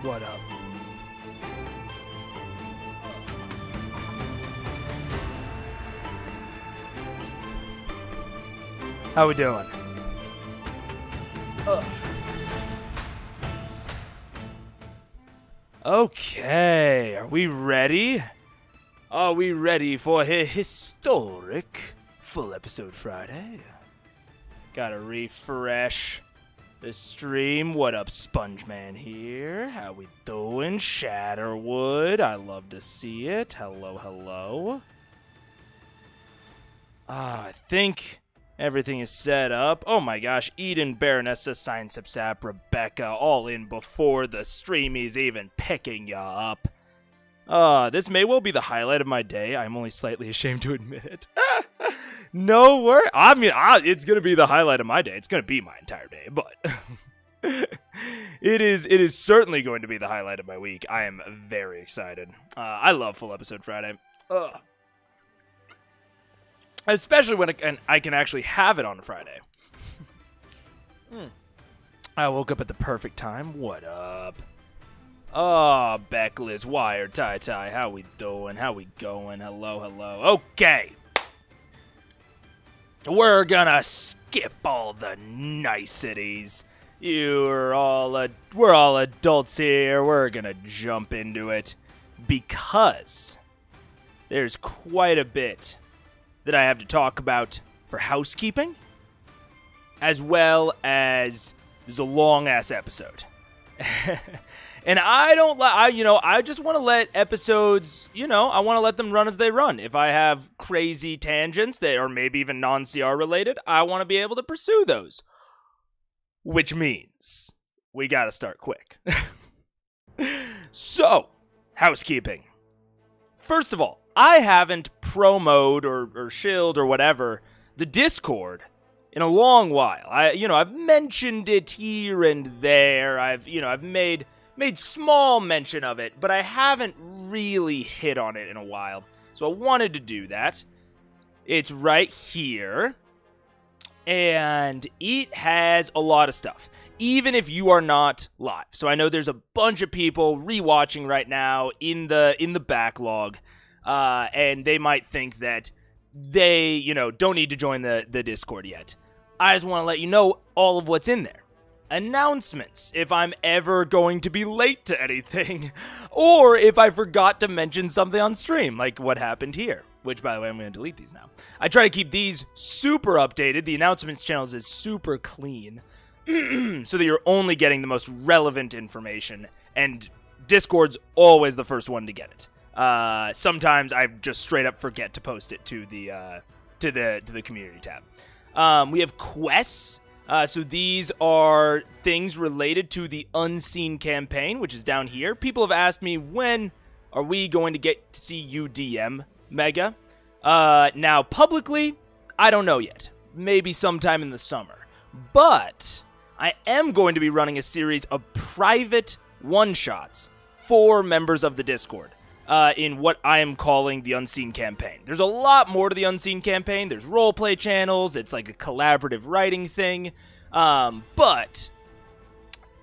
What up? How we doing? Okay, are we ready? Are we ready for a historic full episode Friday? Gotta refresh the stream. What up, Spongeman here? How we doing? Shatterwood, I love to see it. Hello, hello. I think everything is set up. Oh my gosh, Eden, Baronessa, Science Sap, Rebecca, all in before the stream is even picking ya up. This may well be the highlight of my day. I'm only slightly ashamed to admit it. No worry. I mean, it's gonna be the highlight of my day. It's gonna be my entire day, but it is certainly going to be the highlight of my week. I am very excited. I love full episode Friday. Especially when I can actually have it on a Friday. I woke up at the perfect time. What up? Oh, Beckless, Wire, Ty, how we doing? How we going? Hello, hello. Okay. We're gonna skip all the niceties. We're all adults here. We're gonna jump into it because there's quite a bit that I have to talk about for housekeeping, as well as there's a long-ass episode. And I just want to let episodes, I want to let them run as they run. If I have crazy tangents that are maybe even non-CR related, I want to be able to pursue those. Which means we got to start quick. So, housekeeping. First of all, I haven't promoed or shilled or whatever the Discord in a long while. I've mentioned it here and there. I've made small mention of it, but I haven't really hit on it in a while. So I wanted to do that. It's right here. And it has a lot of stuff, even if you are not live. So I know there's a bunch of people rewatching right now in the backlog. And they might think that they, don't need to join the Discord yet. I just want to let you know all of what's in there. Announcements, if I'm ever going to be late to anything, or if I forgot to mention something on stream, like what happened here, which, by the way, I'm going to delete these now. I try to keep these super updated. The announcements channels is super clean, so that you're only getting the most relevant information, and Discord's always the first one to get it. Sometimes I just straight up forget to post it to the community tab. We have quests. So these are things related to the Unseen campaign, which is down here. People have asked me, when are we going to get to see UDM Mega? Now, publicly, I don't know yet. Maybe sometime in the summer. But I am going to be running a series of private one-shots for members of the Discord. In what I am calling the Unseen campaign. There's a lot more to the Unseen campaign. There's roleplay channels. It's like a collaborative writing thing. But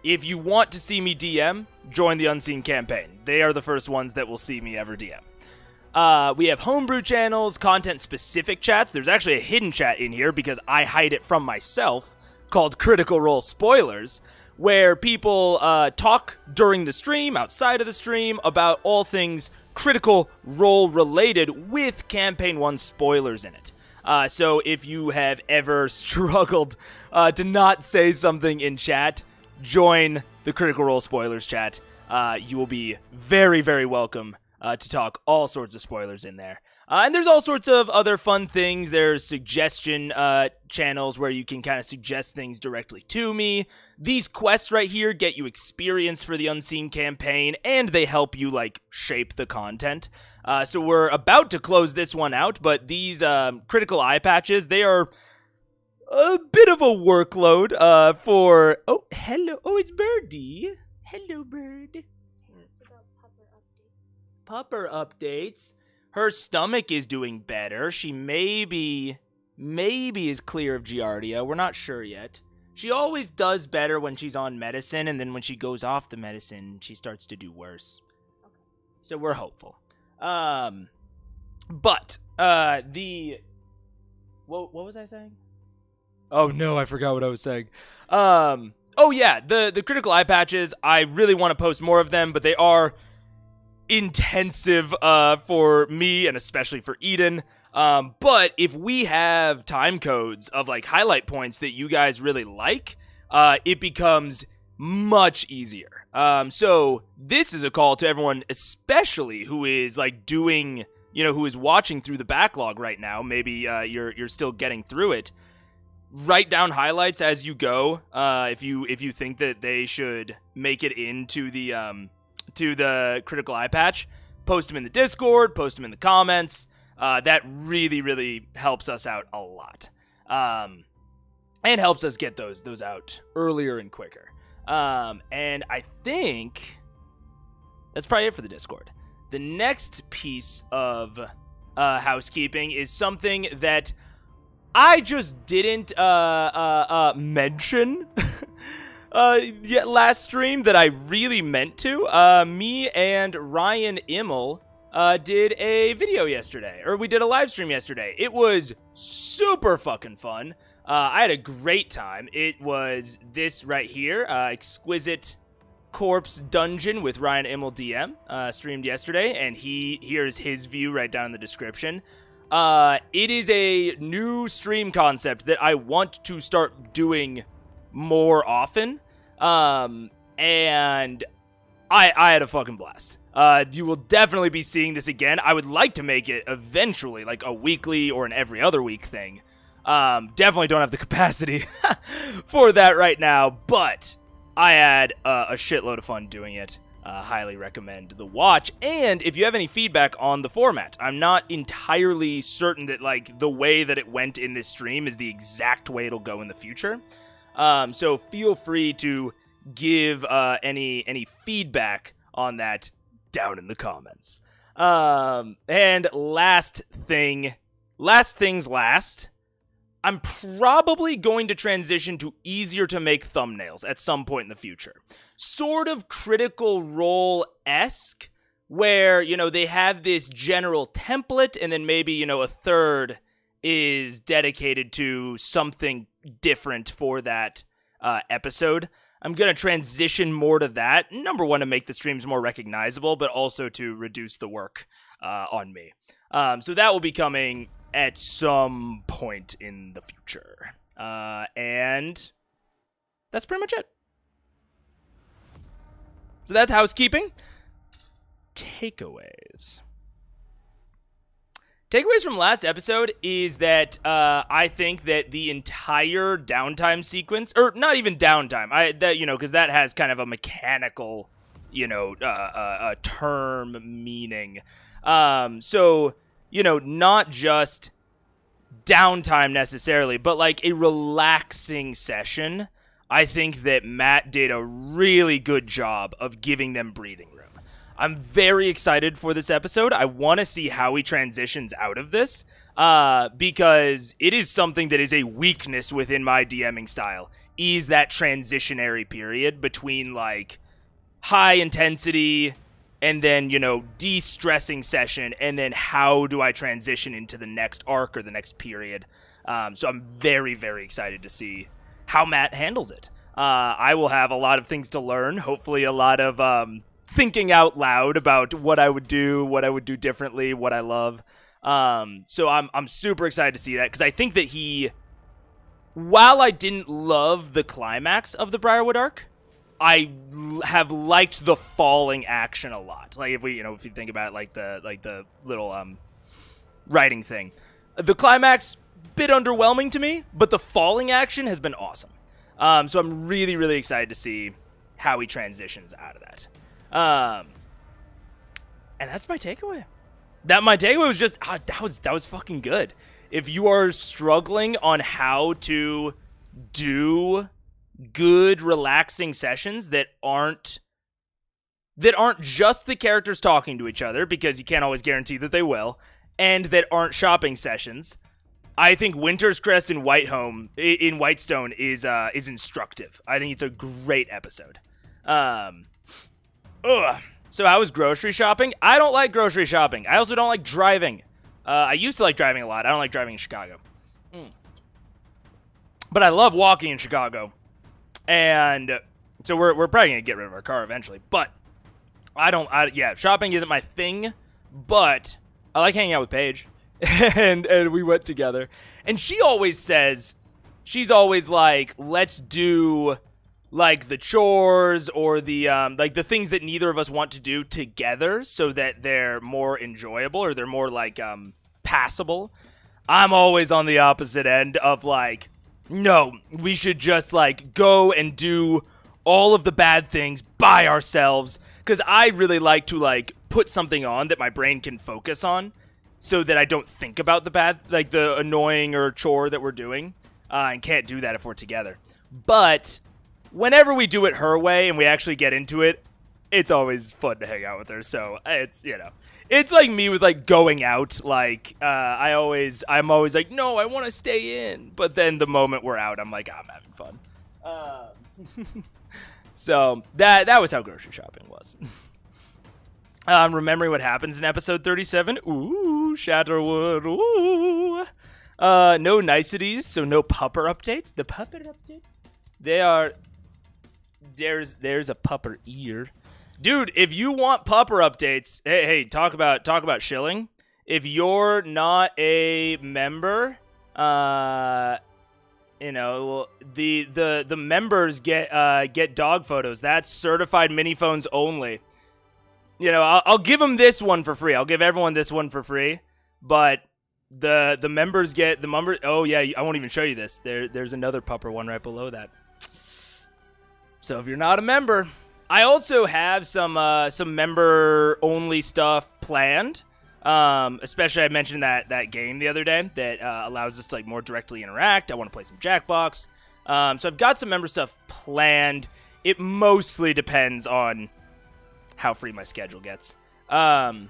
if you want to see me DM, join the Unseen campaign. They are the first ones that will see me ever DM. We have homebrew channels, content-specific chats. There's actually a hidden chat in here because I hide it from myself called Critical Role Spoilers, where people talk during the stream, outside of the stream, about all things Critical Role related with Campaign 1 spoilers in it. So if you have ever struggled to not say something in chat, join the Critical Role Spoilers chat. You will be very, very welcome to talk all sorts of spoilers in there. And there's all sorts of other fun things. There's suggestion channels where you can kind of suggest things directly to me. These quests right here get you experience for the Unseen campaign, and they help you, shape the content. So we're about to close this one out, but these critical eye patches, they are a bit of a workload for... Oh, hello. Oh, it's Birdie. Hello, Bird. Pupper updates. Her stomach is doing better. She maybe is clear of Giardia. We're not sure yet. She always does better when she's on medicine, and then when she goes off the medicine, she starts to do worse. Okay. So we're hopeful. But the what was I saying? Oh no, I forgot what I was saying. Oh yeah, the critical eye patches. I really want to post more of them, but they are intensive for me and especially for Eden. But if we have time codes of like highlight points that you guys really like, it becomes much easier. So this is a call to everyone, especially who is like doing, who is watching through the backlog right now. Maybe you're still getting through it. Write down highlights as you go. If you think that they should make it into the critical eye patch, post them in the Discord, post them in the comments. That really, really helps us out a lot. And helps us get those out earlier and quicker. And I think that's probably it for the Discord. The next piece of housekeeping is something that I just didn't mention yet last stream that I really meant to. Me and Ryan Immel did a video yesterday, or we did a live stream yesterday. It was super fucking fun. I had a great time. It was this right here, Exquisite Corpse Dungeon with Ryan Immel DM, streamed yesterday, and here's his view right down in the description. It is a new stream concept that I want to start doing more often, and I had a fucking blast. You will definitely be seeing this again. I would like to make it eventually, like a weekly or an every other week thing. Definitely don't have the capacity for that right now, but I had a shitload of fun doing it. Highly recommend the watch. And if you have any feedback on the format, I'm not entirely certain that like the way that it went in this stream is the exact way it'll go in the future. So feel free to give any feedback on that down in the comments. And last things last, I'm probably going to transition to easier to make thumbnails at some point in the future. Sort of Critical Role-esque, where, they have this general template, and then maybe, a third is dedicated to something different for that episode. I'm going to transition more to that. Number one, to make the streams more recognizable, but also to reduce the work on me. So that will be coming at some point in the future. And that's pretty much it. So that's housekeeping. Takeaways. Takeaways from last episode is that I think that the entire downtime sequence, or not even downtime, because that has kind of a mechanical, a term meaning. So, not just downtime necessarily, but like a relaxing session. I think that Matt did a really good job of giving them breathing room. I'm very excited for this episode. I want to see how he transitions out of this, because it is something that is a weakness within my DMing style, is that transitionary period between like high intensity and then, de-stressing session, and then how do I transition into the next arc or the next period. So I'm very, very excited to see how Matt handles it. I will have a lot of things to learn, hopefully a lot of thinking out loud about what I would do differently, what I love. So I'm super excited to see that, because I think that while I didn't love the climax of the Briarwood arc, I have liked the falling action a lot. Like if you think about like the little writing thing, the climax bit underwhelming to me, but the falling action has been awesome. So I'm really, really excited to see how he transitions out of that. And that's my takeaway. My takeaway was just that was fucking good. If you are struggling on how to do good, relaxing sessions that aren't just the characters talking to each other, because you can't always guarantee that they will, and that aren't shopping sessions, I think Winter's Crest in Whitestone is instructive. I think it's a great episode. So how was grocery shopping? I don't like grocery shopping. I also don't like driving. I used to like driving a lot. I don't like driving in Chicago. But I love walking in Chicago. And so we're probably going to get rid of our car eventually. But shopping isn't my thing. But I like hanging out with Paige. and we went together. And she always says, she's always like, let's do like the chores or the like the things that neither of us want to do together so that they're more enjoyable or they're more like passable. I'm always on the opposite end of like, no, we should just like go and do all of the bad things by ourselves, because I really like to like put something on that my brain can focus on so that I don't think about the bad, like the annoying or chore that we're doing, and can't do that if we're together. But whenever we do it her way and we actually get into it, it's always fun to hang out with her. So it's, you know, it's like me with like going out. Like I'm always like, no, I want to stay in. But then the moment we're out, I'm like, I'm having fun. So that was how grocery shopping was. Remembering what happens in episode 37. Ooh, Shatterwood. Ooh. No niceties, so no pupper update. The pupper update. There's a pupper ear. Dude, if you want pupper updates, hey, talk about shilling. If you're not a member, you know, the members get dog photos. That's certified mini phones only. You know, I'll give them this one for free. I'll give everyone this one for free, but the members get the number. Oh yeah, I won't even show you this. There's another pupper one right below that. So if you're not a member, I also have some member only stuff planned. Especially I mentioned that game the other day that allows us to like more directly interact. I want to play some Jackbox. So I've got some member stuff planned. It mostly depends on how free my schedule gets. Albi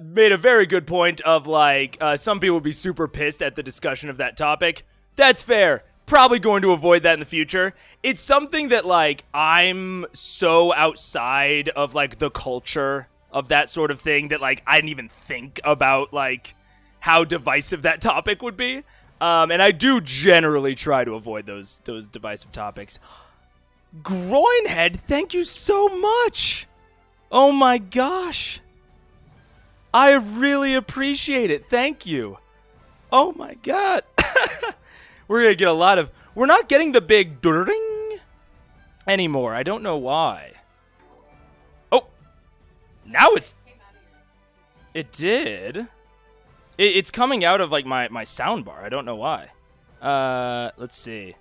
made a very good point of like some people would be super pissed at the discussion of that topic. That's fair. Probably going to avoid that in the future. It's something that like I'm so outside of like the culture of that sort of thing that like I didn't even think about like how divisive that topic would be. And I do generally try to avoid those divisive topics. Groinhead, thank you so much. Oh my gosh. I really appreciate it. Thank you. Oh my god. We're going to get a lot of... We're not getting the big ding anymore. I don't know why. Oh. Now it's... It did. It's coming out of like my sound bar. I don't know why. Let's see.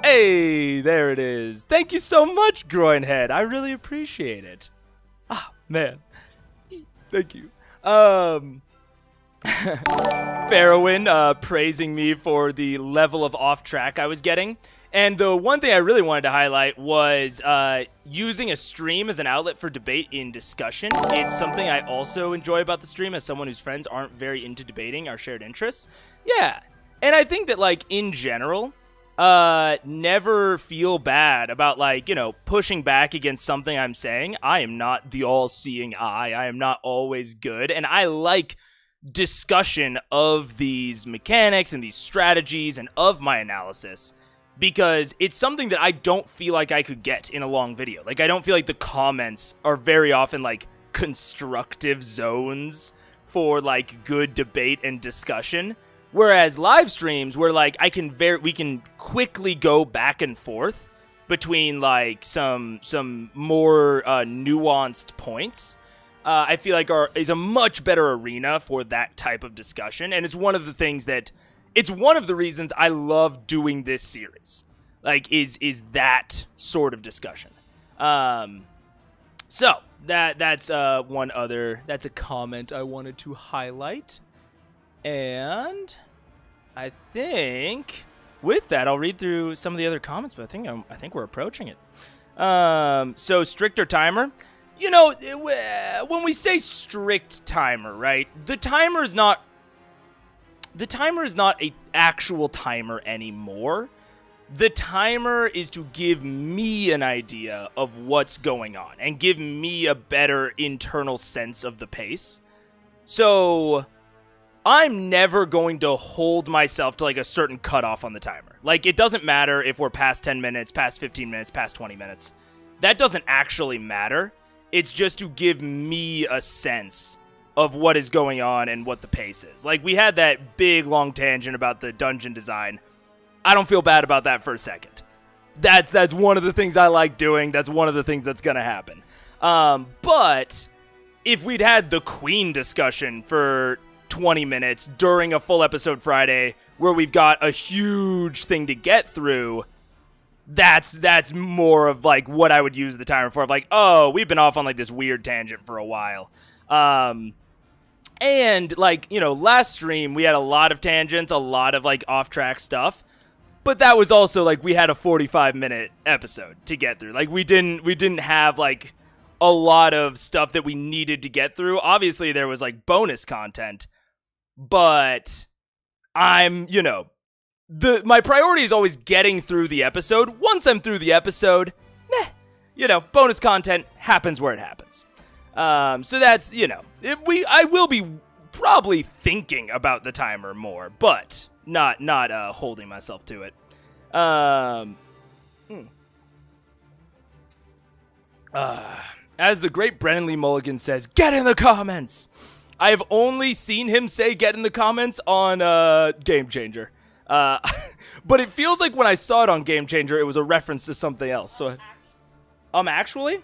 Hey, there it is. Thank you so much, Groinhead. I really appreciate it. Ah, man. Thank you. Farrowin praising me for the level of off track I was getting. And the one thing I really wanted to highlight was using a stream as an outlet for debate in discussion. It's something I also enjoy about the stream as someone whose friends aren't very into debating our shared interests. Yeah. And I think that, like, in general, never feel bad about, like, you know, pushing back against something I'm saying. I am not the all-seeing eye. I am not always good. And I like discussion of these mechanics and these strategies and of my analysis, because it's something that I don't feel like I could get in a long video. Like, I don't feel like the comments are very often like constructive zones for like good debate and discussion, whereas live streams where like we can quickly go back and forth between like some more nuanced points. I feel like is a much better arena for that type of discussion, and it's one of the reasons I love doing this series. Like, is that sort of discussion. So that's a comment I wanted to highlight, and I think with that I'll read through some of the other comments, but I think we're approaching it. So Stricter Timer. you know, when we say strict timer, right? The timer is not a actual timer anymore. The timer is to give me an idea of what's going on and give me a better internal sense of the pace. So I'm never going to hold myself to like a certain cutoff on the timer. Like, it doesn't matter if we're past 10 minutes, past 15 minutes, past 20 minutes. That doesn't actually matter. It's just to give me a sense of what is going on and what the pace is. Like, we had that big long tangent about the dungeon design. I don't feel bad about that for a second. That's one of the things I like doing. That's one of the things that's gonna happen. But if we'd had the Queen discussion for 20 minutes during a full episode Friday where we've got a huge thing to get through, that's more of like what I would use the timer for. Of like, oh, we've been off on like this weird tangent for a while. And like, you know, last stream we had a lot of tangents, a lot of like off-track stuff. But that was also like we had a 45-minute episode to get through. Like we didn't have like a lot of stuff that we needed to get through. Obviously there was like bonus content, but I'm, you know, my priority is always getting through the episode. Once I'm through the episode, you know, bonus content happens where it happens. So that's, you know, I will be probably thinking about the timer more, but not holding myself to it. As the great Brennan Lee Mulligan says, get in the comments. I have only seen him say get in the comments on Game Changer. But it feels like when I saw it on Game Changer, it was a reference to something else. So, actually?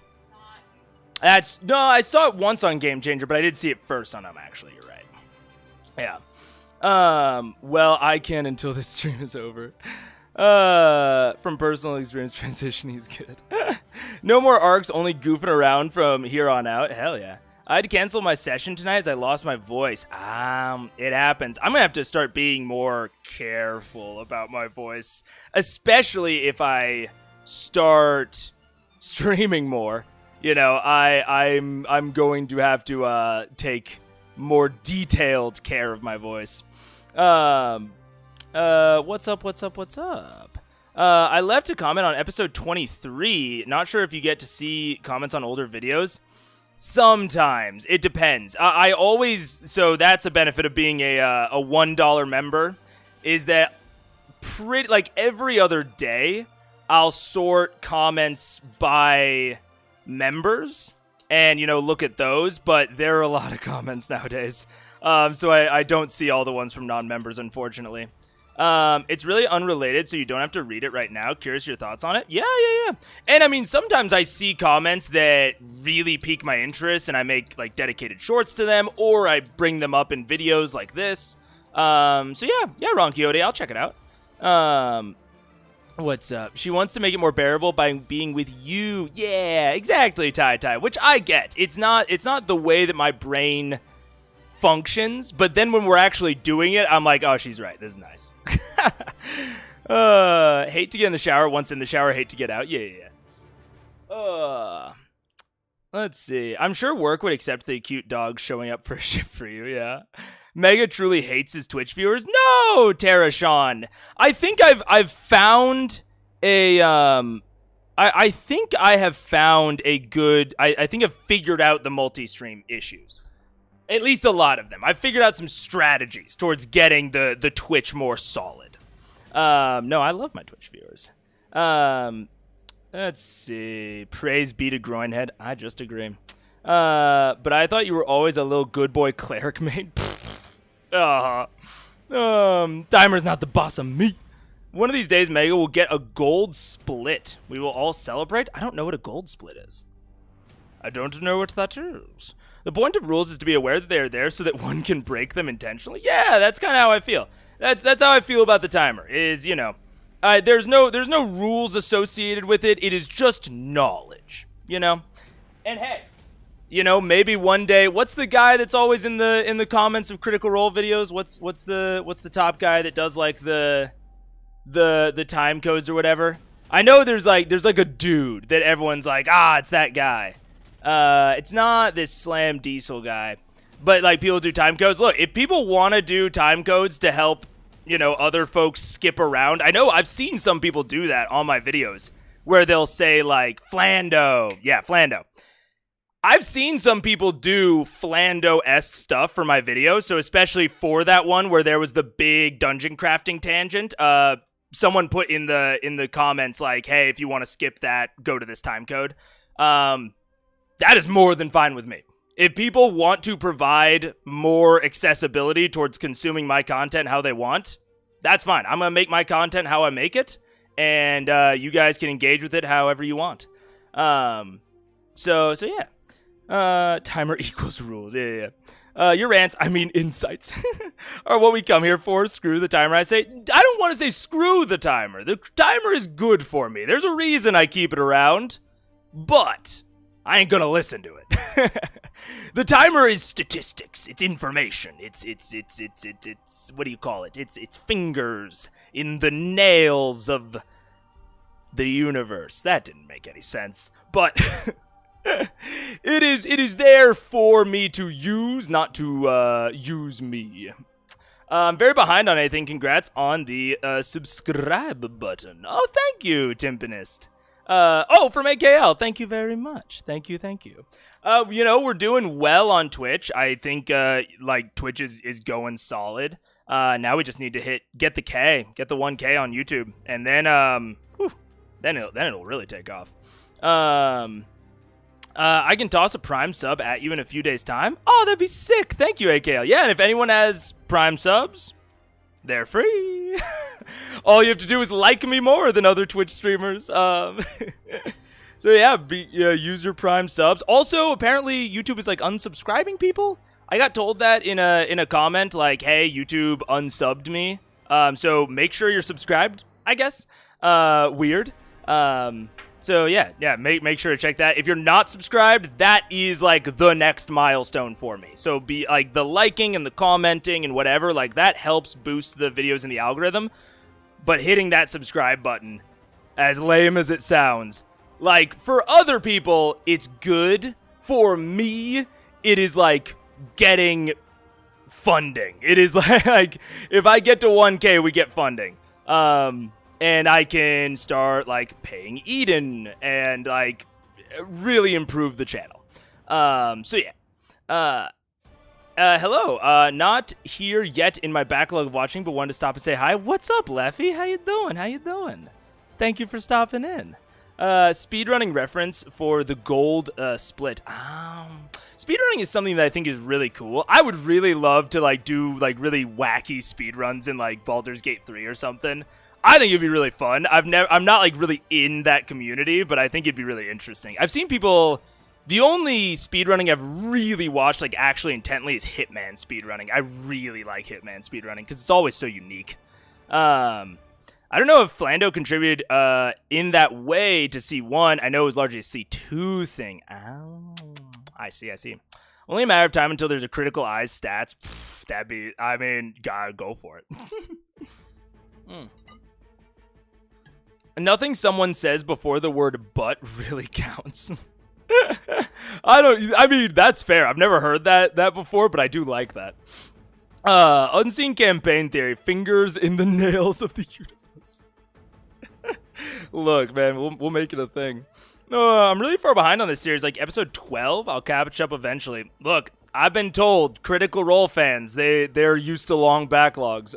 I saw it once on Game Changer, but I did see it first on actually. You're right. Yeah. Well, I can until this stream is over. From personal experience, transitioning is good. No more arcs, only goofing around from here on out. Hell yeah. I had to cancel my session tonight as I lost my voice. It happens. I'm gonna have to start being more careful about my voice, especially if I start streaming more. You know, I'm going to have to take more detailed care of my voice. What's up? I left a comment on episode 23. Not sure if you get to see comments on older videos. Sometimes. It depends. I always... So that's a benefit of being a $1 member, is that pretty like every other day, I'll sort comments by members and, you know, look at those, but there are a lot of comments nowadays. So I don't see all the ones from non-members, unfortunately. It's really unrelated, so you don't have to read it right now. Curious your thoughts on it? Yeah. And I mean, sometimes I see comments that really pique my interest, and I make, like, dedicated shorts to them, or I bring them up in videos like this. So yeah, Ron Quixote, I'll check it out. What's up? She wants to make it more bearable by being with you. Yeah, exactly, Tai, which I get. It's not the way that my brain functions, but then when we're actually doing it, I'm like, oh, she's right. This is nice. Hate to get in the shower. Once in the shower, hate to get out. Yeah. Let's see. I'm sure work would accept the cute dog showing up for a shift for you. Yeah. Mega truly hates his Twitch viewers. No, Tara Sean. I think I've found a I think I have found a good. I think I've figured out the multi-stream issues. At least a lot of them. I've figured out some strategies towards getting the Twitch more solid. No, I love my Twitch viewers. Let's see. Praise be to Groinhead. I just agree. But I thought you were always a little good boy cleric maid. Dimer's not the boss of me. One of these days, Mega will get a gold split. We will all celebrate. I don't know what a gold split is. I don't know what that is. The point of rules is to be aware that they are there so that one can break them intentionally. Yeah, that's kind of how I feel. That's how I feel about the timer. Is, you know, there's no rules associated with it. It is just knowledge, you know. And hey, you know, maybe one day. What's the guy that's always in the comments of Critical Role videos? What's the top guy that does like the time codes or whatever? I know there's like a dude that everyone's like, it's that guy. It's not this Slam Diesel guy, but like people do time codes. Look, if people want to do time codes to help, other folks skip around, I know I've seen some people do that on my videos where they'll say like Flando. Yeah, Flando. I've seen some people do Flando-esque stuff for my videos, so especially for that one where there was the big dungeon crafting tangent, someone put in the comments like, hey, if you want to skip that, go to this time code. That is more than fine with me. If people want to provide more accessibility towards consuming my content how they want, that's fine. I'm going to make my content how I make it, and you guys can engage with it however you want. So yeah. Timer equals rules. Yeah. Your rants, insights, are what we come here for. Screw the timer. I don't want to say screw the timer. The timer is good for me. There's a reason I keep it around, but I ain't gonna listen to it. The timer is statistics. It's information. It's what do you call it? It's fingers in the nails of the universe. That didn't make any sense, but it is there for me to use, not to use me. I'm very behind on anything. Congrats on the subscribe button. Oh, thank you, Timpanist. From AKL. Thank you very much. Thank you. We're doing well on Twitch. I think Twitch is going solid. Now we just need to get the 1K on YouTube, and then it'll really take off. I can toss a Prime sub at you in a few days' time. Oh, that'd be sick. Thank you, AKL. Yeah, and if anyone has Prime subs, they're free. All you have to do is like me more than other Twitch streamers. So yeah, use your Prime subs. Also, apparently YouTube is like unsubscribing people. I got told that in a comment, like, hey, YouTube unsubbed me. So make sure you're subscribed, I guess. Weird. So yeah, make sure to check that. If you're not subscribed, that is like the next milestone for me. So be like the liking and the commenting and whatever, like that helps boost the videos in the algorithm. But hitting that subscribe button, as lame as it sounds, like for other people, it's good. For me, it is like getting funding. It is like if I get to 1K, we get funding. And I can start like paying Eden and like really improve the channel. So yeah. Hello. Not here yet in my backlog of watching, but wanted to stop and say hi. What's up, Leffy? How you doing? Thank you for stopping in. Speedrunning reference for the gold split. Speedrunning is something that I think is really cool. I would really love to like do like really wacky speedruns in like Baldur's Gate 3 or something. I think it'd be really fun. I'm not like really in that community, but I think it'd be really interesting. I've seen people. The only speedrunning I've really watched like actually intently is Hitman speedrunning. I really like Hitman speedrunning because it's always so unique. I don't know if Flando contributed in that way to C1. I know it was largely a C2 thing. Oh, I see. Only a matter of time until there's a critical eyes stats. That'd be, gotta go for it. Nothing someone says before the word but really counts. That's fair. I've never heard that before, but I do like that. Unseen campaign theory. Fingers in the nails of the universe. Look, man, we'll make it a thing. I'm really far behind on this series. Like episode 12, I'll catch up eventually. Look, I've been told Critical Role fans, they're used to long backlogs.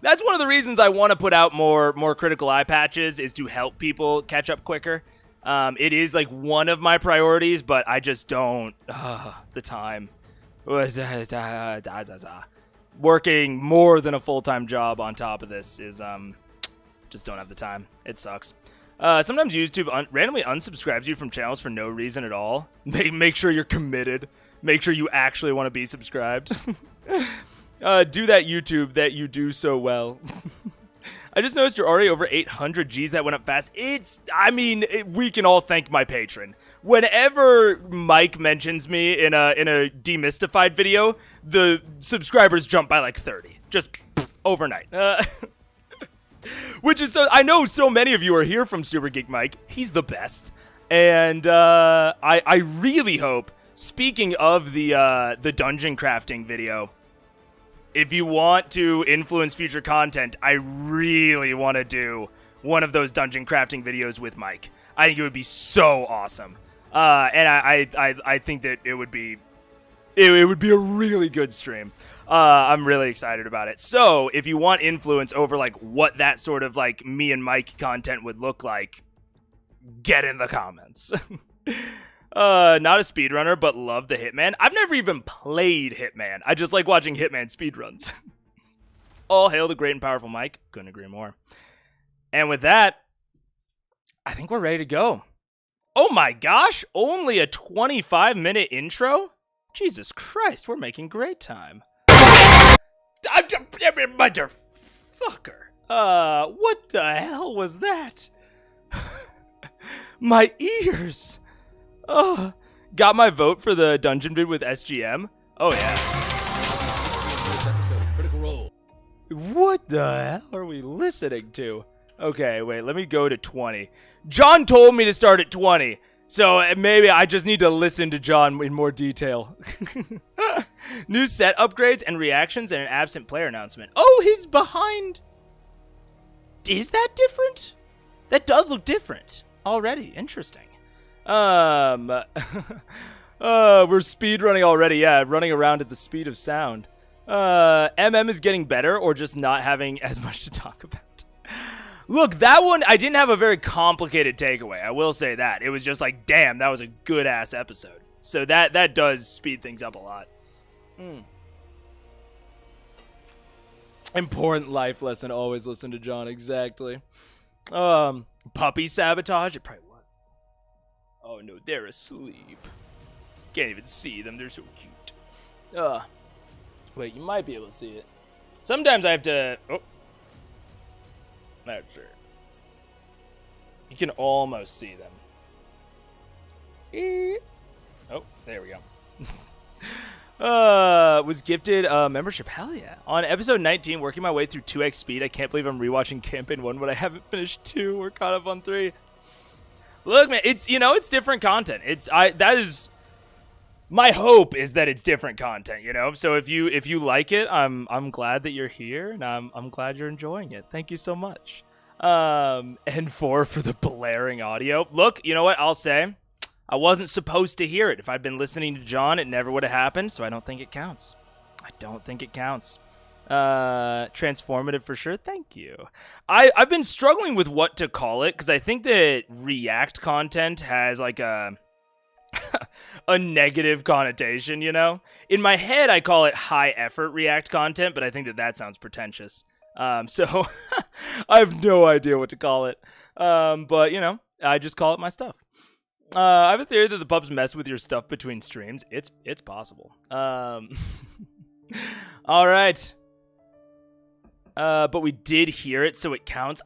That's one of the reasons I want to put out more critical eye patches is to help people catch up quicker. It is like one of my priorities, but I just don't. The time. Working more than a full-time job on top of this is just don't have the time. It sucks. Sometimes YouTube randomly unsubscribes you from channels for no reason at all. Make sure you're committed. Make sure you actually want to be subscribed. Do that YouTube that you do so well. I just noticed you're already over 800 Gs. That went up fast. We can all thank my patron. Whenever Mike mentions me in a demystified video, the subscribers jump by like 30. Just overnight. Which is so, I know so many of you are here from Super Geek Mike. He's the best. And I really hope, speaking of the dungeon crafting video, if you want to influence future content, I really want to do one of those dungeon crafting videos with Mike. I think it would be so awesome. And I think that it would be a really good stream. I'm really excited about it. So if you want influence over like what that sort of like me and Mike content would look like, get in the comments. Not a speedrunner, but love the Hitman. I've never even played Hitman. I just like watching Hitman speedruns. All hail the great and powerful Mike. Couldn't agree more. And with that, I think we're ready to go. Oh my gosh, only a 25-minute intro? Jesus Christ, we're making great time. Motherfucker. What the hell was that? My ears. Oh, got my vote for the dungeon vid with SGM. Oh yeah. Critical role. What the hell are we listening to? Okay, wait, let me go to 20. John told me to start at 20, so maybe I just need to listen to John in more detail. New set upgrades and reactions and an absent player announcement. Oh, he's behind. Is that different? That does look different already. Interesting. We're speed running already. Yeah, running around at the speed of sound. MM is getting better or just not having as much to talk about. Look, that one, I didn't have a very complicated takeaway. I will say that. It was just like, damn, that was a good-ass episode. So that does speed things up a lot. Important life lesson, always listen to John, exactly. Puppy sabotage, it probably was. Oh no, they're asleep. Can't even see them, they're so cute. Wait, you might be able to see it. Sometimes I have to, not sure. You can almost see them. Oh, there we go. Was gifted a membership. Hell yeah. On episode 19, working my way through 2x speed. I can't believe I'm rewatching campaign 1, but I haven't finished 2. We're caught up on 3. Look, man, it's, you know, it's different content. That is my hope, is that it's different content, you know? So if you like it, I'm glad that you're here, and I'm glad you're enjoying it. Thank you so much. And 4 for the blaring audio. Look, you know what I'll say? I wasn't supposed to hear it. If I'd been listening to John, it never would have happened, so I don't think it counts. I don't think it counts. Transformative for sure. Thank you. I've been struggling with what to call it, because I think that React content has like a negative connotation, you know? In my head, I call it high effort React content, but I think that sounds pretentious. So I have no idea what to call it. But, you know, I just call it my stuff. I have a theory that the pubs mess with your stuff between streams. It's possible. All right. But we did hear it, so it counts.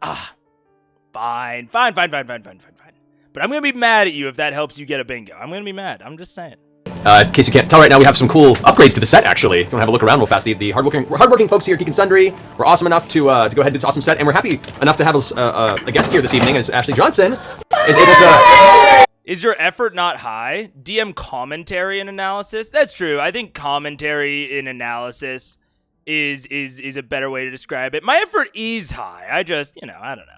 Fine. But I'm going to be mad at you if that helps you get a bingo. I'm going to be mad. I'm just saying. In case you can't tell right now, we have some cool upgrades to the set, actually. If you want to have a look around real fast, the hardworking folks here, Geek and Sundry, were awesome enough to go ahead and do this awesome set, and we're happy enough to have a guest here this evening, as Ashley Johnson is able to... Is your effort not high? DM commentary and analysis? That's true. I think commentary and analysis is a better way to describe it. My effort is high. I just, you know, I don't know.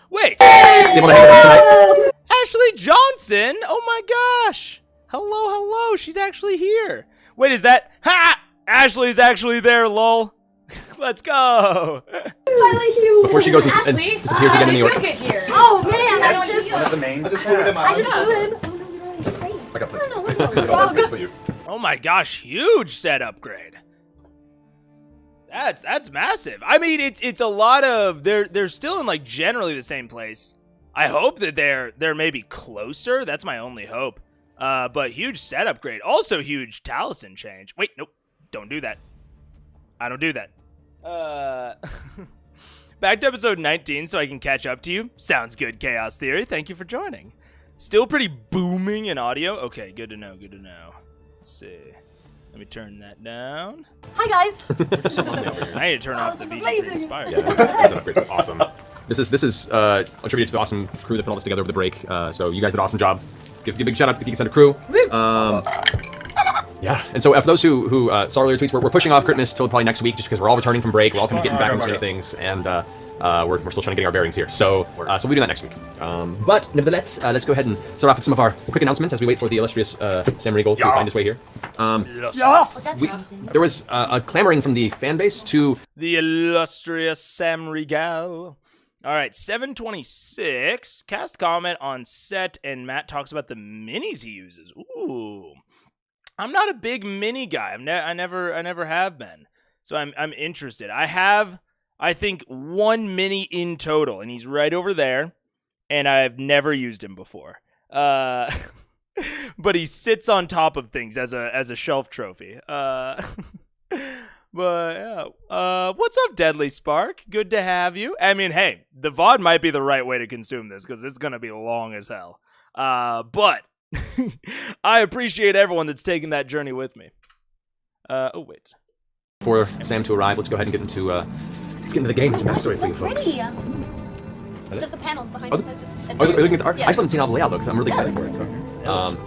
Wait. Ashley Johnson? Oh my gosh. Hello. She's actually here. Wait, is that... Ha! Ashley's actually there, lol. Let's go. Before she goes and disappears again in New York. Here? Oh man, I just one of the main. I just flew it in my I just for you. Oh my gosh, huge set upgrade. That's massive. I mean, it's a lot of they're still in like generally the same place. I hope that they're maybe closer. That's my only hope. But huge set upgrade. Also huge Taliesin change. Wait, nope. Don't do that. I don't do that. Back to episode 19 so I can catch up to you. Sounds good, Chaos Theory. Thank you for joining. Still pretty booming in audio. Okay, good to know. Let's see. Let me turn that Hi guys. I need to turn off the VG Inspired. Yeah, that upgrade's awesome. This is attributed to the awesome crew that put all this together over the break. So you guys did an awesome job. Give a big shout out to the Geek Center crew. Yeah, and so for those who saw earlier tweets, we're pushing off Christmas till probably next week, just because we're all returning from break, we're all kind of getting back into things, and we're still trying to get our bearings here. So we'll do that next week. But nevertheless, let's go ahead and start off with some of our quick announcements as we wait for the illustrious Sam Riegel to find his way here. There was a clamoring from the fan base to the illustrious Sam Riegel. All right, 726. Cast comment on set, and Matt talks about the minis he uses. Ooh. I'm not a big mini guy. I never have been. So I'm interested. I have, I think, one mini in total, and he's right over there. And I've never used him before. But he sits on top of things as a shelf trophy. But yeah. What's up, Deadly Spark? Good to have you. I mean, hey, the VOD might be the right way to consume this because it's gonna be long as hell. But I appreciate everyone that's taking that journey with me. Oh wait. For Sam to arrive, let's go ahead and get into the game. Some backstory for you folks. Just the panels behind us. Just are you looking at the art? Yeah. I still haven't seen all the layout though, because I'm really excited for it. So.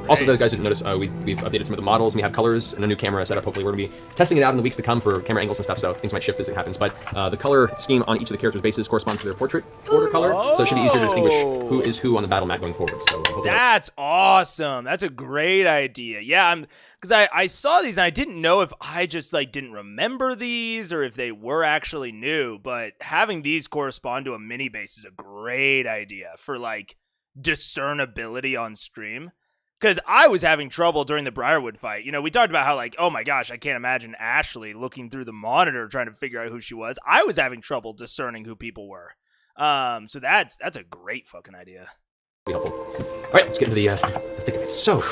Also, those guys didn't notice, we've updated some of the models, and we have colors and a new camera setup. Hopefully, we're going to be testing it out in the weeks to come for camera angles and stuff, so things might shift as it happens. But the color scheme on each of the characters' bases corresponds to their portrait order color, so it should be easier to distinguish who is who on the battle map going forward. So that's awesome. That's a great idea. Yeah, because I saw these and I didn't know if I just didn't remember these or if they were actually new. But having these correspond to a mini base is a great idea for discernibility on stream. Because I was having trouble during the Briarwood fight. You know, we talked about how, oh my gosh, I can't imagine Ashley looking through the monitor trying to figure out who she was. I was having trouble discerning who people were. So that's a great fucking idea. Be helpful. All right, let's get into the thick of it. So,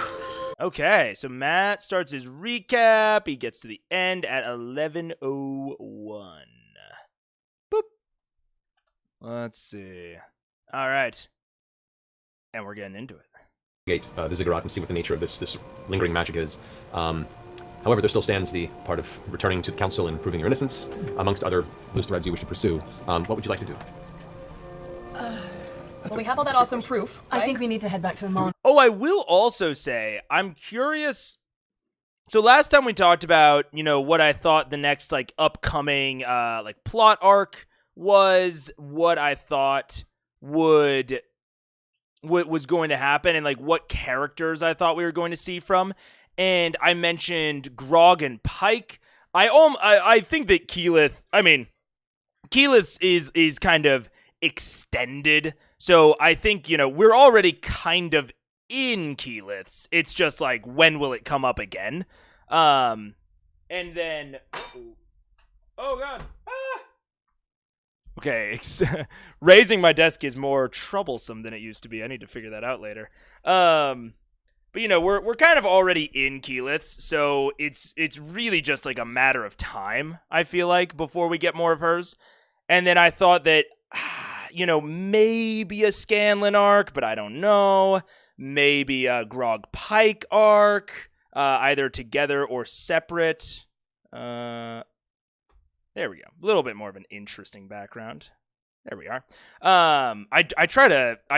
okay, so Matt starts his recap. He gets to the end at 11:01. Boop. Let's see. All right. And we're getting into it. The ziggurat and see what the nature of this lingering magic is. However, there still stands the part of returning to the council and proving your innocence, amongst other loose threads you wish to pursue. What would you like to do? Well, we have all that awesome proof. Right? I think we need to head back to Amon. Oh, I will also say, I'm curious. So last time we talked about, what I thought the next upcoming plot arc was, what I thought what was going to happen, and what characters I thought we were going to see from. And I mentioned Grog and Pike. I think that Keyleth is kind of extended. So I think, we're already kind of in Keyleth's. It's just when will it come up again? And then oh god. Okay, raising my desk is more troublesome than it used to be. I need to figure that out later. But we're kind of already in Keyleth's, so it's really just a matter of time, I feel like, before we get more of hers. And then I thought that, maybe a Scanlan arc, but I don't know. Maybe a Grog Pike arc, either together or separate. There we go. A little bit more of an interesting background. There we are. I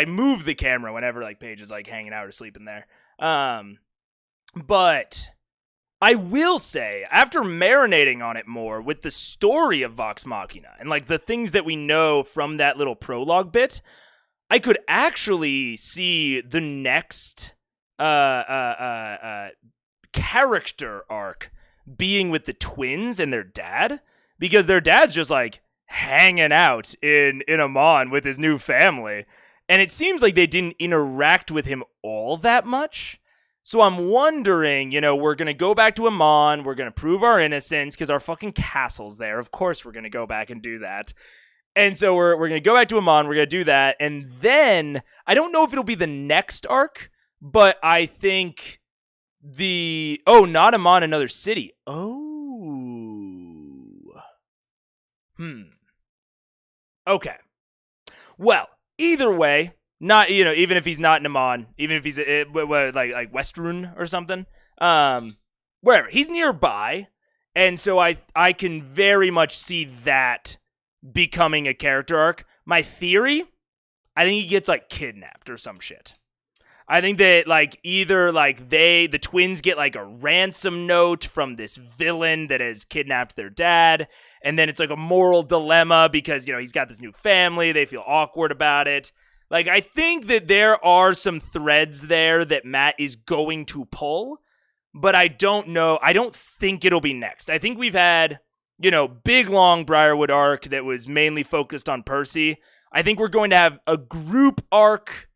move the camera whenever Paige is hanging out or sleeping there. But I will say, after marinating on it more with the story of Vox Machina and the things that we know from that little prologue bit, I could actually see the next character arc being with the twins and their dad. Because their dad's just hanging out in Amon with his new family. And it seems like they didn't interact with him all that much. So I'm wondering, we're going to go back to Amon. We're going to prove our innocence because our fucking castle's there. Of course we're going to go back and do that. And so we're going to go back to Amon. We're going to do that. And then, I don't know if it'll be the next arc, but I think not Amon, another city. Okay. Well, either way, not even if he's not in Amon, even if he's like Westrun or something, wherever he's nearby, and so I can very much see that becoming a character arc. My theory, I think he gets like kidnapped or some shit. I think that like either like the twins get like a ransom note from this villain that has kidnapped their dad, and then it's like a moral dilemma because, you know, he's got this new family, they feel awkward about it. Like, I think that there are some threads there that Matt is going to pull, but I don't know. I don't think it'll be next. I think we've had, you know, big long Briarwood arc that was mainly focused on Percy. I think we're going to have a group arc,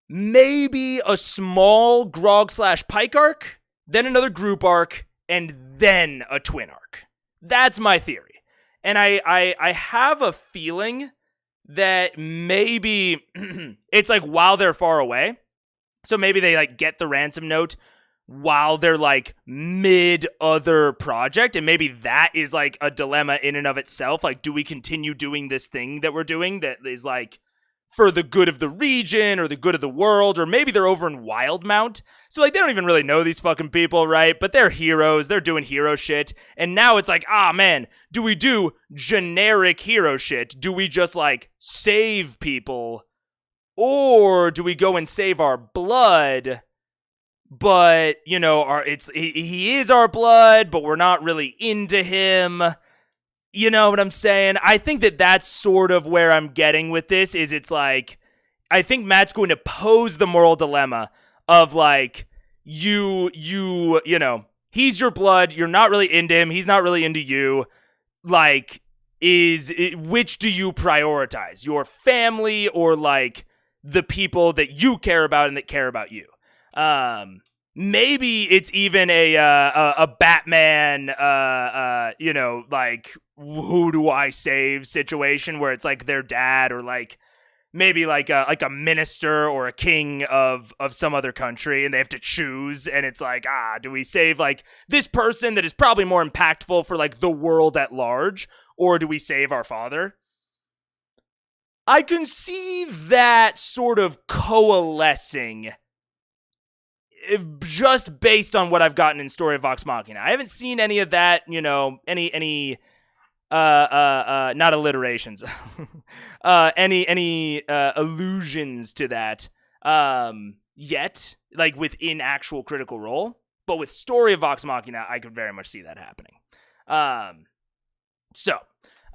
maybe a small Grog/Pike arc, then another group arc, and then a twin arc. That's my theory. And I have a feeling that maybe it's like while they're far away. So maybe they like get the ransom note while they're like mid other project. And maybe that is like a dilemma in and of itself. Like, do we continue doing this thing that we're doing that is like for the good of the region or the good of the world? Or maybe they're over in Wildmount. So like they don't even really know these fucking people, right? But they're heroes. They're doing hero shit. And now it's like, ah, man, do we do generic hero shit? Do we just like save people? Or do we go and save our blood? But, you know, he is our blood, but we're not really into him. You know what I'm saying? I think that that's sort of where I'm getting with this, is it's like, I think Matt's going to pose the moral dilemma of like, you know, he's your blood, you're not really into him, he's not really into you. Like, which do you prioritize? Your family or like the people that you care about and that care about you? Maybe it's even a Batman, you know, like, who do I save situation where it's like their dad or like maybe like a minister or a king of some other country and they have to choose, and it's like, do we save like this person that is probably more impactful for like the world at large, or do we save our father? I can see that sort of coalescing just based on what I've gotten in Story of Vox Machina. I haven't seen any of that, you know, any not alliterations, any allusions to that, yet, like within actual Critical Role. But with Story of Vox Machina, I could very much see that happening. So,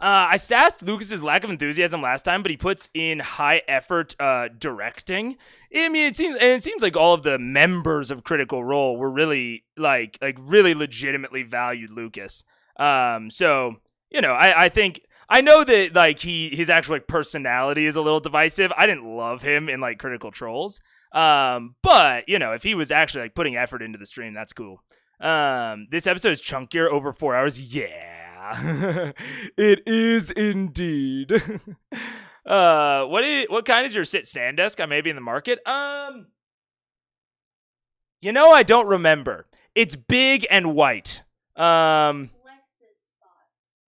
I sassed Lucas's lack of enthusiasm last time, but he puts in high effort directing. I mean, it seems like all of the members of Critical Role were really like really legitimately valued Lucas. So, you know, I think I know that like his actual like personality is a little divisive. I didn't love him in like Critical Trolls. But you know, if he was actually like putting effort into the stream, that's cool. This episode is chunkier, over 4 hours. Yeah. It is indeed. What kind is your sit-stand desk? I may be in the market. You know, I don't remember. It's big and white. Lexispot?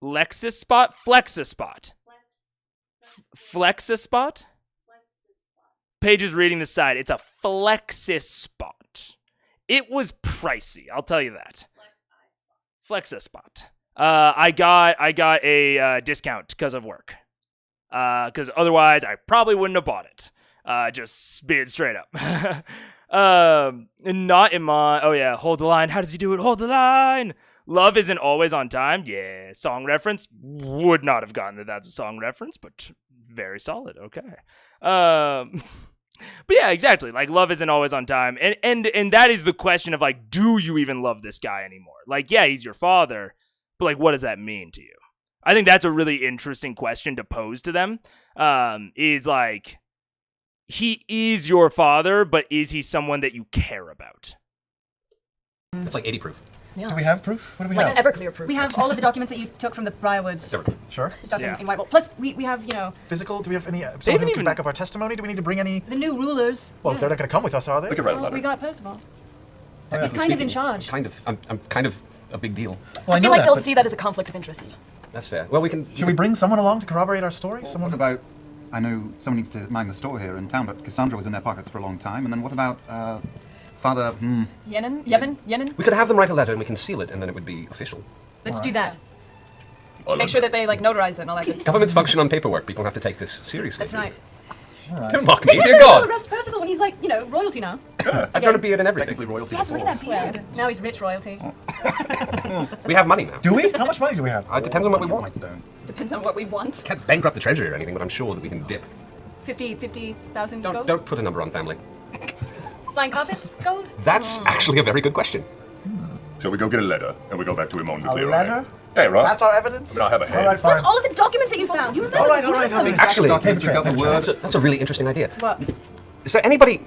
Flexispot. Flexispot? Paige is reading the side. It's a Flexispot. It was pricey, I'll tell you that. Flexispot. I got a discount because of work. Because otherwise I probably wouldn't have bought it. Just being straight up. Not in my... Oh yeah, hold the line. How does he do it? Hold the line. Love isn't always on time. Yeah, song reference. Would not have gotten that that's a song reference, but very solid. Okay. But yeah, exactly. Like, love isn't always on time. And that is the question of, like, do you even love this guy anymore? Like, yeah, he's your father, but, like, what does that mean to you? I think that's a really interesting question to pose to them, is, like, he is your father, but is he someone that you care about? That's like 80 proof. Yeah. Do we have proof? What do we Like have? Everclear proof. We have all of the documents that you took from the Briarwood Sure. stuff Yeah. in Whitewall. Plus, we have, you know, Physical? Do we have any someone didn't who can even- back up our testimony? Do we need to bring any? the new rulers. Well, yeah. they're not going to come with us, are they? We could write a Well, letter. we got Percival. Oh, He's yeah. kind of in charge. I'm kind of a big deal. Well, I know feel like that, they'll but see that as a conflict of interest. That's fair. Well, we can... Should we bring someone along to corroborate our story? Someone? What about, I know someone needs to mind the store here in town, but Cassandra was in their pockets for a long time, and then what about, Father, Yenin? We could have them write a letter and we can seal it, and then it would be official. Let's All do right. that. Make sure that they like notarize it and all that good stuff. Governments function on paperwork. People have to take this seriously. That's right. Don't mock me, Look dear at God. arrest Percival when he's like, you know, royalty now. I've got a beard and everything. Technically royalty. Yes, look at that beard. Now he's rich royalty. We have money now. Do we? How much money do we have? It depends on what we want. Whitestone. Depends on what we want. Can't bankrupt the treasury or anything, but I'm sure that we can dip. 50,000 gold? Don't put a number on family. Flying carpet? Gold? That's actually a very good question. Shall we go get a letter and we go back to Imon to A clear our letter? name? Yeah, right. That's our evidence? I mean, I have a head. All right, Where's fine. all of the documents that you found? You remember? All right. Actually, Documents, we've got the word. That's a really interesting idea. What? Is there anybody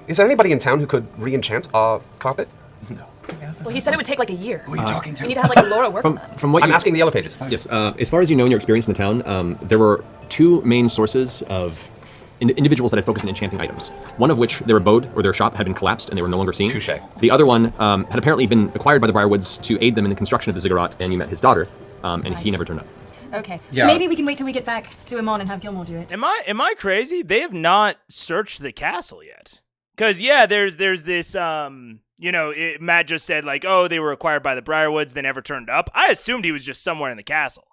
in town who could re-enchant our carpet? Well, he said it would take like a year. Who are you talking We to? need to have like a Laura work on that. From what I'm you, asking the Yellow Pages. Yes, as far as you know in your experience in the town, there were two main sources of individuals that had focused on enchanting items. One of which, their abode or their shop had been collapsed and they were no longer seen. Touché. The other one had apparently been acquired by the Briarwoods to aid them in the construction of the ziggurat, and you met his daughter, and he never turned up. Okay. Yeah. Maybe we can wait till we get back to Imon and have Gilmore do it. Am I crazy? They have not searched the castle yet. Cause yeah, there's this Matt just said like, oh, they were acquired by the Briarwoods, they never turned up. I assumed he was just somewhere in the castle,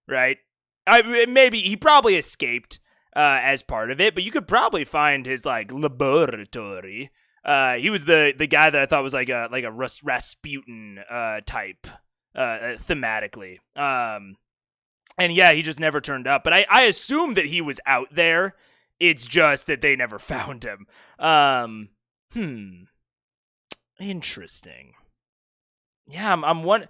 right? Maybe he probably escaped as part of it, but you could probably find his like laboratory. He was the guy that I thought was like a Rasputin type thematically. And yeah, he just never turned up. But I assume that he was out there. It's just that they never found him. Interesting. Yeah, I'm one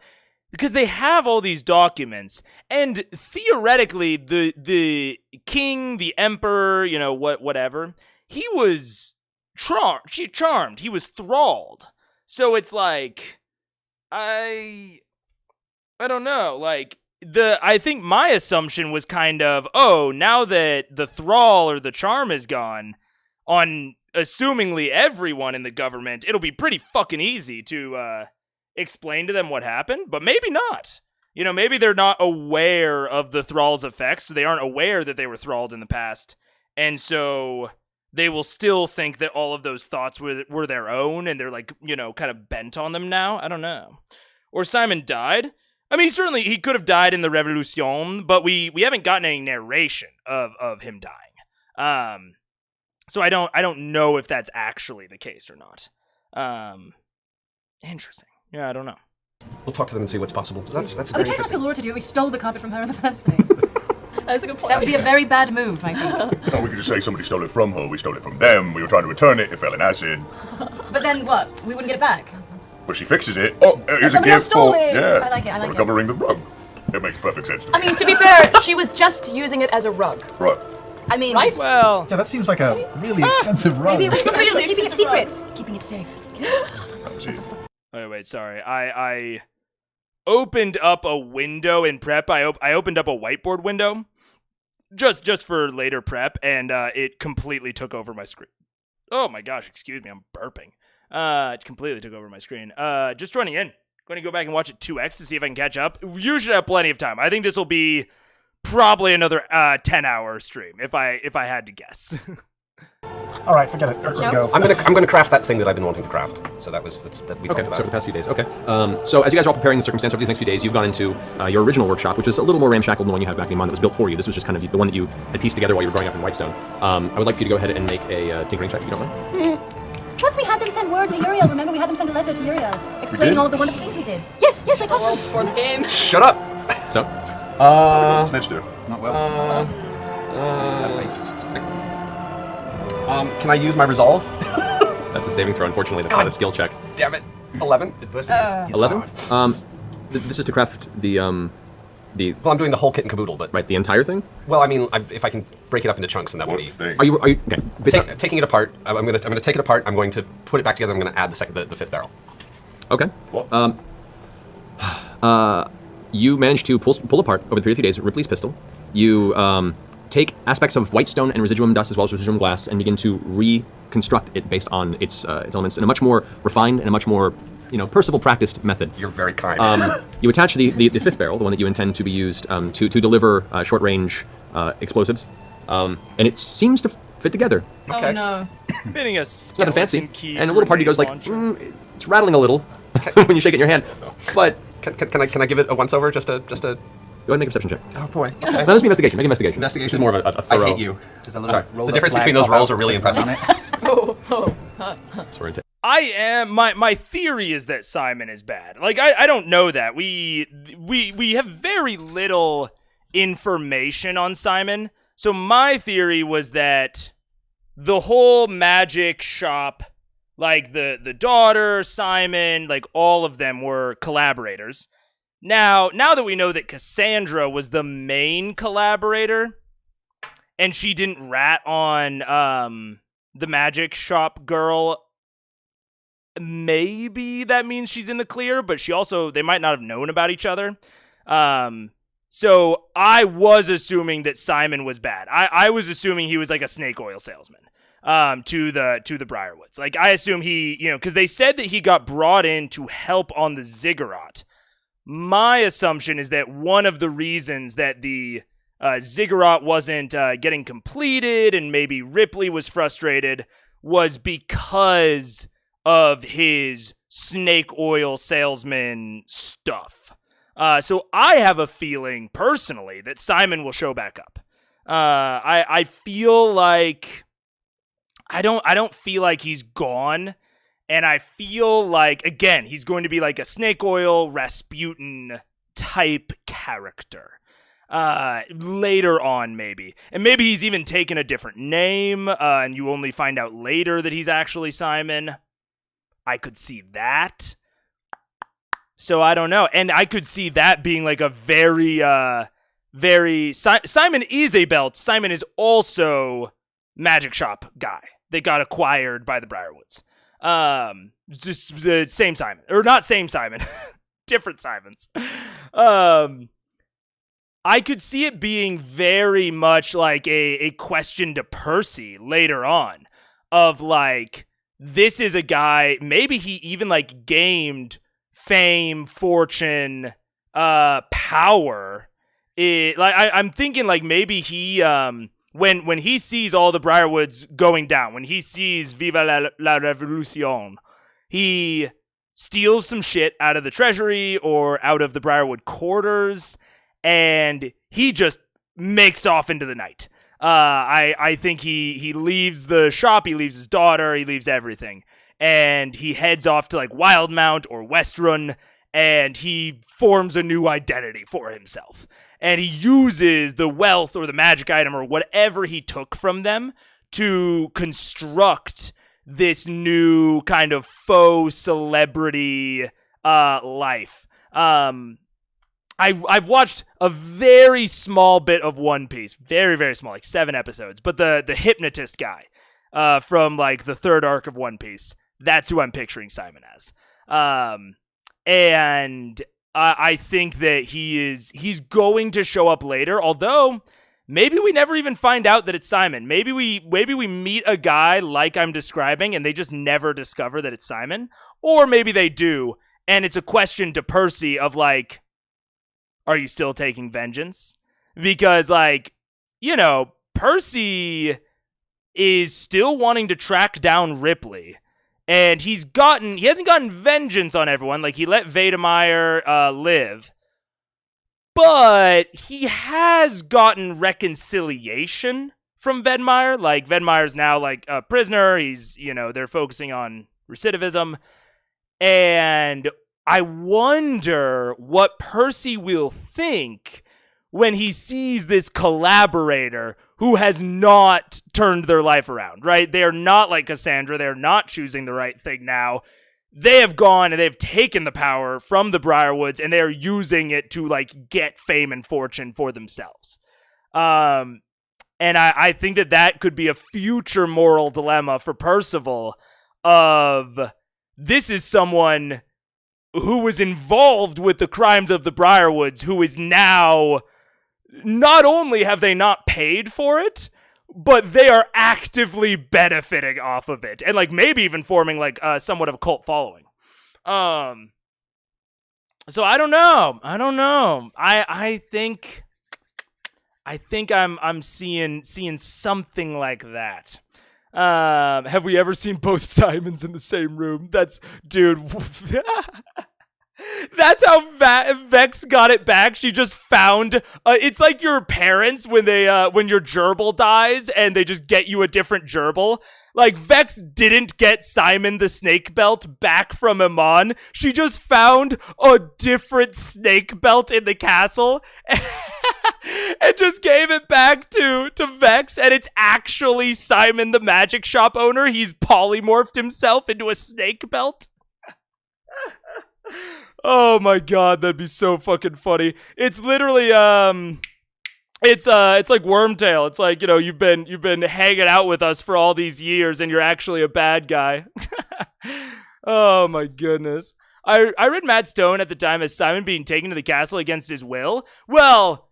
because they have all these documents, and theoretically, the king, the emperor, whatever, he was charmed. He was thralled. So it's like, I don't know, like. I think my assumption was kind of, oh, now that the thrall or the charm is gone, on assumingly everyone in the government, it'll be pretty fucking easy to explain to them what happened, but maybe not. Maybe they're not aware of the thrall's effects, so they aren't aware that they were thralled in the past, and so they will still think that all of those thoughts were their own, and they're like, kind of bent on them now. I don't know. Or Simon died. I mean, certainly he could have died in the Revolution, but we haven't gotten any narration of him dying. So I don't know if that's actually the case or not. Interesting. Yeah, I don't know. We'll talk to them and see what's possible. That's We very can't ask interesting. Laura to do it. We stole the carpet from her in the first place. That's a good point. That would be a very bad move, I think. No, we could just say somebody stole it from her, we stole it from them, we were trying to return it, it fell in acid. But then what? We wouldn't get it back. But she fixes it. Oh, here's a Somebody else gift stole for... it. Yeah, I like it, I like for it. covering the rug. It makes perfect sense to me. I mean, to be fair, she was just using it as a rug. Right. I mean, Right? Well, Yeah, that seems like a really expensive rug. maybe it was somebody who was keeping it Really secret. Keeping it safe. Oh, jeez. wait, sorry. I opened up a window in prep. I opened up a whiteboard window just for later prep, and it completely took over my screen. Oh my gosh, excuse me, I'm burping. It completely took over my screen. Just joining in. Going to go back and watch it 2x to see if I can catch up. You should have plenty of time. I think this will be probably another 10-hour stream if I had to guess. All right, forget it. Let's just go. I'm gonna craft that thing that I've been wanting to craft. So that we Okay, talked so about. for the past few days. Okay. So as you guys are all preparing the circumstance over these next few days, you've gone into your original workshop, which was a little more ramshackle than the one you had back in mind that was built for you. This was just kind of the one that you had pieced together while you were growing up in Whitestone. I would like for you to go ahead and make a tinkering check, if you don't mind. Plus, we had them send word to Uriel. Remember, we had them send a letter to Uriel explaining did? all of the wonderful things we did. Yes, I talked to Well, them. for the game. Shut up. So, Snitched her. Not well. Can I use my resolve? that's a saving throw. Unfortunately, that's not a skill check. Damn it. 11. Adversity is 11. hard. This is to craft the Well, I'm doing the whole kit and caboodle, but the entire thing. well, I mean, if I can break it up into chunks, and that won't What be. thing? Are you okay? Basically, Taking it apart, I'm gonna take it apart. I'm going to put it back together. I'm gonna add the fifth barrel. okay. What? You managed to pull apart over the 3 days Ripley's pistol. You take aspects of whitestone and residuum dust as well as residuum glass and begin to reconstruct it based on its elements in a much more refined and a much more Percival practiced method. You're very kind. You attach the fifth barrel, the one that you intend to be used to deliver short range explosives, and it seems to fit together. Okay. Oh no. Fitting a It's nothing fancy, key and a little part of you goes like, launcher. it's rattling a little when you shake it in your hand, but Can I give it a once over just to Go ahead and make a perception check. Oh boy. No, this is investigation. Make investigation. Investigation. This is more of a thorough. I hate you. There's a little The difference between those roles are really impressive. Oh, So we're into My theory is that Simon is bad. Like I don't know that. We have very little information on Simon. So my theory was that the whole magic shop, like the daughter, Simon, like all of them were collaborators. Now that we know that Cassandra was the main collaborator and she didn't rat on the magic shop girl, maybe that means she's in the clear, but they might not have known about each other. So I was assuming that Simon was bad. I was assuming he was like a snake oil salesman to the Briarwoods. Like I assume he, because they said that he got brought in to help on the ziggurat. My assumption is that one of the reasons that the ziggurat wasn't getting completed and maybe Ripley was frustrated was because of his snake oil salesman stuff. So I have a feeling personally that Simon will show back up. I feel like I don't feel like he's gone, and I feel like again he's going to be like a snake oil Rasputin type character later on maybe, and maybe he's even taken a different name, and you only find out later that he's actually Simon. I could see that. So I don't know. And I could see that being like a very Simon is a belt. Simon is also magic shop guy. They got acquired by the Briarwoods. Just the same Simon. Or not same Simon. Different Simons. I could see it being very much like a question to Percy later on. Of like, this is a guy, maybe he even like gamed fame, fortune, power. I'm thinking like maybe he when he sees all the Briarwoods going down, when he sees Viva la Revolution, he steals some shit out of the treasury or out of the Briarwood quarters, and he just makes off into the night. I think he leaves the shop, he leaves his daughter, he leaves everything. And he heads off to like Wildmount or Westrun, and he forms a new identity for himself. And he uses the wealth or the magic item or whatever he took from them to construct this new kind of faux celebrity life. I've watched a very small bit of One Piece, very, very small, like 7 episodes. But the hypnotist guy from like the 3rd arc of One Piece, that's who I'm picturing Simon as. And I think that he's going to show up later, although maybe we never even find out that it's Simon. Maybe we meet a guy like I'm describing and they just never discover that it's Simon. Or maybe they do, and it's a question to Percy of like, are you still taking vengeance? Because like, Percy is still wanting to track down Ripley. And he hasn't gotten vengeance on everyone. Like, he let Vedemeyer live. But he has gotten reconciliation from Vedemeyer. Like, Vedemeyer's now, like, a prisoner. He's, they're focusing on recidivism. And I wonder what Percy will think when he sees this collaborator who has not turned their life around, right? They are not like Cassandra. They're not choosing the right thing now. They have gone and they've taken the power from the Briarwoods and they're using it to like get fame and fortune for themselves. And I think that could be a future moral dilemma for Percival of this is someone who was involved with the crimes of the Briarwoods who is now... Not only have they not paid for it, but they are actively benefiting off of it. And like maybe even forming like somewhat of a cult following. So I don't know. I think I'm seeing something like that. Have we ever seen both Simons in the same room? That's dude. That's how Vex got it back. She just found. It's like your parents when when your gerbil dies and they just get you a different gerbil. Like Vex didn't get Simon the snake belt back from Iman. She just found a different snake belt in the castle and just gave it back to Vex. And it's actually Simon the magic shop owner. He's polymorphed himself into a snake belt. Oh my god, that'd be so fucking funny. It's literally it's like Wormtail. It's like, you know, you've been hanging out with us for all these years and you're actually a bad guy. Oh my goodness. I read Matt Stone at the time as Simon being taken to the castle against his will. Well,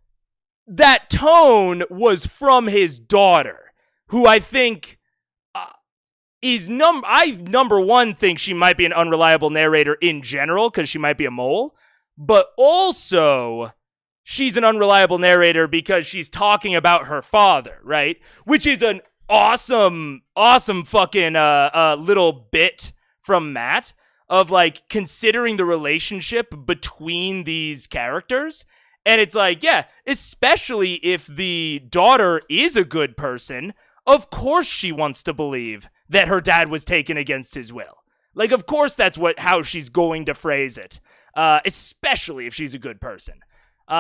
that tone was from his daughter, who I think I number one think she might be an unreliable narrator in general because she might be a mole, but also she's an unreliable narrator because she's talking about her father, right? Which is an awesome fucking little bit from Matt of like considering the relationship between these characters. And it's like, yeah, especially if the daughter is a good person, of course she wants to believe that her dad was taken against his will. Like, of course that's how she's going to phrase it, especially if she's a good person. So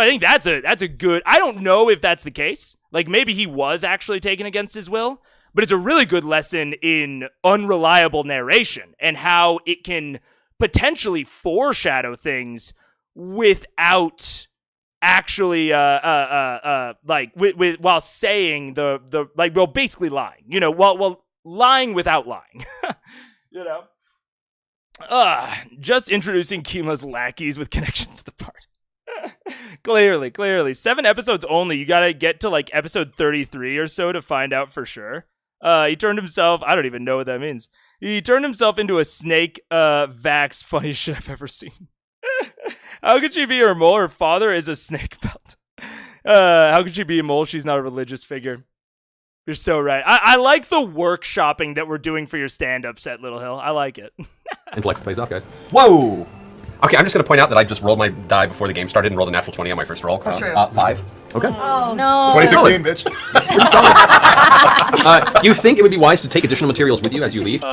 I think that's a good, I don't know if that's the case. Like, maybe he was actually taken against his will, but it's a really good lesson in unreliable narration and how it can potentially foreshadow things without actually like while saying the like, well, basically lying, you know, well lying without lying. You know, just introducing Kima's lackeys with connections to the part. Clearly 7 episodes only. You gotta get to like episode 33 or so to find out for sure. He turned himself, I don't even know what that means, he turned himself into a snake. Vax, funniest shit I've ever seen. How could she be her mole? Her father is a snake belt. How could she be a mole? She's not a religious figure. You're so right. I like the workshopping that we're doing for your stand-up set, Little Hill. I like it. Intellect plays off, guys. Whoa! Okay, I'm just going to point out that I just rolled my die before the game started and rolled a natural 20 on my first roll. That's true. 5. Okay. Oh, no. 2016, bitch. You think it would be wise to take additional materials with you as you leave?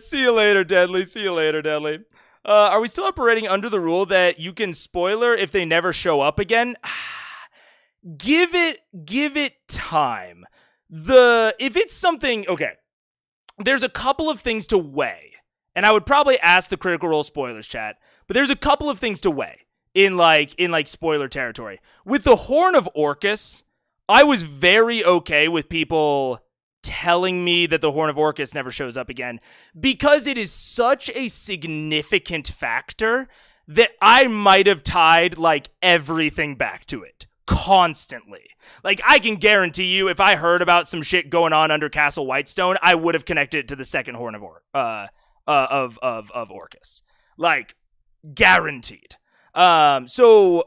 See you later, Deadly. See you later, Deadly. Are we still operating under the rule that you can spoiler if they never show up again? Give it time. If it's something, okay, there's a couple of things to weigh, and I would probably ask the Critical Role spoilers chat, but there's a couple of things to weigh in spoiler territory. With the Horn of Orcus, I was very okay with people telling me that the Horn of Orcus never shows up again because it is such a significant factor that I might have tied like everything back to it constantly. Like, I can guarantee you, if I heard about some shit going on under Castle Whitestone, I would have connected it to the second Horn of Orcus. Like, guaranteed. So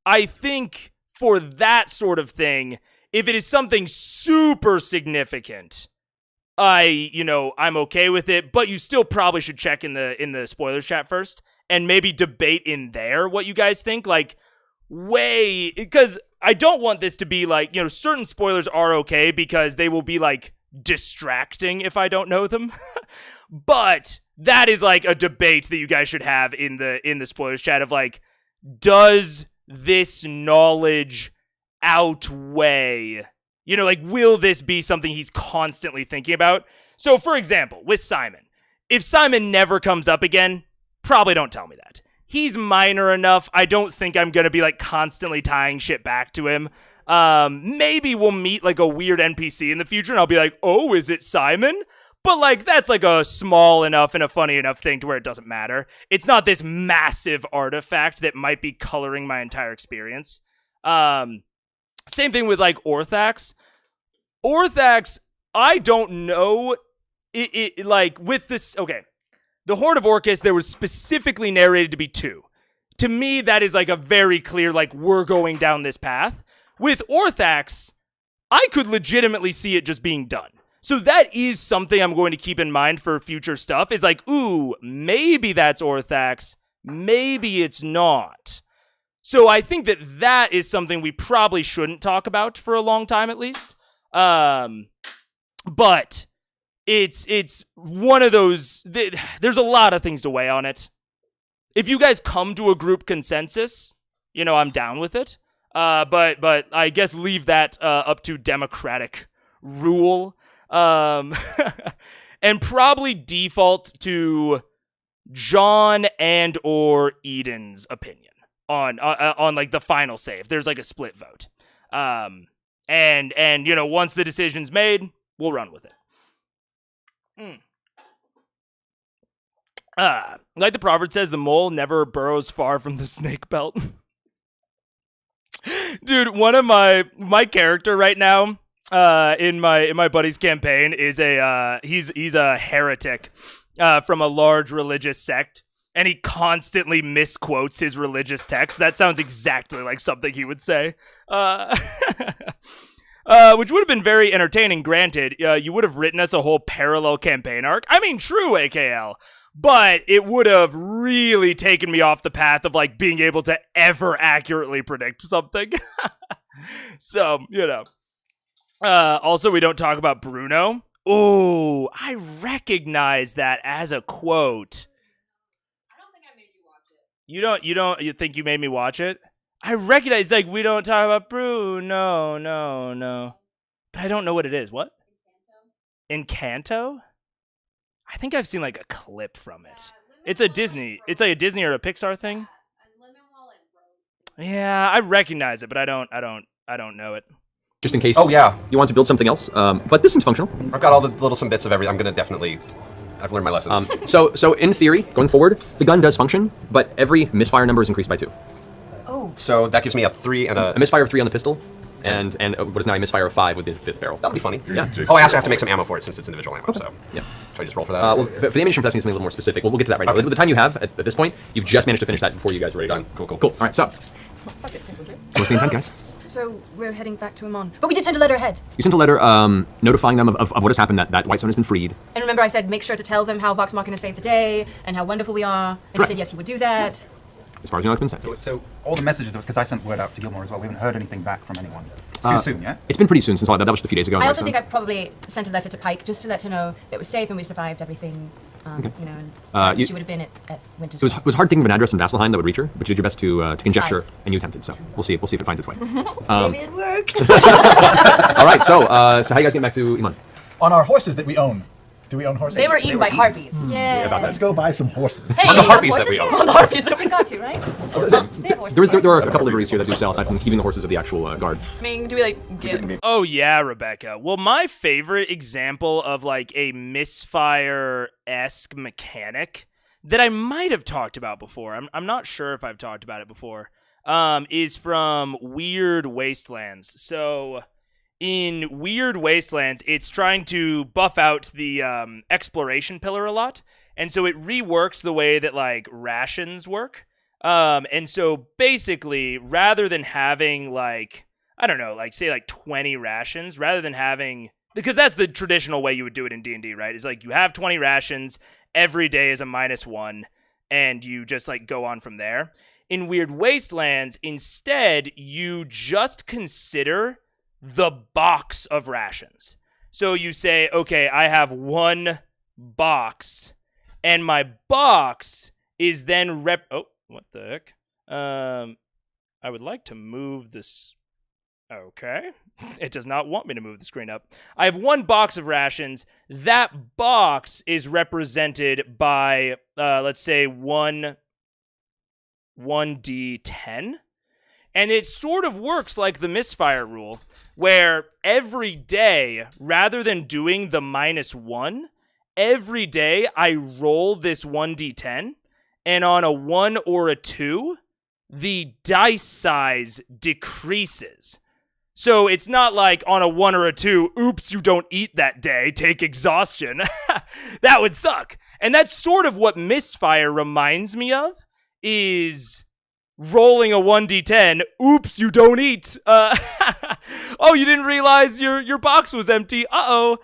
I think for that sort of thing, if it is something super significant, I'm okay with it, but you still probably should check in the spoilers chat first and maybe debate in there what you guys think. Like, because I don't want this to be like, you know, certain spoilers are okay because they will be like distracting if I don't know them. But that is like a debate that you guys should have in the spoilers chat of like, does this knowledge outweigh, you know, like, will this be something he's constantly thinking about? So for example, with Simon, if Simon never comes up again, probably don't tell me that. He's minor enough. I don't think I'm going to be like constantly tying shit back to him. Maybe we'll meet like a weird NPC in the future and I'll be like, oh, is it Simon? But like, that's like a small enough and a funny enough thing to where it doesn't matter. It's not this massive artifact that might be coloring my entire experience. Same thing with like Orthax. Orthax, I don't know. It like with this, okay. The Horn of Orcus, there was specifically narrated to be 2. To me, that is like a very clear, like, we're going down this path. With Orthax, I could legitimately see it just being done. So that is something I'm going to keep in mind for future stuff, is like, ooh, maybe that's Orthax, maybe it's not. So I think that is something we probably shouldn't talk about for a long time at least. But it's one of those, there's a lot of things to weigh on it. If you guys come to a group consensus, I'm down with it. But I guess leave that up to democratic rule. And probably default to John and or Eden's opinion on like the final say, if there's like a split vote. And once the decision's made, we'll run with it. Like the proverb says, the mole never burrows far from the snake belt. Dude, one of my character right now in my buddy's campaign is he's a heretic from a large religious sect, and he constantly misquotes his religious text. That sounds exactly like something he would say. Which would have been very entertaining, granted. You would have written us a whole parallel campaign arc. I mean, true, AKL. But it would have really taken me off the path of, like, being able to ever accurately predict something. So, also, we don't talk about Bruno. Oh, I recognize that as a quote. I don't think I made you watch it. You think you made me watch it? I recognize, like, we don't talk about Bruno. No. But I don't know what it is. What? Encanto? I think I've seen like a clip from it. It's like a Disney or a Pixar thing. Yeah, I recognize it, but I don't know it. Just in case. Oh, yeah. You want to build something else, but this seems functional. I've got all the little some bits of everything. I'm gonna definitely. I've learned my lesson. So in theory, going forward, the gun does function, but every misfire number is increased by 2. Oh. So that gives me a 3 and A misfire of 3 on the pistol, and what is now a misfire of 5 with the 5th barrel. That would be funny. Yeah. Oh, I also have to make some ammo for it since it's individual ammo. So Yeah. should I just roll for that? Well, for the ammunition testing, something a little more specific. We'll get to that right now. With the time you have at this point, you've just managed to finish that before you guys were ready. Done. Cool. Cool. All right. So, Fuck it, simple dude. what's the intent, guys? So we're heading back to Amon. But we did send a letter ahead. You sent a letter notifying them of what has happened. That White Stone has been freed. And remember I said make sure to tell them how Vox Machina saved the day and how wonderful we are. And he said yes, he would do that. As far as you know, it's been sent. So all the messages, because I sent word out to Gilmore as well, we haven't heard anything back from anyone. It's too soon, yeah? It's been pretty soon since all that. That was just a few days ago. I also think I probably sent a letter to Pike just to let her know that we're safe and we survived everything. Okay. And she would have been at Winter's. It was hard thinking of an address in Vasselheim that would reach her, but you did your best to conjecture, Right. and you attempted. So we'll see if it finds its way. Maybe it worked. All right. So how you guys getting back to Iman? On our horses that we own. Do we own horses? They were eaten by harpies. Yeah. Let's go buy some horses. Hey, On the you have harpies that horses we here? own. On the harpies. We got to, right? They have horses. There are a couple liveries here that do sell, aside from keeping the horses of the actual guard. I mean, do we like get? Oh yeah, Rebecca. Well, my favorite example of like a misfire-esque mechanic that I might have talked about before, I'm not sure if I've talked about it before, is from Weird Wastelands. So in Weird Wastelands, it's trying to buff out the exploration pillar a lot, and so it reworks the way that like rations work. And so basically, rather than having like, I don't know, like say like 20 rations, rather than having, because that's the traditional way you would do it in D&D, right? It's like you have 20 rations, every day is a -1, and you just like go on from there. In Weird Wastelands, instead, you just consider the box of rations. So you say, okay, I have 1 box, and my box is then oh, what the heck? I would like to move this. Okay. It does not want me to move the screen up. I have 1 box of rations. That box is represented by, let's say, 1d10. And it sort of works like the misfire rule, where every day, rather than doing the -1, every day I roll this 1d10, and on a 1 or a 2, the dice size decreases. So it's not like on a 1 or a 2, oops, you don't eat that day, take exhaustion. That would suck. And that's sort of what misfire reminds me of, is rolling a 1d10, oops, you don't eat. Oh, you didn't realize your box was empty. Uh-oh.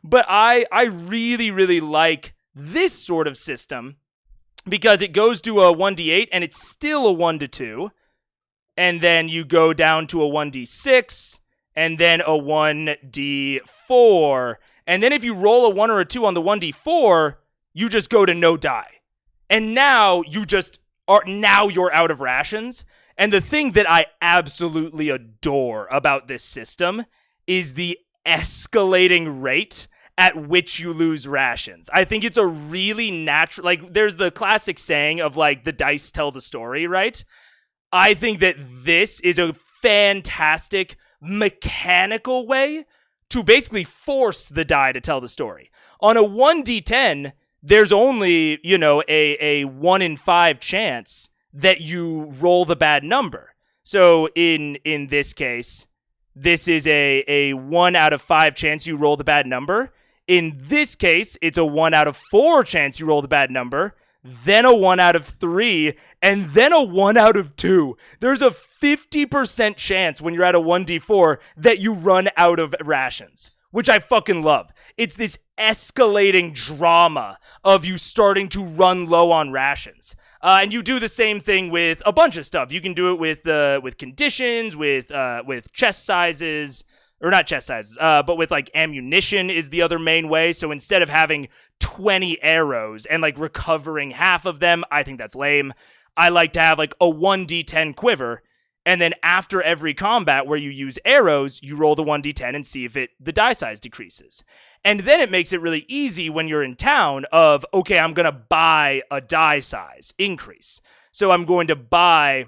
But I really, really like this sort of system because it goes to a 1d8 and it's still a 1 to 2. And then you go down to a 1d6 and then a 1d4. And then if you roll a 1 or a 2 on the 1d4, you just go to no die. And now you're out of rations. And the thing that I absolutely adore about this system is the escalating rate at which you lose rations. I think it's a really natural, like, there's the classic saying of, like, the dice tell the story, right? I think that this is a fantastic mechanical way to basically force the die to tell the story. On a 1d10, there's only, a 1 in 5 chance that you roll the bad number. So in this case, this is a 1 out of 5 chance you roll the bad number. In this case, it's a 1 out of 4 chance you roll the bad number, then a 1 out of 3, and then a 1 out of 2. There's a 50% chance when you're at a 1d4 that you run out of rations, which I fucking love. It's this escalating drama of you starting to run low on rations. And you do the same thing with a bunch of stuff. You can do it with conditions, with chest sizes, or not chest sizes, but with like ammunition is the other main way. So instead of having 20 arrows and like recovering half of them, I think that's lame. I like to have like a 1d10 quiver. And then after every combat where you use arrows, you roll the 1d10 and see if the die size decreases. And then it makes it really easy when you're in town of, okay, I'm going to buy a die size increase. So I'm going to buy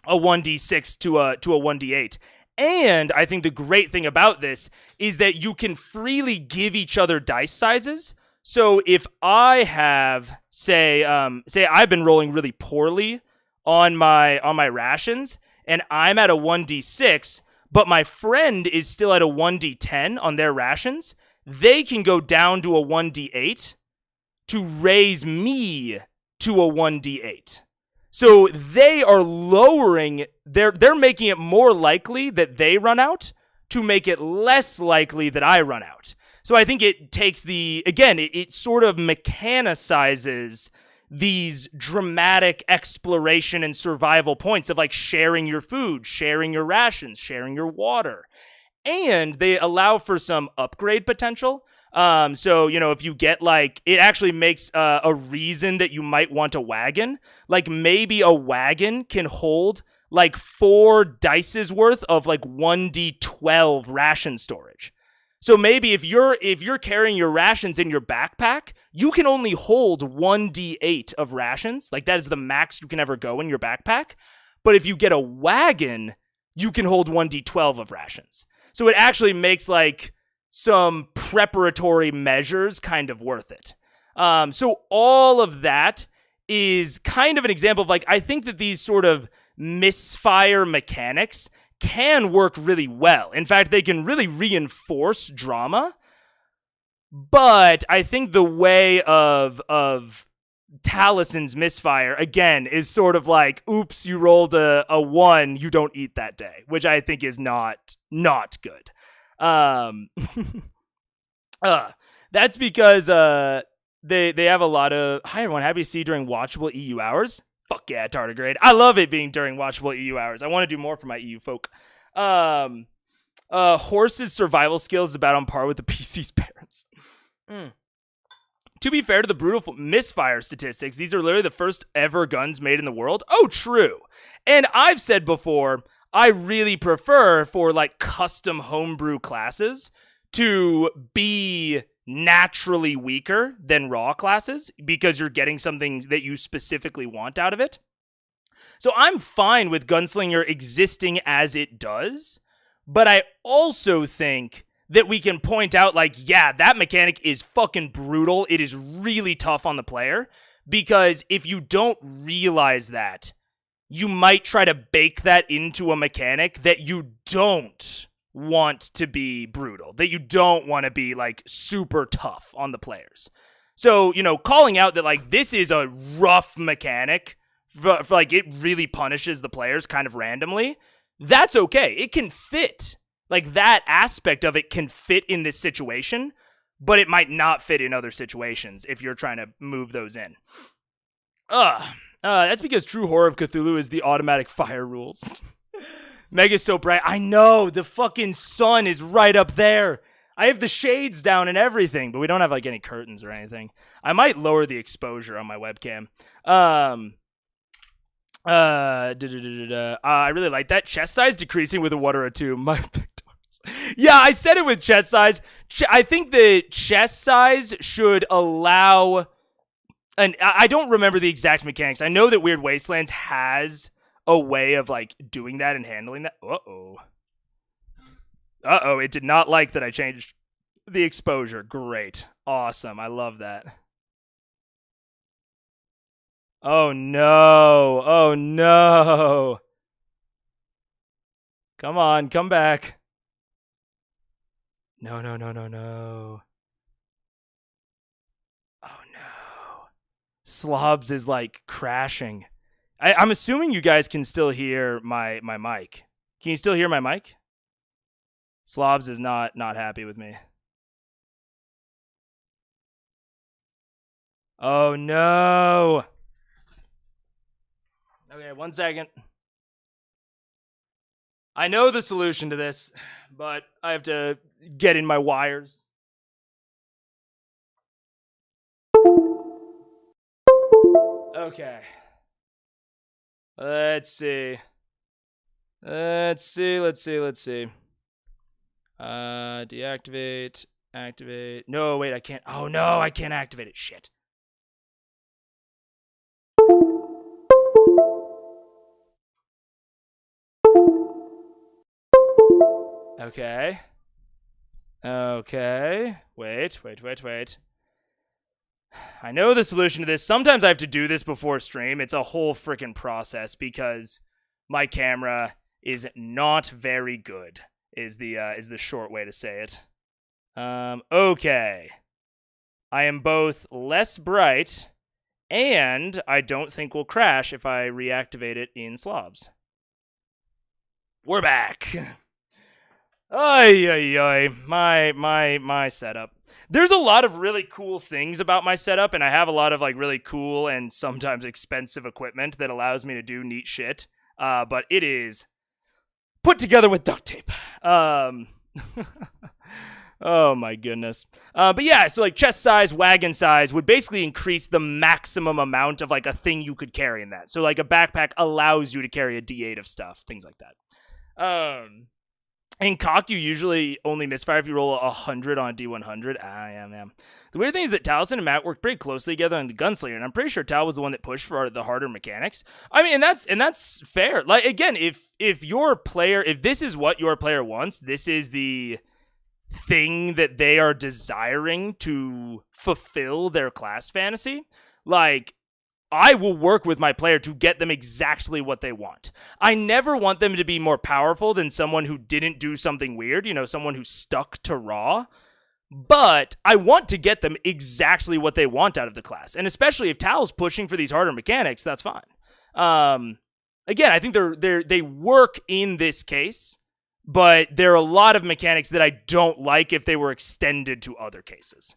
a 1d6 to a 1d8. And I think the great thing about this is that you can freely give each other dice sizes. So if I have, say I've been rolling really poorly on my rations, and I'm at a 1d6, but my friend is still at a 1d10 on their rations, they can go down to a 1d8 to raise me to a 1d8. So they are lowering, they're making it more likely that they run out to make it less likely that I run out. So I think it takes it sort of mechanicizes these dramatic exploration and survival points of like sharing your food, sharing your rations, sharing your water. And they allow for some upgrade potential. So, if you get it actually makes a reason that you might want a wagon. Like maybe a wagon can hold like 4 dice's worth of like 1d12 ration storage. So maybe if you're carrying your rations in your backpack, you can only hold 1d8 of rations. Like that is the max you can ever go in your backpack. But if you get a wagon, you can hold 1d12 of rations. So it actually makes like some preparatory measures kind of worth it. So all of that is kind of an example of I think that these sort of misfire mechanics can work really well. In fact, they can really reinforce drama. But I think the way of Talison's misfire, again, is sort of like, oops, you rolled a 1, you don't eat that day, which I think is not good. That's because they have a lot of, hi everyone, happy to see you during watchable EU hours. Fuck yeah, tardigrade. I love it being during watchable EU hours. I want to do more for my EU folk. Horse's survival skills is about on par with the PC's parents. To be fair to the brutal misfire statistics, these are literally the first ever guns made in the world. Oh, true. And I've said before, I really prefer for custom homebrew classes to be naturally weaker than raw classes because you're getting something that you specifically want out of it. So I'm fine with Gunslinger existing as it does, but I also think that we can point out that mechanic is fucking brutal. It is really tough on the player because if you don't realize that, you might try to bake that into a mechanic that you don't want to be brutal, that you don't want to be super tough on the players. So, calling out that this is a rough mechanic, for it really punishes the players kind of randomly, that's okay. It can fit. That aspect of it can fit in this situation, but it might not fit in other situations if you're trying to move those in. That's because true horror of Cthulhu is the automatic fire rules. Mega's so bright. I know, the fucking sun is right up there. I have the shades down and everything, but we don't have like any curtains or anything. I might lower the exposure on my webcam. I really like that. Chest size decreasing with a 1 or a 2. My yeah, I said it with chest size. I think the chest size should allow, and I don't remember the exact mechanics. I know that Weird Wastelands has a way of like doing that and handling that. Uh-oh, it did not like that I changed the exposure. Great. Awesome. I love that. Oh no. Oh no. Come on, come back. No. Oh no. Slobs is like crashing. I'm assuming you guys can still hear my mic. Can you still hear my mic? Slobs is not happy with me. Oh no. Okay, 1 second. I know the solution to this, but I have to get in my wires. Okay. Let's see. Deactivate, activate. No, wait, I can't. Oh no, I can't activate it. Shit. Okay. Wait. I know the solution to this. Sometimes I have to do this before stream. It's a whole freaking process because my camera is not very good. Is the short way to say it. Okay. I am both less bright and I don't think will crash if I reactivate it in slobs. We're back. Ay. My setup. There's a lot of really cool things about my setup, and I have a lot of like really cool and sometimes expensive equipment that allows me to do neat shit. But it is put together with duct tape. Oh my goodness. But yeah, so like chest size, wagon size would basically increase the maximum amount of like a thing you could carry in that. So like a backpack allows you to carry a D8 of stuff, things like that. In cock, you usually only misfire if you roll 100 on a D100. Yeah. The weird thing is that Taliesin and Matt worked pretty closely together on the Gunslinger, and I'm pretty sure Tal was the one that pushed for the harder mechanics. I mean, and that's fair. Like again, if your player, if this is what your player wants, this is the thing that they are desiring to fulfill their class fantasy. Like, I will work with my player to get them exactly what they want. I never want them to be more powerful than someone who didn't do something weird, someone who stuck to raw. But I want to get them exactly what they want out of the class. And especially if Tal's pushing for these harder mechanics, that's fine. Again, I think they work in this case, but there are a lot of mechanics that I don't like if they were extended to other cases.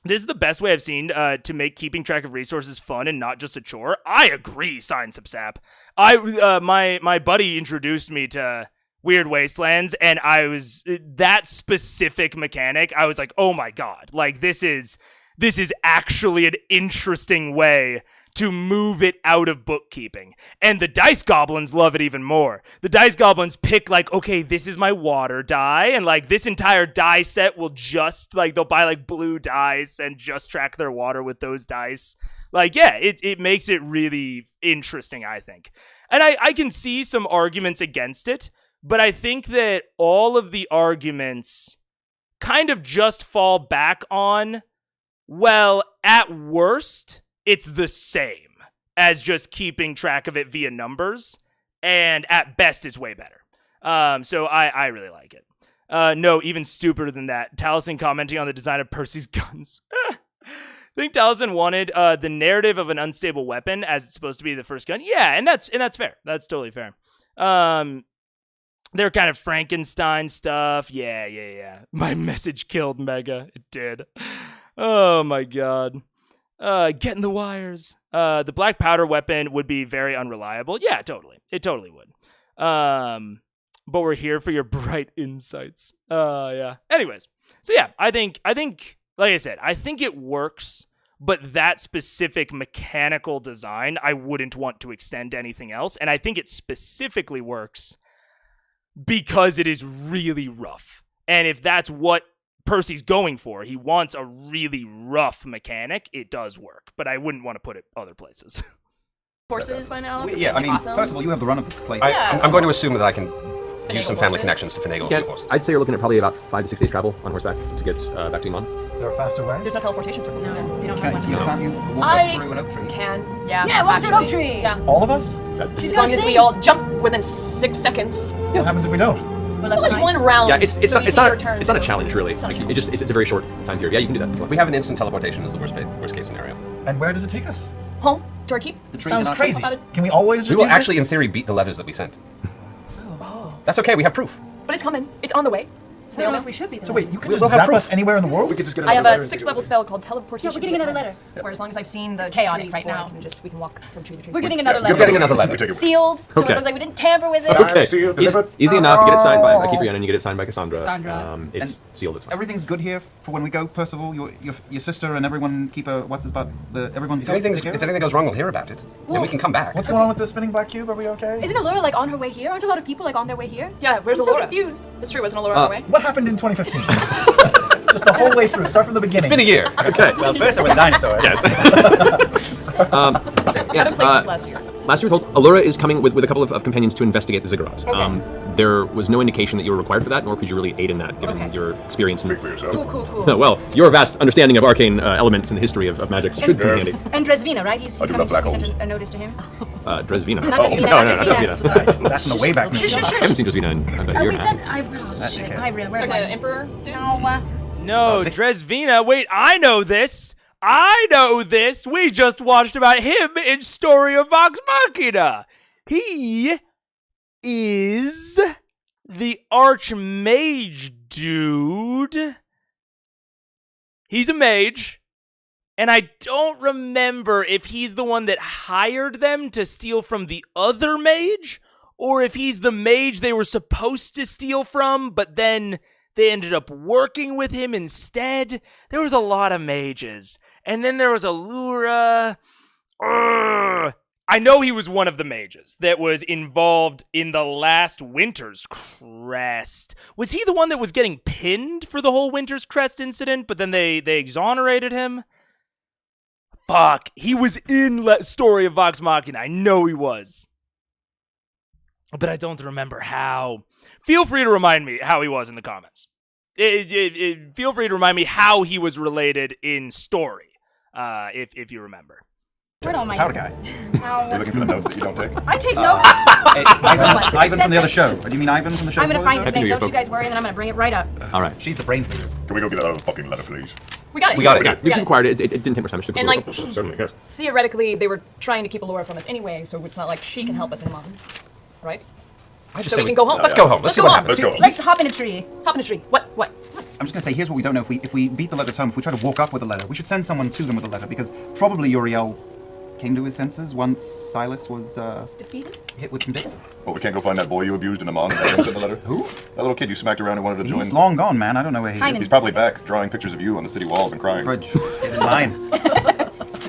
This is the best way I've seen to make keeping track of resources fun and not just a chore. I agree, Sign Subsap. My buddy introduced me to Weird Wastelands, and I was that specific mechanic. I was like, oh my god, like this is actually an interesting way to move it out of bookkeeping. And the dice goblins love it even more. The dice goblins pick like, okay, this is my water die, and like this entire die set will just like, they'll buy like blue dice and just track their water with those dice. Like, yeah, it makes it really interesting, I think. And I can see some arguments against it, but I think that all of the arguments kind of just fall back on, well, at worst, it's the same as just keeping track of it via numbers, and at best, it's way better. So I really like it. No, even stupider than that, Taliesin commenting on the design of Percy's guns. I think Taliesin wanted the narrative of an unstable weapon as it's supposed to be the first gun. Yeah, and that's fair. That's totally fair. They're kind of Frankenstein stuff. Yeah. My message killed Mega. It did. Oh my god. Getting the wires. The black powder weapon would be very unreliable. Yeah, totally. It totally would. But we're here for your bright insights. Yeah. Anyways, so yeah, I think, like I said, I think it works. But that specific mechanical design, I wouldn't want to extend to anything else. And I think it specifically works because it is really rough. And if that's what Percy's going for, he wants a really rough mechanic, it does work. But I wouldn't want to put it other places. Horses by now. Yeah, I mean, Awesome. first of all, you have the run of this place. Yeah. I'm going to assume that I can use some family horses? connections to finagle a Yeah, few horses. I'd say you're looking at probably about 5 to 6 days travel on horseback to get back to Iman. Is there a faster way? There's no teleportation circle. No, they don't have one. Can't you walk us through an oak tree? Can. Yeah. Yeah, walk through an oak actually. tree. Yeah. All of us? As long as we all jump within 6 seconds. What happens if we don't? We're Well, left it's behind. one round. Yeah, it's so not you it's take not your turn it's not a to go. challenge really. It's not a Like, challenge. it's a very short time period. Yeah, you can do that if you want. We have an instant teleportation as the worst case scenario. And where does it take us? Home to our keep. The tree Sounds cannot- crazy. about it. Can we always We just will use actually, this? in theory, beat the letters that we sent. That's okay. We have proof. But it's coming. It's on the way. I don't know if we should be. So wait, you can We'll just have zap proof. us anywhere in the world? We could just get I have another a 6th level spell called teleportation. Yeah, we're getting another letter. Where as long as I've seen the chaotic tree right before, now. we can walk from tree to tree. We're getting another You're letter. You're getting another letter. We take it. Sealed, so Okay. it looks like we didn't tamper with it. Signed, Okay. sealed, Easy, delivered. easy enough. You get it signed by Keeper and you get it signed by Cassandra. Cassandra. It's sealed. It's fine. Everything's good here for when we go, Percival. Your sister and everyone keep a what's his butt. Everyone's If good. anything, Take care if of it? anything goes wrong, we'll hear about it. Then we can come back. What's going on with the spinning black cube? Are we okay? Isn't Allura like on her way here? Aren't a lot of people like on their way here? Yeah, where's I'm so Allura? confused. That's true. Wasn't Allura on the way? What happened in 2015? Just the whole way through. Start from the beginning. It's been a year. Okay. Well, first there were the dinosaurs. Yes. I haven't yes. played since last year. Last year we told Allura is coming with a couple of companions to investigate the ziggurat. There was no indication that you were required for that, nor could you really aid in that, given Okay. your experience. Speak for yourself. Cool. Well, your vast understanding of arcane elements and the history of magic should come in handy. And Dresvina, right? He's I do coming love black to we sent holes. a notice to him. Dresvina. Not Dresvina, no, not Dresvina. That's in the way back machine. Shush, shush, I haven't shush. seen Dresvina in about a year. We said, shit, okay. I really, where Like am the I? Emperor dude? No, No, Dresvina. Wait, I know this. We just watched about him in Story of Vox Machina. He is the Archmage dude. He's a mage. And I don't remember if he's the one that hired them to steal from the other mage, or if he's the mage they were supposed to steal from, but then they ended up working with him instead. There was a lot of mages. And then there was Allura. I know he was one of the mages that was involved in the last Winter's Crest. Was he the one that was getting pinned for the whole Winter's Crest incident, but then they exonerated him? Fuck, he was in Story of Vox Machina. I know he was. But I don't remember how. Feel free to remind me how he was in the comments. Feel free to remind me how he was related in story, if you remember. where all my Powder guy. You're looking for the notes that you don't take? I take notes. Hey, Ivan, Ivan from the other Sense. show. Do you mean Ivan from the show? I'm gonna before find the his show? Happy New name. Year, Don't you folks. guys worry, and then I'm gonna bring it right up. All right. She's the brains leader. Can we go get that other fucking letter, please? We got it. We got it. We got You it. acquired it. It didn't take much time. It took a And, little- like, certainly, yes. Theoretically, they were trying to keep Allura from us anyway, so it's not like she can help us anymore. Right? I just So say we can go home. Let's go home. Let's see go what home. happens. Let's go. Let's hop in a tree. Let's hop in a tree. What? I'm just gonna say, here's what we don't know. If we beat the letters home, if we try to walk up with a letter, we should send someone to them with a letter, because probably Uriel came to his senses once Silas was Defeated? hit with some dicks. Well, we can't go find that boy you abused in Amon and have him send the letter. Who? That little kid you smacked around and wanted to join. He's long gone, man. I don't know where he Kind is. He's probably back, drawing pictures of you on the city walls and crying. Fridge. Get in line.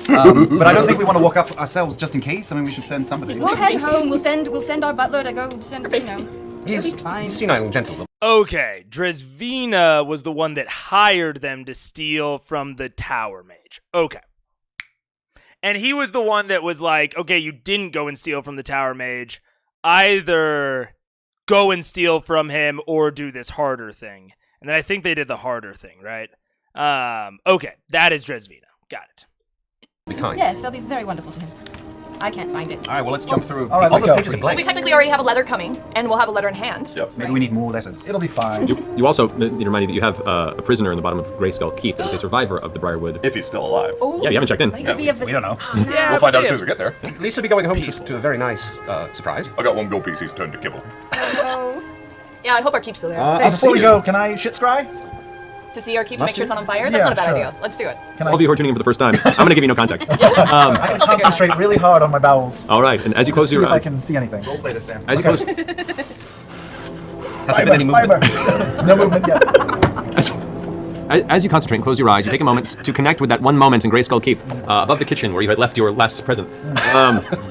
But I don't think we want to walk up ourselves just in case. I mean, we should send somebody. We'll head home. We'll send our butler to go send. You know. He's fine. senile and gentle. Okay, Dresvina was the one that hired them to steal from the Tower Mage. Okay. And he was the one that was like, okay, you didn't go and steal from the Tower Mage. Either go and steal from him or do this harder thing. And then I think they did the harder thing, right? Okay, that is Dresvina. Got it. Be kind. Yes, they'll be very wonderful to him. I can't find it. All right, well, let's jump through. All right, all let's those go. pages are We blank. technically already have a letter coming, and we'll have a letter in hand. Yep. Maybe we need more letters. It'll be fine. You also need to remind you that you have a prisoner in the bottom of Greyskull Keep that is a survivor of the Briarwood. If he's still alive. Oh, Yeah, you haven't checked in. Could be a We don't know. We'll find out as soon as we get there. At least we'll be going home to a very nice surprise. I got one gold piece he's turned to kibble. yeah, I hope our keep's still there. Hey, before we go, can I shit scry? To see our keep to Must make sure it's you? not on fire? That's Yeah, not a bad sure. idea. Let's do it. Can All of you who are tuning in for the first time, I'm going to give you no context. I can concentrate really hard on my bowels. All right, and as you Just close see your if I eyes, can see anything. Roleplay this, Sam. as you Okay. close, has there been any Fiber. movement? No movement yet. As you concentrate and close your eyes, you take a moment to connect with that one moment in Greyskull Keep, above the kitchen where you had left your last present.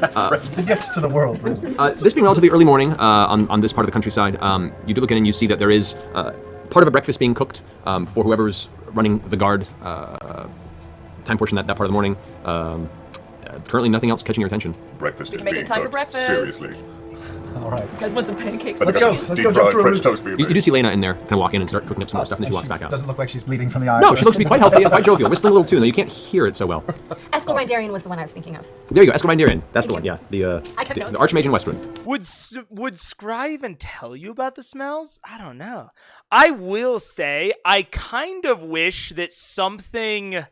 It's a gift to the world. This being relatively early morning on this part of the countryside, you do look in and you see that there is part of a breakfast being cooked for whoever's running the guard time portion that part of the morning. Currently, nothing else catching your attention. Breakfast We is can make being it time for cooked. breakfast. Seriously. All right. You guys want some pancakes? Let's go. Let's go jump through a French roost. toast for You do see Lena in there, kind of walk in and start cooking up some more stuff, and then she walks back out. Doesn't look like she's bleeding from the eyes. No, she looks to be quite healthy and quite jovial. Whistling a little tune, though you can't hear it so well. Escobindarian was the one I was thinking of. There you go, Escobindarian. That's the one, yeah. The I kept the notes. Archmage in Westwood. Would Scry even tell you about the smells? I don't know. I will say I kind of wish that something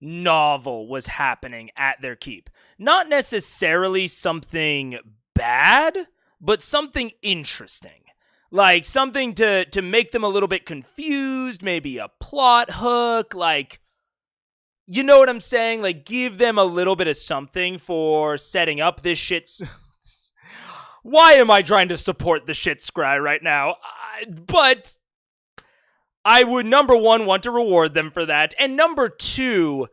novel was happening at their keep. Not necessarily something bad, but something interesting. Like something to make them a little bit confused, maybe a plot hook, like, you know what I'm saying? Like, give them a little bit of something for setting up this shit. Why am I trying to support the shit Scry right now? But I would, number one, want to reward them for that. And number two,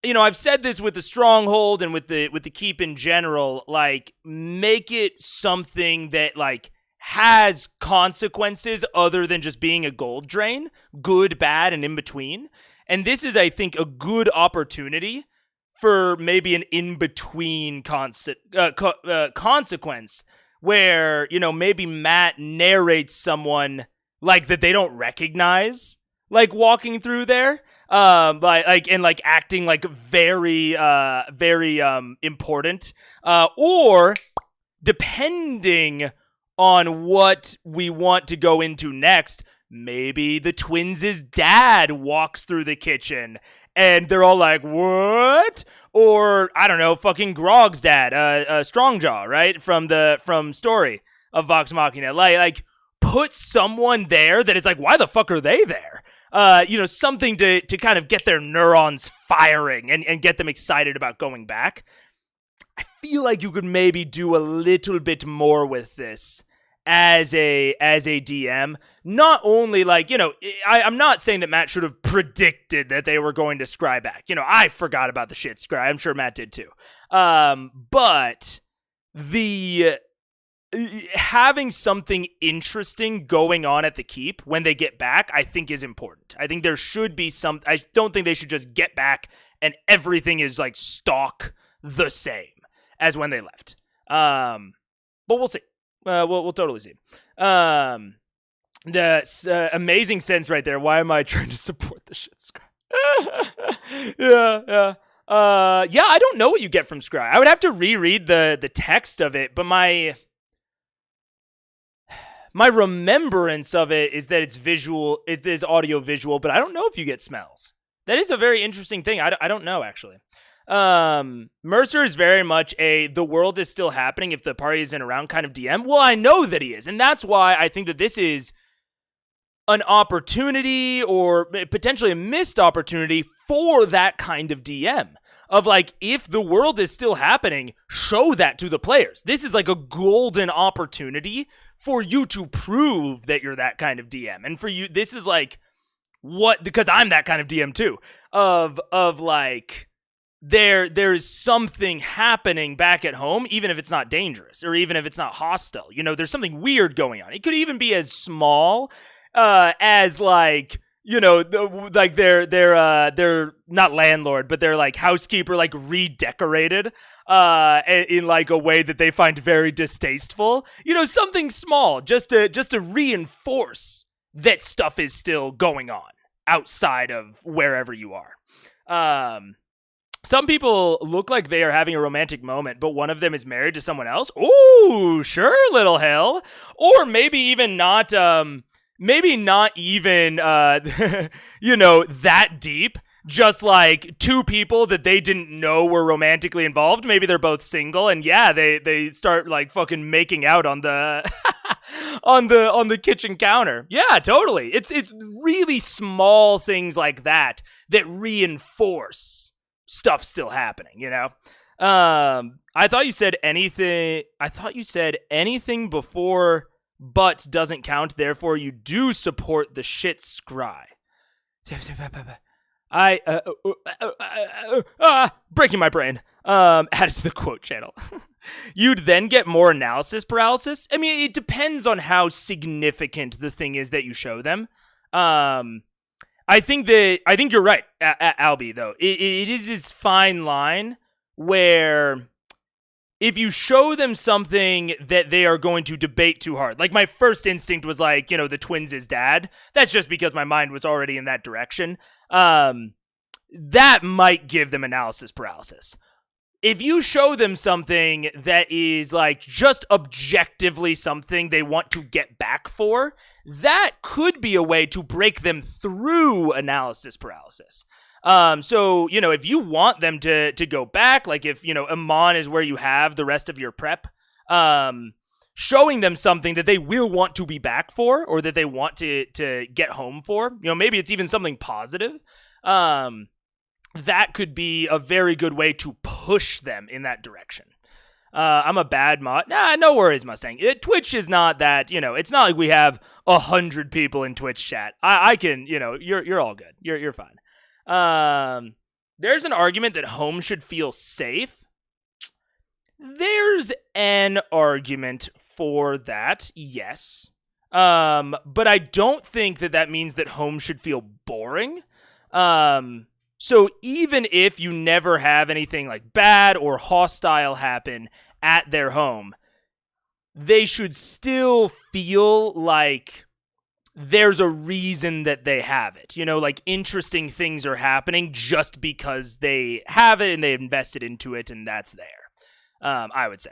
you know, I've said this with the Stronghold and with the Keep in general, like, make it something that, like, has consequences other than just being a gold drain, good, bad, and in between. And this is, I think, a good opportunity for maybe an in-between consequence where, you know, maybe Matt narrates someone like that they don't recognize, like walking through there, like acting like very important, or depending on what we want to go into next, maybe the twins' dad walks through the kitchen and they're all like, what? Or, I don't know, fucking Grog's dad, Strongjaw, right? From Story of Vox Machina. Like, put someone there that is like, why the fuck are they there? You know, something to kind of get their neurons firing and get them excited about going back. I feel like you could maybe do a little bit more with this as a DM. Not only, like, you know, I'm not saying that Matt should have predicted that they were going to scry back. You know, I forgot about the shit scry. I'm sure Matt did too. But the having something interesting going on at the keep when they get back, I think is important. I think there should be some. I don't think they should just get back and everything is like stock the same as when they left. But we'll see. We'll totally see. The amazing sense right there. Why am I trying to support the shit Scry? Yeah. I don't know what you get from Scry. I would have to reread the text of it, but my remembrance of it is that it's visual, is audio visual, but I don't know if you get smells. That is a very interesting thing. I don't know, actually. Mercer is very much the world is still happening if the party isn't around kind of DM. Well, I know that he is, and that's why I think that this is an opportunity or potentially a missed opportunity for that kind of DM. Of like, if the world is still happening, show that to the players. This is like a golden opportunity for you to prove that you're that kind of DM. And for you, this is like, what, because I'm that kind of DM too, of like, there's something happening back at home, even if it's not dangerous or even if it's not hostile. You know, there's something weird going on. It could even be as small as like, you know, like they're not landlord, but they're like housekeeper, like redecorated in like a way that they find very distasteful. You know, something small just to reinforce that stuff is still going on outside of wherever you are. Some people look like they are having a romantic moment, but one of them is married to someone else. Ooh, sure, little hell. Or maybe even not, you know, that deep. Just like two people that they didn't know were romantically involved. Maybe they're both single, and yeah, they start like fucking making out on the on the kitchen counter. Yeah, totally. It's really small things like that reinforce stuff still happening, you know? I thought you said anything before but doesn't count, therefore you do support the shit scry. Breaking my brain. Add it to the quote channel. You'd then get more analysis paralysis. I mean, it depends on how significant the thing is that you show them. I think you're right, Albie, though. It is this fine line where if you show them something that they are going to debate too hard, like my first instinct was like, you know, the twins' dad. That's just because my mind was already in that direction. That might give them analysis paralysis. If you show them something that is like just objectively something they want to get back for, that could be a way to break them through analysis paralysis. So, you know, if you want them to go back, like if, you know, Amon is where you have the rest of your prep, showing them something that they will want to be back for or that they want to get home for, you know, maybe it's even something positive. That could be a very good way to push them in that direction. I'm a bad mod. Nah, no worries, Mustang. Twitch is not that, you know, it's not like we have 100 people in Twitch chat. I can, you know, you're all good. You're fine. There's an argument that home should feel safe. There's an argument for that, yes. But I don't think that means that home should feel boring. So even if you never have anything like bad or hostile happen at their home, they should still feel like there's a reason that they have it. You know, like interesting things are happening just because they have it and they invested into it and that's there. I would say.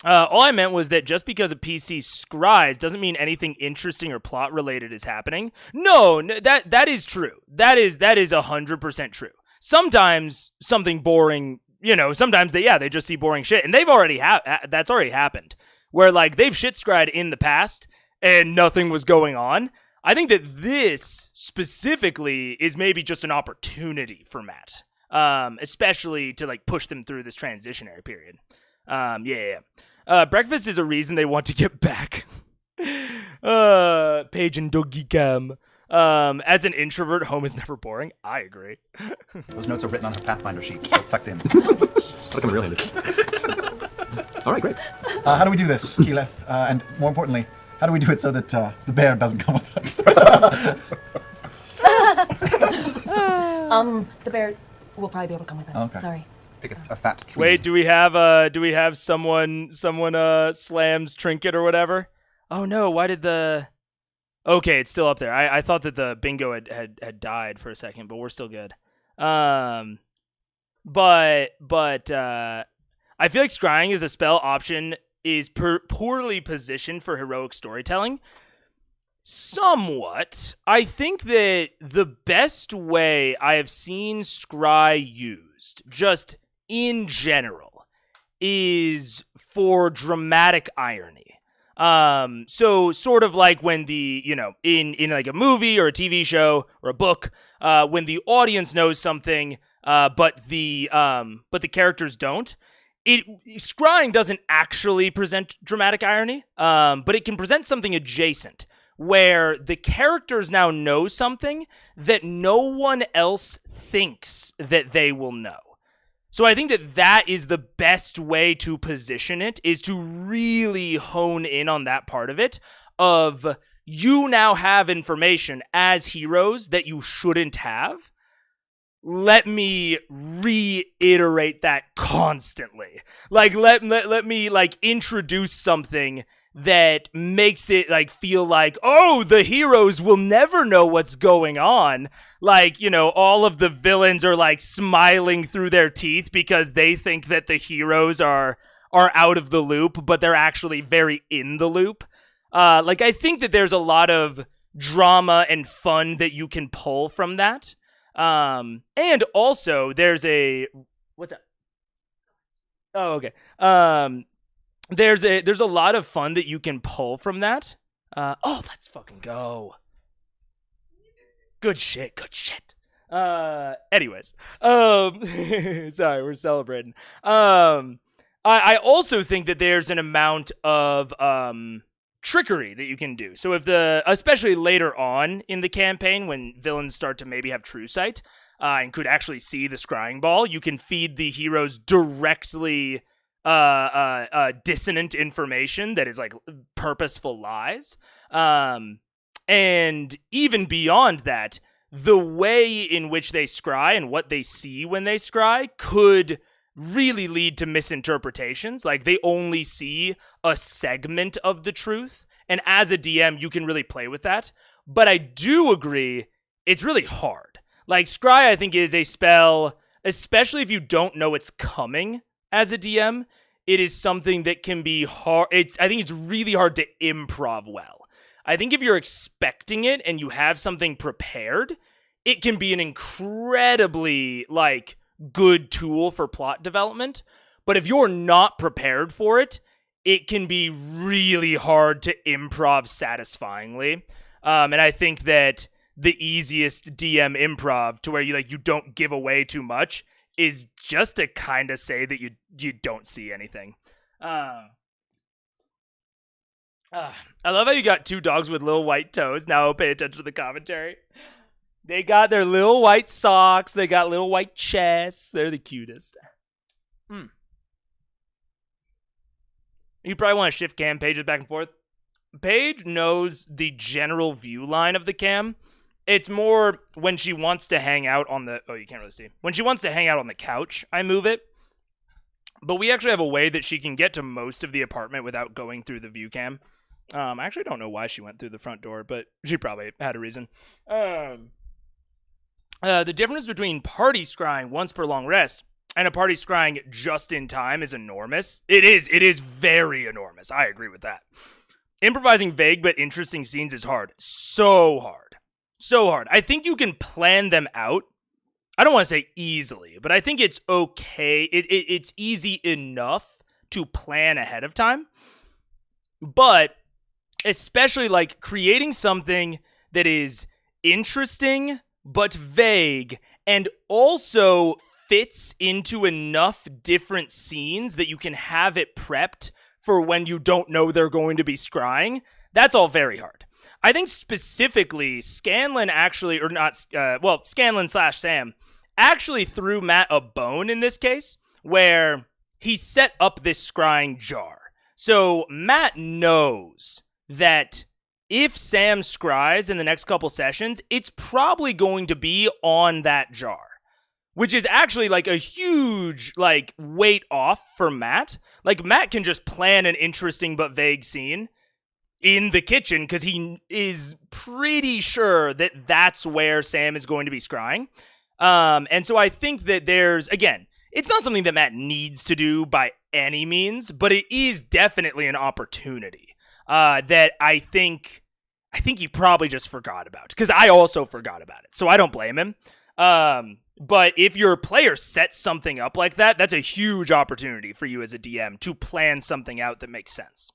All I meant was that just because a PC scries doesn't mean anything interesting or plot related is happening. No, that is true. That is 100% true. Sometimes something boring, you know, sometimes they just see boring shit, and that's already happened. Where like they've shit scried in the past and nothing was going on. I think that this specifically is maybe just an opportunity for Matt, especially to like push them through this transitionary period. Breakfast is a reason they want to get back. Paige and Doggy Cam. As an introvert, home is never boring. I agree. Those notes are written on her Pathfinder sheet, so tucked in. That'll come in real handy. All right, great. How do we do this, Keyleth? And more importantly, how do we do it so that the bear doesn't come with us? The bear will probably be able to come with us. Okay. Sorry. Pick a fat tree. Wait, do we have someone slams trinket or whatever? Oh no, why did Okay, it's still up there. I thought that the bingo had died for a second, but we're still good. But I feel like scrying as a spell option is poorly positioned for heroic storytelling. Somewhat. I think that the best way I have seen scry used, just in general, is for dramatic irony. So sort of like when in like a movie or a TV show or a book, when the audience knows something, but the characters don't. Scrying doesn't actually present dramatic irony, but it can present something adjacent, where the characters now know something that no one else thinks that they will know. So I think that is the best way to position it, is to really hone in on that part of it, of you now have information as heroes that you shouldn't have. Let me reiterate that constantly. Like, let me, like, introduce something that makes it, like, feel like, oh, the heroes will never know what's going on. Like, you know, all of the villains are, like, smiling through their teeth because they think that the heroes are out of the loop, but they're actually very in the loop. Like, I think that there's a lot of drama and fun that you can pull from that. And also there's what's up? Oh, okay. there's a lot of fun that you can pull from that. Let's fucking go. Good shit. Anyways, sorry, we're celebrating. I also think that there's an amount of trickery that you can do. So especially later on in the campaign, when villains start to maybe have true sight and could actually see the scrying ball, you can feed the heroes directly dissonant information that is like purposeful lies. And even beyond that, the way in which they scry and what they see when they scry could really lead to misinterpretations. Like, they only see a segment of the truth. And as a DM, you can really play with that. But I do agree, it's really hard. Like, scry, I think, is a spell, especially if you don't know it's coming as a DM, it is something that can be hard. I think it's really hard to improv well. I think if you're expecting it and you have something prepared, it can be an incredibly, like, good tool for plot development. But if you're not prepared for it, it can be really hard to improv satisfyingly. And I think that the easiest DM improv to where you don't give away too much is just to kind of say that you don't see anything. I love how you got two dogs with little white toes. Now pay attention to the commentary. They got their little white socks. They got little white chests. They're the cutest. You probably want to shift cam pages back and forth. Paige knows the general view line of the cam. It's more when she wants to hang out on the... Oh, you can't really see. When she wants to hang out on the couch, I move it. But we actually have a way that she can get to most of the apartment without going through the view cam. I actually don't know why she went through the front door, but she probably had a reason. The difference between party scrying once per long rest and a party scrying just in time is enormous. It is very enormous. I agree with that. Improvising vague but interesting scenes is hard. So hard. I think you can plan them out. I don't want to say easily, but I think it's okay. It's easy enough to plan ahead of time. But especially like creating something that is interesting but vague and also fits into enough different scenes that you can have it prepped for when you don't know they're going to be scrying. That's all very hard. I think specifically Scanlan Scanlan/Sam actually threw Matt a bone in this case where he set up this scrying jar. So Matt knows that if Sam scries in the next couple sessions, it's probably going to be on that jar, which is actually like a huge like weight off for Matt. Like Matt can just plan an interesting but vague scene in the kitchen because he is pretty sure that that's where Sam is going to be scrying. And so I think that again, it's not something that Matt needs to do by any means, but it is definitely an opportunity that I think he probably just forgot about, because I also forgot about it, so I don't blame him. But if your player sets something up like that, that's a huge opportunity for you as a DM to plan something out that makes sense.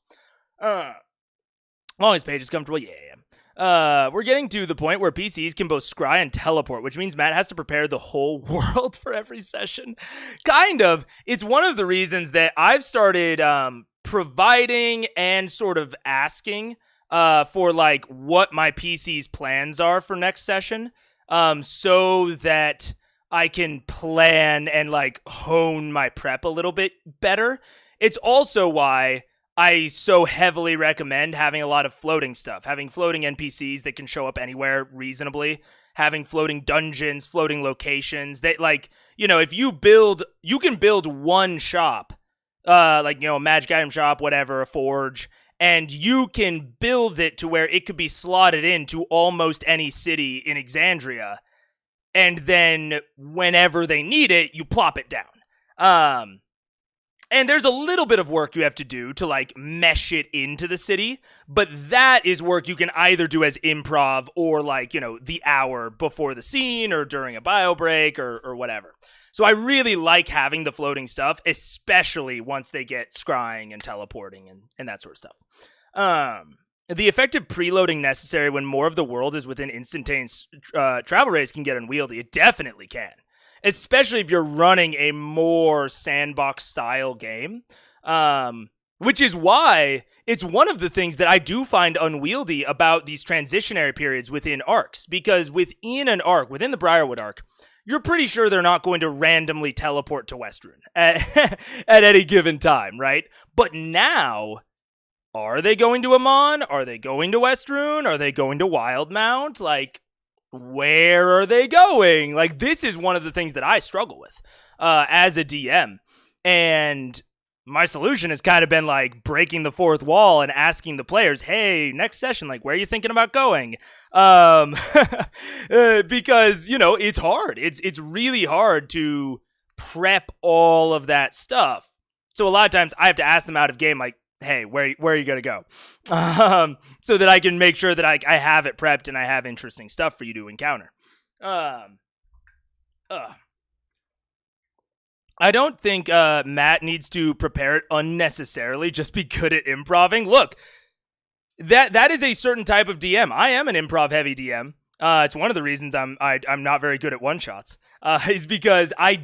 Long as Paige is comfortable, yeah. We're getting to the point where PCs can both scry and teleport, which means Matt has to prepare the whole world for every session. Kind of. It's one of the reasons that I've started providing and sort of asking for like what my PC's plans are for next session, so that I can plan and like hone my prep a little bit better. It's also why I so heavily recommend having a lot of floating stuff, having floating NPCs that can show up anywhere reasonably, having floating dungeons, floating locations that, like, you know, if you can build one shop, like, you know, a magic item shop, whatever, a forge, and you can build it to where it could be slotted into almost any city in Exandria, and then whenever they need it, you plop it down. And there's a little bit of work you have to do to like mesh it into the city, but that is work you can either do as improv or like, the hour before the scene or during a bio break or whatever. So I really like having the floating stuff, especially once they get scrying and teleporting and that sort of stuff. The effective preloading necessary when more of the world is within instantaneous travel rates can get unwieldy. It definitely can. Especially if you're running a more sandbox style game, which is why it's one of the things that I do find unwieldy about these transitionary periods within arcs. Because within an arc, within the Briarwood arc, you're pretty sure they're not going to randomly teleport to Westruun at any given time, right? But now, are they going to Amon? Are they going to Westruun? Are they going to Wildmount? Like, where are they going? Like, this is one of the things that I struggle with as a DM. And my solution has kind of been like breaking the fourth wall and asking the players, hey, next session, like, where are you thinking about going? Because, it's hard. It's really hard to prep all of that stuff. So a lot of times I have to ask them out of game, like, hey, where are you going to go? So that I can make sure that I have it prepped and I have interesting stuff for you to encounter. I don't think Matt needs to prepare it unnecessarily, just be good at improving. Look, that is a certain type of DM. I am an improv heavy DM. It's one of the reasons I'm not very good at one-shots, is because I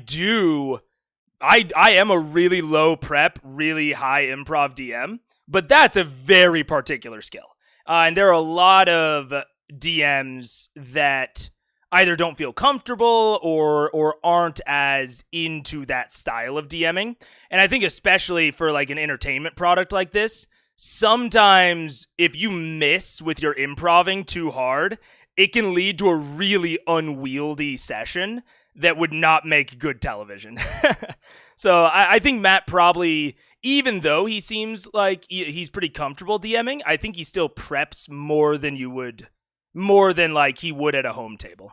am a really low prep, really high improv DM, but that's a very particular skill. And there are a lot of DMs that either don't feel comfortable or aren't as into that style of DMing. And I think especially for like an entertainment product like this, sometimes if you miss with your improving too hard, it can lead to a really unwieldy session that would not make good television. So I think Matt probably, even though he seems like he's pretty comfortable DMing, I think he still preps more than like he would at a home table.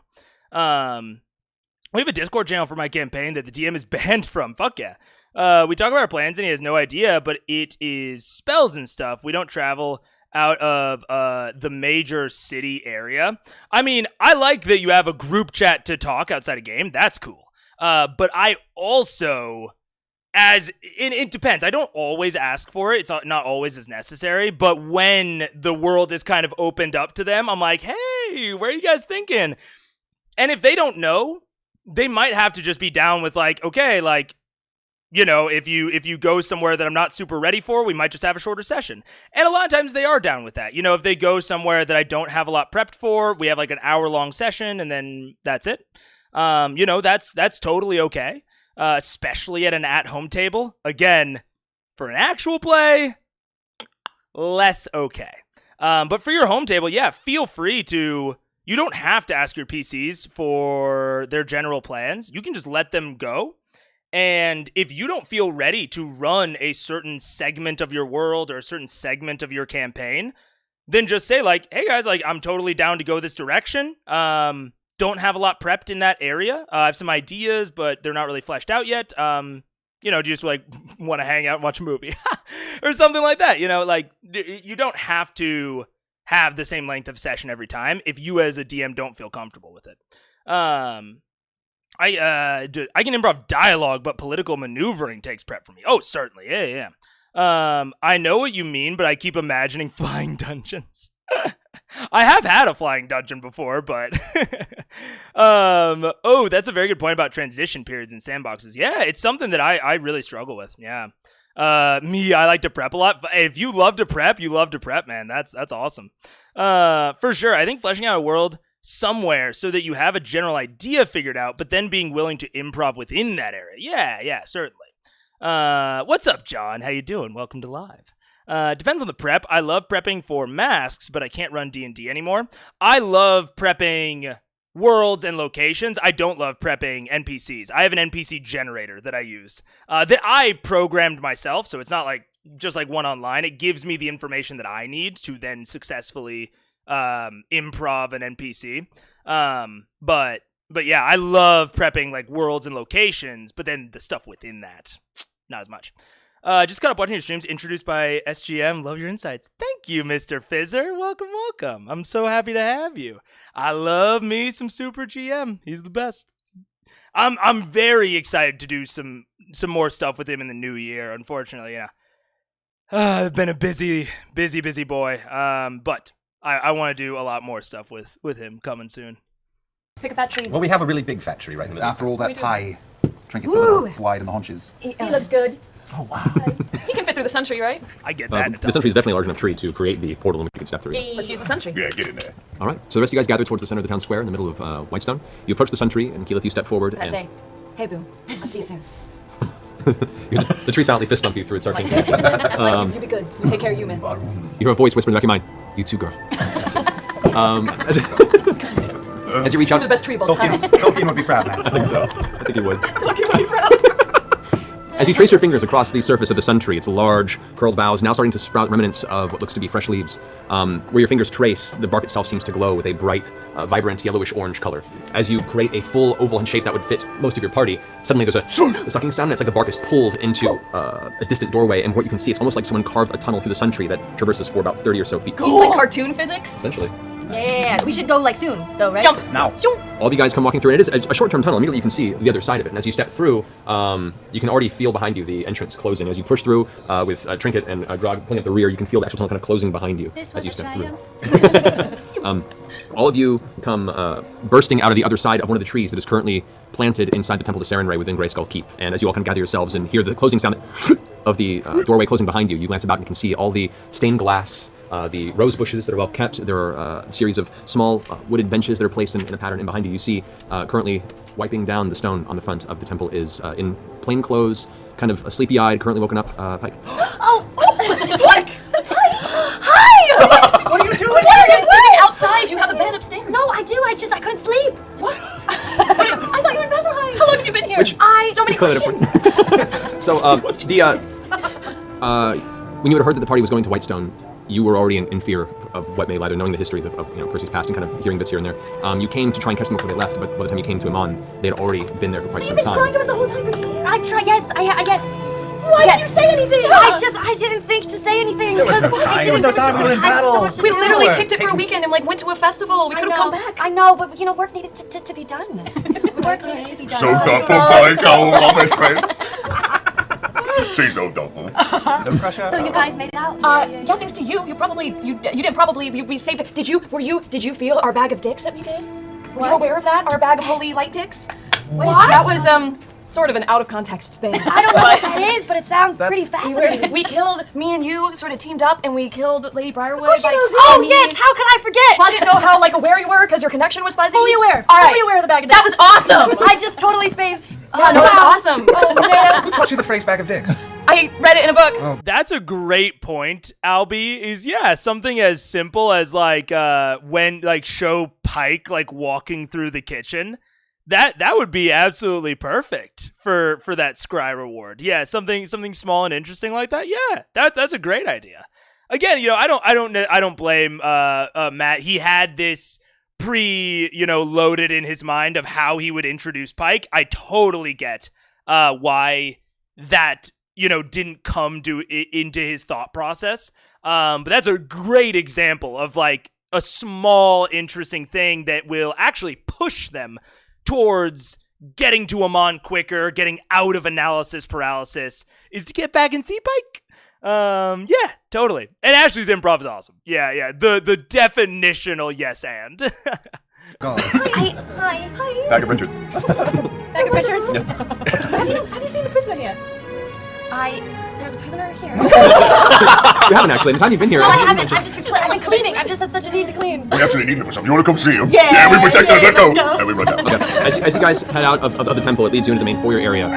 We have a Discord channel for my campaign that the DM is banned from. Fuck yeah. We talk about our plans and he has no idea, but it is spells and stuff. We don't travel out of the major city area. I mean, I like that you have a group chat to talk outside a game. That's cool. But I also, it depends. I don't always ask for it. It's not always as necessary. But when the world is kind of opened up to them, I'm like, hey, where are you guys thinking? And if they don't know, they might have to just be down with like, okay, like, if you go somewhere that I'm not super ready for, we might just have a shorter session. And a lot of times they are down with that. If they go somewhere that I don't have a lot prepped for, we have like an hour-long session and then that's it. That's totally okay. Especially at an at-home table. Again, for an actual play, less okay. But for your home table, yeah, feel free to. You don't have to ask your PCs for their general plans. You can just let them go. And if you don't feel ready to run a certain segment of your world or a certain segment of your campaign, then just say like, hey guys, like I'm totally down to go this direction. Don't have a lot prepped in that area. I have some ideas, but they're not really fleshed out yet. Just like want to hang out and watch a movie or something like that. Like you don't have to have the same length of session every time if you as a DM don't feel comfortable with it. I can improv dialogue, but political maneuvering takes prep for me. Oh, certainly. Yeah. I know what you mean, but I keep imagining flying dungeons. I have had a flying dungeon before, but that's a very good point about transition periods and sandboxes. Yeah, it's something that I really struggle with. Yeah. I like to prep a lot. If you love to prep, you love to prep, man. That's awesome. For sure. I think fleshing out a world somewhere so that you have a general idea figured out, but then being willing to improv within that area. Yeah, certainly. What's up, John? How you doing? Welcome to Live. Depends on the prep. I love prepping for masks, but I can't run D&D anymore. I love prepping worlds and locations. I don't love prepping NPCs. I have an NPC generator that I use that I programmed myself, so it's not like just like one online. It gives me the information that I need to then successfully improv an NPC. But yeah, I love prepping like worlds and locations, but then the stuff within that, not as much. Just got up watching your streams, introduced by SGM. Love your insights. Thank you, Mr. Fizzer. Welcome, welcome. I'm so happy to have you. I love me some Super GM. He's the best. I'm very excited to do some more stuff with him in the new year. Unfortunately, I've been a busy boy. But I want to do a lot more stuff with him coming soon. Pick a fat tree. Well, we have a really big fat tree right in the middle. After all that We do. pie, Trinket's a little wide in the haunches. He looks good. Oh wow. He can fit through the sentry, right? I get that. The sentry is definitely a large enough tree to create the portal in which you can step through. Let's use the sentry. Yeah, get in there. All right. So the rest of you guys gather towards the center of the town square in the middle of Whitestone. You approach the sentry, and Keyleth, you step forward. I And say, hey, boo. I'll see you soon. the tree silently fist bump you through its arcane cage. You be good. You take care of you, man. You hear a voice whisper in the back of your mind. You too, girl. As you reach out, The best tree of all time. Tolkien would be proud, man. I think he would. Tolkien would be proud. As you trace your fingers across the surface of the sun tree, its large, curled boughs now starting to sprout remnants of what looks to be fresh leaves. Where your fingers trace, the bark itself seems to glow with a bright, vibrant yellowish-orange color. As you create a full oval shape that would fit most of your party, suddenly there's a sucking sound, and it's like the bark is pulled into a distant doorway, and what you can see, it's almost like someone carved a tunnel through the sun tree that traverses for about 30 or so feet. It's like cartoon physics. Essentially. Yeah, we should go like soon, though, right? Jump. Now. All of you guys come walking through, and it is a short-term tunnel. Immediately you can see the other side of it, and as you step through, you can already feel behind you the entrance closing. As you push through with Trinket and Grog pulling up the rear, you can feel the actual tunnel kind of closing behind you This as was you a step triumph. through. All of you come bursting out of the other side of one of the trees that is currently planted inside the Temple to Sarenrae within Greyskull Keep. And as you all kind of gather yourselves and hear the closing sound of the doorway closing behind you, you glance about and can see all the stained glass, the rose bushes that are well kept. There are a series of small wooded benches that are placed in a pattern. And behind you, you see currently wiping down the stone on the front of the temple is in plain clothes, kind of sleepy-eyed, currently woken up, Pike. Pike! Hi! What are you doing? What are you sleeping outside? You have a bed upstairs. No, I do. I couldn't sleep. What? I thought you were in Vasselheim. How long have you been here? So many Clear it questions. So, when you had heard that the party was going to Whitestone, you were already in fear of what may lie there, knowing the history of Percy's past and kind of hearing bits here and there. You came to try and catch them before they left, but by the time you came to Amon, they had already been there for quite some You've been time. trying to us the whole time for me. I've tried. Yes, I guess. Why didn't you say anything? I didn't think to say anything. There was no because time. I There was no didn't- time. We were in I had so battle. much to We do. literally kicked it for a weekend and went to a festival. We could have come back. I know, but work needed to be done. Work needed to be done. So thoughtful, Pike. Oh, my best friend. She's so thoughtful. No pressure. So you guys made it out? Yeah, thanks to you. You didn't probably. We saved it. Did you feel our bag of dicks that we did? Were you aware of that? Our bag of holy light dicks? What? That was sort of an out of context thing. I don't know what that is, but it sounds pretty We fascinating. me and you sort of teamed up and we killed Lady Briarwood. Of course she knows it. Oh Oh yes, how could I forget? Well, I didn't know how aware you were because your connection was fuzzy. Fully aware. All right. Fully aware of the bag of That dicks. was awesome. I just totally spaced. Yeah, no, that's awesome. Oh man, Who taught you the phrase bag of dicks? I read it in a book. That's a great point, Albie. Is something as simple as when show Pike walking through the kitchen. That would be absolutely perfect for that scry reward. Yeah, something small and interesting like that. Yeah, that's a great idea. Again, I don't blame Matt. He had this loaded in his mind of how he would introduce Pike. I totally get why that didn't come into his thought process. But that's a great example of a small interesting thing that will actually push them towards getting to Amon quicker, getting out of analysis paralysis, is to get back and see Pike. Yeah, totally. And Ashley's improv is awesome. Yeah. The definitional yes and. God. Hi. Bag of Richards. Bag of Richards. Have you seen the prisoner here? There's a prisoner here. You haven't actually. The time you've been here, No, I you haven't. mentioned- I've been cleaning. I've just had such a need to clean. We actually need him for something. You want to come see him? Yeah, we protect him. yeah, Let's go. let's go. And we run down. Okay. As you guys head out of the temple, it leads you into the main foyer area.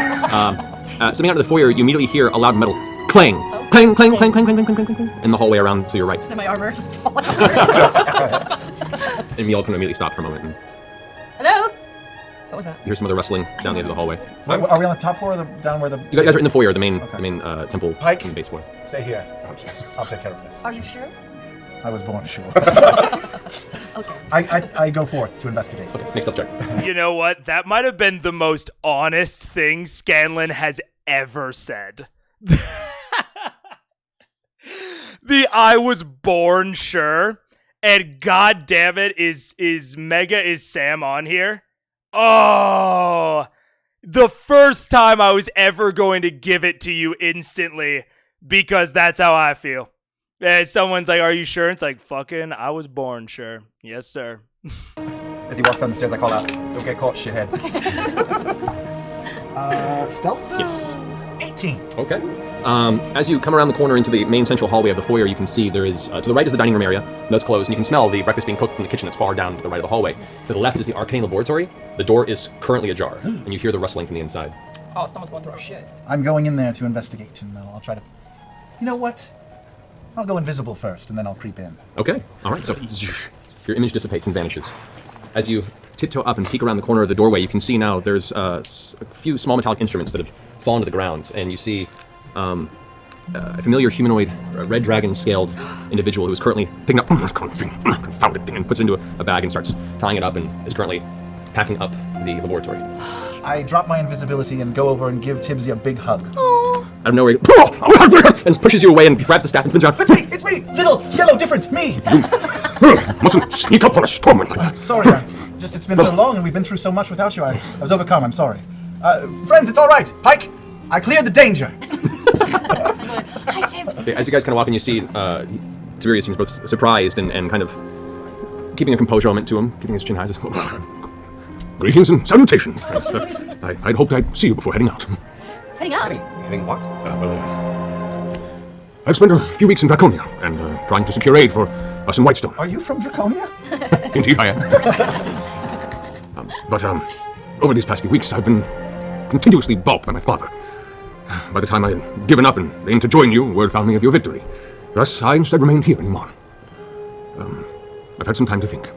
Stepping out of the foyer, you immediately hear a loud metal clang. Clang, clang, clang, clang, clang, clang, clang, clang, clang, in the hallway around to your right. So my armor just falling apart. And you all can immediately stop for a moment. And Hello? What was that? you hear some other rustling down the edge of the hallway. Are we on the top floor or down where the? You guys are in the foyer, the main temple Pike? base floor. Stay here. I'll take care of this. Are you sure? I was born sure. Okay. I go forth to investigate. Okay, make stealth check. You know what? That might have been the most honest thing Scanlan has ever said. The I was born sure, and god damn it, is Sam on here? Oh, the first time I was ever going to give it to you instantly, because that's how I feel. And someone's like, are you sure? It's like, fucking, I was born sure. Yes, sir. As he walks down the stairs, I call out, "Don't get caught, shithead." Stealth? Yes. 18. Okay. As you come around the corner into the main central hallway of the foyer, you can see there is, to the right is the dining room area, that's closed, and you can smell the breakfast being cooked in the kitchen that's far down to the right of the hallway. To the left is the arcane laboratory. The door is currently ajar, and you hear the rustling from the inside. Oh, someone's going through our shit. I'm going in there to investigate, and I'll try to... You know what? I'll go invisible first, and then I'll creep in. Okay. All right. So your image dissipates and vanishes. As you tiptoe up and peek around the corner of the doorway, you can see now there's a few small metallic instruments that have fallen to the ground, and you see a familiar humanoid, red dragon-scaled individual who is currently picking up confounded thing and puts it into a bag and starts tying it up and is currently packing up the laboratory. I drop my invisibility and go over and give Tibbsy a big hug. Out of nowhere, and pushes you away and grabs the staff and spins around. It's me! Little, yellow, different, me! Mustn't sneak up on a stormwind like that. Sorry, it's been so long and we've been through so much without you. I was overcome, I'm sorry. Friends, it's all right. Pike, I cleared the danger. Okay, as you guys kind of walk in, you see Tiberius seems both surprised and kind of keeping a composure element to him, keeping his chin high. Says, greetings and salutations. I'd hoped I'd see you before heading out. Heading out? Heading what? I've spent a few weeks in Draconia and trying to secure aid for us in Whitestone. Are you from Draconia? Indeed, I am. But over these past few weeks, I've been continuously balked by my father. By the time I had given up and aimed to join you, word found me of your victory. Thus, I instead remained here in Iman. I've had some time to think.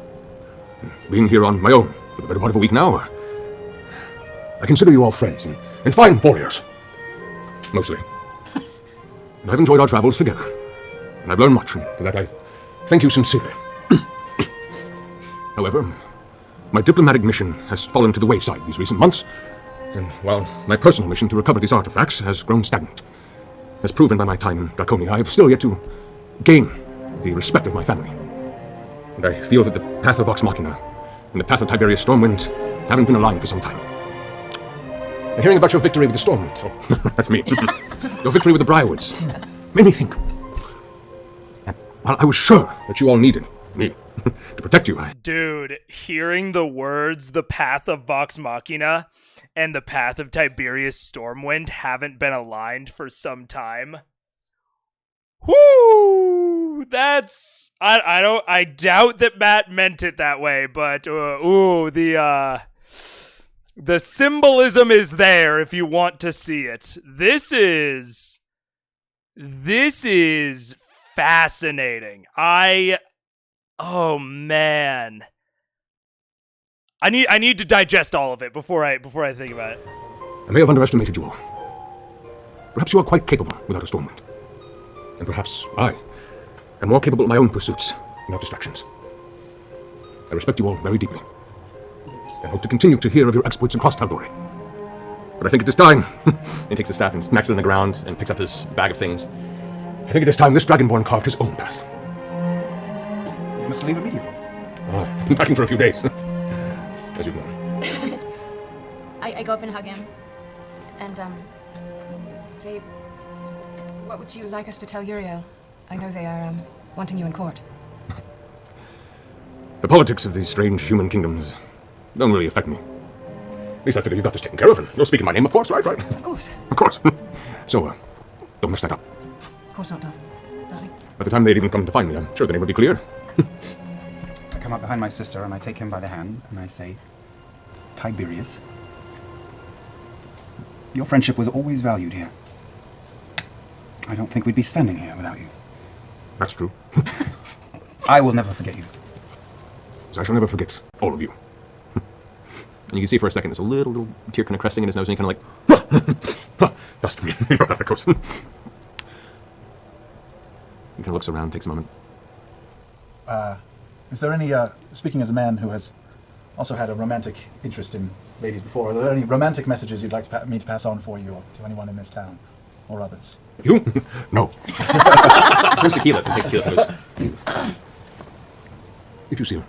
Being here on my own for the better part of a week now, I consider you all friends and fine warriors. Mostly. And I've enjoyed our travels together. And I've learned much, and for that I thank you sincerely. However, my diplomatic mission has fallen to the wayside these recent months, and while my personal mission to recover these artifacts has grown stagnant, as proven by my time in Draconia, I have still yet to gain the respect of my family. And I feel that the path of Vox Machina and the path of Tiberius Stormwind haven't been aligned for some time. And hearing about your victory with the Stormwind, oh, that's me, your victory with the Briarwoods, made me think. And while I was sure that you all needed me to protect you, Dude, hearing the words, the path of Vox Machina and the path of Tiberius Stormwind haven't been aligned for some time. Whoo! That's... I doubt that Matt meant it that way, but, the symbolism is there if you want to see it. This is fascinating. Oh man. I need to digest all of it before I think about it. I may have underestimated you all. Perhaps you are quite capable without a Stormwind. And perhaps I am more capable of my own pursuits without distractions. I respect you all very deeply, and hope to continue to hear of your exploits across Tal'Dorei. But I think it is time. He takes the staff and smacks it on the ground and picks up his bag of things. I think it is time this Dragonborn carved his own path. You must leave immediately. I've been packing for a few days, as you know. I go up and hug him, and say, what would you like us to tell Uriel? I know they are wanting you in court. The politics of these strange human kingdoms don't really affect me. At least I figure you got this taken care of, and you're speaking my name, of course, right? Of course. Of course. So, don't mess that up. Of course not, darling. By the time they'd even come to find me, I'm sure the name would be cleared. I come up behind my sister and I take him by the hand and I say, Tiberius, your friendship was always valued here. I don't think we'd be standing here without you. That's true. I will never forget you. As I shall never forget all of you. And you can see for a second there's a little tear kind of cresting in his nose, and he kind of like, dust me. You know how that goes. He kind of looks around, takes a moment. Is there any, speaking as a man who has also had a romantic interest in ladies before, are there any romantic messages you'd like me to pass on for you or to anyone in this town? or others? You? No. Turns tequila. Takes tequila from his. If you see her,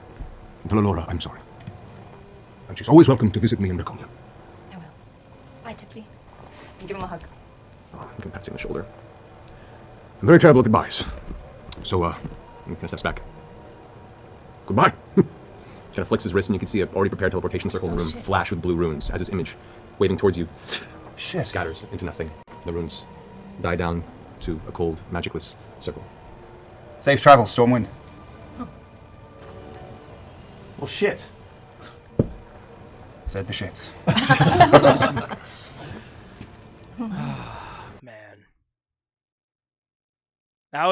tell Laura I'm sorry. And she's always welcome to visit me in Draconia. I will. Bye, Tipsy. And give him a hug. Oh, I'm gonna pat you on the shoulder. I'm very terrible at goodbyes. So, He kind of steps back. goodbye. Kind of flicks his wrist, and you can see a already prepared teleportation circle in the room flash with blue runes as his image, waving towards you, Shit. scatters into nothing. The runes die down to a cold, magicless circle. Safe travel, Stormwind. Well, shit. Said the shits. Man. That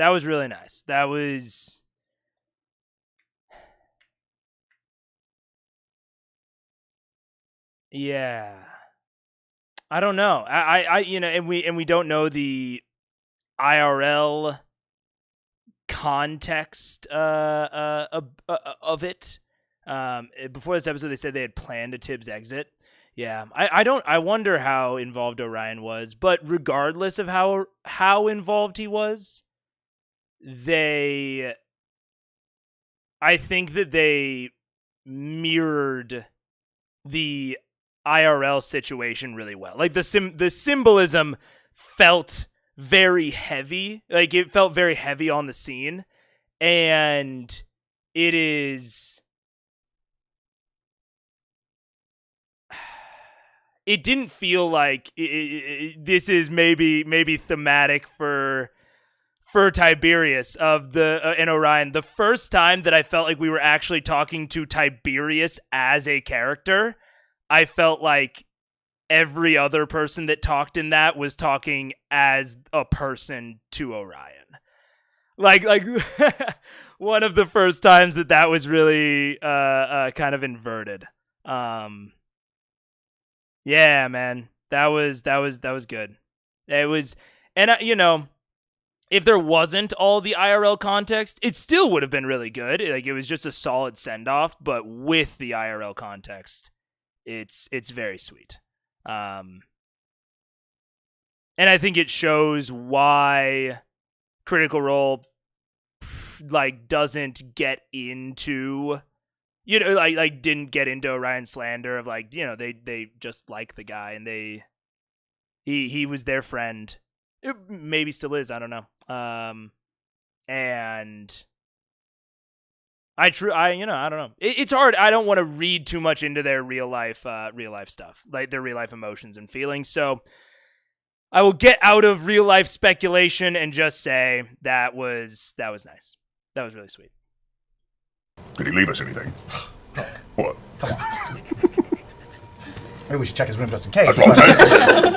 was really nice. That was yeah. I don't know. I and we don't know the IRL context of it. Before this episode, they said they had planned a Tibbs exit. Yeah, I wonder how involved Orion was, but regardless of how involved he was, I think that they mirrored the IRL situation really well. Like the symbolism felt very heavy. Like it felt very heavy on the scene, and it is. It didn't feel like this is maybe thematic for Tiberius and Orion. The first time that I felt like we were actually talking to Tiberius as a character, I felt like every other person that talked in that was talking as a person to Orion. Like one of the first times that was really kind of inverted. Yeah, man, that was good. It was, and if there wasn't all the IRL context, it still would have been really good. Like it was just a solid send off, but with the IRL context, it's very sweet. And I think it shows why Critical Role doesn't get into. Didn't get into Orion's slander of they just like the guy and he was their friend. It maybe still is, I don't know. And I don't know. It's hard. I don't want to read too much into their real life stuff, like their real life emotions and feelings. So I will get out of real life speculation and just say that was nice. That was really sweet. Did he leave us anything? What? Come on. Maybe we should check his room just in case. That's what I'm saying.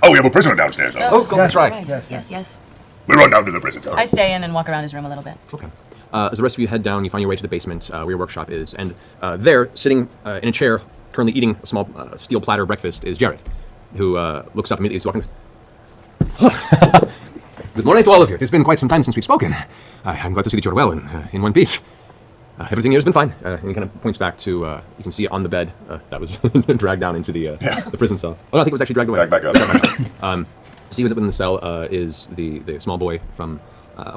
Oh, we have a prisoner downstairs, though. Oh, God, that's right. Yes. We run down to the prison tower. I stay in and walk around his room a little bit. Okay. As the rest of you head down, you find your way to the basement where your workshop is, and there, sitting in a chair, currently eating a small steel platter breakfast, is Jared, who looks up immediately as he's walking. Good morning to all of you. It's been quite some time since we've spoken. I'm glad to see that you're well and in one piece. Everything here has been fine. And he kind of points back to, you can see on the bed that was dragged down into the prison cell. Oh, no, I think it was actually dragged away. Back up. See within the cell is the small boy from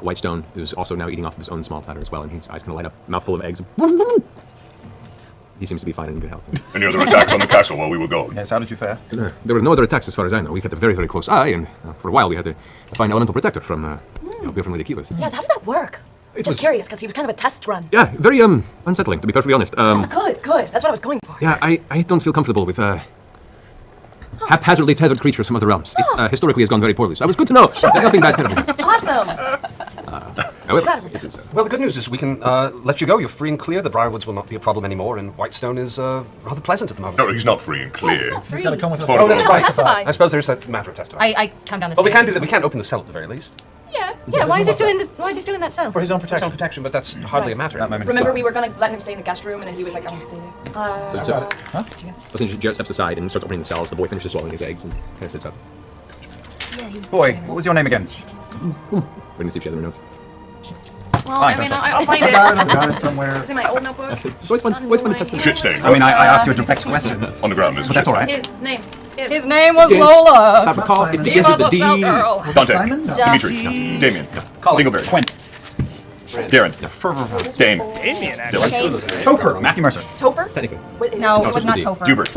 Whitestone, who's also now eating off of his own small platter as well, and his eyes kind of light up, mouthful of eggs. He seems to be fine and in good health. Any other attacks on the castle while we were gone? Yes, how did you fare? There were no other attacks as far as I know. We kept a very, very close eye, and for a while we had to find elemental protector from from the keepers. Yes, how did that work? Just curious, because he was kind of a test run. Yeah, very unsettling, to be perfectly honest. Good. That's what I was going for. Yeah, I don't feel comfortable with haphazardly tethered creatures from other realms. It historically has gone very poorly, so it was good to know that nothing bad can happen. Awesome. Well, the good news is we can let you go. You're free and clear. The Briarwoods will not be a problem anymore, and Whitestone is rather pleasant at the moment. No, he's not free and clear. He's not free. He's got to come with us. Oh, that's right. Testify. I suppose there is a matter of testifying. I come down the Well, we stairs. can do that. We can't open the cell at the very least. Yeah. Why is he still in that cell? For his own It's on protection. protection, but that's hardly a matter. That moment. Remember, we were gonna let him stay in the guest room, and then he was like, "I'm gonna stay there." Listen, Jared steps aside and starts opening the cells. The boy finishes swallowing his eggs and kind of sits up. Boy, what was your name again? Waiting to see if she has her notes. Well, I mean, I'll find it. I've got it somewhere. It's in my old notebook. It's always fun to test them. Shit stain. I mean, I asked you a direct question. On the ground, is But that's all right. His name was Lola. I recall it Simon. begins with the D. Girl. Dante. Simon? No. Dimitri. Damien. Dingleberry. Quint. Darren. Dame. Damien, actually. Dylan. Topher. Matthew Mercer. Topher? Technically. No, it was not D. Topher. Hubert.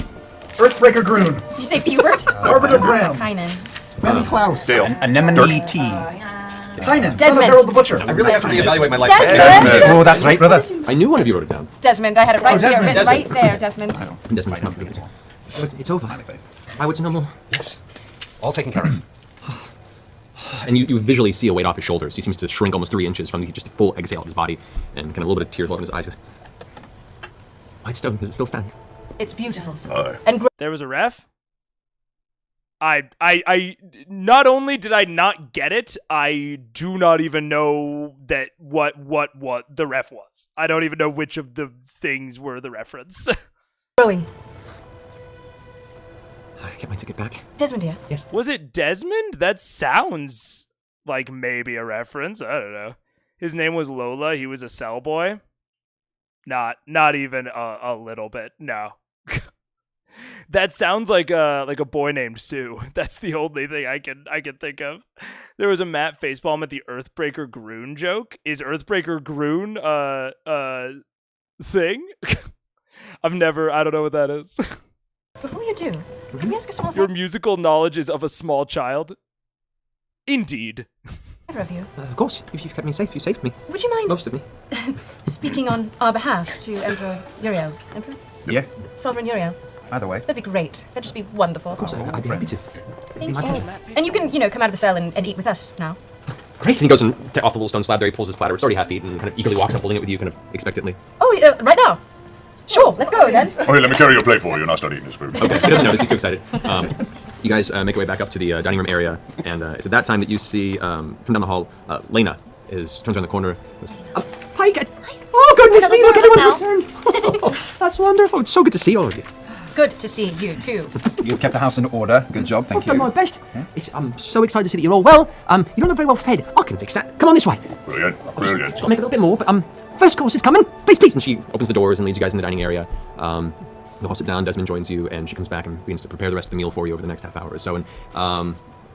Earthbreaker Groon. Did you say Pubert? Arbiter Graham. Kynan. Klaus. Dale. Anemone T. Kynan. Son of Desmond. Harold the Butcher. I really have to reevaluate my life. Desmond. Oh, that's right, brother. I knew one of you wrote it down. Desmond, I had it right here, Desmond. written right there, Desmond. Desmond's not good. It's over. I would normal. Yes. All taken care of. And you visually see a weight off his shoulders. He seems to shrink almost 3 inches from just a full exhale of his body, and kind of a little bit of tears rolling in his eyes. He goes, Whitestone, does it still stand? It's beautiful. Aye. And There was a ref. I not only did I not get it, I do not even know that what the ref was. I don't even know which of the things were the reference. growing. I get my ticket back. Desmond, dear. Was it Desmond? That sounds like maybe a reference. I don't know. His name was Lola. He was a cell boy. Not even a little bit. No. That sounds like a boy named Sue. That's the only thing I can think of. There was a Matt facepalm at the Earthbreaker Groon joke. Is Earthbreaker Groon thing? I don't know what that is. Before you do, can we ask a small Your favor musical knowledge is of a small child. Indeed. of you? Of course, if you've kept me safe, you saved me. Would you mind Most of me. speaking on our behalf to Emperor Uriel? Emperor? Yeah. Sovereign Uriel? Either way. That'd be great. That'd just be wonderful. I'd be happy to. Thank you. And you can, come out of the cell and eat with us now. Great. And he goes and off the little stone slab there, he pulls his platter. It's already half eaten and kind of eagerly walks up holding it with you kind of expectantly. Oh, right now? Sure, let's go then. Oh, here, let me carry your plate for you, and I'll start eating this food. Okay, he doesn't notice, he's too excited. You guys make your way back up to the dining room area, and it's at that time that you see, come down the hall, Lena turns around the corner, goes, Pike! Oh, goodness me, look, everyone's returned! That's wonderful, it's so good to see all of you. Good to see you, too. You've kept the house in order. Good job, thank I've done you. my best. I'm so excited to see that you're all well. You're not very well fed. I can fix that. Come on this way. Brilliant, brilliant. I'll make a little bit more, but first course is coming. Please, please. And she opens the doors and leads you guys in the dining area. You all sit down. Desmond joins you, and she comes back and begins to prepare the rest of the meal for you over the next half hour or so. And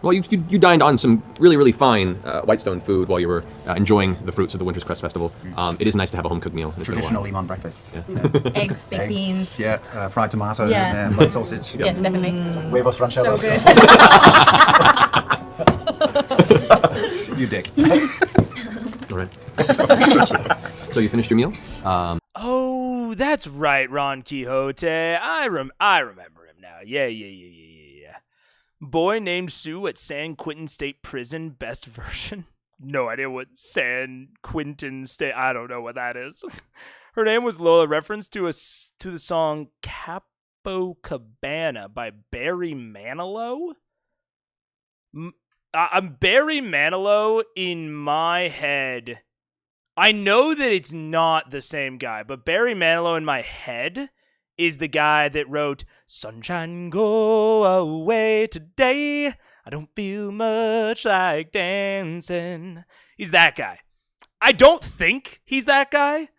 well, you dined on some really, really fine Whitestone food while you were enjoying the fruits of the Winter's Crest Festival. It is nice to have a home cooked meal. It's been a while. Traditional Iman breakfast. Eggs, baked beans. Yeah, fried tomato, Yeah. light sausage. Yes, definitely. Huevos So rancheros. good. You dick. All right. So you finished your meal. Oh, that's right, Ron Quixote. I remember him now. Yeah. Boy named Sue at San Quentin State Prison, best version. No idea what San Quentin State. I don't know what that is. Her name was Lola. Reference to the song Capocabana by Barry Manilow. I'm Barry Manilow in my head. I know that it's not the same guy, but Barry Manilow in my head is the guy that wrote Sunshine Go Away Today. I don't feel much like dancing. He's that guy. I don't think he's that guy,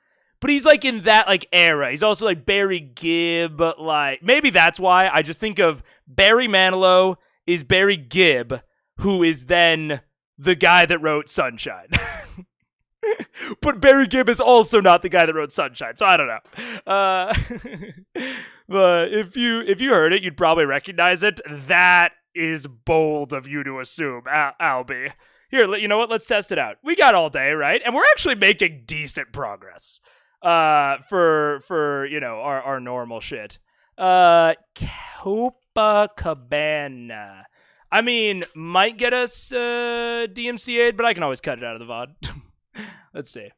but he's like in that like era. He's also like Barry Gibb, but like maybe that's why I just think of Barry Manilow is Barry Gibb, who is then the guy that wrote Sunshine. But Barry Gibb is also not the guy that wrote Sunshine, so I don't know. But if you heard it, you'd probably recognize it. That is bold of you to assume, Albie. Here, you know what? Let's test it out. We got all day, right? And we're actually making decent progress for our normal shit. Copacabana. I mean, might get us DMCA'd, but I can always cut it out of the VOD. Let's see.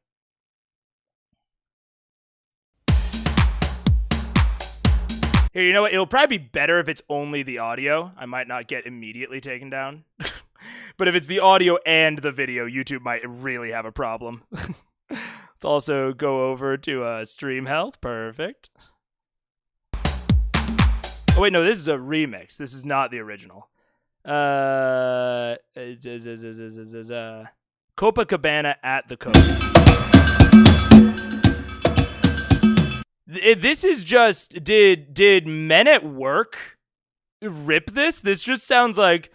Here, you know what? It'll probably be better if it's only the audio. I might not get immediately taken down. But if it's the audio and the video, YouTube might really have a problem. Let's also go over to stream health. Perfect. Oh, wait, no, this is a remix. This is not the original. Copacabana at the Coke. This is just, did Men at Work rip this? This just sounds like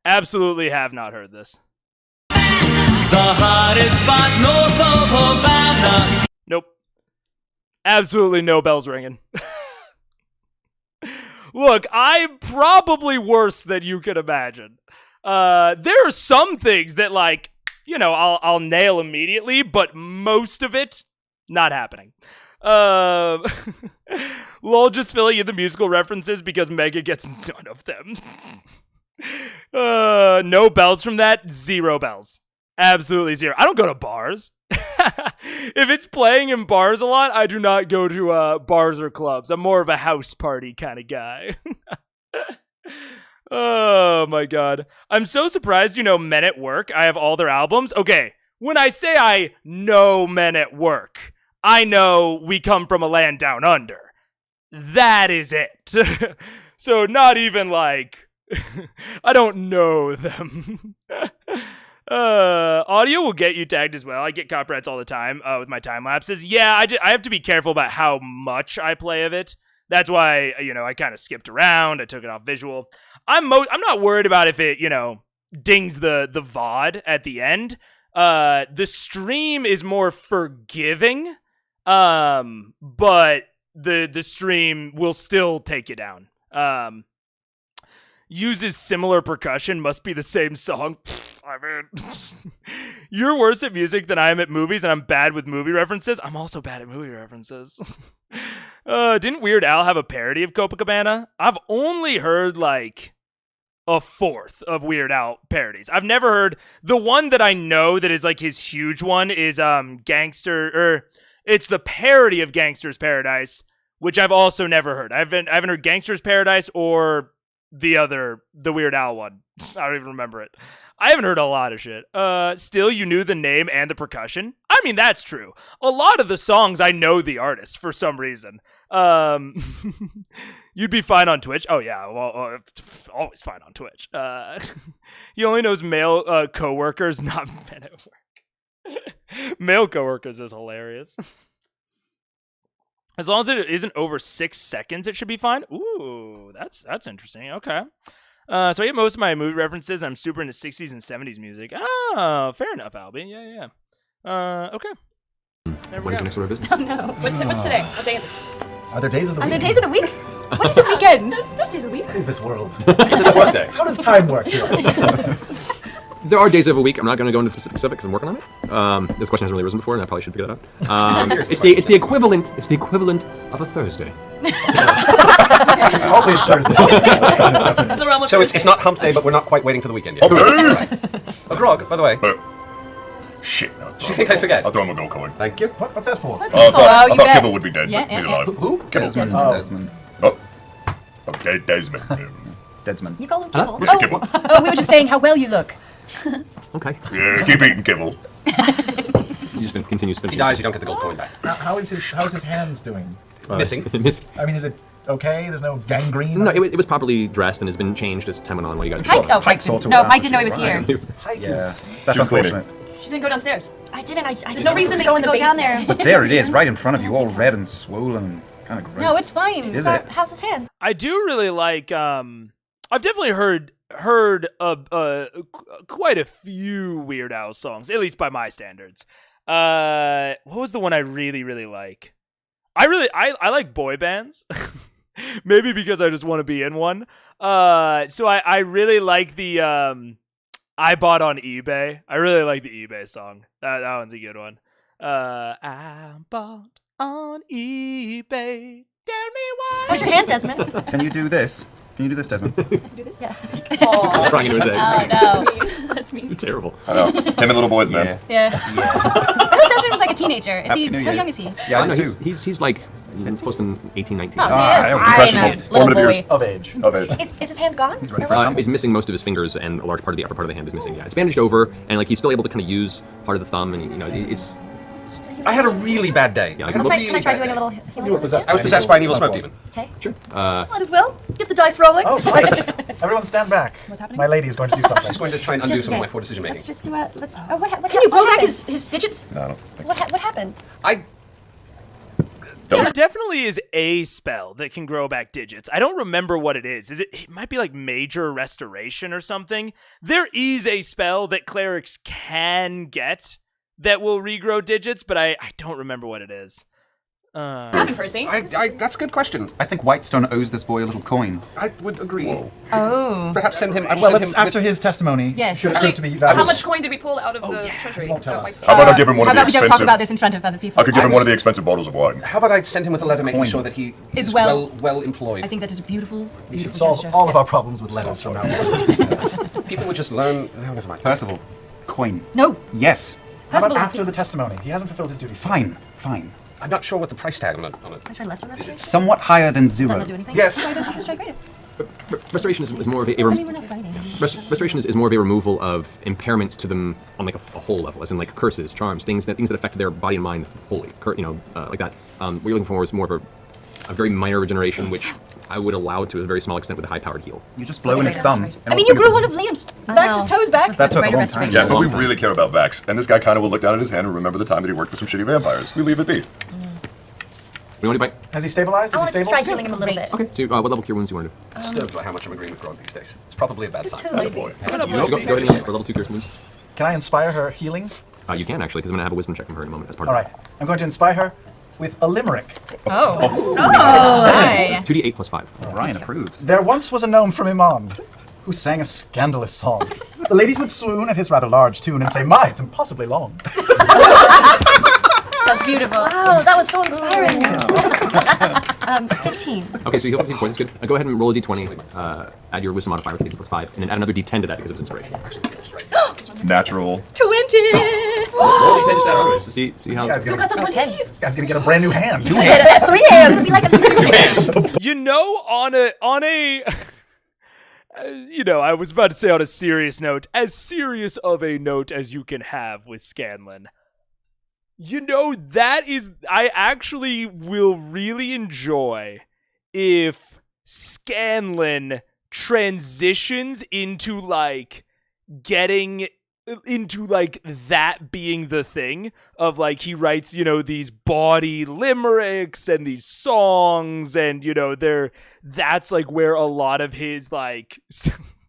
absolutely have not heard this. The hottest spot north of Havana. Nope. Absolutely no bells ringing. Look, I'm probably worse than you can imagine. There are some things that, like, you know, I'll nail immediately, but most of it, not happening. Lol, just filling in the musical references because Mega gets none of them. No bells from that, 0 bells. Absolutely 0. I don't go to bars. If it's playing in bars a lot, I do not go to bars or clubs. I'm more of a house party kind of guy. Oh my god. I'm so surprised you know Men at Work. I have all their albums. Okay, when I say I know Men at Work, I know We Come From a Land Down Under. That is it. So not even like, I don't know them. Audio will get you tagged as well. I get copyrights all the time with my time lapses. Yeah, I have to be careful about how much I play of it. That's why, you know, I kind of skipped around. I took it off visual. I'm not worried about if it, you know, dings the VOD at the end. The stream is more forgiving, but the stream will still take you down. Uses similar percussion, must be the same song. I mean, you're worse at music than I am at movies, and I'm bad with movie references. I'm also bad at movie references. Didn't Weird Al have a parody of Copacabana? I've only heard like a fourth of Weird Al parodies. I've never heard the one that I know that is like his huge one is it's the parody of Gangster's Paradise, which I've also never heard. I haven't heard Gangster's Paradise or the Weird Al one. I don't even remember it. I haven't heard a lot of shit. Still, you knew the name and the percussion? I mean, that's true. A lot of the songs, I know the artist for some reason. You'd be fine on Twitch. Oh, yeah. Well, always fine on Twitch. He only knows male coworkers, not men at work. Male coworkers is hilarious. As long as it isn't over 6 seconds, it should be fine. Ooh, that's interesting. Okay. So I get most of my movie references. I'm super into 60s and 70s music. Oh, fair enough, Albie. Yeah. Okay. There we go. Next order of business? Oh no. What's today? What day is it? Are there days of the Are week? there days of the week? What is a weekend? There's days of the week. What is this world? Is it a work day? How does time work here? There are days of a week. I'm not going to go into specifics because I'm working on it. This question hasn't really risen before, and I probably should figure that out. It's the equivalent. It's the equivalent of a Thursday. It's always Thursday. So it's not hump day, but we're not quite waiting for the weekend yet. Oh, Grog, by the way. Shit. No, Do you think I forget? I'll throw him a go coin. Thank you. What's that for? I thought you bet. Kibble would be dead, Yeah, but he's yeah, alive. Who? Kibble. Desmond. Oh, Desmond. Deadsman. You call him Kibble. Mr. Kibble. Oh, we were just saying how well you look. Okay. Yeah, keep eating Kibble. He just continues If finishing. he dies, you don't get the gold coin back. How's his hand doing? Missing. I mean, is it okay? There's no gangrene? No, it was properly dressed and has been changed as time went on. While you guys. Pike? Oh, Pike saw to No, it Pike didn't know he was after here. she Pike Yeah, is... that's She was cleaning. unfortunate. She didn't go downstairs. I didn't. I There's no reason to go in the go down basement. there. But there it is, right in front of you, all red and swollen, kind of gross. No, it's fine. Is it? How's his hand? I do really like. I've definitely heard quite a few Weird Al songs, at least by my standards. What was the one I really like? I like boy bands. Maybe because I just want to be in one. So I really like the I Bought on eBay. I really like the eBay song. That one's a good one. I bought on eBay. Tell me why. How's your hand, Desmond? Can you do this? Can you do this, Desmond? Do this? Yeah. Crying into his eggs. Oh no. That's me. Terrible. I know. Him and little boys, man. Yeah. I thought Desmond was like a teenager. Is he? Happy New How Year. young is he? Yeah, I I know do too. he's like close to 18, 19. Oh, Ah, Impressionable. I know. Little Formative boy. years. Of age. Of age. Is his hand gone? He's ready for trouble. He's missing most of his fingers, and a large part of the upper part of the hand is missing. Yeah, it's bandaged over, and like he's still able to kind of use part of the thumb, and you know, it's I had a really bad day. Yeah, I I can had a look- really Can I try bad doing a day. little healing? You were possessed. I was possessed by an evil smoke demon. Okay. Sure. Might as well. Get the dice rolling. Oh, Pike! Everyone stand back. What's happening? My lady is going to do something. She's going to try and undo some of my poor decision making. Let's just do a. Let's. Oh, what Can you grow back happened? his digits? No, I don't think What happened? There definitely is a spell that can grow back digits. I don't remember what it is. It might be like major restoration or something. There is a spell that clerics can get that will regrow digits, but I don't remember what it is. Happened, Percy. That's a good question. I think Whitestone owes this boy a little coin. I would agree. Oh. Perhaps send him. Well, it's after his testimony. Yes. Should it prove to be How valuable. much coin did we pull out of the treasury? Won't tell us. How about I give him one How of the about we don't talk expensive... about this in front of other people? I could give him one of the expensive bottles of wine. How about I send him with a letter making Coin. sure that he Is is well- well employed? I think that is a beautiful, We should beautiful solve gesture. all of our Yes. problems with letters from now on. People would just learn. No, never mind. Percival, coin. No. Yes. How about Percival- after the testimony? He hasn't fulfilled his duty. Fine, fine. I'm not sure what the price tag on it. Can I try lesser restoration? Somewhat higher than Does zero. that do anything? Yes. Why don't you just try greater? Restoration is more of a I mean, we're not fighting. restoration is more of a removal of impairments to them on like a whole level, as in like curses, charms, things that affect their body and mind wholly, like that. What you're looking for is more of a very minor regeneration, which I would allow to a very small extent with a high-powered heal. You just blow in his thumb. and I mean, it'll you bring grew it- one of Liam's Max's toes back. That took a Greater long time. restoration. Yeah, but long we time. really care about Vax. And this guy kind of will look down at his hand and remember the time that he worked for some shitty vampires. We leave it be. We want to bite. Has he stabilized? I Is want he to stable? try healing him a little bit. Okay. So, what level cure wounds do you want to do? Disturbed by how much I'm agreeing with Grog these days. It's probably a bad sign. Totally. Boy. Go ahead and for level 2 cure wounds. Can I inspire her healing? You can actually, because I'm gonna have a wisdom check from her in a moment as part All of right. I'm going to inspire her with a limerick. Oh. Oh. Hi. 2d8 plus 5. Ryan approves. There once was a gnome from Iman who sang a scandalous song. The ladies would swoon at his rather large tune and say, "My, it's impossibly long." That's beautiful. Wow, that was so inspiring. 15. Okay, so you heal 15 points. Good. Go ahead and roll a d20. Add your wisdom modifier, which is plus 5, and then add another d10 to that because it was inspiration. Natural. 20. Roll a d10 just to add onto it, just to see how. This guy's So gonna, got this 20. this guy's gonna get a brand new hand. 3 hands. We like a You know, on a I was about to say on a serious note, as serious of a note as you can have with Scanlan. I actually will really enjoy if Scanlan transitions into like getting into like that being the thing of like he writes these bawdy limericks and these songs and that's like where a lot of his like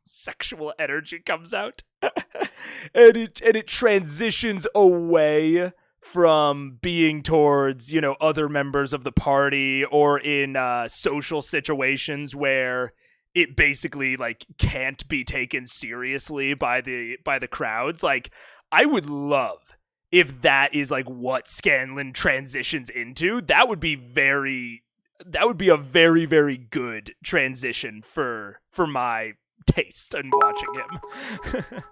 sexual energy comes out and it transitions away from being towards other members of the party or in social situations where it basically like can't be taken seriously by the crowds. Like, I would love if that is like what Scanlan transitions into. That would be a very, very good transition for my taste in watching him.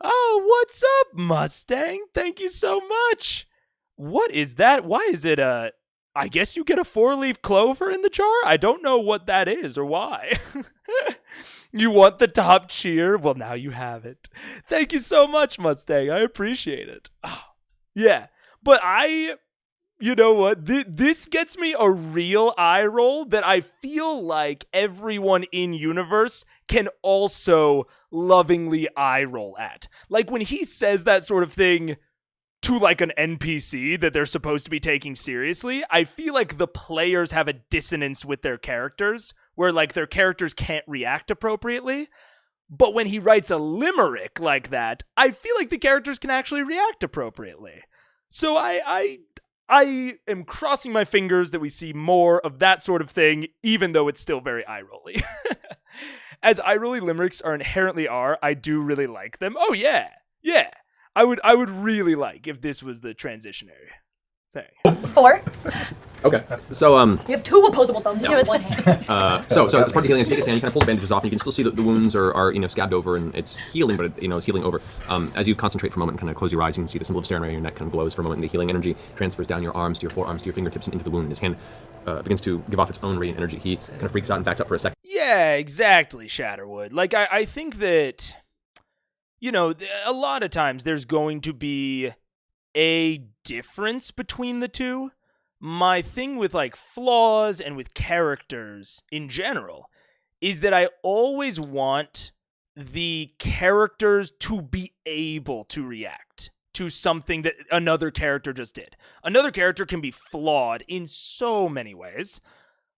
Oh, what's up, Mustang? Thank you so much. What is that? Why is it I guess you get a 4-leaf clover in the jar? I don't know what that is or why. You want the top cheer? Well, now you have it. Thank you so much, Mustang. I appreciate it. Oh, yeah. But you know what? This gets me a real eye roll that I feel like everyone in universe can also lovingly eye roll at. Like when he says that sort of thing to like an NPC that they're supposed to be taking seriously, I feel like the players have a dissonance with their characters where like their characters can't react appropriately. But when he writes a limerick like that, I feel like the characters can actually react appropriately. So I am crossing my fingers that we see more of that sort of thing, even though it's still very eye-rolly. As eye-rolly limericks inherently are, I do really like them. Oh yeah. I would really like if this was the transitionary thing. 4. Okay. So We have 2 opposable thumbs in one hand. so as part of healing, as you take a stand, you kind of pull the bandages off, and you can still see that the wounds are scabbed over, and it's healing, but it's healing over. As you concentrate for a moment and kind of close your eyes, you can see the symbol of Sarenrae on your neck kind of glows for a moment, and the healing energy transfers down your arms to your forearms to your fingertips and into the wound. And his hand begins to give off its own radiant energy. He kind of freaks out and backs up for a second. Yeah, exactly, Shatterwood. Like, I think that, a lot of times there's going to be a difference between the two. My thing with like flaws and with characters in general is that I always want the characters to be able to react to something that another character just did. Another character can be flawed in so many ways,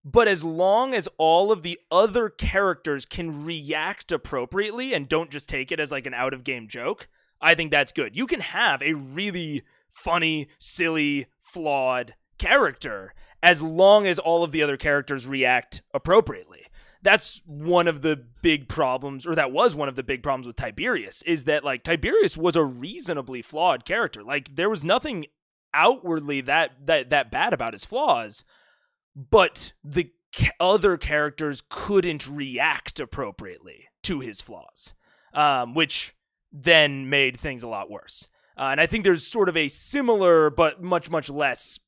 but as long as all of the other characters can react appropriately and don't just take it as like an out-of-game joke, I think that's good. You can have a really funny, silly, flawed character as long as all of the other characters react appropriately. That's one of the big problems, or that was one of the big problems with Tiberius, is that like Tiberius was a reasonably flawed character. Like there was nothing outwardly that bad about his flaws, but the other characters couldn't react appropriately to his flaws, which then made things a lot worse. And I think there's sort of a similar but much less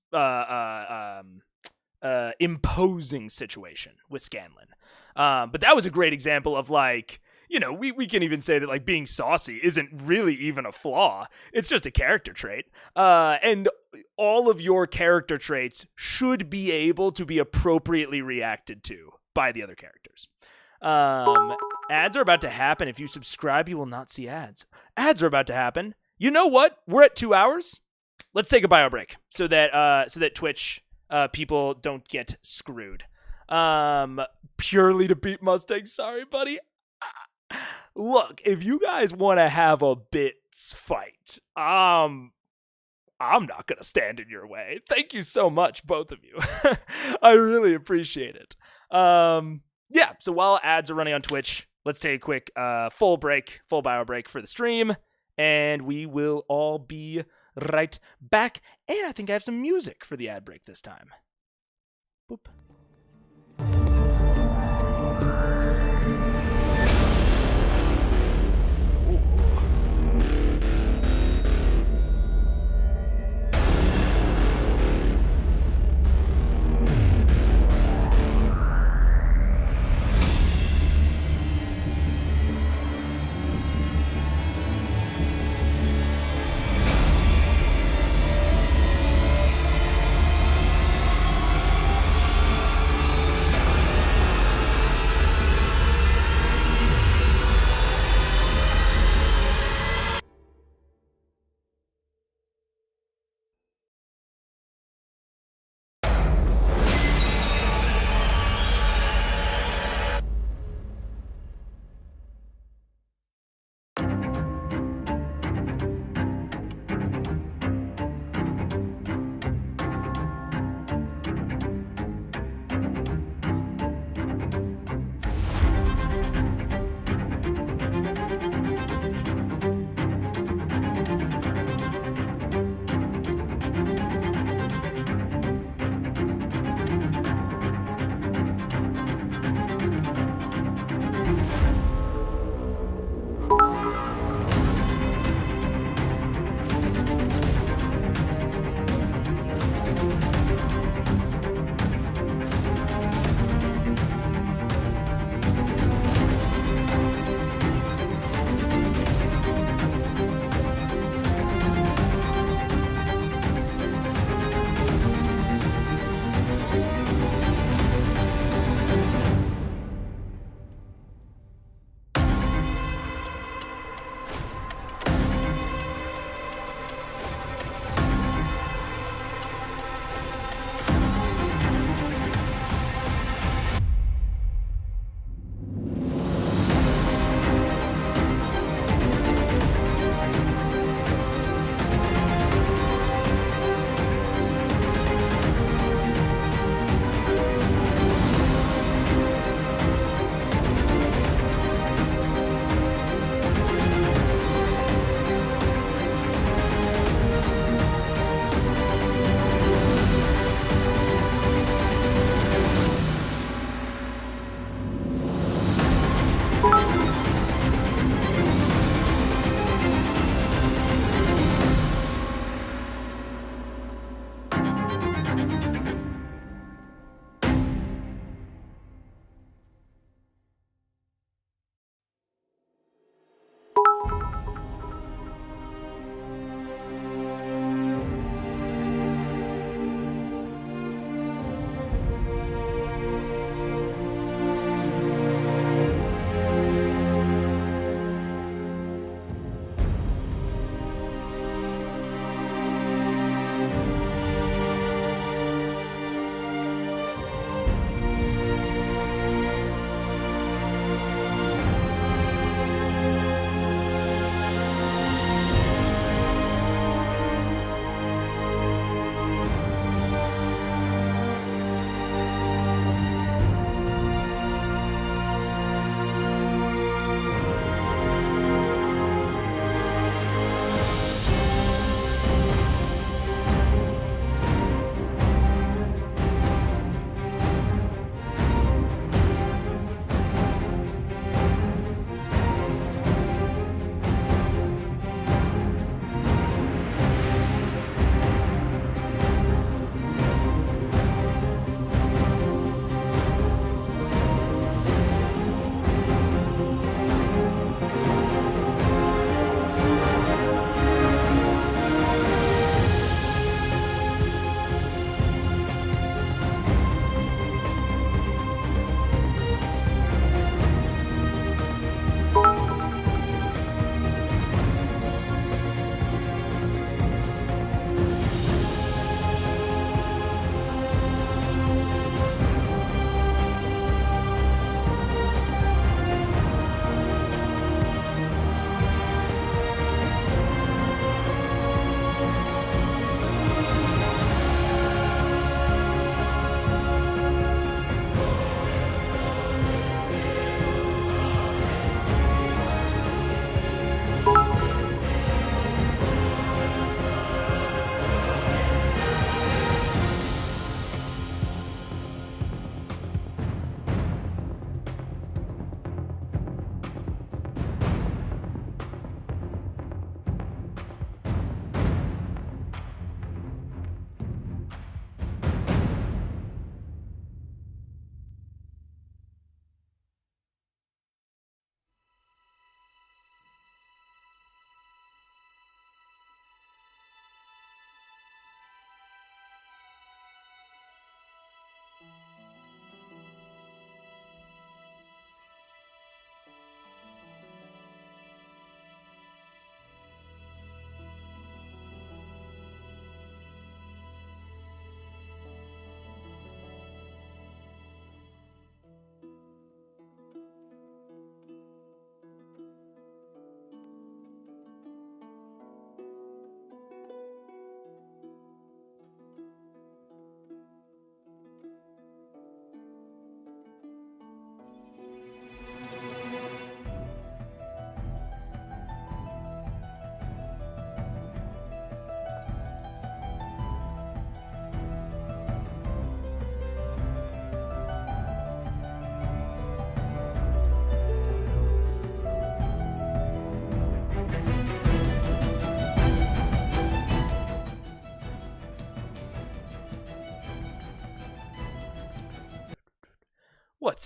imposing situation with Scanlan. But that was a great example of like, you know, we can even say that like being saucy isn't really even a flaw. It's just a character trait. And all of your character traits should be able to be appropriately reacted to by the other characters. Ads are about to happen. If you subscribe, you will not see ads. Ads are about to happen. You know what? We're at 2 hours. Let's take a bio break so that Twitch people don't get screwed. Purely to beat Mustang. Sorry, buddy. Look, if you guys want to have a bits fight, I'm not going to stand in your way. Thank you so much, both of you. I really appreciate it. Yeah, so while ads are running on Twitch, let's take a quick full bio break for the stream, and we will all be right back. And I think I have some music for the ad break this time. Boop.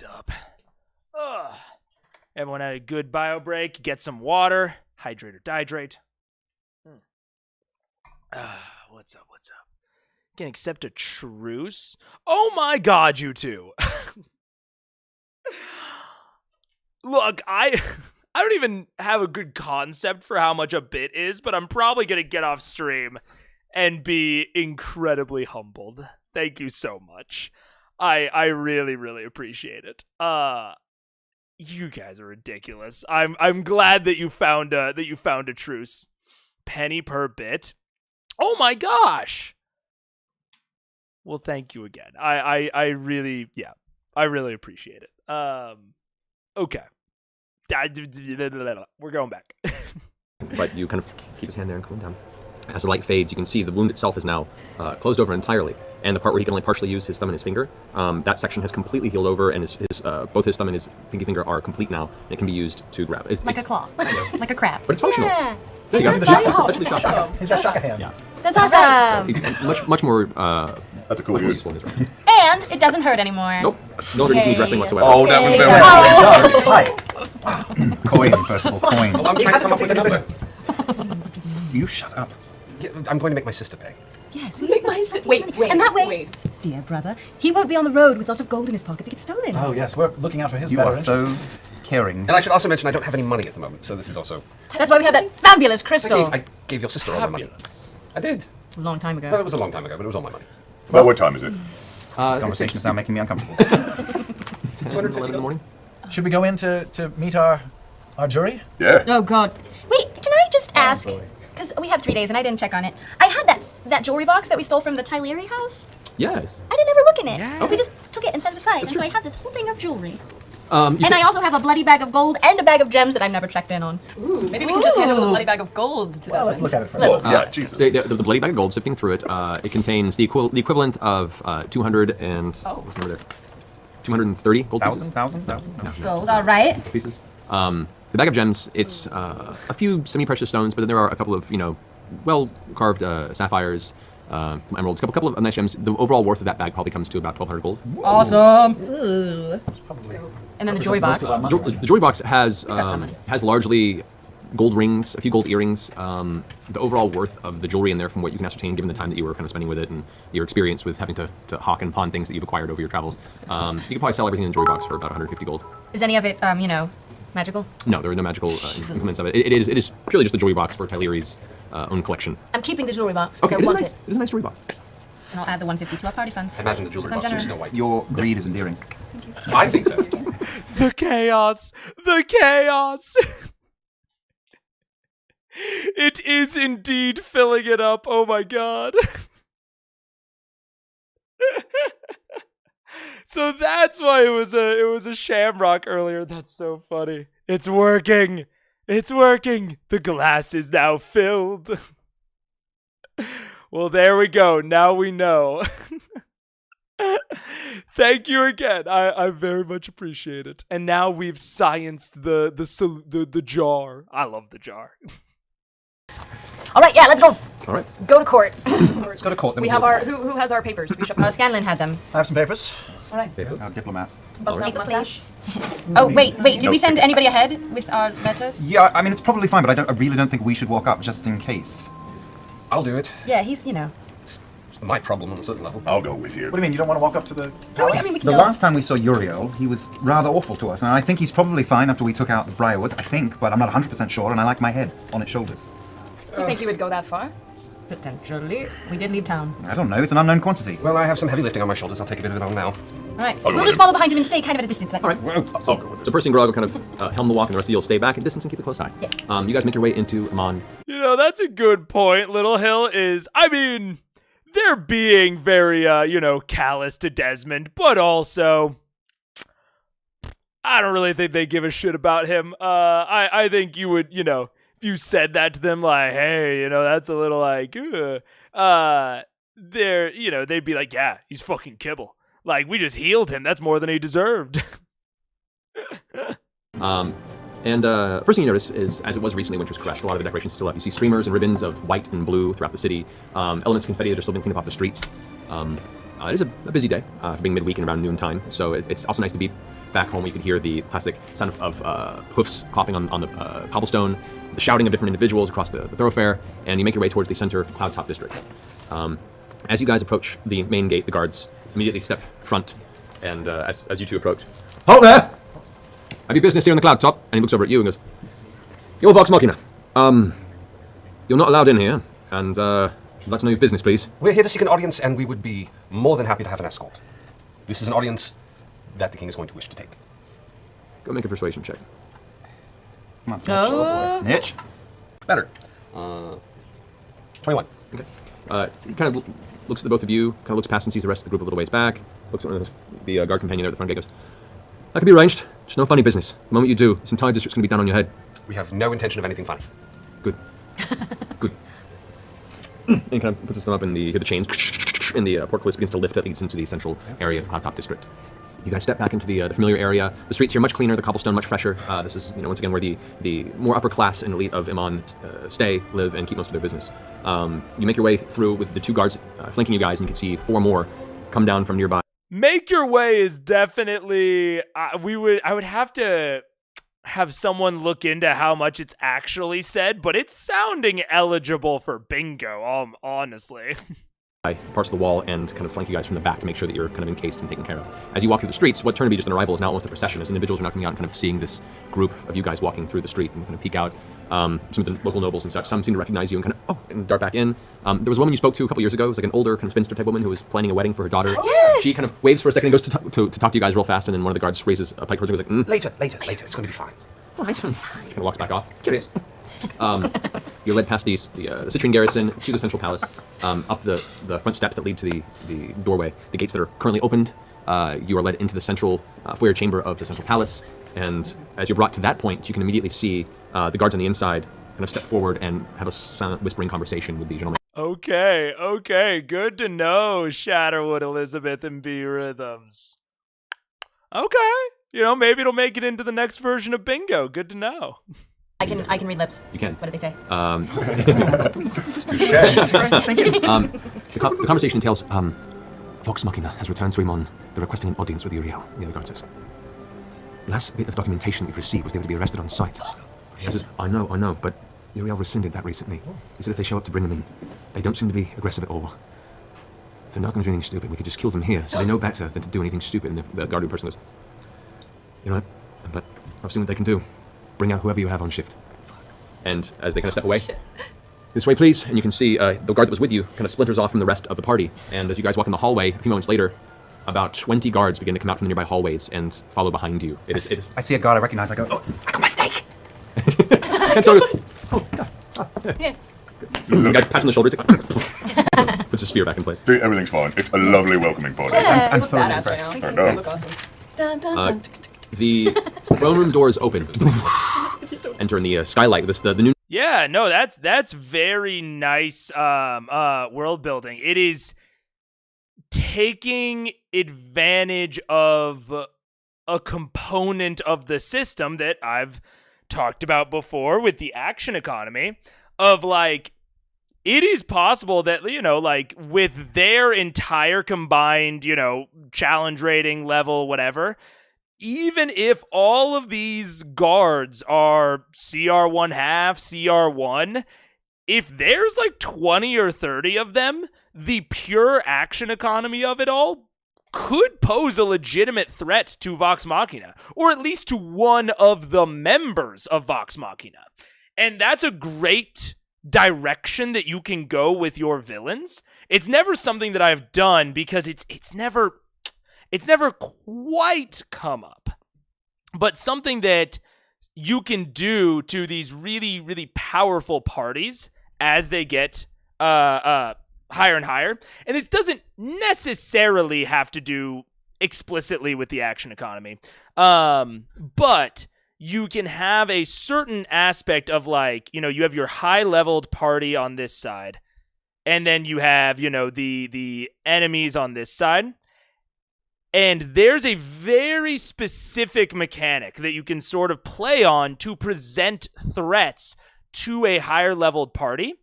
what's up? Ugh. Everyone had a good bio break. Get some water. Hydrate or dihydrate. What's up? Can accept a truce? Oh my god, you two. Look, I don't even have a good concept for how much a bit is, but I'm probably going to get off stream and be incredibly humbled. Thank you so much. I really, really appreciate it. You guys are ridiculous. I'm glad that you found a truce. Penny per bit. Oh my gosh. Well, thank you again. I really appreciate it. Okay. We're going back. But you kind of keep his hand there and cool him down. As the light fades, you can see the wound itself is now closed over entirely. And the part where he can only partially use his thumb and his finger, that section has completely healed over, and both his thumb and his pinky finger are complete now, and it can be be used to grab. Like a claw. Like a crab. But it's functional. Yeah. There you go. He's got shaka hand. Yeah. That's awesome. Much more. That's a cool much more dude. useful in this round. And it doesn't hurt anymore. Nope. No reason to wrestling whatsoever. Oh, that was very Hi. Coin, Percival, coin. Oh, I'm trying to come up with another. You shut up. Yeah, I'm going to make my sister pay. Yes. Wait. And that way, Wait. dear brother, he won't be on the road with lots of gold in his pocket to get stolen. Oh, yes, we're looking out for his You better are so interests. caring. And I should also mention I don't have any money at the moment, so this is also... That's why we have that fabulous crystal. I gave your sister all my money. I did. A long time Well, ago. it was a long time ago, but it was all my money. Well, what time is it? This conversation is now making me uncomfortable. 250 in the morning. Should we go in to meet our jury? Yeah. Oh God. Wait, can I just ask? Because we had 3 days and I didn't check on it. I had that jewelry box that we stole from the Tiberius house. Yes. I didn't ever look in it. Yeah. So we just took it and set it aside. And so I have this whole thing of jewelry. And I also have a bloody bag of gold and a bag of gems that I've never checked in on. Ooh, maybe we can just hand over the bloody bag of gold to Well, let's Desmond. look at it first. Let's- Yeah, Jesus. the bloody bag of gold, sifting through it, it contains the equivalent of 200 and what's the number there? 230 gold pieces. Thousand? Gold, all right. Pieces. The bag of gems, it's a few semi-precious stones, but then there are a couple of well-carved sapphires, emeralds, a couple of nice gems. The overall worth of that bag probably comes to about 1,200 gold. Awesome. And then the jewelry box. The jewelry box has got some money. has largely gold rings, a few gold earrings. The overall worth of the jewelry in there, from what you can ascertain, given the time that you were kind of spending with it and your experience with having to hawk and pawn things that you've acquired over your travels, you could probably sell everything in the jewelry box for about 150 gold. Is any of it, magical? No, there are no magical implements of it. It is purely just the jewelry box for Tyleri's own collection. I'm keeping the jewelry box Okay, because I want nice. it. It is a nice jewelry box. And I'll add the 150 to our party funds. I imagine the jewelry Because I'm box is generous. Snow White. Your greed is endearing. I think so. The chaos. The chaos. It is indeed filling it up. Oh my god. So that's why it was a shamrock earlier. That's so funny. It's working. It's working. The glass is now filled. Well, there we go. Now we know. Thank you again. I very much appreciate it. And now we've scienced the jar. I love the jar. All right, yeah, let's go. All right. Go to court. Let's go to court. Then We we have can- our who has our papers? We should Scanlan had them. I have some papers. All right. Our diplomat. Bust out the mustache. Oh, wait. Did we send anybody ahead with our letters? Yeah, I mean, it's probably fine, but I really don't think we should walk up just in case. I'll do it. Yeah, he's, It's my problem on a certain level. I'll go with you. What do you mean, you don't want to walk up to the No, palace? I mean, we can The go. last time we saw Uriel, he was rather awful to us, and I think he's probably fine after we took out the Briarwoods, I think, but I'm not 100% sure, and I like my head on its shoulders. You think you would go that far? Potentially. We did leave town. I don't know, it's an unknown quantity. Well, I have some heavy lifting on my shoulders. I'll take a bit of it on now. All right. We'll just follow behind him and stay kind of at a distance. Like All right. So Percy and Grog will kind of helm the walk, and the rest of you will stay back at distance and keep a close eye. Yeah. You guys make your way into Amon. That's a good point. Little Hill is, they're being very, callous to Desmond, but also, I don't really think they give a shit about him. I think you would, if you said that to them, like, hey, that's a little like, they'd be like, yeah, he's fucking kibble. Like, we just healed him. That's more than he deserved. First thing you notice is, as it was recently, winter's crashed. A lot of the decorations still up. You see streamers and ribbons of white and blue throughout the city. Elements of confetti that are still being cleaned up off the streets. It is a busy day, being midweek and around noontime. So it's also nice to be back home. You could hear the classic sound of hoofs clopping on the cobblestone, the shouting of different individuals across the thoroughfare, and you make your way towards the center cloud top district. As you guys approach the main gate, the guards immediately step front, and as you two approach, halt there! Have you business here in the cloud top? And he looks over at you and goes, "You're Vox Machina. You're not allowed in here, and I'd like to know your business, please." We're here to seek an audience, and we would be more than happy to have an escort. This is an audience that the king is going to wish to take. Go make a persuasion check. Come on, snitch. Oh, boy. Snitch. Better. 21. Okay. He kind of looks at the both of you, kind of looks past and sees the rest of the group a little ways back, looks at the guard companion there at the front gate, goes, "That can be arranged. It's no funny business. The moment you do, this entire district's going to be down on your head." We have no intention of anything funny. Good. Good. And he kind of puts his thumb up, and the chains in the portcullis begins to lift that leads into the central area of the Cloud Top District. You guys step back into the familiar area. The streets here much cleaner, the cobblestone much fresher. This is, once again, where the more upper class and elite of Iman stay, live, and keep most of their business. You make your way through with the two guards flanking you guys, and you can see 4 more come down from nearby. Make your way is definitely. I would have to have someone look into how much it's actually said, but it's sounding eligible for bingo. Honestly. Parts of the wall and kind of flank you guys from the back to make sure that you're kind of encased and taken care of. As you walk through the streets, what turned to be just an arrival is now almost a procession, as individuals are now coming out and kind of seeing this group of you guys walking through the street and kind of peek out. Some of the local nobles and such, some seem to recognize you and kind of, and dart back in. There was a woman you spoke to a couple years ago. It was like an older kind of spinster type woman who was planning a wedding for her daughter. Yes! She kind of waves for a second and goes to talk to you guys real fast, and then one of the guards raises a pike towards her and goes like, Later. It's going to be fine. All right. She kind of walks back off. Curious. You're led past the Citrian garrison to the central palace, up the front steps that lead to the doorway, the gates that are currently opened. You are led into the central foyer chamber of the central palace, and as you're brought to that point, you can immediately see the guards on the inside kind of step forward and have a silent whispering conversation with the gentleman. Okay, good to know, Shatterwood, Elizabeth, and B Rhythms. Okay, maybe it'll make it into the next version of Bingo. Good to know. I can read lips. You can. What did they say? The conversation entails, Vox Machina has returned to Iman. They're requesting an audience with Uriel, the other guard says. Last bit of documentation we've received was they were to be arrested on sight. She says, I know, but Uriel rescinded that recently. He said if they show up to bring them in, they don't seem to be aggressive at all. If they're not going to do anything stupid, we could just kill them here, so they know better than to do anything stupid. And the guardian person goes, but I've seen what they can do. Bring out whoever you have on shift. And as they kind of step away, this way, please. And you can see the guard that was with you kind of splinters off from the rest of the party. And as you guys walk in the hallway, a few moments later, about 20 guards begin to come out from the nearby hallways and follow behind you. I see a guard I recognize. I go, oh, I got my snake. And so goes, yeah. The guy pats on the shoulder, puts his spear back in place. Everything's fine. It's a lovely welcoming party. Yeah, I'm look thoroughly badass right impressed. now. I know. You look awesome. Dun, dun, dun. The throne room doors open. Enter in the skylight. The new. Yeah, no, that's very nice world building. It is taking advantage of a component of the system that I've talked about before with the action economy of like, it is possible that, like with their entire combined, challenge rating level, whatever, even if all of these guards are CR1 half, CR1, if there's like 20 or 30 of them, the pure action economy of it all could pose a legitimate threat to Vox Machina, or at least to one of the members of Vox Machina. And that's a great direction that you can go with your villains. It's never something that I've done because it's never quite come up, but something that you can do to these really, really powerful parties as they get higher and higher. And this doesn't necessarily have to do explicitly with the action economy, but you can have a certain aspect of like, you have your high-leveled party on this side, and then you have, the enemies on this side. And there's a very specific mechanic that you can sort of play on to present threats to a higher leveled party,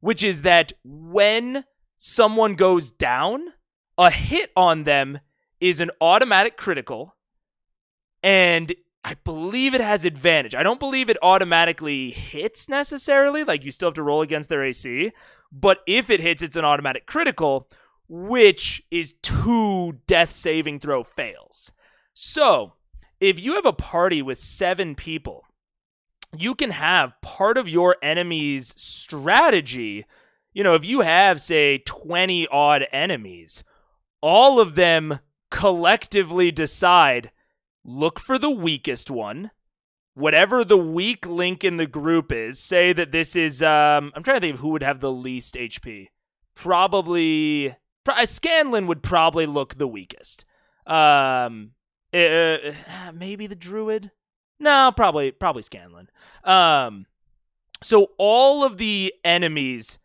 which is that when someone goes down, a hit on them is an automatic critical, and I believe it has advantage. I don't believe it automatically hits necessarily, like you still have to roll against their AC, but if it hits, it's an automatic critical, which is 2 death saving throw fails. So, if you have a party with 7 people, you can have part of your enemy's strategy. If you have, say, 20 odd enemies, all of them collectively decide, look for the weakest one, whatever the weak link in the group is. Say that this is, I'm trying to think of who would have the least HP. Probably, Scanlan would probably look the weakest. Maybe the druid? No, probably Scanlan. So all of the enemies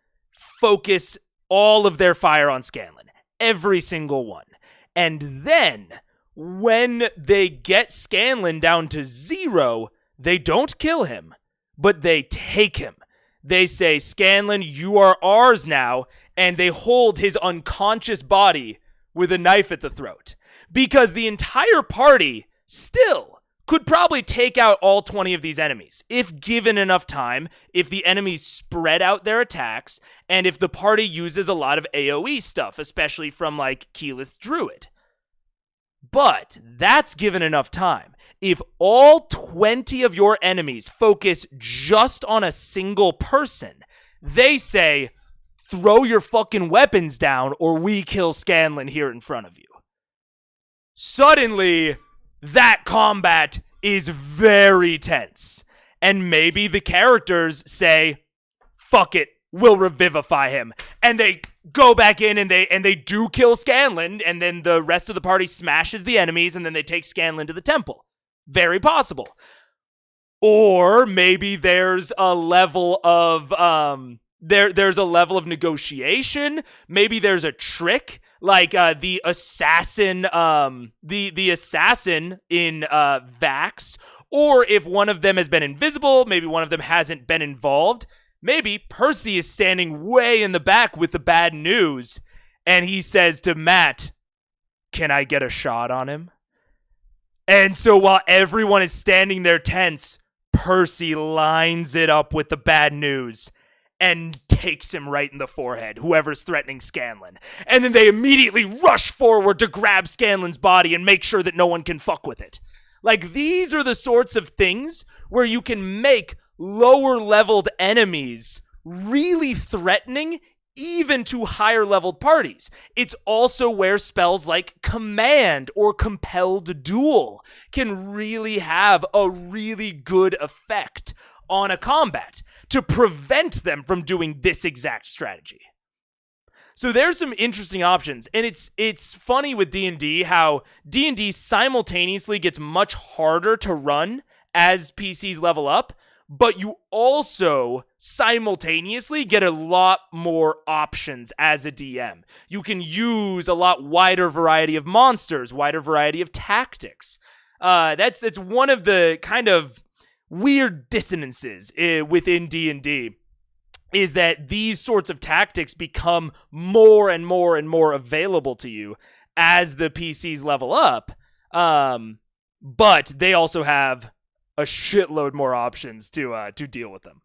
focus all of their fire on Scanlan. Every single one. And then, when they get Scanlan down to 0, they don't kill him, but they take him. They say, Scanlan, you are ours now, and they hold his unconscious body with a knife at the throat. Because the entire party still could probably take out all 20 of these enemies, if given enough time, if the enemies spread out their attacks, and if the party uses a lot of AoE stuff, especially from, like, Keyleth's Druid. But that's given enough time. If all 20 of your enemies focus just on a single person, they say, throw your fucking weapons down or we kill Scanlan here in front of you. Suddenly, that combat is very tense. And maybe the characters say, fuck it, we'll revivify him. And they go back in and they do kill Scanlan, and then the rest of the party smashes the enemies, and then they take Scanlan to the temple. Very possible. Or maybe there's a level of there's a level of negotiation. Maybe there's a trick, like the assassin the assassin in Vax, or if one of them has been invisible, maybe one of them hasn't been involved. Maybe Percy is standing way in the back with the bad news, and he says to Matt, "Can I get a shot on him?" And so while everyone is standing there tense, Percy lines it up with the bad news and takes him right in the forehead, whoever's threatening Scanlan. And then they immediately rush forward to grab Scanlan's body and make sure that no one can fuck with it. Like, these are the sorts of things where you can make lower-leveled enemies really threatening even to higher-leveled parties. It's also where spells like Command or Compelled Duel can really have a really good effect on a combat to prevent them from doing this exact strategy. So there's some interesting options, and it's funny with D&D how D&D simultaneously gets much harder to run as PCs level up, but you also simultaneously get a lot more options as a DM. You can use a lot wider variety of monsters, wider variety of tactics. That's one of the kind of weird dissonances within D&D, is that these sorts of tactics become more and more and more available to you as the PCs level up, but they also have a shitload more options to deal with them.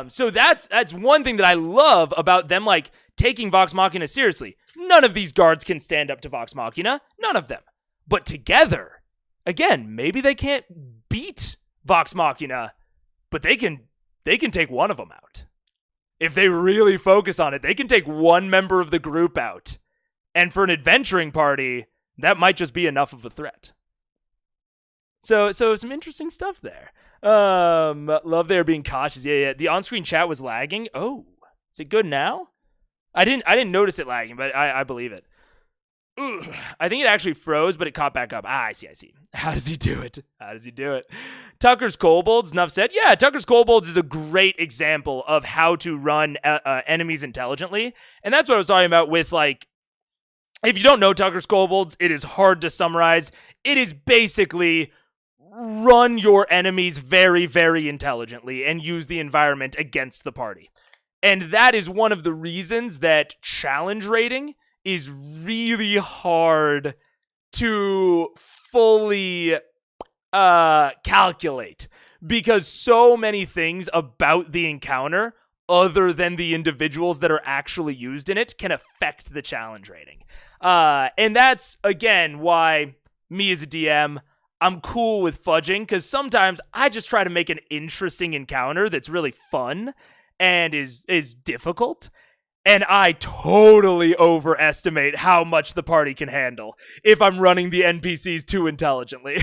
So that's one thing that I love about them, like, taking Vox Machina seriously. None of these guards can stand up to Vox Machina. None of them. But together, again, maybe they can't beat Vox Machina, but they can take one of them out. If they really focus on it, they can take one member of the group out. And for an adventuring party, that might just be enough of a threat. So some interesting stuff there. Love there being cautious. Yeah. The on-screen chat was lagging. Oh, is it good now? I didn't notice it lagging, but I believe it. Ugh. I think it actually froze, but it caught back up. I see. How does he do it? Tucker's Kobolds, enough said. Yeah, Tucker's Kobolds is a great example of how to run enemies intelligently. And that's what I was talking about with, like, if you don't know Tucker's Kobolds, it is hard to summarize. It is basically run your enemies very, very intelligently and use the environment against the party. And that is one of the reasons that challenge rating is really hard to fully calculate, because so many things about the encounter, other than the individuals that are actually used in it, can affect the challenge rating. And that's, again, why me as a DM, I'm cool with fudging, because sometimes I just try to make an interesting encounter that's really fun and is difficult. And I totally overestimate how much the party can handle if I'm running the NPCs too intelligently.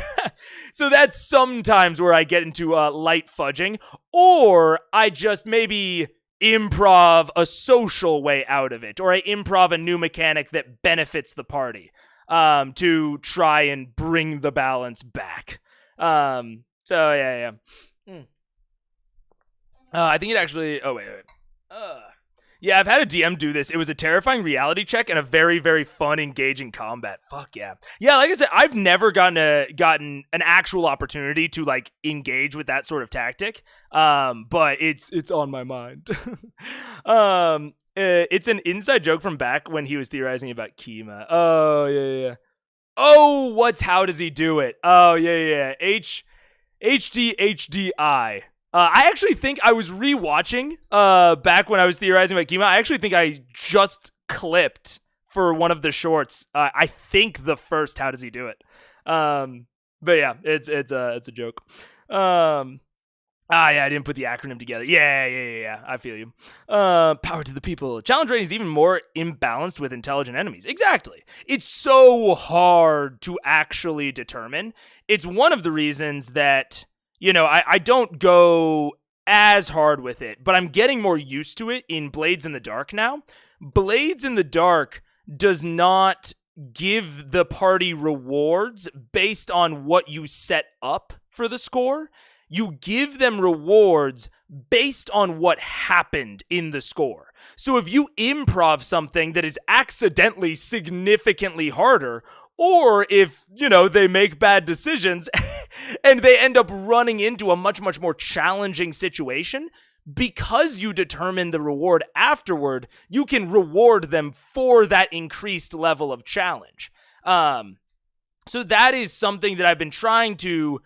So that's sometimes where I get into light fudging, or I just maybe improv a social way out of it, or I improv a new mechanic that benefits the party to try and bring the balance back. So yeah. I think it actually... Oh, wait. Yeah, I've had a DM do this. It was a terrifying reality check and a very, very fun, engaging combat. Fuck yeah. Yeah, like I said, I've never gotten an actual opportunity to, like, engage with that sort of tactic. But it's on my mind. It's an inside joke from back when he was theorizing about Kima. Oh, yeah. Oh, how does he do it? Oh, yeah. HDHDI. I actually think I was rewatching back when I was theorizing about Kima. I actually think I just clipped for one of the shorts. I think the first "How does he do it?" But yeah, it's a joke. Yeah, I didn't put the acronym together. Yeah. I feel you. Power to the people. Challenge rating is even more imbalanced with intelligent enemies. Exactly. It's so hard to actually determine. It's one of the reasons that, you know, I don't go as hard with it, but I'm getting more used to it in Blades in the Dark now. Blades in the Dark does not give the party rewards based on what you set up for the score. You give them rewards based on what happened in the score. So if you improv something that is accidentally significantly harder, or if, you know, they make bad decisions and they end up running into a much, much more challenging situation, because you determine the reward afterward, you can reward them for that increased level of challenge. So that is something that I've been trying to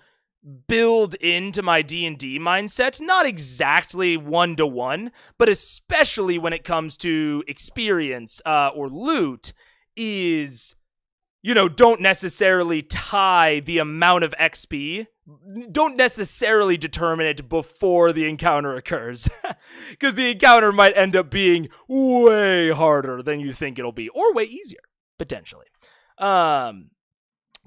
build into my D&D mindset, not exactly one-to-one, but especially when it comes to experience or loot, is, you know, don't necessarily tie the amount of XP, don't necessarily determine it before the encounter occurs, because the encounter might end up being way harder than you think it'll be, or way easier, potentially.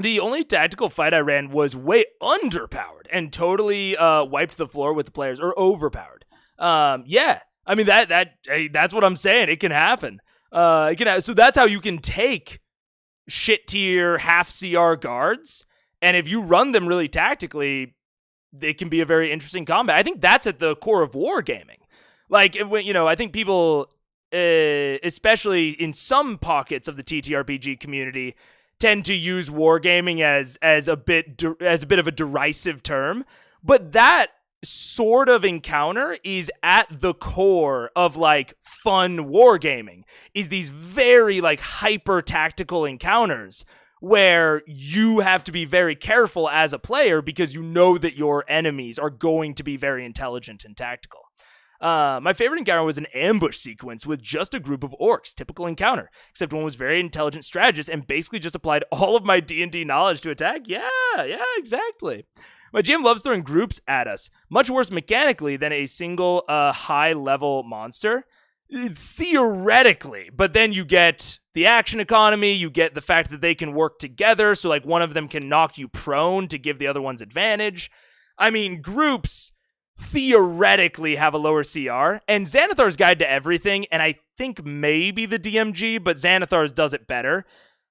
The only tactical fight I ran was way underpowered and totally wiped the floor with the players, or overpowered. Yeah, I mean that's what I'm saying. It can happen. So that's how you can take shit tier half CR guards, and if you run them really tactically, it can be a very interesting combat. I think that's at the core of wargaming. Like, you know, I think people, especially in some pockets of the TTRPG community, tend to use wargaming as a bit of a derisive term, but that sort of encounter is at the core of, like, fun wargaming, is these very, like, hyper tactical encounters where you have to be very careful as a player because you know that your enemies are going to be very intelligent and tactical. My favorite encounter was an ambush sequence with just a group of orcs. Typical encounter, except one was very intelligent strategist and basically just applied all of my D&D knowledge to attack. Yeah, exactly. My GM loves throwing groups at us. Much worse mechanically than a single high-level monster. Theoretically, but then you get the action economy, you get the fact that they can work together, so, like, one of them can knock you prone to give the other one's advantage. I mean, groups theoretically have a lower CR, and Xanathar's Guide to Everything, and I think maybe the DMG, but Xanathar's does it better,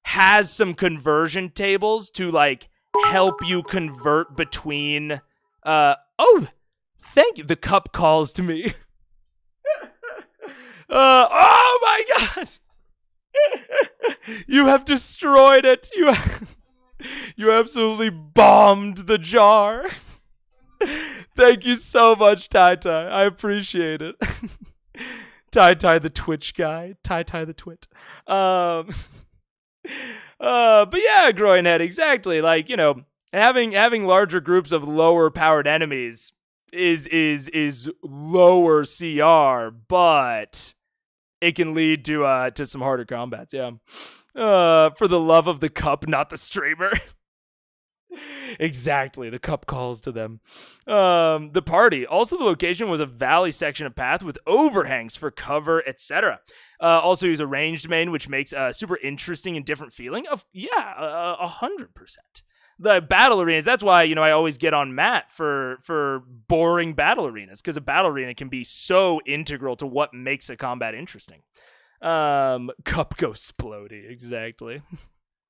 has some conversion tables to, like, help you convert between, thank you, the cup calls to me. Oh my god! You have destroyed it! You absolutely bombed the jar! Thank you so much, Tai. I appreciate it. Tai the Twitch guy. Tai the Twit. But yeah, Groinhead, exactly. Like, you know, having larger groups of lower powered enemies is lower CR, but it can lead to some harder combats. Yeah. For the love of the cup, not the streamer. Exactly, the cup calls to them. The party. Also, the location was a valley section of path with overhangs for cover, etc. Also, use a ranged main, which makes a super interesting and different feeling. 100%. The battle arenas. That's why I always get on Matt for boring battle arenas, because a battle arena can be so integral to what makes a combat interesting. Cup goes splody. Exactly.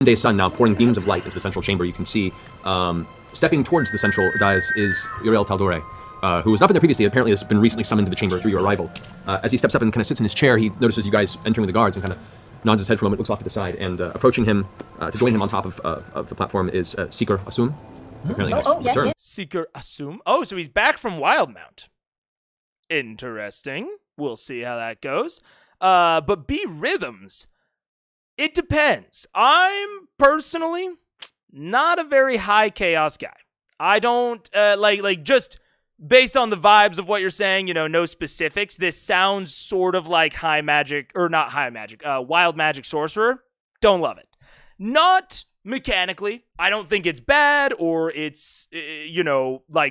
Day sun now pouring beams of light into the central chamber. You can see stepping towards the central dais is Uriel Taldore, who was not been there previously. Apparently has been recently summoned to the chamber through your arrival. As he steps up and kind of sits in his chair, he notices you guys entering with the guards and kind of nods his head for a moment, looks off to the side, and approaching him to join him on top of the platform is Seeker Asum. Yeah. Seeker Asum. Oh, so he's back from Wildmount. Interesting. We'll see how that goes. But B Rhythms. It depends. I'm personally not a very high chaos guy. I don't like just based on the vibes of what you're saying, no specifics. This sounds sort of like high magic, or not high magic, wild magic sorcerer. Don't love it. Not mechanically. I don't think it's bad or it's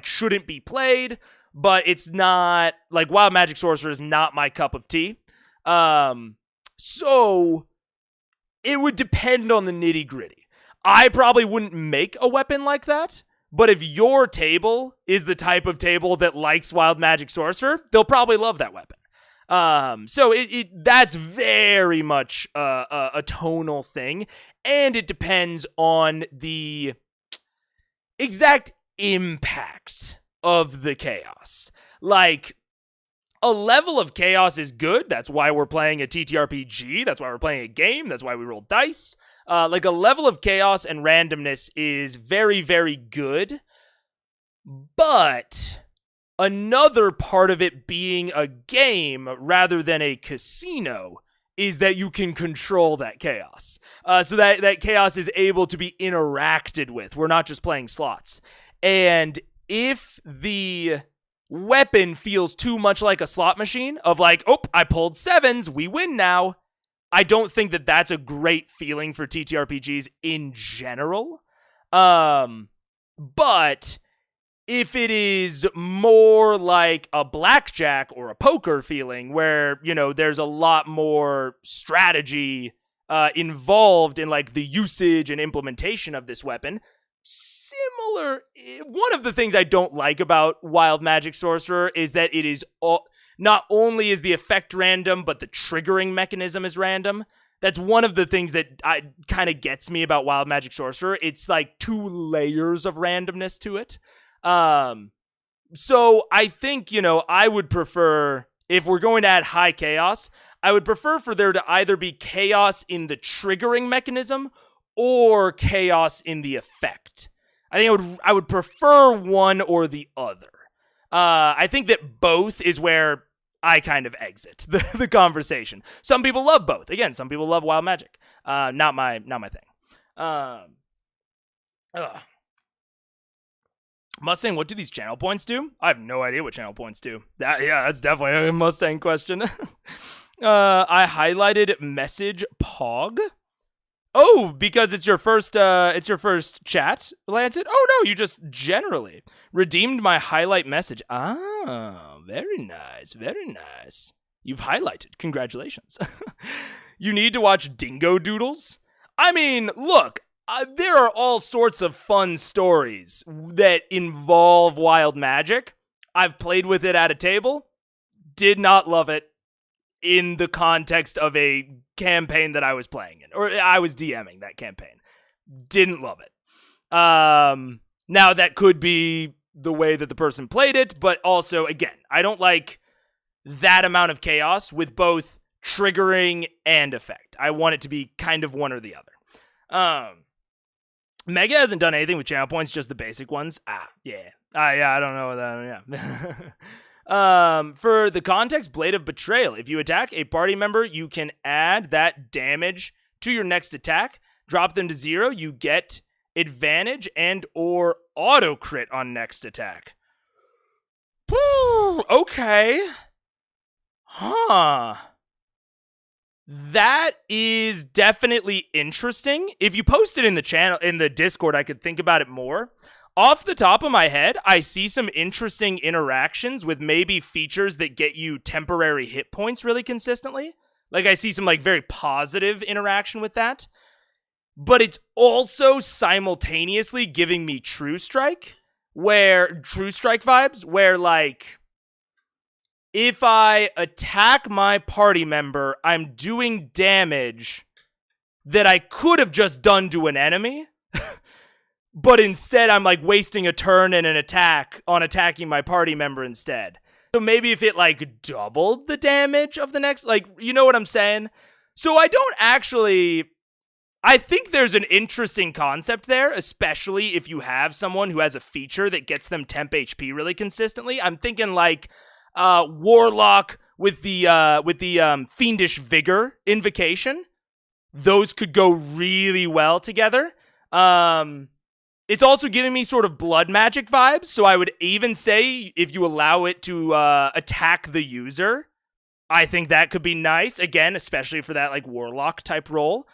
shouldn't be played, but it's not like wild magic sorcerer is not my cup of tea. So it would depend on the nitty gritty. I probably wouldn't make a weapon like that, but if your table is the type of table that likes wild magic sorcerer, they'll probably love that weapon. So that's very much a tonal thing, and it depends on the exact impact of the chaos. Like, a level of chaos is good. That's why we're playing a TTRPG. That's why we're playing a game. That's why we roll dice. Like, a level of chaos and randomness is very, very good. But another part of it being a game rather than a casino is that you can control that chaos. So that chaos is able to be interacted with. We're not just playing slots. And if the weapon feels too much like a slot machine of like, oh, I pulled sevens, we win now, I don't think that that's a great feeling for TTRPGs in general. But if it is more like a blackjack or a poker feeling where, there's a lot more strategy involved in like the usage and implementation of this weapon, similar. One of the things I don't like about Wild Magic Sorcerer is that it is not only is the effect random, but the triggering mechanism is random. That's one of the things that kind of gets me about Wild Magic Sorcerer. It's like 2 layers of randomness to it. So I think, I would prefer, if we're going to add high chaos, I would prefer for there to either be chaos in the triggering mechanism or chaos in the effect. I think I would prefer one or the other. I think that both is where I kind of exit the conversation. Some people love both. Again, some people love wild magic. Not my thing. Mustang, what do these channel points do? I have no idea what channel points do. That's definitely a Mustang question. I highlighted message Pog. Oh, because it's your first chat, Lancet? Oh no, you just generally redeemed my highlight message. Ah, very nice, very nice. You've highlighted. Congratulations. You need to watch Dingo Doodles? I mean, look, there are all sorts of fun stories that involve wild magic. I've played with it at a table. Did not love it in the context of a campaign that I was playing in, or I was DMing that campaign. Didn't love it. Now that could be the way that the person played it, but also, again, I don't like that amount of chaos with both triggering and effect. I want it to be kind of one or the other. Mega hasn't done anything with channel points, just the basic ones. Yeah, I don't know that. Yeah. For the context, Blade of Betrayal. If you attack a party member, you can add that damage to your next attack. Drop them to 0. You get advantage and or auto crit on next attack. Okay. Huh. That is definitely interesting. If you post it in the channel, in the Discord, I could think about it more. Off the top of my head, I see some interesting interactions with maybe features that get you temporary hit points really consistently. Like, I see some, like, very positive interaction with that. But it's also simultaneously giving me True Strike vibes, where, like, if I attack my party member, I'm doing damage that I could have just done to an enemy, but instead I'm, like, wasting a turn and an attack on attacking my party member instead. So maybe if it, like, doubled the damage of the next, like, you know what I'm saying? So I don't actually... I think there's an interesting concept there, especially if you have someone who has a feature that gets them temp HP really consistently. I'm thinking, like, Warlock with the Fiendish Vigor invocation. Those could go really well together. It's also giving me sort of blood magic vibes, so I would even say if you allow it to attack the user, I think that could be nice, again, especially for that, like, Warlock type role.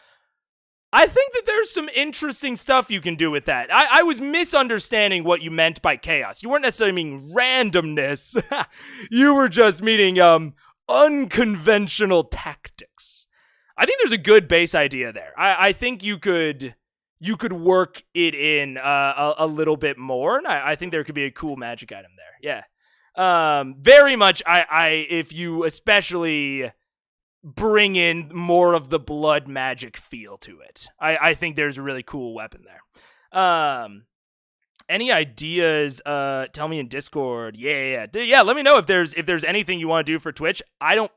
I think that there's some interesting stuff you can do with that. I was misunderstanding what you meant by chaos. You weren't necessarily meaning randomness. You were just meaning unconventional tactics. I think there's a good base idea there. I think you could work it in a little bit more, and I think there could be a cool magic item there. Yeah. Very much, if you especially bring in more of the blood magic feel to it, I think there's a really cool weapon there. Any ideas? Tell me in Discord. Yeah. Let me know if there's anything you want to do for Twitch. I don't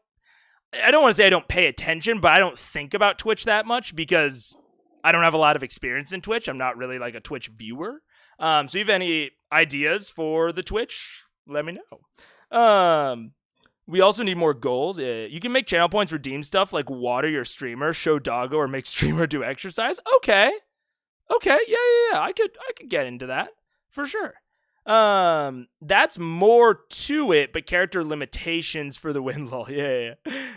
want to say I don't pay attention, but I don't think about Twitch that much because I don't have a lot of experience in Twitch. I'm not really like a Twitch viewer. So if you have any ideas for the Twitch, let me know. We also need more goals. You can make channel points redeem stuff like water your streamer, show doggo, or make streamer do exercise. Okay, yeah. I could get into that for sure. That's more to it, but character limitations for the win lol. Yeah.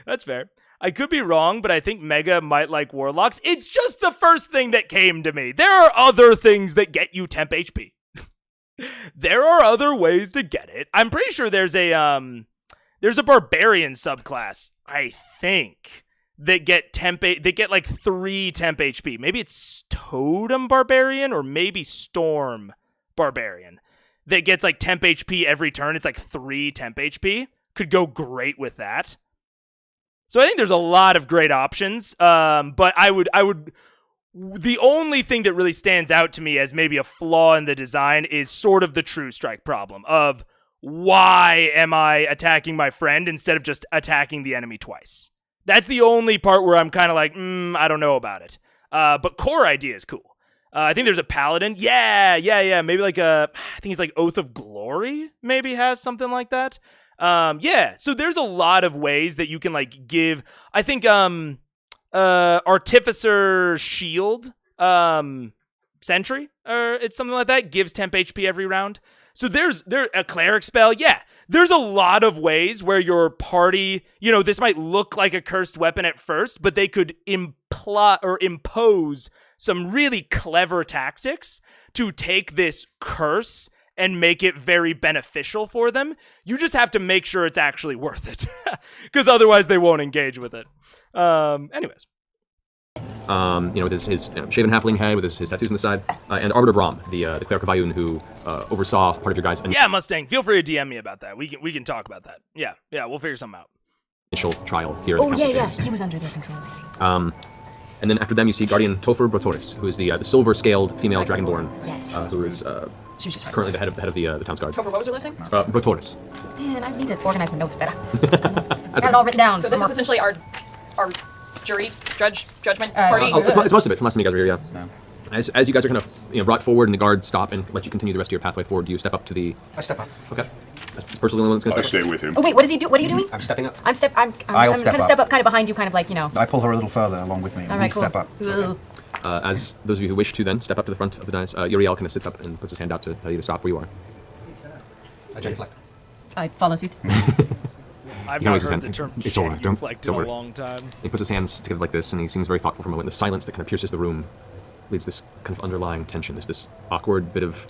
That's fair. I could be wrong, but I think Mega might like Warlocks. It's just the first thing that came to me. There are other things that get you temp HP. There are other ways to get it. I'm pretty sure there's a barbarian subclass, I think, that get like 3 temp HP. Maybe it's Totem Barbarian or maybe Storm Barbarian that gets like temp HP every turn. It's like 3 temp HP. Could go great with that. So I think there's a lot of great options. But I would. The only thing that really stands out to me as maybe a flaw in the design is sort of the True Strike problem of why am I attacking my friend instead of just attacking the enemy twice? That's the only part where I'm kind of like, I don't know about it. But core idea is cool. I think there's a paladin. Yeah. Maybe like I think it's like Oath of Glory maybe has something like that. Yeah. So there's a lot of ways that you can like give. I think Artificer Shield, Sentry, or it's something like that, gives temp HP every round. So there's a cleric spell. Yeah, there's a lot of ways where your party, this might look like a cursed weapon at first, but they could impose some really clever tactics to take this curse and make it very beneficial for them. You just have to make sure it's actually worth it, because otherwise they won't engage with it. Anyways. With his shaven halfling head, with his tattoos on the side, and Arbiter Brahm, the cleric of Ayun who oversaw part of your guys' Yeah, Mustang, feel free to DM me about that. We can talk about that. Yeah, we'll figure something out. Initial trial here. Oh, yeah, he was under their control. And then after them, you see Guardian Topher Brotoris, who is the silver-scaled female dragonborn, who is currently the head of the town's guard. Topher, what was her last name? Brotoris. Man, I need to organize my notes better. Got it all written down. So this is essentially our judgment party? It's most of it from last time you guys were here, yeah. As you guys are kind of brought forward and the guards stop and let you continue the rest of your pathway forward, do you step up to the... I step up. Okay. That's personally the one that's going to stay with him. Oh wait, what does he do? What are you doing? I'm stepping up. I'm gonna step up kind of behind you, kind of like, I pull her a little further along with me. All right, we step up. Ooh. As those of you who wish to then step up to the front of the dais, Uriel kind of sits up and puts his hand out to tell you to stop where you are. I genuflect. I follow suit. I've You can not raise his heard hand. the term It's all right, genuflect in don't a worry. long time. He puts his hands together like this, and he seems very thoughtful for a moment. The silence that kind of pierces the room leads this kind of underlying tension. There's this awkward bit of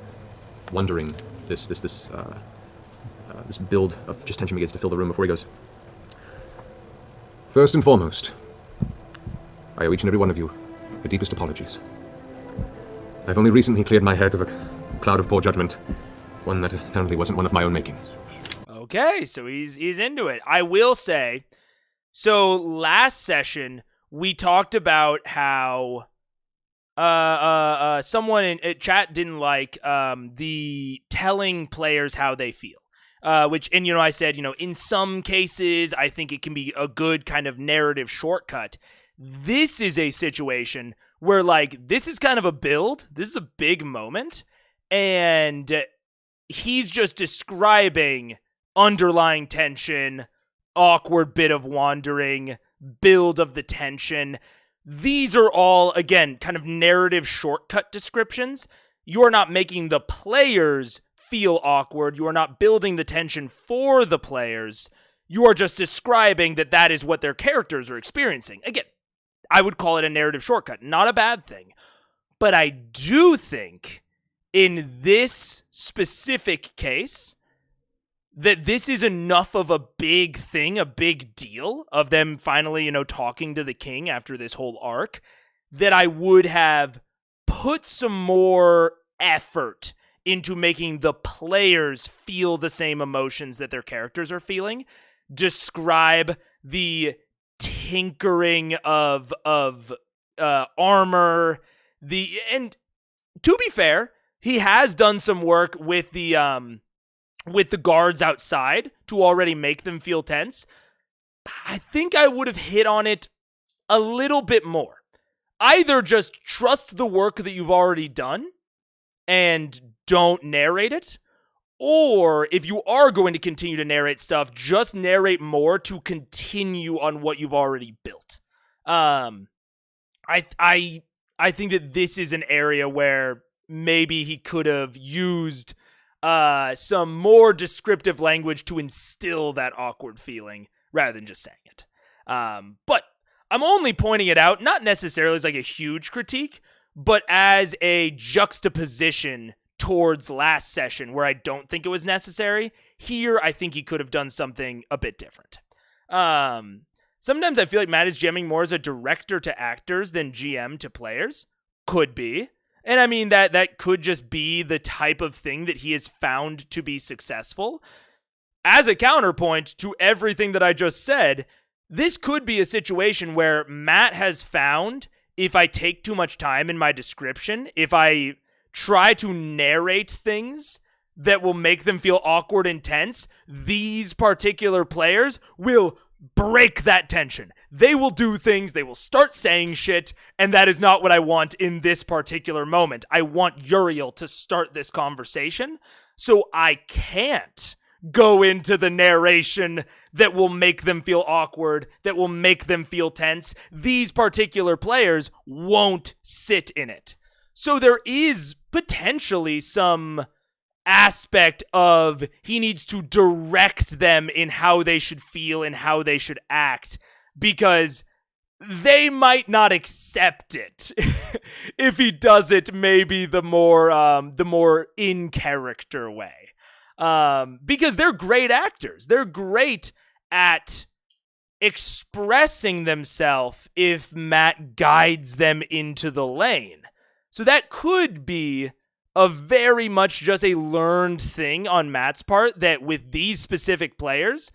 wondering. This build of just tension begins to fill the room before he goes. First and foremost, I owe each and every one of you the deepest apologies. I've only recently cleared my head of a cloud of poor judgment, one that apparently wasn't one of my own making. Okay, so he's into it. I will say, so last session we talked about how someone in chat didn't like the telling players how they feel. Which, and I said, in some cases, I think it can be a good kind of narrative shortcut. This is a situation where, this is kind of a build. This is a big moment. And he's just describing underlying tension, awkward bit of wandering, build of the tension. These are all, again, kind of narrative shortcut descriptions. You are not making the players feel awkward. You are not building the tension for the players. You are just describing that is what their characters are experiencing. Again, I would call it a narrative shortcut. Not a bad thing. But I do think in this specific case that this is enough of a big thing, a big deal of them finally, talking to the king after this whole arc, that I would have put some more effort into making the players feel the same emotions that their characters are feeling. Describe the tinkering of armor, and to be fair, he has done some work with the guards outside to already make them feel tense. I think I would have hit on it a little bit more. Either just trust the work that you've already done and don't narrate it, or if you are going to continue to narrate stuff, just narrate more to continue on what you've already built. I think that this is an area where maybe he could have used some more descriptive language to instill that awkward feeling rather than just saying it. But I'm only pointing it out, not necessarily as a huge critique, but as a juxtaposition towards last session where I don't think it was necessary. Here, I think he could have done something a bit different. Sometimes I feel like Matt is GMing more as a director to actors than GM to players. Could be. And I mean, that could just be the type of thing that he has found to be successful. As a counterpoint to everything that I just said, this could be a situation where Matt has found, if I take too much time in my description, if I try to narrate things that will make them feel awkward and tense, these particular players will break that tension. They will do things, they will start saying shit, and that is not what I want in this particular moment. I want Uriel to start this conversation, so I can't go into the narration that will make them feel awkward, that will make them feel tense. These particular players won't sit in it. So there is potentially some aspect of he needs to direct them in how they should feel and how they should act, because they might not accept it if he does it maybe the more in character way. Because they're great actors. They're great at expressing themselves if Matt guides them into the lane. So that could be a very much just a learned thing on Matt's part, that with these specific players,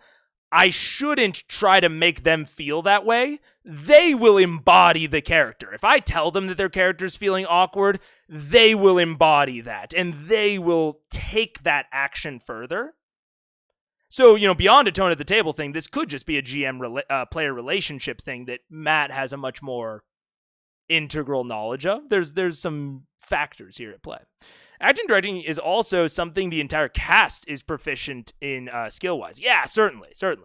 I shouldn't try to make them feel that way. They will embody the character. If I tell them that their character's feeling awkward, they will embody that, and they will take that action further. So, beyond a tone at the table thing, this could just be a GM player relationship thing that Matt has a much more integral knowledge of. There's some factors here at play. Acting directing is also something the entire cast is proficient in skill wise. Yeah, certainly. So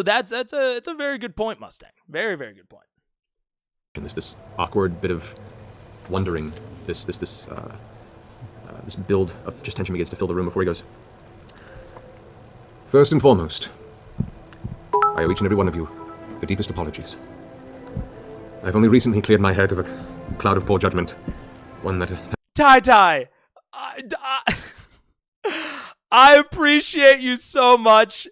it's a very good point, Mustang. Very, very good point. There's this awkward bit of wondering, this build of just tension begins to fill the room before he goes. First and foremost, I owe each and every one of you the deepest apologies. I've only recently cleared my head of a cloud of poor judgment, one that... Tai, I appreciate you so much.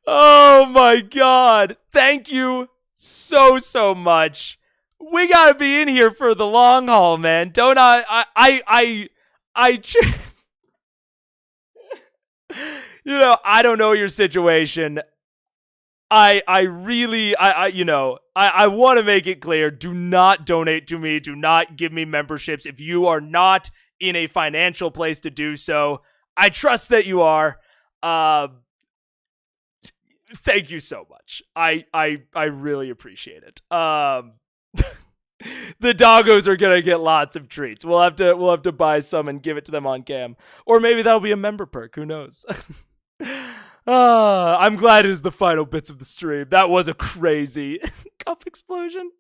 Oh my God. Thank you so much. We gotta be in here for the long haul, man. Don't you know, I don't know your situation. I want to make it clear, do not donate to me. Do not give me memberships if you are not in a financial place to do so. I trust that you are. Thank you so much. I really appreciate it. The doggos are gonna get lots of treats. We'll have to buy some and give it to them on cam, or maybe that'll be a member perk. Who knows? I'm glad it is the final bits of the stream. That was a crazy cup explosion.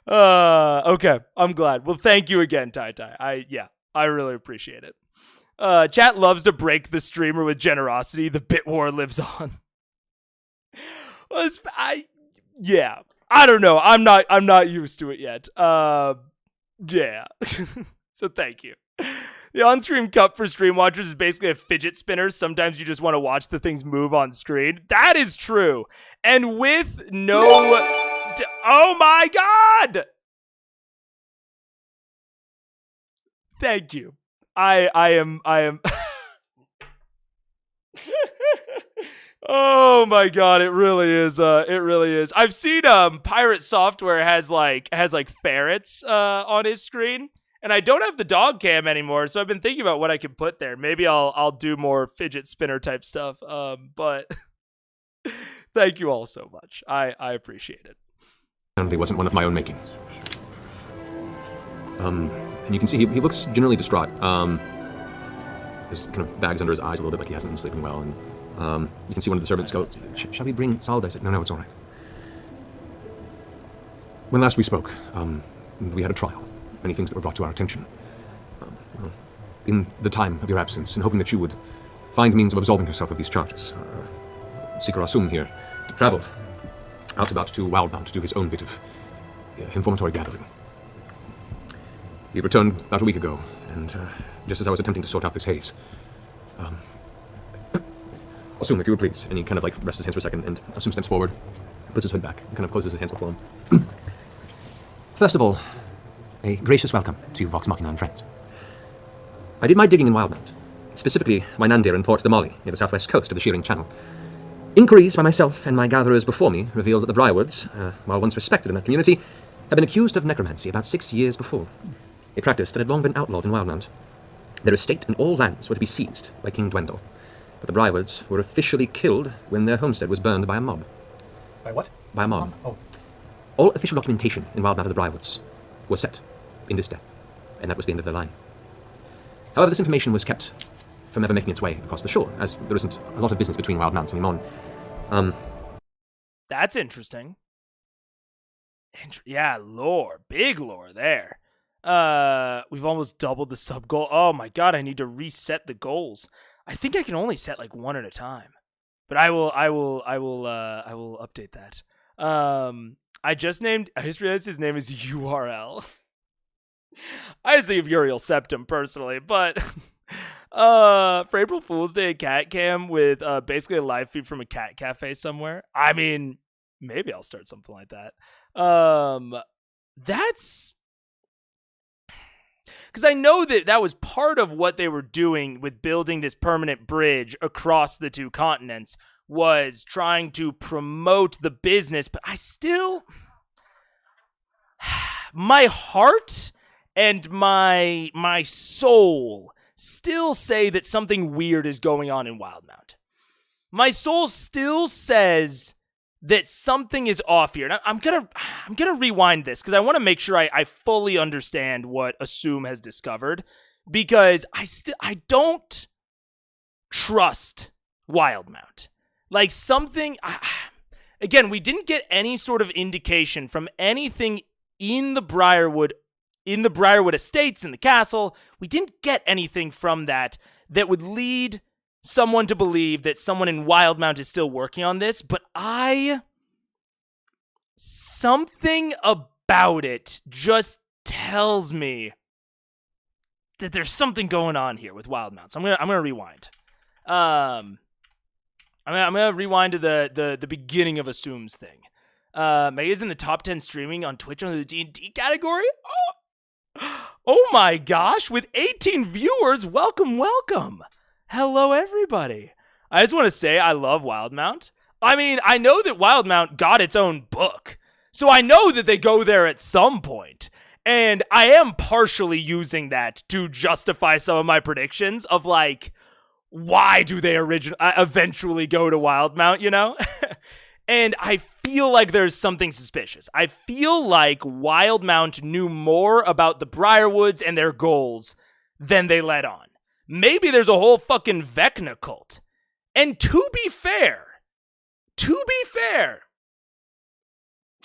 Okay, I'm glad. Well, thank you again, Tai. I really appreciate it. Chat loves to break the streamer with generosity. The bit war lives on. I don't know. I'm not used to it yet. Yeah. So thank you. The on-screen cup for stream watchers is basically a fidget spinner. Sometimes you just want to watch the things move on screen. That is true. And with no... Oh my God! Thank you. I am... Oh my God, it really is. I've seen Pirate Software has like ferrets on his screen. And I don't have the dog cam anymore, so I've been thinking about what I could put there. Maybe I'll do more fidget spinner type stuff. But thank you all so much. I appreciate it. Apparently wasn't one of my own making. And you can see he looks generally distraught. There's kind of bags under his eyes a little bit, like he hasn't been sleeping well. And you can see one of the servants go, "Shall we bring Salda?" I said, "No, it's all right." When last we spoke, we had a trial. Many things that were brought to our attention. In the time of your absence, and hoping that you would find means of absolving yourself of these charges, Seeker Asum here traveled out to Wildbound to do his own bit of informatory gathering. He returned about a week ago, and just as I was attempting to sort out this haze, Asum, if you would please, and he kind of like rests his hands for a second, and Asum steps forward, puts his hood back, and kind of closes his hands before him. First of all, a gracious welcome to you, Vox Machina and friends. I did my digging in Wildmount, specifically Wynandir and Port the Molly, near the southwest coast of the Shearing Channel. Inquiries by myself and my gatherers before me revealed that the Briarwoods, while once respected in that community, had been accused of necromancy about 6 years before, a practice that had long been outlawed in Wildmount. Their estate and all lands were to be seized by King Dwendal, but the Briarwoods were officially killed when their homestead was burned by a mob. By what? By a mob. Oh. All official documentation in Wildmount of the Briarwoods was set in this death, and that was the end of their line. However, this information was kept from ever making its way across the shore, as there isn't a lot of business between Wildmount and Imon. That's interesting. Yeah, lore. Big lore there. We've almost doubled the sub goal. Oh my God, I need to reset the goals. I think I can only set like one at a time, but I will update that. I just realized his name is URL. I just think of Uriel Septum personally, but for April Fool's Day, a cat cam with basically a live feed from a cat cafe somewhere. I mean, maybe I'll start something like that. That's because I know that was part of what they were doing with building this permanent bridge across the two continents, was trying to promote the business, but I still, my heart and my soul still say that something weird is going on in Wildmount. My soul still says that something is off here. And I'm gonna rewind this because I want to make sure I fully understand what Asum has discovered, because I don't trust Wildmount. Like something, again, we didn't get any sort of indication from anything in the Briarwood estates, in the castle. We didn't get anything from that would lead someone to believe that someone in Wildmount is still working on this, but something about it just tells me that there's something going on here with Wildmount. So I'm gonna rewind. I'm gonna rewind to the beginning of Assume's thing. Mega's in the top 10 streaming on Twitch under the D&D category. Oh my gosh! With 18 viewers, welcome. Hello, everybody. I just want to say I love Wildmount. I mean, I know that Wildmount got its own book, so I know that they go there at some point. And I am partially using that to justify some of my predictions of like, why do they eventually go to Wildmount, you know? And I feel like there's something suspicious. I feel like Wildmount knew more about the Briarwoods and their goals than they let on. Maybe there's a whole fucking Vecna cult. And to be fair,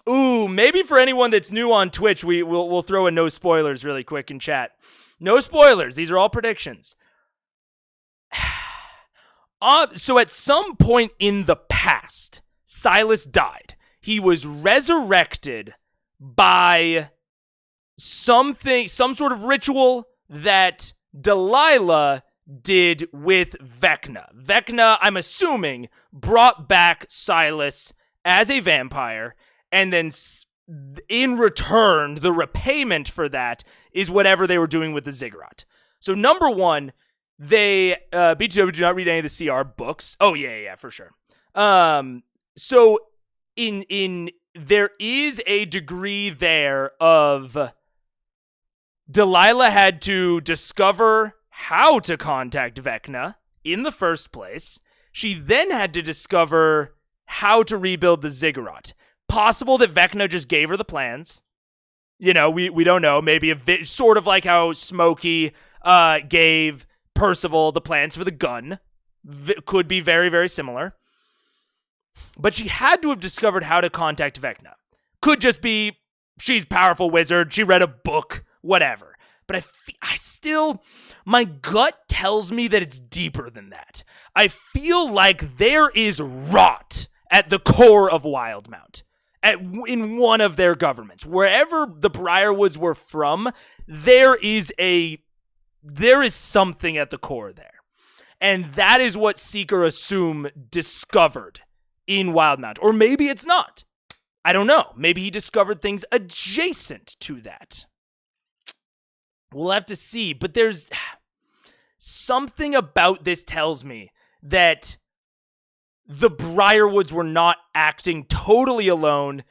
ooh, maybe for anyone that's new on Twitch, we'll throw in no spoilers really quick in chat. No spoilers. These are all predictions. So at some point in the past, Silas died. He was resurrected by some sort of ritual that Delilah did with Vecna. Vecna, I'm assuming, brought back Silas as a vampire, and then in return, the repayment for that is whatever they were doing with the ziggurat. So number one, they, BTW, do not read any of the CR books. Oh, yeah, for sure. So there is a degree there of Delilah had to discover how to contact Vecna in the first place. She then had to discover how to rebuild the ziggurat. Possible that Vecna just gave her the plans. You know, we don't know. Maybe sort of like how Smokey gave Percival the plans for the gun. Could be very, very similar. But she had to have discovered how to contact Vecna. Could just be she's a powerful wizard, she read a book, whatever. But I still, my gut tells me that it's deeper than that. I feel like there is rot at the core of Wildmount. In one of their governments. Wherever the Briarwoods were from, there is something at the core there. And that is what Seeker Assume discovered in Wildmount. Or maybe it's not. I don't know. Maybe he discovered things adjacent to that. We'll have to see. But there's something about this tells me that the Briarwoods were not acting totally alone,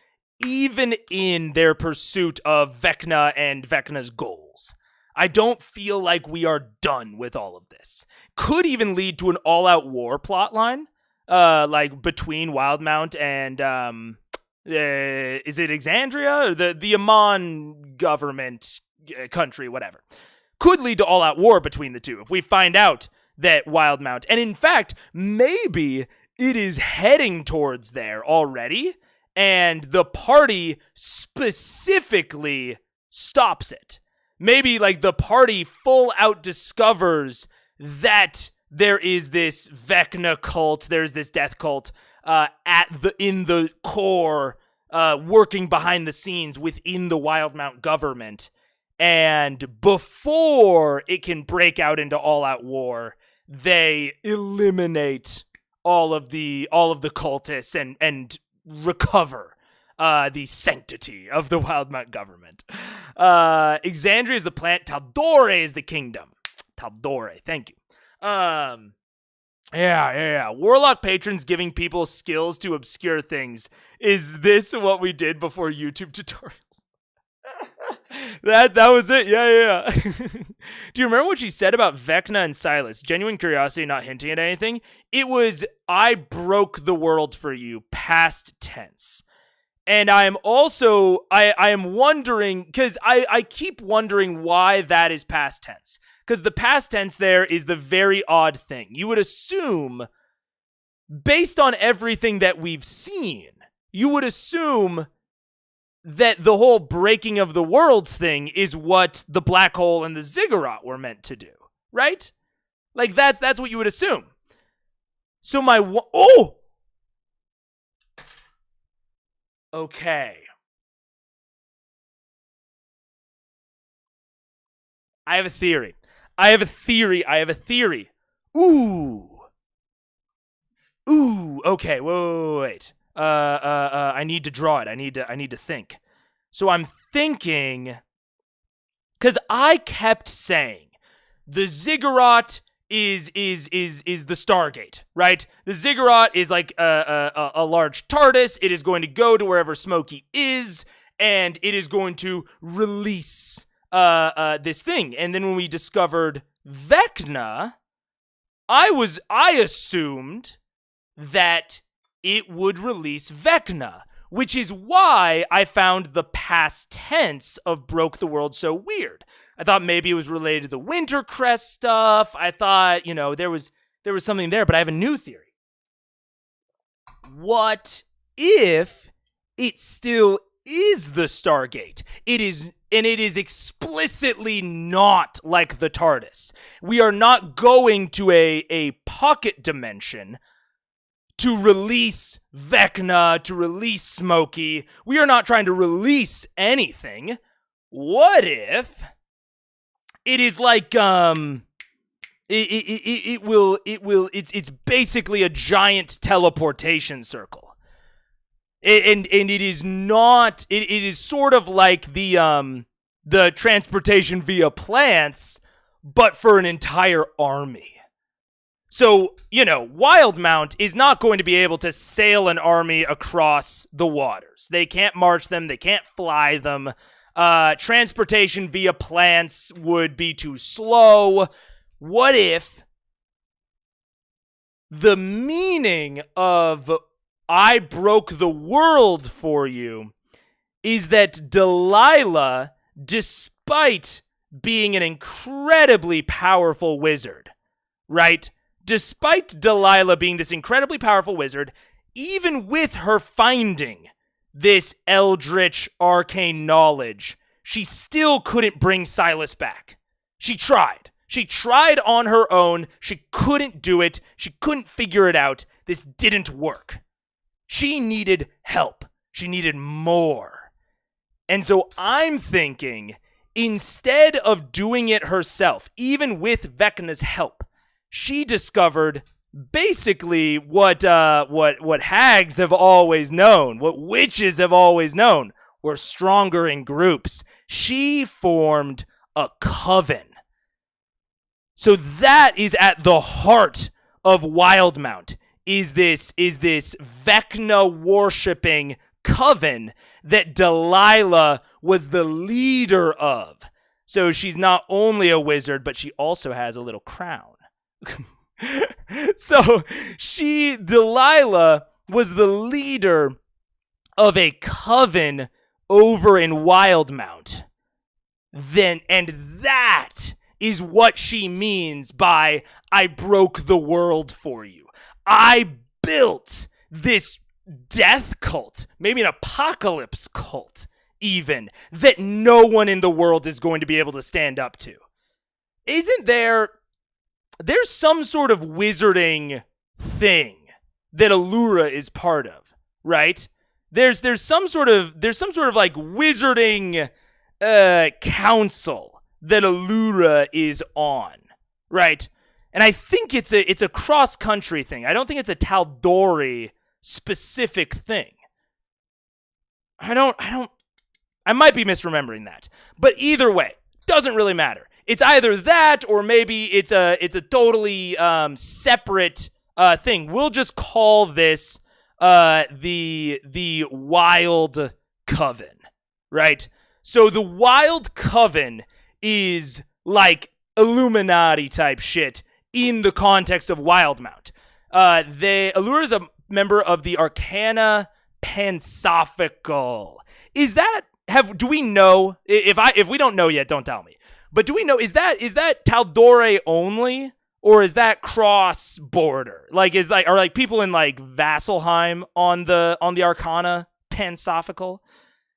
even in their pursuit of Vecna and Vecna's goals. I don't feel like we are done with all of this. Could even lead to an all-out war plotline, like between Wildmount and is it Exandria or the Amon government country, whatever. Could lead to all-out war between the two if we find out that Wildmount, and in fact, maybe it is heading towards there already, and the party specifically stops it. Maybe like the party full out discovers that there is this Vecna cult, there's this death cult in the core, working behind the scenes within the Wildmount government. And before it can break out into all-out war, they eliminate all of the cultists and recover the sanctity of the Wildmount government. Exandria is the plant. Taldore is the kingdom. Taldore, thank you. Yeah. Warlock patrons giving people skills to obscure things. Is this what we did before YouTube tutorials? That was it. Yeah. Do you remember what she said about Vecna and Silas? Genuine curiosity, not hinting at anything. It was, I broke the world for you, past tense. And I am also, I am wondering, because I keep wondering why that is past tense. Because the past tense there is the very odd thing. You would assume based on everything that we've seen, you would assume that the whole breaking of the worlds thing is what the black hole and the ziggurat were meant to do, right? Like that's what you would assume. So okay. I have a theory. Ooh, okay, wait. I need to draw it. I need to think. So I'm thinking, because I kept saying the ziggurat is the Stargate, right? The ziggurat is like a large TARDIS. It is going to go to wherever Smokey is, and it is going to release this thing. And then when we discovered Vecna, I assumed that it would release Vecna, which is why I found the past tense of broke the world so weird. I thought maybe it was related to the Wintercrest stuff. I thought, there was something there, but I have a new theory. What if it still is the Stargate? It is explicitly not like the TARDIS. We are not going to a pocket dimension to release Vecna, to release Smokey. We are not trying to release anything. What if it is like it's basically a giant teleportation circle. And it is not, it is sort of like the transportation via plants, but for an entire army. So, Wildmount is not going to be able to sail an army across the waters. They can't march them, they can't fly them. Transportation via plants would be too slow. What if the meaning of I broke the world for you is that Delilah, despite being an incredibly powerful wizard, right? Despite Delilah being this incredibly powerful wizard, even with her finding this eldritch arcane knowledge, she still couldn't bring Silas back. She tried. She tried on her own. She couldn't do it. She couldn't figure it out. This didn't work. She needed help. She needed more. And so I'm thinking, instead of doing it herself, even with Vecna's help, she discovered basically what hags have always known, what witches have always known. We're stronger in groups. She formed a coven. So that is at the heart of Wildmount, is this Vecna worshipping coven that Delilah was the leader of. So she's not only a wizard, but she also has a little crown. So Delilah was the leader of a coven over in Wildmount. And that is what she means by I broke the world for you. I built this death cult, maybe an apocalypse cult even, that no one in the world is going to be able to stand up to. Isn't there's some sort of wizarding thing that Allura is part of, right? There's some sort of like wizarding council that Allura is on, right? And I think it's a cross country thing. I don't think it's a Tal'Dorei specific thing. I might be misremembering that. But either way, doesn't really matter. It's either that or maybe it's a totally separate thing. We'll just call this the Wild Coven, right? So the Wild Coven is like Illuminati type shit in the context of Wildmount. Allura is a member of the Arcana Pansophical. Do we know? If we don't know yet, don't tell me. But do we know, is that Tal'Dorei only? Or is that cross border? Are people in like Vasselheim on the Arcana pansophical?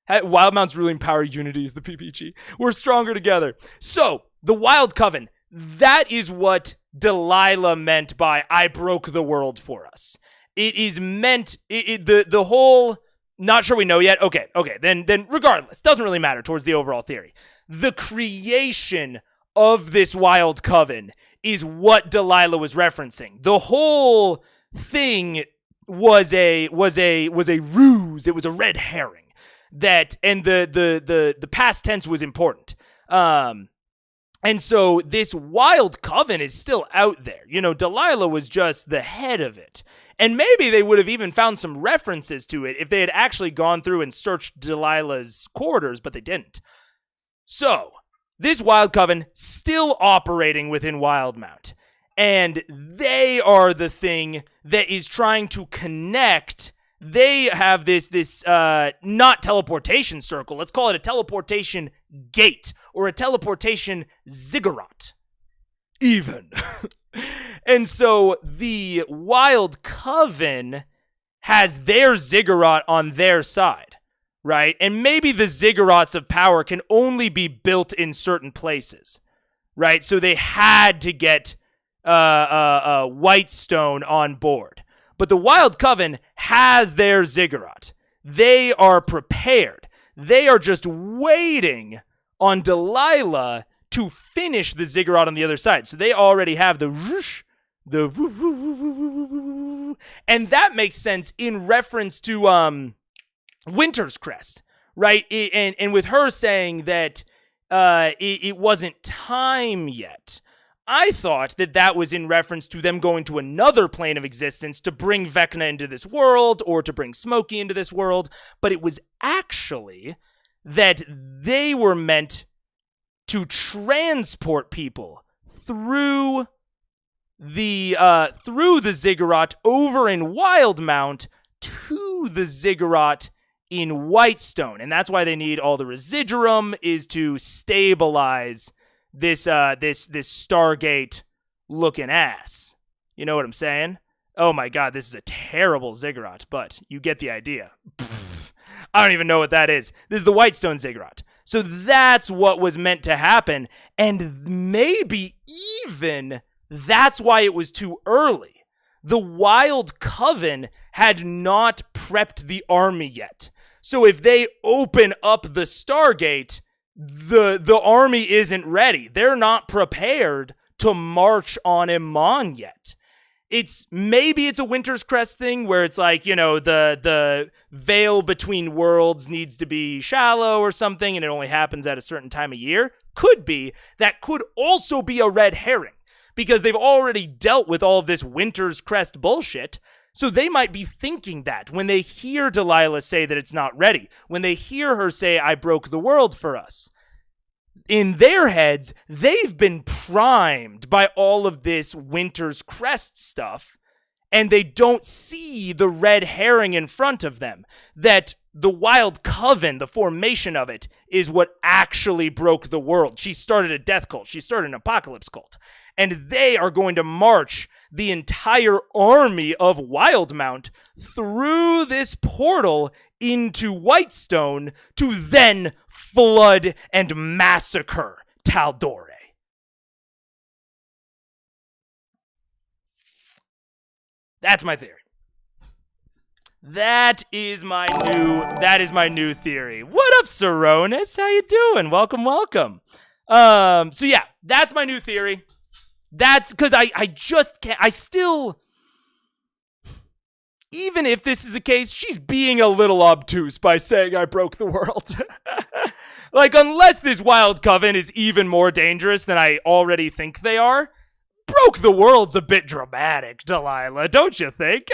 Wildmount's ruling power unity is the PPG. We're stronger together. So the Wild Coven, that is what Delilah meant by "I broke the world for us." It is meant the whole. Not sure we know yet. Okay. Then regardless, doesn't really matter towards the overall theory. The creation of this Wild Coven is what Delilah was referencing. The whole thing was a ruse. It was a red herring. And the past tense was important. And so this Wild Coven is still out there. Delilah was just the head of it. And maybe they would have even found some references to it if they had actually gone through and searched Delilah's quarters, but they didn't. So, this Wild Coven still operating within Wildmount. And they are the thing that is trying to connect. They have this not teleportation circle. Let's call it a teleportation gate or a teleportation ziggurat. Even. And so the Wild Coven has their ziggurat on their side, right? And maybe the ziggurats of power can only be built in certain places, right? So they had to get Whitestone on board. But the Wild Coven has their ziggurat. They are prepared. They are just waiting on Delilah to finish the ziggurat on the other side. So they already have the whoosh, the woo, woo, woo, woo, woo, woo, woo. And that makes sense in reference to Winter's Crest, right? And with her saying that it wasn't time yet. I thought that was in reference to them going to another plane of existence to bring Vecna into this world or to bring Smokey into this world, but it was actually that they were meant to transport people through the ziggurat over in Wildmount to the ziggurat in Whitestone, and that's why they need all the residuum is to stabilize this Stargate looking ass. You know what I'm saying? Oh my god, this is a terrible ziggurat, but you get the idea. Pfft, I don't even know what that is. This is the Whitestone ziggurat. So that's what was meant to happen, and maybe even that's why it was too early. The Wild Coven had not prepped the army yet. So if they open up the Stargate, the army isn't ready. They're not prepared to march on Iman yet. Maybe it's a Winter's Crest thing where it's like, the veil between worlds needs to be shallow or something and it only happens at a certain time of year. Could be. That could also be a red herring because they've already dealt with all of this Winter's Crest bullshit. So they might be thinking that when they hear Delilah say that it's not ready, when they hear her say, "I broke the world for us," in their heads, they've been primed by all of this Winter's Crest stuff, and they don't see the red herring in front of them, that the Wild Coven, the formation of it, is what actually broke the world. She started a death cult. She started an apocalypse cult. And they are going to march the entire army of Wildmount through this portal into Whitestone to then flood and massacre Taldore. That's my theory. That is my new theory. What up, Saronis? How you doing? Welcome. So yeah, that's my new theory. That's because I just can't, even if this is the case, she's being a little obtuse by saying I broke the world. Like, unless this Wild Coven is even more dangerous than I already think they are, broke the world's a bit dramatic, Delilah, don't you think?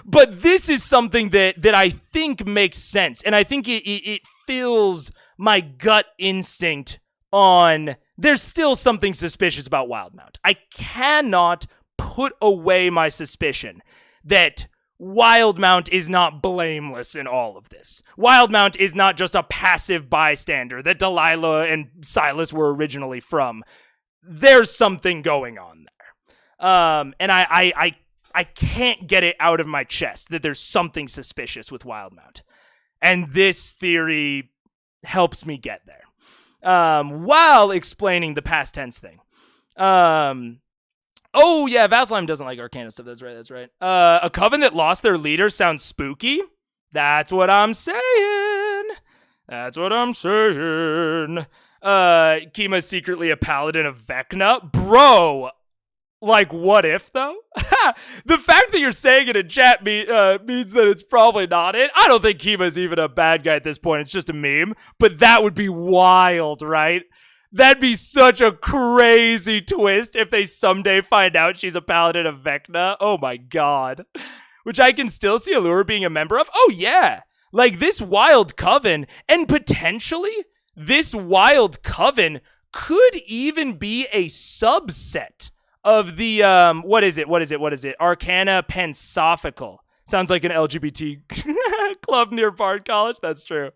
But this is something that I think makes sense, and I think it fills my gut instinct on there's still something suspicious about Wildmount. I cannot put away my suspicion that Wildmount is not blameless in all of this. Wildmount is not just a passive bystander that Delilah and Silas were originally from. there's something going on there. And I can't get it out of my chest that there's something suspicious with Wildmount. And this theory helps me get there. While explaining the past tense thing. Oh, yeah, Vasselheim doesn't like Arcana stuff. That's right. A coven that lost their leader sounds spooky? That's what I'm saying. Kima's secretly a paladin of Vecna? Bro, like, what if, though? The fact that you're saying it in chat means that it's probably not it. I don't think Kima's even a bad guy at this point. It's just a meme. But that would be wild, right? That'd be such a crazy twist if they someday find out she's a paladin of Vecna. Oh my god. Which I can still see Allura being a member of. Oh yeah. Like this wild coven, and potentially this wild coven could even be a subset of the, what is it? Arcana Pensophical. Sounds like an LGBT club near Bard College. That's true.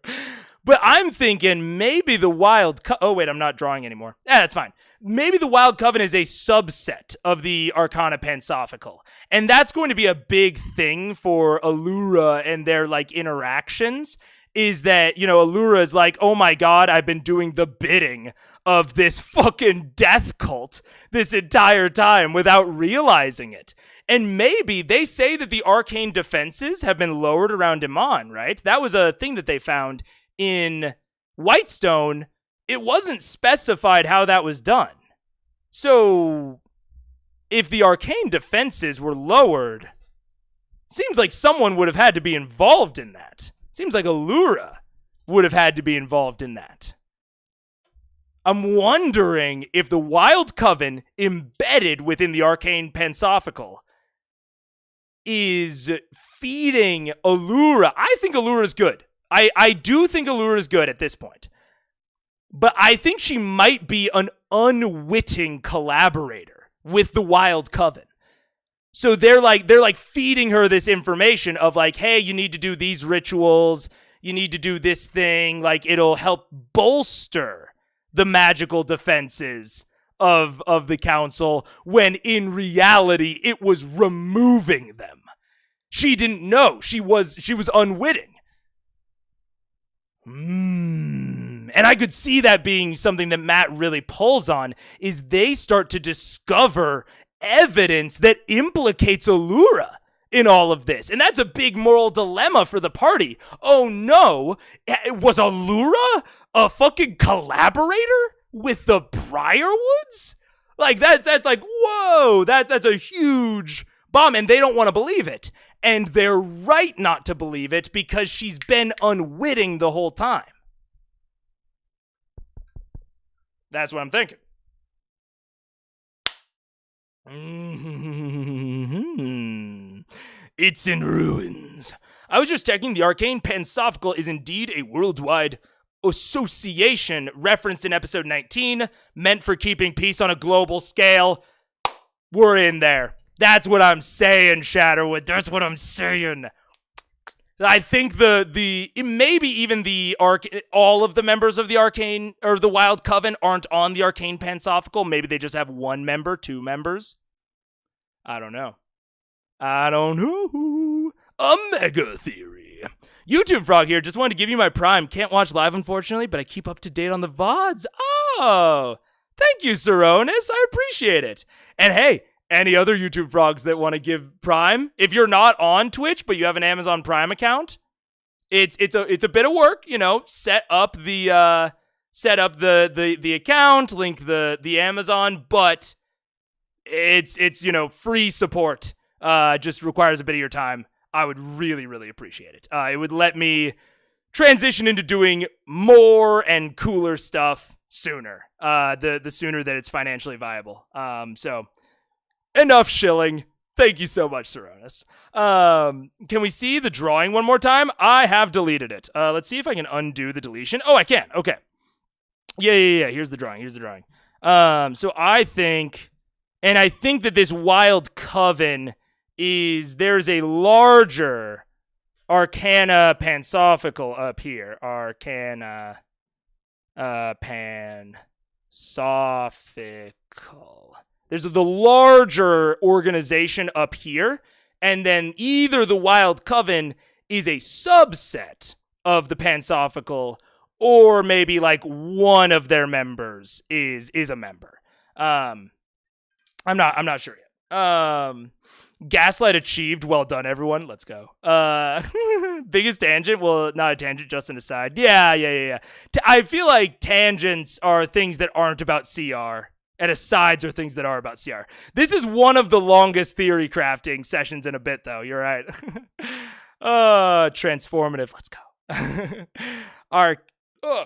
But I'm thinking maybe the Wild oh wait, I'm not drawing anymore. That's fine. Maybe the Wild Coven is a subset of the Arcana Pensophical. And that's going to be a big thing for Allura and their like interactions, is that, you know, Allura is like, oh my god, I've been doing the bidding of this fucking death cult this entire time without realizing it. And maybe they say that the arcane defenses have been lowered around Iman, right? That was a thing that they found in Whitestone. It wasn't specified how that was done. So, if the arcane defenses were lowered, seems like someone would have had to be involved in that. Seems like Allura would have had to be involved in that. I'm wondering if the Wild Coven embedded within the Arcane Pensophical is feeding Allura. I think Allura is good. I do think Allura is good at this point. But I think she might be an unwitting collaborator with the Wild Coven. So they're like feeding her this information of like, hey, you need to do these rituals, you need to do this thing, like it'll help bolster the magical defenses of the council, when in reality it was removing them. She didn't know. She was unwitting. And I could see that being something that Matt really pulls on, is they start to discover evidence that implicates Allura in all of this. And that's a big moral dilemma for the party. Oh no, was Allura a fucking collaborator with the Briarwoods? Like that's like, whoa, that's a huge bomb, and they don't want to believe it. And they're right not to believe it because she's been unwitting the whole time. That's what I'm thinking. It's in ruins. I was just checking. The Arcane Pensophical is indeed a worldwide association referenced in episode 19, meant for keeping peace on a global scale. We're in there. That's what I'm saying, Shatterwood. That's what I'm saying. I think maybe even all of the members of the Arcane or the Wild Coven aren't on the Arcane Pensophical. Maybe they just have one member, two members. I don't know. A mega theory. YouTube Frog here. Just wanted to give you my Prime. Can't watch live, unfortunately, but I keep up to date on the VODs. Oh, thank you, Saronis. I appreciate it. And hey, any other YouTube Frogs that want to give Prime? If you're not on Twitch, but you have an Amazon Prime account, it's a bit of work, you know. Set up the account, link the Amazon, but it's you know, free support. Just requires a bit of your time. I would really, really appreciate it. It would let me transition into doing more and cooler stuff sooner. The sooner that it's financially viable. So enough shilling. Thank you so much, Saronis. Can we see the drawing one more time? I have deleted it. Let's see if I can undo the deletion. Oh, I can. Okay. Yeah. Here's the drawing. So I think that this Wild Coven there's a larger Arcana Pensophical up here. Arcana Sophical. There's the larger organization up here, and then either the Wild Coven is a subset of the Pansophical, or maybe like one of their members is a member. I'm not sure yet. Gaslight achieved. Well done, everyone. Let's go. Biggest tangent? Well, not a tangent, just an aside. Yeah. I feel like tangents are things that aren't about CR, and asides are things that are about CR. This is one of the longest theory crafting sessions in a bit, though. You're right. Transformative. Let's go.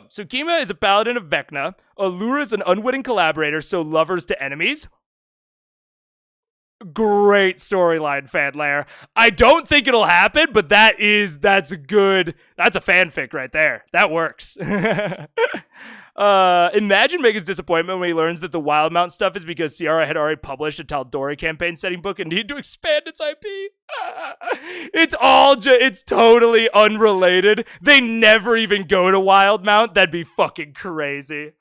So Kima is a paladin of Vecna. Allura is an unwitting collaborator, so lovers to enemies. Great storyline, Fanlair. I don't think it'll happen, but that's good. That's a fanfic right there. That works. Imagine Mega's disappointment when he learns that the Wildmount stuff is because Sierra had already published a Tal'Dorei campaign setting book and needed to expand its IP. It's totally unrelated. They never even go to Wildmount. That'd be fucking crazy.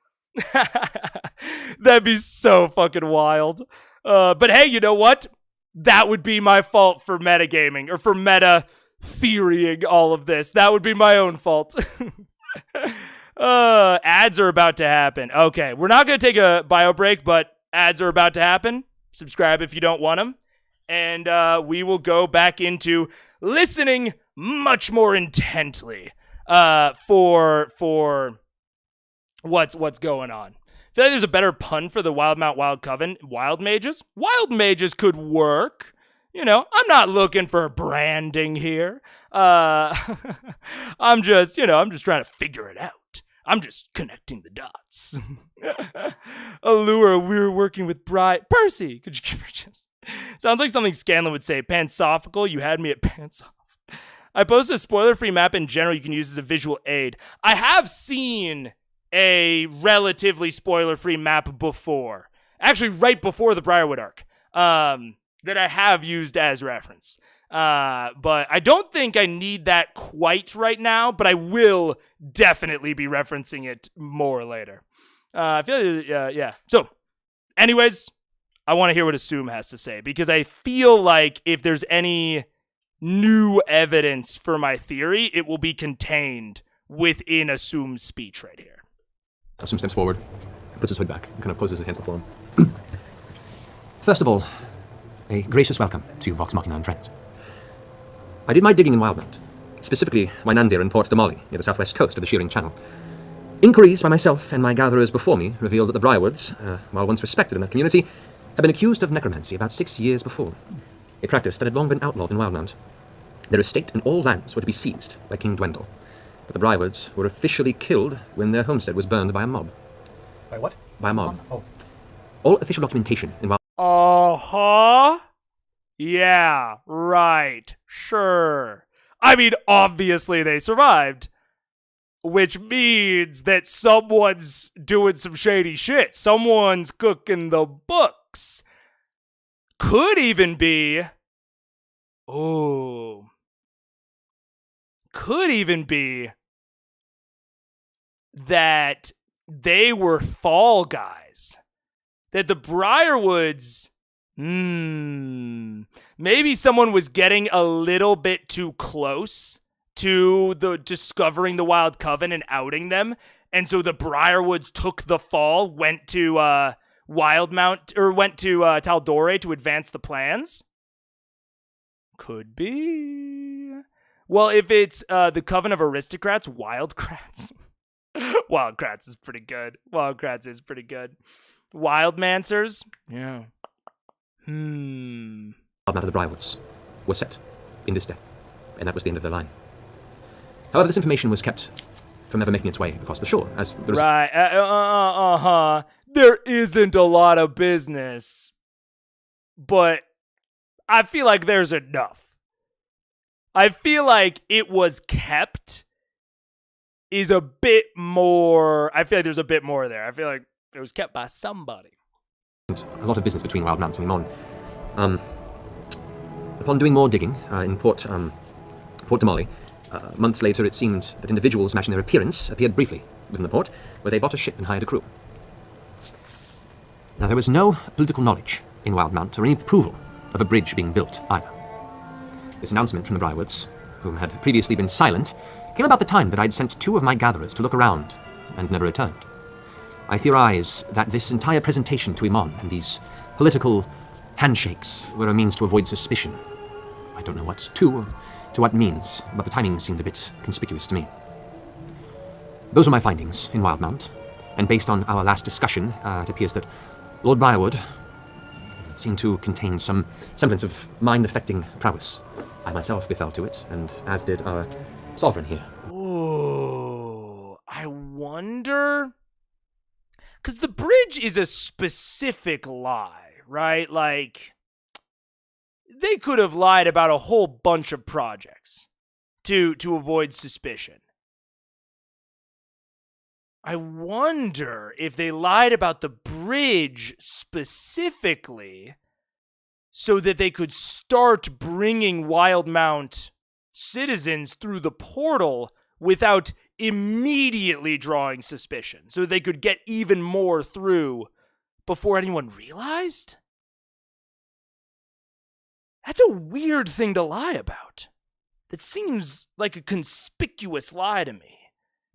That'd be so fucking wild. But hey, you know what? That would be my fault for metagaming, or for meta theorying all of this. That would be my own fault. Ads are about to happen. Okay, we're not going to take a bio break, but ads are about to happen. Subscribe if you don't want them. And we will go back into listening much more intently for what's going on. I feel like there's a better pun for the Wildmount Wild Coven. Wild mages? Wild mages could work. You know, I'm not looking for branding here. I'm just trying to figure it out. I'm just connecting the dots. Allura, we were working with Percy, could you give her just... Sounds like something Scanlan would say. Pansophical, you had me at Pansoph. I posted a spoiler-free map in general you can use as a visual aid. I have seen a relatively spoiler-free map before. Actually, right before the Briarwood arc. That I have used as reference. But I don't think I need that quite right now, but I will definitely be referencing it more later. I feel like, yeah. So, anyways, I want to hear what Assume has to say, because I feel like if there's any new evidence for my theory, it will be contained within Assume's speech right here. Assume steps forward, puts his hood back, and kind of closes his hands before him. First of all, a gracious welcome to you, Vox Machina and friends. I did my digging in Wildmount, specifically Wynandir and Port Damali, near the southwest coast of the Shearing Channel. Inquiries by myself and my gatherers before me revealed that the Briarwoods, while once respected in that community, had been accused of necromancy about 6 years before, a practice that had long been outlawed in Wildmount. Their estate and all lands were to be seized by King Dwendal, but the Briarwoods were officially killed when their homestead was burned by a mob. By what? By a mob. Oh. All official documentation in Wildmount. Uh-huh. Yeah, right. Sure. I mean, obviously they survived. Which means that someone's doing some shady shit. Someone's cooking the books. Could even be... Oh. Could even be that they were fall guys. That the Briarwoods... Maybe someone was getting a little bit too close to the discovering the Wild Coven and outing them, and so the Briarwoods took the fall, went to Wildmount, or went to Tal'Dorei to advance the plans. Could be. Well, if it's the Coven of Aristocrats, Wildcrats. Wildcrats is pretty good. Wildcrats is pretty good. Wildmancers? Yeah. Wildmount of the Briarwoods were set in this day, and that was the end of their line. However, this information was kept from ever making its way across the shore, as the Right. There isn't a lot of business, but I feel like there's enough. I feel like it was kept is a bit more. I feel like there's a bit more there. I feel like it was kept by somebody. A lot of business between Wildmount and Mon. Upon doing more digging in Port Damali, months later it seemed that individuals matching their appearance appeared briefly within the port, where they bought a ship and hired a crew. Now, there was no political knowledge in Wildmount or any approval of a bridge being built either. This announcement from the Briarwoods, whom had previously been silent, came about the time that I'd sent 2 of my gatherers to look around and never returned. I theorize that this entire presentation to Imon and these political handshakes were a means to avoid suspicion. I don't know what to what means, but the timing seemed a bit conspicuous to me. Those are my findings in Wildmount, and based on our last discussion, it appears that Lord Briarwood seemed to contain some semblance of mind-affecting prowess. I myself befell to it, and as did our sovereign here. Ooh, I wonder... Because the bridge is a specific lie, right? Like, they could have lied about a whole bunch of projects to avoid suspicion. I wonder if they lied about the bridge specifically so that they could start bringing Wildmount citizens through the portal without immediately drawing suspicion, so they could get even more through before anyone realized? That's a weird thing to lie about. That seems like a conspicuous lie to me.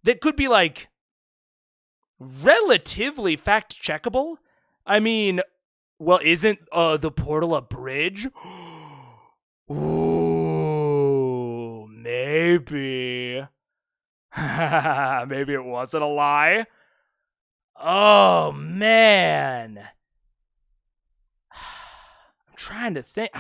That could be like relatively fact-checkable. I mean, well, isn't the portal a bridge? Ooh, maybe. Maybe it wasn't a lie. Oh, man. I'm trying to think.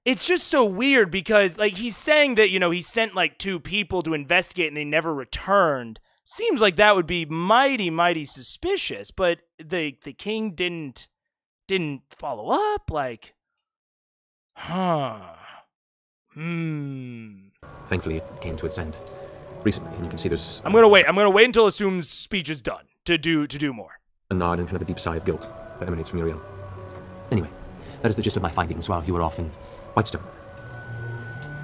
It's just so weird because, like, he's saying that, he sent, like, 2 people to investigate and they never returned. Seems like that would be mighty, mighty suspicious, but the king didn't follow up, like, Thankfully, it came to its end recently, and you can see there's... I'm gonna wait until Assume's speech is done to do more. A nod and kind of a deep sigh of guilt that emanates from Uriel. Anyway, that is the gist of my findings while you were off in Whitestone.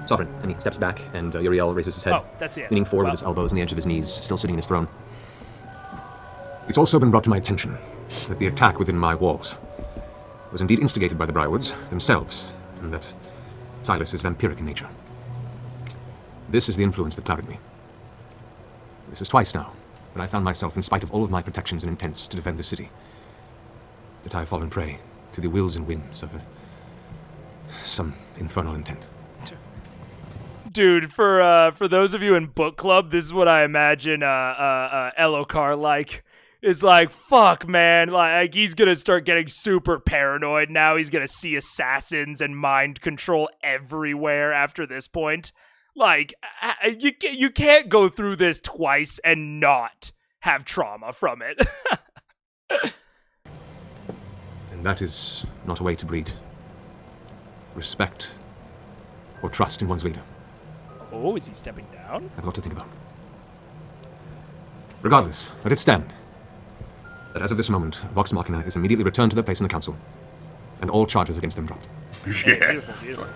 Sovereign, and he steps back, and Uriel raises his head, Oh, that's the end. leaning forward with his elbows on the edge of his knees, still sitting in his throne. It's also been brought to my attention that the attack within my walls was indeed instigated by the Briarwoods themselves, and that Silas is vampiric in nature. This is the influence that clouded me. This is twice now that I found myself, in spite of all of my protections and intents to defend the city, that I have fallen prey to the wills and whims of some infernal intent. Dude, for those of you in book club, this is what I imagine Elokar like. It's like, fuck, man, like, he's gonna start getting super paranoid now. He's gonna see assassins and mind control everywhere after this point. Like, you can't go through this twice and not have trauma from it. And that is not a way to breed respect or trust in one's leader. Oh, is he stepping down? I have a lot to think about. Regardless, let it stand that as of this moment, Vox Machina is immediately returned to their place in the council, and all charges against them dropped. Yeah. Beautiful.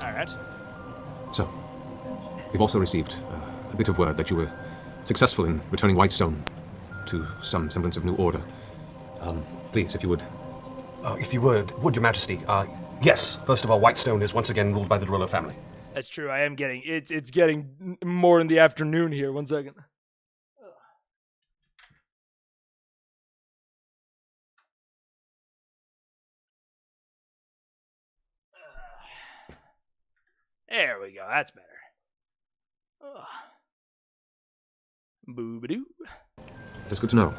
All right. So, we've also received a bit of word that you were successful in returning Whitestone to some semblance of new order. Please, if you would. If you would your majesty, yes, first of all, Whitestone is once again ruled by the Derulo family. That's true, I am getting, it's getting more in the afternoon here, 1 second. There we go, that's better. Boobadoo. That's good to know.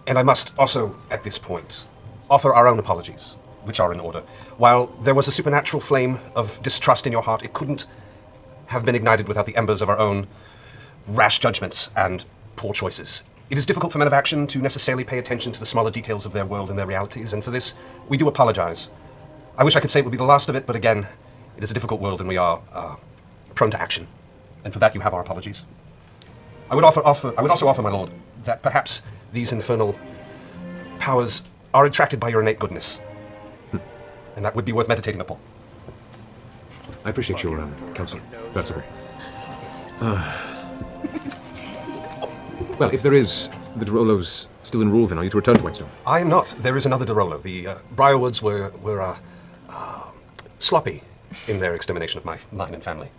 And I must also, at this point, offer our own apologies, which are in order. While there was a supernatural flame of distrust in your heart, it couldn't have been ignited without the embers of our own rash judgments and poor choices. It is difficult for men of action to necessarily pay attention to the smaller details of their world and their realities, and for this, we do apologize. I wish I could say it would be the last of it, but again, it is a difficult world and we are prone to action. And for that, you have our apologies. I would also offer, my lord, that perhaps these infernal powers are attracted by your innate goodness. And that would be worth meditating upon. I appreciate your counsel. That's all. Well, if there is the Dorolo's still in rule, then are you to return to Whitestone? I am not. There is another Dorolo. The Briarwoods were sloppy in their extermination of my line and family.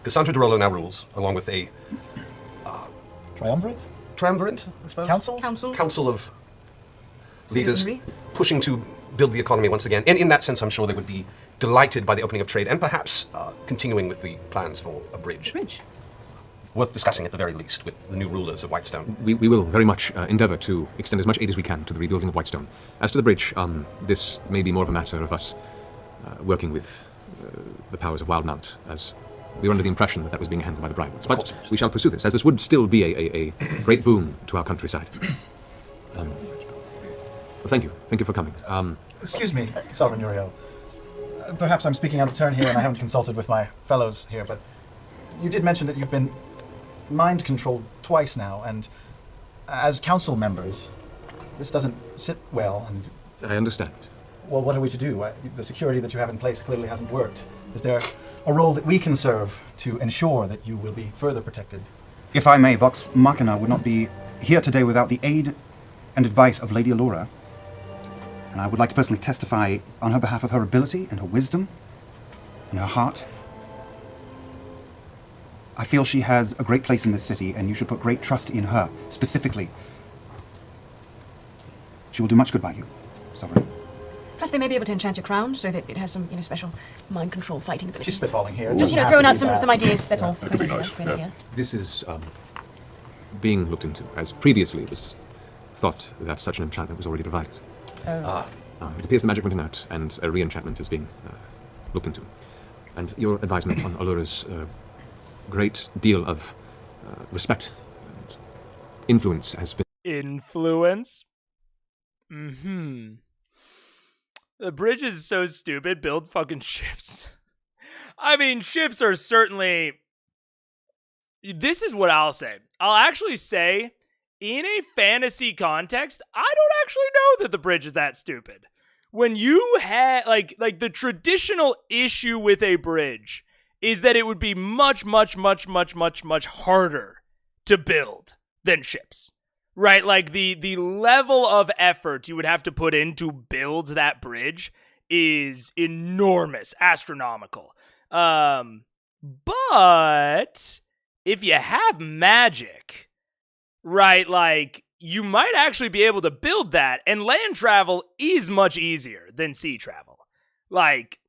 Cassandra Dorolo now rules, along with a Triumvirate? triumvirate, I suppose? Council of leaders Citizenry? pushing to build the economy once again. And in that sense, I'm sure they would be delighted by the opening of trade and perhaps continuing with the plans for a bridge. Worth discussing at the very least with the new rulers of Whitestone. We will very much endeavor to extend as much aid as we can to the rebuilding of Whitestone. As to the bridge, this may be more of a matter of us working with the powers of Wildmount, as we were under the impression that that was being handled by the Briarwoods. But we shall pursue this, as this would still be a great boon to our countryside. Well, thank you. Thank you for coming. Excuse me, Sovereign Uriel. Perhaps I'm speaking out of turn here and I haven't consulted with my fellows here, but you did mention that you've been mind-controlled twice now, and as council members, this doesn't sit well, and... I understand. Well, what are we to do? The security that you have in place clearly hasn't worked. Is there a role that we can serve to ensure that you will be further protected? If I may, Vox Machina would not be here today without the aid and advice of Lady Allura. And I would like to personally testify on her behalf of her ability and her wisdom and her heart. I feel she has a great place in this city, and you should put great trust in her, specifically. She will do much good by you, Sovereign. Plus, they may be able to enchant your crown so that it has some, special mind control fighting abilities. She's spitballing here. Just, throwing out some ideas, that's all. That could be nice, Great yeah. idea. This is being looked into, as previously it was thought that such an enchantment was already provided. It appears the magic went out, and a re-enchantment is being looked into. And your advisement on Allura's great deal of respect and influence has been... Influence? Mm-hmm. The bridge is so stupid, build fucking ships. I mean, ships are certainly... This is what I'll say. I'll actually say, in a fantasy context, I don't actually know that the bridge is that stupid. When you had, like the traditional issue with a bridge is that it would be much harder to build than ships. Right? Like the level of effort you would have to put in to build that bridge is enormous, astronomical. But if you have magic, right, like you might actually be able to build that, and land travel is much easier than sea travel. Like,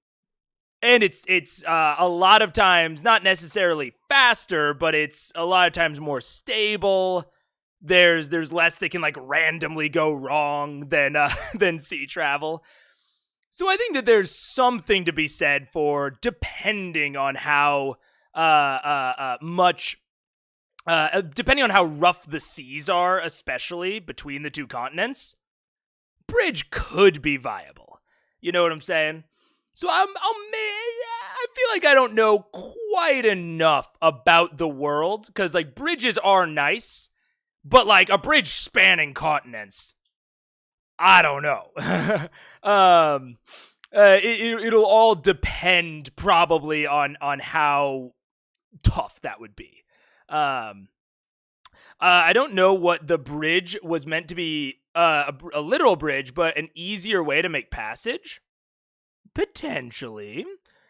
and it's a lot of times not necessarily faster, but it's a lot of times more stable. There's less that can like randomly go wrong than sea travel. So I think that there's something to be said for depending on how depending on how rough the seas are, especially between the two continents, bridge could be viable. You know what I'm saying? So I feel like I don't know quite enough about the world, because like bridges are nice, but like a bridge spanning continents, I don't know. It'll all depend probably on how tough that would be. I don't know what the bridge was meant to be, a literal bridge, but an easier way to make passage? Potentially.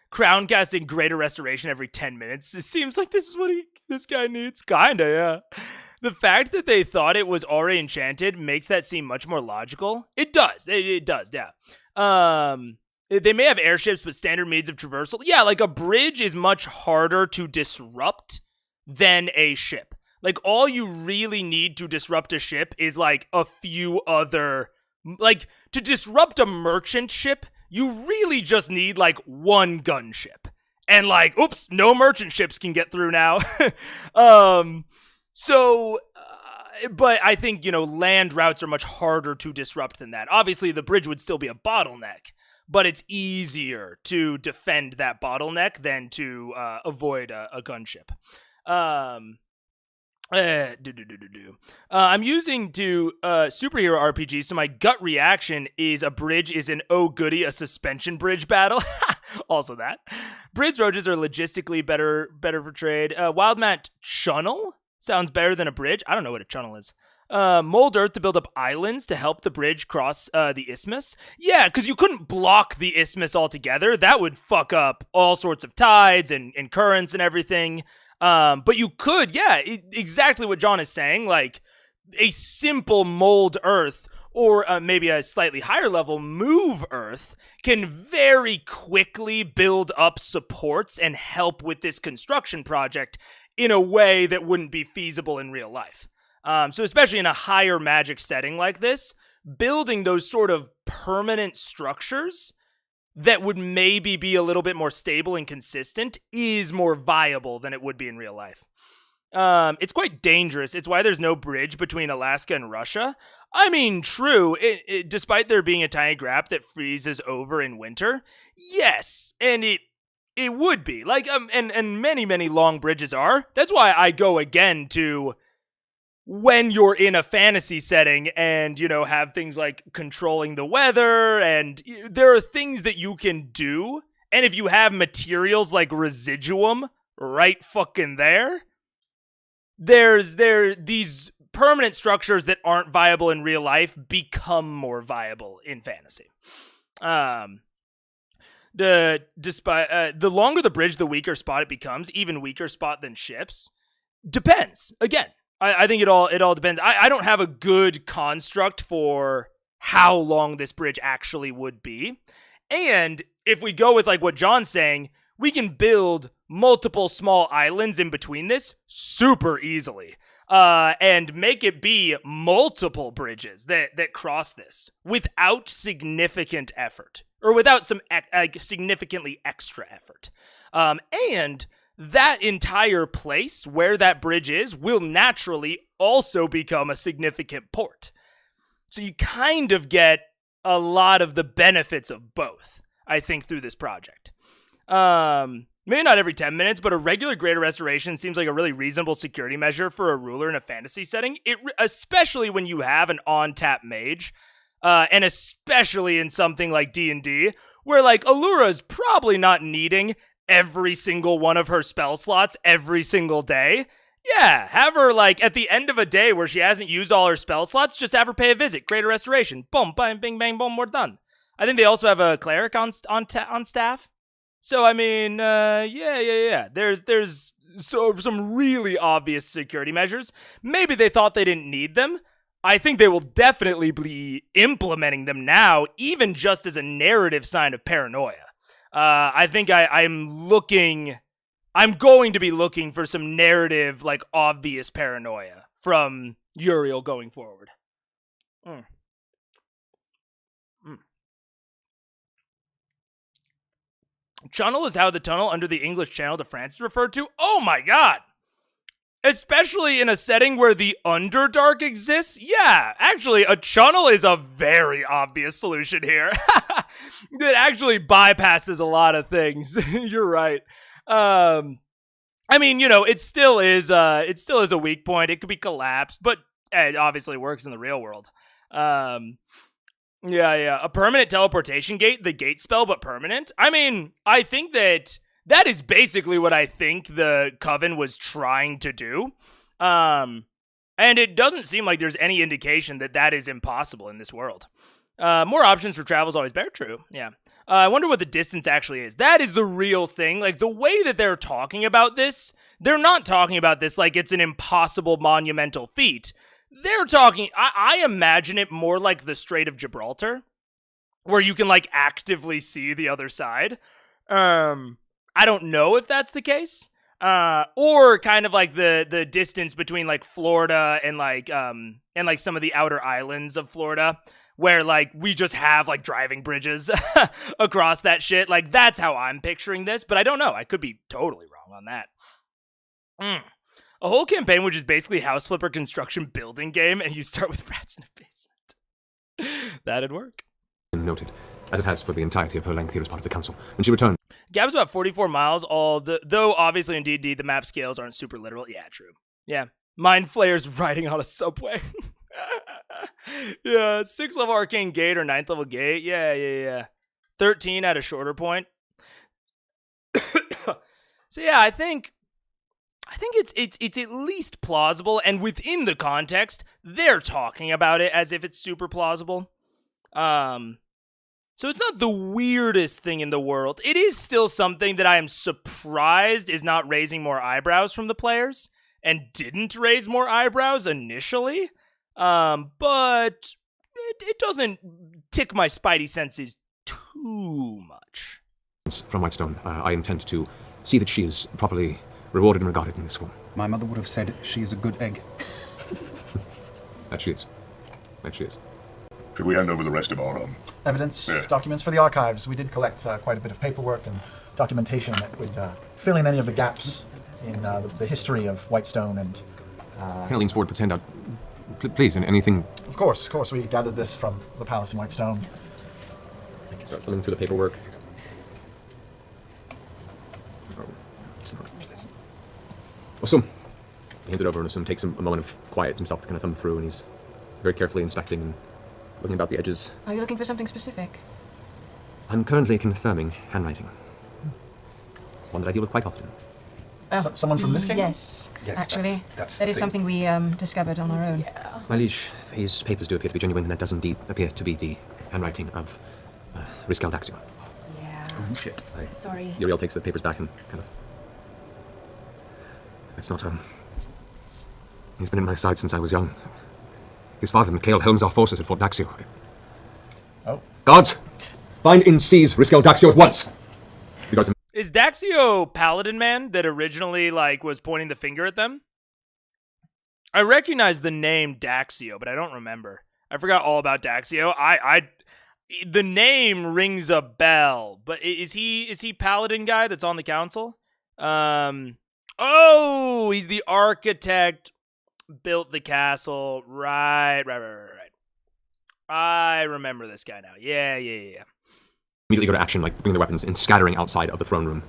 Crown casting greater restoration every 10 minutes. It seems like this is what this guy needs. Kinda, yeah. The fact that they thought it was already enchanted makes that seem much more logical. It does. It does, yeah. They may have airships, but standard means of traversal. Yeah, like a bridge is much harder to disrupt than a ship. Like, all you really need to disrupt a ship is, like, a few other... Like, to disrupt a merchant ship, you really just need, like, one gunship. And, like, oops, no merchant ships can get through now. But I think, land routes are much harder to disrupt than that. Obviously, the bridge would still be a bottleneck, but it's easier to defend that bottleneck than to avoid a gunship. I'm using superhero RPG, so my gut reaction is a bridge is an oh goody, a suspension bridge battle. Also that. Bridge roaches are logistically better for trade. Wildmat Chunnel Sounds better than a bridge. I don't know what a channel is. Mold earth to build up islands to help the bridge cross the isthmus. Yeah, because you couldn't block the isthmus altogether. That would fuck up all sorts of tides and currents and everything. But you could, exactly what John is saying, like a simple mold earth or maybe a slightly higher level move earth can very quickly build up supports and help with this construction project in a way that wouldn't be feasible in real life. So especially in a higher magic setting like this, building those sort of permanent structures that would maybe be a little bit more stable and consistent is more viable than it would be in real life. It's quite dangerous. It's why there's no bridge between Alaska and Russia. I mean, true, despite there being a tiny gap that freezes over in winter, yes, and it would be. Like, and many long bridges are. That's why I go again to when you're in a fantasy setting and, have things like controlling the weather, and there are things that you can do, and if you have materials like residuum right fucking there, these permanent structures that aren't viable in real life become more viable in fantasy. The longer the bridge, the weaker spot it becomes, even weaker spot than ships. Depends. Again, I think it all depends. I don't have a good construct for how long this bridge actually would be. And if we go with like what John's saying, we can build multiple small islands in between this super easily. And make it be multiple bridges that cross this without significant effort, or without some significantly extra effort. And that entire place where that bridge is will naturally also become a significant port. So you kind of get a lot of the benefits of both, I think, through this project. Maybe not every 10 minutes, but a regular greater restoration seems like a really reasonable security measure for a ruler in a fantasy setting, especially when you have an on-tap mage, and especially in something like D&D, where like Allura's probably not needing every single one of her spell slots every single day. Yeah, have her like at the end of a day where she hasn't used all her spell slots, just have her pay a visit, greater restoration, boom, bang, bing, bang, boom, we're done. I think they also have a cleric on staff. So, I mean, yeah. There's some really obvious security measures. Maybe they thought they didn't need them. I think they will definitely be implementing them now, even just as a narrative sign of paranoia. I think I'm going to be looking for some narrative, like, obvious paranoia from Uriel going forward. Channel is how the tunnel under the English Channel to France is referred to. Oh my god! Especially in a setting where the Underdark exists? Yeah, actually, a channel is a very obvious solution here. It actually bypasses a lot of things. You're right. I mean, it still is a weak point. It could be collapsed, but it obviously works in the real world. Yeah. A permanent teleportation gate, the gate spell, but permanent. I mean, I think that is basically what I think the Coven was trying to do. And it doesn't seem like there's any indication that is impossible in this world. More options for travel is always better. True. Yeah. I wonder what the distance actually is. That is the real thing. Like, the way that they're talking about this, they're not talking about this like it's an impossible monumental feat. They're talking, I imagine it more like the Strait of Gibraltar, where you can, like, actively see the other side. I don't know if that's the case. Or kind of like the distance between, like, Florida and some of the outer islands of Florida, where, like, we just have, like, driving bridges across that shit. Like, that's how I'm picturing this, but I don't know. I could be totally wrong on that. A whole campaign which is basically house flipper construction building game, and you start with rats in a basement. That'd work. Noted, as it has for the entirety of her length here as part of the council. When she returned... Gap's about 44 miles, though obviously in D&D the map scales aren't super literal. Yeah, true. Yeah. Mind flayers riding on a subway. Yeah, 6th level arcane gate or 9th level gate. Yeah. 13 at a shorter point. So yeah, I think think it's at least plausible, and within the context, they're talking about it as if it's super plausible. So it's not the weirdest thing in the world. It is still something that I am surprised is not raising more eyebrows from the players, and didn't raise more eyebrows initially. But it doesn't tick my spidey senses too much. From Whitestone, I intend to see that she is properly rewarded and regarded in this form. My mother would have said she is a good egg. That she is. That she is. Should we hand over the rest of our evidence, Yeah. documents for the archives? We did collect quite a bit of paperwork and documentation that would fill in any of the gaps in the history of Whitestone and... Hannah leans forward, puts hand out. Please, and anything... Of course, we gathered this from the palace in Whitestone. Start thumbing through the paperwork. Awesome. He hands it over, and Asum takes a moment of quiet himself to kind of thumb through, and he's very carefully inspecting and looking about the edges. Are you looking for something specific? I'm currently confirming handwriting. One that I deal with quite often. Someone from this kingdom? Yes, Yes, actually. that's That the is thing. something we discovered on our own. My liege, these papers do appear to be genuine, and that does indeed appear to be the handwriting of Riskel Daxio. Yeah. Oh, shit. Sorry. Uriel takes the papers back and kind of... That's not, He's been at my side since I was young. His father, Mikhail, helms our forces at Fort Daxio. Oh. Guards! Find and seize Riskel Daxio at once! The guards... Is Daxio Paladin Man that originally, was pointing the finger at them? I recognize the name Daxio, but I don't remember. I forgot all about Daxio. The name rings a bell, but is he Paladin guy that's on the council? Oh, he's the architect, built the castle. Right. I remember this guy now. Yeah. Immediately go to action, bringing their weapons and scattering outside of the throne room.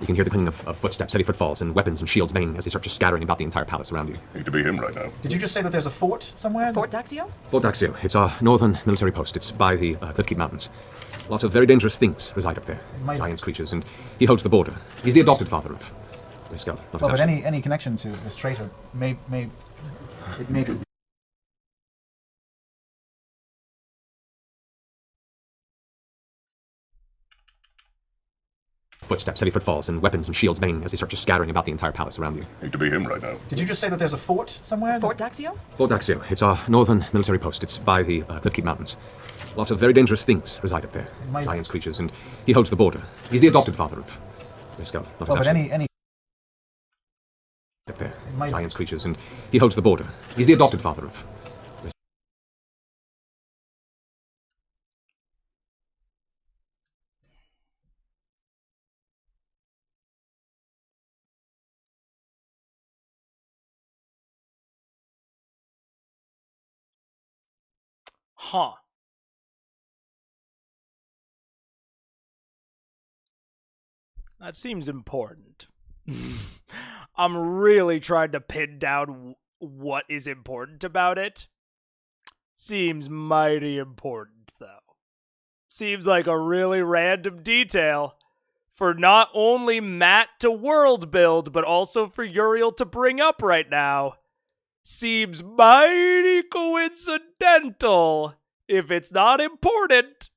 You can hear the clanging of footsteps, heavy footfalls, and weapons and shields banging as they start just scattering about the entire palace around you. Need to be him right now. Did you just say that there's a fort somewhere? Fort Daxio? Fort Daxio, it's our northern military post. It's by the Cliffkeep Mountains. Lots of very dangerous things reside up there. Giants, creatures, and he holds the border. He's the adopted father of Riskel, not his Well, but actual. any connection to this traitor may be... Footsteps, heavy footfalls, and weapons and shields banging as they start just scattering about the entire palace around you. Need to be him right now. Did you just say that there's a fort somewhere? Fort Daxio? Fort Daxio, it's our northern military post. It's by the Cliffkeep Mountains. Lots of very dangerous things reside up there. Giants, creatures, and he holds the border. He's the adopted father of Riskel, not Well, his but actual. any... Up there. Giants, creatures, and he holds the border. He's the adopted father of Huh. That seems important. I'm really trying to pin down what is important about it. Seems mighty important, though. Seems like a really random detail for not only Matt to world build, but also for Uriel to bring up right now. Seems mighty coincidental if it's not important.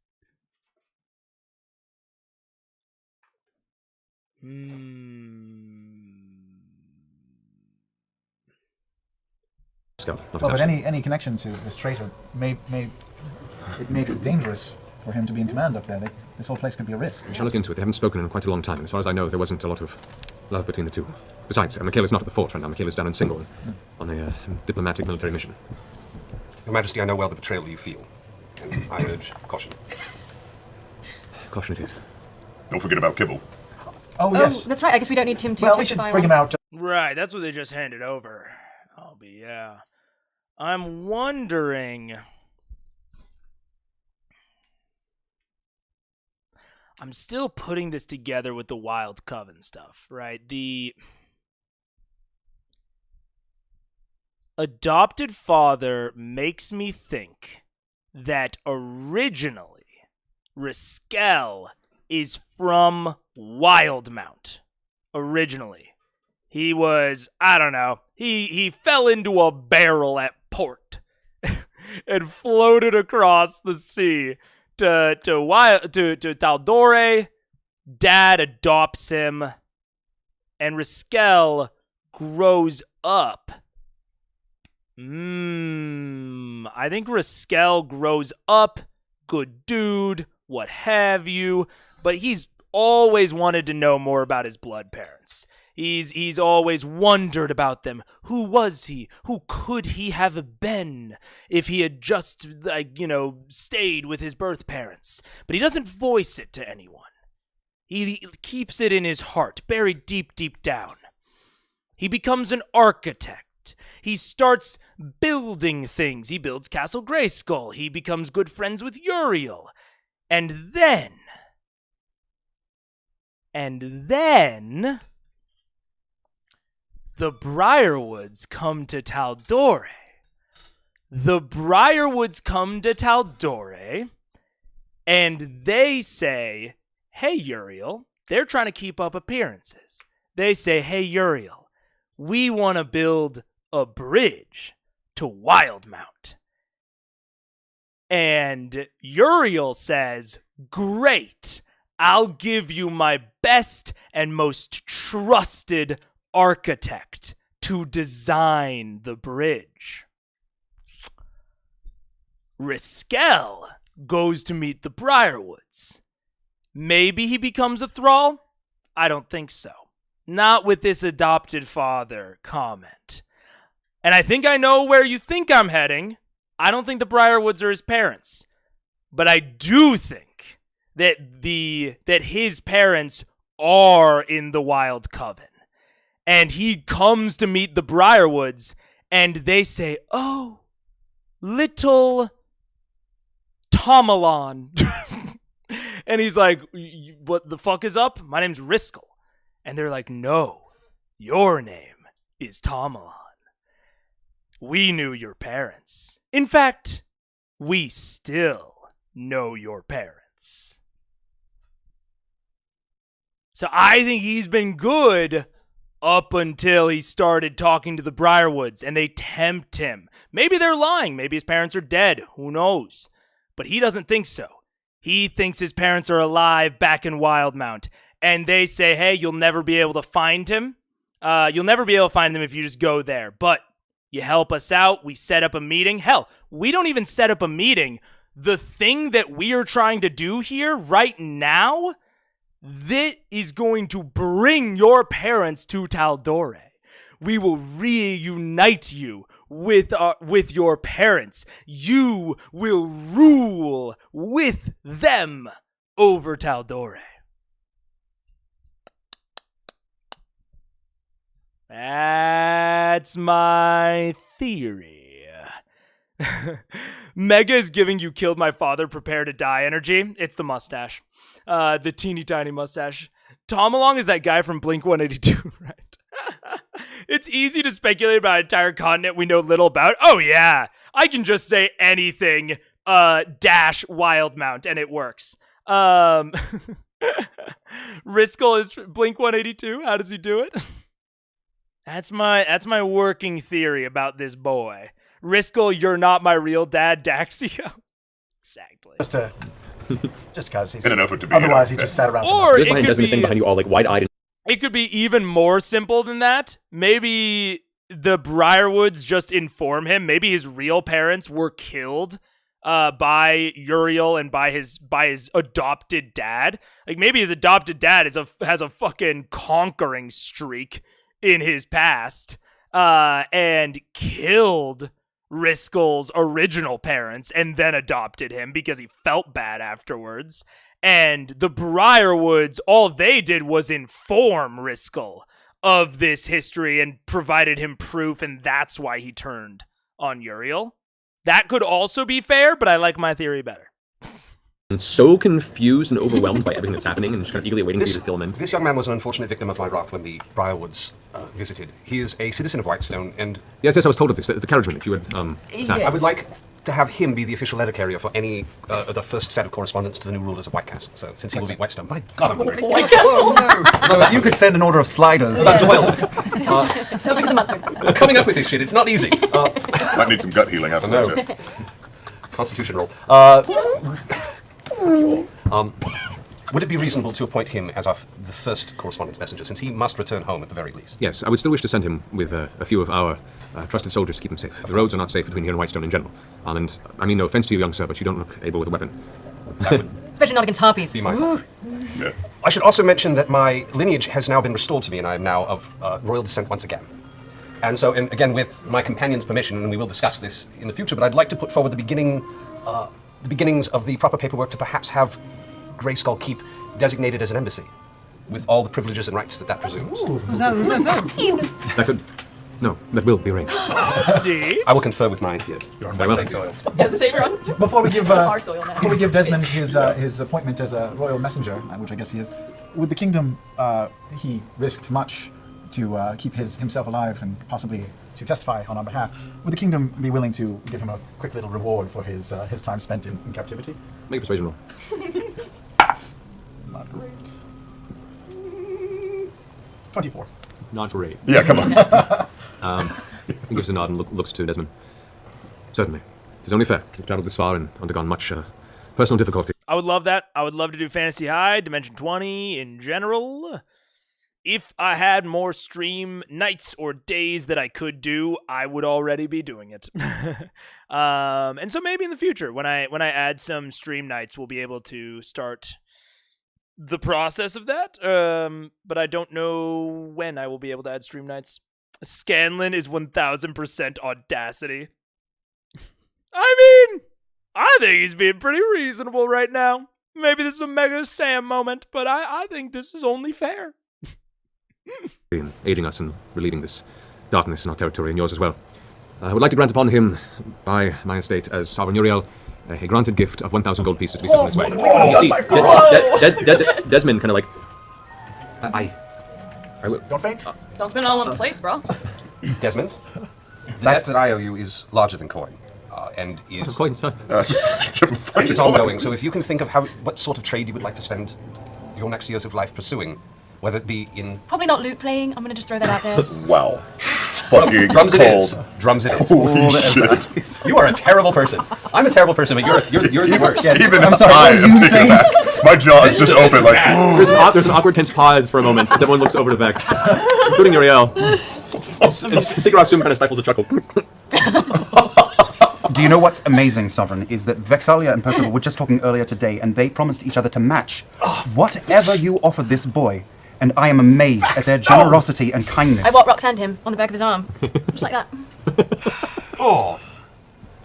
Riskel, not Well, his but actual. any connection to this traitor may be dangerous for him to be in command up there. This whole place could be a risk. We shall look into it. They haven't spoken in quite a long time. As far as I know, there wasn't a lot of love between the two. Besides, Michaela's not at the fort right now. Michaela's down in Single on a diplomatic military mission. Your Majesty, I know well the betrayal you feel, and I urge caution. Caution it is. Don't forget about Kibble. Oh, yes. That's right. I guess we don't need him to Well, we should testify. bring him out. Right, that's what they just handed over. Yeah. I'm wondering... I'm still putting this together with the Wild Coven stuff, right? The adopted father makes me think that originally Riskel is from Wildmount. Originally. He was, I don't know, he fell into a barrel at port and floated across the sea to Taldore. Dad adopts him, and Riskel grows up. I think Riskel grows up, good dude, what have you, but he's always wanted to know more about his blood parents. He's always wondered about them. Who was he? Who could he have been if he had just, stayed with his birth parents? But he doesn't voice it to anyone. He keeps it in his heart, buried deep, deep down. He becomes an architect. He starts building things. He builds Castle Grayskull. He becomes good friends with Uriel. And then... the Briarwoods come to Taldore. And they say, hey, Uriel, they're trying to keep up appearances. They say, hey, Uriel, we want to build a bridge to Wildmount. And Uriel says, great, I'll give you my best and most trusted architect to design the bridge. Riskel goes to meet the Briarwoods. Maybe he becomes a thrall? I don't think so. Not with this adopted father comment. And I think I know where you think I'm heading. I don't think the Briarwoods are his parents. But I do think that his parents are in the Wild Coven. And he comes to meet the Briarwoods, and they say, oh, little Tomalon. And he's like, what the fuck is up? My name's Riskel. And they're like, no, your name is Tomalon. We knew your parents. In fact, we still know your parents. So I think he's been good up until he started talking to the Briarwoods, and they tempt him. Maybe they're lying. Maybe his parents are dead. Who knows? But he doesn't think so. He thinks his parents are alive back in Wildmount. And they say, hey, you'll never be able to find him. You'll never be able to find him if you just go there. But you help us out. We set up a meeting. Hell, we don't even set up a meeting. The thing that we are trying to do here right now, that is going to bring your parents to Taldore. We will reunite you with your parents. You will rule with them over Taldore. That's my theory. Mega is giving you killed my father, prepare to die energy. It's the mustache. The teeny tiny mustache. Tom Along is that guy from Blink 182, right? It's easy to speculate about an entire continent we know little about. Oh yeah, I can just say anything, dash Wildmount, and it works. Riskel is Blink 182. How does he do it? That's my working theory about this boy. Riskel, you're not my real dad, Daxio. Exactly. Just because he's in an effort to be otherwise he just sat around. Or it could be behind you all like wide-eyed. It could be even more simple than that. Maybe the Briarwoods just inform him. Maybe his real parents were killed by Uriel and by his adopted dad. Like maybe his adopted dad has a fucking conquering streak in his past, and killed Riskel's original parents and then adopted him because he felt bad afterwards. And the Briarwoods, all they did was inform Riskel of this history and provided him proof, and that's why he turned on Uriel. That could also be fair, but I like my theory better. And so confused and overwhelmed by everything that's happening and just kind of eagerly waiting for you to fill him in. This young man was an unfortunate victim of my wrath when the Briarwoods visited. He is a citizen of Whitestone, and... Yes, I was told of this, the carriageman that you had attacked. I would like to have him be the official letter carrier for any of the first set of correspondence to the new rulers of White Castle. So since he will be Whitestone, my God, I'm hungry. So if you could send an order of sliders. About 12. Don't forget the mustard. Coming up with this shit, it's not easy. Might need some gut healing after No. that. Constitution roll. Would it be reasonable to appoint him as the first correspondence messenger, since he must return home at the very least? Yes, I would still wish to send him with a few of our trusted soldiers to keep him safe. The roads are not safe between here and Whitestone in general. And I mean no offense to you, young sir, but you don't look able with a weapon. That would Especially not against harpies. be my fault. Yeah. I should also mention that my lineage has now been restored to me, and I am now of royal descent once again. And so, and again, with my companion's permission, and we will discuss this in the future, but I'd like to put forward the beginnings of the proper paperwork to perhaps have Greyskull Keep designated as an embassy, with all the privileges and rights that presumes. That could... No, that will be arranged. I will confer with my... Yes. Very well. Before we give Our soil now. before we give Desmond his appointment as a royal messenger, which I guess he is, with the kingdom, he risked much to keep himself alive and possibly to testify on our behalf. Would the kingdom be willing to give him a quick little reward for his time spent in captivity? Make a persuasion roll. Not great. 24. Not great. Yeah, come on. He gives a nod and looks to Desmond. Certainly. It is only fair. You've traveled this far and undergone much personal difficulty. I would love that. I would love to do Fantasy High, Dimension 20 in general. If I had more stream nights or days that I could do, I would already be doing it. And so maybe in the future, when I add some stream nights, we'll be able to start the process of that. But I don't know when I will be able to add stream nights. Scanlan is 1000% audacity. I mean, I think he's being pretty reasonable right now. Maybe this is a Mega Sam moment, but I think this is only fair. In aiding us in relieving this darkness in our territory and yours as well. I would like to grant upon him, by my estate as Sovereign Uriel, a granted gift of 1,000 gold pieces to be sent this way. You see, Desmond kind of like... I will... Don't faint. Don't spend it all in one place, bro. Desmond, the debt that I owe you is larger than coin, and is... Coin, sir. It's ongoing, so if you can think of what sort of trade you would like to spend your next years of life pursuing, whether it be in... Probably not loot playing. I'm gonna just throw that out there. Wow. Fucking Drums it is. cold. Drums it is. Holy shit. You are a terrible person. I'm a terrible person, but you're the worst. Yes. Even I'm sorry, I what are am you taken saying? aback. My jaw is just open like... There's an awkward tense pause for a moment as everyone looks over to Vex, including Uriel. And Sigurd soon kind of stifles a chuckle. Do you know what's amazing, Sovereign, is that Vexalia and Percival were just talking earlier today, and they promised each other to match whatever you offered this boy. And I am amazed at their generosity and kindness. I Roxanne him on the back of his arm. Just like that. Oh.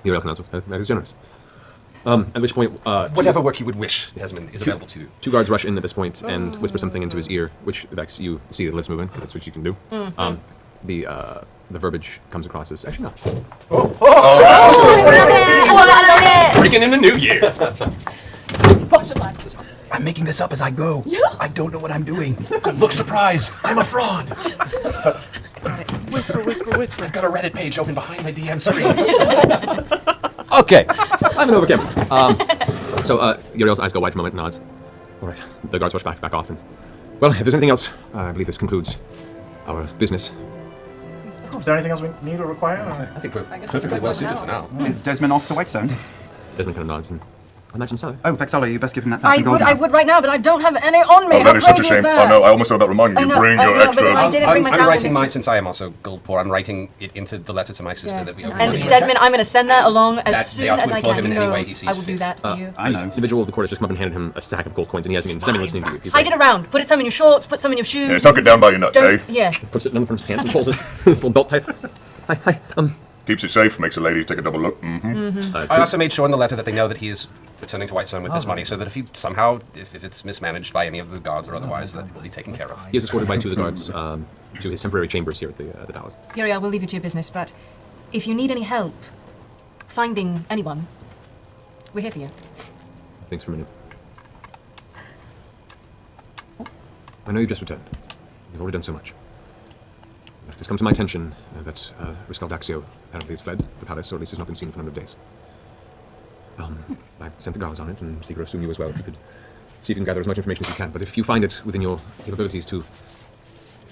Uriel can answer. That is generous. At which point... Whatever work you would wish, Desmond, is available to you. Two guards rush in at this point and whisper something into his ear, which, Vex, you see the lips moving. That's what you can do. The verbiage comes across as... Actually, no. Breaking in the new year. I'm making this up as I go. I don't know what I'm doing. Look surprised. I'm a fraud. Whisper, whisper, whisper. I've got a Reddit page open behind my DM screen. Okay, I'm an overkim. So Uriel's eyes go wide for a moment, nods. All right, the guards rush back off, and well, if there's anything else, I believe this concludes our business. Is there anything else we need or require? I think we're perfectly well suited for now. Is Desmond off to Whitestone? Desmond kind of nods, and I imagine so. Oh, Vexalia, you best give him that 1,000 gold. I would right now, but I don't have any on me. Oh, How that is such a crazy is shame. that? Oh no, I almost thought about reminding you. I know, Bring I your know, but extra... I didn't bring my I'm 1,000 writing this mine week. since I am also gold poor. I'm writing it into the letter to my sister that we owe. And Desmond, I'm going to send that along That as they soon are to as I employ can. him You in any know, way he sees I will do fit. that for you. I know. An individual of the court has just come up and handed him a sack of gold coins, and he hasn't even semi listening to you. He's Hide it around. Put some in your shorts. Put some in your shoes. Yeah, tuck it down by your nuts, Don't, eh? yeah. puts it in front of his pants and pulls his little belt tight. Hi. Keeps it safe, makes a lady take a double look. Mm-hmm. I also made sure in the letter that they know that he is returning to Whitestone with this money, so that if he somehow, if it's mismanaged by any of the guards or otherwise, that it will be taken care of. He is escorted by two of the guards to his temporary chambers here at the palace. Uriel, we'll leave you to your business, but if you need any help finding anyone, we're here for you. Thanks for a minute. I know you just returned. You've already done so much. It has come to my attention that Riscal Daxio apparently has fled the palace, or at least has not been seen for a number of days. I sent the guards on it, and Seeker assume you as well. If you could see if you can gather as much information as you can. But if you find it within your capabilities to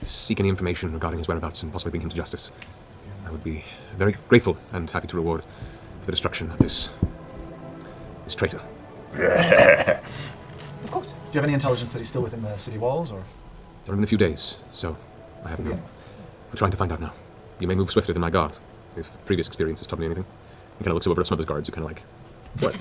seek any information regarding his whereabouts and possibly bring him to justice, I would be very grateful and happy to reward for the destruction of this traitor. Of course. Do you have any intelligence that he's still within the city walls, or? It's only been a few days, so I haven't known. We're trying to find out now. You may move swifter than my guard, if previous experience has taught me anything. He kind of looks over at some of his guards who kind of like, what?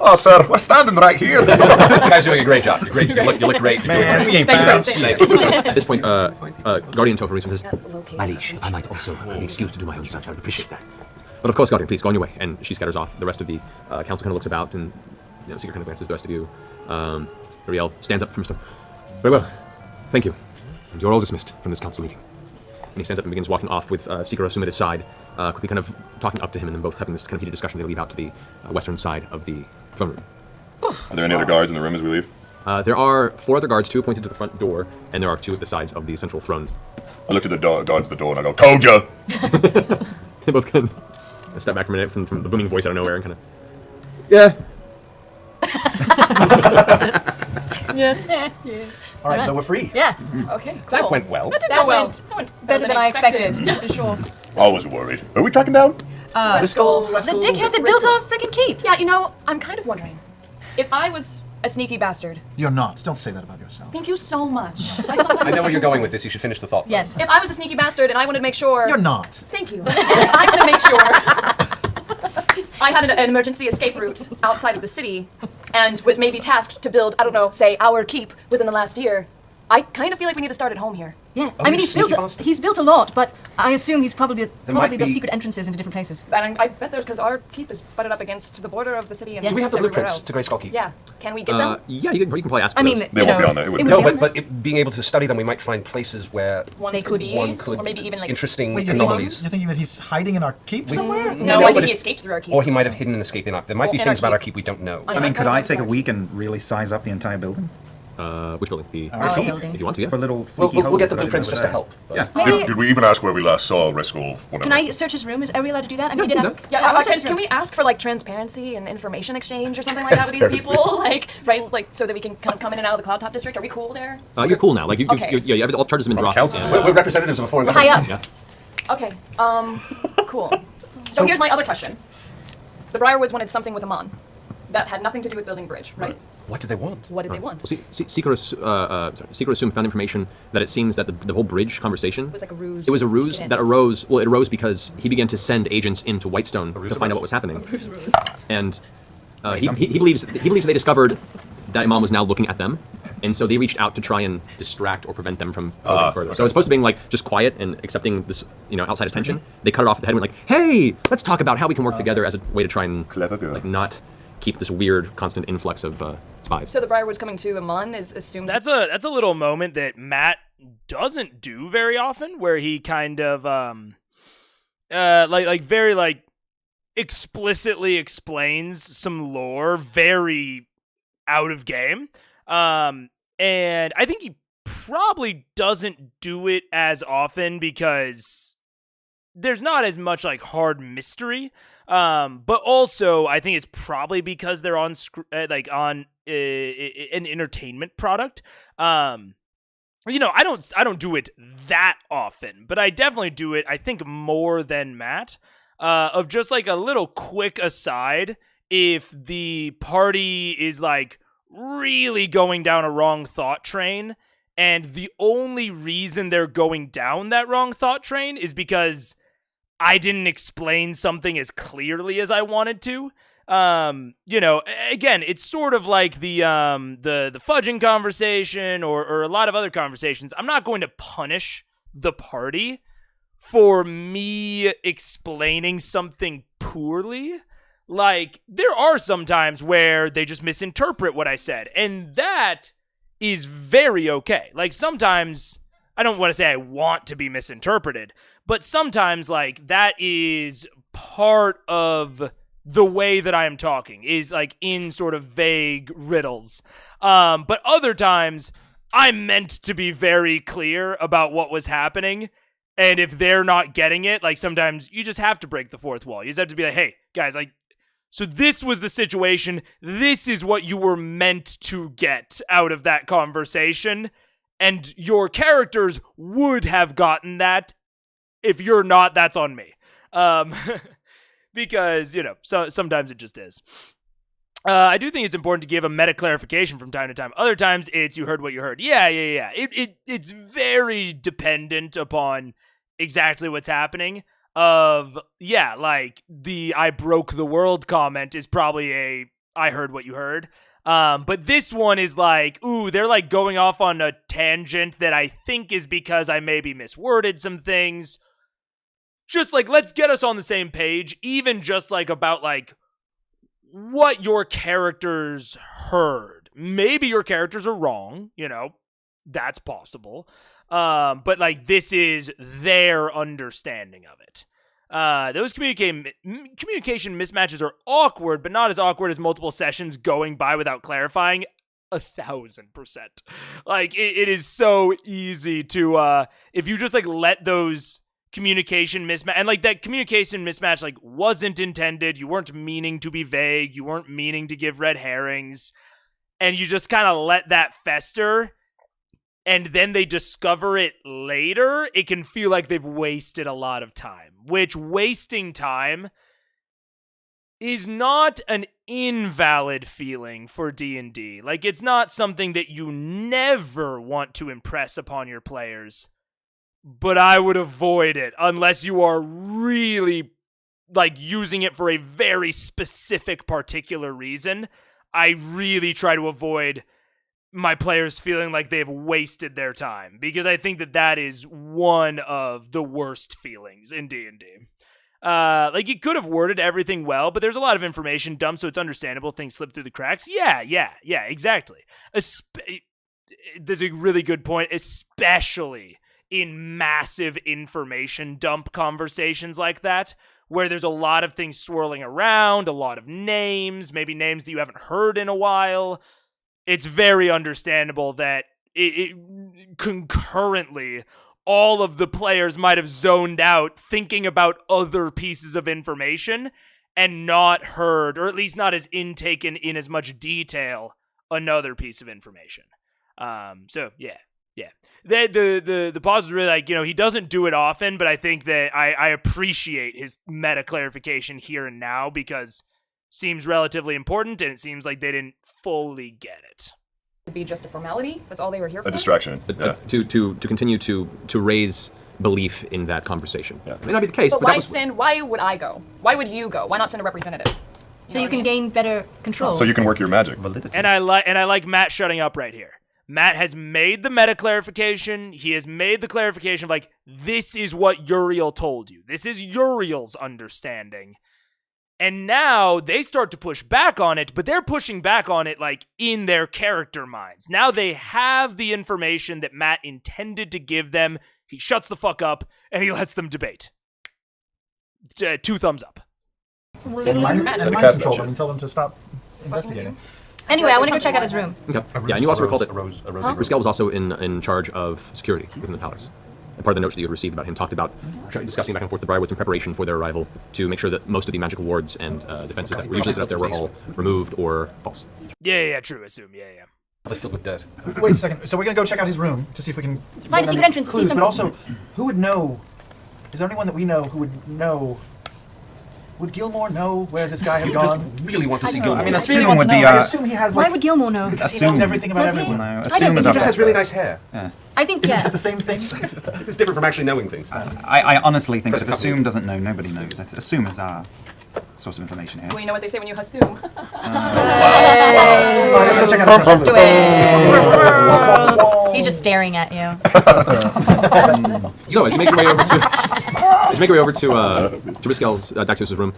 Oh, sir, we're standing right here. You guys are doing a great job. You're great. You look great. Man, we ain't Thank you. At this point, Guardian Topher says, my liege, if I might also be excused to do my own such, I would appreciate that. But of course, Guardian, please go on your way. And she scatters off. The rest of the council kind of looks about, and Seeker kind of glances at the rest of you. Ariel stands up from himself. Very well. Thank you. And you're all dismissed from this council meeting. And he stands up and begins walking off with Seeker Assume at his side, quickly kind of talking up to him, and then both having this kind of heated discussion. They leave out to the western side of the throne room. Are there any other guards in the room as we leave? There are 4 other guards, 2 pointed to the front door, and there are 2 at the sides of the central thrones. I look at the guards at the door and I go, told ya! They both kind of step back for a minute from the booming voice out of nowhere and kind of, yeah. Yeah. All right, so we're free. Yeah. Okay, cool. That went well. That did That go well. went better than I expected, for sure. I was worried. Are we tracking down? The skull. The dickhead that built our freaking keep. Yeah, you know, I'm kind of wondering. If I was a sneaky bastard. You're not. Don't say that about yourself. Thank you so much. I sometimes I know where get you're going concerned. with this. You should finish the thought. Yes. If I was a sneaky bastard and I wanted to make sure. You're not. Thank you. If I wanted to make sure I had an emergency escape route outside of the city and was maybe tasked to build, I don't know, say our keep within the last year, I kind of feel like we need to start at home here. Yeah. Oh, I mean, you sneaky bastard. he's built a lot, but I assume he's probably might built be- secret entrances into different places. And I bet there's because our keep is butted up against the border of the city and Yeah. Do we have the everywhere blueprints else. to Grayskull Keep? Yeah. Can we get them? Yeah, you can probably ask for I mean, those. They won't be on there. It wouldn't No, would be on but being able to study them, we might find places where Ones they could be, one could or maybe even like interesting Wait, anomalies. You're thinking that he's hiding in our keep somewhere? No, No, I but think he if- escaped through our keep. Or he might have hidden and escaped in our. There might be Well, in things our about our keep. keep we don't know. I I mean, could I take a Correct. week and really size up the entire building? Which building? The Our keep? building. If you want to, yeah. For little We'll, sneaky we'll holes get the that I didn't blueprints know just were to help. Yeah. Maybe. Did we even ask where we last saw Riskull? Whatever. Can I search his room? Are we allowed to do that? I mean, we did ask. Yeah, I would search his can room. we ask for like transparency and information exchange or something like that with these people? Like, right, like so that we can come in and out of the Cloud Top District. Are we cool there? You're cool now. Like, Okay. all charges have been dropped. council. and, We're representatives of a foreign High government. up. yeah. Okay. Cool. So here's my other question. The Briarwoods wanted something with Amon that had nothing to do with building bridge, right? What do they want? What did they want? Well, Seeker Assume found information that it seems that the whole bridge conversation was like a ruse It was a to ruse get in. that arose. Well, it arose because he began to send agents into Whitestone to find out what was happening, and he believes they discovered that Imam was now looking at them, and so they reached out to try and distract or prevent them from going further. okay. So it's supposed to be like just quiet and accepting this, outside attention. They cut it off at the head and went like, "Hey, let's talk about how we can work together as a way to try and Clever girl. like not keep this weird constant influx of spies." So the Briarwoods coming to Amon is assumed. That's a little moment that Matt doesn't do very often, where he kind of very explicitly explains some lore very out of game. And I think he probably doesn't do it as often because there's not as much like hard mystery. But also I think it's probably because they're on an entertainment product. I don't do it that often, but I definitely do it, I think, more than Matt, of just like a little quick aside. If the party is like really going down a wrong thought train, and the only reason they're going down that wrong thought train is because I didn't explain something as clearly as I wanted to. Again, it's sort of like the fudging conversation or a lot of other conversations. I'm not going to punish the party for me explaining something poorly. Like, there are some times where they just misinterpret what I said, and that is very okay. Like, sometimes, I don't want to say I want to be misinterpreted, but sometimes, like, that is part of the way that I am talking, is, like, in sort of vague riddles. But other times, I meant to be very clear about what was happening, and if they're not getting it, like, sometimes you just have to break the fourth wall. You just have to be like, hey, guys, like, So this was the situation. This is what you were meant to get out of that conversation. And your characters would have gotten that. If you're not, that's on me. Because, so sometimes it just is. I do think it's important to give a meta clarification from time to time. Other times, it's you heard what you heard. Yeah. It's very dependent upon exactly what's happening. Like the I broke the world comment is probably a I heard what you heard. But this one is like, ooh, they're like going off on a tangent that I think is because I maybe misworded some things. Just like, let's get us on the same page, even just like about like what your characters heard. Maybe your characters are wrong, that's possible. But like this is their understanding of it. Those communication mismatches are awkward, but not as awkward as multiple sessions going by without clarifying. 1,000%. Like it is so easy to if you just like let those communication mismatch, and like that communication mismatch like wasn't intended, you weren't meaning to be vague, you weren't meaning to give red herrings, and you just kind of let that fester, and then they discover it later, it can feel like they've wasted a lot of time, which wasting time is not an invalid feeling for D&D. Like, it's not something that you never want to impress upon your players, but I would avoid it unless you are really, like, using it for a very specific particular reason. I really try to avoid my players feeling like they've wasted their time, because I think that is one of the worst feelings in D&D. Like, you could have worded everything well, but there's a lot of information dumped, so it's understandable things slip through the cracks. Yeah, exactly. There's a really good point, especially in massive information dump conversations like that, where there's a lot of things swirling around, a lot of names, maybe names that you haven't heard in a while. It's very understandable that concurrently, all of the players might have zoned out thinking about other pieces of information and not heard, or at least not as intaken in as much detail, another piece of information. So yeah. The pause is really like, he doesn't do it often, but I think that I appreciate his meta clarification here and now, because seems relatively important, and it seems like they didn't fully get it. To be just a formality? That's all they were here for? A distraction. To continue to raise belief in that conversation. Yeah. It may not be the case, but but why would I go? Why would you go? Why not send a representative? So you can gain better control. So you can work your magic. Validity. And I like Matt shutting up right here. Matt has made the meta clarification. He has made the clarification of like, this is what Uriel told you. This is Uriel's understanding. And now they start to push back on it, but they're pushing back on it like in their character minds. Now they have the information that Matt intended to give them. He shuts the fuck up and he lets them debate. 2 thumbs up. And mind control them and tell them to stop investigating. Anyway, I want to go check out his room. Okay. Yeah, and you also recall that Riskel was also in charge of security within the palace. And part of the notes that you had received about him talked about discussing back and forth the Briarwoods in preparation for their arrival to make sure that most of the magical wards and defenses that were usually set up there were all removed or false. Yeah, true, assume, yeah. They're filled with dirt. Wait a second. So we're going to go check out his room to see if we can find a secret entrance, clues, see some... But also, who would know? Is there anyone that we know who would know? Would Gilmore know where this guy has gone? Just really want to see Gilmore. I mean, assume would be. I assume he has like. Why would Gilmore know? Because he knows everything about everyone. No, I assume don't is think our He just best has really bet. nice hair. Yeah. I think, Isn't that the same thing? It's different from actually knowing things. I honestly think Press if a couple. assume doesn't know, nobody knows. Assume is our source of information here. Well, you know what they say when you assume. Let's go check out his room. Let's do it. He's just staring at you. So as you make your way over to Riskel's Daxios' room,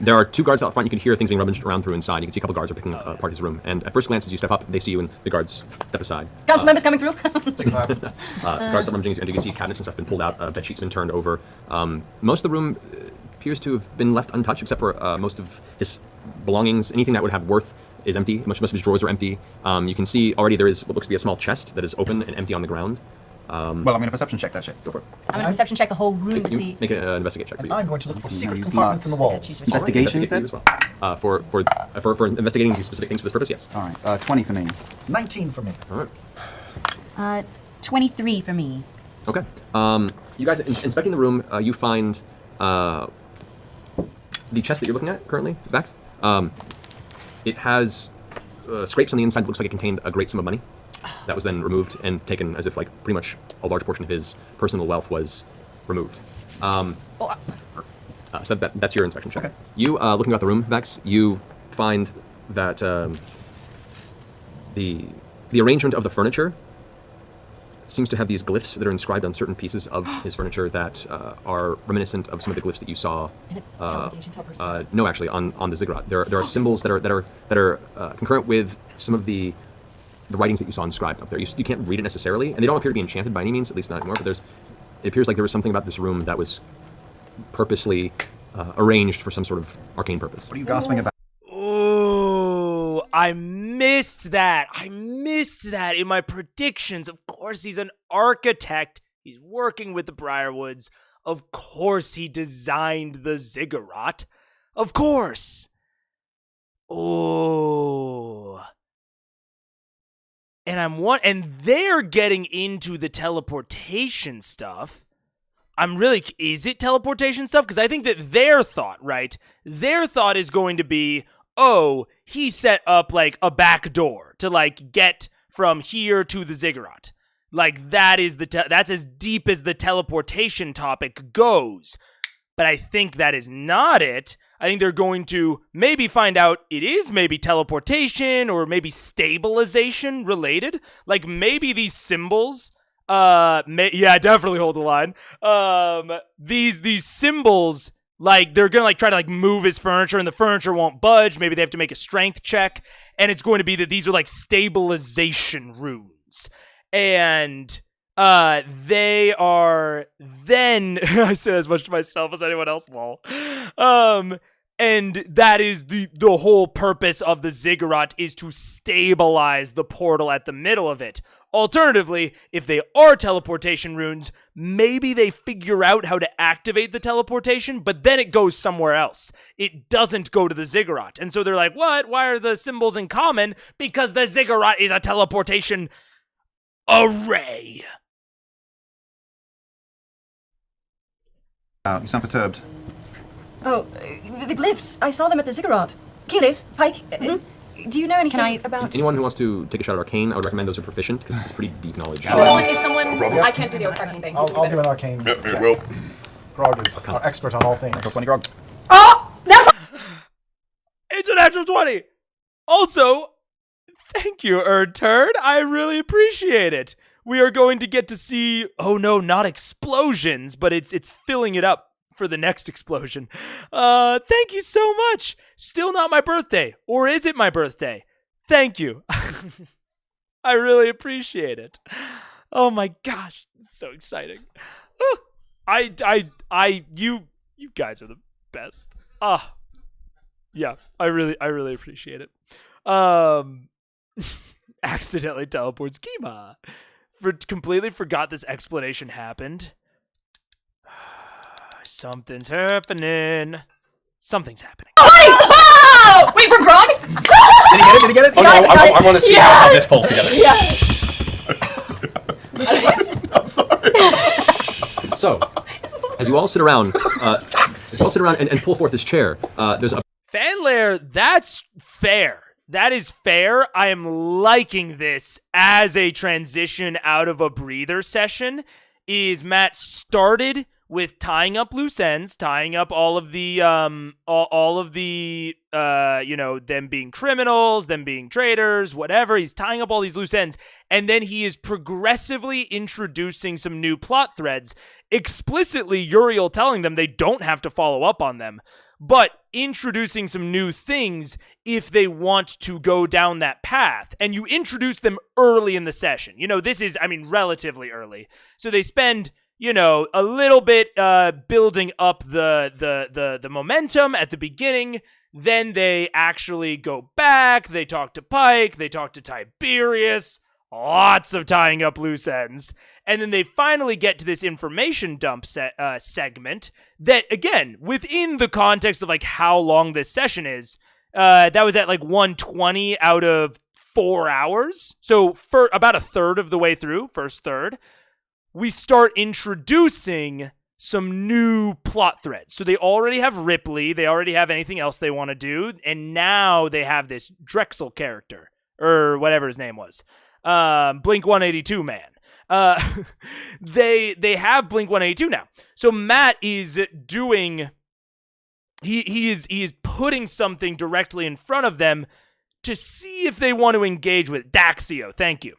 there are 2 guards out front. You can hear things being rummaged around through inside. You can see a couple guards are picking apart his room. And at first glance, as you step up, they see you, and the guards step aside. Council members coming through. Guards start rummaging, and you can see cabinets and stuff been pulled out. Bed sheets been turned over. Most of the room appears to have been left untouched, except for most of his belongings. Anything that would have worth is empty. Most of his drawers are empty. You can see already there is what looks to be a small chest that is open and empty on the ground. Well, I'm going to perception check that shit. Go for it. I'm gonna perception check the whole room to see. Make an investigate check for you. I'm going to look for secret use compartments in the walls. choose which Investigation, you Investigate said? you as well. For investigating these specific things for this purpose, yes. All right, 20 for me. 19 for me. All right. 23 for me. Okay. You guys, inspecting the room, you find the chest that you're looking at currently, Vax. It has scrapes on the inside that looks like it contained a great sum of money. That was then removed and taken as if, like, pretty much a large portion of his personal wealth was removed. So that's your inspection check. Okay. You, looking about the room, Vex, you find that the arrangement of the furniture seems to have these glyphs that are inscribed on certain pieces of his furniture that are reminiscent of some of the glyphs that you saw. No, actually, on the ziggurat, there are symbols that are concurrent with some of the writings that you saw inscribed up there. You can't read it necessarily, and they don't appear to be enchanted by any means, at least not anymore. But it appears like there was something about this room that was purposely arranged for some sort of arcane purpose. What are you gasping about? Ooh, I missed that. I missed that in my predictions. Of course, he's an architect. He's working with the Briarwoods. Of course, he designed the ziggurat. Of course. Ooh. And they're getting into the teleportation stuff. Is it teleportation stuff? Because I think that their thought is going to be, oh, he set up like a back door to like get from here to the ziggurat. Like that's as deep as the teleportation topic goes. But I think that is not it. I think they're going to maybe find out it is maybe teleportation or maybe stabilization related. Like maybe these symbols, definitely hold the line. These symbols, like they're gonna like try to like move his furniture and the furniture won't budge. Maybe they have to make a strength check, and it's going to be that these are like stabilization runes, and they are then I say as much to myself as anyone else, lol. And that is the whole purpose of the ziggurat is to stabilize the portal at the middle of it. Alternatively, if they are teleportation runes, maybe they figure out how to activate the teleportation, but then it goes somewhere else. It doesn't go to the ziggurat. And so they're like, what? Why are the symbols in common? Because the ziggurat is a teleportation array. You sound perturbed. Oh, the glyphs. I saw them at the ziggurat. Keyleth, Pike, do you know anything about... Anyone who wants to take a shot at arcane, I would recommend those are proficient because it's pretty deep knowledge. Is someone... I can't do the arcane thing. I'll do an arcane. Yep, check. it will. Grog is our expert on all things. Natural 20 Grog. It's a natural 20. Also, thank you, Erdturd. I really appreciate it. We are going to get to see, oh no, not explosions, but it's filling it up for the next explosion. Thank you so much. Still not my birthday, or is it my birthday? Thank you. I really appreciate it. Oh my gosh, it's so exciting. You guys are the best. Yeah, I really appreciate it. Accidentally teleport schema. Completely forgot this explanation happened. Something's happening. Something's happening. Oh! Wait, for Grog? Did he get it? Oh, no, I want to see how this pulls together. I'm sorry. So, as you all sit around, and pull forth this chair, there's a Fanlair, that's fair. That is fair. I am liking this as a transition out of a breather session. Matt started with tying up loose ends, tying up all of the them being criminals, them being traitors, whatever. He's tying up all these loose ends, and then he is progressively introducing some new plot threads, explicitly Uriel telling them they don't have to follow up on them, but introducing some new things if they want to go down that path. And you introduce them early in the session. This is, relatively early. So they spend, a little bit building up the momentum at the beginning. Then they actually go back. They talk to Pike. They talk to Tiberius. lots of tying up loose ends. And then they finally get to this information dump segment that, again, within the context of like how long this session is, that was at like 120 out of 4 hours. So for about a third of the way through, first third, we start introducing some new plot threads. So they already have Ripley, they already have anything else they want to do, and now they have this Drexel character, or whatever his name was. Blink 182 man. They have Blink 182 now. So Matt is doing he is putting something directly in front of them to see if they want to engage with Daxio. Thank you.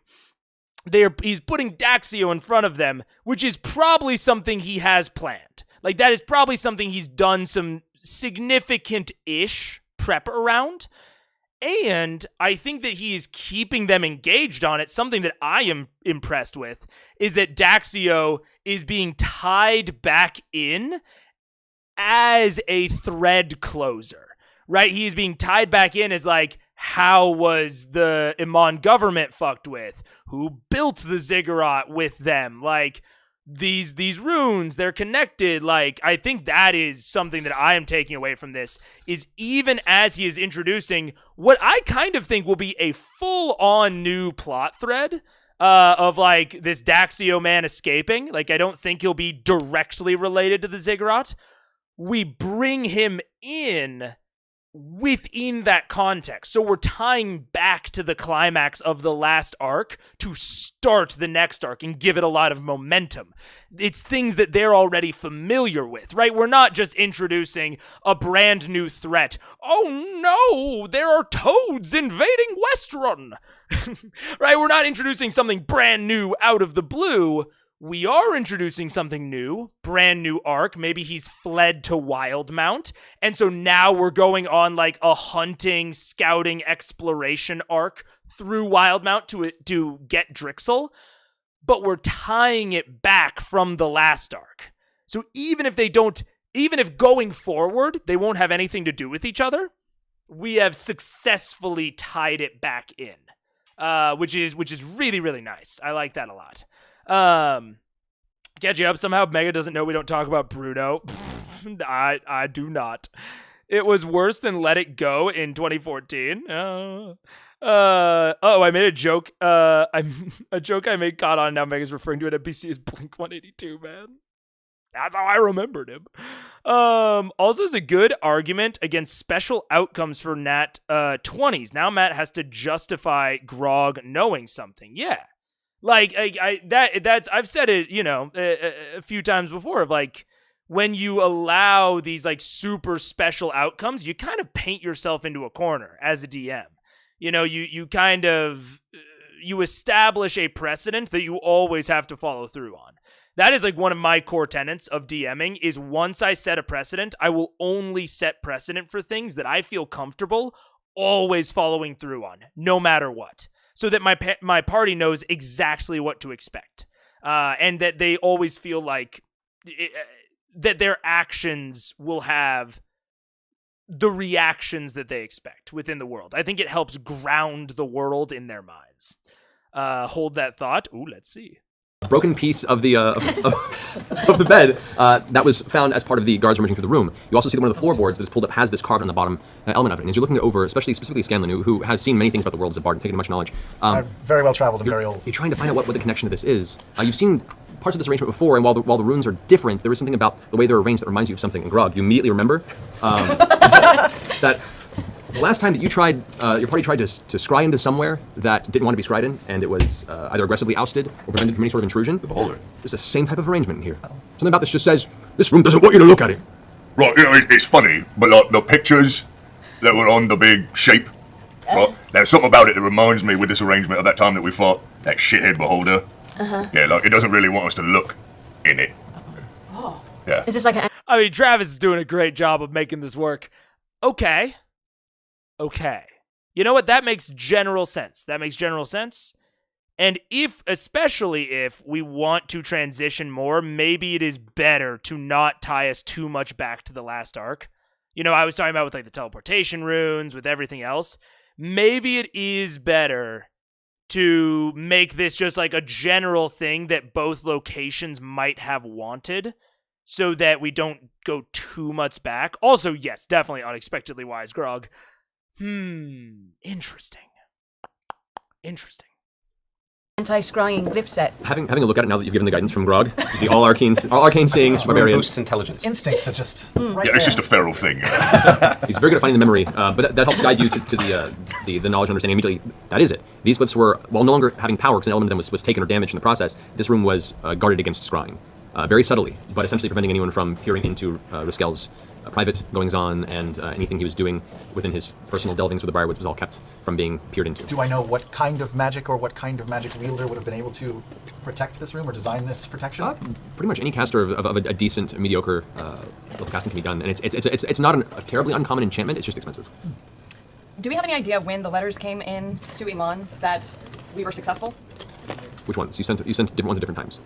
He's putting Daxio in front of them, which is probably something he has planned. Like, that is probably something he's done some significant-ish prep around. And I think that he is keeping them engaged on it. Something that I am impressed with is that Daxio is being tied back in as a thread closer, right? He is being tied back in as like, how was the Iman government fucked with? Who built the ziggurat with them? Like, these runes, they're connected. Like, I think that is something that I am taking away from this, is even as he is introducing what I kind of think will be a full-on new plot thread of, like, this Daxio man escaping. Like, I don't think he'll be directly related to the ziggurat. We bring him in within that context. So we're tying back to the climax of the last arc to start the next arc and give it a lot of momentum. It's things that they're already familiar with, right? We're not just introducing a brand new threat. Oh no, there are toads invading Westrun. Right? We're not introducing something brand new out of the blue. We are introducing something new, brand new arc. Maybe he's fled to Wildmount. And so now we're going on like a hunting, scouting, exploration arc through Wildmount to get Drexel. But we're tying it back from the last arc. So even if going forward, they won't have anything to do with each other, we have successfully tied it back in, which is really, really nice. I like that a lot. Catch you up somehow. Mega doesn't know we don't talk about Bruno. I do not. It was worse than Let It Go in 2014. I made a joke. A joke I made caught on. Now Mega's referring to it at BC as Blink 182, man. That's how I remembered him. Also is a good argument against special outcomes for Nat 20s. Now Matt has to justify Grog knowing something. Yeah. Like, I've said it, a few times before, of like, when you allow these like super special outcomes, you kind of paint yourself into a corner as a DM. You kind of, you establish a precedent that you always have to follow through on. That is like one of my core tenets of DMing, is once I set a precedent, I will only set precedent for things that I feel comfortable always following through on, no matter what. So that my party knows exactly what to expect, and that they always feel like that their actions will have the reactions that they expect within the world. I think it helps ground the world in their minds. Hold that thought. Ooh, let's see. Broken piece of the of the bed that was found as part of the guards emerging through the room. You also see that one of the floorboards that is pulled up has this carved on the bottom element of it. And as you're looking over, specifically Scanlan, who has seen many things about the world as a bard and taken much knowledge. I'm very well traveled and very old. You're trying to find out what the connection to this is. You've seen parts of this arrangement before, and while the runes are different, there is something about the way they're arranged that reminds you of something. And Grog, you immediately remember that the last time that you tried, your party tried to scry into somewhere that didn't want to be scried in, and it was either aggressively ousted or prevented from any sort of intrusion. The beholder. There's the same type of arrangement in here. Something about this just says, this room doesn't want you to look at it. Right, it's funny, but like the pictures that were on the big shape, right? There's something about it that reminds me with this arrangement of that time that we fought that shithead beholder. Yeah, like it doesn't really want us to look in it. Oh. Yeah. Is this like I mean, Travis is doing a great job of making this work. Okay. You know what? That makes general sense. And especially if we want to transition more, maybe it is better to not tie us too much back to the last arc. I was talking about with like the teleportation runes, with everything else. Maybe it is better to make this just like a general thing that both locations might have wanted so that we don't go too much back. Also, yes, definitely unexpectedly wise, Grog. Interesting. Anti-scrying glyph set. Having a look at it now that you've given the guidance from Grog, the all arcane seeing barbarian. Boosts intelligence. Instincts are just right Yeah, it's there. just a feral thing. He's very good at finding the memory, but that helps guide you to the knowledge and understanding immediately. That is it. These glyphs were, while no longer having power, because an element of them was taken or damaged in the process, this room was guarded against scrying. Very subtly, but essentially preventing anyone from peering into Riskel's private goings-on, and anything he was doing within his personal delvings with the Briarwoods was all kept from being peered into. Do I know what kind of magic or what kind of magic wielder would have been able to protect this room or design this protection? Pretty much any caster of a decent, mediocre level casting can be done, and it's not a terribly uncommon enchantment. It's just expensive. Do we have any idea when the letters came in to Iman that we were successful? Which ones? You sent different ones at different times.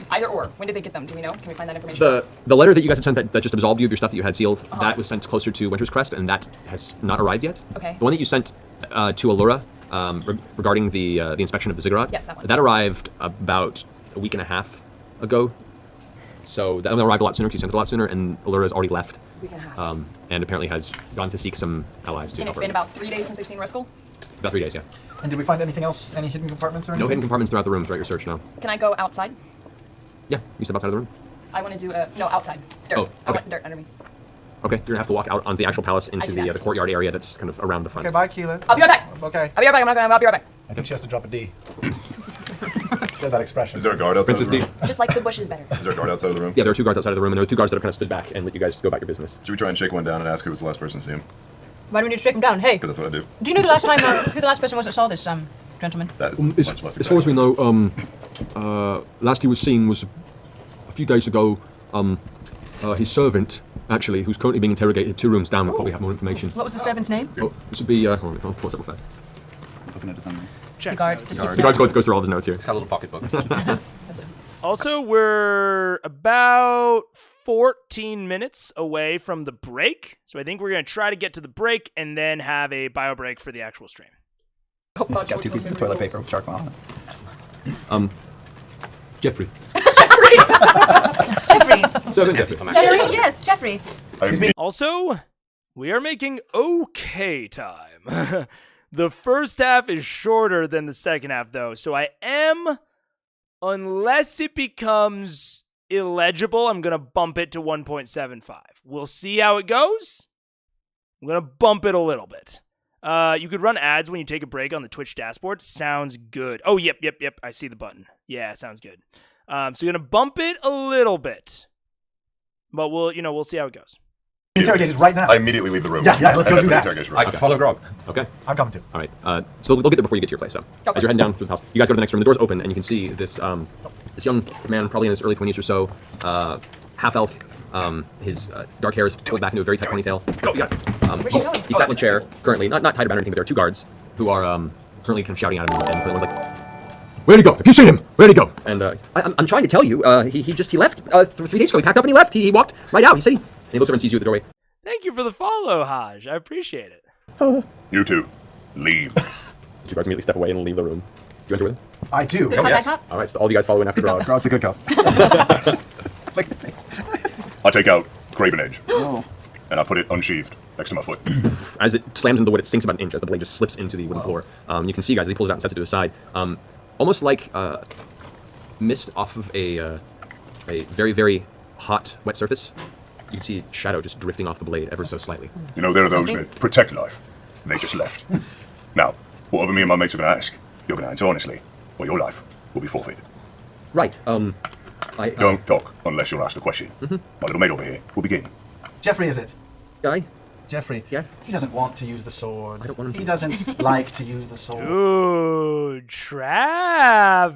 Either or. When did they get them? Do we know? Can we find that information? The letter that you guys had sent that just absolved you of your stuff that you had sealed, that was sent closer to Winter's Crest, and that has not arrived yet. Okay. The one that you sent to Allura regarding the inspection of the ziggurat, Yes, that one. that arrived about a week and a half ago. So that one arrived a lot sooner, 'cause you sent it a lot sooner, and Allura's already left. Week and a half. And apparently has gone to seek some allies to And help it's her. been about 3 days since I've seen Riskel? About 3 days, yeah. And did we find anything else? Any hidden compartments or anything? No hidden compartments throughout the room throughout your search, no. Can I go outside? Yeah, you step outside of the room. I want to do no, outside. Dirt. Oh, I okay. want dirt under me. Okay, you're gonna have to walk out onto the actual palace into do that. the courtyard area that's kind of around the front. Okay, bye, Keela. I'll be right back. Okay. I'll be right back. I'll be right back. I think she has to drop a D. Get that expression. Is there a guard outside Princess of the D. room? Just like the bushes better. Is there a guard outside of the room? Yeah, there are 2 guards outside of the room, and there are 2 guards that have kind of stood back and let you guys go about your business. Should we try and shake one down and ask who was the last person to see him? Why do we need to shake him down? Hey, Because that's what I do. do you know the last time who the last person was that saw this gentleman? That is As, much less as far as we exciting. know, last he was seen was a few days ago. His servant, actually, who's currently being interrogated 2 rooms down, will probably have more information. What was the servant's name? Oh, this would be, hold on, pause that real fast. Looking at his own notes. The guard. The guard goes through all of his notes here. It's got a little pocketbook. Also, we're about 14 minutes away from the break, so I think we're going to try to get to the break and then have a bio break for the actual stream. He's got 2 pieces of toilet paper with charcoal on it. Jeffrey. Jeffrey. Servant Jeffrey. Jeffrey. Yes, Jeffrey. Also, we are making okay time. The first half is shorter than the second half, though, so I am, unless it becomes illegible, I'm going to bump it to 1.75. We'll see how it goes. I'm going to bump it a little bit. You could run ads when you take a break on the Twitch dashboard. Sounds good. Oh, yep. I see the button. Yeah, sounds good. So you're going to bump it a little bit. But we'll see how it goes. Interrogated right now. I immediately leave the room. Yeah, let's go do that. Interrogation I room. follow Grog. Okay. I'm coming to. All right. So we'll get there before you get to your place. So as you're heading down through the house, you guys go to the next room. The door's open, and you can see this this young man, probably in his early 20s or so, half elf. His dark hair is pulled back into a very tight ponytail. Go, you got it. He's sat in a chair currently, not tied about anything, but there are 2 guards who are currently kind of shouting at him, and one's like, Where'd he go? Have you seen him? Where'd he go? and I'm trying to tell you, he left 3 days ago. He packed up and he left. He walked right out. You see? And he looks over and sees you at the doorway. Thank you for the follow, Haj. I appreciate it. You two, leave. The 2 guards immediately step away and leave the room. Do you enter with him? I do. Good cop, bad cop. All right. So all of you guys follow in after Grog. Grog's a good cop. Look at his face. I take out Craven Edge Oh. and I put it unsheathed next to my foot. As it slams into the wood, it sinks about an inch as the blade just slips into the wooden floor. You can see, guys, as he pulls it out and sets it to his side, almost like mist off of a very, very hot, wet surface. You can see shadow just drifting off the blade ever so slightly. You know, there are those that protect life. They just left. Now, whatever me and my mates are going to ask, you're going to answer honestly, or your life will be forfeited. Right. Don't talk unless you're asked a question. My little mate over here will begin. Jeffrey, is it? Guy? Jeffrey. Yeah? He doesn't want to use the sword. I don't want him He to. doesn't like to use the sword. Ooh, Travis.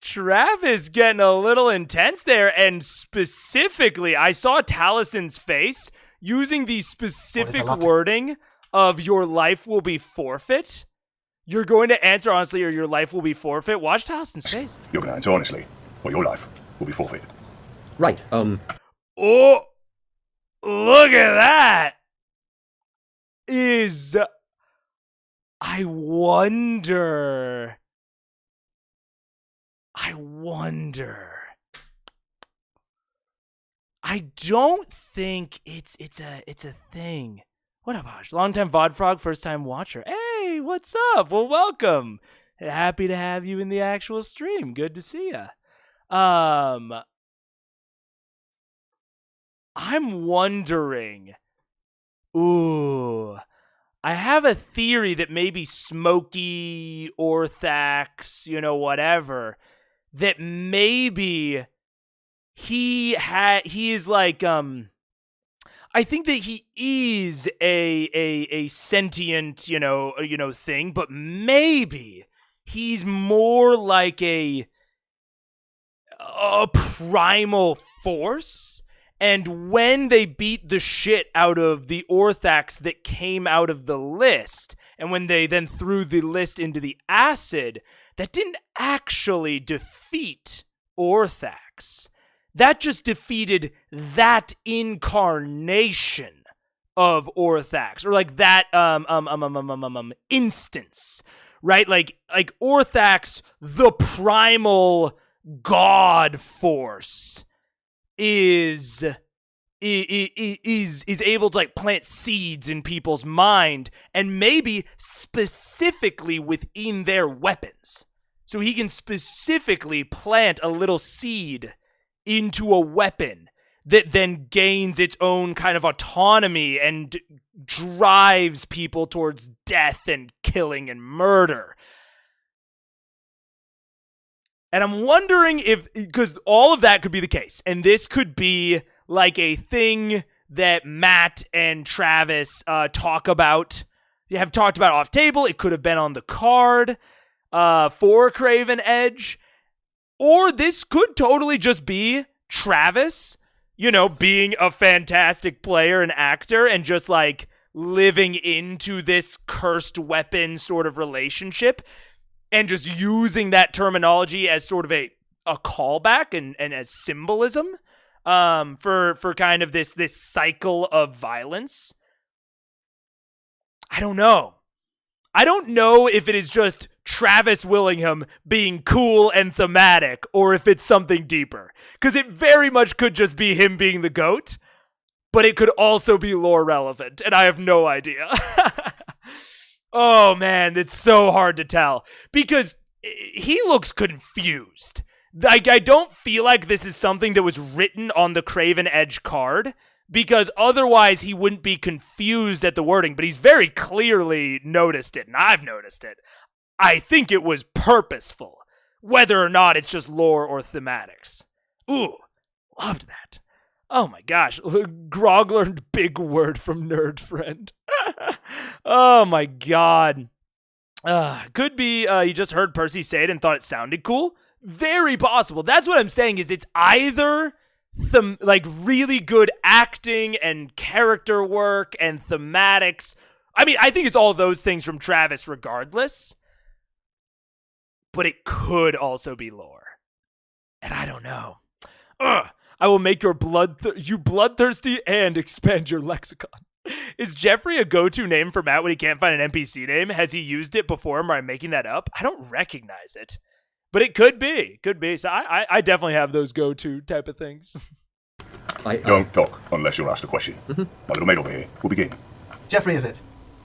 Travis getting a little intense there, and specifically, I saw Talison's face using the specific lot. wording of your life will be forfeit. You're going to answer honestly or your life will be forfeit. Watch Talison's face. You're going to answer honestly, or your life will be forfeited. Right. Oh, look at that. Is I wonder. I don't think it's a thing. What up, Haj? Longtime VOD Frog, first time watcher. Hey, what's up? Well, welcome. Happy to have you in the actual stream. Good to see ya. I'm wondering. Ooh. I have a theory that maybe Smokey, Orthax, whatever, that maybe he is like I think that he is a sentient, thing, but maybe he's more like a primal force. And when they beat the shit out of the Orthax that came out of the list, and when they then threw the list into the acid, that didn't actually defeat Orthax. That just defeated that incarnation of Orthax, or like that instance, right? Like Orthax, the primal god force, is able to like plant seeds in people's mind, and maybe specifically within their weapons. So he can specifically plant a little seed into a weapon that then gains its own kind of autonomy and drives people towards death and killing and murder. And I'm wondering if, because all of that could be the case, and this could be like a thing that Matt and Travis talk about, have talked about off table. It could have been on the card for Craven Edge, or this could totally just be Travis, being a fantastic player and actor and just like living into this cursed weapon sort of relationship, and just using that terminology as sort of a callback and as symbolism for kind of this cycle of violence. I don't know. I don't know if it is just Travis Willingham being cool and thematic, or if it's something deeper. Because it very much could just be him being the GOAT, but it could also be lore relevant, and I have no idea. Oh man, it's so hard to tell because he looks confused. I don't feel like this is something that was written on the Craven Edge card, because otherwise he wouldn't be confused at the wording, but he's very clearly noticed it, and I've noticed it. I think it was purposeful, whether or not it's just lore or thematics. Ooh, loved that. Oh my gosh, Grog learned big word from Nerd Friend. Oh my god. Could be you just heard Percy say it and thought it sounded cool. Very possible. That's what I'm saying, is it's either like really good acting and character work and thematics. I mean, I think it's all those things from Travis regardless. But it could also be lore. And I don't know. I will make your you bloodthirsty and expand your lexicon. Is Jeffrey a go-to name for Matt when he can't find an NPC name? Has he used it before, or am I making that up? I don't recognize it. But it could be. Could be. So I definitely have those go-to type of things. Don't talk unless you're asked a question. My little mate over here will begin. Jeffrey, is it?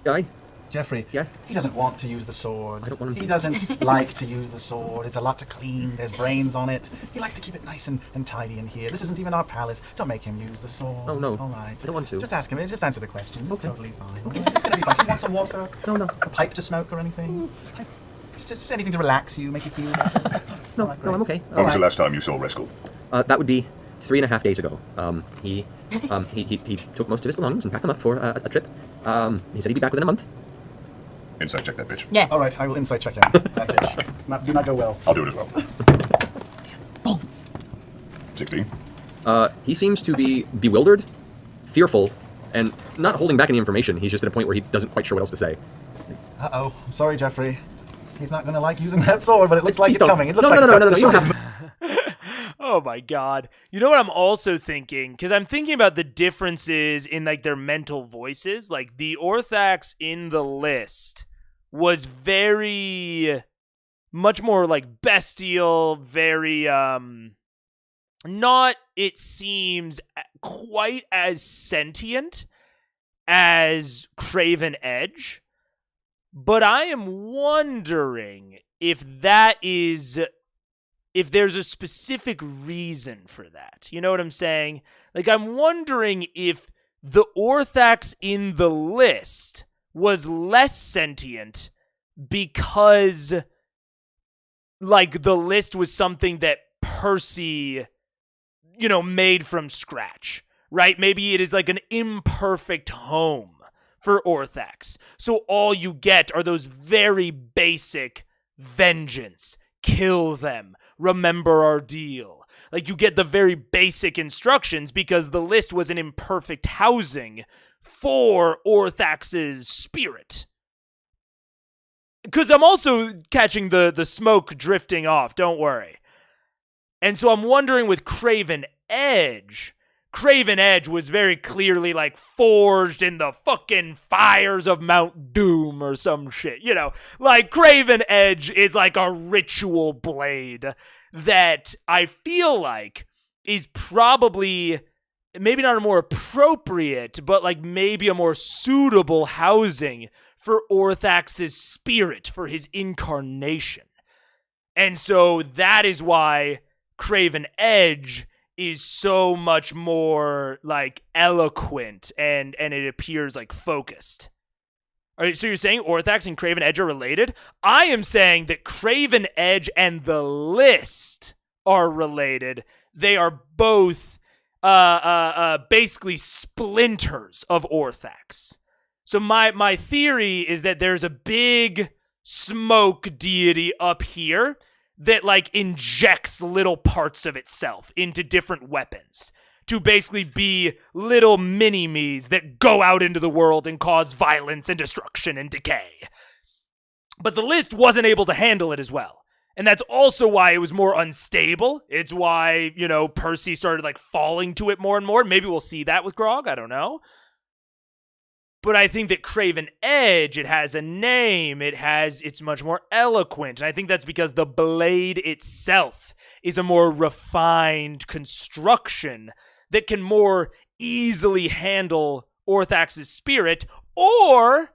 Aye. Jeffrey, Yeah? he doesn't want to use the sword. I don't want him He to. doesn't like to use the sword. It's a lot to clean. There's brains on it. He likes to keep it nice and tidy in here. This isn't even our palace. Don't make him use the sword. Oh, no. All right. I don't want to. Just ask him. Just answer the questions. It's Okay. totally fine. Okay. It's going to be fine. Do you want some water? No. A pipe to smoke or anything? Just anything to relax you, make you feel better. No, All right, no, I'm great. okay. When was the last time you saw Rescal? That would be 3.5 days ago. He took most of his belongings and packed them up for a trip. He said he'd be back within a month. Insight check that bitch. Yeah. All right, I will insight check him. That bitch. Do not go well. I'll do it as well. Boom. 16. He seems to be bewildered, fearful, and not holding back any information. He's just at a point where he doesn't quite sure what else to say. Uh-oh. I'm sorry, Jeffrey. He's not going to like using that sword, but it looks like Please it's don't. coming. It looks No, like no, it's no, coming. no, The you sword have- Oh my god. You know what I'm also thinking? Because I'm thinking about the differences in like their mental voices. Like the Orthax in the list was very much more like bestial, very not, it seems, quite as sentient as Craven Edge. But I am wondering if there's a specific reason for that. You know what I'm saying? Like, I'm wondering if the Orthax in the list was less sentient because, like, the list was something that Percy, made from scratch, right? Maybe it is like an imperfect home for Orthax. So all you get are those very basic vengeance, kill them, remember our deal. Like, you get the very basic instructions because the list was an imperfect housing for Orthax's spirit. Because I'm also catching the smoke drifting off, don't worry. And so I'm wondering with Craven Edge was very clearly like forged in the fucking fires of Mount Doom or some shit, like Craven Edge is like a ritual blade that I feel like is probably maybe not a more appropriate, but like maybe a more suitable housing for Orthax's spirit, for his incarnation. And so that is why Craven Edge is so much more like eloquent and it appears like focused. All right, so you're saying Orthax and Craven Edge are related? I am saying that Craven Edge and the list are related. They are both basically splinters of Orthax. So my theory is that there's a big smoke deity up here that like injects little parts of itself into different weapons to basically be little mini-me's that go out into the world and cause violence and destruction and decay. But the list wasn't able to handle it as well. And that's also why it was more unstable. It's why, Percy started like falling to it more and more. Maybe we'll see that with Grog, I don't know. But I think that Craven Edge, it has a name, it's much more eloquent. And I think that's because the blade itself is a more refined construction that can more easily handle Orthax's spirit. Or,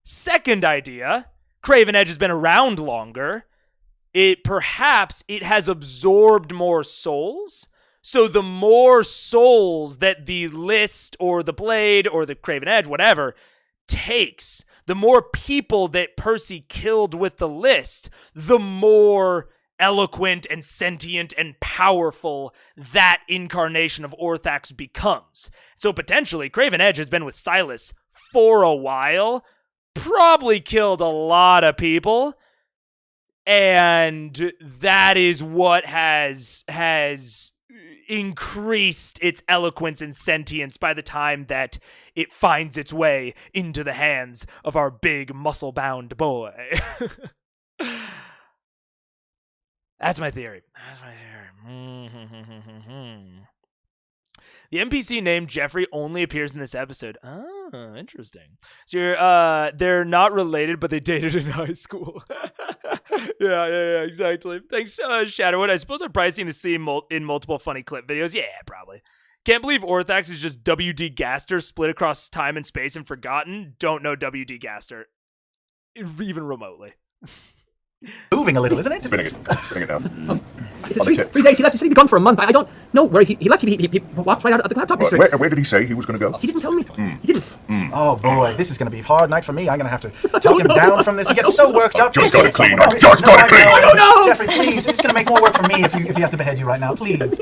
second idea, Craven Edge has been around longer. Perhaps it has absorbed more souls. So the more souls that the list or the blade or the Craven Edge, whatever, takes, the more people that Percy killed with the list, the more eloquent and sentient and powerful that incarnation of Orthax becomes. So potentially, Craven Edge has been with Silas for a while, probably killed a lot of people, and that is what has increased its eloquence and sentience by the time that it finds its way into the hands of our big muscle-bound boy. That's my theory. The NPC named Jeffrey only appears in this episode. Oh, interesting. So they're not related, but they dated in high school. Yeah, exactly. Thanks, Shadowwood. I suppose I've probably seen the scene in multiple funny clip videos. Yeah, probably. Can't believe Orthax is just W.D. Gaster split across time and space and forgotten. Don't know W.D. Gaster. Even remotely. Moving a little, isn't it? Bring it down. It's 3 days. He left. He said he'd be gone for a month. I don't know where he left. He walked right out of the laptop district. Where did he say he was going to go? He didn't tell me. He didn't. Oh boy, this is going to be a hard night for me. I'm going to have to talk him down from this. He gets so worked up. Just got it clean. I I know. Jeffrey, please. It's going to make more work for me if he has to behead you right now. Please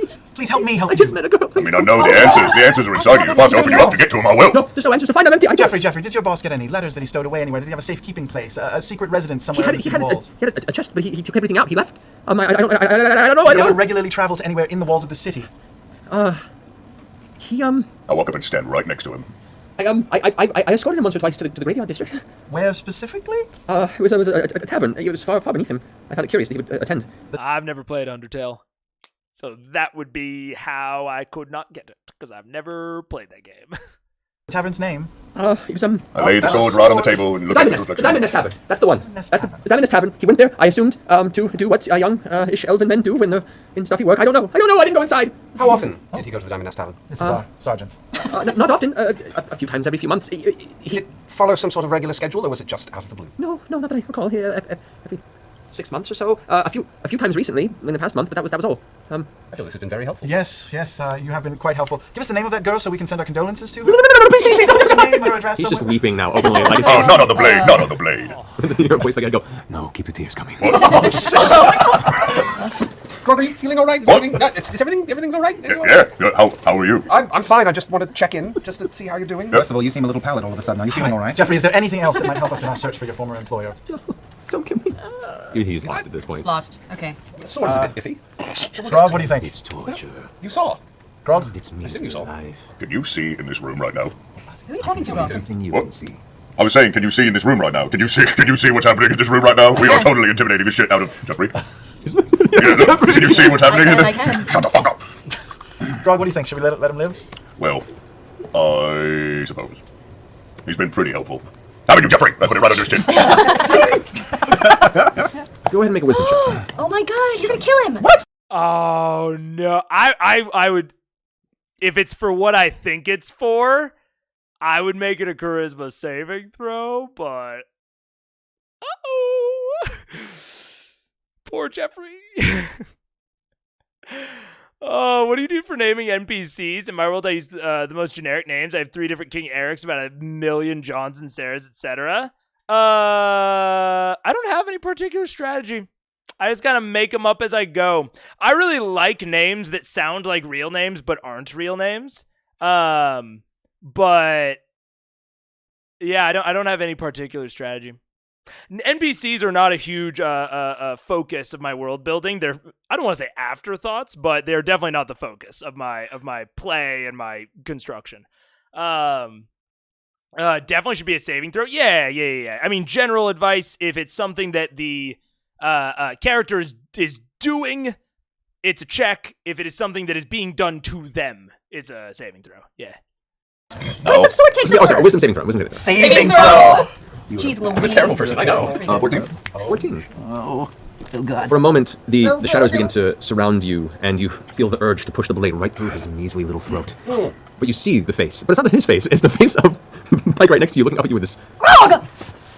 help me help you. Met a girl. I mean, I know the answers. The answers are inside you. If I have to open you up to get to them, I will. No, there's no answers to find. I'm empty. Jeffrey, did your boss get any letters that he stowed away anywhere? Did he have a safekeeping place, a secret residence somewhere in the city walls? He had a chest, but he took everything out. He left. I don't know. Did he ever regularly travel to anywhere in the walls of the city? He I'll walk up and stand right next to him. I escorted him once or twice to the graveyard district. Where specifically? It was a tavern. It was far beneath him. I found it curious that he would attend. I've never played Undertale, so that would be how I could not get it, because I've never played that game. Tavern's name? He was, I laid the sword right on the table and the looked at Diamond the Nest. The reflection. Diamond Nest Tavern. That's the one. Nest That's the Tavern. Diamond Nest Tavern. He went there, I assumed, to do what young-ish elven men do when they're in stuffy work. I don't know. I didn't go inside. How often did he go to the Diamond Nest Tavern? This is our sergeant. Not often. A few times every few months. Did it follow some sort of regular schedule, or was it just out of the blue? No, not that I recall. Every 6 months or so. A few times recently in the past month, but that was all. I feel this has been very helpful. Yes, you have been quite helpful. Give us the name of that girl so we can send our condolences to her. Please, don't use her name or address He's just somewhere. weeping now openly. Like, Oh, not on the blade, not on the blade. your voice like I go. No, keep the tears coming. Grog, are you feeling all right? Is everything all right? Yeah, how are you? I'm fine. I just want to check in, just to see how you're doing. First of all, you seem a little pallid all of a sudden. Are you feeling all right? Jeffrey, is there anything else that might help us in our search for your former employer? Don't kill me. He's lost at this point. Lost. Okay. The sword's a bit iffy. Grog, what do you think? It's torture. You saw. Grog? It's me. I assume you saw. Can you see in this room right now? Who are you talking to, Grog? Something you What? can see. I was saying, can you see in this room right now? Can you see what's happening in this room right now? We are totally intimidating the shit out of Jeffrey. Can you see what's happening in I there? can. Shut the fuck up. Grog, what do you think? Should we let him live? Well, I suppose. He's been pretty helpful. How are you, Jeffrey? I put it right under his chin. Go ahead and make a wisdom check. Oh my god, you're gonna kill him! What? Oh no. I would, if it's for what I think it's for, I would make it a charisma saving throw, but poor Jeffrey. Oh, what do you do for naming NPCs? In my world, I use the most generic names. I have 3 different King Erics, about 1 million Johns and Sarahs, etc. I don't have any particular strategy. I just kind of make them up as I go. I really like names that sound like real names but aren't real names. But yeah, I don't have any particular strategy. NPCs are not a huge focus of my world building. They're, I don't want to say afterthoughts, but they're definitely not the focus of my play and my construction. Definitely should be a saving throw. Yeah. I mean, general advice: if it's something that the character is doing, it's a check. If it is something that is being done to them, it's a saving throw. Yeah. No. The sword takes Oh, over. sorry, wisdom saving throw. Saving throw! Jeez Louise. I'm a terrible person, I know. 14. 14. Oh God. For a moment, the shadows begin to surround you, and you feel the urge to push the blade right through his measly little throat. But you see the face. But it's not his face, it's the face of Pike right next to you, looking up at you with this... And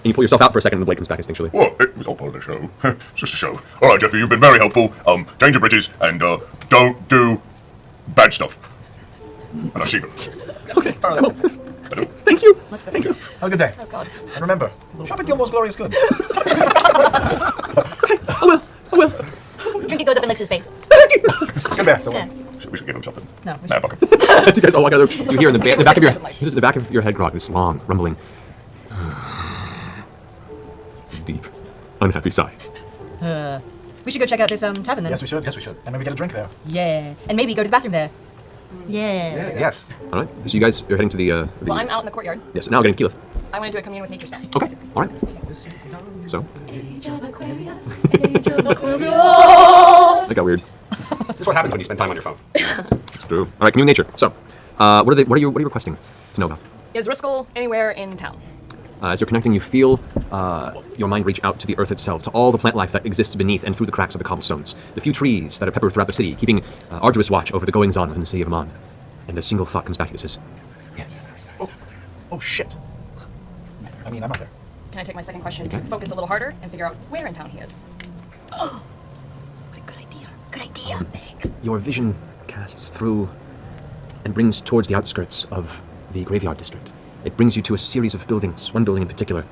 you pull yourself out for a second, and the blade comes back instinctually. Well, it was all part of the show. It's just a show. All right, Jeffrey, you've been very helpful. Change your bridges and don't do bad stuff. And I'll see you. Okay, I will. Thank you. Thank you. Have a good day. Oh god. And remember, shop at Gilmore's Glorious Goods. I will. Trinket goes up and licks his face. Come back. Don't worry. We should give him something. No, we Nah, fuck him. As you guys all walk out, you hear in the back of your Life. the back of your head, Grog, this long, rumbling, deep, unhappy sigh. We should go check out this tavern then. Yes, we should. Yes, we should. And maybe get a drink there. Yeah. And maybe go to the bathroom there. Yeah. Yes. All right. So you guys are heading to the. Well, I'm out in the courtyard. Yes. Now getting Keyleth. I want to do a commune with nature spell. Okay. All right. So Age of Aquarius. that got weird. This is what happens when you spend time on your phone. It's true. All right. Commune nature. So, what are you requesting to know about? Is Riskel anywhere in town? As you're connecting, you feel your mind reach out to the earth itself, to all the plant life that exists beneath and through the cracks of the cobblestones, the few trees that are peppered throughout the city, keeping arduous watch over the goings-on within the city of Amon. And a single thought comes back to you, says, Oh, shit. I mean, I'm not there. Can I take my second question to focus a little harder and figure out where in town he is? What a good idea. Good idea. Thanks. your vision casts through and brings towards the outskirts of the graveyard district. It brings you to a series of buildings, one building in particular,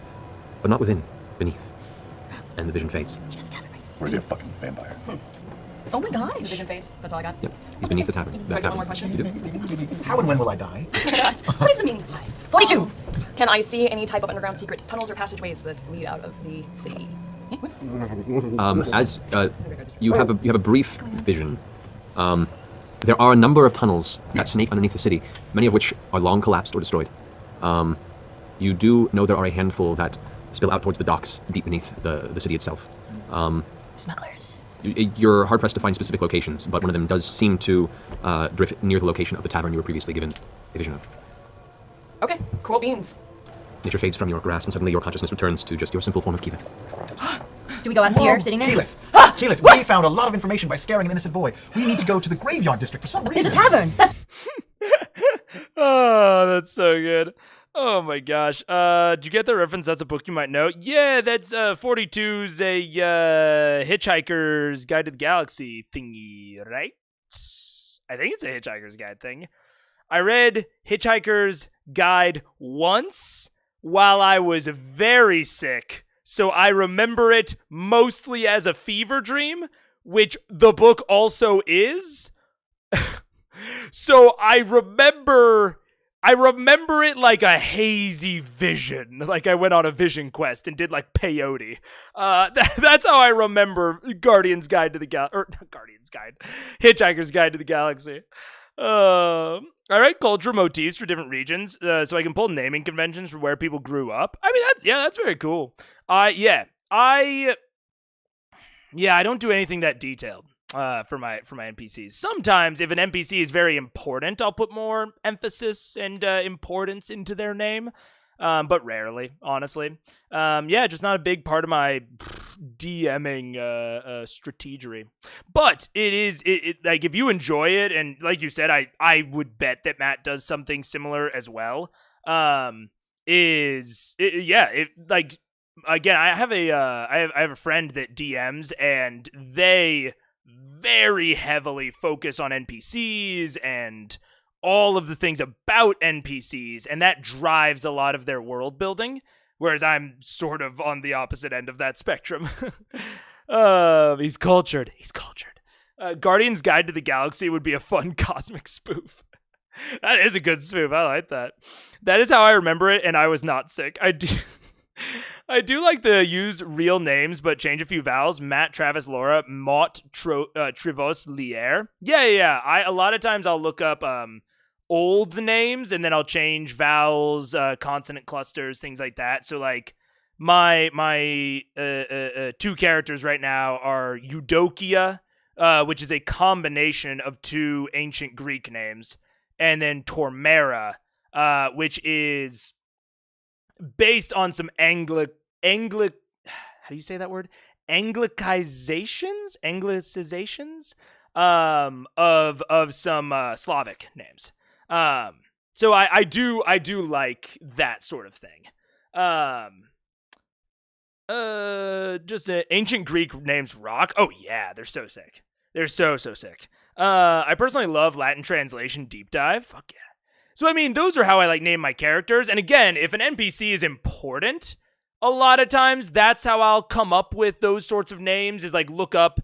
but not within, beneath. And the vision fades. Or is he a fucking vampire? Oh my gosh. The vision fades. That's all I got. Yep, he's beneath the tavern. Do I get one more question? You do. How and when will I die? What is the meaning of life? 42. Can I see any type of underground secret tunnels or passageways that lead out of the city? As you have a brief vision, there are a number of tunnels that snake underneath the city, many of which are long collapsed or destroyed. You do know there are a handful that spill out towards the docks deep beneath the city itself. Smugglers. You're hard-pressed to find specific locations, but one of them does seem to drift near the location of the tavern you were previously given a vision of. Okay. Cool beans. Nature fades from your grasp, and suddenly your consciousness returns to just your simple form of Keyleth. Do we go out and see her sitting there? Keyleth! Keyleth, we found a lot of information by scaring an innocent boy. We need to go to the graveyard district for some reason. There's a tavern. That's Oh, that's so good. Oh my gosh. Did you get the reference? That's a book you might know. Yeah, that's 42's a Hitchhiker's Guide to the Galaxy thingy, right? I think it's a Hitchhiker's Guide thing. I read Hitchhiker's Guide once while I was very sick, so I remember it mostly as a fever dream, which the book also is. So I remember it like a hazy vision. Like I went on a vision quest and did like peyote. That's how I remember Guardian's Guide to the Hitchhiker's Guide to the Galaxy. I write cultural motifs for different regions, so I can pull naming conventions from where people grew up. I mean, that's very cool. I don't do anything that detailed. For my NPCs. Sometimes, if an NPC is very important, I'll put more emphasis and importance into their name, but rarely, honestly. Just not a big part of my DMing strategery. But it is like if you enjoy it, and like you said, I would bet that Matt does something similar as well. Again, I have a friend that DMs, and they very heavily focus on NPCs and all of the things about NPCs, and that drives a lot of their world building, whereas I'm sort of on the opposite end of that spectrum. He's cultured. Guardian's Guide to the Galaxy would be a fun cosmic spoof. That is a good spoof. I like that. That is how I remember it, and I was not sick. I do like the use real names, but change a few vowels. Matt, Travis, Laura, Mott, Trivos, Lier. Yeah. A lot of times I'll look up old names, and then I'll change vowels, consonant clusters, things like that. So like my two characters right now are Eudokia, which is a combination of two ancient Greek names, and then Tormera, which is based on some how do you say that word? Anglicizations of some Slavic names. So I do like that sort of thing. Just ancient Greek names rock. Oh yeah, they're so sick. They're so sick. I personally love Latin translation deep dive. Fuck yeah. So, I mean, those are how I like name my characters. And again, if an NPC is important, a lot of times that's how I'll come up with those sorts of names, is like look up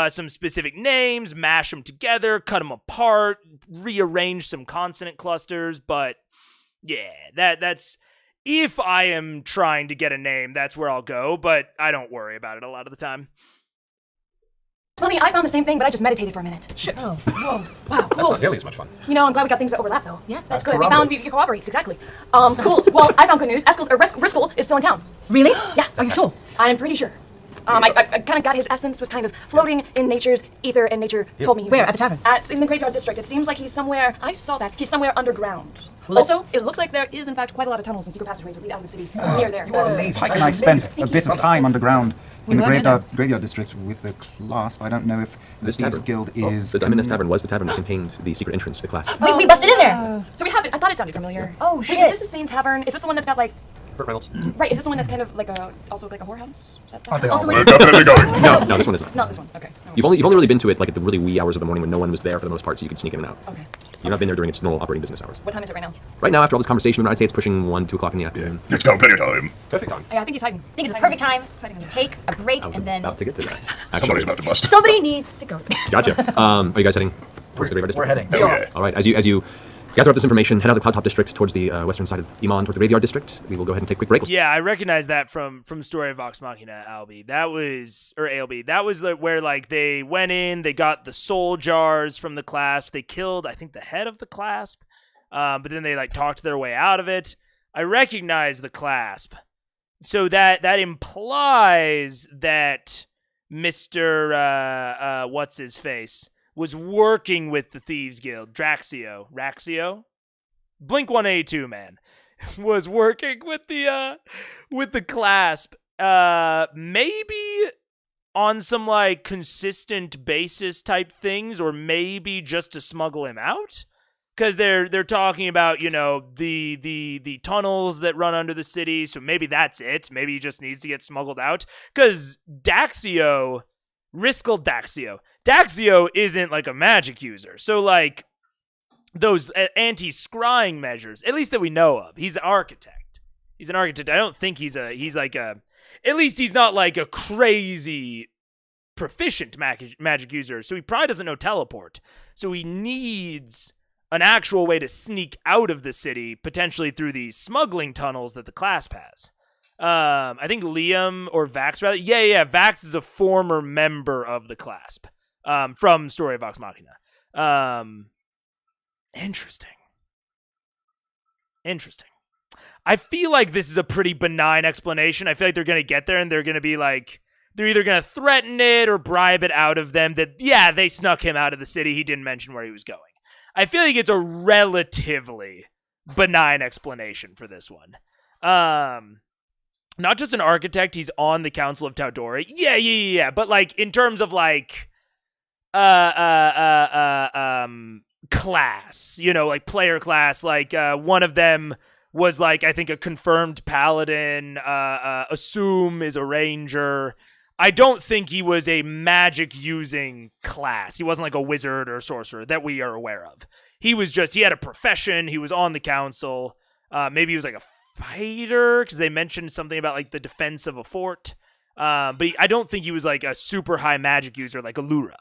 some specific names, mash them together, cut them apart, rearrange some consonant clusters. But yeah, that's if I am trying to get a name, that's where I'll go. But I don't worry about it a lot of the time. Funny, I found the same thing, but I just meditated for a minute. Shit. oh, whoa, Wow, That's cool. not nearly as much fun. You know, I'm glad we got things that overlap, though. Yeah, That's that good. We found corroborates. it corroborates, exactly. Cool. Well, I found good news. Riskel is still in town. really? Yeah. Are you sure? I'm pretty sure. I kind of got his essence was kind of floating in nature's ether, and nature told me he was Where? At the tavern? in the graveyard district. It seems like he's somewhere. I saw that he's somewhere underground. Well, let's- Also, it looks like there is in fact quite a lot of tunnels and secret passageways that lead out of the city near there. Amazing. Pike and I spent a bit of time underground in the were near graveyard district with the clasp. I don't know if the This Thieves tavern. Guild Oh, is... the Diamond Tavern was the tavern that contained the secret entrance to the class. We busted in there. So we haven't. I thought it sounded familiar. Oh, Wait, shit. is this the same tavern? Is this the one that's got like? Burt Reynolds. Right. Is this the one that's kind of like also like a whorehouse? Is that Aren't they all also, We're definitely going. No, this one isn't. not this one. Okay. No You've only really been to it like at the really wee hours of the morning when no one was there for the most part, so you could sneak in and out. Okay. You've not been there during its normal operating business hours. What time is it right now? Right now, after all this conversation, I'd say it's pushing 1, 2 o'clock in the afternoon. It's got plenty of time. Perfect time. Yeah, I think he's hiding. I think it's a perfect time to take a break I was and then about to get to that. Somebody's about to bust. somebody needs to go. Gotcha. Are you guys heading towards the graveyard We're district? heading. Hell yeah. All right. As you gather up this information, head out of the Cloud Top district towards the western side of Iman, towards the graveyard district. We will go ahead and take a quick break. Yeah, I recognize that from Story of Vox Machina, Albie. That was, or ALB. That was where like they went in, they got the soul jars from the clasp, they killed, I think, the head of the clasp, but then they like talked their way out of it. I recognize the clasp, so that implies that Mr. What's his face was working with the Thieves Guild, Raxio. Blink 182 man. was working with the clasp. Maybe on some like consistent basis type things, or maybe just to smuggle him out. Because they're talking about, you know, the tunnels that run under the city, so maybe that's it. Maybe he just needs to get smuggled out. Because Daxio isn't like a magic user. So like those anti-scrying measures, at least that we know of, he's an architect. He's an architect. I don't think he's at least he's not like a crazy proficient magic user. So he probably doesn't know teleport. So he needs an actual way to sneak out of the city, potentially through these smuggling tunnels that the clasp has. I think Liam or Vax, rather. Yeah. Vax is a former member of the clasp from Story of Vox Machina. Interesting. I feel like this is a pretty benign explanation. I feel like they're going to get there and they're going to be like, they're either going to threaten it or bribe it out of them that, yeah, they snuck him out of the city. He didn't mention where he was going. I feel like it's a relatively benign explanation for this one. Not just an architect, he's on the Council of Taudori. Yeah. But like in terms of like class, you know, like player class, like one of them was like, I think, a confirmed paladin, assume is a ranger. I don't think he was a magic-using class. He wasn't like a wizard or sorcerer that we are aware of. He had a profession. He was on the council. Maybe he was like a fighter, because they mentioned something about like the defense of a fort. But I don't think he was like a super high magic user like Allura.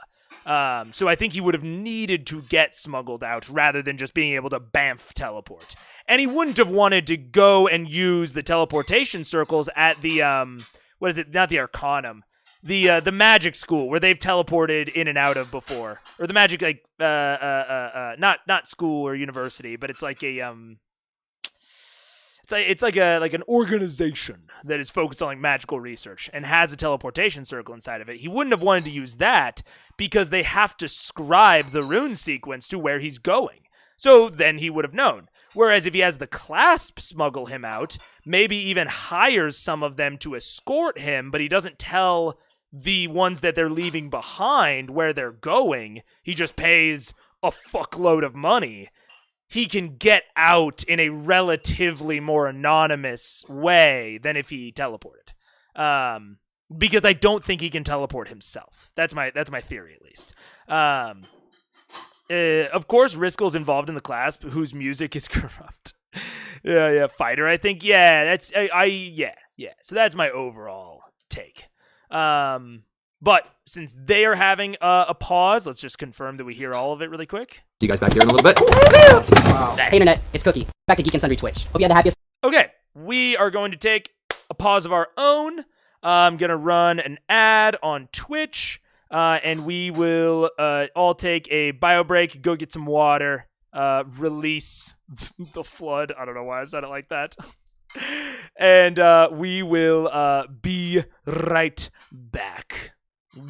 So I think he would have needed to get smuggled out rather than just being able to bamf teleport. And he wouldn't have wanted to go and use the teleportation circles at the what is it? Not the Arcanum. The magic school where they've teleported in and out of before. Or the magic like not school or university, but it's like a it's like an organization that is focused on like magical research and has a teleportation circle inside of it. He wouldn't have wanted to use that because they have to scribe the rune sequence to where he's going. So then he would have known. Whereas if he has the clasp smuggle him out, maybe even hires some of them to escort him, but he doesn't tell the ones that they're leaving behind where they're going. He just pays a fuckload of money. He can get out in a relatively more anonymous way than if he teleported. Because I don't think he can teleport himself. That's my theory, at least. Of course, Riskel's involved in the clasp, whose music is corrupt. Yeah, fighter, I think. Yeah, that's yeah. So that's my overall take. But since they are having a pause, let's just confirm that we hear all of it really quick. See you guys back here in a little bit. Wow. Hey internet, it's Cookie. Back to Geek and Sundry Twitch. Hope you had the happiest. Okay, we are going to take a pause of our own. I'm going to run an ad on Twitch, and we will all take a bio break, go get some water, release the flood. I don't know why I said it like that. And we will be right back.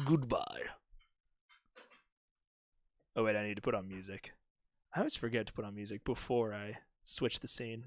Goodbye. Oh, wait, I need to put on music. I always forget to put on music before I switch the scene.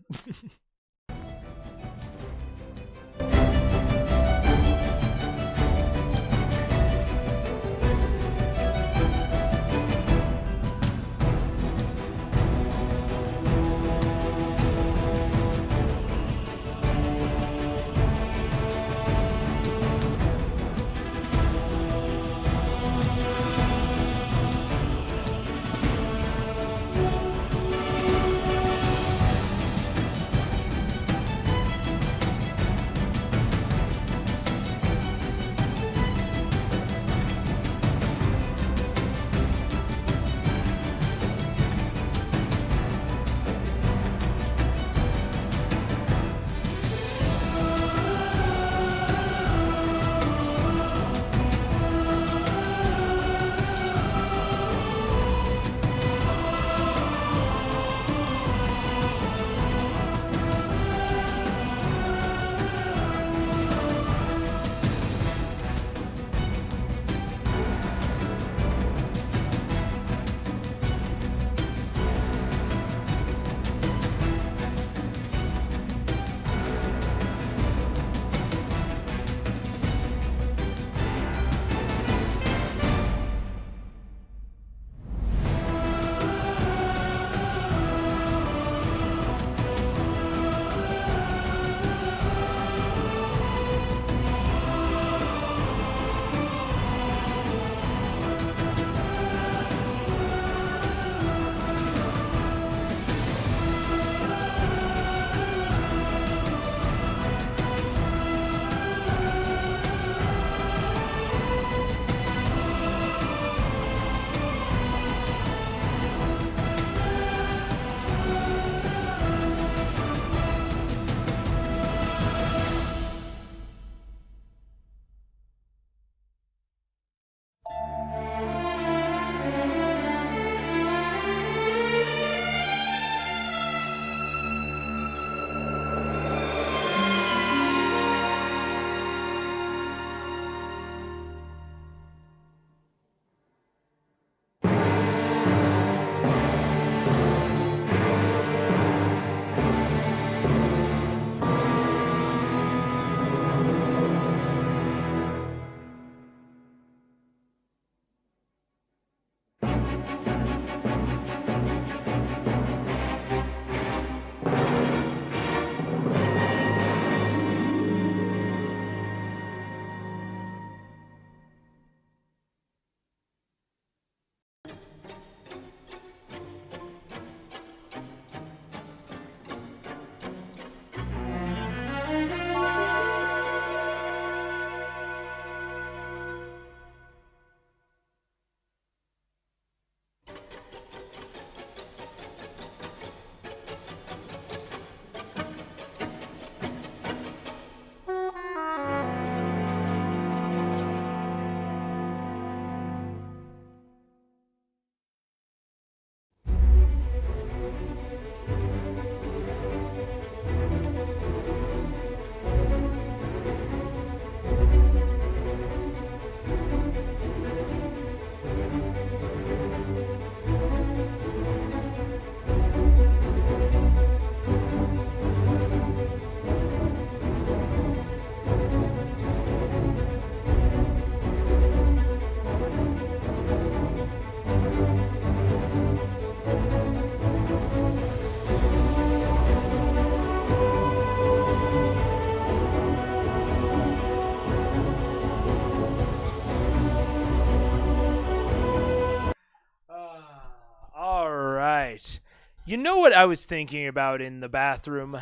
You know what I was thinking about in the bathroom?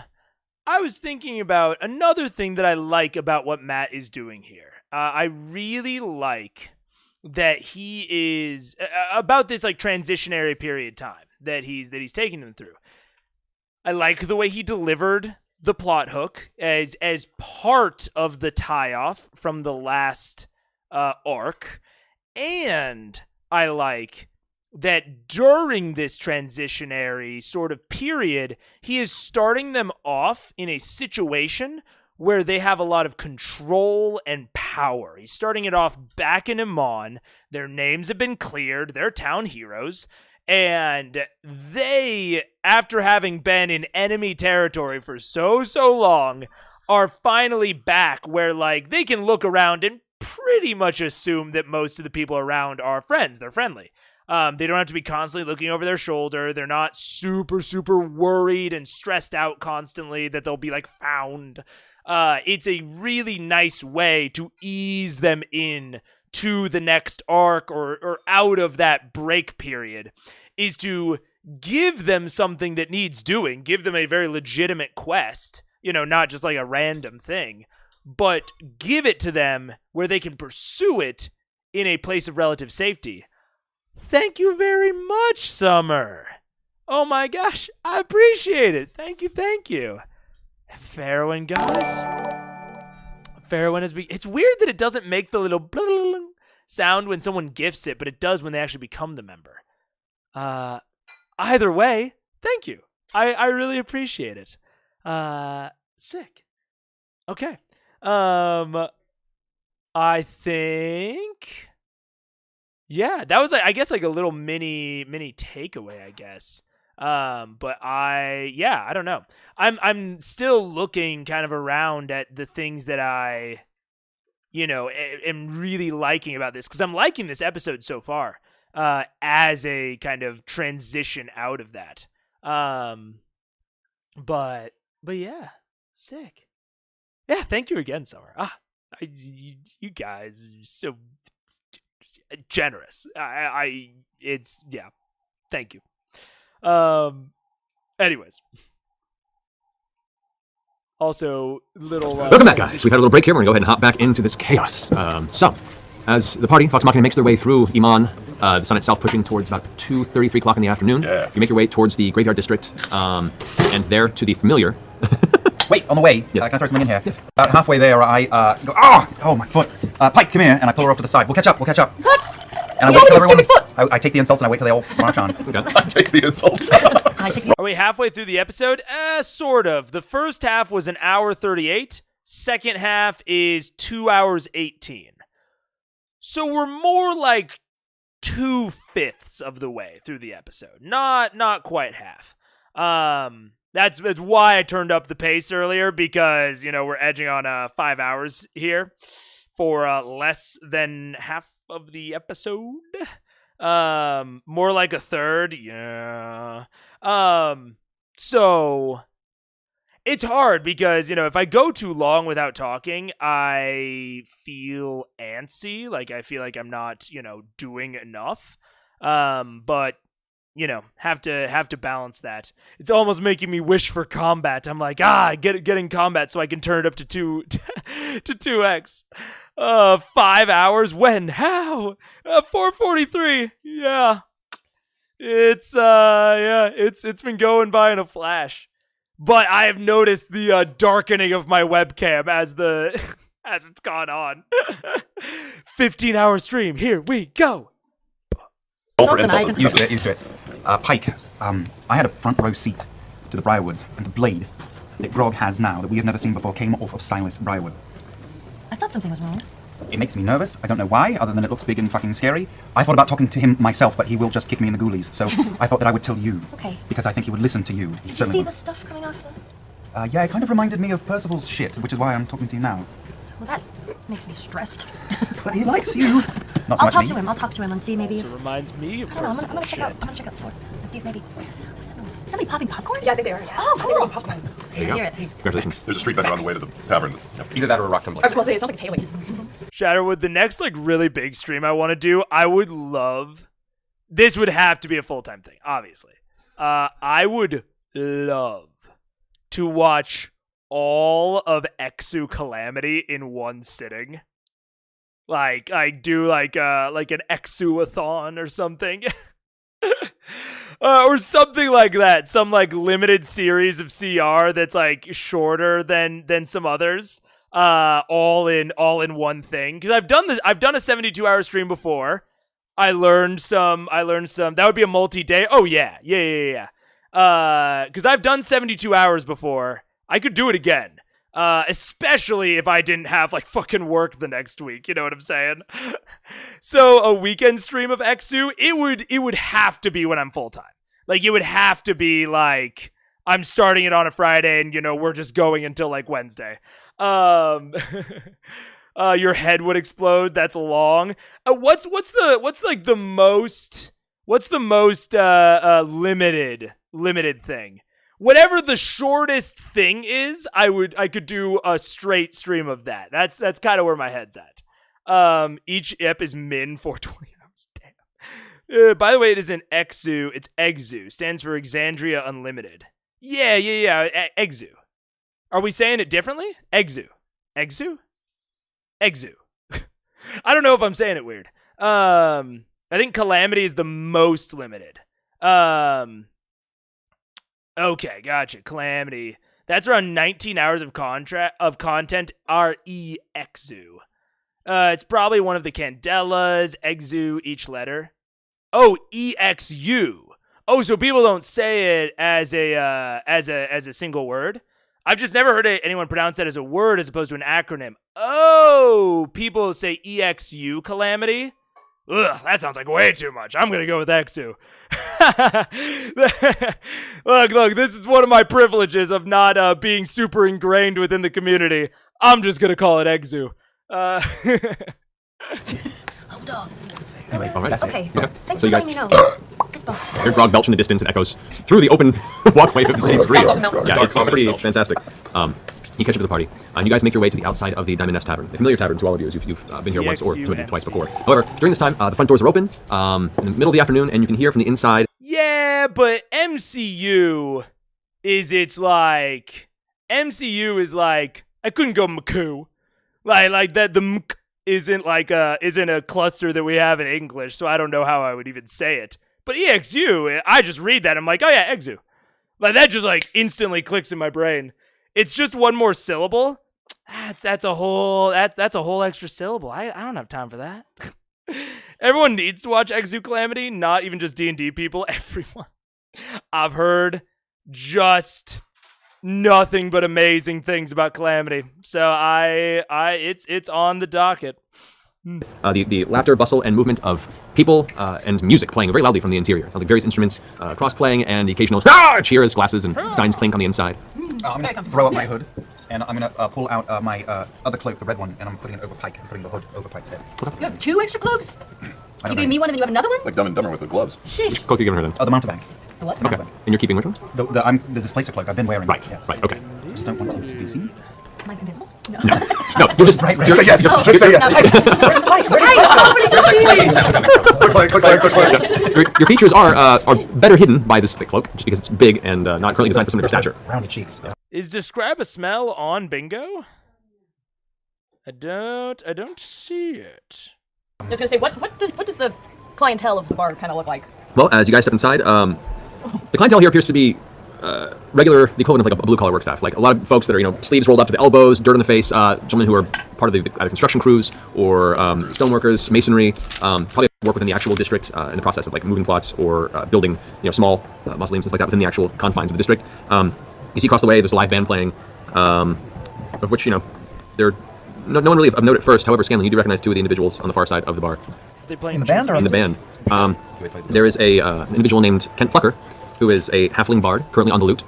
I was thinking about another thing that I like about what Matt is doing here. I really like that he is about this like transitionary period time that he's taking them through. I like the way he delivered the plot hook as part of the tie-off from the last arc, and I like that during this transitionary sort of period, he is starting them off in a situation where they have a lot of control and power. He's starting it off back in Amon. Their names have been cleared. They're town heroes. And they, after having been in enemy territory for so long, are finally back where, like, they can look around and pretty much assume that most of the people around are friends. They're friendly. They don't have to be constantly looking over their shoulder. They're not super worried and stressed out constantly that they'll be like found. It's a really nice way to ease them in to the next arc or out of that break period, is to give them something that needs doing, give them a very legitimate quest, not just like a random thing, but give it to them where they can pursue it in a place of relative safety. Thank you very much, Summer. Oh my gosh, I appreciate it. Thank you. Farrowin, guys. Farrowin it's weird that it doesn't make the little sound when someone gifts it, but it does when they actually become the member. Either way, thank you. I really appreciate it. Sick. Okay. I think... Yeah, that was, I guess, like a little mini takeaway, I guess. But I don't know. I'm still looking kind of around at the things that I, am really liking about this, because I'm liking this episode so far, as a kind of transition out of that. But yeah, sick. Yeah, thank you again, Summer. You guys are so generous. Yeah, thank you. Anyways, also little welcome back, guys. We've had a little break here. We're gonna go ahead and hop back into this chaos. So as the party Vox Machina makes their way through Iman, the sun itself pushing towards about 2:30, 3 o'clock in the afternoon, you make your way towards the graveyard district, and there to the familiar. Wait, on the way, Yes. can I throw something in here? Yes. About halfway there, I go, oh, my foot. Pike, come here, and I pull her off to the side. We'll catch up. And I wait till everyone. I take the insults and I wait till they all march on. Okay. I take the insults. Are we halfway through the episode? Sort of. The first half was an hour 38. Second half is 2 hours 18. So we're more like 2/5 of the way through the episode. Not quite half. That's why I turned up the pace earlier, because, we're edging on 5 hours here for less than half of the episode. More like a third. Yeah. So it's hard because, if I go too long without talking, I feel antsy. Like, I feel like I'm not, doing enough. But have to balance that. It's almost making me wish for combat. I'm like, get in combat so I can turn it up to 2x. 5 hours? When? How? 4:43. Yeah. It's been going by in a flash. But I have noticed the darkening of my webcam as as it's gone on. 15-hour stream. Here we go. Roll for insult. Used to it. Pike, I had a front row seat to the Briarwoods, and the blade that Grog has now that we have never seen before came off of Silas Briarwood. I thought something was wrong. It makes me nervous. I don't know why, other than it looks big and fucking scary. I thought about talking to him myself, but he will just kick me in the ghoulies. So I thought that I would tell you. Okay. Because I think he would listen to you. Did you see the stuff coming off the... Yeah, it kind of reminded me of Percival's shit, which is why I'm talking to you now. Well, that makes me stressed. But he likes you. Not so I'll much talk me. to him. I'll talk to him and see maybe Also reminds me of I don't know, I'm personal gonna shit. check out the swords and see if maybe... What's that noise? Is somebody popping popcorn? Yeah, I think they are. Yeah. Oh, cool. Popcorn. There you go. Hear it. Congratulations. There's a street vendor on the way to the tavern. That's, Either that or a rock tumbler. I was going to say, it sounds like a tailing. Shatterwood, the next really big stream I want to do, I would love... This would have to be a full-time thing, obviously. I would love to watch all of Exu Calamity in one sitting. Like, I do like an Exu-a-thon or something. Or something like that. Some like limited series of CR that's like shorter than some others. All in one thing. Because I've done a 72-hour stream before. I learned some. That would be a multi-day. Oh yeah. Because I've done 72 hours before. I could do it again. Especially if I didn't have like fucking work the next week, you know what I'm saying? So a weekend stream of Exu, it would have to be when I'm full time. Like it would have to be like I'm starting it on a Friday and we're just going until like Wednesday. Your head would explode. That's long. What's the most limited thing? Whatever the shortest thing is, I could do a straight stream of that. That's kind of where my head's at. Each ep is min for 20 hours. Damn. By the way, it is an Exu. It's Exu. Stands for Exandria Unlimited. Yeah. Exu. Are we saying it differently? Exu. I don't know if I'm saying it weird. I think Calamity is the most limited. Okay, gotcha. Calamity. That's around 19 hours of content. Exu. It's probably one of the Candelas. Exu, each letter. Oh, EXU. Oh, so people don't say it as a single word. I've just never heard anyone pronounce that as a word as opposed to an acronym. Oh, people say EXU Calamity. Ugh, that sounds like way too much. I'm gonna go with Exu. Look, this is one of my privileges of not being super ingrained within the community. I'm just gonna call it Exu. Hold on. Anyway, all right. That's okay. Thanks So for you guys letting me know. hear Grog belch in the distance and echoes through the open walkway of the city street. Yeah, it's pretty fantastic. You catch up to the party, and you guys make your way to the outside of the Diamond Nest Tavern. A familiar tavern to all of you, as you've been here once or maybe twice before. However, during this time, the front doors are open in the middle of the afternoon, and you can hear from the inside. Yeah, but MCU is like I couldn't go McCoo. Like that the mk isn't a cluster that we have in English, so I don't know how I would even say it. But EXU, I just read that, I'm like, oh yeah, Exu. Like that just like instantly clicks in my brain. It's just one more syllable. That's a whole extra syllable. I don't have time for that. Everyone needs to watch Exu Calamity, not even just D&D people. Everyone. I've heard just nothing but amazing things about Calamity. So it's on the docket. The laughter, bustle, and movement of people and music playing very loudly from the interior. Sounds like various instruments cross-playing and the occasional cheer as glasses and steins clink on the inside. I'm going to throw up my hood, and I'm going to pull out my other cloak, the red one, and I'm putting it over Pike and putting the hood over Pike's head. You have 2 extra cloaks? You gave me one and then you have another one? Like Dumb and Dumber with the gloves. Sheesh. Which cloak are you giving her then? Oh, the mountebank. The what? Okay. And you're keeping which one? I'm the displacer cloak. I've been wearing it. Yes. Right, okay. Just don't want to be seen. Am I invisible? No. No, you'll just... Right. Just say yes. Just say yes. Where's Pike? Click. Your features are better hidden by this thick cloak, just because it's big and not currently designed for someone of your stature. Rounded cheeks. Yeah. Is describe a smell on bingo? I don't see it. I was gonna say, what does the clientele of the bar kind of look like? Well, as you guys step inside, the clientele here appears to be regular, the equivalent of like a blue-collar work staff. Like a lot of folks that are, sleeves rolled up to the elbows, dirt on the face, gentlemen who are part of the either construction crews or stoneworkers, masonry, probably work within the actual district in the process of like moving plots or building, small mausoleums and stuff like that within the actual confines of the district. You see across the way, there's a live band playing, of which, there no one really of note at first. However, Scanlan, you do recognize 2 of the individuals on the far side of the bar. They playing In the band or in the band. There is an individual named Kent Plucker, who is a halfling bard, currently on the lute.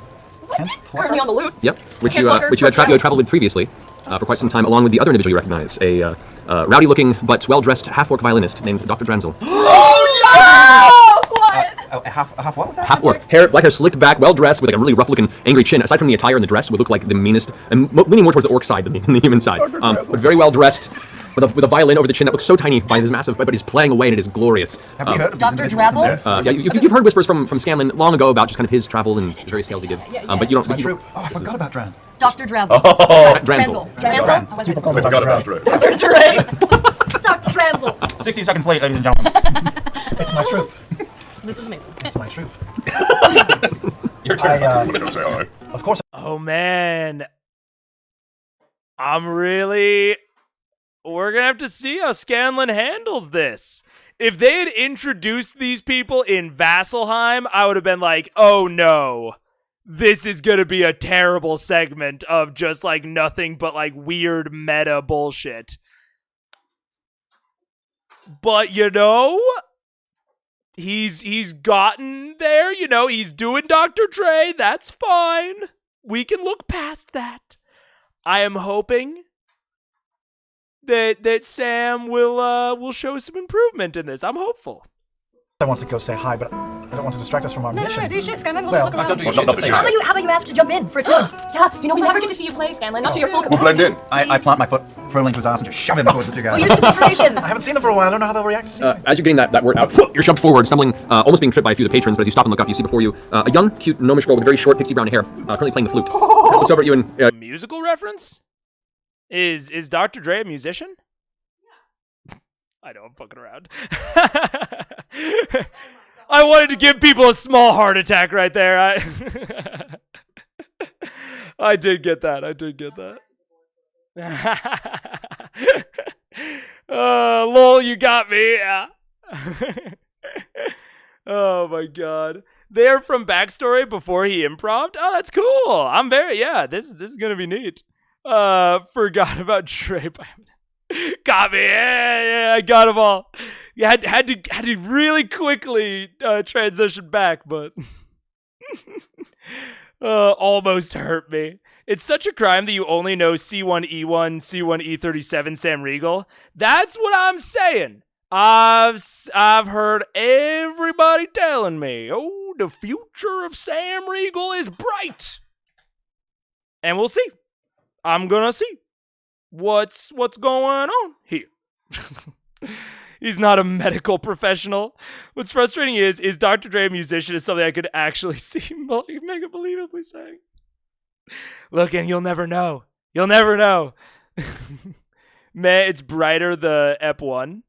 Currently on the loot? Yep, which you had traveled with previously for quite some time, along with the other individual you recognize, a rowdy-looking but well-dressed half-orc violinist named Dr. Dranzel. Half what was that? Half-orc, black hair slicked back, well-dressed, with like a really rough-looking, angry chin. Aside from the attire and the dress, would look like the meanest, and leaning more towards the orc side than the human side. But very well-dressed, with a violin over the chin that looks so tiny by his massive, but he's playing away and it is glorious. Have you heard of Dr. these individuals? Drazzle? Yeah, you've heard whispers from Scanlan long ago about just kind of his travel and various tales he gives. But you don't. My troop. Oh, I forgot about Dran. Dr. Drazzle. Dranzel. Drazzle? People call me I forgot about Dran. it. Dr. Dre. Dr. Drazzle. 60 seconds late, ladies and gentlemen. It's my troop. This is amazing. It's my troop. Your turn. I'm gonna say hi. Of course. Oh man. We're gonna have to see how Scanlan handles this. If they had introduced these people in Vasselheim, I would have been like, oh no. This is gonna be a terrible segment of just like nothing but like weird meta bullshit. But you know, he's gotten there, you know, he's doing Dr. Dre, that's fine. We can look past that. I am hoping that Sam will show some improvement in this. I'm hopeful. I want to go say hi, but I don't want to distract us from our mission. No, do shit, Scanlan. We'll Well, just look around. Well, not How about you ask to jump in for a tour? Yeah, you know, we never get to see you play, Scanlan. Not to your full We'll blend in. I plant my foot firmly into his ass and just shove him towards the two guys. Well, use intimidation. I haven't seen them for a while. I don't know how they'll react to see me. As you're getting that word out, you're shoved forward, stumbling, almost being tripped by a few of the patrons, but as you stop and look up, you see before you a young, cute, gnomish girl with very short, pixie brown hair, currently playing the flute. Looks over at you and... Musical reference? Is Dr. Dre a musician? I know, I'm fucking around. I wanted to give people a small heart attack right there. I did get that. Lol, you got me. Yeah. Oh my god. They're from Backstory before he improv'd? Oh, that's cool. This is gonna be neat. Forgot about Dre. Got me. Yeah, I got them all. You had to really quickly transition back, but almost hurt me. It's such a crime that you only know C1E1, C1E37 Sam Riegel. That's what I'm saying. I've heard everybody telling me, oh, the future of Sam Riegel is bright. And we'll see. I'm gonna see what's going on here. He's not a medical professional. What's frustrating is Dr. Dre a musician is something I could actually see Mega believably saying. Look, and you'll never know. You'll never know. Man, it's brighter the EP1.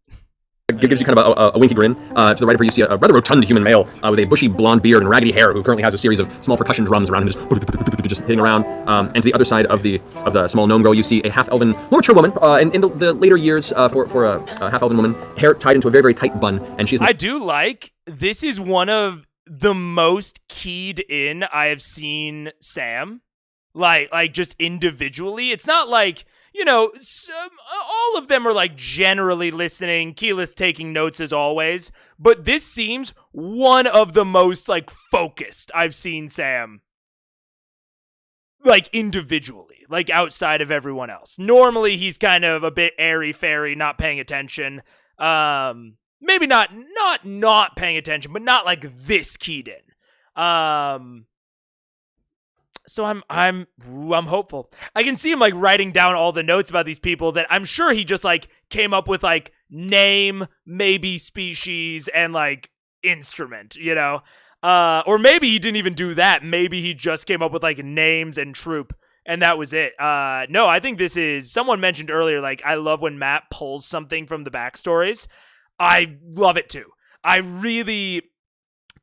It gives you kind of a winky grin. To the right of her, you see a rather rotund human male with a bushy blonde beard and raggedy hair, who currently has a series of small percussion drums around him, just hitting around. And to the other side of the small gnome girl, you see a half-elven, more mature woman. In the later years, for a half-elven woman, hair tied into a very, very tight bun, and she's. I do like this. Is one of the most keyed in I have seen Sam. Like just individually, it's not like, you know, all of them are like generally listening. Keyleth's taking notes as always, but this seems one of the most like focused I've seen Sam. Like individually, like outside of everyone else. Normally he's kind of a bit airy-fairy, not paying attention. Maybe not paying attention, but not like this keyed in. So I'm hopeful. I can see him like writing down all the notes about these people that I'm sure he just like came up with like name, maybe species, and like instrument, you know? Or maybe he didn't even do that. Maybe he just came up with like names and troop, and that was it. No, I think this is, someone mentioned earlier, like I love when Matt pulls something from the backstories. I love it too. I really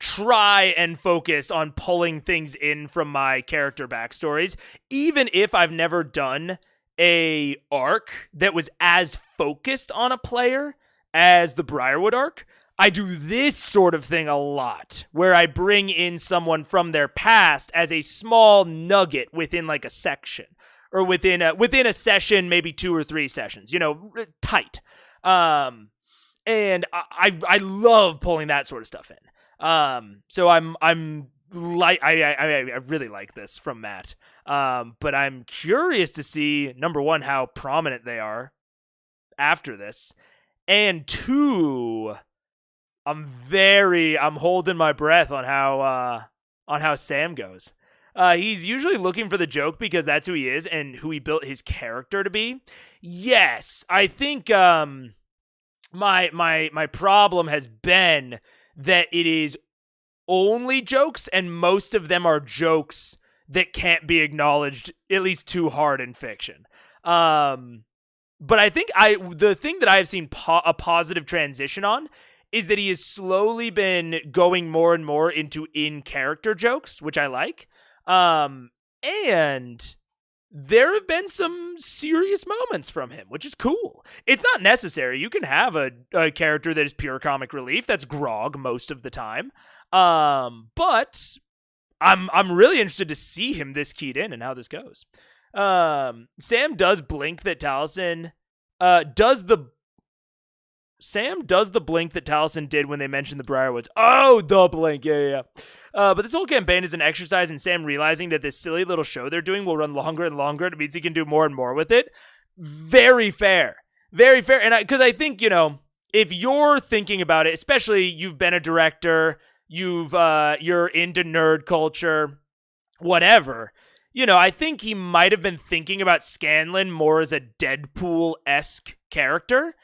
try and focus on pulling things in from my character backstories, even if I've never done a arc that was as focused on a player as the Briarwood arc. I do this sort of thing a lot, where I bring in someone from their past as a small nugget within like a section, or within a session, maybe 2 or 3 sessions, you know, tight. And I love pulling that sort of stuff in. So I'm like, I really like this from Matt. But I'm curious to see, number one, how prominent they are after this, and 2, I'm holding my breath on how Sam goes. He's usually looking for the joke because that's who he is and who he built his character to be. Yes, I think my problem has been that it is only jokes, and most of them are jokes that can't be acknowledged at least too hard in fiction. But I think the thing that I have seen a positive transition on is that he has slowly been going more and more into in-character jokes, which I like. And there have been some serious moments from him, which is cool. It's not necessary. You can have a character that is pure comic relief. That's Grog most of the time. But I'm really interested to see him this keyed in and how this goes. Sam does blink that Taliesin Sam does the blink that Taliesin did when they mentioned the Briarwoods. Oh, the blink. Yeah. But this whole campaign is an exercise in Sam realizing that this silly little show they're doing will run longer and longer. It means he can do more and more with it. Very fair. Very fair. And because I think, if you're thinking about it, especially you've been a director, you're into nerd culture, whatever, I think he might have been thinking about Scanlan more as a Deadpool-esque character.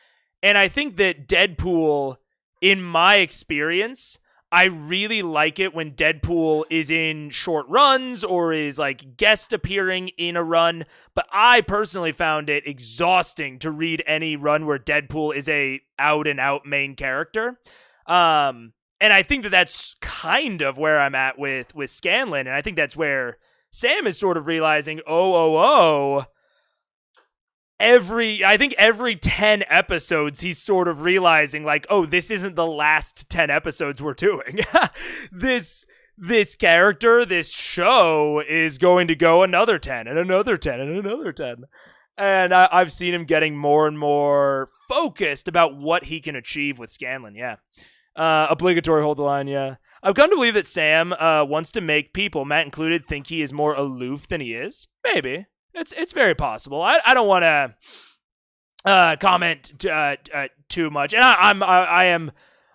And I think that Deadpool, in my experience, I really like it when Deadpool is in short runs or is like guest appearing in a run. But I personally found it exhausting to read any run where Deadpool is a out and out main character. And I think that that's kind of where I'm at with Scanlan. And I think that's where Sam is sort of realizing, every 10 episodes, he's sort of realizing like, this isn't the last 10 episodes we're doing. This character, this show is going to go another 10 and another 10 and another 10. And I've seen him getting more and more focused about what he can achieve with Scanlan. Yeah. Obligatory hold the line. Yeah. I've come to believe that Sam wants to make people, Matt included, think he is more aloof than he is. Maybe. It's very possible. I don't want to comment too much, and I am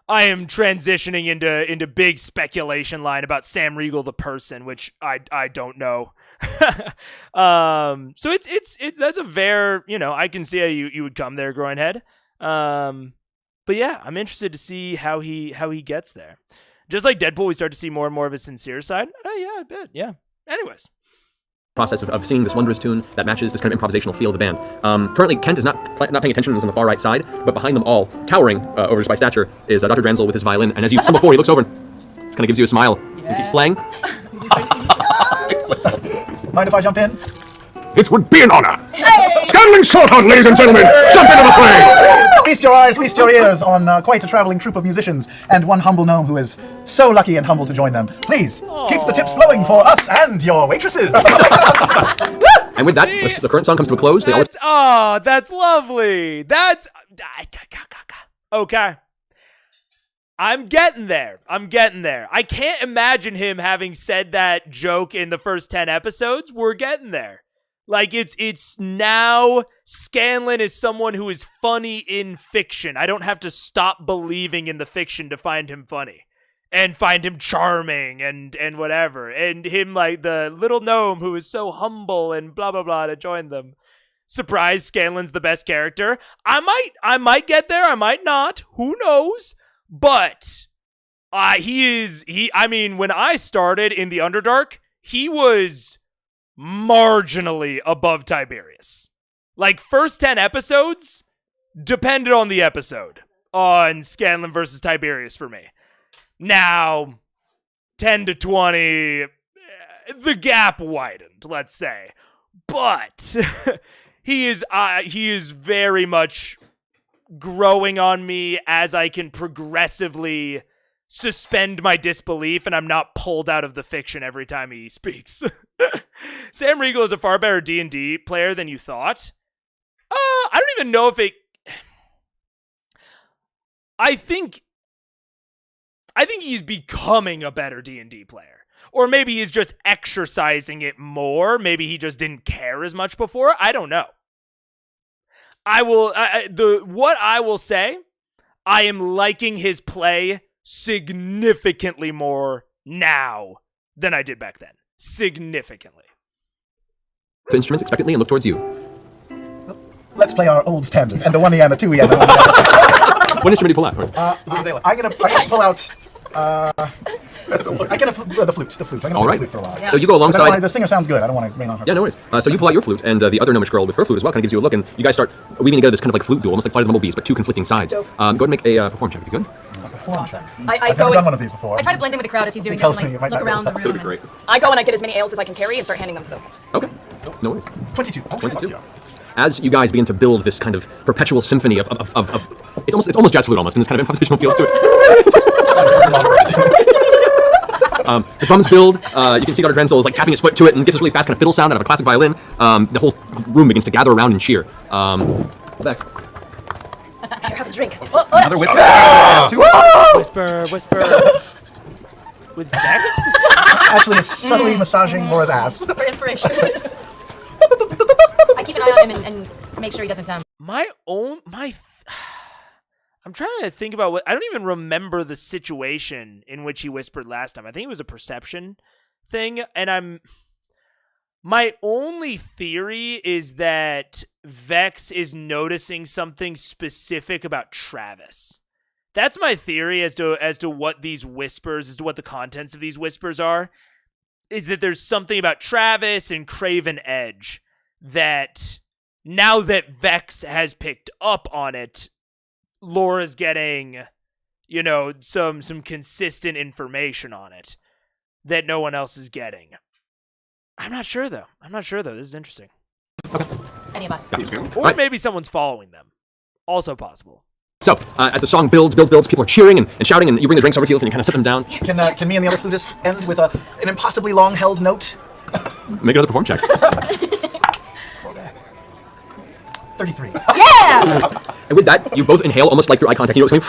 transitioning into big speculation line about Sam Riegel the person, which I don't know. So it's that's a fair, I can see how you would come there, Groinhead. But yeah, I'm interested to see how he gets there. Just like Deadpool, we start to see more and more of his sincere side. Yeah, I bet. Yeah. Anyways. Process of seeing this wondrous tune that matches this kind of improvisational feel of the band. Currently, Kent is not paying attention and is on the far right side, but behind them all, towering over just by stature, is Dr. Drenzel with his violin. And as you saw before, he looks over and kind of gives you a smile. He keeps playing. Mind if I jump in? It would be an honor. Scanlan Shorthorn, ladies and gentlemen, jump into the fray. Feast your eyes, feast your ears on quite a traveling troupe of musicians and one humble gnome who is so lucky and humble to join them. Please, keep the tips flowing for us and your waitresses. And with that, the current song comes to a close. That's lovely. That's... Okay. I'm getting there. I can't imagine him having said that joke in the first 10 episodes. We're getting there. Like, it's now Scanlan is someone who is funny in fiction. I don't have to stop believing in the fiction to find him funny and find him charming and whatever. And him, like, the little gnome who is so humble and blah, blah, blah to join them. Surprise, Scanlan's the best character. I might get there. I might not. Who knows? But when I started in the Underdark, he was marginally above Tiberius. Like, first 10 episodes depended on the episode on Scanlan versus Tiberius for me. Now, 10 to 20, the gap widened, let's say. But he is very much growing on me as I can progressively suspend my disbelief and I'm not pulled out of the fiction every time he speaks. Sam Riegel is a far better D&D player than you thought. I don't even know if it... I think he's becoming a better D&D player. Or maybe he's just exercising it more. Maybe he just didn't care as much before. I don't know. What I will say, I am liking his play significantly more now than I did back then. significantly. Instruments expectantly and look towards you. Let's play our old standard. And a 1E and a 2E and a 1E. What instrument do you pull out? I'm gonna pull out. I get the flute. I'm gonna play the flute for a while. So you go alongside. The singer sounds good. I don't want to rain on her. Yeah, no worries. So you pull out your flute, and the other gnomish girl with her flute as well kind of gives you a look, and you guys start weaving together this kind of like flute duel, almost like Flight of the Bumblebees, but two conflicting sides. Go ahead and make a perform check if you could. Awesome. I've never done one of these before. I try to blend in with the crowd as he's doing this and like look around the room. That'd be great. I go and I get as many ales as I can carry and start handing them to those guys. Okay. No worries. 22. 22. As you guys begin to build this kind of perpetual symphony of it's almost jazz flute almost, and this kind of improvisational feel to it. The drums build. You can see Dr. Drenzel is like tapping his foot to it and gets this really fast kind of fiddle sound out of a classic violin. The whole room begins to gather around and cheer. Bex. Here, have a drink. Another whisper. Whisper. With Vex? Ashley is subtly massaging Laura's ass. For inspiration. I keep an eye on him and make sure he doesn't I'm trying to think about I don't even remember the situation in which he whispered last time. I think it was a perception thing, and my only theory is that Vex is noticing something specific about Travis. That's my theory as to what these whispers, as to what the contents of these whispers are, is that there's something about Travis and Craven Edge that now that Vex has picked up on it, Laura's getting, some consistent information on it that no one else is getting. I'm not sure though. This is interesting. Okay. Any of us. Or maybe someone's following them. Also possible. So, as the song builds, people are cheering and shouting, and you bring the drinks over to you and you kind of set them down. Can me and the other flutist end with an impossibly long-held note? Make another perform check. 33. Yeah! And with that, you both inhale almost like through eye contact. You know what's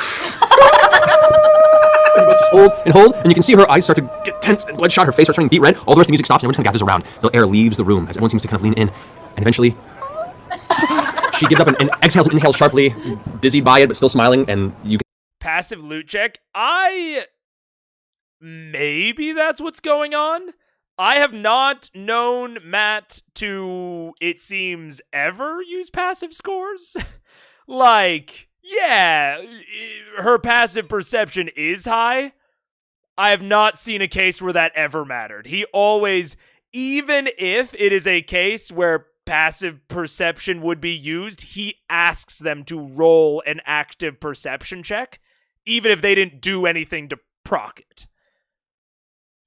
coming. Hold, and you can see her eyes start to get tense and bloodshot. Her face starts turning beet red. All the rest of the music stops, and everyone kind of gathers around. The air leaves the room as everyone seems to kind of lean in, and eventually, she gives up and exhales and inhales sharply, dizzied by it, but still smiling, and you can... Passive loot check. Maybe that's what's going on. I have not known Matt to, it seems, ever use passive scores. Her passive perception is high. I have not seen a case where that ever mattered. He always, even if it is a case where passive perception would be used, he asks them to roll an active perception check, even if they didn't do anything to proc it.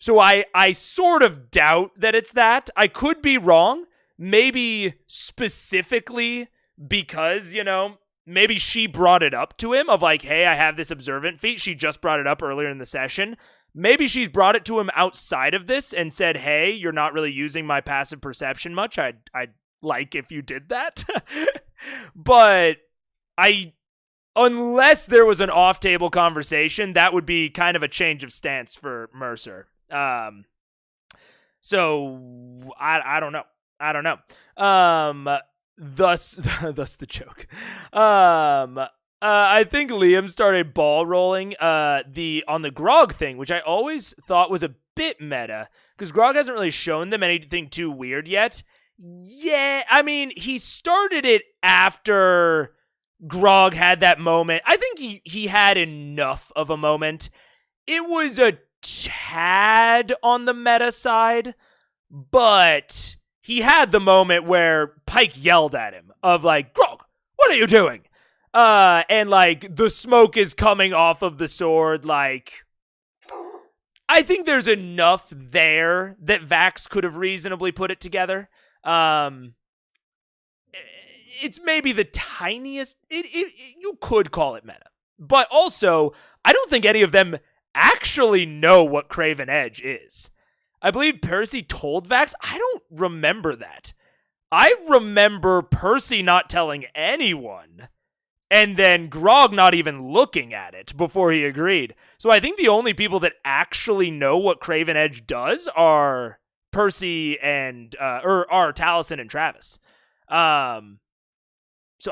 So I sort of doubt that it's that. I could be wrong. Maybe specifically because, maybe she brought it up to him of like, hey, I have this observant feat. She just brought it up earlier in the session. Maybe she's brought it to him outside of this and said, hey, you're not really using my passive perception much. I'd like if you did that. But unless there was an off-table conversation, that would be kind of a change of stance for Mercer. So I don't know. Thus the joke. I think Liam started ball rolling on the Grog thing, which I always thought was a bit meta, because Grog hasn't really shown them anything too weird yet. Yeah, I mean, he started it after Grog had that moment. I think he had enough of a moment. It was a tad on the meta side, but he had the moment where Pike yelled at him of like, Grog, what are you doing? And like the smoke is coming off of the sword. Like, I think there's enough there that Vax could have reasonably put it together. It's maybe the tiniest, you could call it meta, but also I don't think any of them actually know what Craven Edge is. I believe Percy told Vax. I don't remember that. I remember Percy not telling anyone, and then Grog not even looking at it before he agreed. So I think the only people that actually know what Craven Edge does are Percy and are Taliesin and Travis. So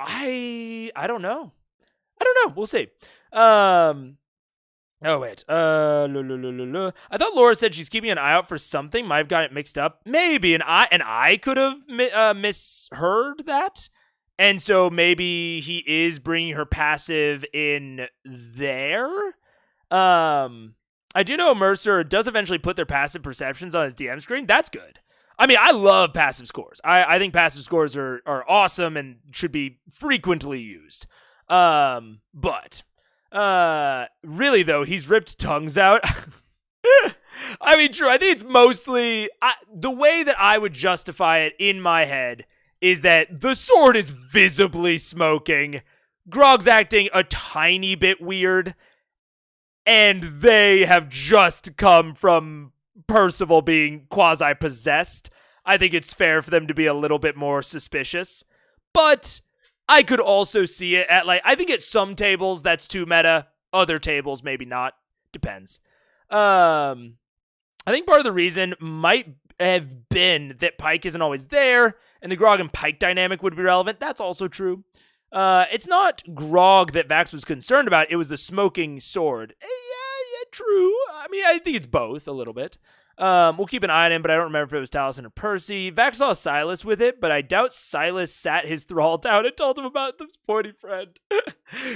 I don't know. We'll see. Oh, wait. I thought Laura said she's keeping an eye out for something. Might have got it mixed up. Maybe. And I could have misheard that. And so maybe he is bringing her passive in there. I do know Mercer does eventually put their passive perceptions on his DM screen. That's good. I mean, I love passive scores. I think passive scores are awesome and should be frequently used. But really though, he's ripped tongues out. I mean, true. I think it's mostly the way that I would justify it in my head is that the sword is visibly smoking. Grog's acting a tiny bit weird, and they have just come from Percival being quasi-possessed. I think it's fair for them to be a little bit more suspicious. But I could also see it at, I think at some tables that's too meta. Other tables, maybe not. Depends. I think part of the reason might have been that Pike isn't always there, and the Grog and Pike dynamic would be relevant. That's also true. It's not Grog that Vax was concerned about. It was the smoking sword. Yeah, true. I mean, I think it's both a little bit. We'll keep an eye on him, but I don't remember if it was Taliesin or Percy. Vax saw Silas with it, but I doubt Silas sat his thrall down and told him about the pointy friend.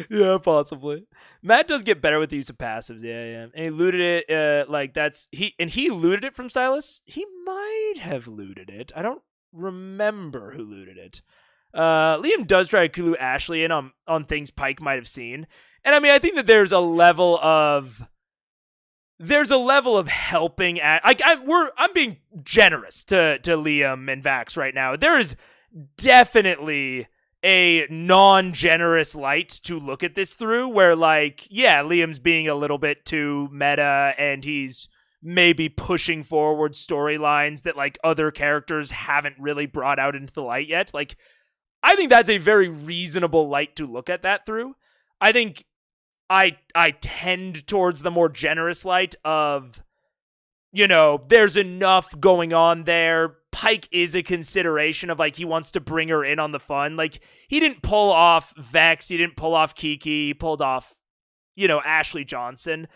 Yeah, possibly. Matt does get better with the use of passives. Yeah. And he looted it. He looted it from Silas. He might have looted it. I don't remember who looted it. Liam does try to clue Ashley in on things Pike might have seen. And I mean, I think that there's a level of helping I'm being generous to Liam and Vax right now. There is definitely a non-generous light to look at this through where Liam's being a little bit too meta and he's maybe pushing forward storylines that other characters haven't really brought out into the light yet. I think that's a very reasonable light to look at that through. I think I tend towards the more generous light of, there's enough going on there. Pike is a consideration of he wants to bring her in on the fun. He didn't pull off Vex, he didn't pull off Kiki, he pulled off, Ashley Johnson.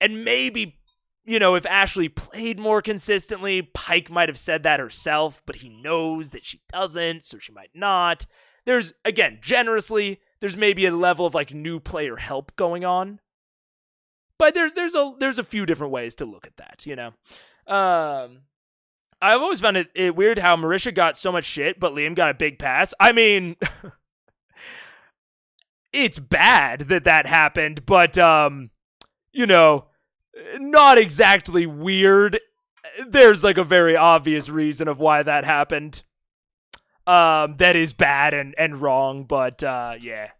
And maybe, if Ashley played more consistently, Pike might have said that herself, but he knows that she doesn't, so she might not. There's, again, generously, there's maybe a level of new player help going on. But there's a few different ways to look at that, I've always found it weird how Marisha got so much shit, but Liam got a big pass. I mean, it's bad that happened, but, not exactly weird. There's a very obvious reason of why that happened. That is bad and wrong, but, yeah.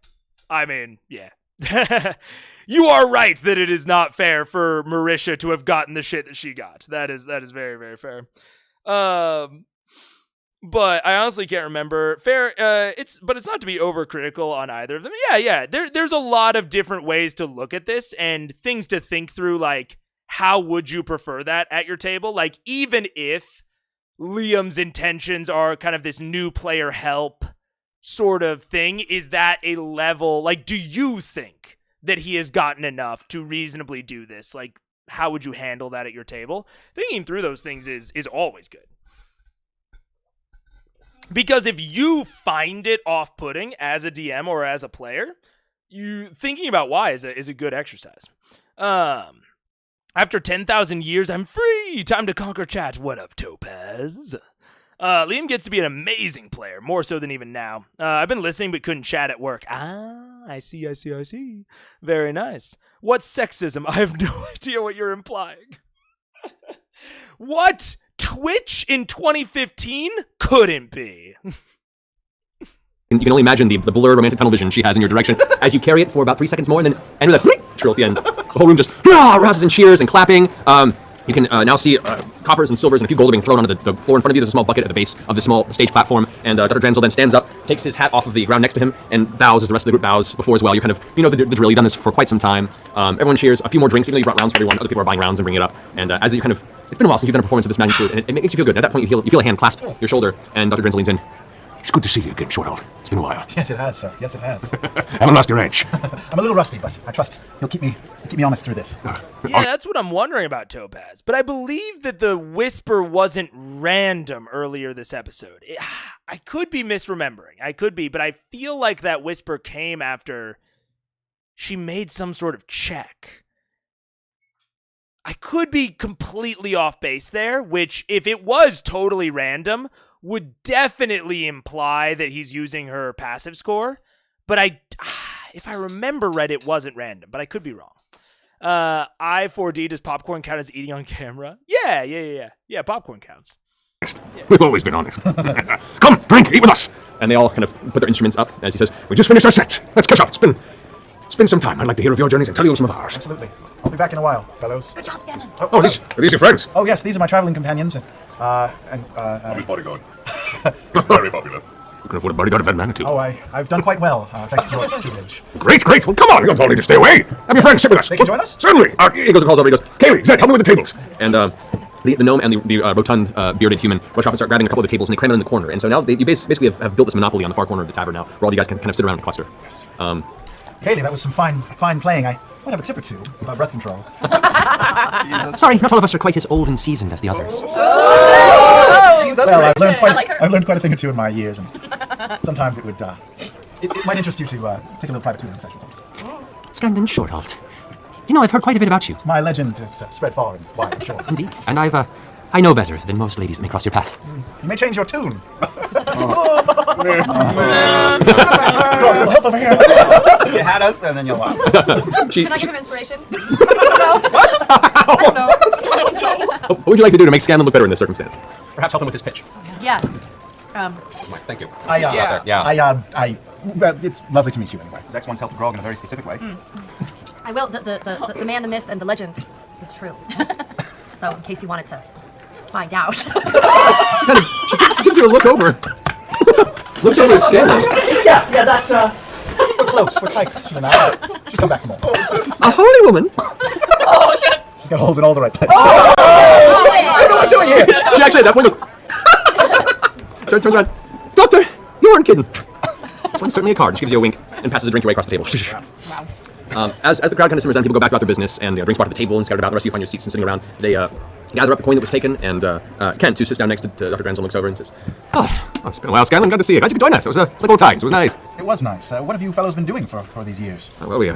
I mean, yeah. You are right that it is not fair for Marisha to have gotten the shit that she got. That is very, very fair. But I honestly can't remember. Fair, it's not to be overcritical on either of them. Yeah. There's a lot of different ways to look at this and things to think through, how would you prefer that at your table? Even if Liam's intentions are kind of this new player help sort of thing, is that a level, do you think that he has gotten enough to reasonably do this? How would you handle that at your table? Thinking through those things is always good. Because if you find it off-putting as a DM or as a player, you thinking about why is a good exercise. After 10,000 years, I'm free! Time to conquer chat. What up, Topaz? Liam gets to be an amazing player, more so than even now. I've been listening but couldn't chat at work. I see. Very nice. What's sexism? I have no idea what you're implying. What? Twitch in 2015? Couldn't be. You can only imagine the blurred romantic tunnel vision she has in your direction as you carry it for about 3 seconds more and then end with a trill at the end. The whole room just rouses and cheers and clapping. You can now see coppers and silvers and a few gold are being thrown onto the floor in front of you. There's a small bucket at the base of the small stage platform, and Dr. Drenzel then stands up, takes his hat off of the ground next to him, and bows as the rest of the group bows before as well. You kind of, the drill. You've done this for quite some time. Everyone cheers. A few more drinks. Even though you brought rounds for everyone, other people are buying rounds and bringing it up. And as you kind of, it's been a while since you've done a performance of this magnitude, and it makes you feel good. At that point, you feel a hand clasp your shoulder, and Dr. Drenzel leans in. It's good to see you again, Shorthold. It's been a while. Yes, it has, sir. Yes, it has. Haven't lost your edge. I'm a little rusty, but I trust you'll keep me honest through this. Yeah, that's what I'm wondering about Topaz. But I believe that the whisper wasn't random earlier this episode. I could be misremembering. I could be, but I feel like that whisper came after she made some sort of check. I could be completely off base there, which, if it was totally random, would definitely imply that he's using her passive score. But if I remember right, it wasn't random, but I could be wrong. I4D, does popcorn count as eating on camera? Yeah, popcorn counts. We've always been honest. Come, drink, eat with us. And they all kind of put their instruments up as he says, We just finished our set. Let's catch up. It's been some time. I'd like to hear of your journeys and tell you of some of ours. Absolutely. I'll be back in a while, fellows. Good job, Scanlan. Oh, are these your friends? Oh, yes, these are my traveling companions. I'm his bodyguard. He's very popular. You can afford a bodyguard of that magnitude. Oh, I've done quite well, thanks to your tutelage. Great. Well, come on. You don't all need to stay away. Have your friends sit with us. They can join us? Certainly. he goes and calls over, he goes, Kaylee, Zed, help me with the tables. And the gnome and the rotund, bearded human rush off and start grabbing a couple of the tables, and they cram them in the corner. And so now you basically have built this monopoly on the far corner of the tavern now, where all you guys can kind of sit around and cluster. Yes. Kaylee, that was some fine playing. I might have a tip or two about breath control. Sorry, not all of us are quite as old and seasoned as the others. Well, I've learned quite a thing or two in my years, and sometimes it would it might interest you to take a little private tutoring session. Scanlan Shorthold. You know, I've heard quite a bit about you. My legend is spread far and wide, I'm sure. Indeed. And I know better than most ladies that may cross your path. You may change your tune. Help over here. You had us, and then you lost. Can I give him inspiration? What would you like to do to make Scanlan look better in this circumstance? Perhaps help him with his pitch. Yeah. Thank you. It's lovely to meet you anyway. Next one's helped Grog in a very specific way. I will. The man, the myth, and the legend is true. So, in case you wanted to find out. She gives you a look over. Looks over at Scanlan. Yeah, that's, we're close, we're tight. She and I. She's come back from home. A holy woman. She's got holes in all the right places. I don't know what I'm doing here. She actually at that point goes, turns around, Doctor, you weren't kidding. This one's certainly a card. She gives you a wink and passes a drink your way across the table. Wow. As the crowd kind of simmers down, people go back about their business, and drinks brought to the table and scattered about. The rest of you find your seats and sitting around. They gather up the coin that was taken, and Kent, who sits down next to Dr. Granzel, looks over and says, It's been a while, Scanlan. Glad to see you. Glad you could join us. It was like old times. It was nice. It was nice. What have you fellows been doing for these years? Well, we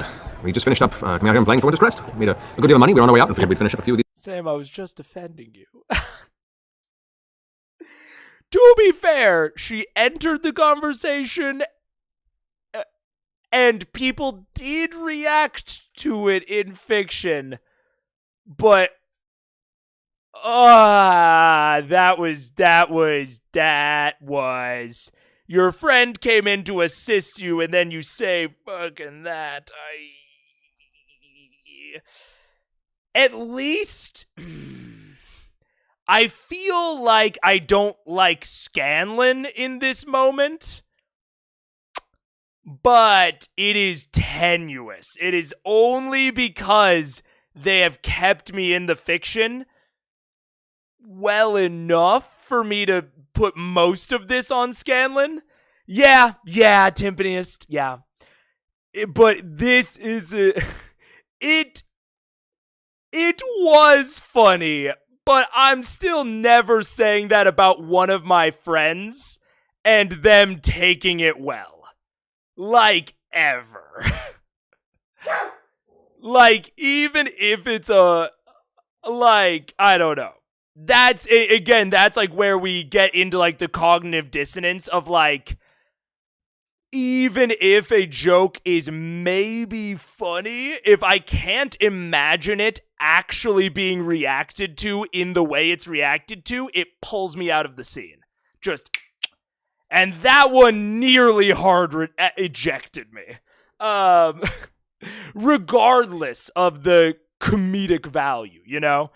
just finished up coming out here and playing for Winter's Crest. Made a good deal of money. We were on our way out and figured we'd finish up a few of these. Sam, I was just defending you. To be fair, she entered the conversation and people did react to it in fiction, but that was your friend came in to assist you and then you say fucking that. At least I feel like I don't like Scanlan in this moment, but it is tenuous. It is only because they have kept me in the fiction well enough for me to put most of this on Scanlan. Yeah, Tiberius, yeah. But this is it was funny, but I'm still never saying that about one of my friends and them taking it well. Like, ever. Like, even if it's I don't know. That's, again, that's like where we get into like the cognitive dissonance of like, even if a joke is maybe funny, if I can't imagine it actually being reacted to in the way it's reacted to, it pulls me out of the scene. And that one nearly hard ejected me. Regardless of the comedic value, you know?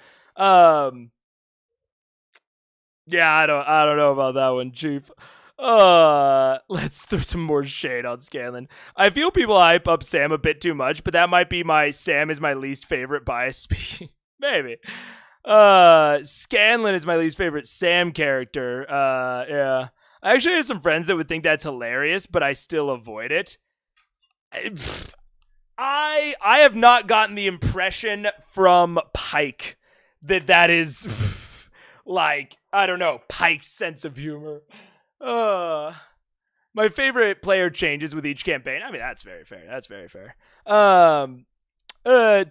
Yeah, I don't know about that one, Chief. Let's throw some more shade on Scanlan. I feel people hype up Sam a bit too much, but that might be my Sam is my least favorite bias speaking. Maybe. Scanlan is my least favorite Sam character. Yeah. I actually have some friends that would think that's hilarious, but I still avoid it. I have not gotten the impression from Pike that is like, I don't know, Pike's sense of humor. My favorite player changes with each campaign. I mean, that's very fair. That's very fair. To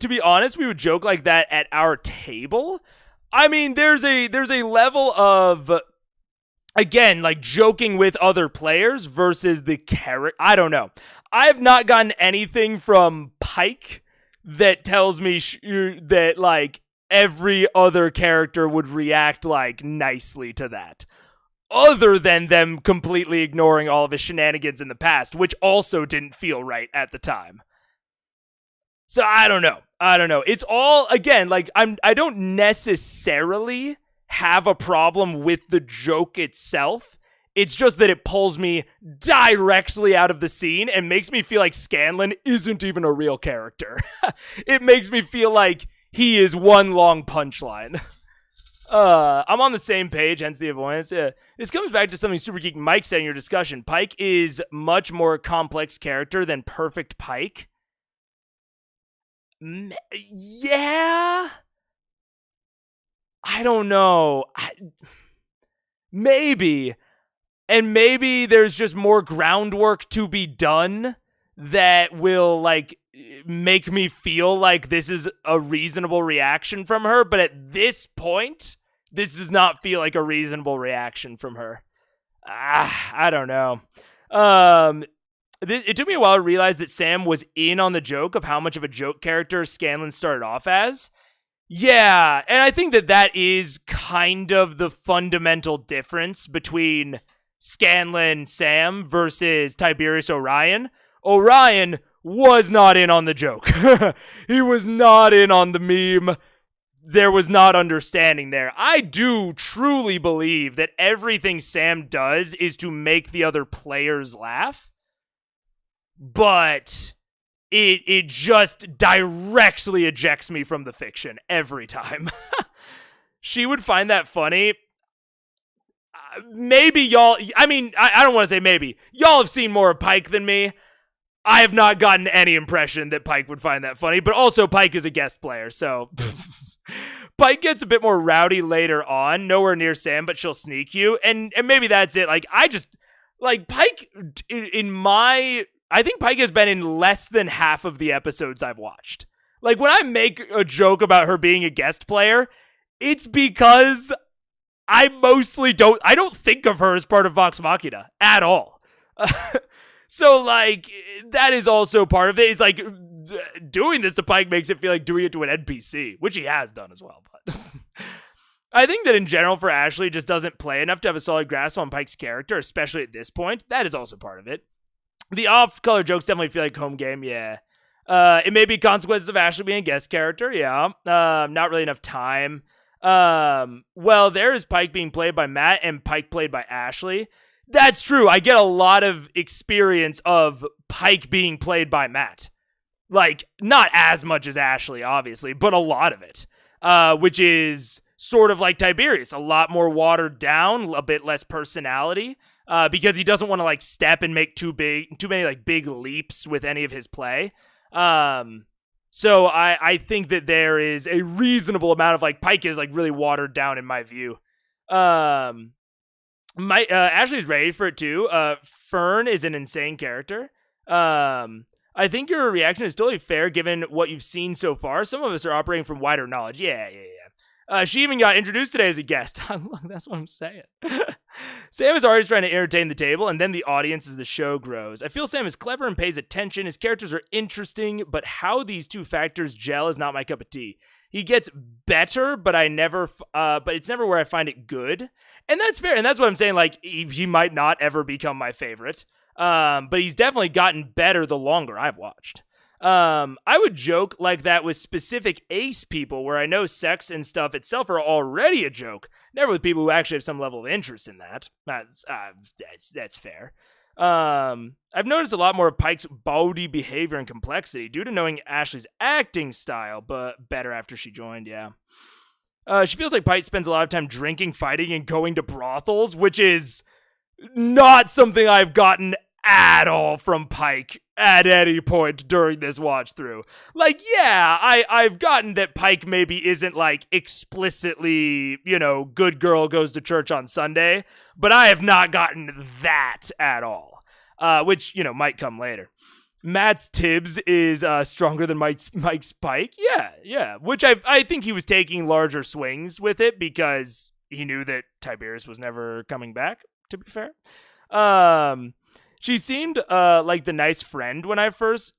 be honest, we would joke like that at our table. I mean, there's a level of, again, like joking with other players versus the character. I don't know. I have not gotten anything from Pike that tells me that like every other character would react like nicely to that. Other than them completely ignoring all of his shenanigans in the past, which also didn't feel right at the time. So I don't know. It's all, again, like I don't necessarily have a problem with the joke itself. It's just that it pulls me directly out of the scene and makes me feel like Scanlan isn't even a real character. It makes me feel like he is one long punchline. I'm on the same page, hence the avoidance. This comes back to something Super Geek Mike said in your discussion. Pike is much more complex character than Perfect Pike. Yeah? I don't know. Maybe. And maybe there's just more groundwork to be done that will, like, make me feel like this is a reasonable reaction from her. But at this point, this does not feel like a reasonable reaction from her. I don't know. It took me a while to realize that Sam was in on the joke of how much of a joke character Scanlan started off as. Yeah, and I think that is kind of the fundamental difference between Scanlan Sam versus Tiberius Orion. Orion was not in on the joke. He was not in on the meme. There was not understanding there. I do truly believe that everything Sam does is to make the other players laugh, but it just directly ejects me from the fiction every time. She would find that funny. Maybe y'all, I mean, I don't want to say maybe. Y'all have seen more of Pike than me. I have not gotten any impression that Pike would find that funny, but also Pike is a guest player, so... Pike gets a bit more rowdy later on, nowhere near Sam, but she'll sneak you, and maybe that's it. Like, I just, like, Pike, I think Pike has been in less than half of the episodes I've watched. Like, when I make a joke about her being a guest player, it's because I don't think of her as part of Vox Machina at all. So, like, that is also part of it. It's like, doing this to Pike makes it feel like doing it to an NPC, which he has done as well. But I think that in general for Ashley just doesn't play enough to have a solid grasp on Pike's character, especially at this point. That is also part of it. The off-color jokes definitely feel like home game, yeah. It may be consequences of Ashley being a guest character, yeah. Not really enough time. Well, there is Pike being played by Matt and Pike played by Ashley. That's true. I get a lot of experience of Pike being played by Matt. Like, not as much as Ashley, obviously, but a lot of it. Which is sort of like Tiberius. A lot more watered down, a bit less personality. Because he doesn't want to, like, step and make too many, like, big leaps with any of his play. So I think that there is a reasonable amount of, like, Pike is, like, really watered down in my view. Ashley's ready for it too. Fern is an insane character. I think your reaction is totally fair given what you've seen so far. Some of us are operating from wider knowledge. Yeah. She even got introduced today as a guest. That's what I'm saying. Sam is always trying to entertain the table and then the audience as the show grows. I feel Sam is clever and pays attention. His characters are interesting, but how these two factors gel is not my cup of tea. He gets better, but it's never where I find it good. And that's fair. And that's what I'm saying. Like, he might not ever become my favorite. But he's definitely gotten better the longer I've watched. I would joke like that with specific ace people where I know sex and stuff itself are already a joke. Never with people who actually have some level of interest in that. That's fair. I've noticed a lot more of Pike's bawdy behavior and complexity due to knowing Ashley's acting style, but better after she joined, yeah. She feels like Pike spends a lot of time drinking, fighting, and going to brothels, which is not something I've gotten at all from Pike at any point during this watch through. Like, yeah, I've gotten that Pike maybe isn't like explicitly, good girl goes to church on Sunday, but I have not gotten that at all, which, might come later. Matt's Tibbs is stronger than Mike's Pike. Yeah, which I think he was taking larger swings with it because he knew that Tiberius was never coming back, to be fair. She seemed like the nice friend when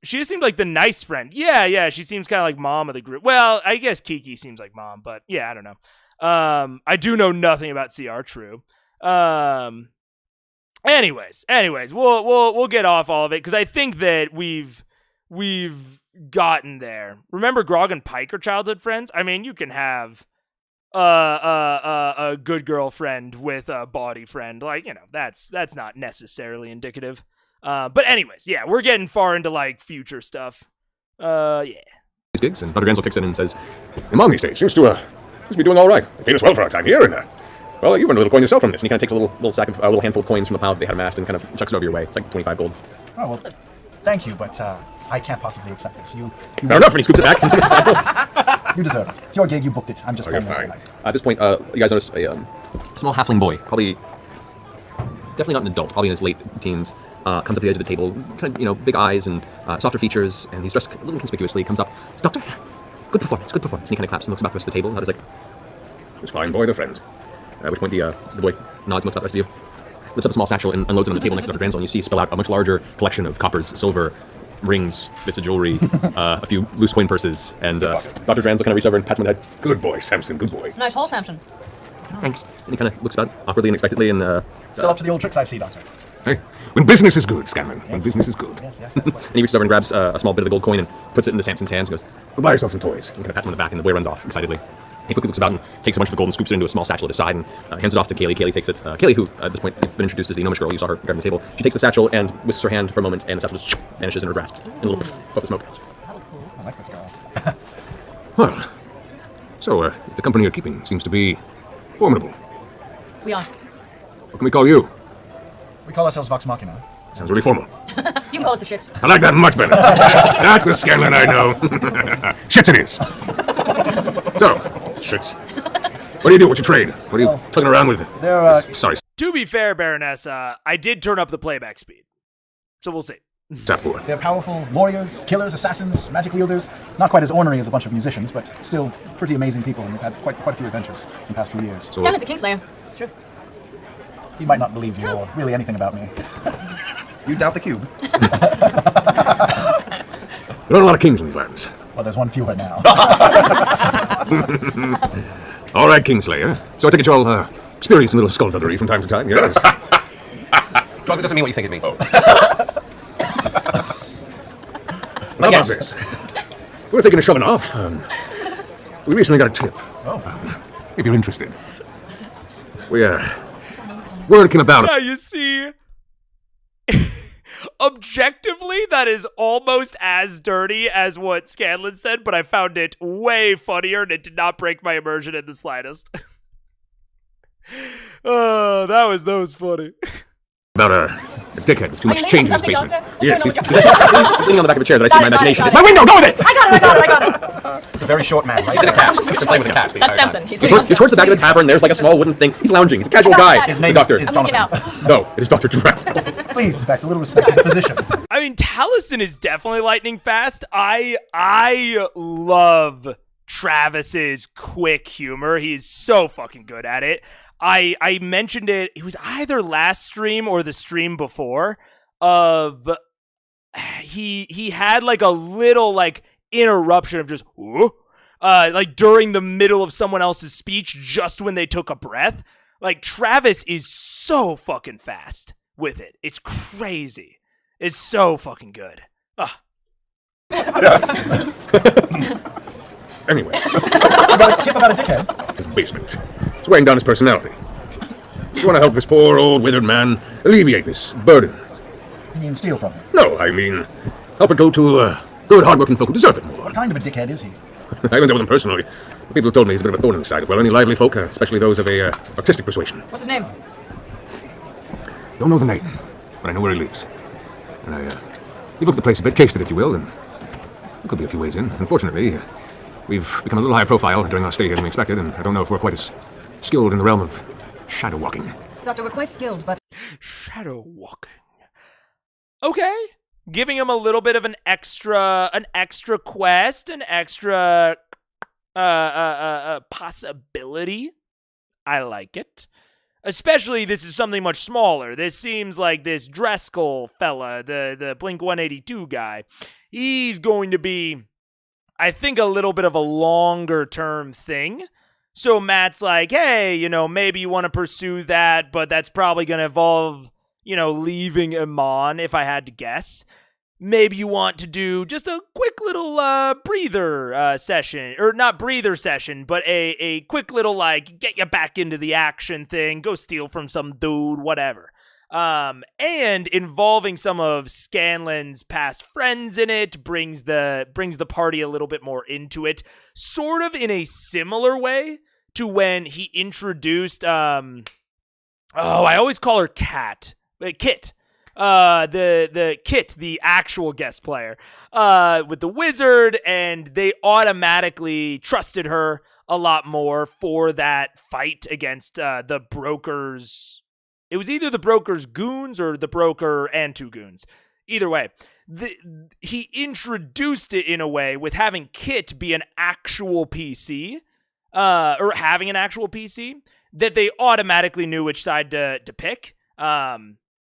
she seemed like the nice friend. Yeah, she seems kind of like mom of the group. Well, I guess Kiki seems like mom, but yeah, I don't know. I do know nothing about CR True. Anyways, we'll get off all of it because I think that we've gotten there. Remember, Grog and Pike are childhood friends. I mean, you can have a good girlfriend with a bawdy friend. Like, that's not necessarily indicative. But anyways, yeah, we're getting far into like future stuff. Yeah. These gigs, and Dr. Grenzel kicks in and says, "Your mom these days seems to be doing all right. They paid us well for our time here, and well, you've earned a little coin yourself from this." And he kind of takes a little sack of a little handful of coins from the pile that they had amassed and kind of chucks it over your way. It's like 25 gold. Oh, well, thank you, but I can't possibly accept this. Fair enough, and he scoops it back. You deserve it. It's your gig, you booked it. I'm just paying fine. At this point, you guys notice a small halfling boy, probably, definitely not an adult, probably in his late teens, comes up to the edge of the table, kind of, big eyes and softer features, and he's dressed a little conspicuously, comes up, "Doctor, good performance. And he kind of claps and looks about the rest of the table, and he's like, "This fine boy, they're friends." at which point the boy nods and looks about the rest of you, lifts up a small satchel and unloads it on the table next to Dr. Grenzel, and you see spill out a much larger collection of coppers, silver, rings, bits of jewelry, a few loose coin purses, and Dr. Grenzel kind of reaches over and pats him on the head. "Good boy, Samson, good boy." Nice haul, Samson. Thanks. And he kind of looks about awkwardly and unexpectedly and... Still up to the old tricks I see, Doctor. Hey, when business is good, Scanlan. When business is good. Yes. And he reaches over and grabs a small bit of the gold coin and puts it into Samson's hands and goes, "Go buy yourself some toys." and kind of pats him on the back, and the boy runs off excitedly. He quickly looks about and takes a bunch of the gold and scoops it into a small satchel at his side and hands it off to Kaylee. Kaylee takes it. Kaylee, who at this point has been introduced as the gnomish girl you saw her grabbing the table, she takes the satchel and whisks her hand for a moment, and the satchel just vanishes in her grasp in a little puff of smoke. That was cool. I like this girl. Well, so if the company you're keeping seems to be formidable, We are. what can we call you? We call ourselves Vox Machina. Sounds really formal. You can call us the shits. I like that much better. That's the Scanlan I know. Shits it is. So, shits. What do you do? What's your trade? What are you tugging around with? They're, Sorry, To be fair, Baroness, I did turn up the playback speed. So we'll see. Sapphire. They're powerful warriors, killers, assassins, magic wielders. Not quite as ornery as a bunch of musicians, but still pretty amazing people, and we've had quite a few adventures in the past few years. So, Scanlan's a Kingslayer. It's true. You might not believe me or really anything about me. You doubt the cube? there aren't a lot of kings in these lands. Well, there's one fewer now. All right, Kingslayer. So I take it you all experience a little skullduggery from time to time, yes? Drug, it doesn't mean what you think it means. How about this? We're thinking of shoving off. We recently got a tip. If you're interested. Word came about. Yeah, you see, objectively, that is almost as dirty as what Scanlan said, but I found it way funnier and it did not break my immersion in the slightest. Oh, that was funny. About a dickhead with too much change in his basement. Yes, he's Leaning on the back of a chair that I see in my imagination. my window. Go with it. I got it. It's a very short man, right? He's in a cast. He's been playing with a cast the That's entire Samson. time. He's You're towards the back of the tavern. There's like a small wooden thing. He's lounging. He's a casual guy. His The name doctor. is I'm looking Jonathan. out. No, it is Dr. Durant. Please, Vex, a little respect. He's a physician. I mean, Taliesin is definitely lightning fast. I love Travis's quick humor. He's so fucking good at it. I mentioned it was either last stream or the stream before of he had like a little like interruption of just like during the middle of someone else's speech just when they took a breath. Like Travis is so fucking fast with it. It's crazy. It's so fucking good. Anyway, You got a tip about a dickhead? his basement. It's weighing down his personality. You want to help this poor old withered man alleviate this burden? You mean steal from him? No, I mean help it go to good, hard-working folk who deserve it more. What kind of a dickhead is he? I haven't dealt with him personally. People have told me he's a bit of a thorn in the side of, well, any lively folk, especially those of a artistic persuasion. What's his name? Don't know the name, but I know where he lives. And you've looked at the place a bit, cased it if you will, and it could be a few ways in. Unfortunately, we've become a little higher profile during our stay here than we expected, and I don't know if we're quite as skilled in the realm of shadow walking. Doctor, we're quite skilled, but... Shadow walking. Okay. Giving him a little bit of an extra quest, an extra possibility. I like it. Especially this is something much smaller. This seems like this Dreskel fella, the Blink-182 guy. He's going to be, I think, a little bit of a longer term thing. So Matt's like, hey, maybe you want to pursue that, but that's probably going to involve, leaving Iman, if I had to guess. Maybe you want to do just a quick little breather session, or not breather session, but a quick little, get you back into the action thing, go steal from some dude, whatever. And involving some of Scanlan's past friends in it brings the party a little bit more into it, sort of in a similar way to when he introduced, I always call her Kit. The Kit, the actual guest player, with the wizard, and they automatically trusted her a lot more for that fight against the brokers. It was either the broker's goons or the broker and two goons. Either way, he introduced it in a way with having Kit be an actual PC, or having an actual PC, that they automatically knew which side to pick.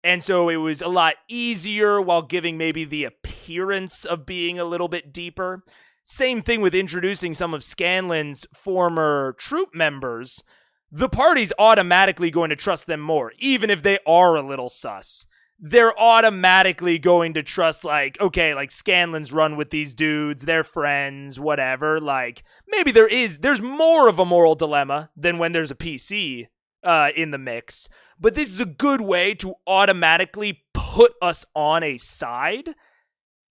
And so it was a lot easier while giving maybe the appearance of being a little bit deeper. Same thing with introducing some of Scanlan's former troop members. The party's automatically going to trust them more, even if they are a little sus. They're automatically going to trust, Scanlan's run with these dudes, they're friends, whatever. Maybe there's more of a moral dilemma than when there's a PC in the mix. But this is a good way to automatically put us on a side,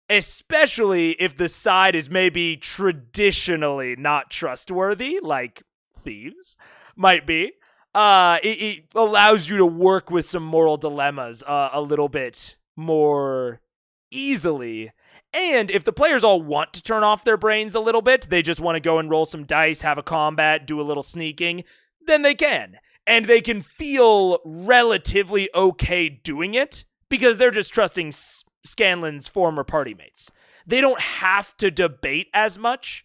especially if the side is maybe traditionally not trustworthy, like thieves might be. It allows you to work with some moral dilemmas a little bit more easily. And if the players all want to turn off their brains a little bit, they just want to go and roll some dice, have a combat, do a little sneaking, then they can. And they can feel relatively okay doing it because they're just trusting Scanlan's former party mates. They don't have to debate as much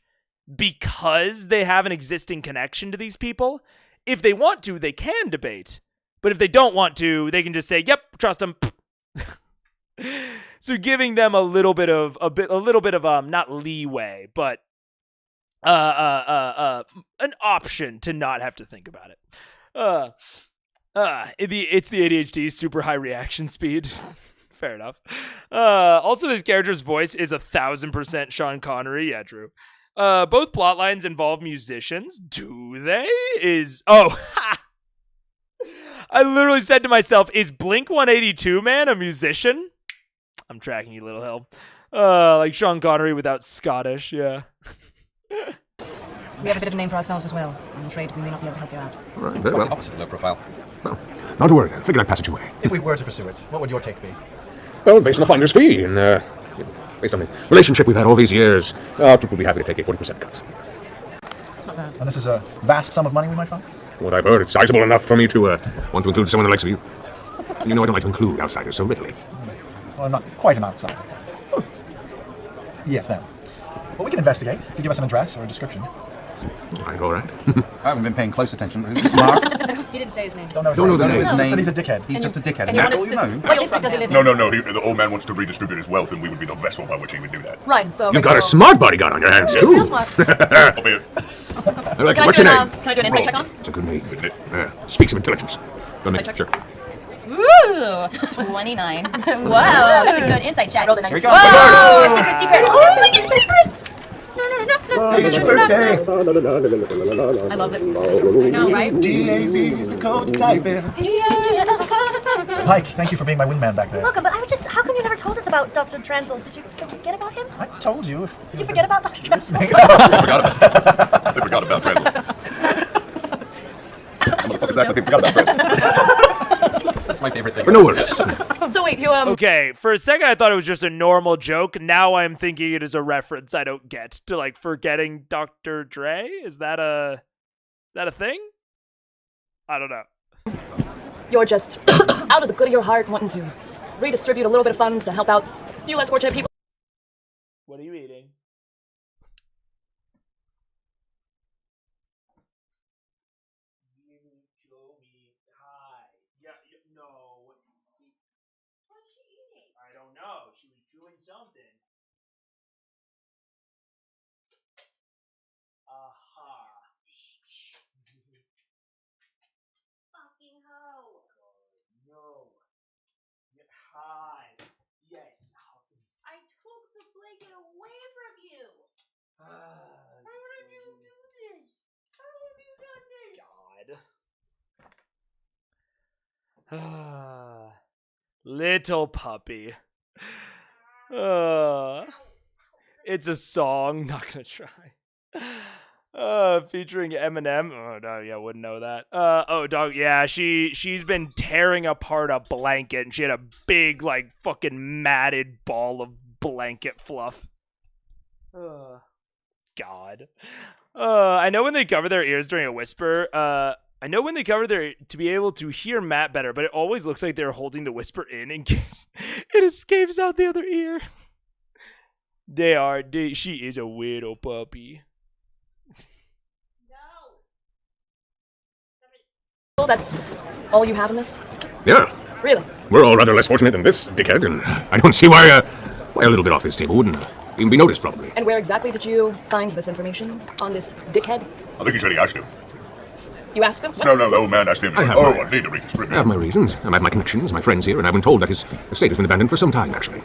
because they have an existing connection to these people. If they want to, they can debate. But if they don't want to, they can just say, yep, trust them. So giving them a little bit of not leeway, but an option to not have to think about it. It's the ADHD super high reaction speed. Fair enough. Also, this character's voice is 1,000% Sean Connery. Yeah, true. Both plot lines involve musicians. Do they? I literally said to myself, is Blink-182 man a musician? I'm tracking you, Little Hill. Like Sean Connery without Scottish, yeah. We have a bit of a name for ourselves as well. I'm afraid we may not be able to help you out. All right, very well. Opposite low profile. Well, not to worry then. Figured I'd pass it your way. If we were to pursue it, what would your take be? Well, based on the finder's fee and based on the relationship we've had all these years, our troop will be happy to take a 40% cut. That's not bad. And this is a vast sum of money we might find? What I've heard, it's sizable enough for me to want to include someone the likes of you. And I don't like to include outsiders so readily. Well, I'm not quite an outsider. Yes, then. Well, we can investigate if you give us an address or a description. All right. I haven't been paying close attention. Who's Mark? He didn't say his name. Don't know his Don't name. know his Just name. that he's a dickhead. He's just a dickhead. And you That's want all us you to know. What district does he live in? No. The old man wants to redistribute his wealth, and we would be the vessel by which he would do that. Right, so... You've got a smart bodyguard on your hands, too. Real smart. Albeit, I like it. Can What's your name? can I do an insight check on him? It's a good name. Speaks of intelligence. Go ahead. Insight Sure. check. Ooh, 29. Whoa, that's a good insight check. I rolled a 19. Whoa, just secret secrets. Oh, look at secrets. No. Hey, it's your birthday! I love it. I know, right? D-A-Z is the code to type in. Mike, thank you for being my wingman back there. Welcome, but I was just, how come you never told us about Dr. Transel? Did you forget about him? I told you. Did you forget about Dr. Transel? they forgot about Trevor. What the fuck is that? They forgot about Trevor. This is my my favorite thing. But no worries. So wait, you Okay, for a second I thought it was just a normal joke. Now I'm thinking it is a reference I don't get to like forgetting Dr. Dre. Is that a thing? I don't know. You're just out of the good of your heart wanting to redistribute a little bit of funds to help out a few less fortunate people. What are you eating? I don't know. She was chewing something. Aha. Fucking hoe. No. Hi. Yes. I took the blanket away from you. Why would you do this? How have you done this? God. Little puppy. It's a song. Not gonna try. Featuring Eminem. Oh no, yeah, wouldn't know that. Oh dog, yeah, she's been tearing apart a blanket, and she had a big like fucking matted ball of blanket fluff. God. I know when they cover their ears during a whisper. I know when they cover their to be able to hear Matt better, but it always looks like they're holding the whisper in case it escapes out the other ear. She is a weirdo puppy. Oh, that's all you have in this? Yeah. Really? We're all rather less fortunate than this dickhead, and I don't see why a little bit off his table wouldn't even be noticed, probably. And where exactly did you find this information on this dickhead? I think he said he asked him. You asked him? What? No, the old man asked him. I need to redistribute. I have my reasons, and I have my connections, my friends here, and I've been told that his estate has been abandoned for some time, actually.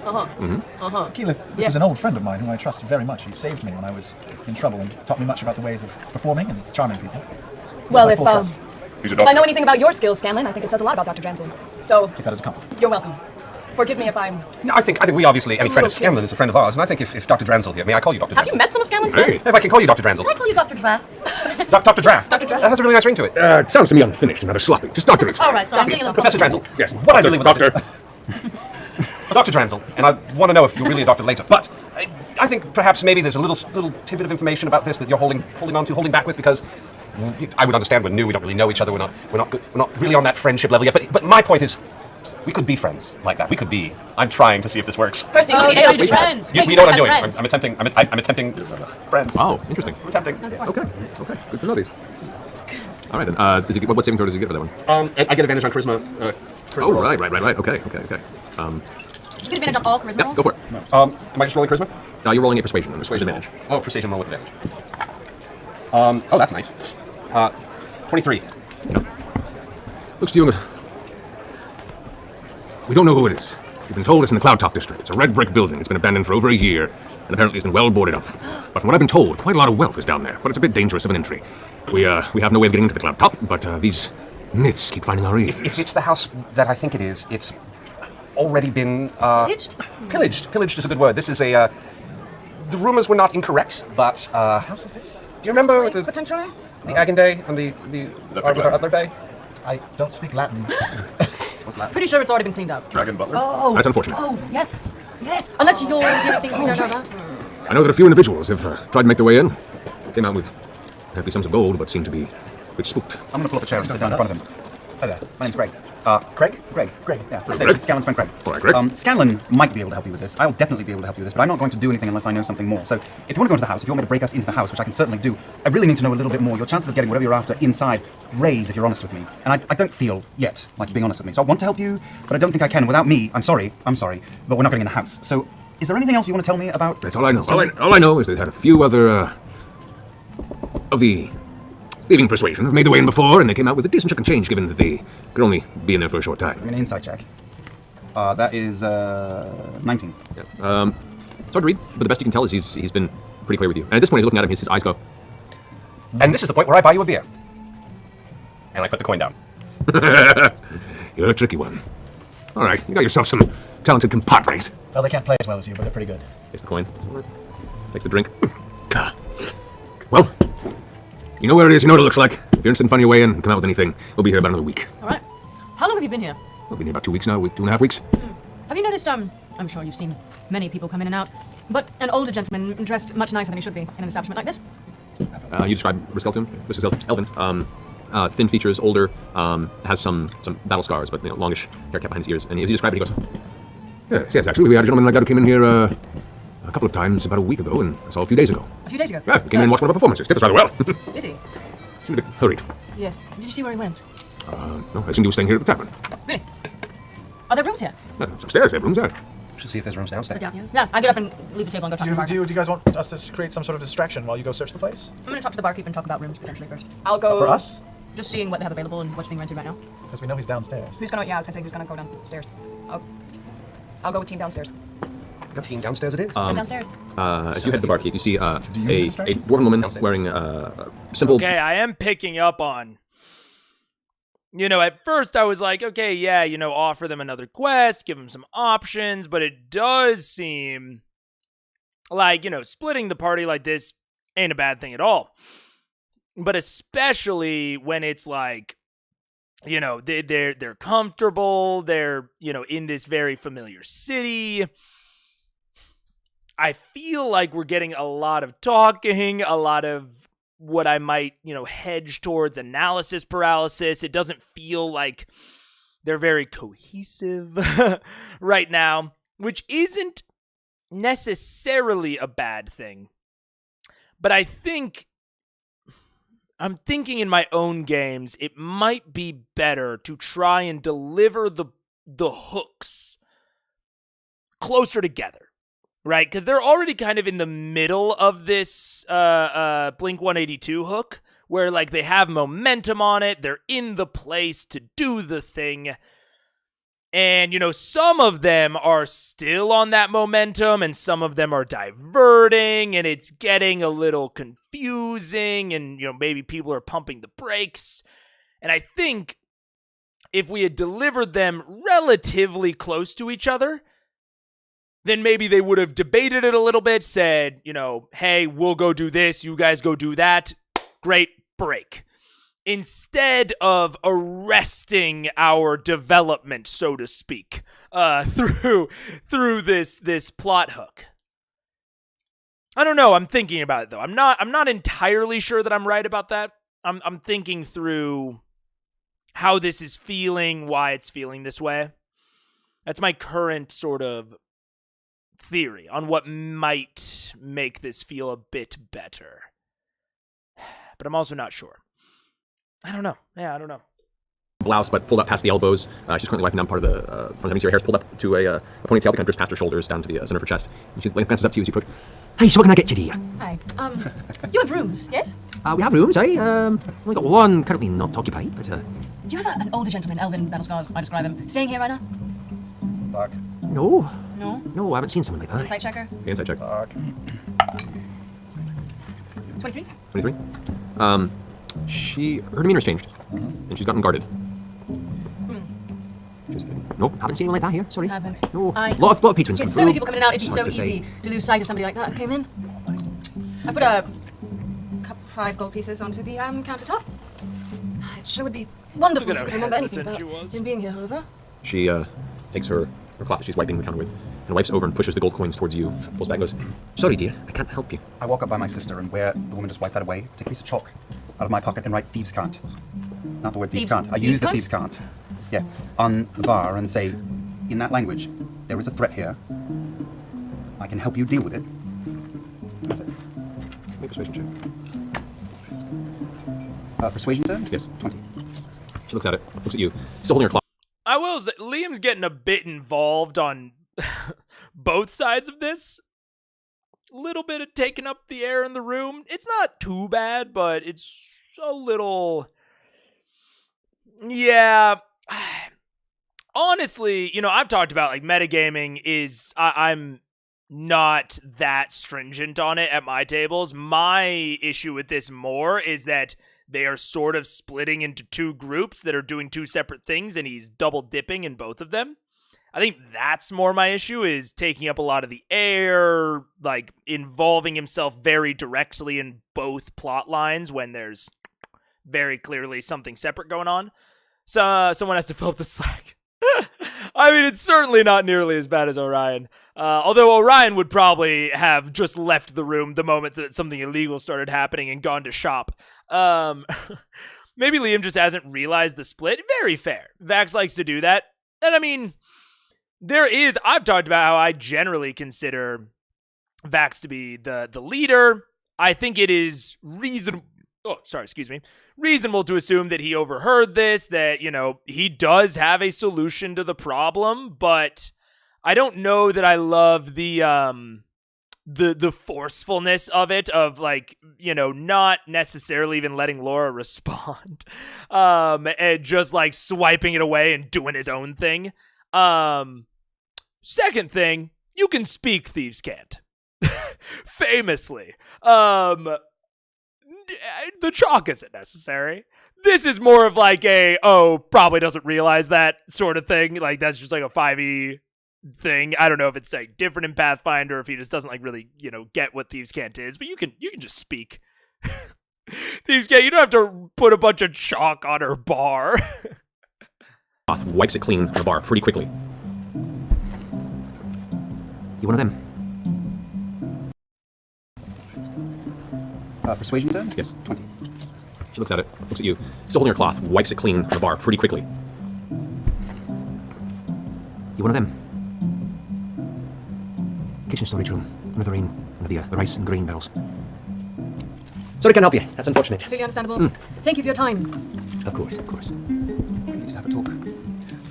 Keyleth, this is an old friend of mine whom I trust very much. He saved me when I was in trouble and taught me much about the ways of performing and charming people. Well, My if full trust. He's a if I doctor. know anything about your skills, Scanlan, I think it says a lot about Dr. Dranzel. So Take that as a compliment. you're welcome. Forgive me if I'm. No, I think we obviously, any friend of little Scanlan is a friend of ours, and I think if Dr. Dranzel here, may I call you Dr. Have Dranzel? you met some of Scanlan's Hey. friends? If I can call you Dr. Dranzel. Can I call you Dr. Dra? Dr. Dra. Dr. Dra? That has a really nice ring to it. It sounds to me unfinished and rather sloppy. Just Doctor it's fine. All right, so I'm getting a little. Professor Dranzel. Yes. What I really would Doctor. Dr. Dranzel, and I want to know if you're really a doctor later, but I think perhaps maybe there's a little tidbit of information about this that you're holding back with, because I would understand we're new, we don't really know each other, we're not really on that friendship level yet, but my point is, we could be friends like that. We could be. I'm trying to see if this works. Percy, Oh, you you're need friends. You know what I'm doing. I'm attempting friends. Oh, interesting. I'm attempting. Okay. Good to know these. All right, then. What saving throw does he get for that one? I get advantage on charisma. Oh, right. Okay. You get advantage on all charisma Yeah, rolls? go for it. Am I just rolling charisma? Now you're rolling a persuasion. Persuasion advantage. Oh, precision roll with advantage. Oh, that's nice. 23. Yeah. Looks to you. We don't know who it is. We've been told it's in the Cloud Top district. It's a red brick building. It's been abandoned for over a year, and apparently it's been well boarded up. But from what I've been told, quite a lot of wealth is down there. But it's a bit dangerous of an entry. We have no way of getting into the Cloud Top, but these myths keep finding our ears. If it's the house that I think it is, it's already been Pillaged? Pillaged. Pillaged is a good word. This is a. The rumors were not incorrect, but House is this? do you remember with the Potentially? Agenday and the with our Utler Bay? I don't speak Latin. What's Latin? Pretty sure it's already been cleaned up. Dragon Butler? Oh. That's unfortunate. Oh, yes. Yes. Unless you're getting things turned over. I know that a few individuals have tried to make their way in. Came out with hefty sums of gold, but seemed to be a bit spooked. I'm going to pull up a chair and sit down in front of him. Hi there. My name's Greg. Craig? Greg. Yeah. Greg. Scanlan's friend Craig. All right, Greg. Scanlan might be able to help you with this. I'll definitely be able to help you with this, but I'm not going to do anything unless I know something more. So if you want to go into the house, if you want me to break us into the house, which I can certainly do, I really need to know a little bit more. Your chances of getting whatever you're after inside raise if you're honest with me. And I don't feel yet like you're being honest with me. So I want to help you, but I don't think I can. Without me, I'm sorry, but we're not getting in the house. So is there anything else you want to tell me about? That's all I know. All I know is they had a few other of the leaving persuasion have made their way in before, and they came out with a decent chunk of change, given that they could only be in there for a short time. Give me an insight check. That is 19. Yeah. It's hard to read, but the best you can tell is he's been pretty clear with you. And at this point, he's looking at him, his eyes go. And this is the point where I buy you a beer. And I put the coin down. You're a tricky one. All right, you got yourself some talented compadres. Well, they can't play as well as you, but they're pretty good. Takes the coin. Takes the drink. Well, you know where it is. You know what it looks like. If you're interested in finding your way in and come out with anything, we'll be here about another week. All right. How long have have you been here? We've been here about 2 weeks now, 2.5 weeks. Have you noticed, I'm sure you've seen many people come in and out, but an older gentleman dressed much nicer than he should be in an establishment like this? You describe Riskel to him? This is Elvin. Thin features, older, has some battle scars, but longish hair kept behind his ears. And as he described it, he goes, yes, actually, we had a gentleman like that who came in here a couple of times about a week ago, and I saw a few days ago. A few days ago? Yeah, he came in and watched one of our performances. Did us rather well. Did he? Seemed a bit hurried. Yes. Did you see where he went? No, I assumed he was staying here at the tavern. Really? Are there rooms here? Upstairs, they have rooms there. Should see if there's rooms downstairs. Yeah, I get up and leave the table and go talk to the bar. Do you guys want us to create some sort of distraction while you go search the place? I'm gonna talk to the barkeep and talk about rooms potentially first. I'll go. For us? Just seeing what they have available and what's being rented right now. Because we know he's downstairs. Who's gonna? Yeah, I was gonna say who's gonna go downstairs. I'll go with team downstairs. The team downstairs it is. Team downstairs. As you head to the barkeep, you see a dwarven woman wearing a simple. Okay, I am picking up on. At first I was like, okay, yeah, offer them another quest, give them some options, but it does seem like, splitting the party like this ain't a bad thing at all. But especially when it's like, they're comfortable, they're, in this very familiar city. I feel like we're getting a lot of talking, a lot of what I might, hedge towards analysis paralysis. It doesn't feel like they're very cohesive right now, which isn't necessarily a bad thing. But I'm thinking in my own games, it might be better to try and deliver the hooks closer together. Right, because they're already kind of in the middle of this Blink-182 hook, where, they have momentum on it, they're in the place to do the thing, and, some of them are still on that momentum, and some of them are diverting, and it's getting a little confusing, and, maybe people are pumping the brakes, and I think if we had delivered them relatively close to each other, then maybe they would have debated it a little bit, said, hey, we'll go do this, you guys go do that. Great, break. Instead of arresting our development, so to speak, through this plot hook. I don't know, I'm thinking about it though. I'm not entirely sure that I'm right about that. I'm thinking through how this is feeling, why it's feeling this way. That's my current sort of theory on what might make this feel a bit better. But I'm also not sure. I don't know. Yeah, I don't know. Blouse, but pulled up past the elbows. She's currently wiping down part of the front of her hair's pulled up to a ponytail that kind of drifts past her shoulders down to the center of her chest. And she glances up to you as you put, "Hey, so what can I get you, dear?" Hi. You have rooms, yes? We have rooms, eh? Only got one currently not occupied, but Do you have an older gentleman, Elvin Battlescars, I describe him, staying here right now? Fuck. No. No? No, I haven't seen someone like that. Insight checker? The insight check. Fuck. 23? 23. Her demeanor's changed, and she's gotten guarded. Nope, haven't seen anyone like that here. Sorry. Haven't. No. A lot of patrons come so through. many people coming in and out. It'd be so Hard to easy say. to lose sight of somebody like that who came in. I put 5 gold pieces onto the countertop. It sure would be wonderful if you could remember anything about him being here, however. She takes her cloth that she's wiping the counter with, and wipes over and pushes the gold coins towards you. Pulls back and goes, "Sorry, dear, I can't help you." I walk up by my sister, and where the woman just wiped that away, take a piece of chalk out of my pocket and write "thieves can't." Not the word "thieves can't." I use the "thieves can't." Yeah, on the bar and say, in that language, there is a threat here. I can help you deal with it. That's it. Make a persuasion check. Persuasion, sir? Yes. 20. She looks at it, looks at you, still holding her cloth. I will say, Liam's getting a bit involved on both sides of this. A little bit of taking up the air in the room. It's not too bad, but it's a little... Yeah. Honestly, I've talked about, metagaming is... I'm not that stringent on it at my tables. My issue with this more is that they are sort of splitting into 2 groups that are doing 2 separate things, and he's double dipping in both of them. I think that's more my issue, is taking up a lot of the air, involving himself very directly in both plot lines when there's very clearly something separate going on. someone has to fill up the slack. I mean, it's certainly not nearly as bad as Orion. Although Orion would probably have just left the room the moment that something illegal started happening and gone to shop. Maybe Liam just hasn't realized the split. Very fair. Vax likes to do that. And I mean, I've talked about how I generally consider Vax to be the leader. I think it is reasonable to assume that he overheard this, that, he does have a solution to the problem, but I don't know that I love the forcefulness of it, of not necessarily even letting Laura respond, and just swiping it away and doing his own thing. Second thing, you can speak, thieves can't. Famously. The chalk isn't necessary. This is more of probably doesn't realize that sort of thing. That's just a 5e thing. I don't know if it's different in Pathfinder, or if he just doesn't really, get what Thieves Can't is, but you can just speak. Thieves Can't, you don't have to put a bunch of chalk on her bar. Wipes it clean on the bar pretty quickly. You one of them? Persuasion turn? Yes. 20. She looks at it, looks at you, still holding her cloth, wipes it clean on the bar pretty quickly. You one of them? Kitchen storage room, under the rain, under the rice and grain barrels. Sorry, can't help you. That's unfortunate. Fully understandable. Thank you for your time. Of course, of course. We need to have a talk.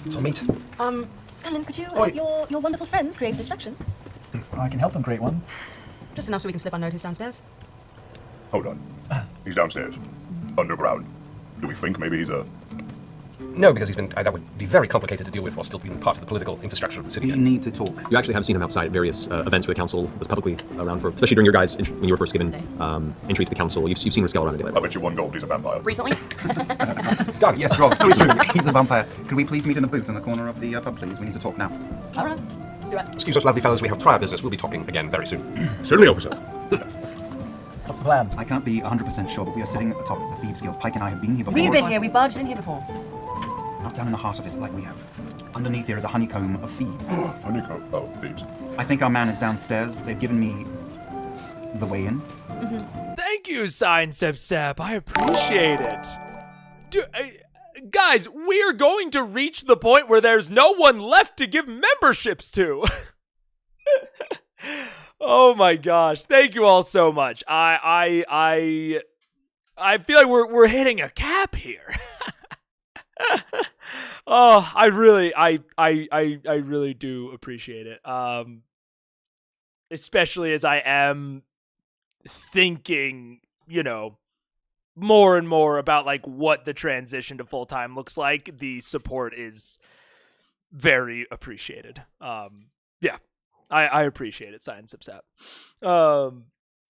So meet. Scanlan, could you let your wonderful friends create a distraction? I can help them create one. Just enough so we can slip unnoticed downstairs. Hold on. He's downstairs. Underground. Do we think maybe he's a... No, because he's been... that would be very complicated to deal with while still being part of the political infrastructure of the city. We need to talk. You actually have seen him outside at various events where the council was publicly around for, especially during your guys' when you were first given entry to the council. You've seen Rascal around a I bet you one gold he's a vampire. Recently? Done. Yes, Rob, it's true. He's a vampire. Could we please meet in a booth in the corner of the pub, please? We need to talk now. All right. Let's do it. Excuse us, lovely fellows, we have prior business. We'll be talking again very soon. Certainly, officer. What's the plan? I can't be 100% sure, but we are sitting at the top of the Thieves Guild. Pike and I have been here before. We've been here. We've barged in here before. Not down in the heart of it like we have. Underneath here is a honeycomb of thieves. Honeycomb? Oh, thieves. I think our man is downstairs. They've given me the way in. Thank you, Sign Sep Sep. I appreciate it. Guys, we are going to reach the point where there's no one left to give memberships to. Oh my gosh. Thank you all so much. I feel like we're hitting a cap here. Oh, I really do appreciate it. Especially as I am thinking, more and more about what the transition to full-time looks like. The support is very appreciated. Yeah. I appreciate it, Science Sip.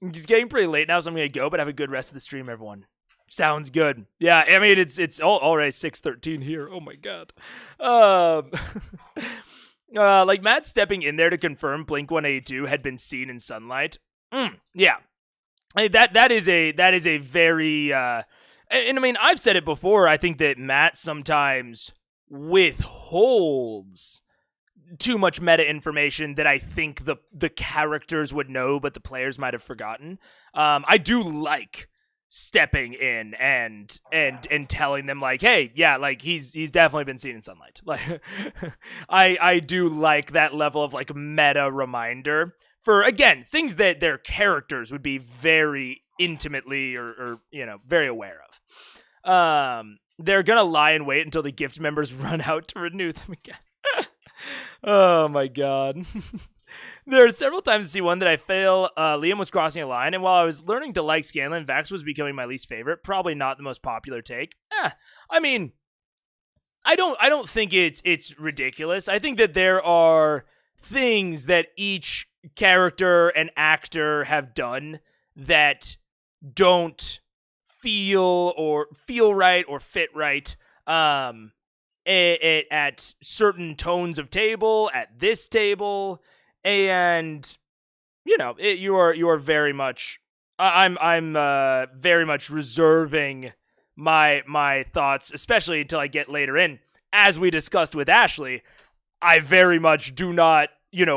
It's getting pretty late now, so I'm gonna go, but have a good rest of the stream, everyone. Sounds good. Yeah, I mean it's already 6:13 here. Oh my god. Matt stepping in there to confirm Blink-182 had been seen in sunlight. Yeah. That is a very and I mean I've said it before. I think that Matt sometimes withholds too much meta information that I think the characters would know, but the players might have forgotten. I do like stepping in and telling them hey, yeah, he's definitely been seen in sunlight. I do like that level of meta reminder for, again, things that their characters would be very intimately or very aware of. They're gonna lie in wait until the gift members run out to renew them again. Oh my god. There are several times in C1 that I fail. Liam was crossing a line, and while I was learning to like Scanlan, Vax was becoming my least favorite. Probably not the most popular take. I mean, I don't think it's ridiculous. I think that there are things that each character and actor have done that don't feel right or fit right. At certain tones of table, at this table, and you are very much. I'm very much reserving my thoughts, especially until I get later in. As we discussed with Ashley, I very much do not,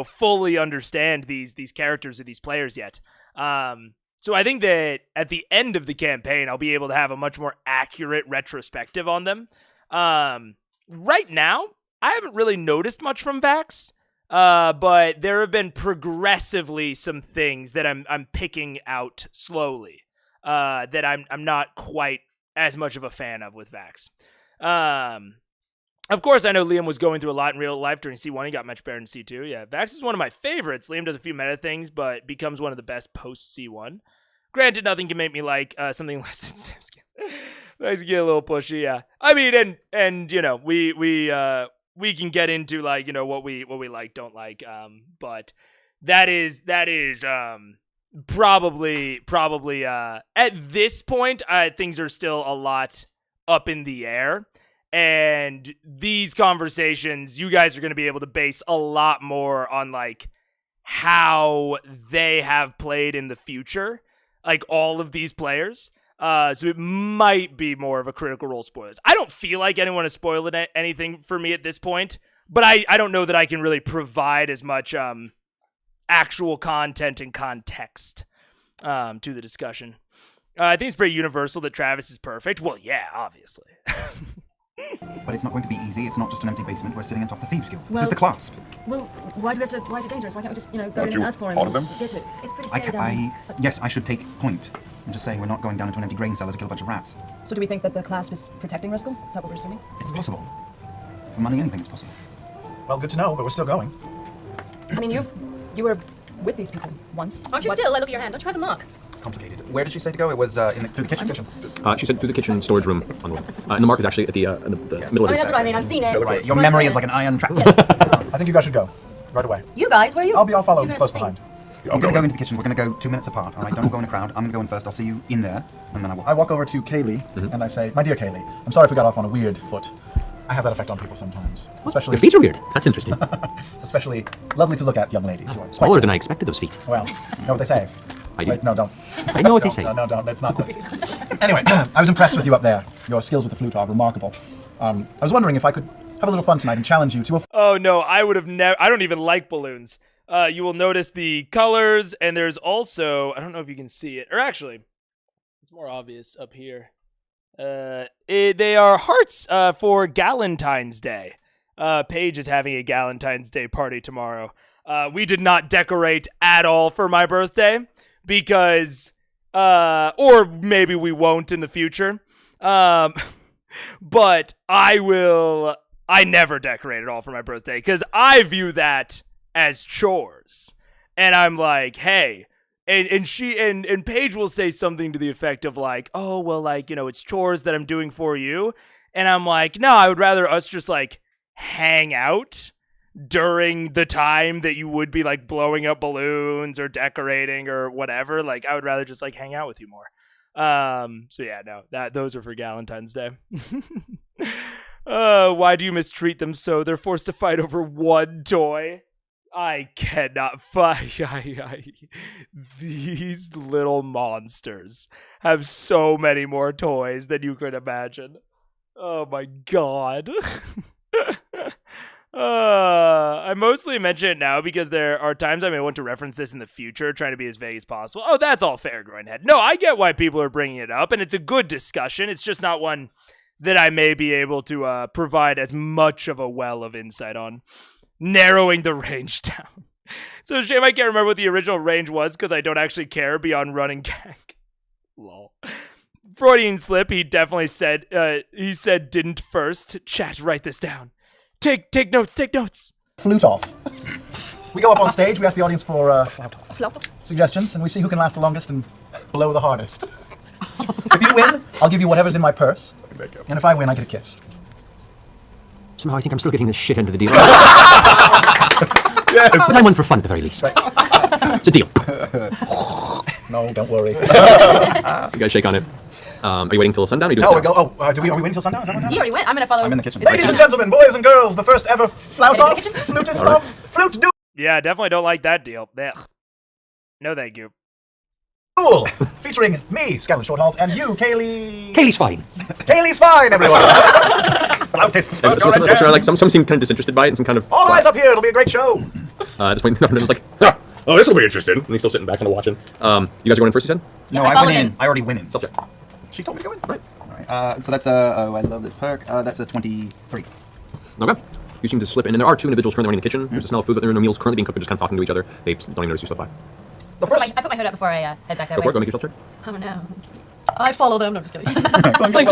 fully understand these characters or these players yet. So I think that at the end of the campaign, I'll be able to have a much more accurate retrospective on them. Right now, I haven't really noticed much from Vax, but there have been progressively some things that I'm picking out slowly that I'm not quite as much of a fan of with Vax. Of course, I know Liam was going through a lot in real life during C1. He got much better in C2. Yeah, Vax is one of my favorites. Liam does a few meta things, but becomes one of the best post C1. Granted, nothing can make me like something less than Simskin. Nice to get a little pushy, yeah. I mean, and we can get into like what we like, don't like. But that is probably at this point, things are still a lot up in the air. And these conversations, you guys are going to be able to base a lot more on like how they have played in the future, like all of these players. So it might be more of a Critical Role spoilers. I don't feel like anyone has spoiled anything for me at this point, but I don't know that I can really provide as much actual content and context to the discussion. I think it's pretty universal that Travis is perfect. Well, yeah, obviously. But it's not going to be easy. It's not just an empty basement. We're sitting atop the Thieves Guild. This is the clasp. Well, why is it dangerous? Why can't we just, go in you and ask for him part of them? and get it? It's pretty scary down there. Yes, I should take point. I'm just saying we're not going down into an empty grain cellar to kill a bunch of rats. So do we think that the clasp is protecting Riskel? Is that what we're assuming? It's possible. For money, anything is possible. Well, good to know, but we're still going. I mean, you were with these people once. Aren't you still? I look at your hand. Don't you have a mark? It's complicated. Where did she say to go? It was through the kitchen? She said through the kitchen storage room on the wall. And the mark is actually at the middle of the That's what I mean. I've seen it. Right. Your memory is like an iron trap. Yes. I think you guys should go. Right away. You guys, where are you? I'll follow You're close gonna behind. I'm going to go into the kitchen. We're going to go 2 minutes apart. All right, don't go in a crowd. I'm going to go in first. I'll see you in there, and then I walk over to Kaylee, and I say, my dear Kaylee, I'm sorry if we got off on a weird foot. I have that effect on people sometimes. Especially Your feet are weird. That's interesting. especially lovely to look at, young ladies. You are quite Smaller than I expected, those feet. Well, you know what they say. I do. Wait, no, don't. I know what they say. No, don't. That's not good. Anyway, I was impressed with you up there. Your skills with the flute are remarkable. I was wondering if I could have a little fun tonight and challenge you to a... Oh, no, I would have never... I don't even like balloons. You will notice the colors, and there's also... I don't know if you can see it. Or actually, it's more obvious up here. They are hearts for Galentine's Day. Paige is having a Galentine's Day party tomorrow. We did not decorate at all for my birthday because, or maybe we won't in the future. But I never decorate at all for my birthday because I view that as chores. And I'm like, hey, and Paige will say something to the effect of like, oh, well, like, it's chores that I'm doing for you. And I'm like, no, I would rather us just like hang out during the time that you would be like blowing up balloons or decorating or whatever. Like, I would rather just like hang out with you more. So yeah, no, those are for Galentine's Day. Why do you mistreat them so? They're forced to fight over one toy. I cannot fight. These little monsters have so many more toys than you could imagine. Oh my god. I mostly mention it now because there are times I may want to reference this in the future, trying to be as vague as possible. Oh, that's all fair, Groinhead. No, I get why people are bringing it up, and it's a good discussion. It's just not one that I may be able to provide as much of a well of insight on. Narrowing the range down. So shame I can't remember what the original range was because I don't actually care beyond run and gag. Lol. Freudian slip, he definitely said, didn't first. Chat, write this down. Take notes. Flute off. We go up on stage, we ask the audience for Flop. suggestions, and we see who can last the longest and blow the hardest. If you win, I'll give you whatever's in my purse. And if I win, I get a kiss. Somehow I think I'm still getting the shit end of the deal. Yes. But I won for fun at the very least. It's a deal. No, don't worry. You guys shake on it. Are you waiting till sundown? Or are you are we waiting till sundown? Is that what's happening? He already went. I'm gonna follow. I'm in the kitchen. Ladies and gentlemen, boys and girls, the first ever flout-off, flutist off, flute do. Yeah, definitely don't like that deal. Ugh. No, thank you. Cool! Featuring me, Scanlan Shorthalt, and you, Kaylee. Kaylee's fine. Kaylee's fine, everyone. Flautists. Some seem kind of disinterested by it, and some kind of. All eyes up here. It'll be a great show. At this point, it's like, oh, this will be interesting. And he's still sitting back, kind of watching. You guys are going in first, you said? No, Yeah, I went in. I already went in. Self-check. She told me to go in. Right. All right. So that's a. Oh, I love this perk. That's a 23. Okay. You seem to slip in, and there are two individuals currently waiting in the kitchen. There's a smell of food, but there are no meals currently being cooked. They're just kind of talking to each other. They don't even notice you slip by. I put my hood up before I head back that Go for way. it. Go make yourself check. Oh no. I follow them. No, I'm just kidding. Oh, I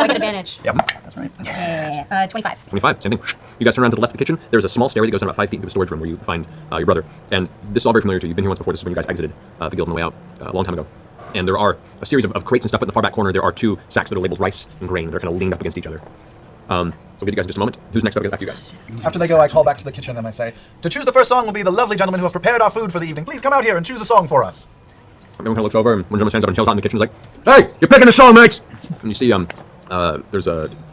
get advantage. Yep, that's right. Yeah. 25. 25, same thing. You guys turn around to the left of the kitchen. There's a small stairway that goes down about 5 feet into a storage room where you find your brother. And this is all very familiar to you. You've been here once before. This is when you guys exited the guild on the way out a long time ago. And there are a series of crates and stuff, but in the far back corner there are two sacks that are labeled rice and grain. They're kind of leaned up against each other. So we'll get you guys in just a moment. Who's next up after you guys? After they go, I call back to the kitchen and I say, to choose the first song will be the lovely gentlemen who have prepared our food for the evening. Please come out here and choose a song for us. Everyone kind of looks over, and one gentleman stands up and yells out in the kitchen, like, "Hey, you're picking a song, mates!" And you see, there's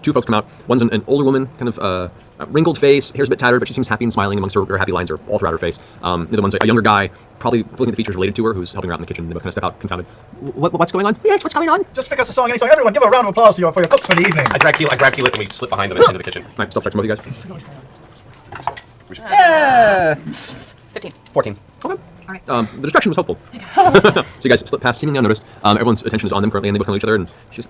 two folks come out. One's an older woman, kind of wrinkled face, hair's a bit tattered, but she seems happy and smiling amongst her happy lines are all throughout her face. The other one's a younger guy, probably looking at the features related to her, who's helping her out in the kitchen. They both kind of step out, confounded. What's going on? Yes, what's going on? Just pick us a song, any song. Everyone, give a round of applause for your cooks for the evening. I grab Keyleth and we slip behind them and into the kitchen. All right, stop checking both of you guys. 15. 14. Okay. All right. The distraction was helpful. So you guys slip past seemingly unnoticed. Everyone's attention is on them currently, and they both know each other. And she's,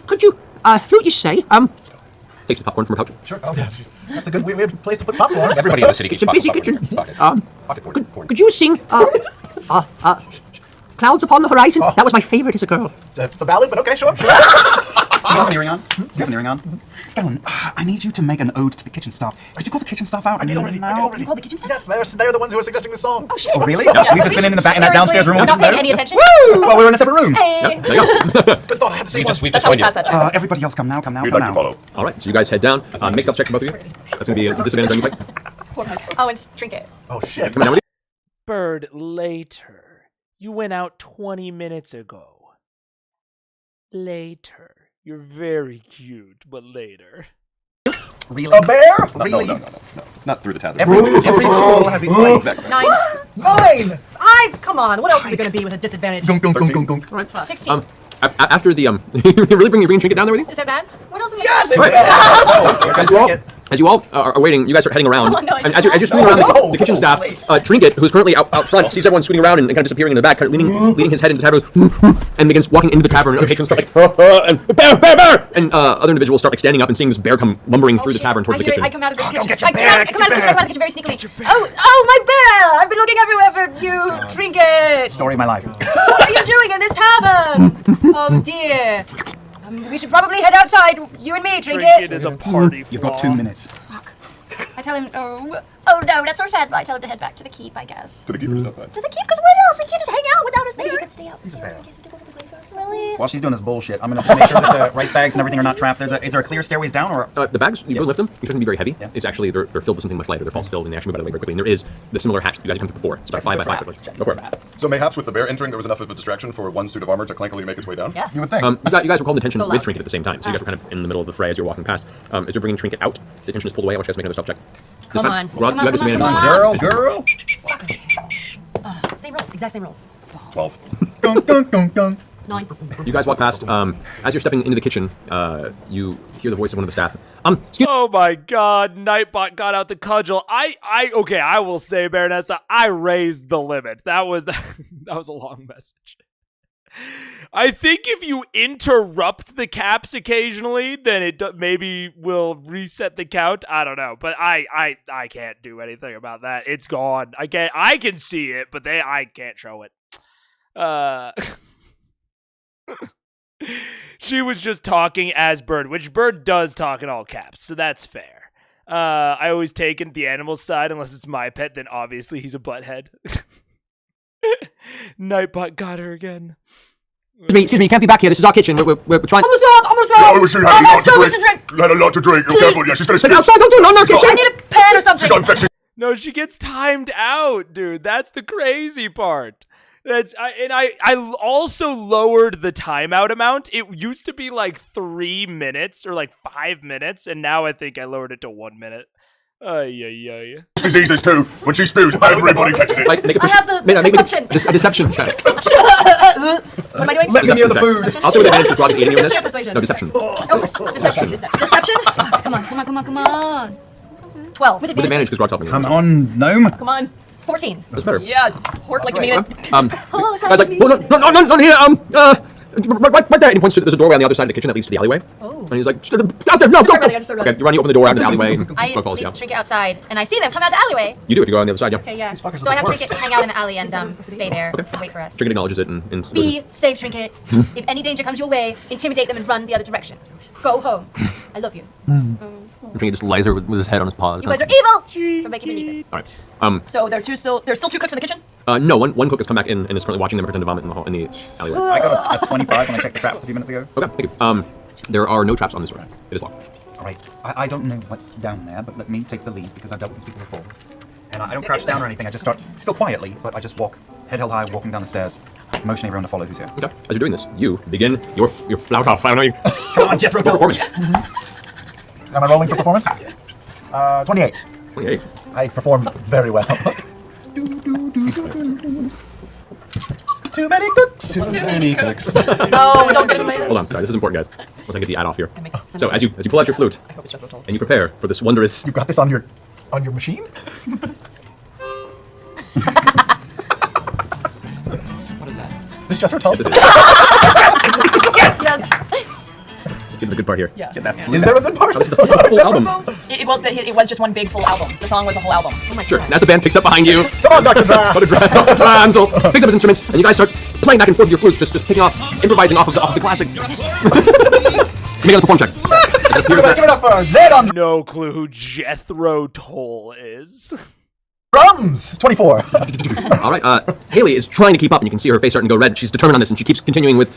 Could you, what you say? Takes the popcorn from her pouch. Sure. Oh, yeah. That's a good weird place to put popcorn. Everybody in the city keeps It's a busy popcorn. kitchen. Pocket corn. Could you sing, Clouds Upon the Horizon? That was my favorite as a girl. It's a ballad, but okay, sure. Do you have an earring on? Do you have an earring on? Scanlan, I need you to make an ode to the kitchen staff. Could you call the kitchen staff out? I did already. You called the kitchen staff? Yes, they're the ones who are suggesting this song. Oh shit. Oh, really? We've just been in that downstairs room. We're not paying any attention? Woo! Well, we're in a separate room. Hey. There you go. Good thought, I had the same one. We've That's just how we joined you. pass that check. Everybody else, come now. We'd like to follow. All right, so you guys head down. Make stealth checks for both of you. That's going to be a disadvantage on you fight. Oh, it's Trinket. Oh, shit. Coming down with Bird, later. You went out 20 minutes ago. Later. You're very cute, but later. Really? A bear? Really? No. Not through the tether. Every tool has its place. 9. Come on. What else is it going to be with a disadvantage? All right. 16. After the you really bring your green trinket down there with you? Is that bad? What else am I Yes! As you all are waiting, you guys are heading around. Oh, no, And as you're scooting around the kitchen staff, Trinket, who's currently out front, sees everyone scooting around and kind of disappearing in the back, kind of leaning his head into the tavern, and begins walking into the tavern. And patrons start like, and bear! And other individuals start like standing up and seeing this bear come lumbering through the tavern towards the kitchen. I come out of the kitchen. get your I bear, come out of the kitchen very sneakily. Oh, my bear! I've been looking everywhere for you, Trinket. Story of my life. What are you doing in this tavern? Oh dear. We should probably head outside, you and me, Trinket. Trinket is a party You've got 2 minutes. I tell him, oh no, that's so sad. But I tell him to head back to the keep, I guess. To the keepers outside. To the keep, because where else? He can't just hang out without us there. Maybe he could stay out there in case we have to go to the graveyard. Really? While she's doing this bullshit, I'm gonna just make sure that the rice bags and everything are not trapped. Is there a clear stairways down, or The bags, you go lift them, you shouldn't be very heavy. Yeah. It's actually, they're filled with something much lighter. They're false filled, and they actually move out of the way very quickly. And there is the similar hatch that you guys have come to before. It's about 5 by 5 foot. Go for it. So mayhaps with the bear entering, there was enough of a distraction for one suit of armor to clankily make its way down? Yeah. you would think? You guys were holding attention So with loud. Trinket at the same time, so you guys were kind of in the middle of the fray as you're walking past. As you're bringing Trinket out, the attention is pulled away. I want you guys to make another stealth check. Come on. Rod, you got Come on, disadvantage. Girl. Same rolls, exact same rolls. 12. Gung, gung, gung, gung. 9. You guys walk past. As you're stepping into the kitchen, you hear the voice of one of the staff. Excuse Oh my god, Nightbot got out the cudgel. Okay, I will say, Baronessa, I raised the limit. That was a long message. I think if you interrupt the caps occasionally, then it maybe will reset the count. I don't know, but I can't do anything about that. It's gone. I can see it, but I can't show it. She was just talking as Bird, which Bird does talk in all caps, so that's fair. I always take it the animal's side unless it's my pet, then obviously he's a butthead. Nightbot got her again. Excuse me, you can't be back here. This is our kitchen. We're trying. I'm gonna throw Oh, she had a lot to drink. Had a lot to drink. Oh, careful, yeah, she's gonna But scream. outside, don't do no kitchen. I need a pen or something. She's gonna fix it. No, she gets timed out, dude. That's the crazy part. I also lowered the timeout amount. It used to be like 3 minutes or like 5 minutes, and now I think I lowered it to 1 minute. Ay. Diseases too. When she spews, everybody catches it. Like, I have the make consumption. a deception check. What am I doing? Let me near the food. Also with advantage, Robbie eating you in Persuasion or this. persuasion? No, deception. Oh, deception. Deception? Come on. 12. With advantage, because Rock's helping you. Come on, gnome. Come on. 14. That's better. Yeah, work like you mean it. Guys, like, well, no, here, right there. And he points to, there's a doorway on the other side of the kitchen that leads to the alleyway. Oh. And he's like, out there, no, Start go. running, Okay, you run, you open the door out of the alleyway, and I Bug follows you leave out. Trinket outside, and I see them come out the alleyway. You do if you go on the other side, yeah. Okay, yeah. These fuckers So are I have the Trinket worst. hang out in the alley and stay there and wait for us. Trinket acknowledges it and Be safe, Trinket. If any danger comes your way, intimidate them and run the other direction. Go home. I love you. Trinket just lies there with his head on his paws. You guys are evil for making me leave it. All right. So there's still 2 cooks in the kitchen? No, one cook has come back in and is currently watching them pretend to vomit in the alleyway. I got a 25 when I checked the traps a few minutes ago. Okay, thank you. There are no traps on this door. It is locked. All right. I don't know what's down there, but let me take the lead because I've dealt with these people before. And I don't crouch down or anything. I just start still quietly, but I just walk head held high, walking down the stairs, motioning everyone to follow who's here. Okay. As you're doing this, you begin your flout off. I don't know. Come on, Jethro, performance. Am I rolling for performance? 28. 28. I performed very well. Too many cooks. No, don't get in my Hold on, sorry, this is important, guys. Once I get the ad off here. So as you pull out your flute and you prepare for this wondrous. You got this on your machine? What is that? Is this Jethro Tull? Yes, it is. Yes! Let's get to the good part here. Yeah. Get that flute. Is there a good part? This is the full album. It was just one big full album. The song was a whole album. Oh my Sure. And as the band picks up behind you, Come on, Dr. Dra! Dr. Hansel picks up his instruments, and you guys start playing back and forth with your flutes, just picking off, improvising off of the classic. Make a perform check. Give it up for Zed on No clue who Jethro Tull is. drums! 24. All right. Haley is trying to keep up, and you can see her face starting to go red. She's determined on this, and she keeps continuing with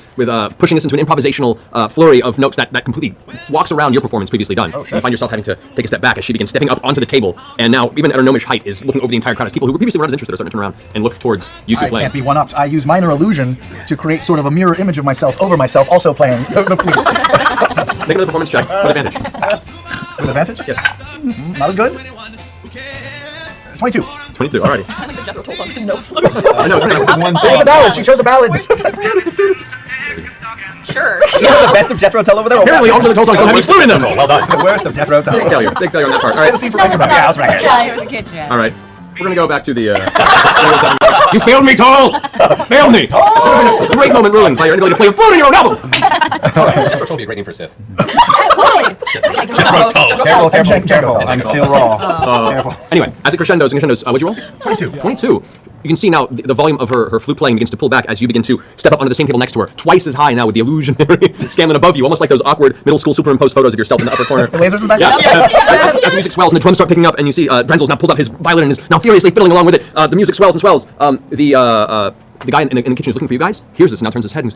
pushing this into an improvisational flurry of notes that completely walks around your performance previously done. Oh, shit. And you find yourself having to take a step back as she begins stepping up onto the table, and now, even at her gnomish height, is looking over the entire crowd as people who previously were not as interested are starting to turn around and look towards you two I playing. can't be one-upped. I use minor illusion to create sort of a mirror image of myself over myself, also playing the flute. Make another performance check with advantage. With advantage? Yes. Not as good? 22. 22, alrighty. I like the Jethro Tull song with no flute. I know, it's One song. It's a ballad. She chose a ballad. Sure. The best of Jethro Tull over there. Apparently, all of the Tull songs don't have any flute in them. Well done. The worst of Jethro Tull. Big failure on that part. All Play the right. scene from Anchorman. Yeah, that's right. Yeah, it was a kitchen. All right. We're gonna go back to the. You failed me, Toll. Failed me. Great moment ruined by your inability to play a flute in your own album. Jethro Tull would be a great name for a Sith. Totally. Careful. I'm still raw. Careful. Anyway, as it crescendos, what'd you roll? 22. 22. You can see now the volume of her flute playing begins to pull back as you begin to step up onto the same table next to her, twice as high now with the illusionary Scanlan above you, almost like those awkward middle school superimposed photos of yourself in the upper corner. The lasers in the back? Yeah. As the music swells and the drums start picking up, and you see Drenzel's now pulled up his violin and is now furiously fiddling along with it. The music swells and swells. The guy in the kitchen is looking for you guys. Hears this and now turns his head and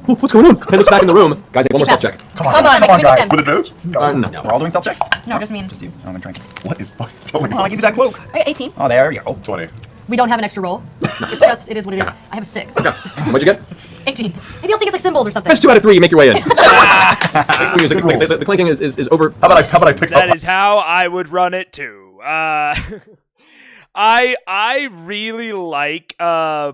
goes, what's going on? And looks back in the room. Guys, make one more stealth check. Come on, guys. With advantage? No. We're all doing self checks? No, just me. Just you. I'm gonna drink. What is going Come on, I'll give you that cloak. I got 18. Oh, there you go. 20. We don't have an extra roll. It is what it is. I have a 6. What'd you get? 18. Maybe I'll think it's like symbols or something. That's 2 out of 3. You make your way in. The music, the clinking is over. How about I pick That up? is how I would run it too. I really like I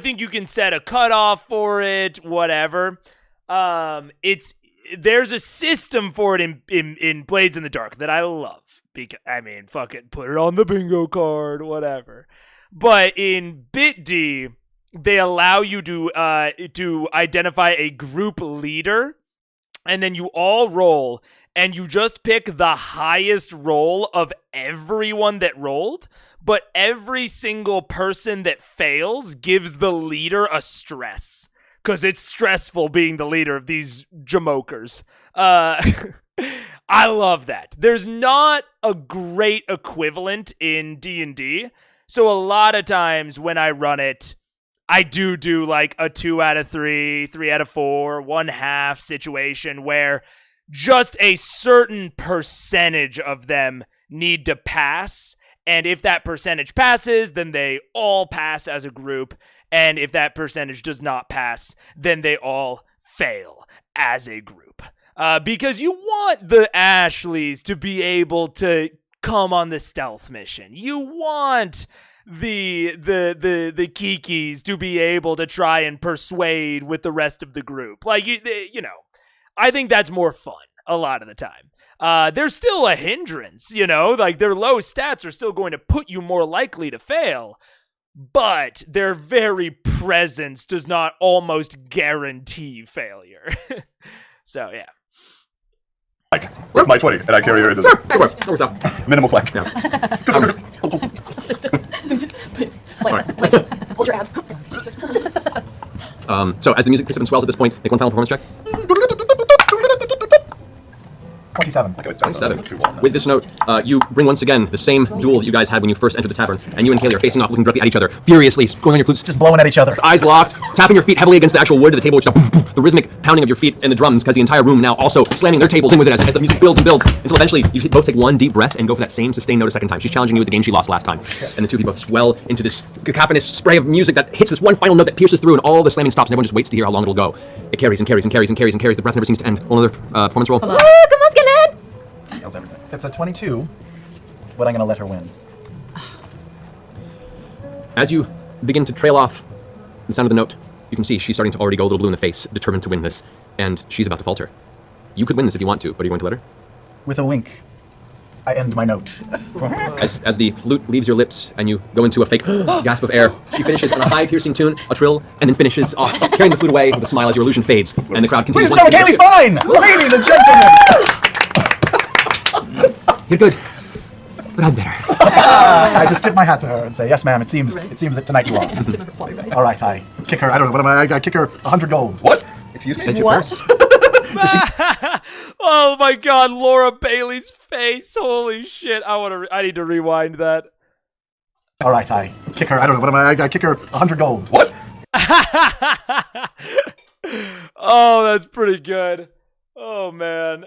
think you can set a cutoff for it, whatever. There's a system for it in Blades in the Dark that I love. Fucking put it on the bingo card, whatever. But in BitD, they allow you to identify a group leader, and then you all roll, and you just pick the highest roll of everyone that rolled, but every single person that fails gives the leader a stress. Because it's stressful being the leader of these jamokers. I love that. There's not a great equivalent in D&D, so a lot of times when I run it, I do like a 2 out of 3, 3 out of 4, 1/2 situation where just a certain percentage of them need to pass, and if that percentage passes, then they all pass as a group, and if that percentage does not pass, then they all fail as a group. Because you want the Ashleys to be able to come on the stealth mission. You want the Kikis to be able to try and persuade with the rest of the group. Like, you know, I think that's more fun a lot of the time. There's still a hindrance, you know, like their low stats are still going to put you more likely to fail, but their very presence does not almost guarantee failure. So, yeah. With my 20, and I carry her into the minimal flank. Hold your abs. So as the music picks up and swells at this point, make one final performance check. 27. 27. With this note, you bring once again the same duel that you guys had when you first entered the tavern, and you and Kaylee are facing off, looking directly at each other, furiously, going on your flutes, just blowing at each other. Eyes locked, tapping your feet heavily against the actual wood of the table, which now, the rhythmic pounding of your feet and the drums, because the entire room now also slamming their tables in with it as the music builds and builds, until eventually you both take one deep breath and go for that same sustained note a second time. She's challenging you with the game she lost last time. And the two of you both swell into this cacophonous spray of music that hits this one final note that pierces through, and all the slamming stops, and everyone just waits to hear how long it'll go. It carries and carries and carries and carries and carries. The breath never seems to end. One other performance roll. Come on, Skeleton! Everything. It's a 22, but I'm going to let her win. As you begin to trail off the sound of the note, you can see she's starting to already go a little blue in the face, determined to win this, and she's about to falter. You could win this if you want to, but are you going to let her? With a wink, I end my note. As the flute leaves your lips and you go into a fake gasp of air, she finishes on a high piercing tune, a trill, and then finishes off, carrying the flute away with a smile as your illusion fades, and the crowd continues. Please know Kaylee's fine! Ladies and gentlemen! You're good, but I'm better. I just tip my hat to her and say, yes, ma'am, it seems that tonight you are. All right, I kick her, I don't know, what am I kick her 100 gold. What? Excuse me? What? Oh my god, Laura Bailey's face. Holy shit. I need to rewind that. All right, I kick her, I don't know, what am I kick her 100 gold. What? Oh, that's pretty good. Oh, man.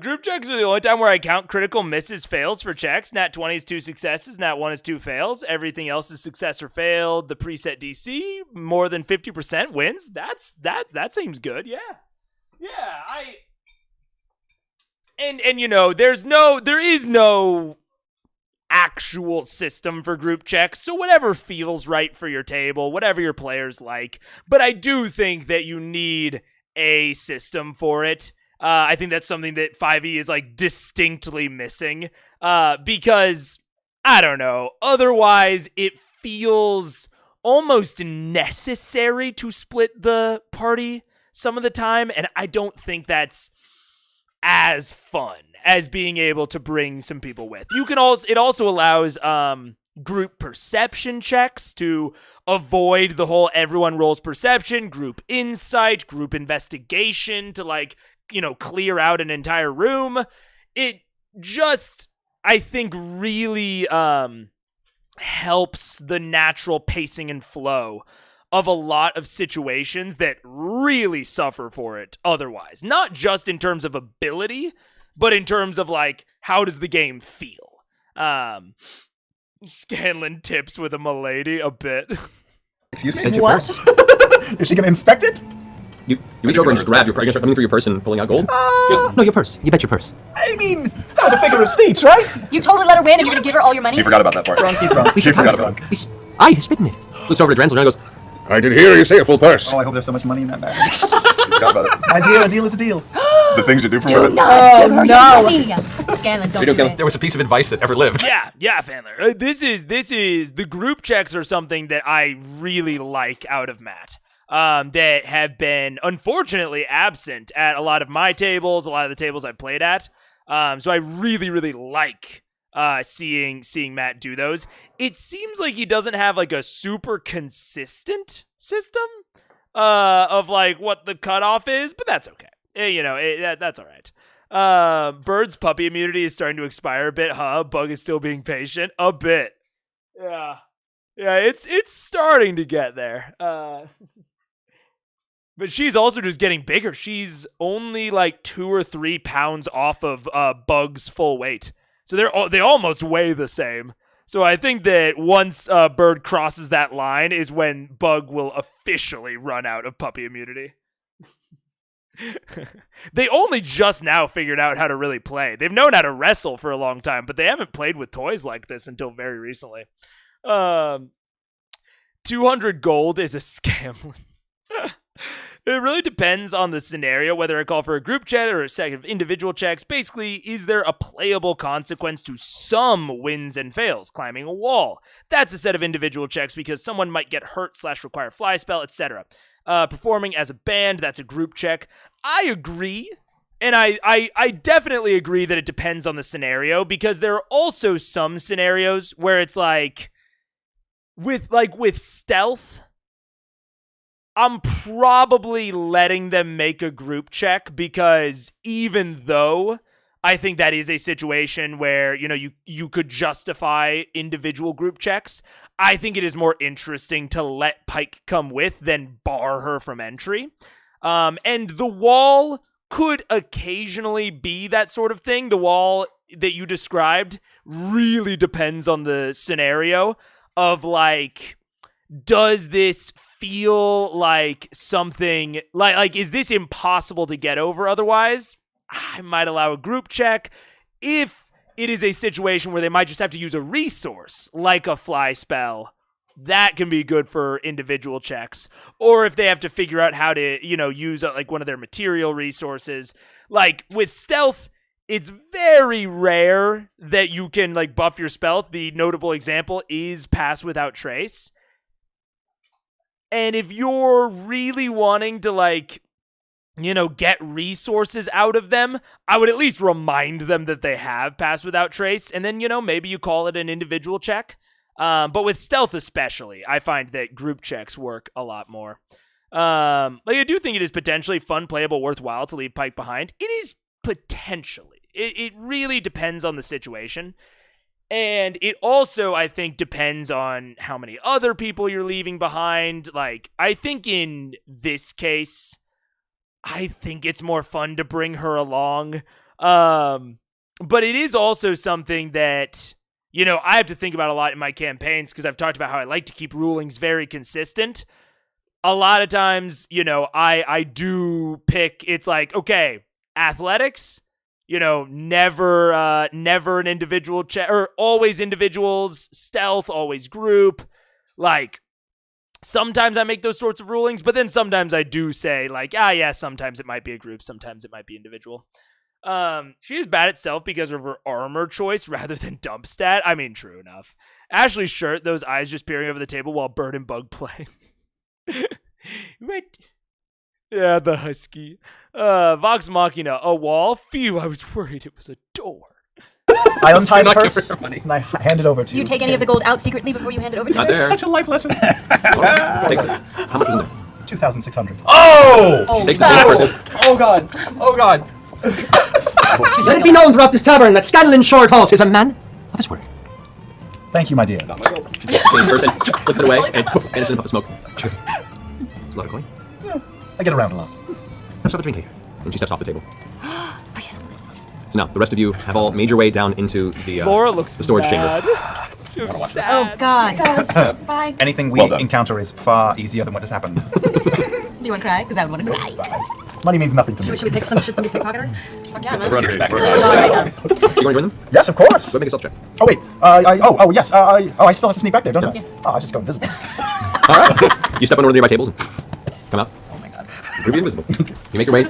Group checks are the only time where I count critical misses, fails for checks. Nat 20 is 2 successes, Nat 1 is 2 fails. Everything else is success or failed. The preset DC, more than 50% wins. That seems good, yeah. Yeah, And you know, there is no actual system for group checks, so whatever feels right for your table, whatever your players like. But I do think that you need a system for it. I think that's something that 5e is like distinctly missing, because I don't know. Otherwise, it feels almost necessary to split the party some of the time, and I don't think that's as fun as being able to bring some people with. It also allows group perception checks to avoid the whole everyone rolls perception, group insight, group investigation to like, you know, clear out an entire room. It just, I think, really helps the natural pacing and flow of a lot of situations that really suffer for it otherwise. Not just in terms of ability, but in terms of, like, how does the game feel? Scanlan tips with a milady a bit. Excuse me? What? Is she going to inspect it? You reach over and just grab your purse. You're coming through your purse and pulling out gold? No, your purse. You bet your purse. I mean, that was a figure of speech, right? You totally let her win and you're gonna give her all your money? He forgot about that part. He's drunk. He forgot about it. Aye, he's spitting it. Looks over to Drenzel and goes, I did hear you say a full purse. Oh, I hope there's so much money in that bag. He forgot about it. My deal, a deal is a deal. The things you do for Do women. not give her your money! Scanlan, don't do it. There was a piece of advice that ever lived. Yeah, Fandler. This is the group checks are something that I really like out of Matt. That have been unfortunately absent at a lot of my tables, a lot of the tables I've played at. So I really, really like seeing Matt do those. It seems like he doesn't have like a super consistent system of like what the cutoff is, but that's okay. You know, that's all right. Bird's puppy immunity is starting to expire a bit, huh? Bug is still being patient a bit. Yeah, it's starting to get there. But she's also just getting bigger. She's only like 2 or 3 pounds off of Bug's full weight. So they almost weigh the same. So I think that once Bird crosses that line is when Bug will officially run out of puppy immunity. They only just now figured out how to really play. They've known how to wrestle for a long time, but they haven't played with toys like this until very recently. 200 gold is a scam. It really depends on the scenario, whether I call for a group chat or a set of individual checks. Basically, is there a playable consequence to some wins and fails? Climbing a wall. That's a set of individual checks because someone might get hurt / require fly spell, etc. Performing as a band, that's a group check. I agree, and I definitely agree that it depends on the scenario, because there are also some scenarios where it's like, with stealth, I'm probably letting them make a group check, because even though I think that is a situation where, you could justify individual group checks, I think it is more interesting to let Pike come with than bar her from entry. And the wall could occasionally be that sort of thing. The wall that you described really depends on the scenario of, like, does this feel like something, like is this impossible to get over otherwise? I might allow a group check. If it is a situation where they might just have to use a resource, like a fly spell, that can be good for individual checks. Or if they have to figure out how to, use like one of their material resources. Like with stealth, it's very rare that you can like buff your stealth. The notable example is Pass Without Trace. And if you're really wanting to, like, get resources out of them, I would at least remind them that they have Pass Without Trace. And then, maybe you call it an individual check. But with stealth especially, I find that group checks work a lot more. I do think it is potentially fun, playable, worthwhile to leave Pike behind. It is potentially. It really depends on the situation. And it also, I think, depends on how many other people you're leaving behind. Like, I think in this case, I think it's more fun to bring her along. But it is also something that, I have to think about a lot in my campaigns, because I've talked about how I like to keep rulings very consistent. A lot of times, I do pick, it's like, okay, athletics, never an individual check, or always individuals, stealth, always group. Like, sometimes I make those sorts of rulings, but then sometimes I do say, like, yeah, sometimes it might be a group, sometimes it might be individual. She is bad at stealth because of her armor choice rather than dump stat. I mean, true enough. Ashley's shirt, those eyes just peering over the table while Bird and Bug play. Right. Yeah, the husky. Vox Machina, a wall? Phew, I was worried it was a door. I untie the purse, and I hand it over to you. Do you take any of the gold out secretly before you hand it over to us? Such a life lesson. How much is it? 2,600. Oh, Oh god. Oh god. Let it be known throughout this tavern that Scanlan Shorthalt is a man of his word. Thank you, my dear. She takes the person, flips it away, and poof, vanishes in a puff of smoke. Cheers. It's a lot of coin. Yeah, I get around a lot. Let's have a drink here. And she steps off the table. So now, the rest of you have all made your way down into the, Laura looks the storage mad. chamber. She looks Oh sad. God. Bye. Anything we encounter is far easier than what has happened. Do you want to cry? Because I would want to cry. Money means nothing to me. Should we pick some? Should somebody pickpocket her? Yeah, We're under his back. You want to join them? Yes, of course. Go make a stealth check. Oh wait. Yes. I still have to sneak back there, don't I? Oh, I just go invisible. All right. You step on one of the nearby tables and come out. Oh my god. You'll be invisible. You make your way,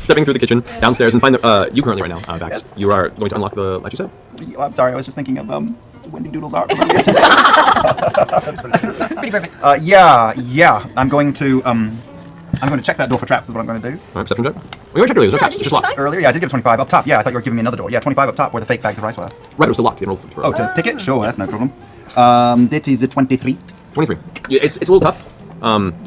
stepping through the kitchen, downstairs, and find you currently right now, Vax. Yes. You are going to unlock the latch, you said? Oh, I'm sorry. I was just thinking of Wendy Doodle's art. That's pretty perfect. Yeah. I'm going to check that door for traps. Is what I'm going to do. All right, perception check. We already checked earlier. There's no traps. It's just locked. Earlier, yeah, I did get a 25 up top. Yeah, I thought you were giving me another door. Yeah, 25 up top where the fake bags of rice were. Right, it was still locked. You didn't roll for Oh, to pick it? Sure, that's no problem. That is a 23. 23. It's a little tough.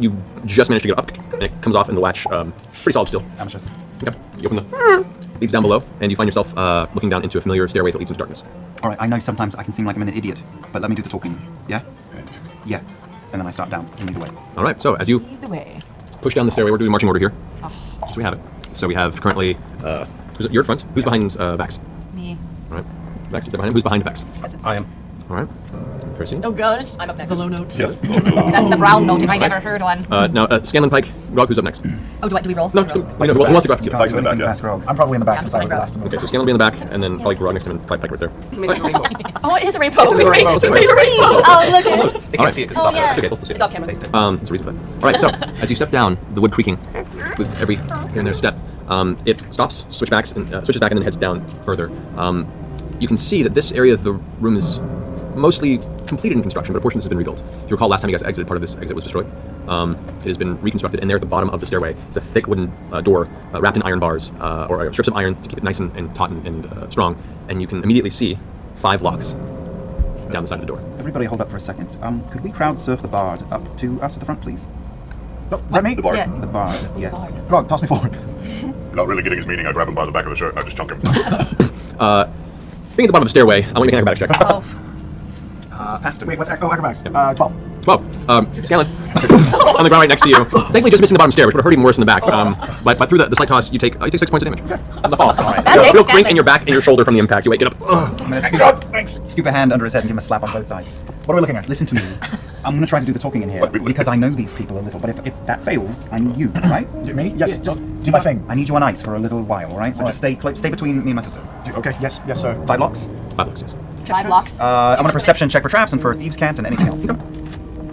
You just managed to get it up, and it comes off in the latch. Pretty solid still. Amateurs. Okay. You open the leads down below, and you find yourself looking down into a familiar stairway that leads into darkness. All right, I know sometimes I can seem like I'm an idiot, but let me do the talking. Yeah? Yeah. And then I start down and lead the way. All right. So as you The way. push down the stairway, we're doing marching order here. Oh. So we have it. So we have currently. You're at front. Who's behind Vax? Me. All right. Vax is behind him. Who's behind Vax? I am. All right. Percy. Oh gosh. I'm up next. The low note. Yeah. That's the brown note if I've ever heard one. Now, Scanlan Pike, Grog, who's up next? Oh, do we roll? No, so, who wants to go after you? Pike's in the back, yeah. I'm probably in the back Yeah, since I was the I'm last to move. Okay, so Scanlan will be in the back, and then probably Grog next to him, and probably Pike right there. Oh, it is a rainbow. It's a little rainbow. It's a rainbow. Oh, look at it. They can't see it because it's off yeah. camera. It's okay, both will see It's it. off camera. There's a reason for that. All right, so as you step down, the wood creaking with every here and there step, it stops, switches back, and then heads down further. You can see that this area of the room is mostly completed in construction, but a portion of this has been rebuilt. If you recall, last time you guys exited, part of this exit was destroyed. It has been reconstructed, and there at the bottom of the stairway is a thick wooden door wrapped in iron bars, or strips of iron to keep it nice and taut and strong. And you can immediately see 5 locks down the side of the door. Everybody hold up for a second. Could we crowd surf the bard up to us at the front, please? Oh, is that me? The bard. Yeah. The bard, yes. Grog, toss me forward. Not really getting his meaning. I grab him by the back of the shirt and I just chunk him. Being at the bottom of the stairway, I want you to make an acrobatics check. 12. Passed it. Wait, what's acrobatics? 12. 12. Scanlan, on the ground right next to you. Thankfully, just missing the bottom stair, which would have hurt even worse in the back. But through the slight toss, you take 6 points of damage on the fall. All right. So real grink in your back and your shoulder from the impact. You wake it up. I'm going to scoop a hand under his head and give him a slap on both sides. What are we looking at? Listen to me. I'm going to try to do the talking in here because I know these people a little. But if that fails, I need you, right? Me? Yes, just do my thing. I need you on ice for a little while, all right? So just stay between me and my sister. Okay, yes, sir. 5 locks? 5 looks, yes. 5 locks. I want a perception check for traps and for thieves' cant and anything else.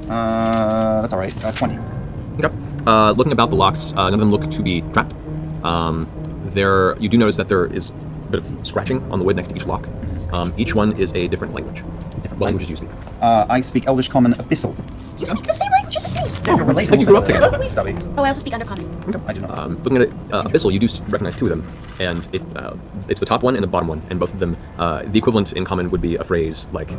That's all right. 20. Okay. Looking about the locks, none of them look to be trapped. You do notice that there is a bit of scratching on the wood next to each lock. Each one is a different language. What languages do you speak? I speak Elvish Common Abyssal. You speak the same languages as me. Yeah, you're related. I think you grew up together. Stubby. Oh, I also speak Undercommon. I do not. Looking at it, Abyssal, you do recognize 2 of them, and it's the top one and the bottom one, and both of them, the equivalent in common would be a phrase like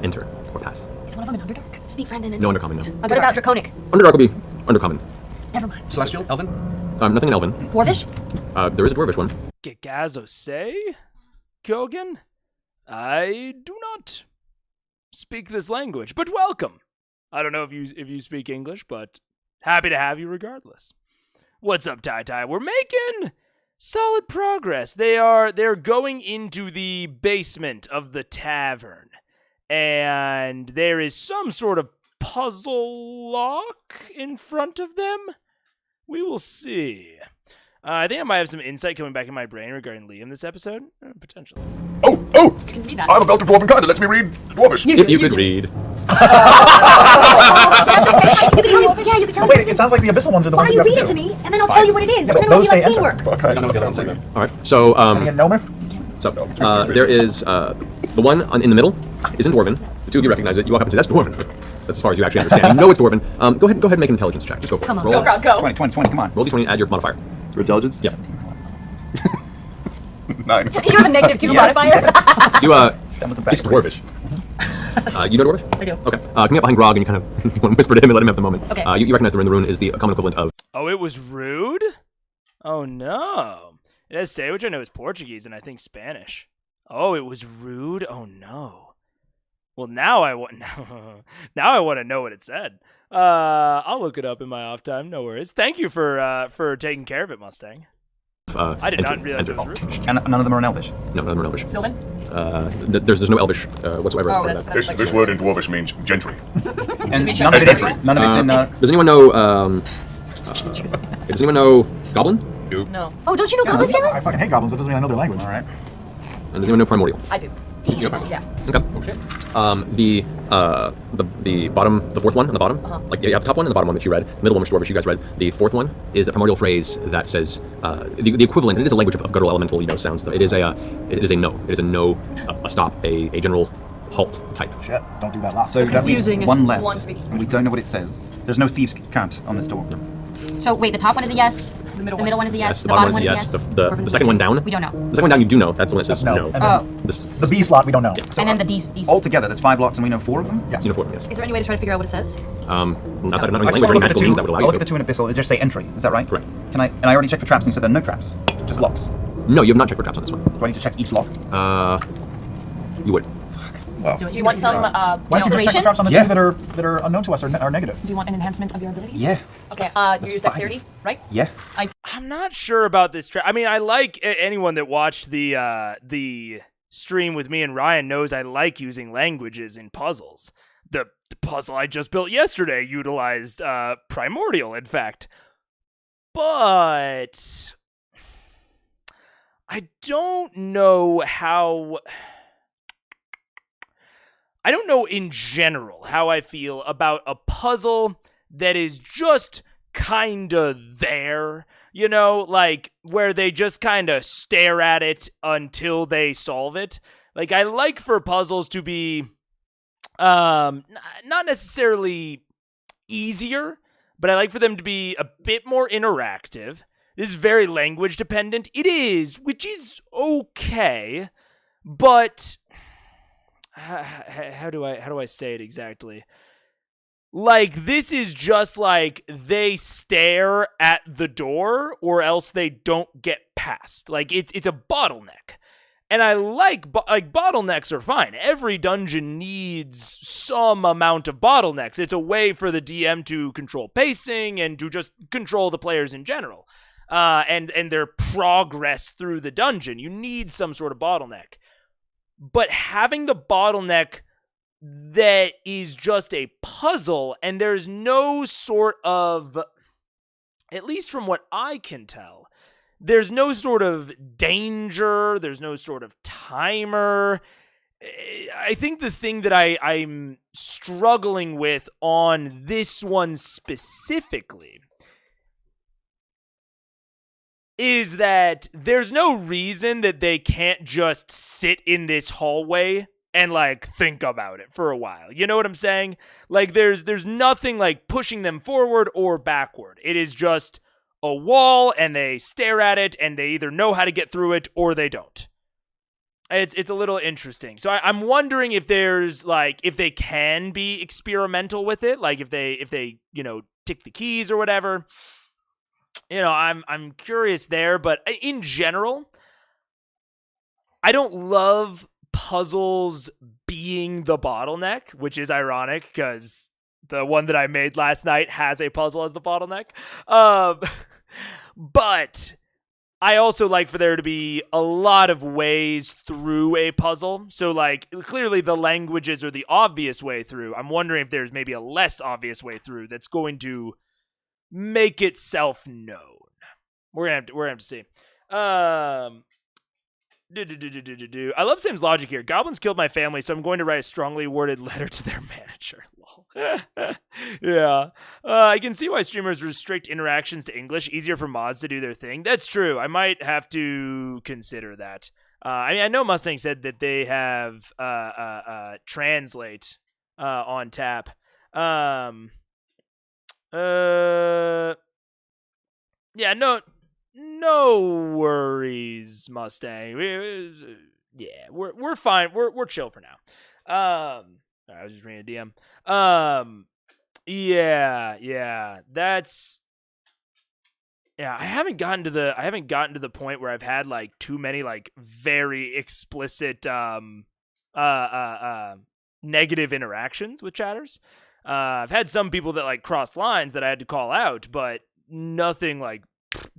enter or pass. Is one of them an Underdark? Speak friend in No Undercommon, no. What about Draconic? Underdark would be Undercommon. Never mind. Celestial? Elven? Nothing in Elven. Dwarvish? There is a Dwarvish one. Gegazo say? Kogan? I do not speak this language, but welcome. I don't know if you speak English, but happy to have you regardless. What's up, Tai? We're making solid progress. They're going into the basement of the tavern, and there is some sort of puzzle lock in front of them. We will see. I think I might have some insight coming back in my brain regarding Liam this episode. Potentially. Oh! You can read that. I have a belt of dwarven kind that lets me read Dwarvish. If you could read. Yeah, you can tell me. Wait, it sounds like the abyssal ones are the Why ones don't you you have read to it do. to me, and then I'll tell you what it is, Yeah, and then but we'll those be like say enter. teamwork. Okay. I don't know what the other ones say then. All right. So Any a gnomer? there is the one in the middle isn't Dwarven. The 2 of you recognize it. You walk up and say, "That's Dwarven." That's as far as you actually understand. You know it's Dwarven. Go ahead and make an intelligence check. Just go for it. Come on. Roll. Go. 20, come on. Roll d20 and add your modifier. For intelligence? Yep. 9. You have a -2 Yes. modifier. You That was a bad it's Dwarvish. You know Dwarvish? I do. Okay. Coming up behind Grog, and you kind of want to whisper to him and let him have the moment. Okay. You recognize the rune is the common equivalent of. Oh, it was rude? Oh no. It has say, which I know is Portuguese and I think Spanish. Oh, it was rude? Oh no. Well, now I want to know what it said. I'll look it up in my off time. No worries. Thank you for taking care of it, Mustang. I did not realize it was rude. And none of them are in Elvish. No, none of them are Elvish. Sylvan? There's no Elvish whatsoever. Oh, as part of that. that's This word in Dwarvish means gentry. And none of it is. None of it's in. Does anyone know? Does anyone know Goblin? No. Oh, don't you know goblins, Cameron? I fucking hate goblins. That doesn't mean I know their language. All right. And does anyone know Primordial? I do. You know Primordial? Yeah. Okay. The bottom, the 4th one on the bottom, like you have the top one and the bottom one which you read, the middle one which Dwarvish you guys read. The 4th one is a primordial phrase that says the equivalent. It is a language of guttural elemental sounds. It is a no. It is a no, a stop, a general halt type. Shit, don't do that loud. So that leaves confusing. one left. One to be- And we don't know what it says. There's no thieves' cant on this door. So wait, the top one is a yes. The middle one is a yes. The bottom one is yes. The second one down. We don't know. The second one down you do know. That's the one that says No. no. And then Oh. the B slot we don't know. And then the D's. Altogether, there's 5 locks and we know 4 of them? Yeah. Uniform, yes. Is there any way to try to figure out what it says? Outside of not I knowing just language or want to look at the magical two. means that would allow I'll you look to. at the 2 in Abyssal. It just say entry. Is that right? Correct. And I already checked for traps and you said there are no traps. Just locks. No, you have not checked for traps on this one. Do I need to check each lock? You would. Do you want some Why don't you just check inspiration? the traps on the Yeah. 2 that are unknown to us or negative? Do you want an enhancement of your abilities? Yeah. Okay, you use 5. dexterity, right? Yeah. I'm not sure about this trap. I mean, I like anyone that watched the stream with me and Ryan knows I like using languages in puzzles. The puzzle I just built yesterday utilized Primordial, in fact. But I don't know in general how I feel about a puzzle that is just kinda there, you know, like where they just kinda stare at it until they solve it. Like, I like for puzzles to be not necessarily easier, but I like for them to be a bit more interactive. This is very language dependent. It is, which is okay, but how do I say it exactly? Like, this is just like they stare at the door or else they don't get past. Like, it's a bottleneck. And I like bottlenecks are fine. Every dungeon needs some amount of bottlenecks. It's a way for the DM to control pacing and to just control the players in general. And their progress through the dungeon. You need some sort of bottleneck. But having the bottleneck that is just a puzzle and there's no sort of, at least from what I can tell, there's no sort of danger, there's no sort of timer. I think the thing that I'm struggling with on this one specifically is that there's no reason that they can't just sit in this hallway and, like, think about it for a while. You know what I'm saying? Like, there's nothing, like, pushing them forward or backward. It is just a wall, and they stare at it, and they either know how to get through it, or they don't. It's a little interesting. So I'm wondering if there's, like, if they can be experimental with it, like, if they you know, tick the keys or whatever. You know, I'm curious there, but in general, I don't love puzzles being the bottleneck, which is ironic because the one that I made last night has a puzzle as the bottleneck. But I also like for there to be a lot of ways through a puzzle. So, like, clearly the languages are the obvious way through. I'm wondering if there's maybe a less obvious way through that's going to make itself known. We're gonna have to see. I love Sam's logic here. Goblins killed my family, so I'm going to write a strongly worded letter to their manager. Yeah. I can see why streamers restrict interactions to English. Easier for mods to do their thing. That's true. I might have to consider that. I mean, I know Mustang said that they have translate on tap. Yeah, no worries, Mustang. We're fine. We're chill for now. I was just reading a DM. Yeah. That's. Yeah, I haven't gotten to the point where I've had like too many like very explicit negative interactions with chatters. I've had some people that like cross lines that I had to call out, but nothing like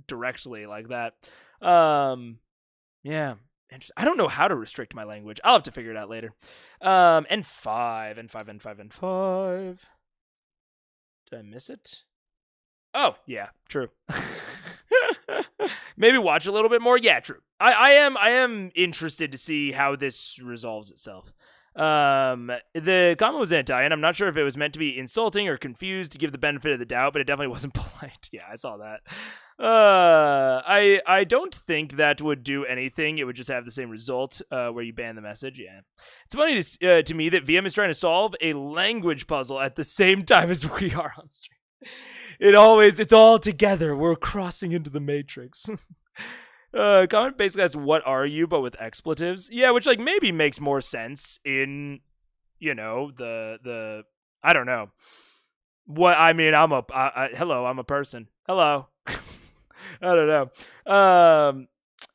directly like that. Yeah. Interesting. I don't know how to restrict my language. I'll have to figure it out later. N5. Did I miss it? Oh, yeah, true. Maybe watch a little bit more. Yeah, true. I am interested to see how this resolves itself. The comment was anti, and I'm not sure if it was meant to be insulting or confused to give the benefit of the doubt, but it definitely wasn't polite. Yeah, I saw that. I don't think that would do anything. It would just have the same result, where you ban the message. Yeah. It's funny to me that VM is trying to solve a language puzzle at the same time as we are on stream. It's all together. We're crossing into the Matrix. Comment basically asks, what are you, but with expletives? Yeah, which like maybe makes more sense in, you know, the I don't know. What I mean, hello, I'm a person. Hello. I don't know.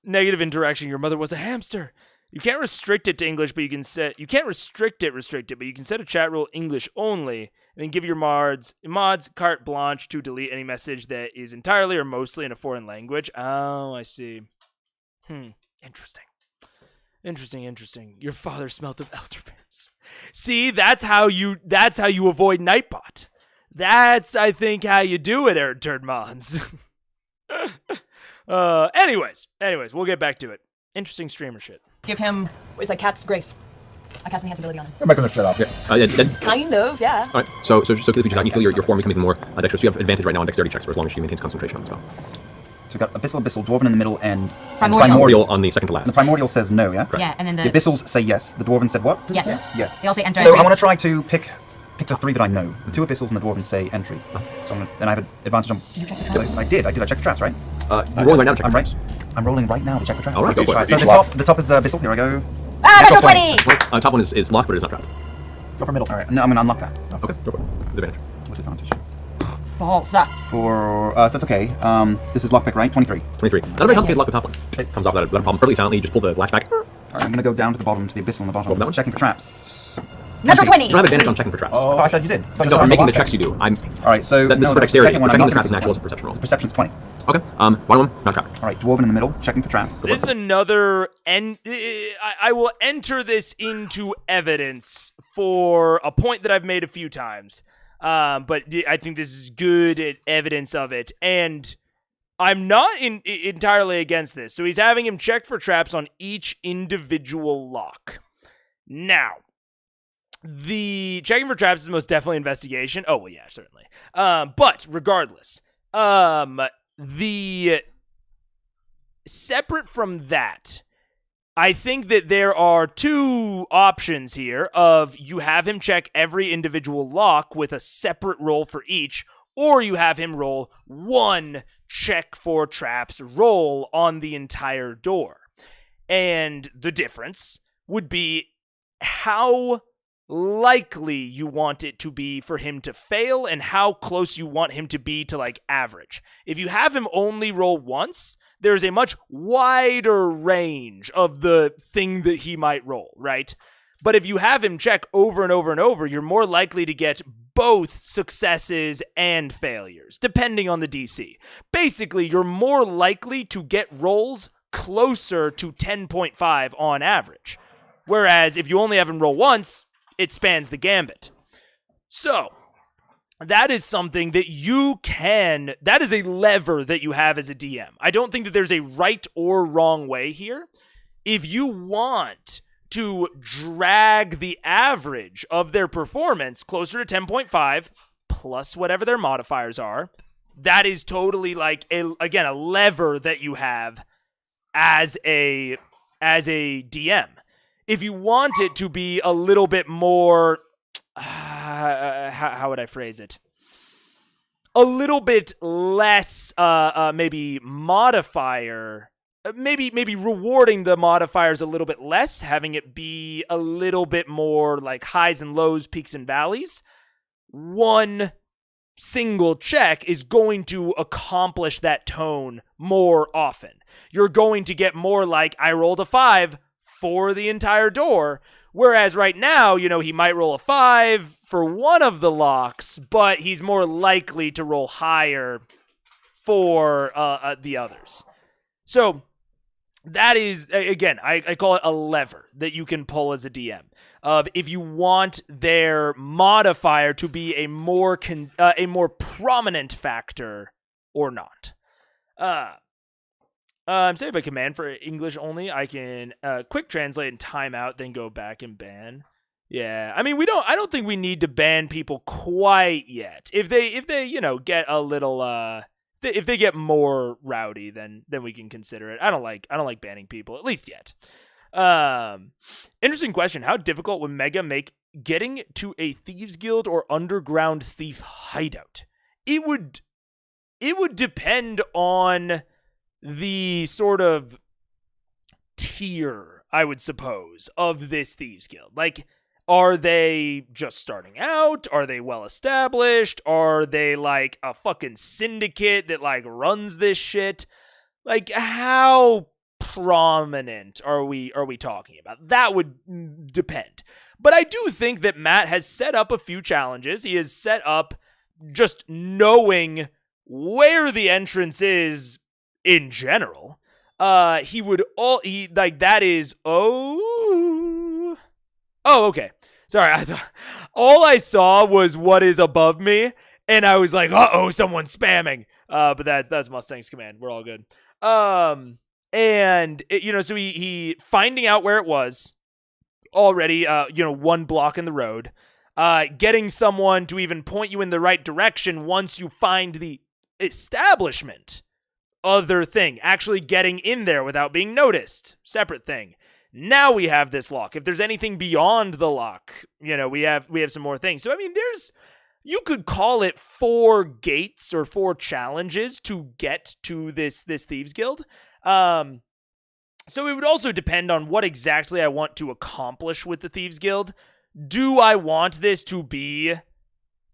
Negative interaction. Your mother was a hamster. You can't restrict it to English, but you can't restrict it, but you can set a chat rule English only, and then give your mods carte blanche to delete any message that is entirely or mostly in a foreign language. Oh, I see. Interesting. Interesting. Your father smelt of elderberries. See, that's how you avoid Nightbot. That's, I think, how you do it, Turd Mons. Anyways, we'll get back to it. Interesting streamer shit. Give him, it's like Cat's Grace. I cast enhance ability on him. I'm making this shit up. Yeah. Kind of, yeah. All right. So just to the feature, you feel your form becoming more dexterous. You have advantage right now on dexterity checks for as long as she maintains concentration on the spell. So we've got Abyssal, Dwarven in the middle, and Primordial on the second to last. And the Primordial says no, yeah? Yeah, and then The Abyssals say yes. The Dwarven said what? Yes. Yes. They all say enter. So I want to try to pick the 3 that I know. The 2 Abyssals and the Dwarven say entry. So then I have an advantage on... Did you check the traps? I did. I checked the traps, right? You're rolling right now to check I'm the right. traps. I'm rolling right now to check the traps. All right, go for it. So the top is Abyssal. Here I go. Natural 20! Top one is locked, but it is not trapped. Go for middle. All right. No, I'm going to unlock that. Okay, go for it. With advantage. With advantage. Balsa. So that's okay. This is lockpick, right? 23. 23. Not a very complicated lock, the top one. It comes off without a problem. Perfectly silently, you just pull the latch back. All right, I'm going to go down to the bottom, to the Abyssal on the bottom. Over that one? Checking for traps. Natural 20! You don't have advantage on checking for traps. Oh, I said you did. No, for making the checks you do. All right, so this is for the dexterity. second one, Checking I'm the not traps is natural, it's a perception roll. The perception's 20. Okay, one, not trapped. All right, Dwarven in the middle, checking for traps. This is another, and I will enter this into evidence for a point that I've made a few times. But I think this is good evidence of it, and I'm not entirely against this. So he's having him check for traps on each individual lock. Now, the checking for traps is most definitely investigation. Oh, well, yeah, certainly. But regardless, the separate from that, I think that there are 2 options here of you have him check every individual lock with a separate roll for each, or you have him roll 1 check for traps roll on the entire door. And the difference would be how likely you want it to be for him to fail and how close you want him to be to like average. If you have him only roll once, there's a much wider range of the thing that he might roll, right? But if you have him check over and over and over, you're more likely to get both successes and failures, depending on the DC. Basically, you're more likely to get rolls closer to 10.5 on average. Whereas if you only have him roll once, it spans the gambit. So, that is something that that is a lever that you have as a DM. I don't think that there's a right or wrong way here. If you want to drag the average of their performance closer to 10.5, plus whatever their modifiers are, that is totally like, a lever that you have as a DM. If you want it to be a little bit more, how would I phrase it? A little bit less, maybe modifier, maybe rewarding the modifiers a little bit less, having it be a little bit more like highs and lows, peaks and valleys. 1 single check is going to accomplish that tone more often. You're going to get more like, I rolled a 5 for the entire door, whereas right now, he might roll a 5 for one of the locks, but he's more likely to roll higher for the others. So that is, again, I call it a lever that you can pull as a DM. If you want their modifier to be a more prominent factor or not. Say by command for English only, I can quick translate and time out, then go back and ban. Yeah, I mean, I don't think we need to ban people quite yet. If they get a little, if they get more rowdy, then we can consider it. I don't like banning people, at least yet. Interesting question. How difficult would Mega make getting to a thieves guild or underground thief hideout? It would depend on the sort of tier, I would suppose, of this thieves guild. Like, are they just starting out? Are they well established? Are they like a fucking syndicate that like runs this shit? Like, how prominent are we talking about? That would depend. But I do think that Matt has set up a few challenges. He has set up just knowing where the entrance is in general. that is, okay. Sorry, I thought all I saw was what is above me, and I was like, someone's spamming. But that's Mustang's command. We're all good. And so he finding out where it was already, one block in the road, getting someone to even point you in the right direction once you find the establishment. Other thing, actually getting in there without being noticed. Separate thing. Now we have this lock. If there's anything beyond the lock, we have some more things. So I mean, you could call it 4 gates or 4 challenges to get to this Thieves Guild. So it would also depend on what exactly I want to accomplish with the Thieves Guild. Do I want this to be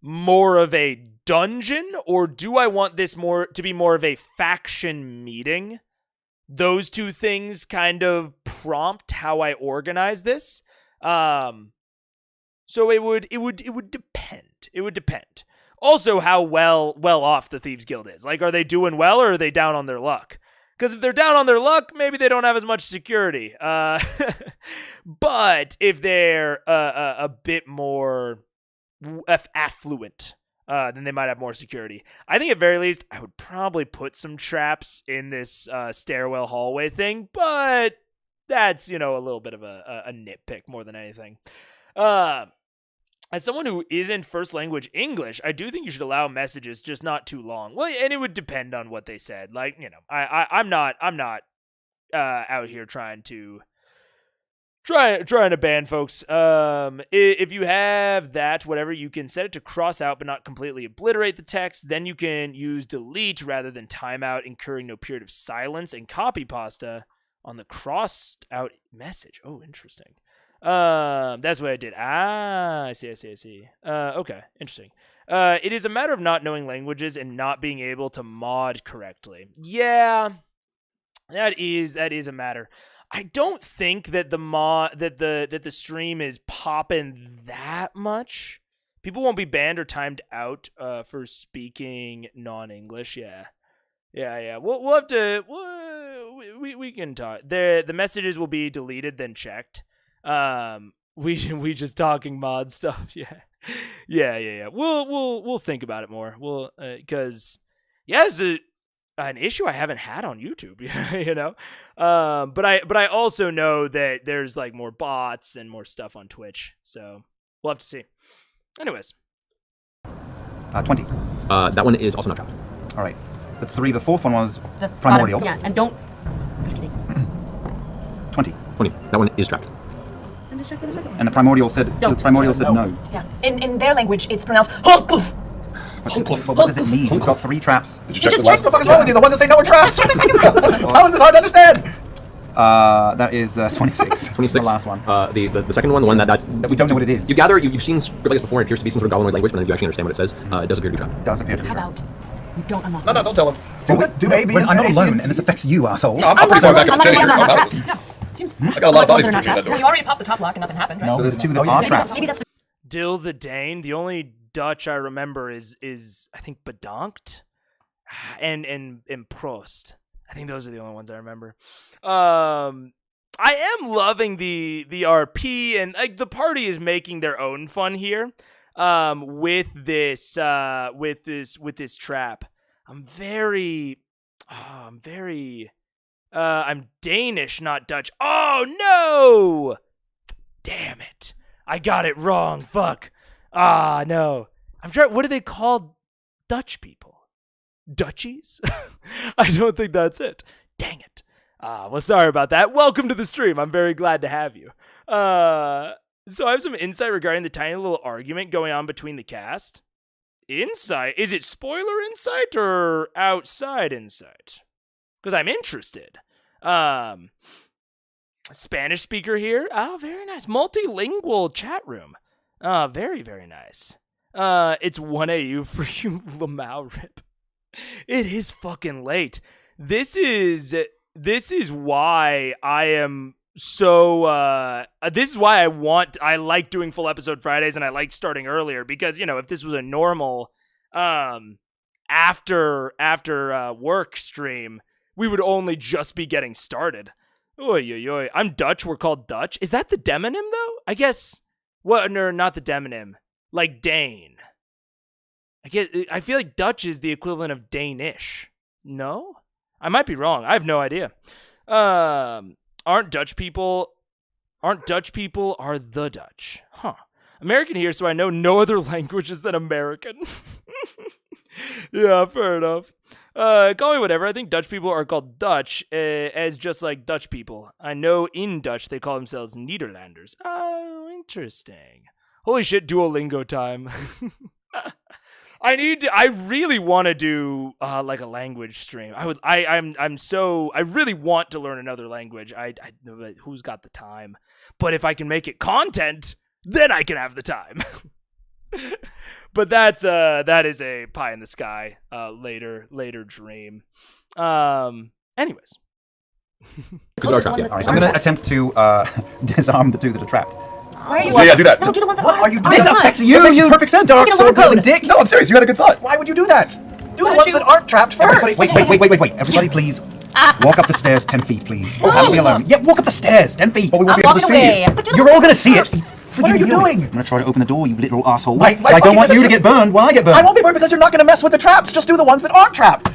more of a dungeon, or do I want this to be more of a faction meeting? Those two things kind of prompt how I organize this. So it would depend. It would depend. Also, how well off the Thieves Guild is. Like, are they doing well, or are they down on their luck? Because if they're down on their luck, maybe they don't have as much security. But if they're a bit more affluent, then they might have more security. I think at very least, I would probably put some traps in this stairwell hallway thing, but that's, a little bit of a nitpick more than anything. As someone who isn't first language English, I do think you should allow messages, just not too long. Well, and it would depend on what they said. Like, I'm not out here trying to ban folks. If you have that, whatever, you can set it to cross out but not completely obliterate the text. Then you can use delete rather than timeout, incurring no period of silence, and copy pasta on the crossed out message. Oh, interesting. That's what I did. I see. Okay, interesting. It is a matter of not knowing languages and not being able to mod correctly. Yeah, that is a matter. I don't think that the stream is popping that much. People won't be banned or timed out for speaking non-English. Yeah. We'll have to. We can talk. The messages will be deleted then checked. We just talking mod stuff. Yeah. We'll think about it more. We'll because it's an issue I haven't had on YouTube. But I also know that there's like more bots and more stuff on Twitch. So we'll have to see. Anyways, 20. That one is also not trapped. All right, so that's 3. The fourth one was The primordial. Yes, and don't. Just kidding. 20. That one is trapped. And just check for the second one. And the primordial said no. Yeah. In their language, it's pronounced. But what does it mean? We've got 3 traps. Did you check just the last checked What the fuck is wrong with you? The ones that say no are traps. Check the second one. How is this hard to understand? That is 26. 26. The last one. The second one, the one that we don't know what it is. you gather, you've seen Scribblius before. It appears to be some sort of goblin language, but then you actually understand what it says. It does appear to be trapped. Does appear to be How trapped. about you don't unlock No, don't tell him. Do A, B, I'm not AC, alone, and this affects you, assholes. I'm pretty far back in the chain. They're not I'm trapped. out. No. Seems I got a lot of bodies they're not between that trapped. door. Well, you already popped the top lock and nothing happened, right? So there's 2 that Oh, are yeah. trapped. Maybe that's the Dil the Dane. The only Dutch I remember is I think bedankt and Prost. I think those are the only ones I remember. I am loving the RP, and like the party is making their own fun here. With this trap. I'm Danish, not Dutch. Oh no! Damn it. I got it wrong. Fuck. No. I'm trying. What do they call Dutch people? Dutchies? I don't think that's it. Dang it. Well, sorry about that. Welcome to the stream. I'm very glad to have you. So I have some insight regarding the tiny little argument going on between the cast. Insight? Is it spoiler insight or outside insight? Because I'm interested. Spanish speaker here. Oh, very nice. Multilingual chat room. Very, very nice. It's 1 AU for you, Lamau Rip. It is fucking late. This is why I am so, this is why I like doing full episode Fridays and I like starting earlier because, if this was a normal, after work stream, we would only just be getting started. Oy, oy, oy. I'm Dutch, we're called Dutch. Is that the demonym, though? I guess, what, no, not the demonym. Like Dane. I feel like Dutch is the equivalent of Danish. No? I might be wrong. I have no idea. Aren't Dutch people are the Dutch? Huh. American here, so I know no other languages than American. Yeah, fair enough. Call me whatever. I think Dutch people are called Dutch as just like Dutch people. I know in Dutch they call themselves Nederlanders. Oh, interesting. Holy shit, Duolingo time. I really want to do like a language stream. I really want to learn another language. Who's got the time? But if I can make it content, then I can have the time. But that is a pie in the sky later dream. Anyways. I'm going to attempt to disarm the two that are trapped. Why are you? Yeah, do that. No, do the ones that What aren't. are you doing? This That affects you. It makes perfect sense. Dark sword wielding dick. No, I'm serious. You had a good thought. Why would you do that? Do the ones that aren't trapped first. Wait. Everybody, please. Walk up the stairs 10 feet, please. Have me alone. Yeah, walk up the stairs 10 feet. But we won't be able to see it. You're all going to see it. What are you doing? I'm going to try to open the door, you little asshole. My I don't want you to get burned while I get burned. I won't be burned because you're not going to mess with the traps. Just do the ones that aren't trapped.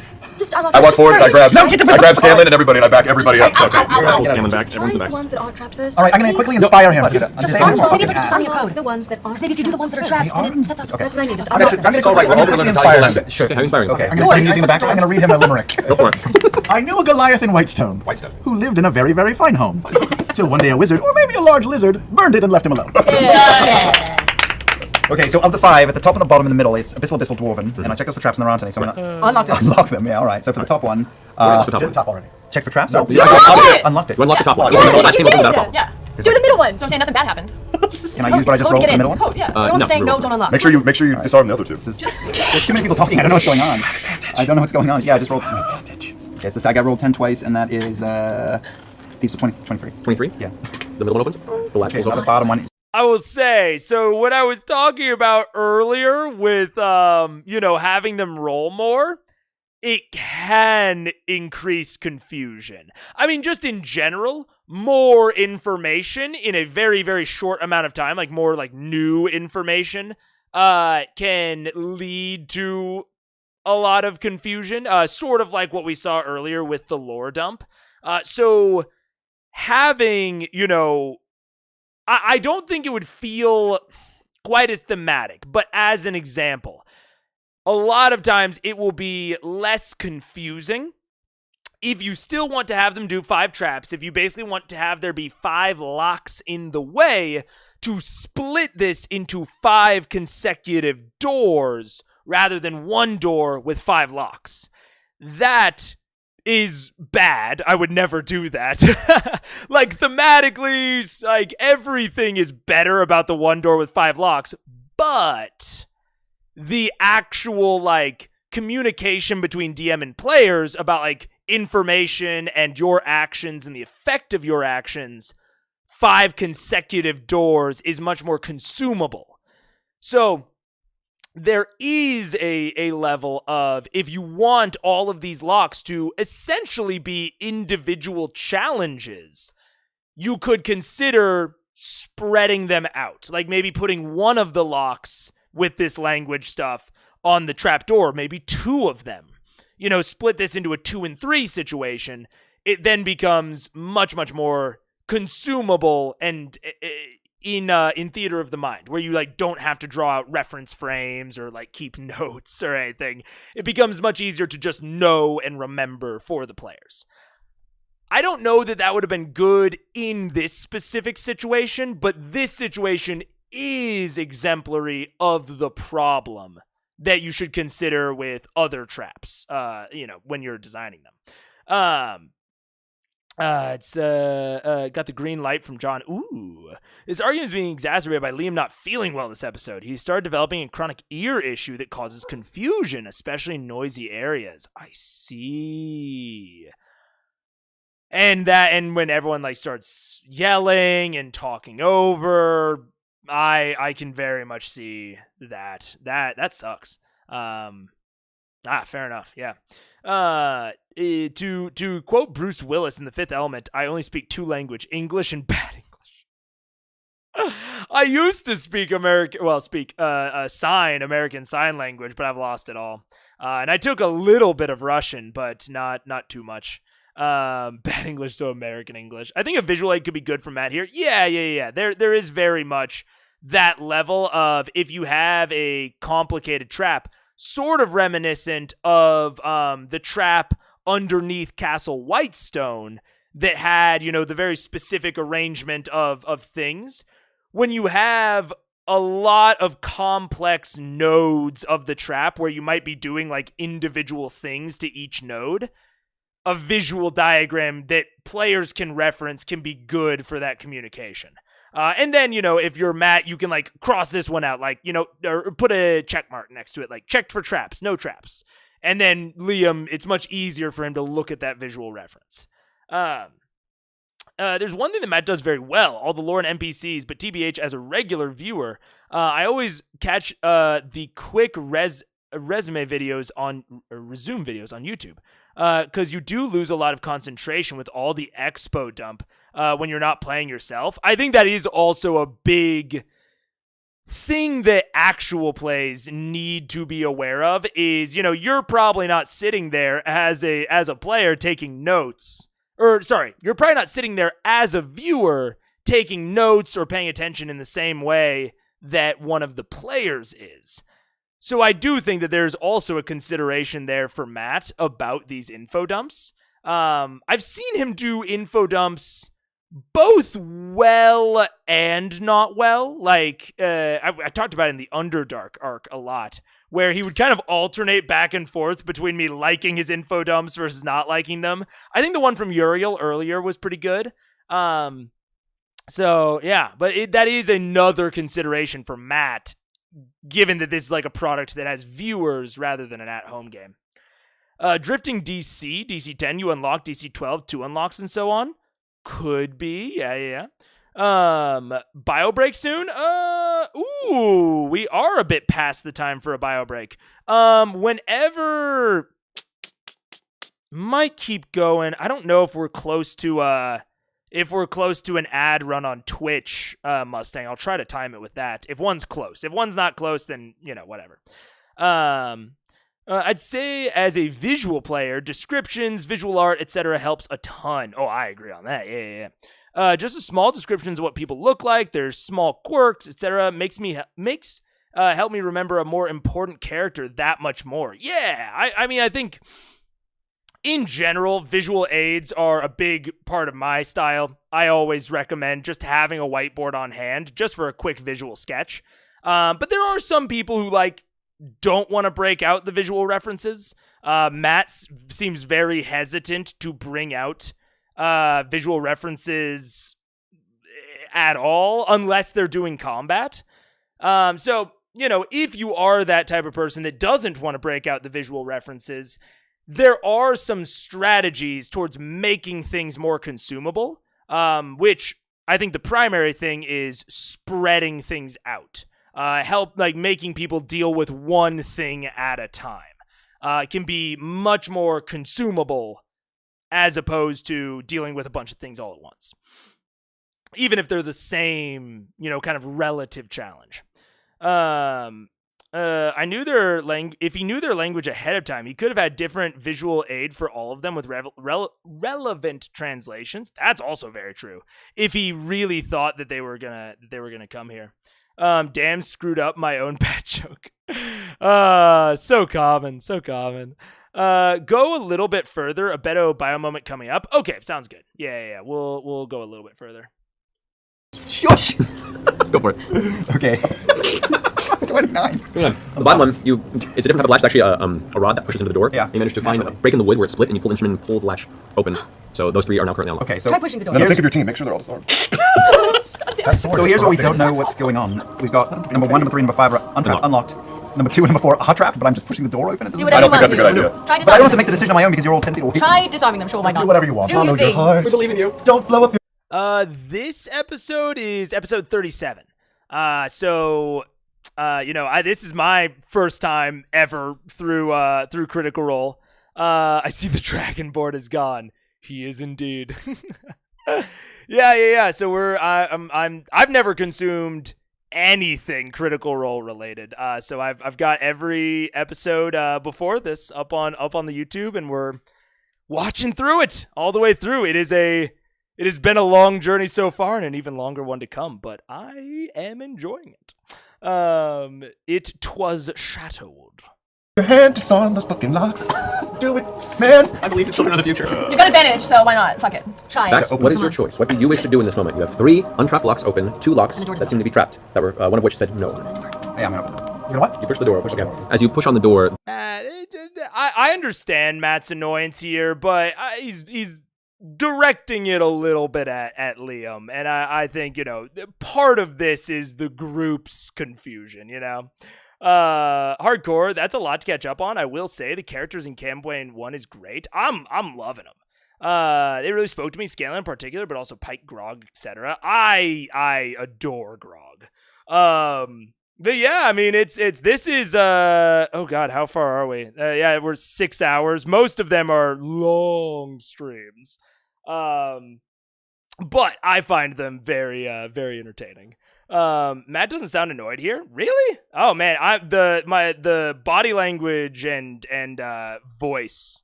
I walk forward, I grab Scanlan and everybody, and I back everybody up. Okay. Scanlan back, everyone's The back. ones that aren't trapped first. All right, I'm going to quickly inspire him. Maybe if I just code the ones that aren't. Maybe if you do the ones that are trapped, then it sets up. That's what I need. Just I'm going to quickly inspire him. Sure. How inspiring. Okay, I'm going to read him a limerick. Go for it. I knew a Goliath in Whitestone, who lived in a very, very fine home. Till one day a wizard, or maybe a large lizard, burned it and left him alone. Okay, so of the 5, at the top and the bottom and the middle, it's Abyssal, Dwarven, and I check those for traps and there aren't any, so I'm gonna unlock them, yeah, alright. So for the top one, Did the top already. check for traps? No. Unlocked it. You unlock the top one. Yeah, That came you up with that did. problem. Yeah. Do the middle one. So I'm saying nothing bad happened. Can I use what I just rolled for the middle one? Code, yeah. No one's saying no, don't unlock. Make sure you disarm the other two. There's too many people talking, I don't know what's going on. Yeah, I just rolled advantage. Okay, so I got rolled 10 twice, and that is, Thieves of 23. 23? Yeah. The middle one opens. The left Okay, goes now the open. bottom one. I will say, so what I was talking about earlier with, having them roll more, it can increase confusion. I mean, just in general, more information in a very, very short amount of time, like more like new information, can lead to a lot of confusion, sort of like what we saw earlier with the lore dump. So having, I don't think it would feel quite as thematic, but as an example, a lot of times it will be less confusing if you still want to have them do 5 traps, if you basically want to have there be 5 locks in the way, to split this into 5 consecutive doors rather than 1 door with 5 locks. That is bad. I would never do that. Like, thematically, like, everything is better about the 1 door with 5 locks, but the actual, like, communication between DM and players about, like, information and your actions and the effect of your actions, 5 consecutive doors is much more consumable. So there is a level of, if you want all of these locks to essentially be individual challenges, you could consider spreading them out. Like maybe putting one of the locks with this language stuff on the trapdoor, maybe 2 of them. Split this into a 2 and 3 situation. It then becomes much, much more consumable and in theater of the mind, where you like don't have to draw out reference frames or like keep notes or anything. It becomes much easier to just know and remember for the players. I don't know that that would have been good in this specific situation, but this situation is exemplary of the problem that you should consider with other traps, when you're designing them. It's got the green light from John. Ooh. This argument is being exacerbated by Liam not feeling well this episode. He started developing a chronic ear issue that causes confusion, especially in noisy areas. I see. And when everyone like starts yelling and talking over, I can very much see that. That sucks. Fair enough. Yeah. To quote Bruce Willis in The Fifth Element, I only speak two languages, English and bad English. I used to speak American Sign Language, but I've lost it all. And I took a little bit of Russian, but not too much. Bad English, so American English. I think a visual aid could be good for Matt here. Yeah. There is very much that level of, if you have a complicated trap, sort of reminiscent of the trap underneath Castle Whitestone that had, the very specific arrangement of things. When you have a lot of complex nodes of the trap where you might be doing like individual things to each node, a visual diagram that players can reference can be good for that communication. And then, if you're Matt, you can like cross this one out, like, or put a check mark next to it, like checked for traps, no traps. And then Liam, it's much easier for him to look at that visual reference. There's one thing that Matt does very well, all the lore and NPCs, but TBH, as a regular viewer, I always catch the quick resume videos resume videos on YouTube, because you do lose a lot of concentration with all the expo dump when you're not playing yourself. I think that is also a big thing that actual plays need to be aware of is, you're probably not sitting there as a player taking notes. Or, sorry, you're probably not sitting there as a viewer taking notes or paying attention in the same way that one of the players is. So I do think that there's also a consideration there for Matt about these info dumps. I've seen him do info dumps both well and not well. Like, I talked about it in the Underdark arc a lot, where he would kind of alternate back and forth between me liking his info dumps versus not liking them. I think the one from Uriel earlier was pretty good. So, yeah, but that is another consideration for Matt, given that this is like a product that has viewers rather than an at-home game. Drifting DC, DC 10, you unlock, DC 12, 2 unlocks, and so on. Could be, yeah. Bio break soon? Ooh, we are a bit past the time for a bio break. Whenever, might keep going. I don't know if we're close to an ad run on Twitch, Mustang. I'll try to time it with that. If one's close. If one's not close, then, whatever. I'd say as a visual player, descriptions, visual art, etc. helps a ton. Oh, I agree on that. Yeah. Just a small descriptions of what people look like, their small quirks, etc. Help me remember a more important character that much more. Yeah, I mean, I think in general, visual aids are a big part of my style. I always recommend just having a whiteboard on hand just for a quick visual sketch. But there are some people who don't want to break out the visual references. Matt seems very hesitant to bring out visual references at all unless they're doing combat. So, if you are that type of person that doesn't want to break out the visual references, there are some strategies towards making things more consumable, which I think the primary thing is spreading things out. Help making people deal with one thing at a time. It can be much more consumable as opposed to dealing with a bunch of things all at once. Even if they're the same, kind of relative challenge. I knew if he knew their language ahead of time, he could have had different visual aid for all of them with relevant translations. That's also very true. If he really thought that they were gonna come here. Damn, screwed up my own bad joke. So common. Go a little bit further. A Beto bio moment coming up. Okay, sounds good. Yeah. We'll go a little bit further. Shush! Go for it. Okay. 29. Hang on. The bottom one, it's a different type of latch. It's actually a rod that pushes into the door. Yeah. You managed to find a break in the wood where it's split, and you pull the instrument and pull the latch open. So those three are now currently unlocked. Okay, so try pushing the door. Then think of your team. Make sure they're all disarmed. So here's what we don't know what's going on. We've got number 1, number 3, number 5 are untrapped, unlocked. Number 2 and number 4 are trapped, but I'm just pushing the door open. Do whatever you want that's a good idea. Try But I disarming don't have to them. make the decision on my own because you're all 10 feet away. Try disarming them, sure, why not? Do whatever you want. Do Follow your your thing. heart. We believe in you. Don't blow up your... This episode is episode 37. So This is my first time ever through Critical Role. I see the dragon board is gone. He is indeed. Yeah. So I've never consumed anything Critical Role related. So I've got every episode before this up on the YouTube, and we're watching through it all the way through. It has been a long journey so far, and an even longer one to come, but I am enjoying it. It twas shadowed. Your hand is on those fucking locks. Do it, man. I believe in children of the future. You've got advantage, so why not? Fuck it. Try it. Vax, what is your choice? What do you wish to do in this moment? You have 3 untrapped locks open, 2 locks that seem to be trapped. That were one of which said no. Hey, I'm gonna. You know what? You push the door. Okay. As you push on the door, I understand Matt's annoyance here, but he's directing it a little bit at Liam, and I think part of this is the group's confusion. Hardcore, that's a lot to catch up on. I will say the characters in Campaign 1 is great. I'm loving them. They really spoke to me, Scanlan in particular, but also Pike, Grog, etc. I adore Grog. But yeah, I mean, this is oh god, how far are we? Yeah, we're 6 hours. Most of them are long streams. But I find them very entertaining. Matt doesn't sound annoyed here. Really? Oh man, the body language and voice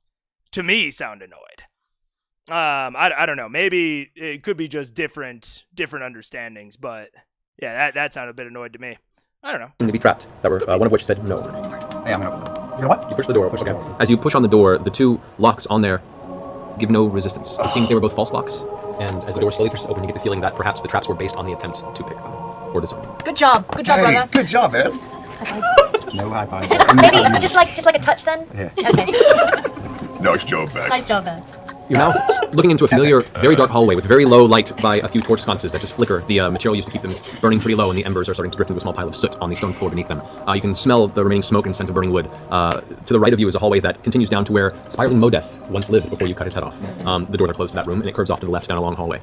to me sound annoyed. I don't know. Maybe it could be just different understandings, but yeah, that sounded a bit annoyed to me. I don't know. Seem to be trapped. That were one of which said no. Hey, I'm gonna. You know what? You push the door. Okay. As you push on the door, the 2 locks on there give no resistance. It seems they were both false locks, and as the door slowly pushes open, you get the feeling that perhaps the traps were based on the attempt to pick them or disarm. Good job, Hey, brother. good job, man. No high five. Maybe just like a touch then. Yeah. Okay. Nice job, Max. Nice job, Max. You're now looking into a familiar, very dark hallway with very low light by a few torch sconces that just flicker. The material used to keep them burning pretty low, and the embers are starting to drift into a small pile of soot on the stone floor beneath them. You can smell the remaining smoke and scent of burning wood. To the right of you is a hallway that continues down to where spiraling Modeth once lived before you cut his head off. The doors are closed to that room, and it curves off to the left down a long hallway.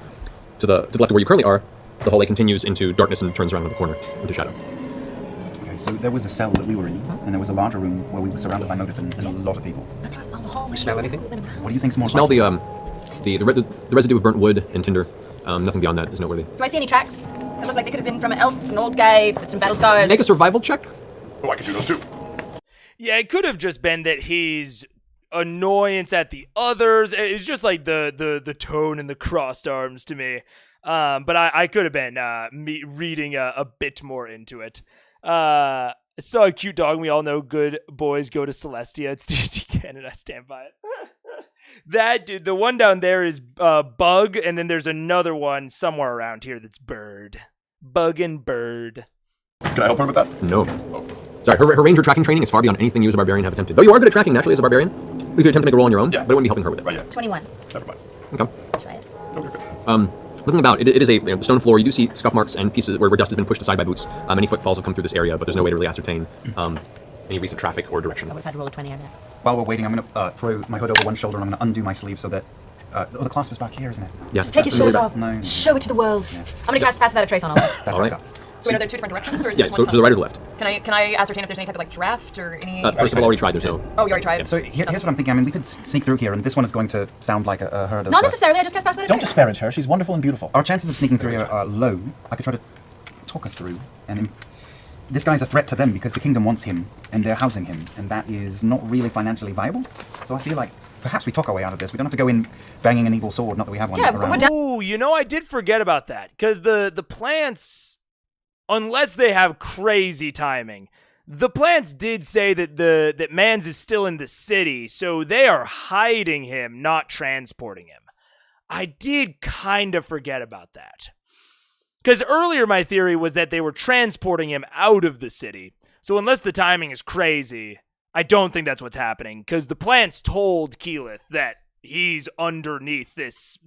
To the left of where you currently are, the hallway continues into darkness and turns around the corner into shadow. Okay, so there was a cell that we were in, and there was a larger room where we were surrounded by Modeth and a lot of people. You smell anything? What do you think's more? You smell likely? the residue of burnt wood and tinder. Nothing beyond that is noteworthy. Do I see any tracks? They look like they could have been from an elf, an old guy with some battle scars. Make a survival check. Oh, I can do those too. Yeah, it could have just been that he's annoyance at the others. It's just like the tone and the crossed arms to me. But I could have been reading a bit more into it. I saw a cute dog. We all know good boys go to Celestia. It's D&D canon. I stand by it. That dude, the one down there is Bug, and then there's another one somewhere around here that's Bird. Bug and Bird. Can I help her with that? No. Sorry, her ranger tracking training is far beyond anything you as a barbarian have attempted. Though you are good at tracking naturally as a barbarian, you could attempt to make a roll on your own, but it wouldn't be helping her with it. Right, yeah. 21. Never mind. Okay. Try it. Looking about, it is a stone floor. You do see scuff marks and pieces where dust has been pushed aside by boots. Many footfalls have come through this area, but there's no way to really ascertain any recent traffic or direction. I would have had to roll a 20, I bet. While we're waiting, I'm gonna throw my hood over one shoulder and I'm gonna undo my sleeve so that the clasp is back here, isn't it? Yes. Just take your shoes off. No. Show it to the world. I'm gonna cast Pass Without a Trace on all of All right. So wait, are there 2 different directions, or is it Yeah, just so one to the right or the left. Can I ascertain if there's any type of draft or any? First of all, already tried. There's no. Oh, you already tried. So here's what I'm thinking. I mean, we could sneak through here, and this one is going to sound like a herd of. Not necessarily. I just cast Pass Without a Don't Trace. disparage her. She's wonderful and beautiful. Our chances of sneaking through here are low. I could try to talk us through, and this guy's a threat to them because the kingdom wants him, and they're housing him, and that is not really financially viable. So I feel like perhaps we talk our way out of this. We don't have to go in banging an evil sword. Not that we have one. Yeah, around. we're down. Ooh, I did forget about that, because the plants, unless they have crazy timing, the plants did say that Mans is still in the city, so they are hiding him, not transporting him. I did kind of forget about that. Because earlier my theory was that they were transporting him out of the city. So unless the timing is crazy, I don't think that's what's happening. Because the plants told Keyleth that he's underneath this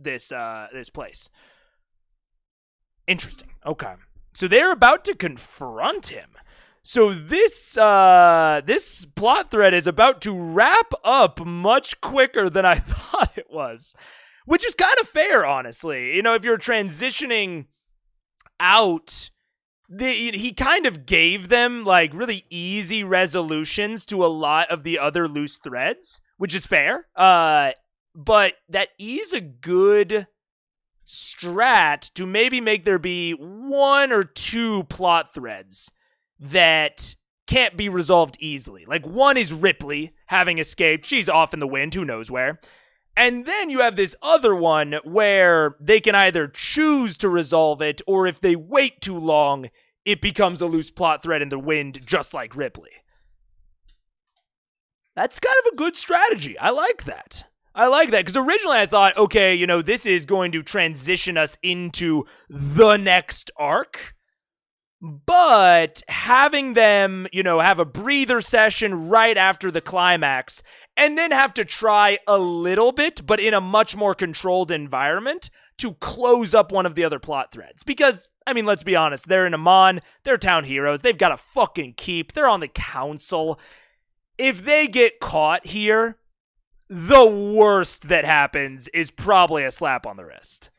place. Interesting. Okay. So they're about to confront him. So this plot thread is about to wrap up much quicker than I thought it was. Which is kind of fair, honestly. If you're transitioning out he kind of gave them like really easy resolutions to a lot of the other loose threads, which is fair. But that is a good strat to maybe make there be 1 or 2 plot threads that can't be resolved easily. Like, one is Ripley having escaped. She's off in the wind, who knows where. And then you have this other one where they can either choose to resolve it, or if they wait too long, it becomes a loose plot thread in the wind, just like Ripley. That's kind of a good strategy. I like that. Because originally I thought, okay, this is going to transition us into the next arc. But having them, have a breather session right after the climax, and then have to try a little bit, but in a much more controlled environment, to close up one of the other plot threads. Because, let's be honest, they're in Amman, they're town heroes, they've got a fucking keep, they're on the council. If they get caught here, the worst that happens is probably a slap on the wrist.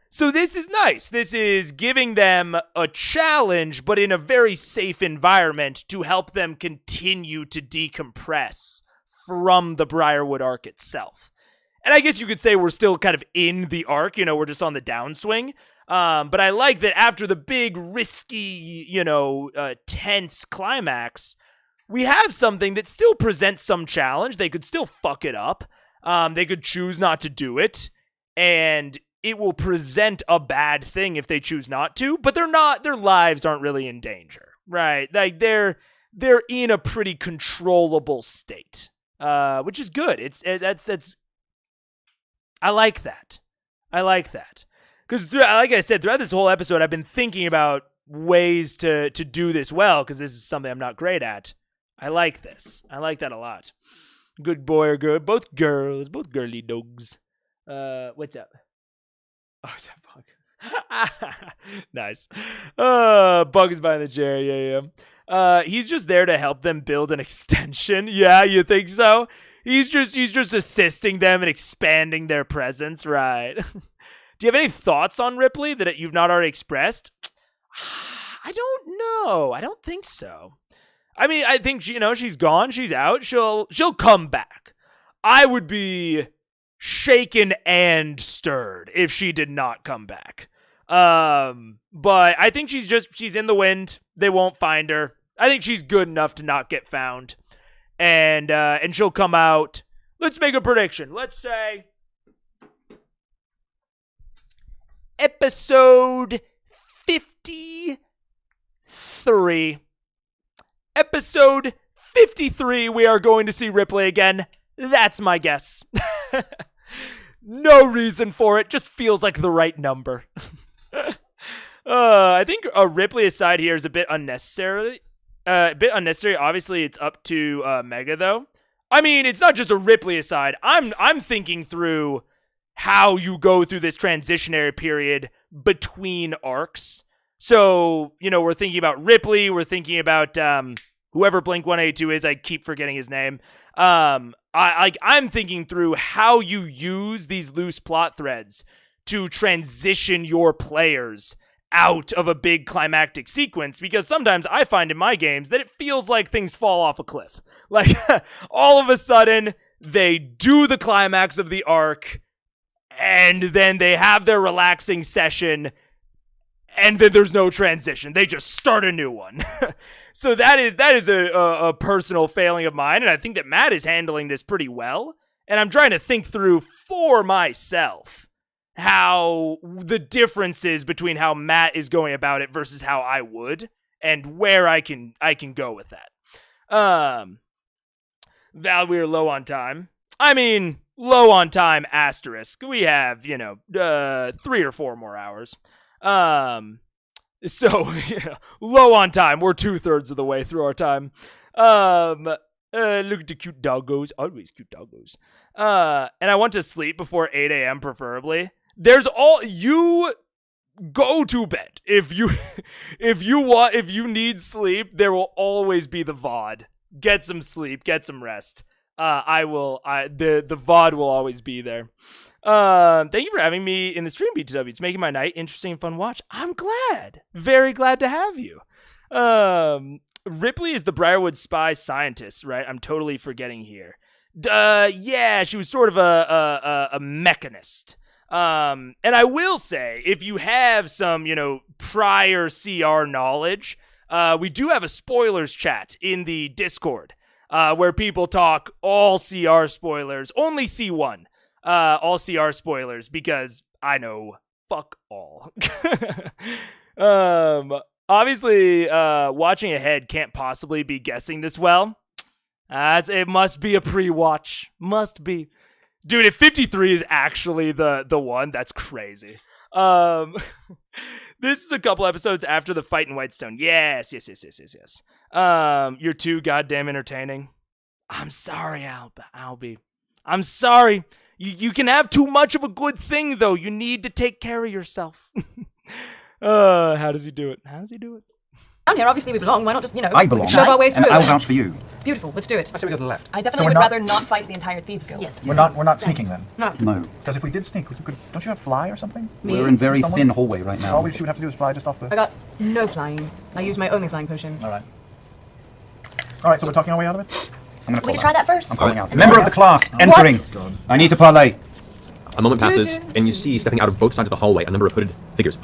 So this is nice. This is giving them a challenge, but in a very safe environment to help them continue to decompress from the Briarwood arc itself. And I guess you could say we're still kind of in the arc, we're just on the downswing. But I like that after the big, risky, tense climax, we have something that still presents some challenge. They could still fuck it up. They could choose not to do it. And it will present a bad thing if they choose not to, but they're not, their lives aren't really in danger, right? Like they're in a pretty controllable state, which is good. That's I like that. Because like I said, throughout this whole episode, I've been thinking about ways to do this well, because this is something I'm not great at. I like this. I like that a lot. Good boy or girl, both girls, both girly dogs. What's up? Oh, is that Bug? Nice. Bug is behind the chair. Yeah. He's just there to help them build an extension. Yeah, you think so? He's just assisting them and expanding their presence, right? Do you have any thoughts on Ripley that you've not already expressed? I don't know. I don't think so. I think she's gone. She's out. She'll come back. I would be shaken and stirred if she did not come back. But I think she's in the wind. They won't find her. I think she's good enough to not get found. And she'll come out. Let's make a prediction. Let's say episode 53. Episode 53, we are going to see Ripley again. That's my guess. No reason for it. Just feels like the right number. I think a Ripley aside here is a bit unnecessary. Obviously, it's up to Mega, though. It's not just a Ripley aside. I'm thinking through how you go through this transitionary period between arcs. So, we're thinking about Ripley. We're thinking about whoever Blink-182 is. I keep forgetting his name. I'm thinking through how you use these loose plot threads to transition your players out of a big climactic sequence, because sometimes I find in my games that it feels like things fall off a cliff. Like, all of a sudden, they do the climax of the arc, and then they have their relaxing session, and then there's no transition. They just start a new one. So that is a personal failing of mine, and I think that Matt is handling this pretty well. And I'm trying to think through for myself how the differences between how Matt is going about it versus how I would, and where I can go with that. Val, we are low on time. Low on time asterisk. We have 3 or 4 more hours. So, low on time. We're 2/3 of the way through our time. Look at the cute doggos. Always cute doggos. And I want to sleep before 8 a.m. preferably. You go to bed. If you need sleep, there will always be the VOD. Get some sleep, get some rest. The VOD will always be there. Thank you for having me in the stream, BTW. It's making my night interesting and fun watch. I'm glad. Very glad to have you. Ripley is the Briarwood spy scientist, right? I'm totally forgetting here. Yeah, she was sort of a mechanist. And I will say, if you have some, prior CR knowledge, we do have a spoilers chat in the Discord, where people talk all CR spoilers, only C1. All CR spoilers, because I know fuck all. Obviously, watching ahead can't possibly be guessing this well. As it must be a pre-watch. Must be. Dude, if 53 is actually the one, that's crazy. This is a couple episodes after the fight in Whitestone. Yes. You're too goddamn entertaining. I'm sorry, Albie. I'm sorry. You can have too much of a good thing, though. You need to take care of yourself. How does he do it? Down here, obviously we belong. Why not just, I belong. shove our way through? And I'll vouch for you. Beautiful. Let's do it. I say we go to the left. I So definitely we're would not- rather not fight the entire Thieves Guild. Yes. We're not sneaking then. No. Because if we did sneak, don't you have fly or something? We're in very Someone? thin hallway right now. All we would have to do is fly just off the. I got no flying. I used my only flying potion. All right. So we're talking our way out of it. I'm gonna We call can try out. that first. I'm calling out. Member of the class, entering. I need to parlay. A moment passes, and you see, stepping out of both sides of the hallway, a number of hooded figures.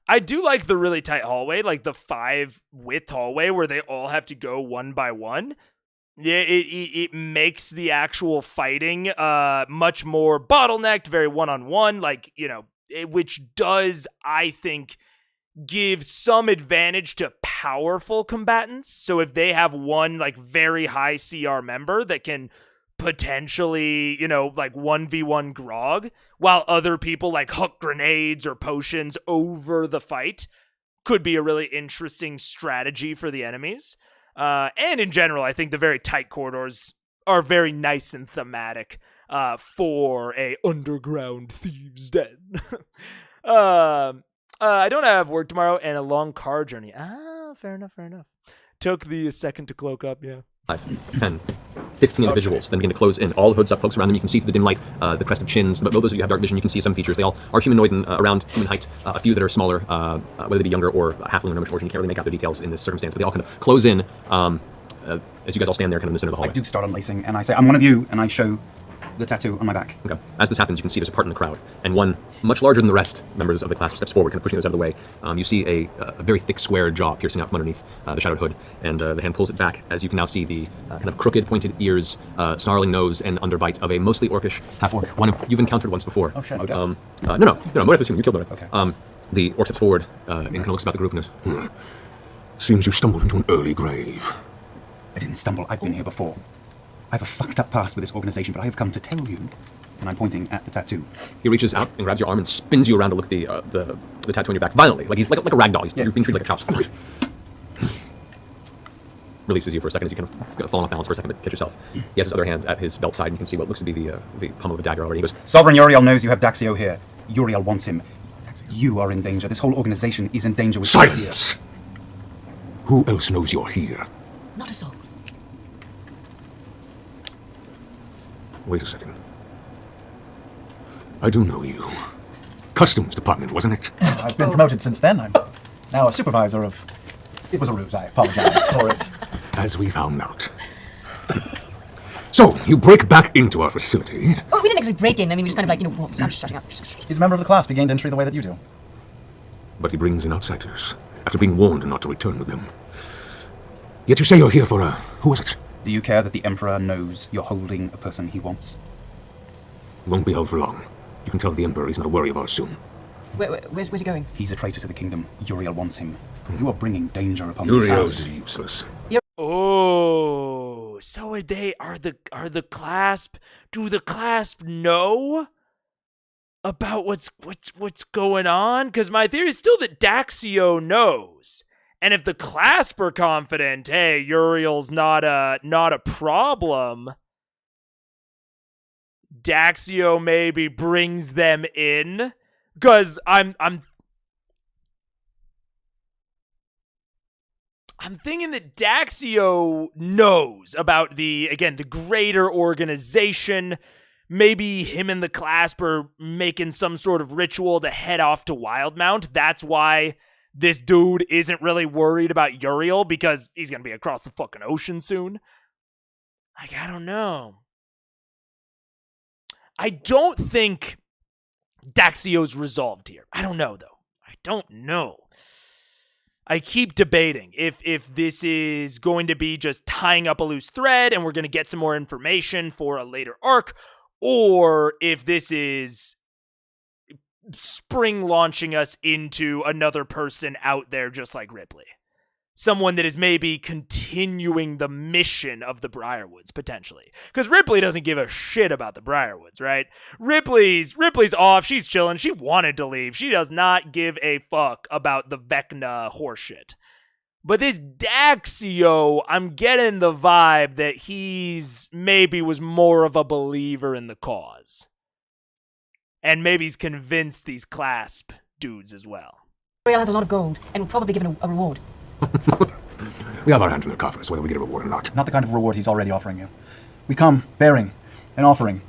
I do like the really tight hallway, like the 5 width hallway where they all have to go one by one. Yeah, it makes the actual fighting much more bottlenecked, very one-on-one, which does, I think, give some advantage to powerful combatants. So if they have one very high CR member that can potentially, 1v1 grog, while other people hook grenades or potions over the fight, could be a really interesting strategy for the enemies. And in general, I think the very tight corridors are very nice and thematic for a underground thieves' den. I don't have work tomorrow and a long car journey. Fair enough. Took the second to cloak up, yeah. 5, 10, 15 individuals then begin to close in. All hoods up, cloaks around them. You can see through the dim light the crested chins. Those of you who have dark vision, you can see some features. They all are humanoid and around human height. A few that are smaller, whether they be younger or halfling or no misfortune. You can't really make out the details in this circumstance, but they all kind of close in as you guys all stand there kind of in the center of the hallway. I do start unlacing, and I say, I'm one of you, and I show the tattoo on my back. Okay. As this happens, you can see there's a part in the crowd, and one much larger than the rest members of the class steps forward, kind of pushing those out of the way. You see a very thick, square jaw piercing out from underneath the shadowed hood, and the hand pulls it back, as you can now see the kind of crooked, pointed ears, snarling nose, and underbite of a mostly orcish half-orc. One you've encountered once before. Oh shit. No, Modev is human. You killed Modev. Okay. The orc steps forward and kind of looks about the group and goes, Seems you stumbled into an early grave. I didn't stumble. I've been here before. I have a fucked up past with this organization, but I have come to tell you. And I'm pointing at the tattoo. He reaches out and grabs your arm and spins you around to look at the tattoo on your back violently, like he's like a rag doll. You're being treated like a child. Releases you for a second as you kind of fall off balance for a second, but catch yourself. He has his other hand at his belt side, and you can see what looks to be the pommel of a dagger already. He goes, Sovereign Uriel knows you have Daxio here. Uriel wants him. You are in danger. This whole organization is in danger with you here. Silence! Who else knows you're here? Not a soul. Wait a second. I do know you. Customs department, wasn't it? I've been promoted since then. I'm now a supervisor of. It was a ruse. I apologize for it. As we found out. So, you break back into our facility. Oh, we didn't actually break in. I mean, we just kind of I'm just shutting up. He's a member of the class. We gained entry the way that you do. But he brings in outsiders, after being warned not to return with them. Yet you say you're here for who was it? Do you care that the Emperor knows you're holding a person he wants? Won't be held for long. You can tell the Emperor he's not a worry of ours soon. Where's he going? He's a traitor to the kingdom. Uriel wants him. You are bringing danger upon this house. Uriel's useless. Oh, so are the clasp? Do the clasp know about what's going on? Because my theory is still that Daxio knows, and if the clasp are confident, hey, Uriel's not a problem. Daxio maybe brings them in, because I'm thinking that Daxio knows about the greater organization, maybe him and the clasp are making some sort of ritual to head off to Wildmount. That's why this dude isn't really worried about Uriel, because he's going to be across the fucking ocean soon. Like, I don't know. I don't think Daxio's resolved here. I don't know, though. I don't know. I keep debating if this is going to be just tying up a loose thread and we're going to get some more information for a later arc, or if this is spring launching us into another person out there just like Ripley. Someone that is maybe continuing the mission of the Briarwoods, potentially. Because Ripley doesn't give a shit about the Briarwoods, right? Ripley's off. She's chilling. She wanted to leave. She does not give a fuck about the Vecna horseshit. But this Daxio, I'm getting the vibe that he's maybe was more of a believer in the cause. And maybe he's convinced these clasp dudes as well. Uriel has a lot of gold and will probably be given a reward. We have our hand in their coffers, whether we get a reward or not. Not the kind of reward he's already offering you. We come bearing an offering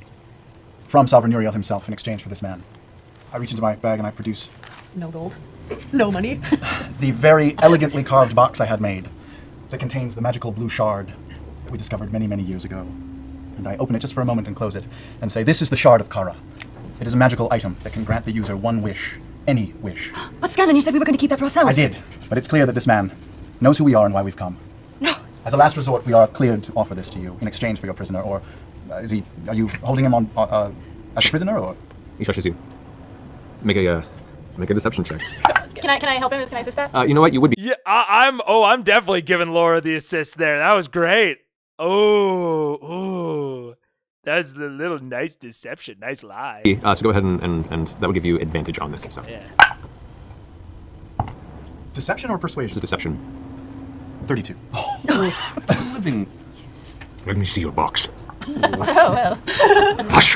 from Sovereign Uriel himself in exchange for this man. I reach into my bag and I produce... No gold. No money. the very elegantly carved box I had made that contains the magical blue shard that we discovered many, many years ago. And I open it just for a moment and close it and say, this is the Shard of Kara. It is a magical item that can grant the user one wish. Any wish. But Scanlan, you said we were going to keep that for ourselves. I did, but it's clear that this man knows who we are and why we've come. No. As a last resort, we are cleared to offer this to you in exchange for your prisoner, or are you holding him on as a prisoner, or? He trusts you. Make a deception check. Can I help him? Can I assist that? You know what? You would be. Yeah, I'm definitely giving Laura the assist there. That was great. Oh. That's the little nice deception, nice lie. So go ahead and that will give you advantage on this. So. Yeah. Deception or persuasion? This is deception. 32. Living. Let me see your box. Oh, well. Hush!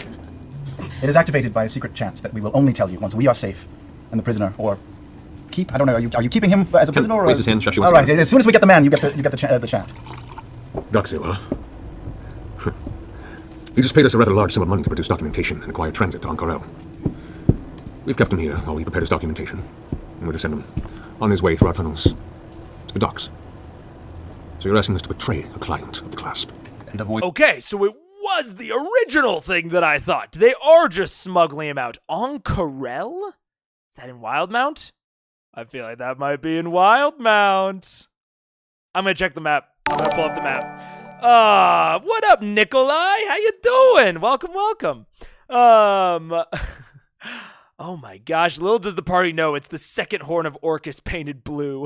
It is activated by a secret chant that we will only tell you once we are safe and the prisoner, or keep. I don't know. Are you keeping him as a prisoner? Or raise his hand. Shush. All right. As soon as we get the man, you get the chant. Daxio, huh? He just paid us a rather large sum of money to produce documentation and acquire transit on Corel. We've kept him here while he prepared his documentation, and we're to send him on his way through our tunnels to the docks. So you're asking us to betray a client of the clasp. And avoid... Okay, so it was the original thing that I thought. They are just smuggling him out. On Corel? Is that in Wildmount? I feel like that might be in Wildmount. I'm gonna check the map. I'm gonna pull up the map. What up, Nikolai? How you doing? Welcome. Oh my gosh, little does the party know it's the second horn of Orcus painted blue.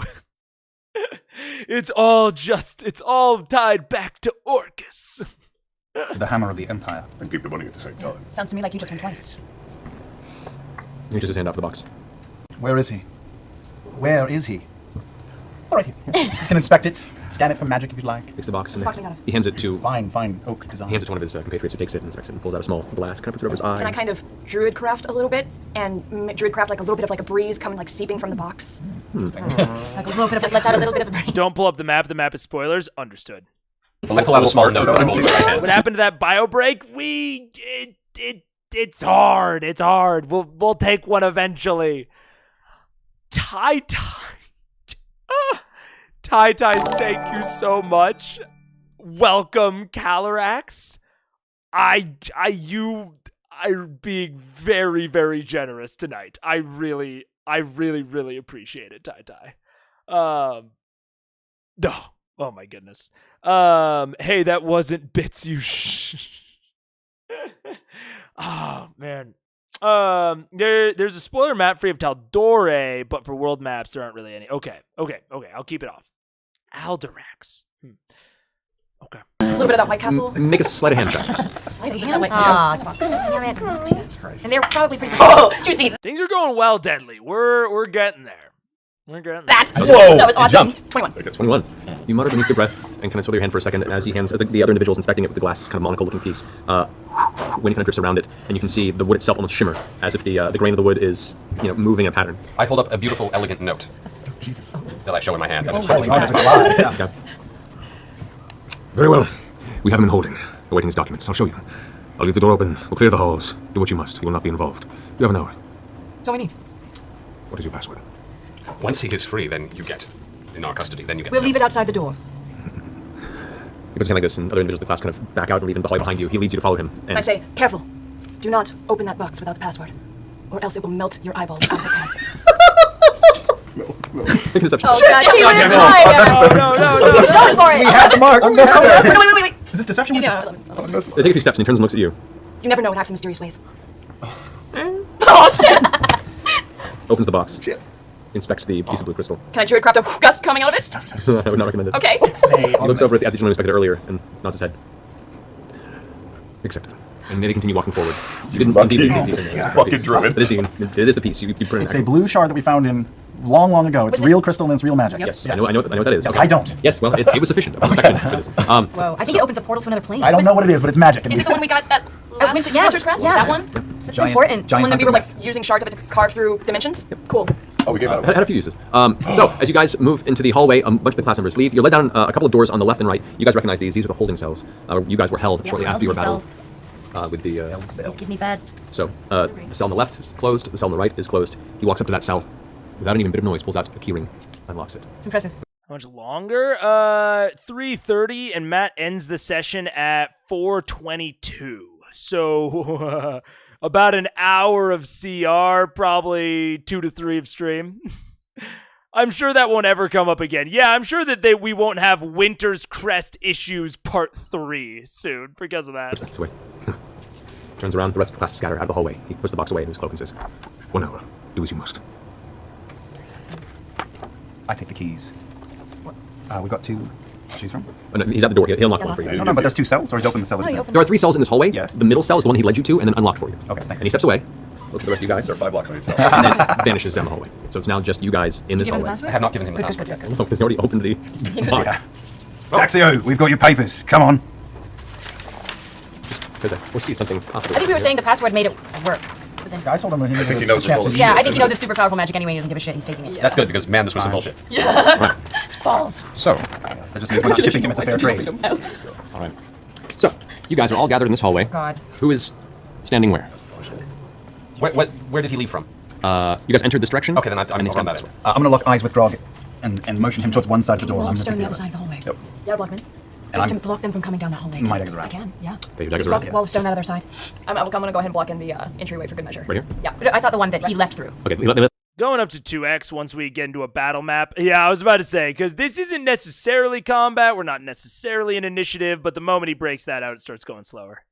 It's all tied back to Orcus. The hammer of the Empire. And keep the money at the same time. Sounds to me like you just went twice. He takes his hand off the box. Where is he? Where is he? All right, you can inspect it, scan it for magic if you'd like. Takes the box and Sparkling out of- he hands it to... Fine, oak design. He hands it to one of his compatriots who takes it and inspects it and pulls out a small glass, kind of puts it over his eye. Can I kind of druidcraft a little bit? And druidcraft like a little bit of like a breeze coming like seeping from the box? Like a little bit of just lets out a little bit of a breeze. Don't pull up the map. The map is spoilers. Understood. I pull out a small note that I hold in my hand. What happened to that bio break? It's hard. It's hard. We'll take one eventually. Tai, thank you so much. Welcome, Calarax. You are being very, very generous tonight. I really appreciate it, Tai. Oh my goodness. Hey, that wasn't bits you oh man. There's a spoiler map free of Taldore, but for world maps there aren't really any. Okay, I'll keep it off. Alderax. Okay. A little bit of that White Castle. Make a sleight of hand check. Sleight of hand. Damn it. Jesus Christ. And they're probably pretty. Oh, juicy. Things are going well, Deadly. We're getting there. We're getting there. That. Whoa! That was awesome. Jumped. 21. 21. You mutter beneath your breath and kind of swirl your hand for a second as he hands, as the other individual's inspecting it with the glass, kind of monocle-looking piece. Wind kind of drifts around it, and you can see the wood itself almost shimmer, as if the grain of the wood is, moving in a pattern. I hold up a beautiful, elegant note Jesus. that I show in my hand. Very well. We have him in holding, awaiting his documents. I'll show you. I'll leave the door open. We'll clear the halls. Do what you must. You will not be involved. You have an hour. That's all we need. What is your password? Once he is free, then you get in our custody. Then you get. We'll leave it outside the door. He puts his hand like this, and other individuals of the class kind of back out and leave him behind you. He leads you to follow him. And I say, careful. Do not open that box without the password, or else it will melt your eyeballs out of its head. Make a deception. Oh, God, damn it. No. Go for it. We had the mark. Unnecessary. Wait. Is this deception? Yeah. They take a few steps, and he turns and looks at you. You never know what acts in mysterious ways. Oh, shit! Opens the box. Shit. Inspects the piece of blue crystal. Can I druid craft a gust coming out of it? I would not recommend it. Okay. He looks over at the general inspector earlier and nods his head. Accepted. And they continue walking forward. You didn't indeed leave the piece in there. Fucking druid. It is the piece. You put it in It's a blue shard that we found in long ago. It's real crystal and it's real magic. Yes. I know what that is. Yes, I don't. Yes, well, it was sufficient. For this. Whoa, I think it opens a portal to another plane. I don't know what it is, but it's magic. Is it the one we got at last Winter's Crest? Yeah. That one? That's important. The one that we were like using shards of it to carve through dimensions? Cool. Oh, we gave that had a few uses. So, as you guys move into the hallway, a bunch of the class members leave. You're led down a couple of doors on the left and right. You guys recognize these. These are the holding cells. You guys were held shortly after your battle with the... These give me bad. So, the cell on the left is closed. The cell on the right is closed. He walks up to that cell. Without even a bit of noise, pulls out a keyring, unlocks it. It's impressive. How much longer? 3:30, and Matt ends the session at 4:22. So about an hour of CR, probably 2 to 3 of stream. I'm sure that won't ever come up again. Yeah, I'm sure that we won't have Winter's Crest Issues Part 3 soon because of that. Away. Turns around, the rest of the class scatter out of the hallway. He puts the box away in his cloak and says, 1 hour. Do as you must. I take the keys. We've got 2 to choose from. Oh, no, he's at the door. He'll unlock one for you. No, but there's 2 cells, or he's opened the cell. There are 3 cells in this hallway. Yeah. The middle cell is the one he led you to and then unlocked for you. Okay, thanks. And he steps away. Looks at the rest of you guys. There are 5 blocks on each side. And then vanishes down the hallway. So it's now just you guys in this hallway. I have not given him the password yet. No, because he already opened the box. Yeah. Daxio, we've got your papers. Come on. Just because I foresee something possible. I think we were saying the password made it work. But then, I told him he think he knows it's chance full to of yeah, use I it. think he knows it's super powerful magic anyway. He doesn't give a shit. He's taking it. That's good because man, this was some bullshit. Right. Balls. So, that just means we're not chipping him. It's a fair trade. All right. So, you guys are all gathered in this hallway. God. Who is standing where? Where did he leave from? You guys entered this direction? Okay, then I'm and he's on gone that this way. I'm going to lock eyes with Grog and motion him towards one side of the door. Well, I'm I'm going still to on take the other the side of the hallway. Yep. Yeah, Blockman. And Just I'm- to block them from coming down that hallway. My daggers are out. I can, yeah. Okay, your daggers are Block out. while we're stone that other side. I'm gonna go ahead and block in the entryway for good measure. Right here? Yeah. I thought the one that he left through. Okay, Going up to 2x once we get into a battle map. Yeah, I was about to say, because this isn't necessarily combat. We're not necessarily an initiative, but the moment he breaks that out, it starts going slower.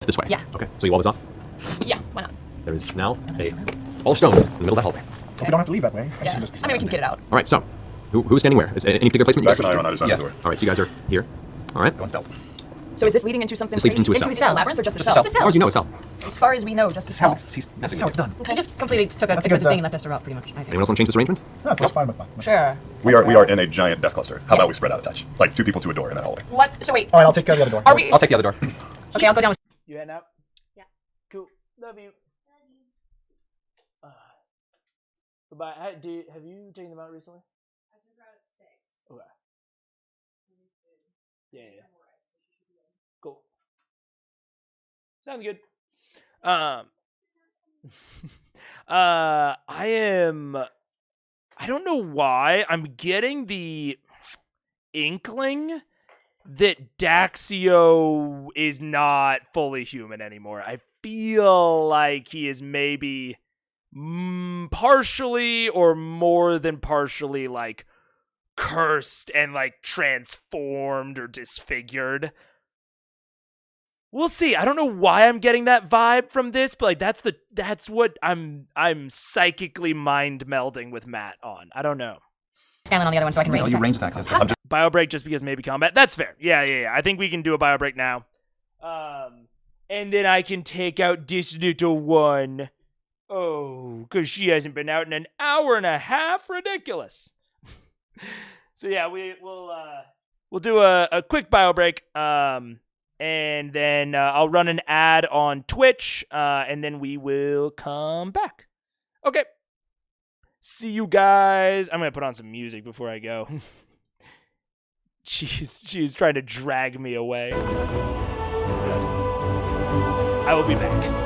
this way. Yeah. Okay, so you wall this off. Yeah, why not? There is now a wall of stone in the middle of that hallway. Hope you don't have to leave that way. Yeah. I mean, we can get it out. All right, so who's standing where? Is any particular placement? Max and I are on either side of the door. All right, so you guys are here. All right. Go and stealth. So is this leading into something This leads crazy? into a cell. a labyrinth or just a Just a cell? cell. As far as you know, it's hell. As far as we know, just a That's how cell. it's That's how it's done. I just completely took a That's a good good, thing and left us out pretty much, I think. Anyone else want to change this arrangement? No, that's fine with me. Sure. We are in a giant death cluster. How about we spread out a touch? Like 2 people to a door in that hallway. What? So wait. All right, I'll take the other door. Are we? I'll take the other door. Okay, I'll go down with... You heading out? Yeah. Cool. Love you. Goodbye. Have you taken them out recently? I took her out at 6. Okay. Yeah. Cool. Sounds good. I don't know why I'm getting the inkling that Daxio is not fully human anymore. I feel like he is maybe partially or more than partially like cursed and like transformed or disfigured. We'll see. I don't know why I'm getting that vibe from this, but like that's what I'm psychically mind melding with Matt on. I don't know. Scanlan on the other one so I can Well, range you attack. range attacks. That's what Bio break just because maybe combat. That's fair. Yeah. I think we can do a bio break now. And then I can take out this little one. Oh, because she hasn't been out in an hour and a half. Ridiculous. So yeah, we'll do a quick bio break. And then I'll run an ad on Twitch. And then we will come back. Okay. See you guys. I'm gonna put on some music before I go. she's trying to drag me away. I will be back.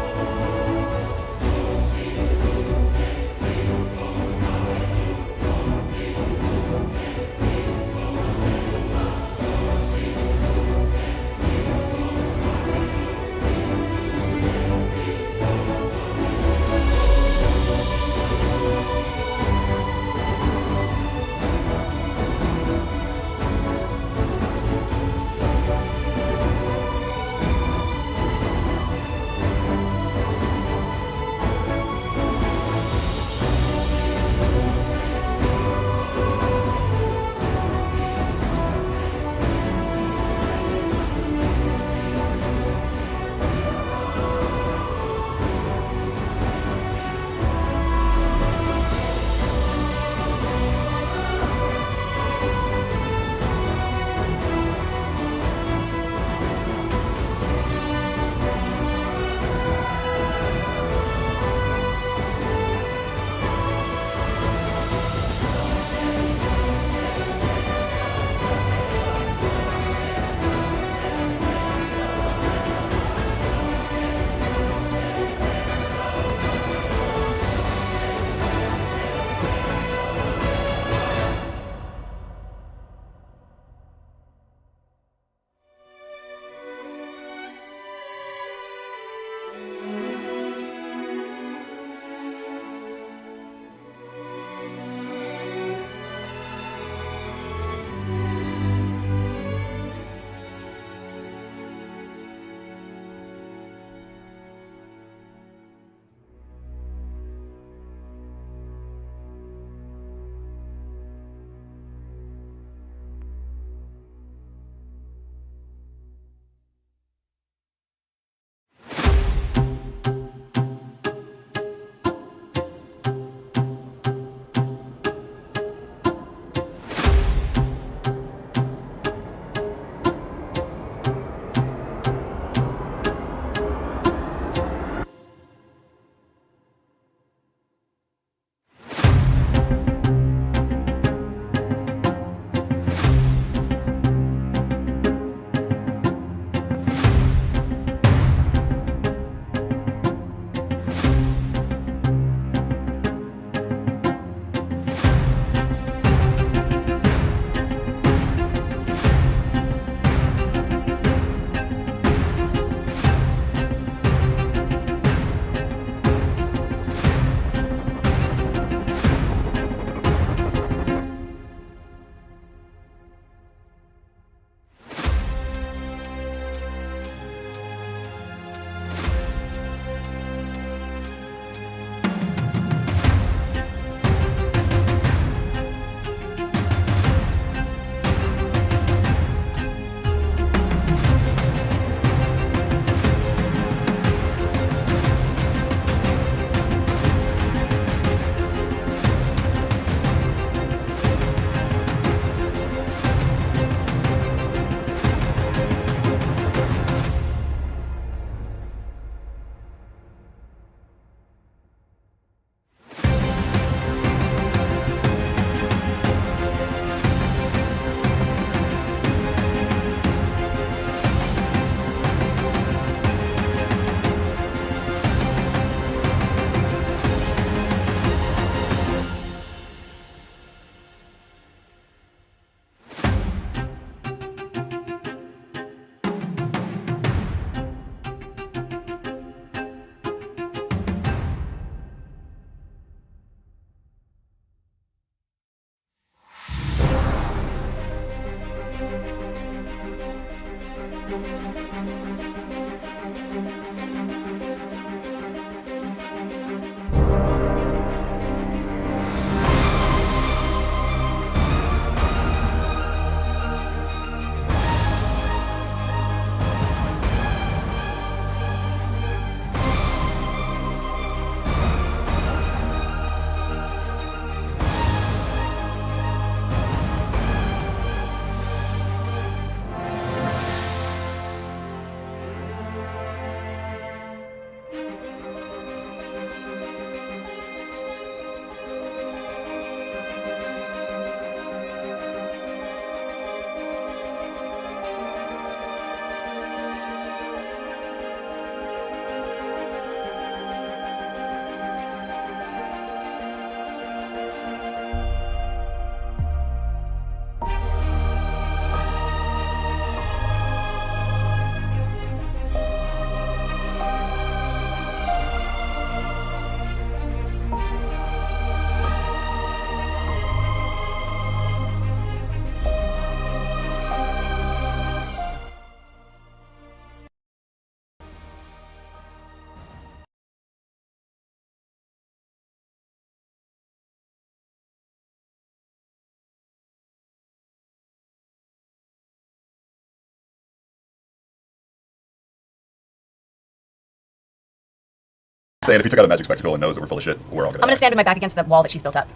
Saying if he took out a magic spectacle and knows that we're full of shit, we're all gonna. I'm gonna stand with my back against the wall that she's built up.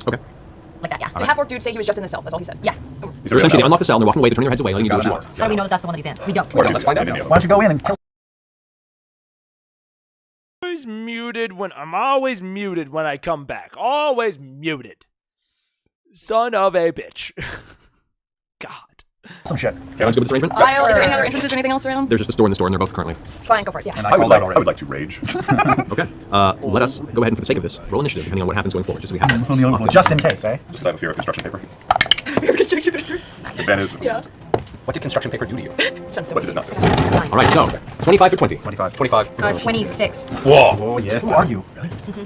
Okay. Like that, yeah. Did half-orc dude say he was just in the cell? That's all he said. Yeah. So essentially, they unlock the cell, and they're walking away, they're turning their heads away, letting you do what you want. How do we know that that's the one that he's in? We don't. Let's find out. Why don't you go in and kill? I'm always muted when I come back. Always muted. Son of a bitch. God. Some shit. Okay, let's go with this arrangement. Kyle, is there any other interested or anything else around? There's just the store and the store, and they're both currently. Fine, go for it. Yeah. And I would like to rage. Okay. Let us go ahead and, for the sake of this, roll initiative, depending on what happens going forward, just so we have Just in case, eh? Just because I have a fear of construction paper. Fear of construction paper. Advantage. Yeah. What did construction paper do to you? What did it not? All right, so 25 for 20. 25. 26. Whoa. Oh yeah. Who are you?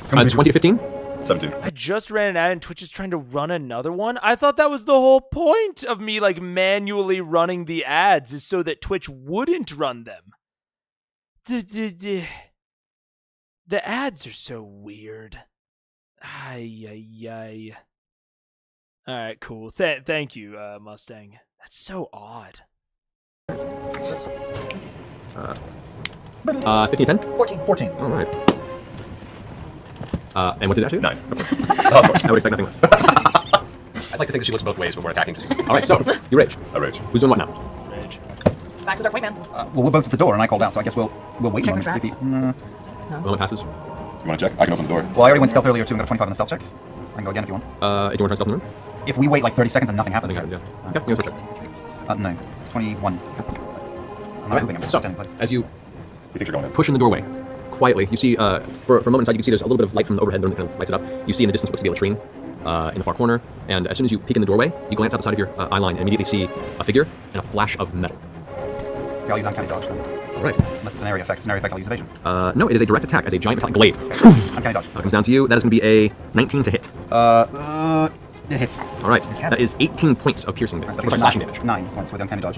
20 to 15. 17. I just ran an ad and Twitch is trying to run another one. I thought that was the whole point of me like manually running the ads is so that Twitch wouldn't run them. The ads are so weird. Ay. All right, cool. Thank you, Mustang. That's so odd. 15 10? 14. All right. And what did that do? 9. I would expect nothing less. I'd like to think that she looks both ways, but we're attacking just. All right, so you rage. I rage. Who's doing what now? Rage. Max is our point man. Well, we're both at the door, and I called out, so I guess we'll wait a Check moment for to see if he. The moment passes. You want to check? I can open the door. Well, I already went stealth earlier too. I got a 25 on the stealth check. I can go again if you want. Do you want to try stealth in the room? If we wait like 30 seconds and nothing happens. Nothing happens, yeah. Okay, give us a check. No. 21. I'm All not right, moving. I'm just so standing in place. as you You think you're going in? push in the doorway, quietly, you see, for a moment inside, you can see there's a little bit of light from the overhead that kind of lights it up. You see in the distance what's to be a latrine in the far corner, and as soon as you peek in the doorway, you glance out the side of your eye line and immediately see a figure and a flash of metal. Okay, I'll use uncanny dodge then. All right. Unless it's an area effect. If it's an area effect, I'll use evasion. No, it is a direct attack as a giant metallic glaive. Uncanny dodge. Comes down to you. That is going to be a 19 to hit. It hits. All right. That is 18 points of piercing damage. Sorry, slashing damage. 9 points with uncanny dodge.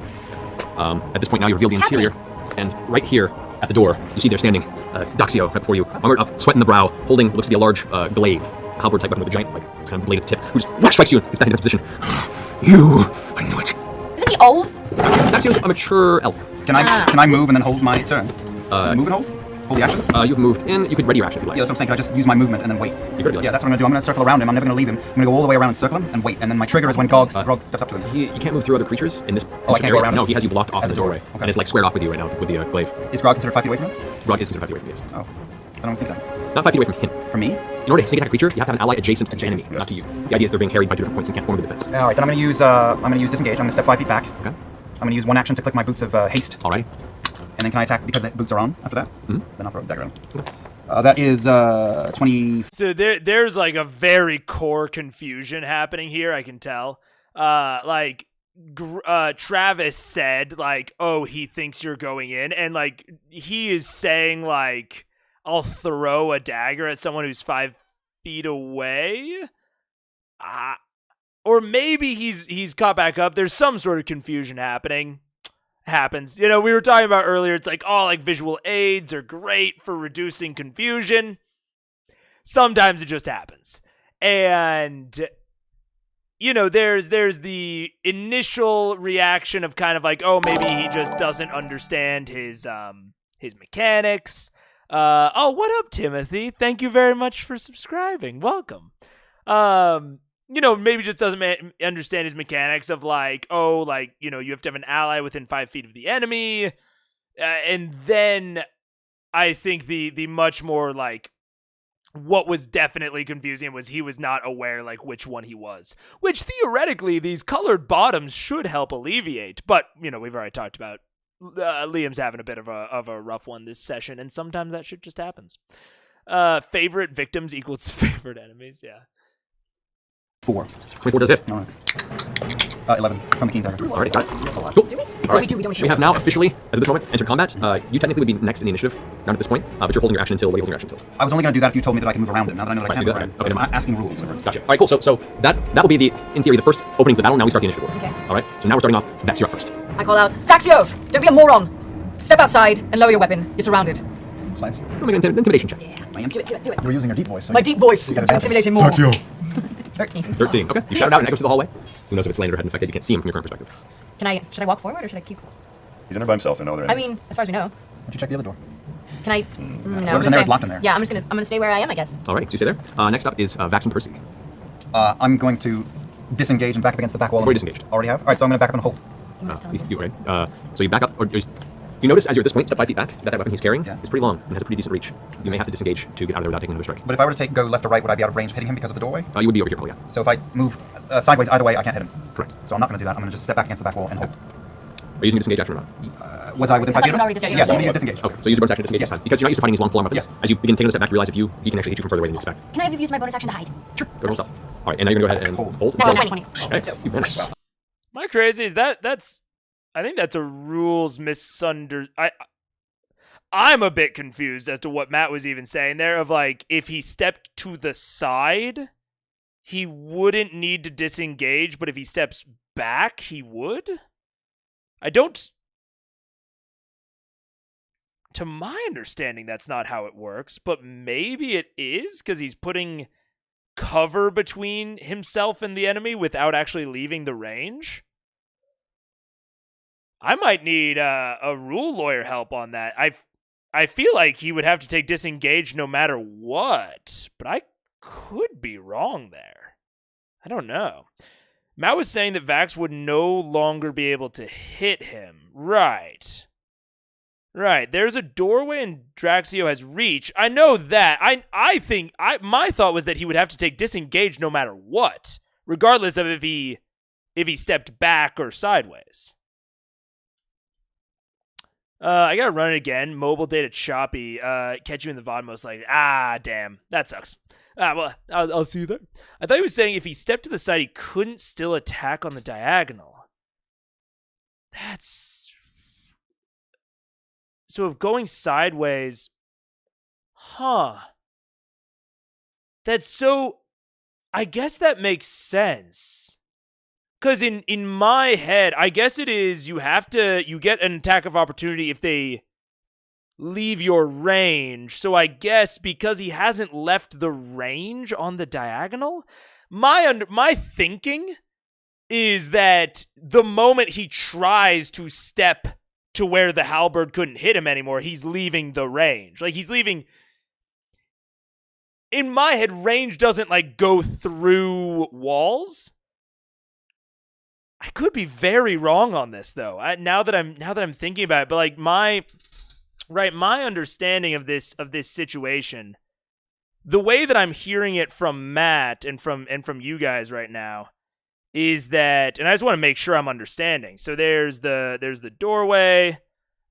At this point now, you reveal the interior, and right here at the door, you see there standing Doxio right before you, armored up, sweat in the brow, holding what looks to be a large glaive, a halberd type weapon with a giant, like, kind of blade at the tip, who just whack strikes you and gets back into position. I knew it. Isn't he old? Doxio's a mature elf. Can I move and then hold my turn? Move and hold? Hold the actions? You've moved in. You could ready your action if you like. Yeah, that's what I'm saying. Can I just use my movement and then wait? You could ready Yeah, that's what I'm gonna do. I'm gonna circle around him. I'm never gonna leave him. I'm gonna go all the way around and circle him and wait. And then my trigger is when Grog steps up to him. You can't move through other creatures in this. Oh, I can't go around? No, he has you blocked off At the the doorway, Okay. and it's like squared off with you right now with the glaive. Is Grog considered 5 feet away from him? Grog is considered 5 feet away from you. Yes. Oh. Then I'm gonna sneak down. Not 5 feet away from him. For me? In order to sneak attack a creature, you have to have an ally adjacent to the enemy, not to you. The idea is they're being harried by 2 different points and can't form a defense. All right, then I'm gonna use disengage. I'm gonna step 5 feet back. Okay. I'm gonna use one action to click my boots of haste. Alrighty. And then can I attack because the boots are on after that? Mm-hmm. Then I'll throw a dagger at him. That is 20. So there's like a very core confusion happening here. I can tell. Travis said like, "Oh, he thinks you're going in," and like he is saying like, "I'll throw a dagger at someone who's 5 feet away." Or maybe he's caught back up. There's some sort of confusion happening. Happens. You know, we were talking about earlier, it's like, oh, like visual aids are great for reducing confusion. Sometimes it just happens. And, you know, there's the initial reaction of kind of like, oh, maybe he just doesn't understand his mechanics. Oh, what up, Timothy? Thank you very much for subscribing. Welcome. You know, maybe just doesn't understand his mechanics of like, oh, like, you know, you have to have an ally within 5 feet of the enemy. And then I think the much more like what was definitely confusing was he was not aware like which one he was, which theoretically these colored bottoms should help alleviate. But, you know, we've already talked about Liam's having a bit of a rough one this session. And sometimes that shit just happens. Favorite victims equals favorite enemies. Yeah. 4. 24 does hit. All right. 11 from the keen dagger. Alright, got it. Cool. All right. We have now officially, as of this moment, entered combat. You technically would be next in the initiative round at this point, but you're holding your action until. What are you holding your action until? I was only going to do that if you told me that I can move around him. Now that I know that I Right, can so move do around that. him. Okay. I'm asking rules. Gotcha. All right, cool. So that will be in theory the first opening to the battle. Now we start the initiative order. Okay. All right. So now we're starting off. Vex, you're up first. I call out, Daxio, don't be a moron. Step outside and lower your weapon. You're surrounded. That's nice. We'll make an intimidation check. Yeah. Do it. You were using your deep voice. So My deep voice. You get advantage. Intimidate him more. Daxio. 13. 13. Okay. You shout it out and it echoes through the hallway. Who knows if it's landed or head infected? You can't see him from your current perspective. Should I walk forward or should I keep? He's in there by himself and no other I enemies. mean, as far as we know. Why don't you check the other door? Can I? No. Whoever's in there is locked in there. Yeah, I'm gonna stay where I am, I guess. All right, so you stay there. Next up is Vax and Percy. I'm going to disengage and back up against the back wall. Already disengaged. Already have? All right, so I'm going to back up and hold. So you back up, or you notice as you're at this point, step 5 feet back, that weapon he's carrying is pretty long and has a pretty decent reach. You may have to disengage to get out of there without taking another strike. But if I were to go left or right, would I be out of range of hitting him because of the doorway? You would be over here, probably, yeah. So if I move sideways either way, I can't hit him. Correct. So I'm not going to do that. I'm going to just step back against the back wall and hold. Are you using your disengage action or not? Was I within 5 feet? Yes, I'm going to use disengage. Okay, so use your bonus action to disengage this time. Because you're not used to fighting these long forearm weapons. As you begin taking a step back, you realize he can actually hit you from further away than you expect. Can I have use my bonus action to hide? Sure, go roll stuff. All right, and now you're going to go ahead and hold. That's 20. Okay, you managed. Am I crazy? I think that's a rules I'm a bit confused as to what Matt was even saying there of like, if he stepped to the side, he wouldn't need to disengage, but if he steps back, he would? To my understanding, that's not how it works, but maybe it is, because he's putting cover between himself and the enemy without actually leaving the range. I might need a rule lawyer help on that. I feel like he would have to take disengage no matter what, but I could be wrong there. I don't know. Matt was saying that Vax would no longer be able to hit him. Right. There's a doorway and Draxio has reach. I know that. I think my thought was that he would have to take disengage no matter what, regardless of if he stepped back or sideways. I gotta run it again. Mobile data choppy. Catch you in the VOD most likely. Damn. That sucks. Well, I'll see you there. I thought he was saying if he stepped to the side, he couldn't still attack on the diagonal. So if going sideways... That's so... I guess that makes sense. Because in my head, I guess it is you get an attack of opportunity if they leave your range. So I guess because he hasn't left the range on the diagonal, my thinking is that the moment he tries to step to where the halberd couldn't hit him anymore, he's leaving the range. Like he's leaving... In my head, range doesn't like go through walls. I could be very wrong on this though. Now that I'm thinking about it, but like my understanding of this situation, the way that I'm hearing it from Matt and from you guys right now is that, and I just want to make sure I'm understanding. So there's the doorway,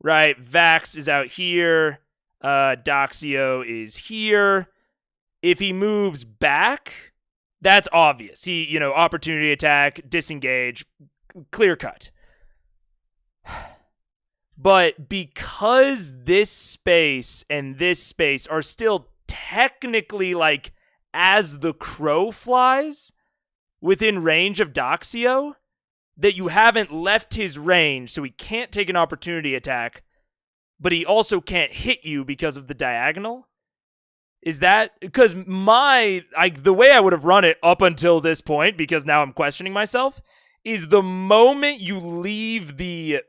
right? Vax is out here. Doxio is here. If he moves back, that's obvious. He, opportunity attack, disengage, clear cut. But because this space and this space are still technically like as the crow flies within range of Doxio, that you haven't left his range, so he can't take an opportunity attack, but he also can't hit you because of the diagonal. Is that because the way I would have run it up until this point, because now I'm questioning myself, is the moment you leave the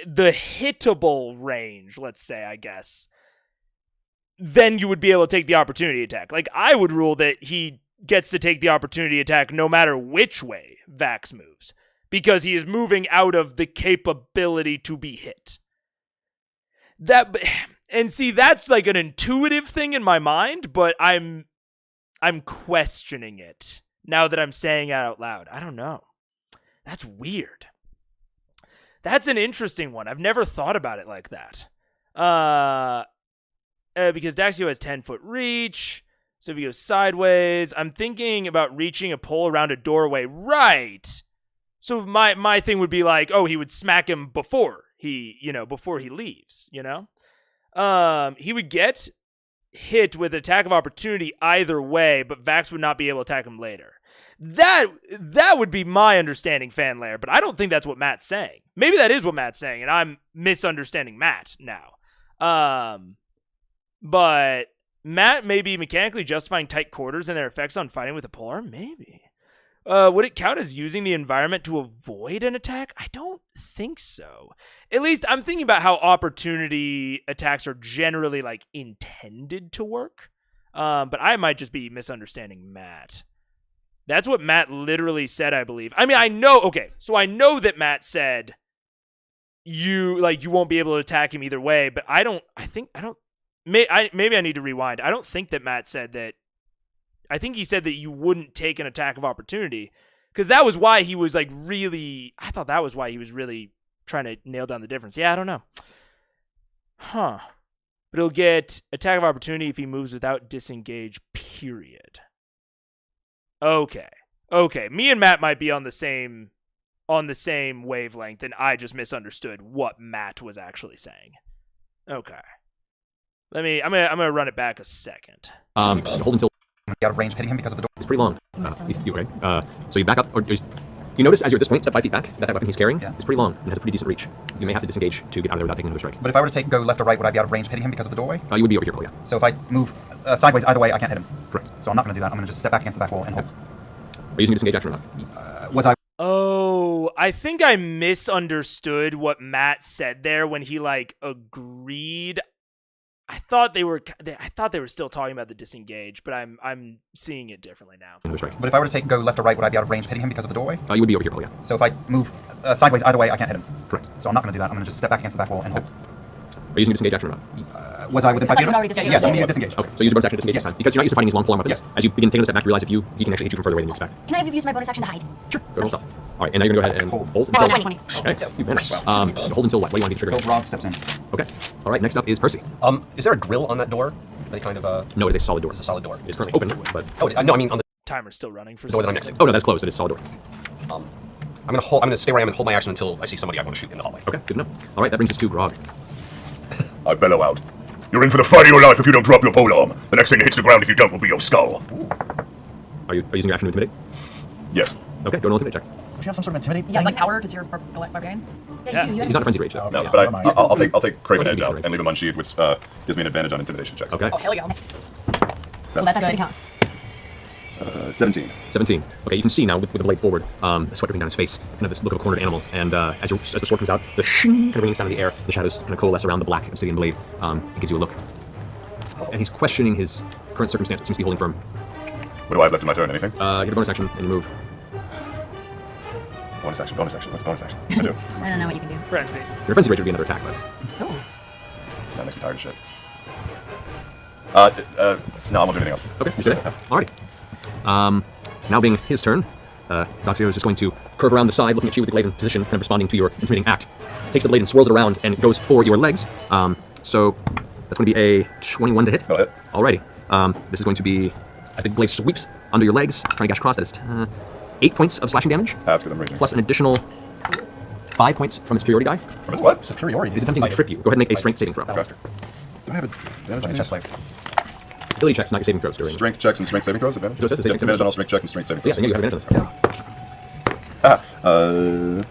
hittable range, let's say, I guess, then you would be able to take the opportunity attack. Like I would rule that he gets to take the opportunity attack no matter which way Vax moves, because he is moving out of the capability to be hit. And see, that's like an intuitive thing in my mind, but I'm questioning it now that I'm saying it out loud. I don't know. That's weird. That's an interesting one. I've never thought about it like that. Because Daxio has 10-foot reach, so if he goes sideways, I'm thinking about reaching a pole around a doorway. Right. So my thing would be like, oh, he would smack him before he leaves, He would get hit with attack of opportunity either way, but Vax would not be able to attack him later. That would be my understanding, Fanlair, but I don't think that's what Matt's saying. Maybe that is what Matt's saying, and I'm misunderstanding Matt now. But Matt may be mechanically justifying tight quarters and their effects on fighting with a polearm? Maybe. Would it count as using the environment to avoid an attack? I don't think so. At least I'm thinking about how opportunity attacks are generally like intended to work. But I might just be misunderstanding Matt. That's what Matt literally said, I believe. I mean, I know that Matt said you won't be able to attack him either way, but maybe I need to rewind. I don't think that Matt said that. I think he said that you wouldn't take an attack of opportunity, because that was why he was like really, I thought that was why he was really trying to nail down the difference. Yeah, I don't know. Huh. But he'll get attack of opportunity if he moves without disengage, period. Okay. Me and Matt might be on the same wavelength, and I just misunderstood what Matt was actually saying. Okay. I'm gonna run it back a second. Hold until out of range of hitting him because of the door. It's pretty long. You okay? So you back up, or you notice as you're at this point, step 5 feet back, that weapon he's carrying is pretty long and has a pretty decent reach. You may have to disengage to get out of there without taking another strike. But if I were to go left or right, would I be out of range of hitting him because of the doorway? You would be over here, probably, yeah. So if I move sideways either way, I can't hit him. Correct. So I'm not going to do that. I'm going to just step back against the back wall and hold. Are you using your disengage action or not? Was I? Oh, I think I misunderstood what Matt said there when he like agreed. I thought they were still talking about the disengage, but I'm seeing it differently now. But if I were to go left or right, would I be out of range of hitting him because of the doorway? You would be over here, probably, yeah. So if I move sideways either way, I can't hit him. Correct. So I'm not going to do that. I'm going to just step back against the back wall and hold. Are you using your disengage action or not? Was I within 5 feet? Yes, I'm going to use disengage. Okay, so use your bonus action to disengage this time. Because you're not used to fighting these long, full-arm weapons. As you begin taking a step back, you realize he can actually hit you from further away than you expect. Can I use my bonus action to hide? Sure, go ahead and stop. All right, and now you're going to go ahead and hold. That's 20. Okay, you managed. Hold until what? What do you want to get triggered? Until Rod steps in. Okay. All right, next up is Percy. Is there a grill on that door? Any kind of No, it is a solid door. It's a solid door. It's currently open, but... Oh, no, I mean on the timer's still running for door that I'm some next to. Oh, no, that's closed. It is a solid door. I'm gonna stay where I am and hold my action until I see somebody I want to shoot in the hallway. Okay, good enough. All right, that brings us to Grog. I bellow out. You're in for the fight of your life if you don't drop your polearm. The next thing that hits the ground if you don't will be your skull. Are you using your action to intimidate? Yes. Okay, go and intimidate check. Do you have some sort of intimidate? Yeah, like power, because you're barbarian. Yeah, you do. He's not a frenzied rage, though. No, Yeah. but I'll take Craven Okay, Edge you out can and leave him unsheathed, which gives me an advantage on intimidation checks. Okay. Oh, hell yeah. Well, that's good. 17. 17. Okay, you can see now with the blade forward, the sweat dripping down his face, kind of this look of a cornered animal. And as the sword comes out, the shing kind of ringing sound in the air, the shadows kind of coalesce around the black obsidian blade. It gives you a look. And he's questioning his current circumstance. It seems to be holding firm. What do I have left in my turn? Anything? Get a bonus action and you move. Bonus action. What's bonus action? I do. I don't know what you can do. Frenzy. Your frenzy rage would be another attack, but... That makes me tired of shit. No, I won't do anything else. Okay, you did it. Alrighty. Now being his turn, Doxio is just going to curve around the side, looking at you with the blade in position, kind of responding to your intimidating act. Takes the blade and swirls it around and goes for your legs. So that's going to be a 21 to hit. Go ahead. Alrighty. This is going to be, as the blade sweeps under your legs, trying to gash across, that is 8 points of slashing damage. Half because I'm raging. Plus an additional 5 points from his superiority die. From his what? Superiority. He's attempting to trip you. Go ahead and make a strength saving throw. Faster. Do I have it? That is Like a chess player. Ability checks, not your saving throws during. Strength checks and strength saving throws. Advantage. So it says it's Yep, saving advantage on all throws. strength checks and strength saving Yeah, throws. and you have advantage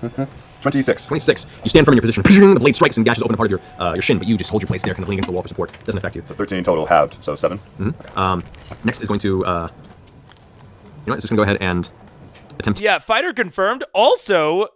on this. 26. 26. You stand firm in your position. The blade strikes and gashes open a part of your shin, but you just hold your place there, kind of leaning against the wall for support. Doesn't affect you. So 13 total, halved, so 7. Next is going to, you know what? It's just going to go ahead and attempt. Yeah, fighter confirmed. Also,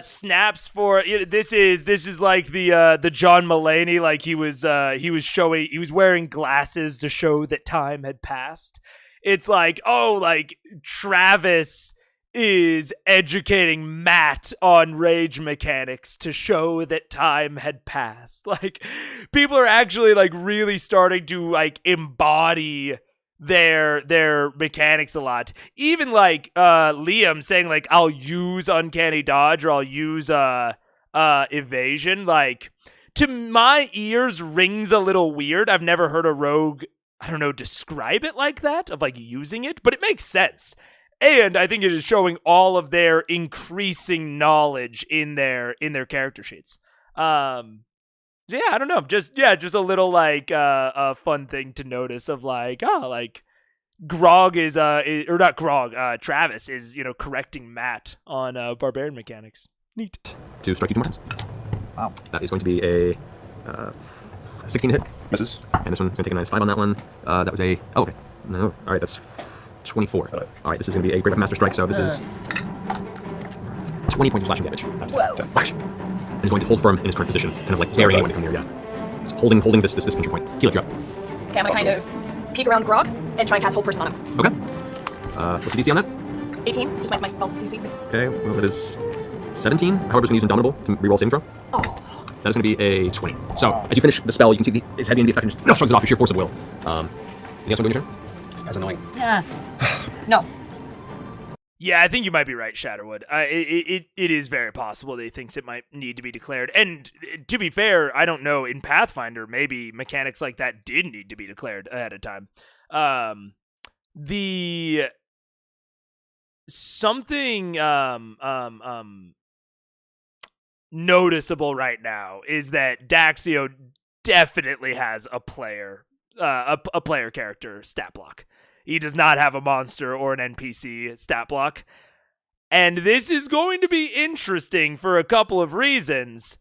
snaps for this is like the John Mulaney, like he was wearing glasses to show that time had passed. It's like, oh, like Travis is educating Matt on rage mechanics to show that time had passed. Like, people are actually like really starting to like embody their mechanics a lot. Even like Liam saying like, I'll use uncanny dodge or I'll use evasion, like, to my ears rings a little weird. I've never heard a rogue, I don't know, describe it like that, of like using it, but it makes sense. And I think it is showing all of their increasing knowledge in their character sheets. Yeah, I don't know. Just a little like a fun thing to notice of like, oh, like Grog is or not Grog, Travis is, correcting Matt on barbarian mechanics. Neat. To strike you 2 more times. Wow. That is going to be a 16 to hit. Misses. And this one's going to take a -5 on that one. That was a, oh, okay. No, all right, that's 24. All right, this is going to be a Great Weapon Master Strike, so this is 20 points of slashing damage. Whoa. Whack. And he's going to hold firm in his current position, kind of like daring anyone to come near. Yeah. Just holding this pincher point. Keyleth, you're up. Okay, I'm gonna kind of peek around Grog and try and cast Hold Person on him. Okay. What's the DC on that? 18, just my spell's DC. Okay, well it is 17. However, it's going to use Indomitable to reroll saving throw. Oh. That is going to be a 20. So, as you finish the spell, you can see his heavy into the effect and just shrugs it off with sheer force of will. Anything else on your turn? That's annoying. Yeah. No. Yeah, I think you might be right, Shatterwood. It is very possible that he thinks it might need to be declared. And to be fair, I don't know, in Pathfinder, maybe mechanics like that did need to be declared ahead of time. Something noticeable right now is that Daxio definitely has a player character stat block. He does not have a monster or an NPC stat block. And this is going to be interesting for a couple of reasons.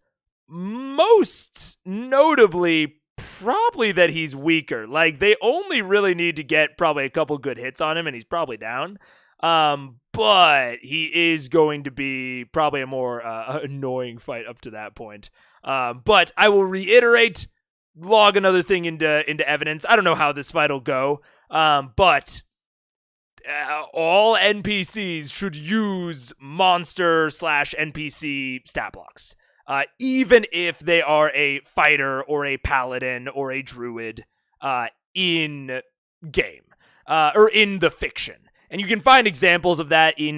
Most notably, probably that he's weaker. Like, they only really need to get probably a couple good hits on him, and he's probably down. But he is going to be probably a more annoying fight up to that point. But I will reiterate, log another thing into evidence. I don't know how this fight will go, but all NPCs should use monster/NPC stat blocks, even if they are a fighter or a paladin or a druid in game or in the fiction. And you can find examples of that in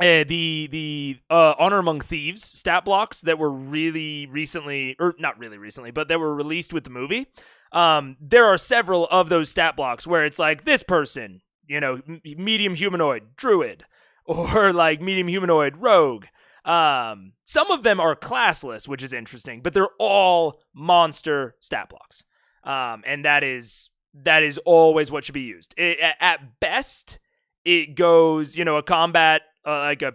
the Honor Among Thieves stat blocks that were really recently, or not really recently, but that were released with the movie. There are several of those stat blocks where it's like this person, medium humanoid druid, or like medium humanoid rogue. Some of them are classless, which is interesting, but they're all monster stat blocks. And that is always what should be used. At best, it goes, a combat, like a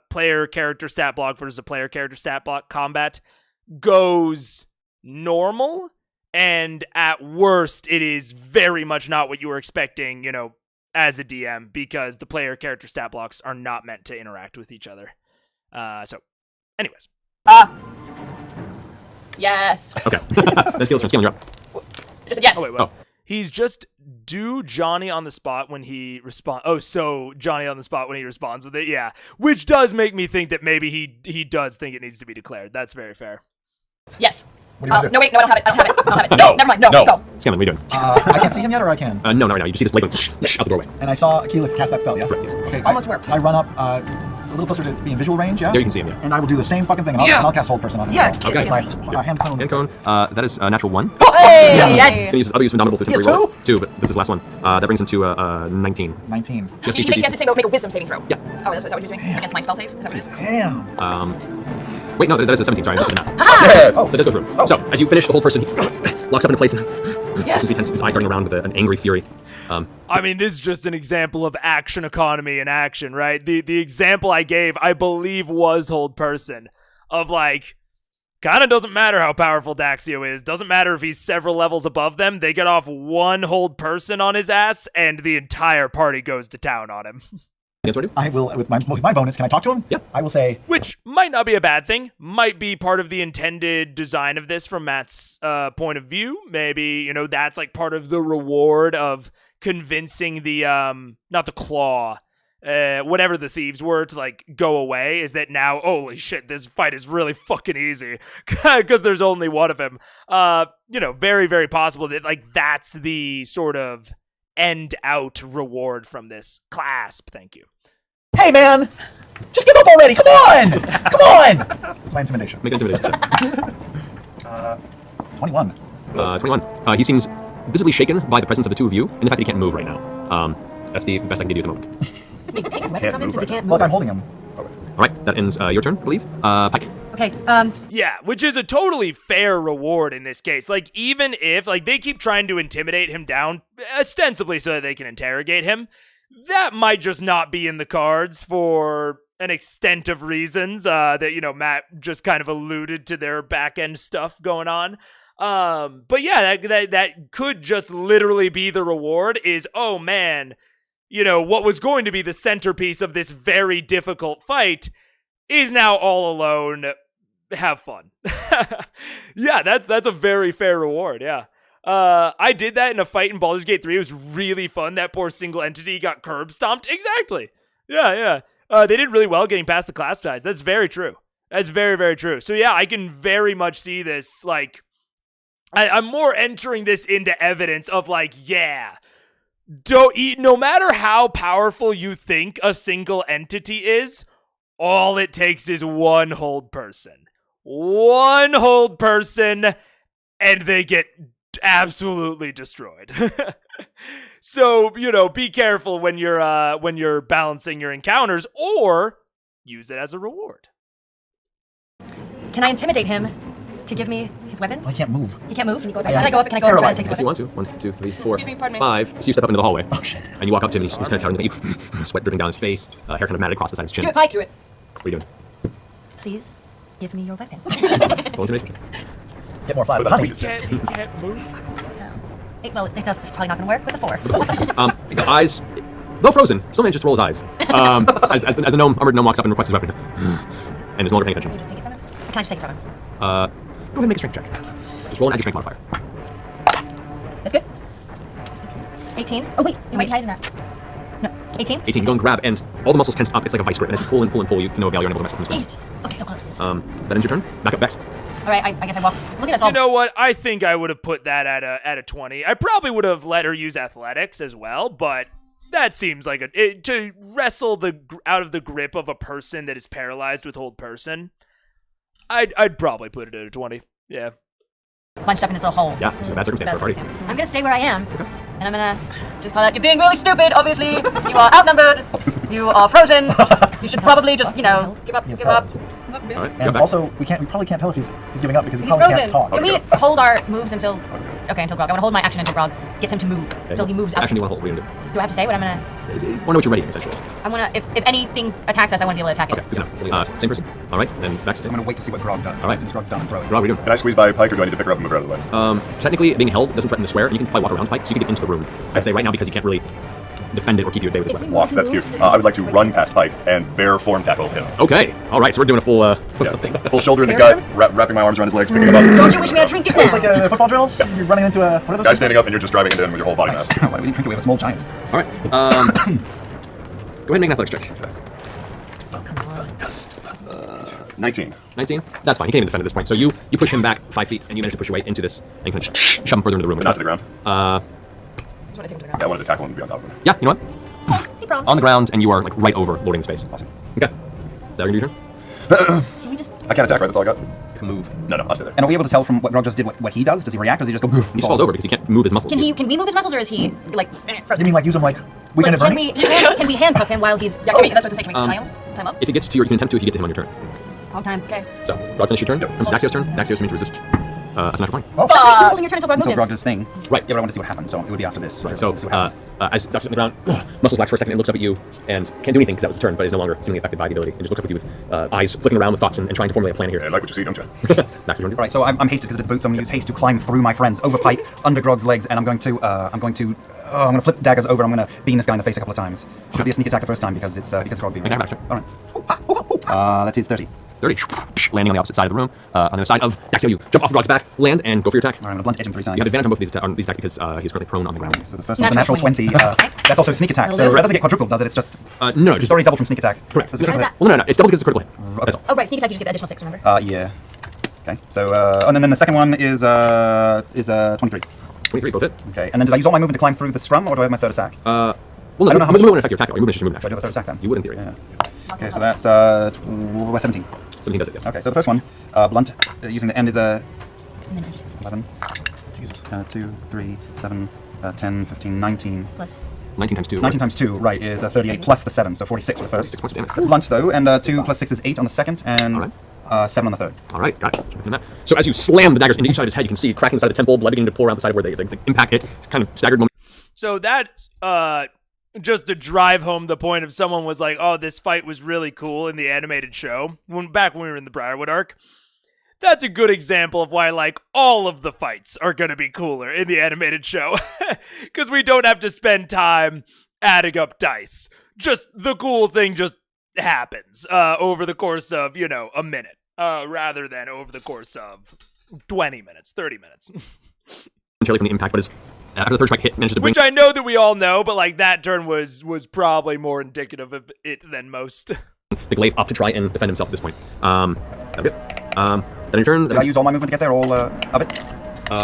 player character stat block versus a player character stat block combat goes normal. And at worst, it is very much not what you were expecting, as a DM, because the player character stat blocks are not meant to interact with each other. So, anyways. Yes. Okay. That's Keyleth's turn. Scanlan, you're up. Just yes. Oh, wait, what? He's just do Johnny on the spot when he responds. Oh, so Johnny on the spot when he responds with it. Yeah. Which does make me think that maybe he does think it needs to be declared. That's very fair. Yes. What do you want to do? No, wait, no, I don't have it. I don't have it. No. Never mind. No, go. Scanlan, what are you doing? I can't see him yet, or I can? No, not right now. You just see this blade going out the doorway. And I saw Keyleth cast that spell, yes? Correct, yes. Okay, Almost worked. I run up a little closer to being visual range, yeah? There you can see him, yeah. And I will do the same fucking thing, and I'll cast Hold Person on him. Yeah. Okay. My hand cone. Hand cone. That is a natural 1. Hey, yes. He's going to use his other use of Indomitable to He has reroll. two? 2, but this is the last one. That brings him to 19. 19. Just He these two has to make a wisdom saving throw. Yeah. Oh, is that what he's doing? Against my spell save? Is that what it is? Damn. Wait, no, that is a 17. Sorry, this is not. Yes. So it does go through. So as you finish the whole person, he locks up into place and Yes. his eyes darting around with an angry fury. I mean, this is just an example of action economy in action, right? The example I gave, I believe, was Hold Person. Of like, kind of doesn't matter how powerful Daxio is. Doesn't matter if he's several levels above them. They get off one Hold Person on his ass, and the entire party goes to town on him. I will, with my bonus, can I talk to him? Yeah. I will say... Which might not be a bad thing. Might be part of the intended design of this from Matt's point of view. Maybe, that's like part of the reward of convincing the, not the claw, whatever the thieves were to like go away, is that now, holy shit, this fight is really fucking easy because there's only one of him. Very, very possible that like that's the sort of end out reward from this clasp. Thank you. Hey, man! Just give up already! Come on! Come on! It's my intimidation. Make an intimidation. 21. 21. He seems visibly shaken by the presence of the two of you and the fact that he can't move right now. That's the best I can give you at the moment. Maybe take his weapon from him since he can't move. Look, I'm holding him. All right, that ends your turn, I believe. Pike. Okay, Yeah, which is a totally fair reward in this case. Like, even if, like, they keep trying to intimidate him down, ostensibly so that they can interrogate him, that might just not be in the cards for an extent of reasons that, Matt just kind of alluded to their back-end stuff going on. But yeah, that could just literally be the reward is, oh man, what was going to be the centerpiece of this very difficult fight is now all alone. Have fun. Yeah, that's a very fair reward, yeah. I did that in a fight in Baldur's Gate 3. It was really fun. That poor single entity got curb stomped. Exactly. Yeah. They did really well getting past the class ties. That's very true. That's very, very true. So yeah, I can very much see this, like, I'm more entering this into evidence of, like, yeah, no matter how powerful you think a single entity is, all it takes is one hold person. One hold person, and they get absolutely destroyed. So, be careful when you're balancing your encounters, or use it as a reward. Can I intimidate him to give me his weapon? Well, he can't move. He can't move? Can Yeah. I go up and try to take his If weapon? you want to. 1, 2, 3, 4, Excuse me, pardon me. 5. So you step up into the hallway. Oh, shit. And you walk up to him, he's kind of towering, sweat dripping down his face, hair kind of matted across the side of his chin. Do it, Pike. Do it. What are you doing? Please, give me your weapon. Roll intimidation. Get more flies. He can't move. Well, that's probably not going to work with a 4. The eyes, though frozen, still manages to roll his eyes. As the armored gnome walks up and requests his weapon. And is no longer paying attention. Can you just take it from him? Can I just take it from him? Go ahead and make a strength check. Just roll an add your strength modifier. That's good. 18. Oh, wait. You might higher than that. No. 18? 18, you go and grab, and all the muscles tense up. It's like a vice grip, and as you pull and pull and pull, you to no avail, you're unable to mess with this. 8. Okay, so close. That ends your turn. Back up, Vex. All right, I guess I walk. Look at us all. You know what? I think I would have put that at a 20. I probably would have let her use athletics as well, but that seems like to wrestle out of the grip of a person that is paralyzed with hold person. I'd probably put it at a 20. Yeah. Bunched up in this little hole. Yeah, it's a bad circumstance for a party. I'm gonna stay where I am, and I'm gonna just call out, you're being really stupid, obviously. You are outnumbered. You are frozen. You should probably just, give up. He is Give up. All right, And also, we probably can't tell if he's giving up because he probably frozen. can't talk. Can we hold our moves until... Okay, until Grog. I want to hold my action until Grog gets him to move. Until he moves out. Action you want to hold, what are you going to Do I have to say what I'm gonna... do? You want to know what you're ready, essentially. I wanna... If anything attacks us, I want to be able to attack it. Okay, good enough. Same person. All right, then Vex. I'm going to wait to see what Grog does. All right. Since Grog's down and throwing. Grog, what are you doing? Can I squeeze by Pike, or do I need to pick her up and move her out of the way? Technically, being held doesn't threaten the square, and you can probably walk around Pike, so you can get into the room. I say right now because you can't really defend it or keep you at bay with this weapon. Walk, that's cute. I would like to run past Pike and bare form tackle him. Okay, all right, so we're doing a full Full shoulder in the gut, wrapping my arms around his legs, picking him up. Don't you wish me a trinket now? It's like football drills. You're running into a... What are those? Guy standing up and you're just driving into him with your whole body mass. Why do we need trinket? We have a small giant. All right. Go ahead and make an athletics check. 19. 19? That's fine. He can't even defend at this point. So you push him back 5 feet, and you manage to push your way into this, and you can shove him further into the room. But not to the ground. Uh, Yeah, I wanted to tackle him and be on top of him. yeah, you know what? On the ground, and you are like right over loading space. Awesome. Okay. Is that your turn? Can we just... I can't attack, right? That's all I got? You can move. No, I'll stay there. And are we able to tell from what Grog just did what he does? Does he react, or does he just go... He just falls over because he can't move his muscles. Can we move his muscles, or is he, like, frozen? You mean like use them like Weekend at Can Bernie's? we handcuff him while he's... Yeah, can we, that's what it's saying. Can we tie him? Tie him up? If he gets to you can attempt to if you get to him on your turn. Long time. Okay. So, Grog, finish your turn. Comes Daxio's turn. Daxio's means to resist. That's not 20. Oh. Wait, you're holding your turn until Grog moves Until in. Grog does his thing. Right. Yeah, but I want to see what happens, so it would be after this. Right. So, as Daxio's on the ground, muscles relax for a second and looks up at you and can't do anything because that was his turn, but is no longer seemingly affected by the ability. And just looks up at you with eyes flicking around with thoughts and trying to formulate a plan here. Yeah, I like what you see, don't you? Daxio's turn. Alright, so I'm hasted because of the boot, so I'm going to use haste to climb through my friends, over Pike, under Grog's legs, and I'm going to flip daggers over. I'm going to bean this guy in the face a couple of times. It should be a sneak attack the first time because it's Grog being. Alright. That is 30. 30. Landing on the opposite side of the room. On the other side of Daxio, you jump off Grog's back, land, and go for your attack. Alright, I'm going to blunt edge him 3 times. You have advantage on both these attacks because he's currently prone on the ground. So the first one's a natural 20. That's also sneak attack, so that doesn't get quadrupled, does it? It's just... no. It's already doubled from sneak attack. Correct. Does it critical hit? Well, no. It's double because it's a critical hit. That's all. Oh, right. Sneak attack, you just get the additional 6, remember? Yeah. Okay, so... and then the second one is 23. 23, both hit. Okay, and then did I use all my movement to climb through the scrum, or do I have my third attack? Well, I don't know how much... movement wouldn't affect your attack. Your movement is just movement So I do have a third attack then? You would in theory. Yeah. Okay, so that's 17. 17 does it, yes. Okay, so the first one, blunt, using the end is a 11, 2, 3, 7, 10, 15, 19. Plus. 19 times 2. 19 times 2, right, is 38 plus the 7, so 46 for the first. 6 points of damage. That's blunt though, and 2 plus 6 is 8 on the second, and 7 on the third. All right, got it. So as you slam the daggers into each side of his head, you can see cracking the side of the temple, blood beginning to pour around the side where they impact it. It's kind of staggered moment. So that, just to drive home the point of someone was like, oh, this fight was really cool in the animated show, back when we were in the Briarwood arc. That's a good example of why, like, all of the fights are going to be cooler in the animated show. Because we don't have to spend time adding up dice. Just the cool thing just happens over the course of, a minute, rather than over the course of 20 minutes, 30 minutes. Entirely from the impact, but is after the purge strike hit, managed to bring. Which I know that we all know, but like that turn was probably more indicative of it than most. The glaive up to try and defend himself at this point. That'll be it. Then in turn. Did I use all my movement to get there, all of it?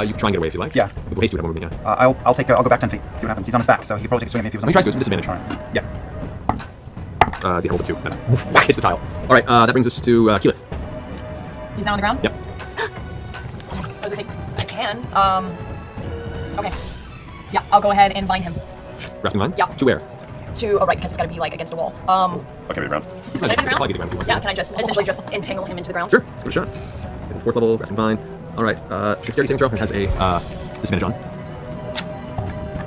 You can try and get away if you like. Yeah. With haste, you would have more movement, yeah. I'll go back 10 feet, see what happens. He's on his back, so he could probably take a swing at me if he was on He tries his to, feet. it's disadvantage. All right. Yeah. The roll of 2. Whack hits the tile. Alright, that brings us to Keyleth. He's down on the ground? Yep. I was gonna say, I can. Okay. Yeah, I'll go ahead and bind him. Grasping vine? Yeah. To where? Right, because it's gotta be like against a wall. Okay, be around. Can I get the ground? Yeah, can I just essentially just entangle him into the ground? Sure, let's give it a shot. Hit the 4th level, grasping vine. Alright, dexterity saving throw has a disadvantage on.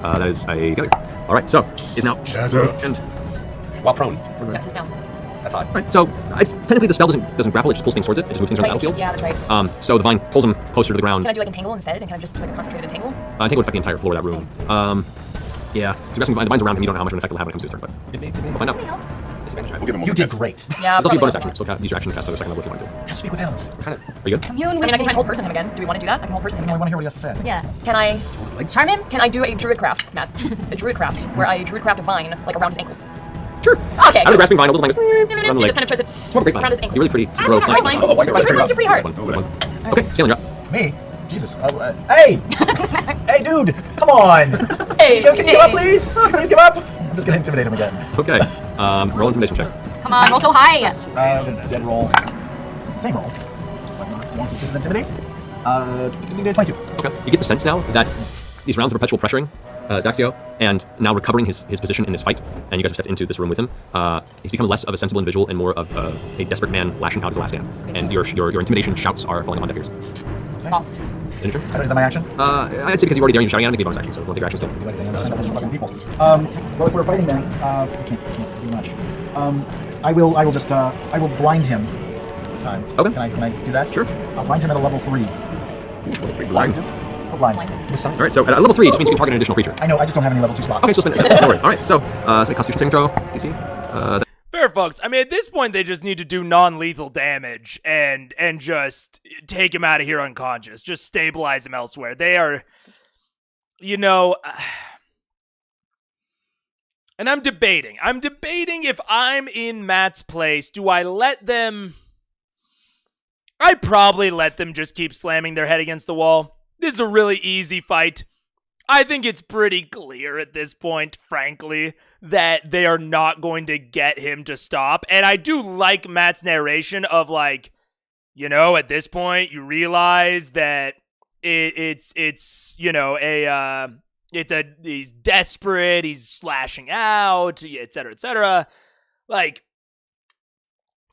That is a failure. Alright, so is now and while prone. Yeah, he's down. That's odd. Right, so technically the spell doesn't grapple, it just pulls things towards it. It just moves things around the battlefield. Yeah, that's right. So the vine pulls him closer to the ground. Can I do like entangle instead? And can I just do like a concentrated entangle? Entangle would affect the entire floor of that room. Yeah. So grasping the vine's around him, you don't know how much of an effect it'll have when it comes to his turn, but we'll find out. We'll give him You did great. Yeah, It's also a bonus probably. action, so use your action to cast another second level if you want to. Can I speak with animals? Are you good? I mean, I can try and hold person him again. Do we want to do that? I can hold person him. I want to hear what he has to say. I think. Yeah. Can I Charm him? Can I do a druid craft, Matt? A druid craft where I druid craft a vine like around his ankles. Sure. Okay. I have a grasping vine, a little vine goes around the He leg. just kind of tries It's more of a to great vine. around his ankles. You're really pretty That's throw not a vine. Oh, white Druid vines are pretty hard. Okay, scaling drop. Me? Jesus. Hey! Hey, dude! Come on! Hey, Can you give up, please? Please give up! I'm just gonna intimidate him again. Okay. Roll intimidation check. Come on, roll so high. Dead roll. Same roll. This is intimidate. 22. Okay. You get the sense now that these rounds of perpetual pressuring Daxio, and now recovering his position in this fight, and you guys have stepped into this room with him, he's become less of a sensible individual and more of a desperate man lashing out his last stand. And your intimidation shouts are falling upon deaf ears. Awesome. Is that my action? I'd say because you're already there and you're shouting at him, give me a bonus action, so don't take your action still. Do anything. Well, if we're fighting then, I can't do much. I will just blind him this time. Okay. Can I do that? Sure. I'll blind him at a level 3. Blind? I'll blind him. Alright, so at level 3, it just means you can target an additional creature. I know, I just don't have any level 2 slots. Okay, so spend no worries. Alright, so it's a Constitution saving throw, DC. Fair, folks. I mean, at this point, they just need to do non-lethal damage and just take him out of here unconscious. Just stabilize him elsewhere. They are, and I'm debating. If I'm in Matt's place, do I let them... I'd probably let them just keep slamming their head against the wall. This is a really easy fight. I think it's pretty clear at this point, frankly, that they are not going to get him to stop. And I do like Matt's narration of like, at this point you realize that he's desperate, he's slashing out, etc., etc. Like,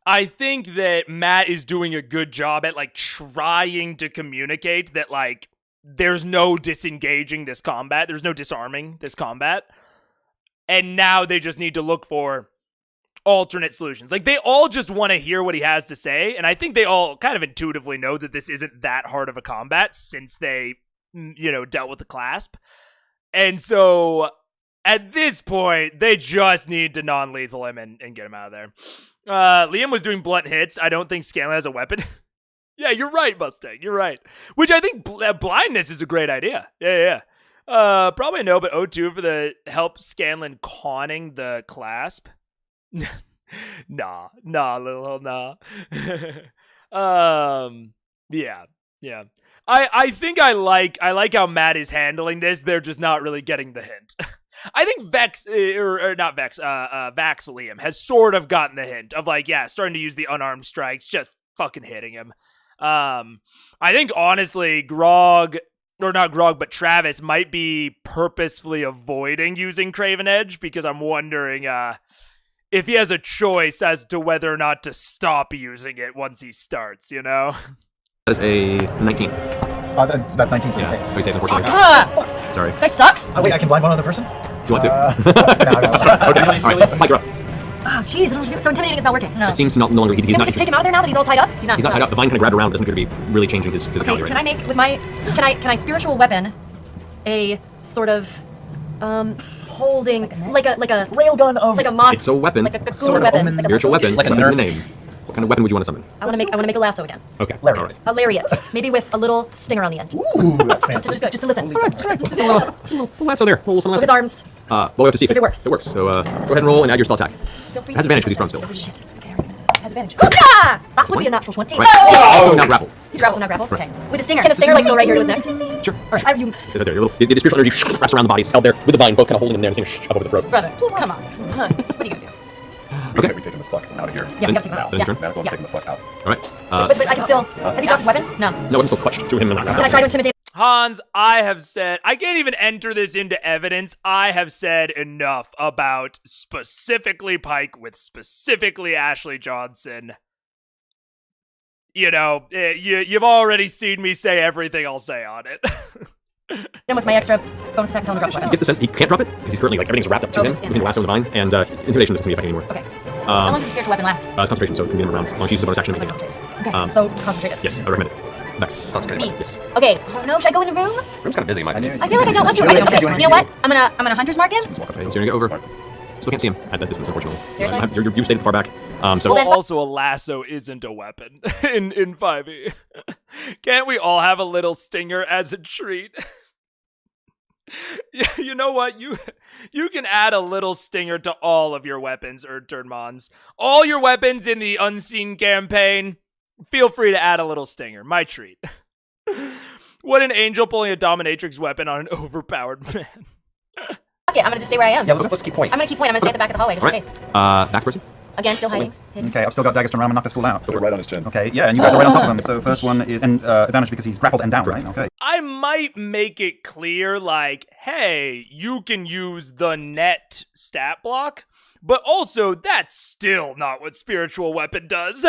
I think that Matt is doing a good job at like trying to communicate that like there's no disengaging this combat. There's no disarming this combat. And now they just need to look for alternate solutions. Like, they all just want to hear what he has to say. And I think they all kind of intuitively know that this isn't that hard of a combat since they, dealt with the clasp. And so at this point, they just need to non-lethal him and get him out of there. Liam was doing blunt hits. I don't think Scanlan has a weapon. Yeah, you're right, Mustang. You're right. Which I think blindness is a great idea. Yeah. Probably no, but O2 for the help Scanlan conning the clasp. nah, little nah. Yeah. I think I like how Matt is handling this. They're just not really getting the hint. I think Vax Liam has sort of gotten the hint of like, yeah, starting to use the unarmed strikes, just fucking hitting him. I think honestly, Travis might be purposefully avoiding using Craven Edge because I'm wondering if he has a choice as to whether or not to stop using it once he starts, That is a 19. That's 19, so he saves. So he saves, unfortunately. Sorry. This guy sucks. Oh, wait, I can blind one other person? Do you want to? No. Okay, alright. Mike, you're up. Oh, jeez, I don't know what to do. So intimidating is not working. No. It seems to no longer... He's Can we not just take him out of there now that he's all tied up? He's not tied up. The vine kind of grabbed around. Doesn't appear to be really changing his physicality Okay, right can I make with my... Can I spiritual weapon a sort of holding like a railgun of like a moth. It's a weapon. Like a cocoon weapon. Like a Spiritual weapon. Like a What is the nerf. name? What kind of weapon would you want to summon? I want to make a lasso again. Okay. Lariat. All right. A lariat, maybe with a little stinger on the end. Ooh, that's fancy. Just to listen. Little lasso there. Little With his arms. Well, we have to see If it works. If it works. So go ahead and roll and add your spell attack. Feel free. It has advantage because he's prone still. Oh shit. Okay, it has advantage. Ah! That would be a natural 20. Right. Oh! So now grapple. He's grappled, so now grappled? Okay. With a stinger. Can a stinger like go right here to his neck? Sure. Alright, you... Sit right there. Your little, the spiritual energy wraps around the body. It's held there with the vine, both kind of holding him there and the thing up over the throat. Brother, come on. Huh. What are you gonna do? Okay. We take him the fuck out of here. Yeah, we gotta take him now. out. Yeah. Now go take him the fuck out. All right. But I can still... Has he dropped his weapons? No. No, it's still clutched to him. And Can I try to intimidate? Hans, I have said, I can't even enter this into evidence. I have said enough about specifically Pike with specifically Ashley Johnson. You know, you've already seen me say everything I'll say on it. Then with my extra bonus attack, tell him to drop his weapon. Get the sense he can't drop it because he's currently like everything's wrapped up to him between the lasso and the vine, and intimidation doesn't be affecting anymore. Okay. How long does the spiritual weapon last? It's concentration, so it can be in rounds. As long as you use the bonus action to make anything else. Okay, so concentrated. Yes, I recommend it. Vex. Me. Yes. Okay. Oh no, should I go in the room? Room's kind of busy, Mike. I feel like I don't want to. Okay, you know what? I'm gonna hunter's mark him. Okay, so you're gonna get over. Still can't see him at that distance, unfortunately. Seriously? You stayed far back. So Well, also, a lasso isn't a weapon in 5e. Can't we all have a little stinger as a treat? You know what? You can add a little stinger to all of your weapons, Erdturnmons. All your weapons in the Unseen campaign, feel free to add a little stinger. My treat. What an angel pulling a dominatrix weapon on an overpowered man. Okay, I'm gonna just stay where I am. Yeah, let's keep point. I'm gonna keep point. I'm gonna stay at the back of the hallway just in case. back person. Again, still hiding. Okay, I've still got daggers to ram and knock this fool out. Put it right on his chin. Okay, yeah, and you guys are right on top of him. So first one is advantage because he's grappled and down, right? Okay. I might make it clear, like, hey, you can use the net stat block, but also that's still not what spiritual weapon does.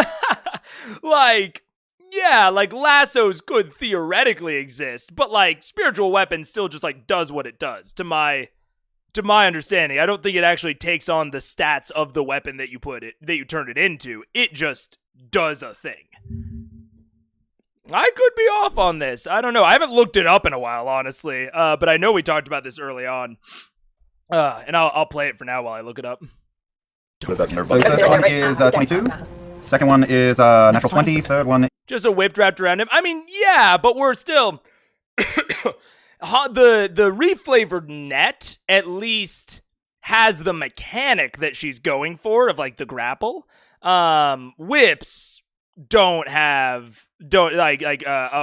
Like, yeah, like lassos could theoretically exist, but like spiritual weapon still just like does what it does to my understanding. I don't think it actually takes on the stats of the weapon that you turn it into. It just does a thing. I could be off on this. I don't know. I haven't looked it up in a while, honestly. But I know we talked about this early on. And I'll play it for now while I look it up. So the first one is 22. Second one is natural 20. Third one... Just a whip wrapped around him. I mean, yeah, but we're still... the reflavored net at least has the mechanic that she's going for of like the grapple. Whips don't a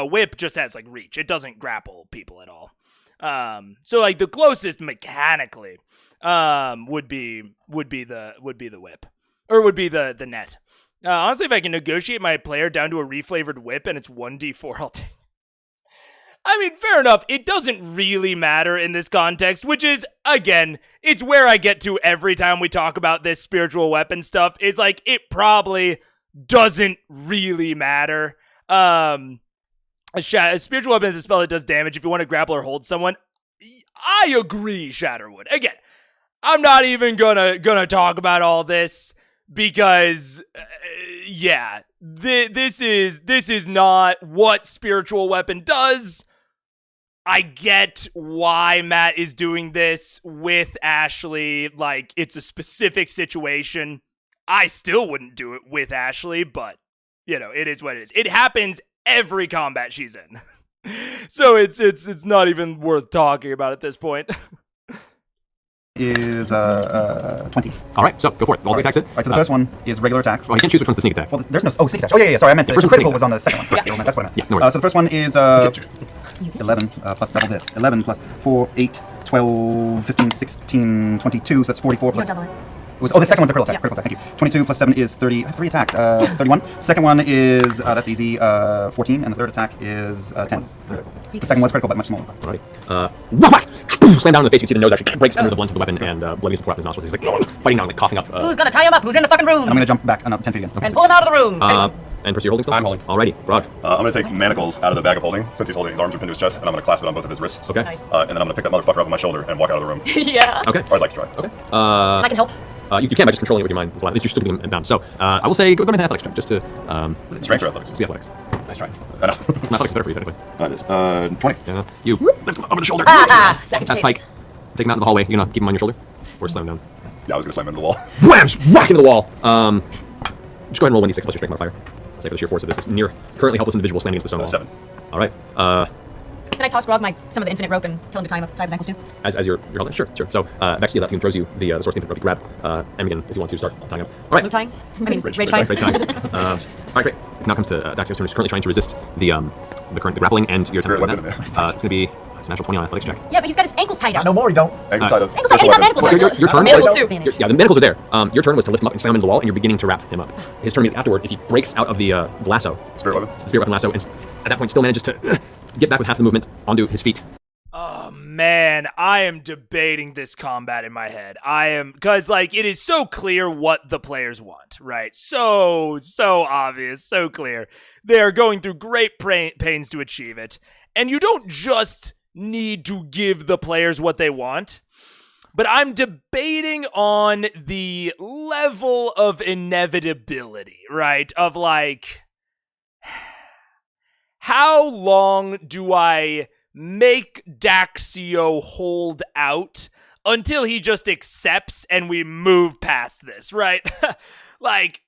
whip just has like reach. It doesn't grapple people at all. So like the closest mechanically would be the whip, or would be the net. Honestly, if I can negotiate my player down to a reflavored whip and it's 1d4, I'll take. I mean, fair enough. It doesn't really matter in this context, which is, again, it's where I get to every time we talk about this spiritual weapon stuff, is like, it probably doesn't really matter. A spiritual weapon is a spell that does damage if you want to grapple or hold someone. I agree, Shatterwood. Again, I'm not even gonna talk about all this because, yeah, this is not what spiritual weapon does. I get why Matt is doing this with Ashley. Like, it's a specific situation. I still wouldn't do it with Ashley, but, you know, it is what it is. It happens every combat she's in. So it's not even worth talking about at this point. Is 20. All right, so go for it. All three attacks hit. All right, so the first one is regular attack. Oh, you can't choose which one's the sneak attack. Well, there's no... Oh, sneak attack. Oh, yeah. Sorry, I meant the critical was on the second one. Yeah. That's what I meant. Yeah, no worries. So the first one is 11 plus double this. 11 plus 4, 8, 12, 15, 16, 22. So that's 44 plus... the second one's a critical attack. Thank you. 22 plus 7 is 30. I have 3 attacks. 31. Second one is, that's easy, 14. And the third attack is 10. The second one's critical, but much smaller. Alrighty. Slam down in the face. You see the nose actually breaks under the blunt of the weapon, and blood begins to pour out his nostrils. He's like fighting down, like coughing up. Who's gonna tie him up? Who's in the fucking room? And I'm gonna jump back 10 feet again. And pull him out of the room. And Percy, you're holding still? I'm holding. Alrighty, Rod. I'm going to take manacles out of the bag of holding, since he's holding his arms are pinned to his chest, and I'm going to clasp it on both of his wrists. Okay. Nice. And then I'm going to pick that motherfucker up on my shoulder and walk out of the room. Yeah. Okay. Or I'd like to try. Okay. I can help. You can by just controlling it with your mind. At least you're still getting him bound. So I will say go ahead and athletics check just to. Strength or athletics? See athletics. Nice try. I know. Athletics is better for you technically. That is 20. Yeah. You lift him over the shoulder. Second That's Pike. take him out in the hallway. You know, keep him on your shoulder, or slam him down. Yeah, I was gonna slam him into the wall. Wham! Whack into the wall. Just go ahead and roll 1d6 plus your strength modifier. Say for the sheer force of this near currently helpless individual standing against the stone wall. 7. All right. Can I toss Grog some of the infinite rope and tell him to tie his ankles too? As you're holding, sure. So Vex, you left, he throws you the sword thing that you grab, and begin if you want to start tying up. All right. Blue tying? I mean, rage tying. tying. All right, great. Now comes to Daxio's turn. He's currently trying to resist the grappling and your attempt to do that. It's going to be a natural 20 on athletics check. Yeah, but he's got his ankles tied up. No more, you don't. Ankles tied up. Ankles tied, and he's got manacles on. Your turn Manacles was, too. yeah, the manacles are there. Your turn was to lift him up and slam him into the wall, and you're beginning to wrap him up. His turn afterward is he breaks out of the lasso. Spirit weapon. The spirit weapon lasso, and at that point still manages to get back with half the movement onto his feet. Oh man, I am debating this combat in my head. Because like it is so clear what the players want, right? So obvious, so clear. They are going through great pains to achieve it. And you don't just need to give the players what they want, but I'm debating on the level of inevitability, right? Of like, how long do I make Daxio hold out until he just accepts and we move past this, right? Like,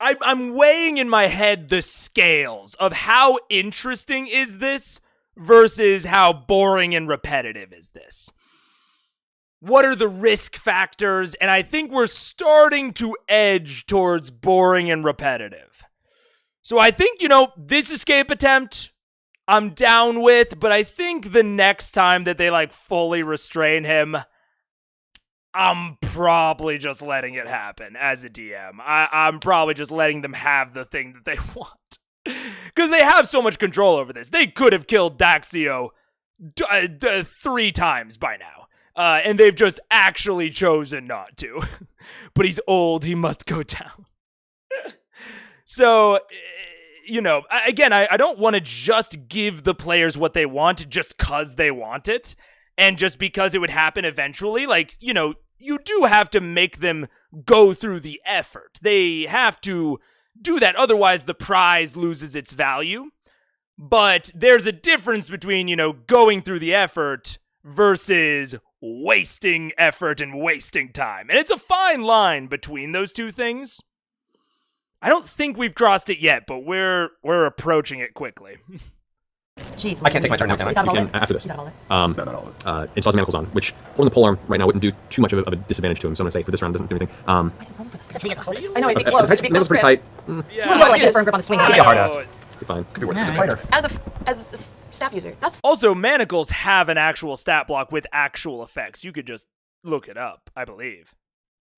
I'm weighing in my head the scales of how interesting is this versus how boring and repetitive is this. What are the risk factors? And I think we're starting to edge towards boring and repetitive. So I think, this escape attempt I'm down with, but I think the next time that they like fully restrain him, I'm probably just letting it happen as a DM. I'm probably just letting them have the thing that they want. Because they have so much control over this. They could have killed Daxio 3 times by now. And they've just actually chosen not to. But he's old, he must go down. So, again, I don't want to just give the players what they want just because they want it. And just because it would happen eventually. Like, you do have to make them go through the effort. They have to do that. Otherwise, the prize loses its value. But there's a difference between, going through the effort versus wasting effort and wasting time. And it's a fine line between those two things. I don't think we've crossed it yet, but we're approaching it quickly. Jeez, I can't take my turn now, can I? You can after this. No. Installs manacles on, which holding the polearm right now wouldn't do too much of a disadvantage to him. So I'm going to say for this round doesn't do anything. I know, it'd be close. It'd be close pretty grip. tight. Yeah, you like get a firm grip on the swing. Be a hard ass. Be fine. Could be worth it. It's a fighter. As a staff user, that's Also, manacles have an actual stat block with actual effects. You could just look it up, I believe.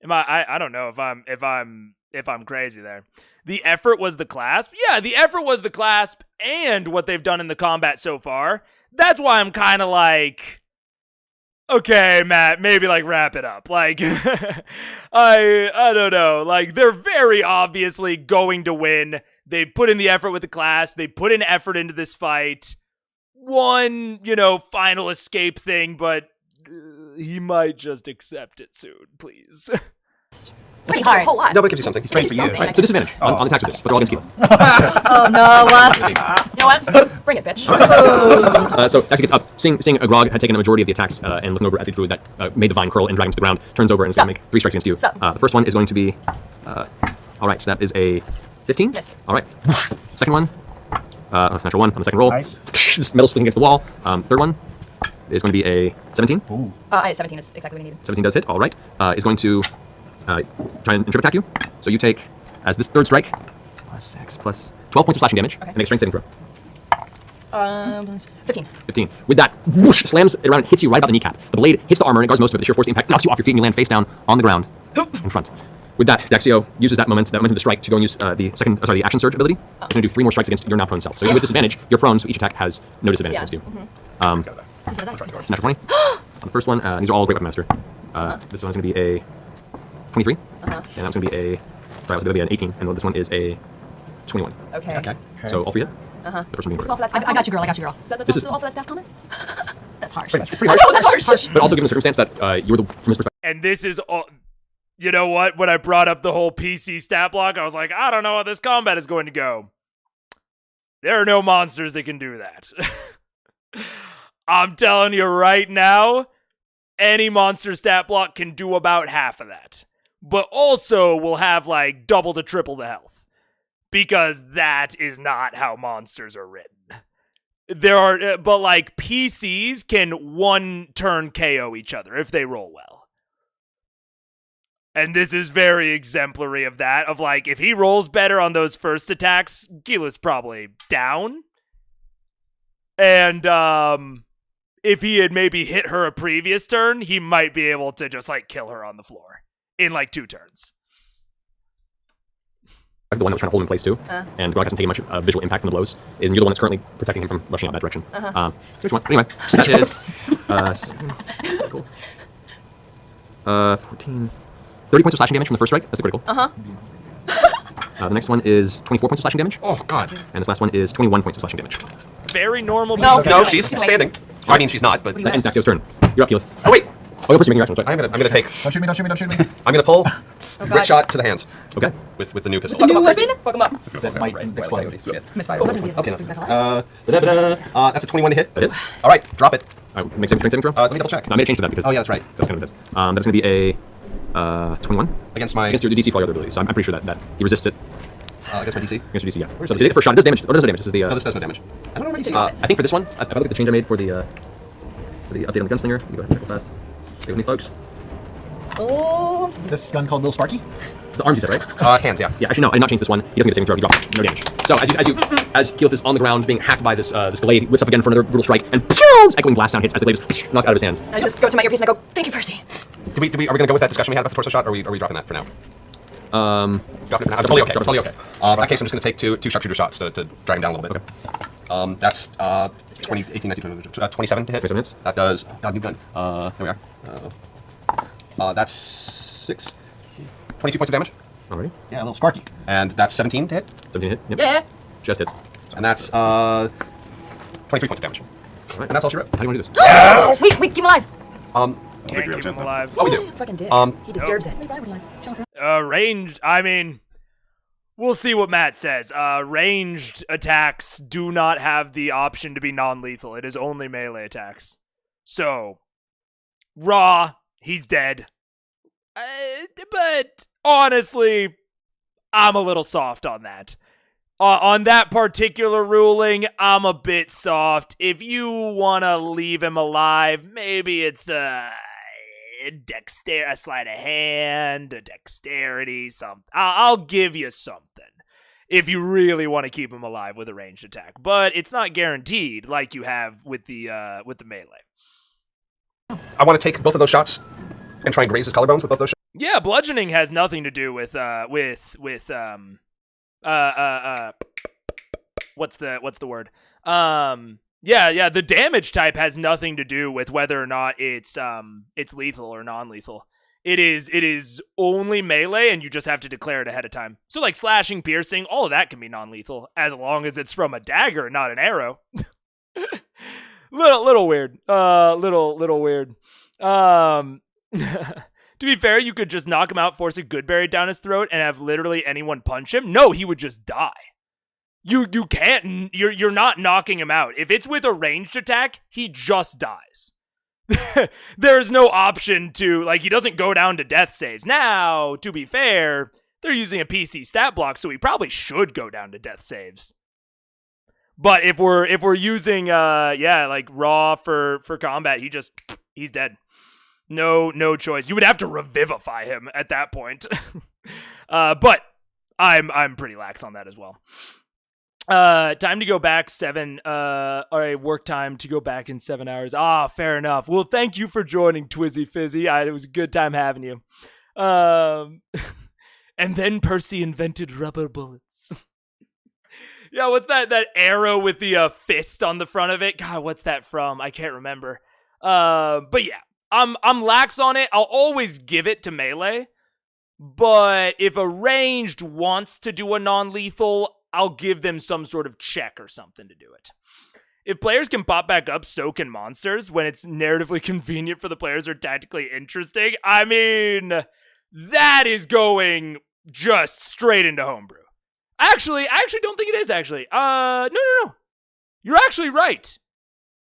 I don't know if I'm crazy there. The effort was the clasp? Yeah, the effort was the clasp and what they've done in the combat so far. That's why I'm kind of like, okay, Matt, maybe like wrap it up. Like, I don't know. Like, they're very obviously going to win. They put in the effort with the clasp. They put in effort into this fight. One, final escape thing, but he might just accept it soon, please. pretty hard. A whole lot. No, but it gives you something. It's strange for you. Right, so disadvantage on attacks with this, but they're all against keep. Oh no. You know what? Bring it, bitch. So Daxio gets up, seeing Grog had taken a majority of the attacks, and looking over at the druid that made the vine curl and drag him to the ground, turns over and is going to make 3 strikes against you. The first one is going to be, all right, so that is a 15. Yes. All right. Second one, that's a natural 1 on the second roll. Nice. Just metal sticking against the wall. Third one is going to be a 17. Ooh. 17 is exactly what we needed. 17 does hit. All right. Is going to try and trip attack you. So you take, as this third strike, plus 6 plus 12 points of slashing damage, and make a strength saving throw. 15. 15. With that, whoosh, slams it around and hits you right about the kneecap. The blade hits the armor and it guards most of it. The sheer force of the impact knocks you off your feet and you land face down on the ground in front. With that, Daxio uses that momentum to strike to go and use the action surge ability. It's going to do 3 more strikes against your now prone self. So you with disadvantage, you're prone, so each attack has no disadvantage against you. Natural 20 on the first one. These are all great weapon master. This one's going to be a 23, and that's going to be a. Sorry, that's going to be an 18, and this one is a 21. Okay. So all 3 hit. The first one being All for that staff I got you, girl. I got you, girl. That's This is- all for that staff comment? That's harsh. It's pretty harsh. Oh, that's harsh. But also given the circumstance that you were from his perspective. And this is all. You know what? When I brought up the whole PC stat block, I was like, I don't know how this combat is going to go. There are no monsters that can do that. I'm telling you right now, any monster stat block can do about half of that. But also will have like double to triple the health. Because that is not how monsters are written. But like PCs can one turn KO each other if they roll well. And this is very exemplary of that, of like, if he rolls better on those first attacks, Gila's probably down. And if he had maybe hit her a previous turn, he might be able to just like kill her on the floor in like 2 turns. The one that was trying to hold him in place too, and Grog hasn't taken much visual impact from the blows, and you're the one that's currently protecting him from rushing out that direction. So which one? Anyway, that is 14, 30 points of slashing damage from the first strike. That's the critical. The next one is 24 points of slashing damage. Oh god. And this last one is 21 points of slashing damage. Very normal. No, she's standing. I mean, she's not, but that ends Daxio's turn. You're up, Keyleth. Oh wait. Oh, you're making your action. I'm gonna take. Don't shoot me! Don't shoot me! Don't shoot me! I'm gonna pull. God. Quick shot to the hands. Okay. With the new pistol. Fuck him up, Percy. Fuck him up. That might explode. Misfire. Okay, that's a 21 to hit. That is. All right, drop it. Make strength saving throw. Let me double check. No, I made a change to that because. Oh yeah, that's right. That's kind of this. That's going to be a 21 against your DC for all your other abilities. So I'm pretty sure that he resist it. Against my DC? Against your DC, yeah. So the first shot, it does damage. Oh, it does no damage. This is the. No, this does no damage. I don't know what I think for this one, if I look at the change I made for the update on the gunslinger, you go ahead and check real fast. Stay with me, folks. Oh. Is this gun called Little Sparky? It's the arms you said, right? Hands, yeah. Yeah, actually, no, I did not change this one. He doesn't get a saving throw. He drops no damage. So as Keyleth is on the ground being hacked by this blade, he whips up again for another brutal strike, and echoing blast sound hits as the blade is knocked out of his hands. I just go to my earpiece and I go, "Thank you, Percy." Are we gonna go with that discussion we had about the torso shot, or are we dropping that for now? Dropping it for now. Totally okay. Totally okay. In that case, I'm just gonna take two sharpshooter shots to drag him down a little bit. Okay. That's 20, 18, 19, 27 to hit. 27 hits. That does. New gun. Here we are. That's 22 points of damage. Alrighty. Yeah, a little Sparky. And that's 17 to hit. 17 to hit. Yep. Yeah. Just hits. And that's 23 points of damage. Alright. And that's all she wrote. How do you want to do this? Wait, keep him alive. Can't keep him alive. Oh, we do. Fucking did. He deserves it. Ranged, I mean, we'll see what Matt says. Ranged attacks do not have the option to be non-lethal. It is only melee attacks. So, raw, he's dead. But honestly, I'm a little soft on that. On that particular ruling, I'm a bit soft. If you want to leave him alive, maybe it's a sleight of hand, a dexterity, something. I'll give you something if you really want to keep him alive with a ranged attack. But it's not guaranteed like you have with the melee. I want to take both of those shots and try and graze his collarbones with both those shots. Yeah, bludgeoning has nothing to do with what's the word? Yeah, the damage type has nothing to do with whether or not it's lethal or non-lethal. It is only melee, and you just have to declare it ahead of time. So like slashing, piercing, all of that can be non-lethal as long as it's from a dagger, not an arrow. little weird. Little weird. To be fair, you could just knock him out, force a Goodberry down his throat, and have literally anyone punch him. No, he would just die. You can't. You're not knocking him out. If it's with a ranged attack, he just dies. There's no option to, like, he doesn't go down to death saves. Now, to be fair, they're using a PC stat block, so he probably should go down to death saves. But if we're using like raw for combat, he's dead. No choice. You would have to revivify him at that point. But I'm pretty lax on that as well. Time to go back 7. All right, work time to go back in 7 hours. Fair enough. Well, thank you for joining, Twizzy Fizzy. It was a good time having you. And then Percy invented rubber bullets. Yeah, what's that arrow with the fist on the front of it? God, what's that from? I can't remember. But yeah, I'm lax on it. I'll always give it to melee. But if a ranged wants to do a non-lethal, I'll give them some sort of check or something to do it. If players can pop back up, so can monsters when it's narratively convenient for the players or tactically interesting. I mean, that is going just straight into homebrew. I actually don't think it is, actually. No. You're actually right.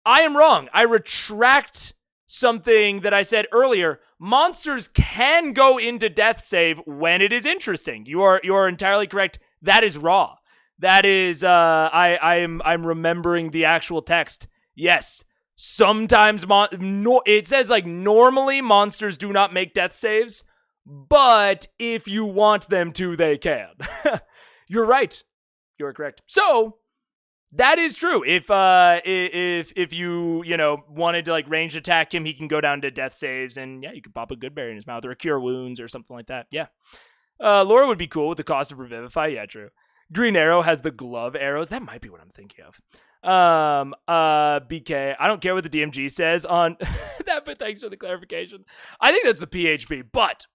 I am wrong. I retract something that I said earlier. Monsters can go into death save when it is interesting. You are entirely correct. That is raw. That is I'm remembering the actual text. Yes. Sometimes it says like normally monsters do not make death saves, but if you want them to, they can. You're right. You're correct. So that is true. If you wanted to like ranged attack him, he can go down to death saves, and yeah, you could pop a good berry in his mouth or a cure wounds or something like that. Yeah. Laura would be cool with the cost of revivify. Yeah, true. Green Arrow has the glove arrows. That might be what I'm thinking of. BK, I don't care what the DMG says on that, but thanks for the clarification. I think that's the PHP, but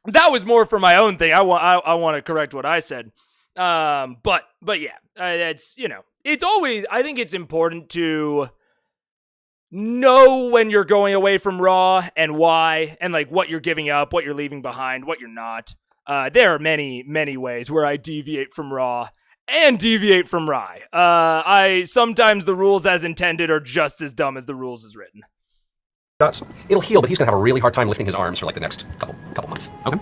that was more for my own thing. I want to correct what I said. But yeah, that's, it's always, I think it's important to know when you're going away from Raw and why, and like what you're giving up, what you're leaving behind, what you're not. There are many, many ways where I deviate from Raw and deviate from Rye. Sometimes the rules as intended are just as dumb as the rules as written. It'll heal, but he's gonna have a really hard time lifting his arms for like the next couple months. Okay.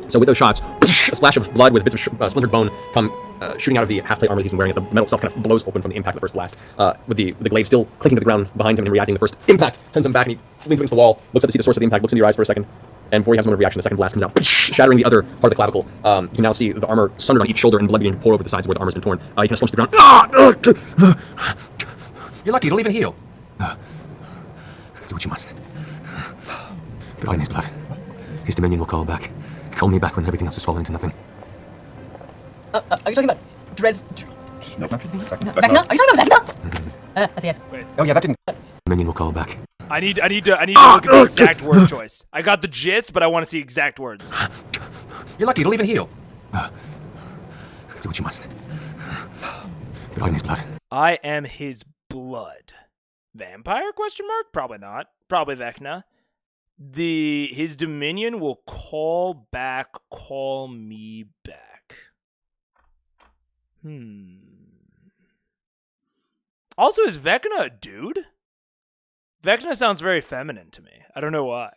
So with those shots, a splash of blood with bits of splintered bone come shooting out of the half-plate armor he's been wearing. The metal itself kind of blows open from the impact of the first blast. With the glaive still clicking to the ground behind him and reacting. The first impact sends him back, and he leans against the wall, looks up to see the source of the impact, looks into your eyes for a second, and before he has a moment of reaction, the second blast comes out, shattering the other part of the clavicle. You can now see the armor sundered on each shoulder and blood beginning to pour over the sides where the armor's been torn. He kind of slumps to the ground. You're lucky, it'll even heal. Do what you must. But I in his blood. His dominion will call back. Call me back when everything else has fallen into nothing. Are you talking about Vecna? Are you talking about Vecna? Yes. Wait. Oh yeah, that didn't. Dominion will call back. I need to look at the exact word choice. I got the gist, but I want to see exact words. You're lucky, it'll even heal. Do what you must. But I in his blood. I am his blood. Vampire? Question mark? Probably not. Probably Vecna. His dominion will call me back. Also, is Vecna a dude? Vecna sounds very feminine to me. I don't know why.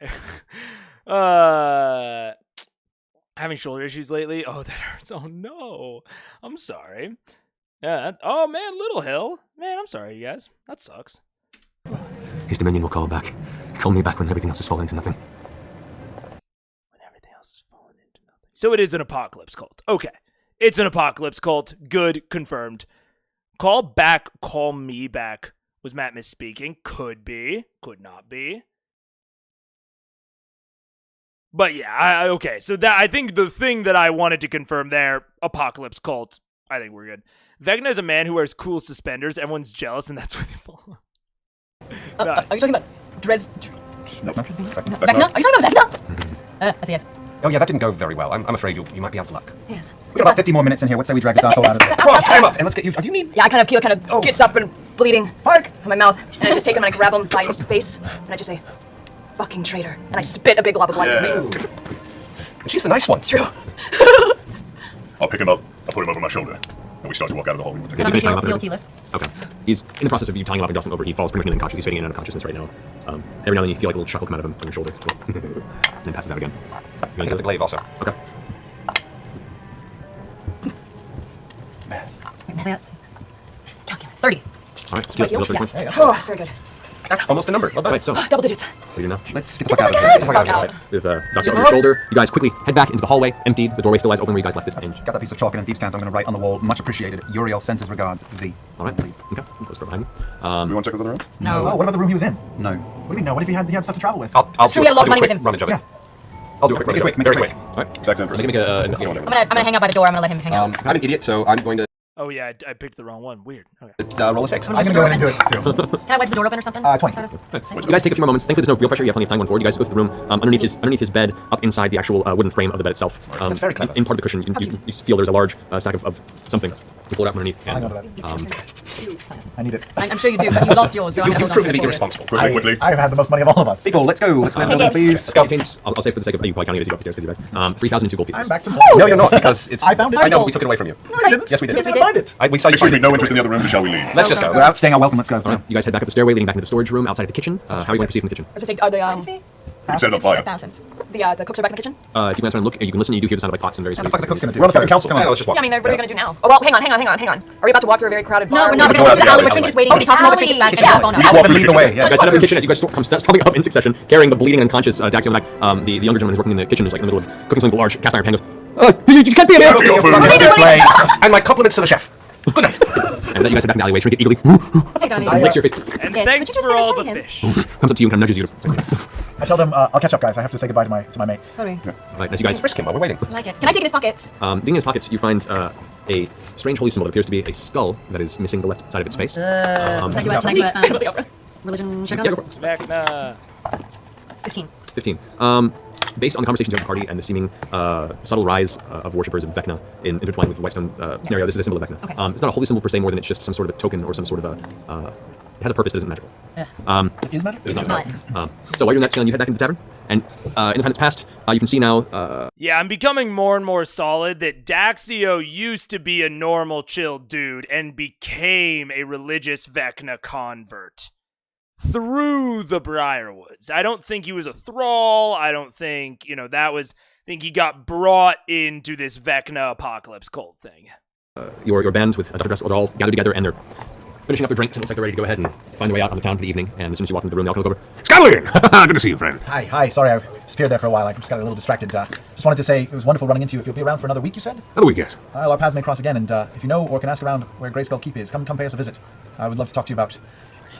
Having shoulder issues lately? Oh, that hurts. Oh, no. I'm sorry. Yeah. Oh, man, Little Hill. Man, I'm sorry, you guys. That sucks. His dominion will call back. Call me back when everything else has fallen into nothing. When everything else has fallen into nothing. So it is an apocalypse cult. Okay. It's an apocalypse cult. Good. Confirmed. Call back. Call me back. Was Matt misspeaking? Could be. Could not be. But yeah, okay. So that I think the thing that I wanted to confirm there, apocalypse cult, I think we're good. Vecna is a man who wears cool suspenders. Everyone's jealous, and that's what they follow. Nice. Are you talking about Vecna? Are you talking about Vecna? Yes. Oh yeah, that didn't go very well. I'm afraid you might be out of luck. Yes. We've got about 50 more minutes in here. What say we drag this asshole out of it? Come on, tie him up, and let's get you. Do you need? Yeah, I kind of gets up and bleeding. Pike! On my mouth, and I just take him and I grab him by his face, and I just say, "Fucking traitor!" And I spit a big glob of blood in his face. She's the nice one. It's true. I'll pick him up. I'll put him over my shoulder, and we start to walk out of the hallway. Guilty lift. Okay. He's in the process of you tying him up and dusting over. He falls pretty much unconscious. He's fading in and out of consciousness right now. Every now and then you feel like a little chuckle come out of him on your shoulder. And then passes out again. I got the glaive also. Okay. Calculate. 30. All right. Heal 30 points. Oh, that's very good. That's almost a number. Well done. Right, so. Double digits. What do you know? Let's get the fuck out of here. With Dr. over your shoulder, you guys quickly head back into the hallway, emptied. The doorway still lies open where you guys left it. And Got that piece of chalk and a deep stamp I'm going to write on the wall. Much appreciated. Uriel sends his regards. V. all right. Okay. Close the door behind you. You want to check those other rooms? No. Oh, what about the room he was in? No. What do you mean no? What if he had stuff to travel with? I'll It's true, we had a lot of money with him. rummage of it. Yeah. I'll do a quick rummage of it. Very quick. All right. Back in Make an investigation. I'm gonna hang out by the door. I'm gonna let him hang out. I'm an idiot, so I'm going to Oh yeah, I picked the wrong one. Weird. Okay. roll a 6. I'm gonna go in and do it too. Can I wedge the door open or something? 20. You guys take a few more moments. Thankfully, there's no real pressure. You have plenty of time going forward. You guys go through the room. Underneath his bed, up inside the actual wooden frame of the bed itself. That's very clever. In part of the cushion, you feel there's a large sack of something. You pull it out from underneath. I'll And, go to that. I need it. I'm sure you do, but you lost yours, so I'm You've going to proven to be irresponsible. Quickly. I've had the most money of all of us. People, let's go. Let's go, Tickets. please. It contains, I'll say for the sake of you probably counting it as you go upstairs because you guys, 3,002 gold pieces. I'm back to No, you're not, because it's. I found it. I know, we took it away from you. No, you didn't. Yes, we did. You didn't find it. We saw you Excuse me, find no it. interest in the other room, shall we leave? Let's just go. We're outstaying our welcome. Let's go. All right, you guys head back up the stairway leading back into the storage room outside of the kitchen. How are you going to proceed from the kitchen? I was gonna say, are We can set it on fire. 1,000. the cooks are back in the kitchen? If you can answer and look, you can listen, you do hear the sound of like pots and various What the fuck are the cooks gonna do? We're on the fucking council. Come on. Yeah, let's just walk. Yeah, I mean, what are we gonna do now? Oh, well, hang on. Are we about to walk through a very crowded bar? No, we're not. We're We're going to going the out alley the where alley. Trinket's waiting. We'll be tossing all the trinkets back. Kitchen. Yeah, on You us. should lead the way. You guys head up the kitchen as you guys come stomping up in succession, carrying the bleeding and unconscious Daxio on the back. The younger gentleman who's working in the kitchen is like in the middle of cooking something large cast iron pan. Goes, you can't be in here. Get your food. And my compliments to the chef. Good night. And then you guys head back in the alleyway. Trinket eagerly Hey, Donnie. licks your face. And Yes, thanks could you just for all get the in fish. Comes up to you and kind of nudges you. I tell them I'll catch up, guys. I have to say goodbye to my mates. Sorry. Right, as you guys Frisk him while we're waiting. Like it. Can I dig in his pockets? digging in his pockets, you find a strange holy symbol that appears to be a skull that is missing the left side of its face. Can I do it? Religion check on Yeah, it? go for it. Vecna. 15. 15. Based on the conversations of the party and the seeming subtle rise of worshippers of Vecna intertwined with the Whitestone scenario, this is a symbol of Vecna. Okay. It's not a holy symbol per se, more than it's just some sort of a token or some sort of a. It has a purpose that isn't magical. It is matter? It's not Not. So while you're doing that, Scanlan, you head back into the tavern, and Independence Past, you can see now. Yeah, I'm becoming more and more solid that Daxio used to be a normal, chill dude and became a religious Vecna convert through the Briarwoods. I don't think he was a thrall. I don't think, that was. I think he got brought into this Vecna apocalypse cult thing. Your band with Dr. Dressel are all gathered together, and they're finishing up their drinks. It looks like they're ready to go ahead and find their way out on the town for the evening. And as soon as you walk into the room, they all come over. Scanlan! Good to see you, friend. Hi. Sorry, I disappeared there for a while. I just got a little distracted. Just wanted to say it was wonderful running into you. If you'll be around for another week, you said? Another week, yes. Well, our paths may cross again, and if you know or can ask around where Greyskull Keep is, come pay us a visit. I would love to talk to you about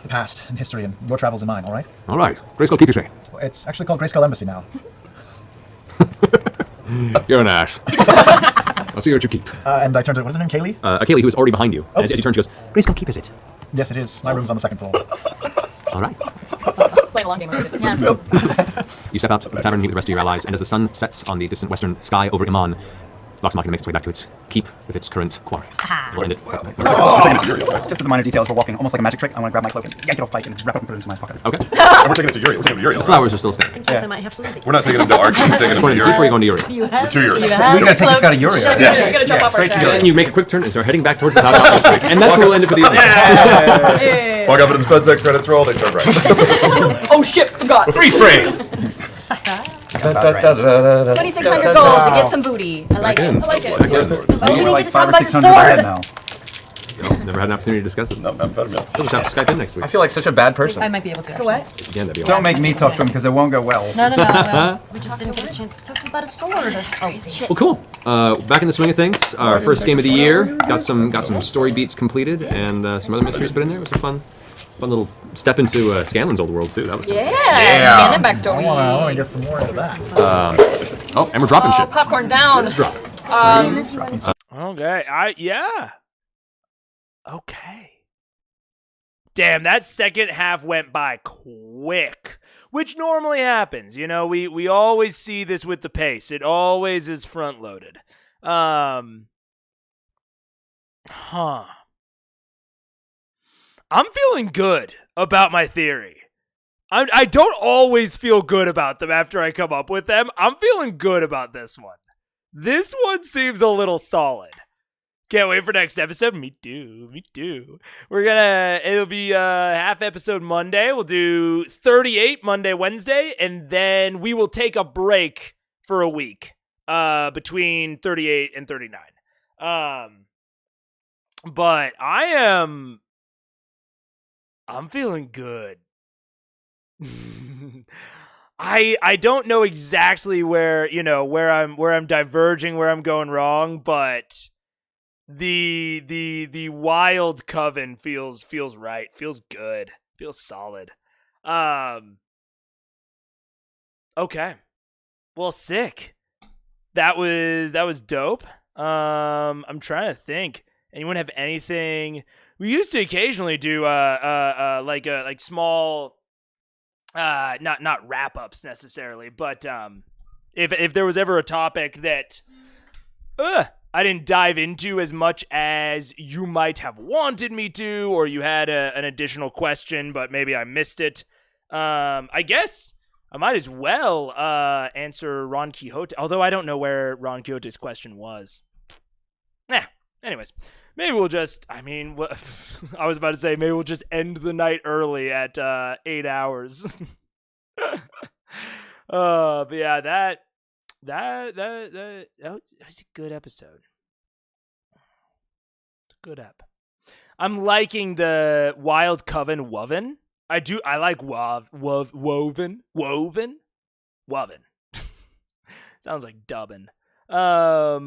the past and history and your travels and mine, all right? All right. Greyskull, keep you say. It's actually called Greyskull Embassy now. You're an ass. I'll see you at your keep. And I turned to, what is her name, Kaylee? Kaylee, who is already behind you. As you turn, she goes, Greyskull Keep, is it? Yes, it is. My room's on the second floor. All right. Playing a long game. Yeah. You step out to the tavern, meet with the rest of your allies, and as the sun sets on the distant western sky over Iman, Vox Machina makes its way back to its keep with its current quarry. We'll end it. Just as a minor detail, as we're walking, almost like a magic trick, I want to grab my cloak and yank it off Pike and wrap it up and put it into my pocket. Okay. We're taking it to Uriel. We're taking it to Uriel. The flowers are still standing. They might have to leave it. We're not taking them to Arch. We're taking them to Before you Uriel. go into Uriel. You have To Uriel. You We have gotta take this guy to Uriel. Just Yeah. you're gonna jump off our straight to track. And you make a quick turn and start heading back towards the top of the street. And that's where we'll end it for the evening. Walk up into the sunset credits roll, they turn right. Oh shit, forgot. Freeze frame. 2,600 gold to get some booty. I like it. Again. I like it. Oh, we You're need like to talk 500 or about the 600 ahead sword. now. Never had an opportunity to discuss it. No, I'm better now. We'll just have to Skype in next week. I feel like such a bad person. I might be able to. For what? Again, that'd be Don't make me talk to him because it won't go well. No. Well, we just didn't get a chance to talk about a sword. Oh, shit. Well, cool. Back in the swing of things. Our first game of the year. Got some story beats completed and some other mysteries put in there. It was a fun little step into Scanlan's old world too. That was fun. Yeah. Scanlan backstory. I want to get some more into that. Oh, and we're dropping Oh, shit. popcorn down. Drop it. Okay. Yeah. Okay. Damn, that second half went by quick, which normally happens. We always see this with the pace. It always is front loaded. I'm feeling good about my theory. I don't always feel good about them after I come up with them. I'm feeling good about this one. This one seems a little solid. Can't wait for next episode. Me too. It'll be half episode Monday. We'll do 38 Monday, Wednesday, and then we will take a break for a week between 38 and 39. But I'm feeling good. I don't know exactly where I'm diverging, where I'm going wrong, but the wild coven feels right, feels good, feels solid. Okay. Well, sick. That was dope. I'm trying to think. Anyone have anything? We used to occasionally do like small not wrap ups necessarily, but if there was ever a topic that dive into as much as you might have wanted me to, or you had an additional question, but maybe I missed it. I guess I might as well answer Ron Quixote, although I don't know where Ron Quixote's question was. Anyways, maybe we'll just, I was about to say, maybe we'll just end the night early at 8 hours. But yeah, that was a good episode. It's a good ep. I'm liking the Wild Coven Woven. I like woven. Sounds like dubbin. I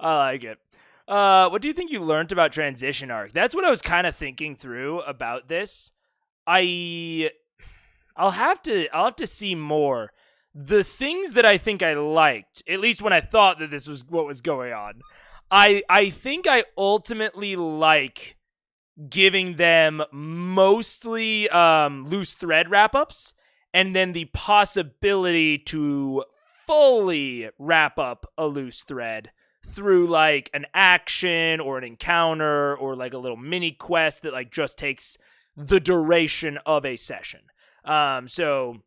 like it. What do you think you learned about transition arc? That's what I was kind of thinking through about this. I'll have to see more. The things that I think I liked, at least when I thought that this was what was going on, I think I ultimately like giving them mostly loose thread wrap-ups, and then the possibility to fully wrap up a loose thread through like an action or an encounter or like a little mini quest that like just takes the duration of a session. So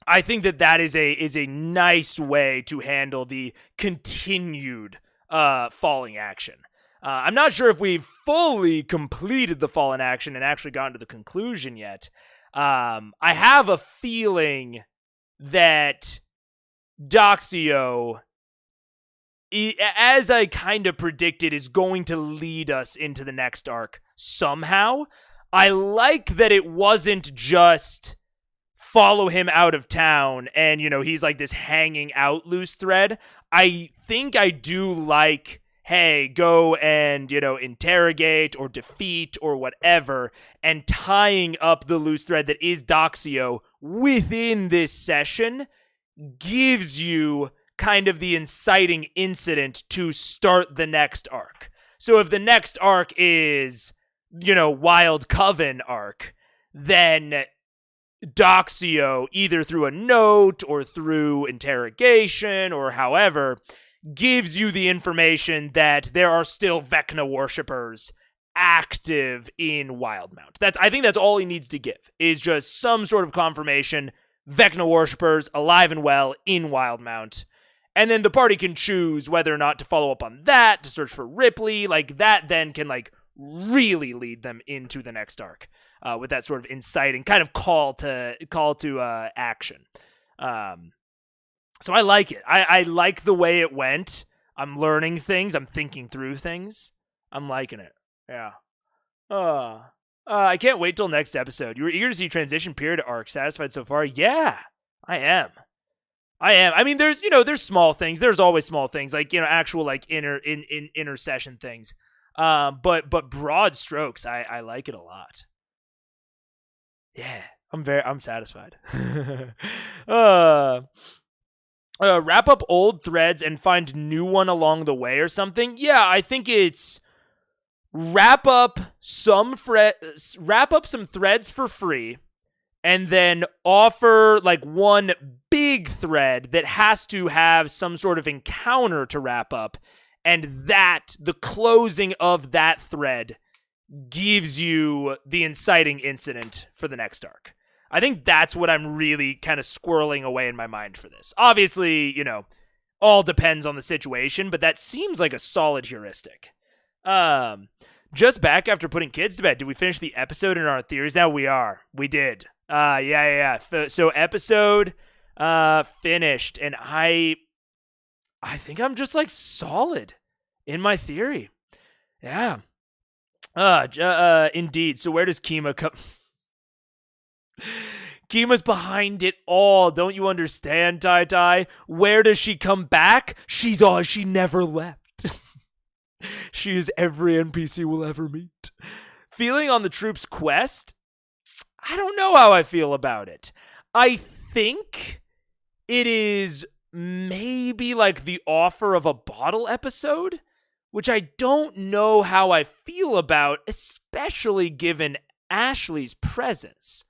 I think that is a nice way to handle the continued falling action. I'm not sure if we've fully completed the fallen action and actually gotten to the conclusion yet. I have a feeling that Doxio, as I kind of predicted, is going to lead us into the next arc somehow. I like that it wasn't just follow him out of town and, he's like this hanging out loose thread. I think I do like, hey, go and, interrogate or defeat or whatever, and tying up the loose thread that is Doxio within this session gives you kind of the inciting incident to start the next arc. So if the next arc is, Wild Coven arc, then Doxio, either through a note or through interrogation or however, gives you the information that there are still Vecna worshippers active in Wildmount. I think that's all he needs to give, is just some sort of confirmation, Vecna worshippers alive and well in Wildmount. And then the party can choose whether or not to follow up on that, to search for Ripley. Like, that then can, really lead them into the next arc with that sort of inciting kind of call to action. So I like it. I like the way it went. I'm learning things. I'm thinking through things. I'm liking it. Yeah. I can't wait till next episode. You were eager to see transition period arc. Satisfied so far? Yeah, I am. I mean, there's small things. There's always small things, actual intercession things. But broad strokes, I like it a lot. Yeah, I'm satisfied. Wrap up old threads and find new one along the way or something. Yeah, I think it's wrap up some threads for free, and then offer one big thread that has to have some sort of encounter to wrap up, and the closing of that thread gives you the inciting incident for the next arc. I think that's what I'm really kind of squirreling away in my mind for this. Obviously, all depends on the situation, but that seems like a solid heuristic. Just back after putting kids to bed, did we finish the episode in our theories? Now we are. We did. Yeah. So episode finished, and I think I'm just solid in my theory. Yeah. Indeed. So where does Kima come? Kima's behind it all. Don't you understand, Tai? Where does she come back? She never left. She is every NPC we'll ever meet. Feeling on the troops' quest? I don't know how I feel about it. I think it is maybe the offer of a bottle episode, which I don't know how I feel about, especially given Ashley's presence.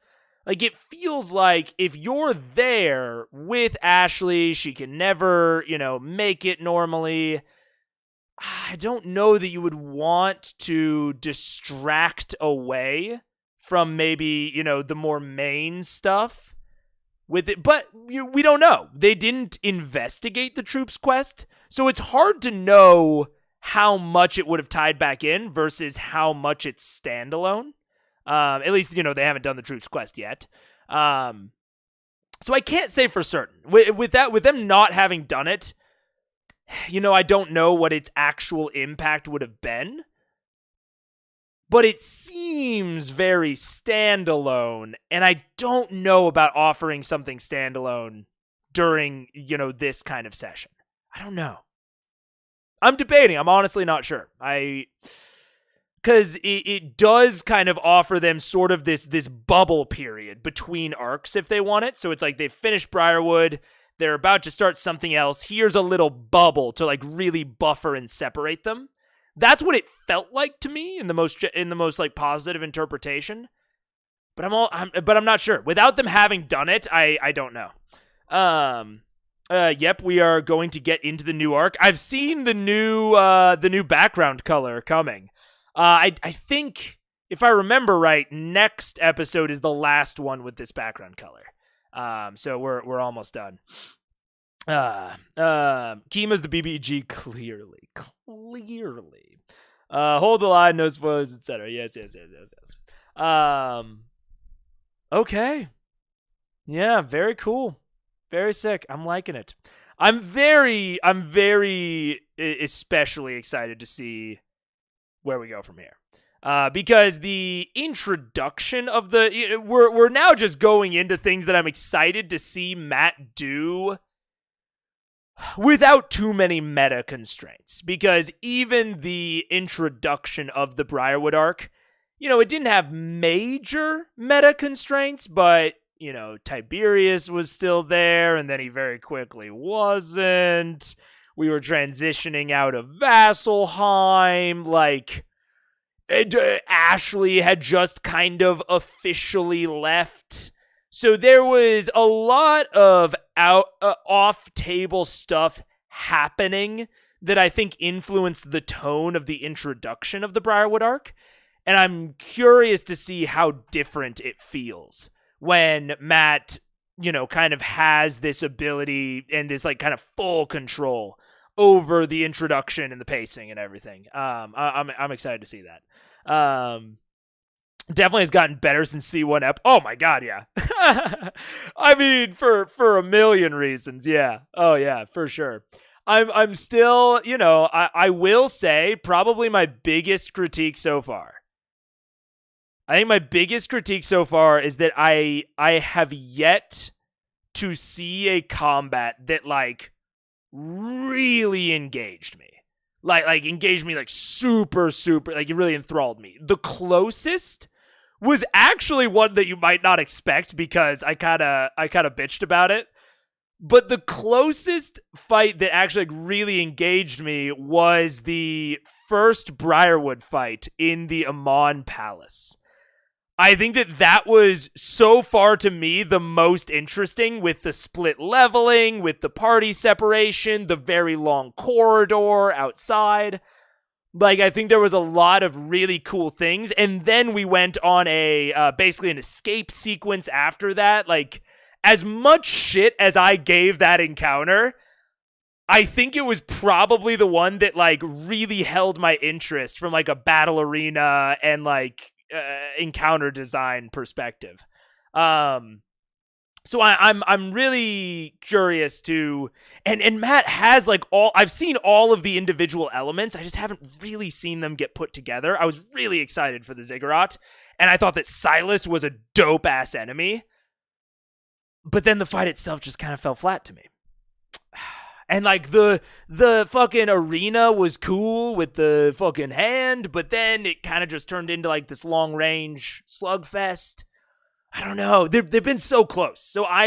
It feels like if you're there with Ashley, she can never, make it normally. I don't know that you would want to distract away from maybe, the more main stuff with it. But we don't know. They didn't investigate the troops quest, so it's hard to know how much it would have tied back in versus how much it's standalone. At least, they haven't done the troops quest yet. So I can't say for certain. With them not having done it, I don't know what its actual impact would have been. But it seems very standalone, and I don't know about offering something standalone during, this kind of session. I don't know. I'm debating. I'm honestly not sure. Because it does kind of offer them sort of this bubble period between arcs if they want it. So it's like they've finished Briarwood, they're about to start something else. Here's a little bubble to like really buffer and separate them. That's what it felt like to me in the most like positive interpretation. But I'm not sure. Without them having done it, I don't know. Yep, we are going to get into the new arc. I've seen the new background color coming. I think, if I remember right, next episode is the last one with this background color. So we're almost done. Kima's the BBG, clearly. Hold the line, no spoilers, etc. Yes. Okay. Yeah, very cool. Very sick. I'm liking it. I'm very especially excited to see where we go from here. Because the introduction of we're now just going into things that I'm excited to see Matt do without too many meta constraints. Because even the introduction of the Briarwood arc, it didn't have major meta constraints, but Tiberius was still there, and then he very quickly wasn't. We were transitioning out of Vasselheim, Ashley had just kind of officially left. So there was a lot of off-table stuff happening that I think influenced the tone of the introduction of the Briarwood arc. And I'm curious to see how different it feels when Matt, kind of has this ability and this kind of full control over the introduction and the pacing and everything. I'm excited to see that. Definitely has gotten better since C1 ep. Oh my god, yeah. I mean, for a million reasons, yeah. Oh yeah, for sure. I'm still, I will say probably my biggest critique so far. I think my biggest critique so far is that I have yet to see a combat that really engaged me. Like engaged me super, it really enthralled me. The closest was actually one that you might not expect because I kinda bitched about it. But the closest fight that actually really engaged me was the first Briarwood fight in the Amon Palace. I think that was so far to me the most interesting, with the split leveling, with the party separation, the very long corridor outside. I think there was a lot of really cool things. And then we went on basically an escape sequence after that. As much shit as I gave that encounter, I think it was probably the one that really held my interest from a battle arena and encounter design perspective. So I'm really curious to, and Matt has I've seen all of the individual elements. I just haven't really seen them get put together. I was really excited for the Ziggurat, and I thought that Silas was a dope ass enemy. But then the fight itself just kind of fell flat to me. And the fucking arena was cool with the fucking hand, but then it kind of just turned into this long range slugfest. I don't know. They've been so close. So I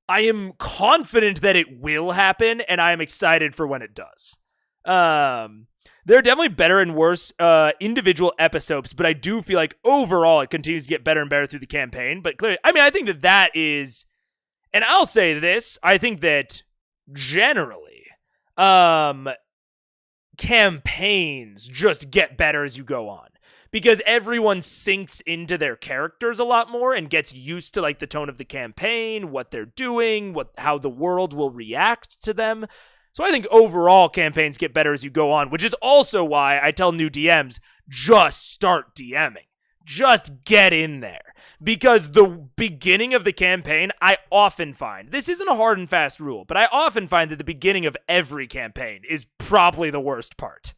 am confident that it will happen, and I am excited for when it does. There are definitely better and worse individual episodes, but I do feel like overall it continues to get better and better through the campaign. But clearly, I think that is, and I'll say this, I think that generally, campaigns just get better as you go on. Because everyone sinks into their characters a lot more and gets used to like the tone of the campaign, what they're doing, how the world will react to them. So I think overall campaigns get better as you go on, which is also why I tell new DMs, just start DMing. Just get in there. Because the beginning of the campaign, I often find, this isn't a hard and fast rule, but I often find that the beginning of every campaign is probably the worst part.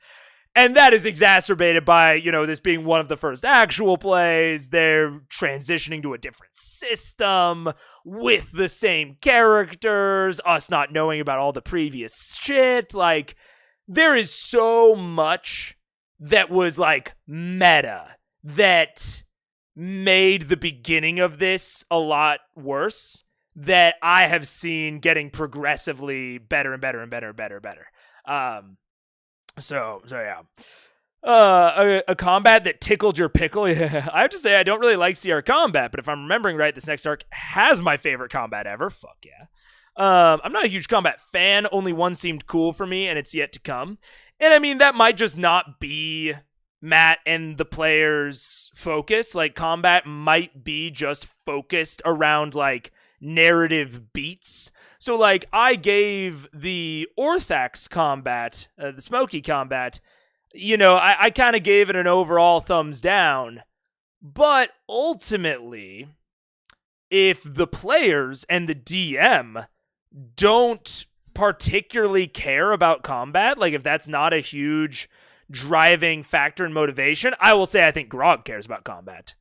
And that is exacerbated by, this being one of the first actual plays. They're transitioning to a different system with the same characters, us not knowing about all the previous shit. Like, there is so much that was, like, meta that made the beginning of this a lot worse that I have seen getting progressively better and better and better and better and better. So yeah. A combat that tickled your pickle. Yeah. I have to say, I don't really like CR combat, but if I'm remembering right, this next arc has my favorite combat ever. Fuck yeah. I'm not a huge combat fan. Only one seemed cool for me, and it's yet to come. And I mean, that might just not be Matt and the players' focus. Like, combat might be just focused around, like, narrative beats. So, like, I gave the Orthax combat, the Smoky combat, I kind of gave it an overall thumbs down. But ultimately, if the players and the DM don't particularly care about combat, like if that's not a huge driving factor in motivation, I will say I think Grog cares about combat.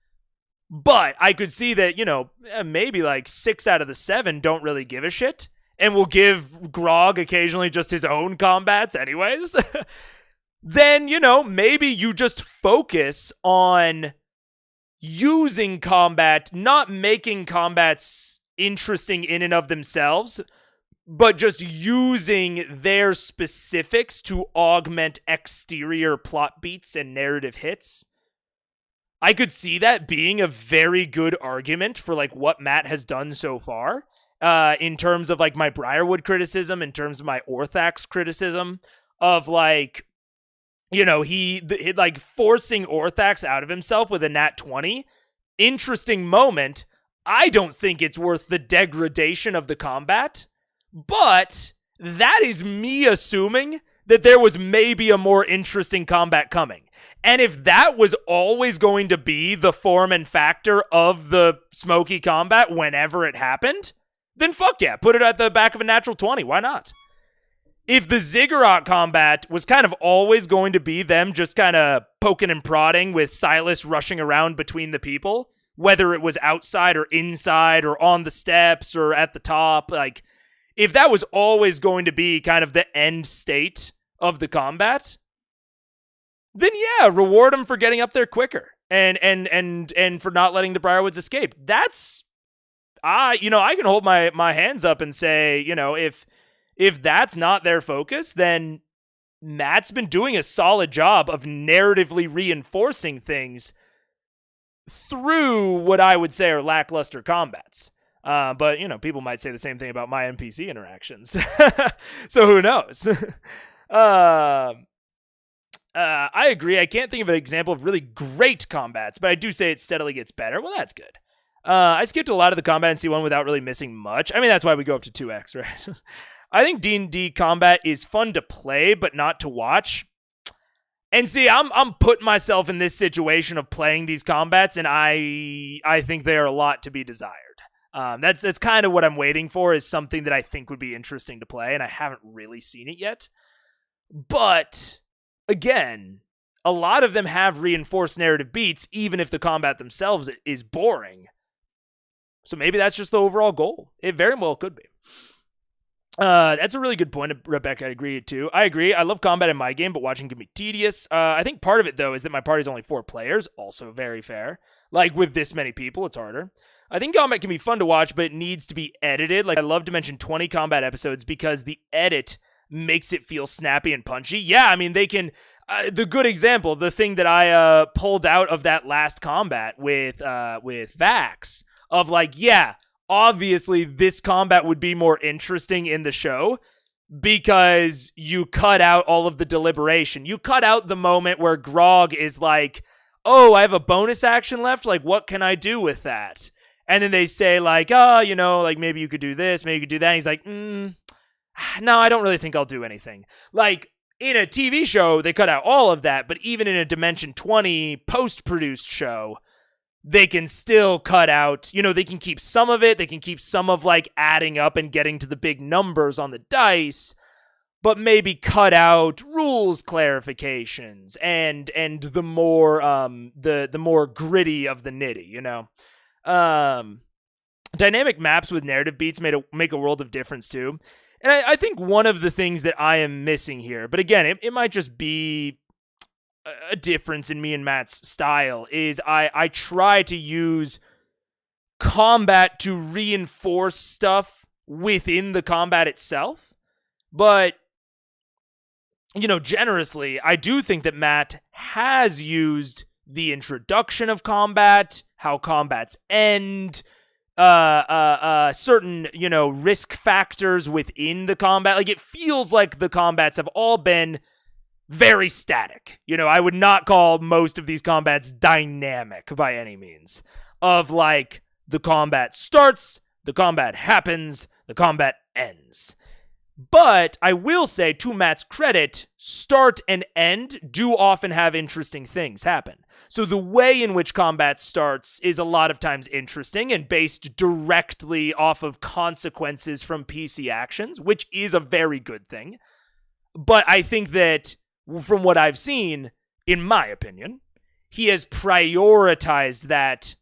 But I could see that, maybe like 6 out of the 7 don't really give a shit and will give Grog occasionally just his own combats anyways. Then, maybe you just focus on using combat, not making combats interesting in and of themselves, but just using their specifics to augment exterior plot beats and narrative hits. I could see that being a very good argument for like what Matt has done so far, in terms of like my Briarwood criticism, in terms of my Orthax criticism of like, he like forcing Orthax out of himself with a nat 20. Interesting moment. I don't think it's worth the degradation of the combat, but that is me assuming that there was maybe a more interesting combat coming. And if that was always going to be the form and factor of the Smoky combat whenever it happened, then fuck yeah, put it at the back of a natural 20. Why not? If the Ziggurat combat was kind of always going to be them just kind of poking and prodding with Silas rushing around between the people, whether it was outside or inside or on the steps or at the top, like, if that was always going to be kind of the end state of the combat, then yeah, reward them for getting up there quicker and for not letting the Briarwoods escape. That's, I can hold my hands up and say, if that's not their focus, then Matt's been doing a solid job of narratively reinforcing things through what I would say are lackluster combats. But, people might say the same thing about my NPC interactions. So who knows? I agree. I can't think of an example of really great combats, but I do say it steadily gets better. Well, that's good. I skipped a lot of the combat in C1 without really missing much. I mean, that's why we go up to 2x, right? I think D&D combat is fun to play, but not to watch. And see, I'm putting myself in this situation of playing these combats, and I think they are a lot to be desired. That's kind of what I'm waiting for, is something that I think would be interesting to play, and I haven't really seen it yet. But, again, a lot of them have reinforced narrative beats, even if the combat themselves is boring. So maybe that's just the overall goal. It very well could be. That's a really good point, Rebecca. I agree too. I agree. I love combat in my game, but watching can be tedious. I think part of it, though, is that my party's only 4 players. Also very fair. Like, with this many people, it's harder. I think combat can be fun to watch, but it needs to be edited. Like, I love to mention 20 combat episodes because the edit makes it feel snappy and punchy. Yeah, I mean, they can... the good example, the thing that I pulled out of that last combat with Vax, of like, yeah, obviously this combat would be more interesting in the show, because you cut out all of the deliberation. You cut out the moment where Grog is like, oh, I have a bonus action left. Like, what can I do with that? And then they say like, oh, like maybe you could do this, maybe you could do that. And he's like, no, I don't really think I'll do anything. Like, in a TV show, they cut out all of that, but even in a Dimension 20 post-produced show, they can still cut out, they can keep some of it, they can keep some of like adding up and getting to the big numbers on the dice, but maybe cut out rules clarifications and the more the more gritty of the nitty, Dynamic maps with narrative beats make a world of difference too. And I think one of the things that I am missing here, but again, it might just be a difference in me and Matt's style, is I try to use combat to reinforce stuff within the combat itself. But, generously, I do think that Matt has used the introduction of combat, how combats end, certain, risk factors within the combat. Like, it feels like the combats have all been very static. I would not call most of these combats dynamic by any means. Of like, the combat starts, the combat happens, the combat ends. But I will say, to Matt's credit, start and end do often have interesting things happen. So the way in which combat starts is a lot of times interesting and based directly off of consequences from PC actions, which is a very good thing. But I think that, from what I've seen, in my opinion, he has prioritized that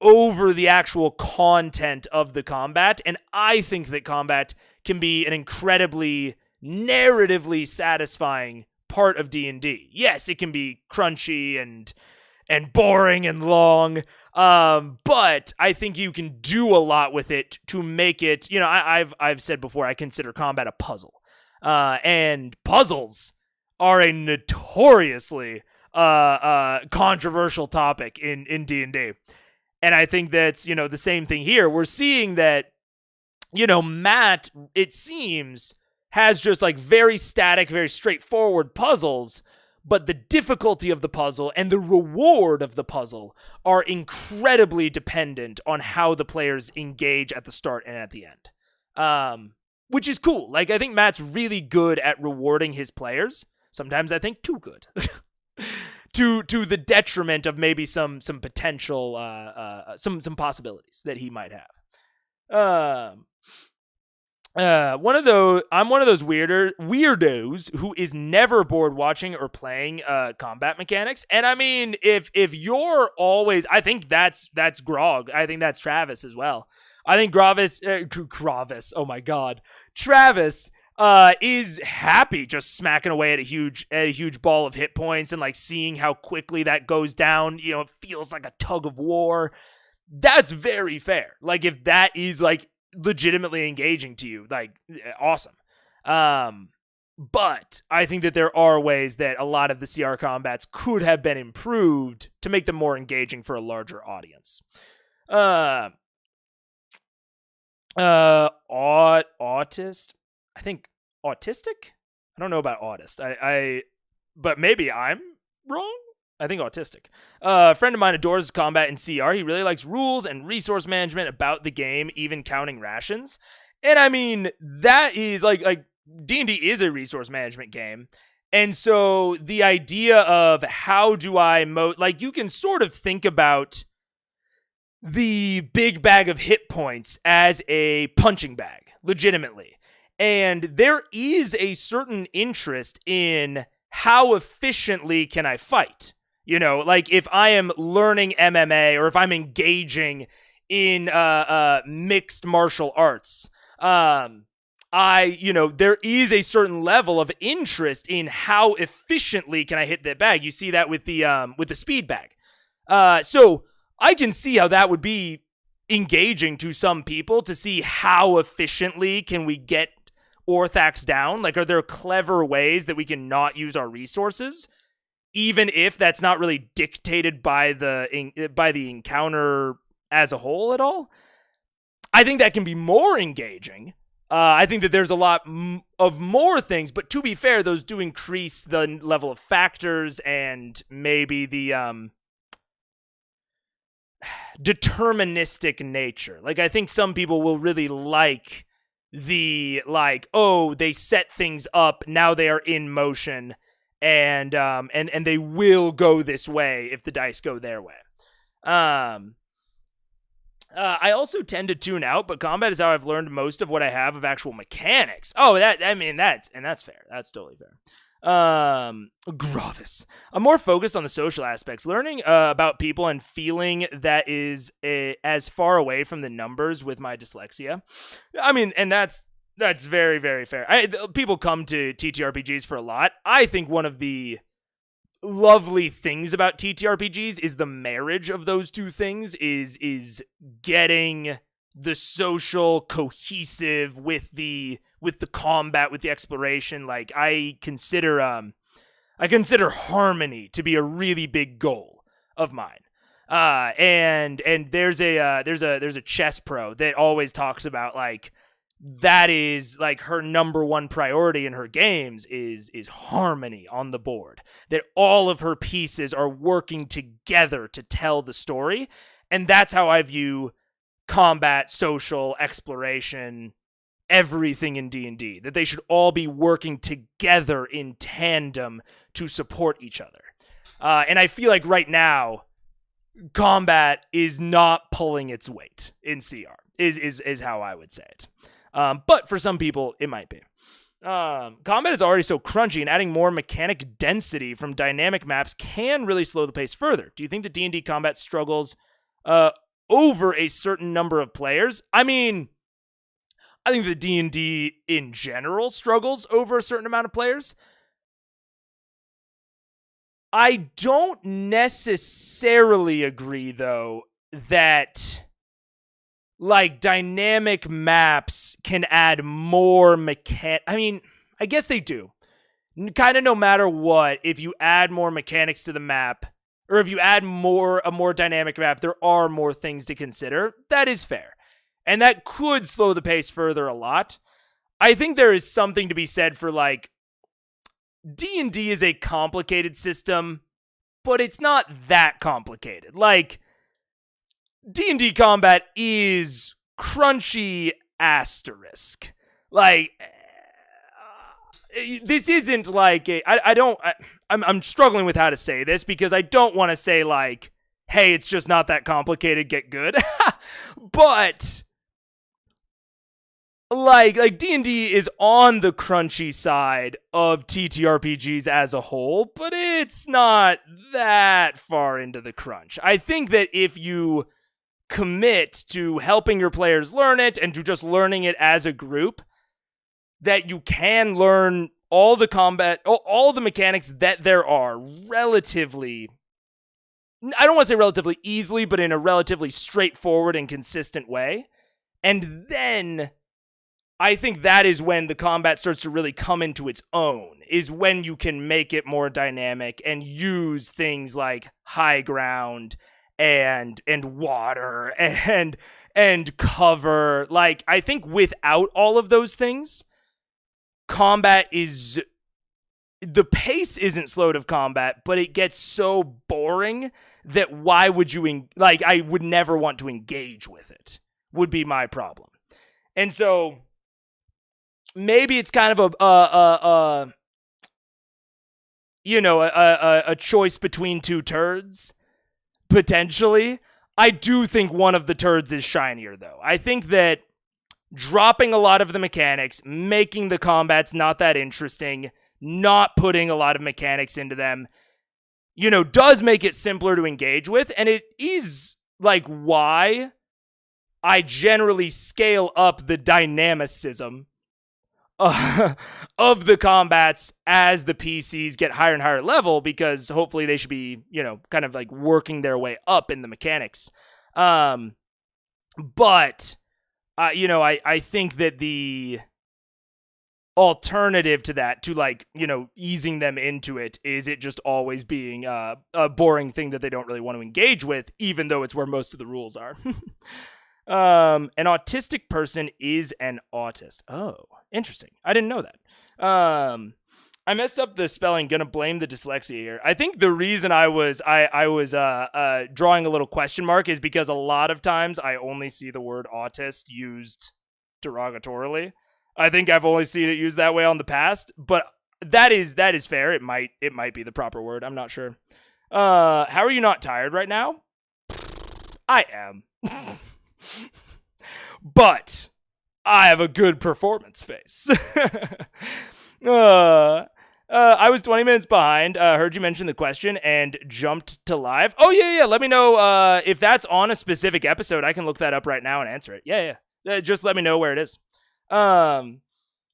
over the actual content of the combat, and I think that combat can be an incredibly narratively satisfying part of D&D. Yes, it can be crunchy and boring and long, but I think you can do a lot with it to make it, I've said before, I consider combat a puzzle. And puzzles are a notoriously controversial topic in D&D. And I think that's, the same thing here. We're seeing that, Matt, it seems, has just like very static, very straightforward puzzles, but the difficulty of the puzzle and the reward of the puzzle are incredibly dependent on how the players engage at the start and at the end. Which is cool. Like, I think Matt's really good at rewarding his players. Sometimes I think too good. to the detriment of maybe some potential some possibilities that he might have. I'm one of those weirdos who is never bored watching or playing combat mechanics. And I mean, if you're always, I think that's Grog. I think that's Travis as well. I think Gravis. Oh my God, Travis is happy just smacking away at a huge ball of hit points and like seeing how quickly that goes down. It feels like a tug of war. That's very fair. Like, if that is like legitimately engaging to you, like, awesome. But I think that there are ways that a lot of the CR combats could have been improved to make them more engaging for a larger audience. Autist? I think autistic? I don't know about autist. But maybe I'm wrong? I think autistic. A friend of mine adores combat in CR. He really likes rules and resource management about the game, even counting rations. And I mean, that is like D&D is a resource management game. And so the idea of how do I like, you can sort of think about the big bag of hit points as a punching bag, legitimately. And there is a certain interest in how efficiently can I fight? Like, if I am learning MMA or if I'm engaging in mixed martial arts, there is a certain level of interest in how efficiently can I hit that bag. You see that with the speed bag. So I can see how that would be engaging to some people, to see how efficiently can we get Orthax down. Like, are there clever ways that we can not use our resources, even if that's not really dictated by the encounter as a whole at all? I think that can be more engaging I think that there's a lot of more things, but to be fair, those do increase the level of factors and maybe the deterministic nature. Like, I think some people will really like the, like, oh, they set things up, now they are in motion, and they will go this way if the dice go their way. I also tend to tune out, but combat is how I've learned most of what I have of actual mechanics. Oh, that's fair. That's totally fair. Gravis. I'm more focused on the social aspects, learning about people and feeling that is as far away from the numbers with my dyslexia. I mean, and that's very, very fair. People come to TTRPGs for a lot. I think one of the lovely things about TTRPGs is the marriage of those two things is getting the social cohesive with the combat, with the exploration. Like, I consider harmony to be a really big goal of mine. And there's a chess pro that always talks about, like, that is like her number one priority in her games is harmony on the board, that all of her pieces are working together to tell the story. And that's how I view combat, social, exploration, everything in D&D, that they should all be working together in tandem to support each other. And I feel like right now combat is not pulling its weight in CR is how I would say it. But for some people, it might be. Combat is already so crunchy, and adding more mechanic density from dynamic maps can really slow the pace further. Do you think the D&D combat struggles over a certain number of players? I mean, I think the D&D in general struggles over a certain amount of players. I don't necessarily agree, though, that, like, dynamic maps can add more I mean, I guess they do. Kind of no matter what, if you add more mechanics to the map, or if you add a more dynamic map, there are more things to consider. That is fair. And that could slow the pace further a lot. I think there is something to be said for, like, D&D is a complicated system, but it's not that complicated. Like, D&D combat is crunchy asterisk. Like, this isn't like I'm struggling with how to say this, because I don't want to say, like, hey, it's just not that complicated, get good. But like D&D is on the crunchy side of TTRPGs as a whole, but it's not that far into the crunch. I think that if you commit to helping your players learn it and to just learning it as a group, that you can learn all the combat, all the mechanics that there are relatively, I don't want to say relatively easily, but in a relatively straightforward and consistent way. And then I think that is when the combat starts to really come into its own, is when you can make it more dynamic and use things like high ground and water and cover. Like, I think without all of those things, combat is, the pace isn't slowed of combat, but it gets so boring that why would you, I would never want to engage with it, would be my problem. And so maybe it's kind of a choice between two turds, potentially. I do think one of the turds is shinier, though. I think that dropping a lot of the mechanics, making the combats not that interesting, not putting a lot of mechanics into them, does make it simpler to engage with. And it is, like, why I generally scale up the dynamicism of the combats as the PCs get higher and higher level, because hopefully they should be, kind of like working their way up in the mechanics. But I think that the alternative to that, to easing them into it, is it just always being a boring thing that they don't really want to engage with, even though it's where most of the rules are. An autistic person is an autist. Oh, interesting. I didn't know that. I messed up the spelling. Gonna blame the dyslexia here. I think the reason I was drawing a little question mark is because a lot of times I only see the word autist used derogatorily. I think I've only seen it used that way on the past, but that is fair. It might be the proper word. I'm not sure. How are you not tired right now? I am. But I have a good performance face. I was 20 minutes behind. Heard you mention the question and jumped to live. Oh, yeah. Let me know if that's on a specific episode. I can look that up right now and answer it. Yeah. Just let me know where it is.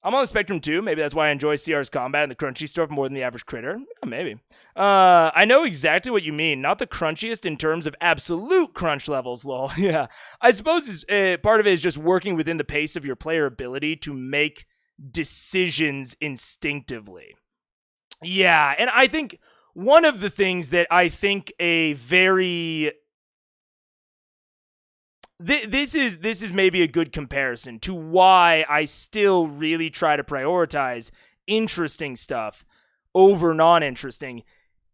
I'm on the spectrum too. Maybe that's why I enjoy CR's combat and the crunchy stuff more than the average critter. Yeah, maybe. I know exactly what you mean. Not the crunchiest in terms of absolute crunch levels, lol. Yeah. I suppose part of it is just working within the pace of your player ability to make decisions instinctively. Yeah, and I think one of the things that I think a very... This is maybe a good comparison to why I still really try to prioritize interesting stuff over non-interesting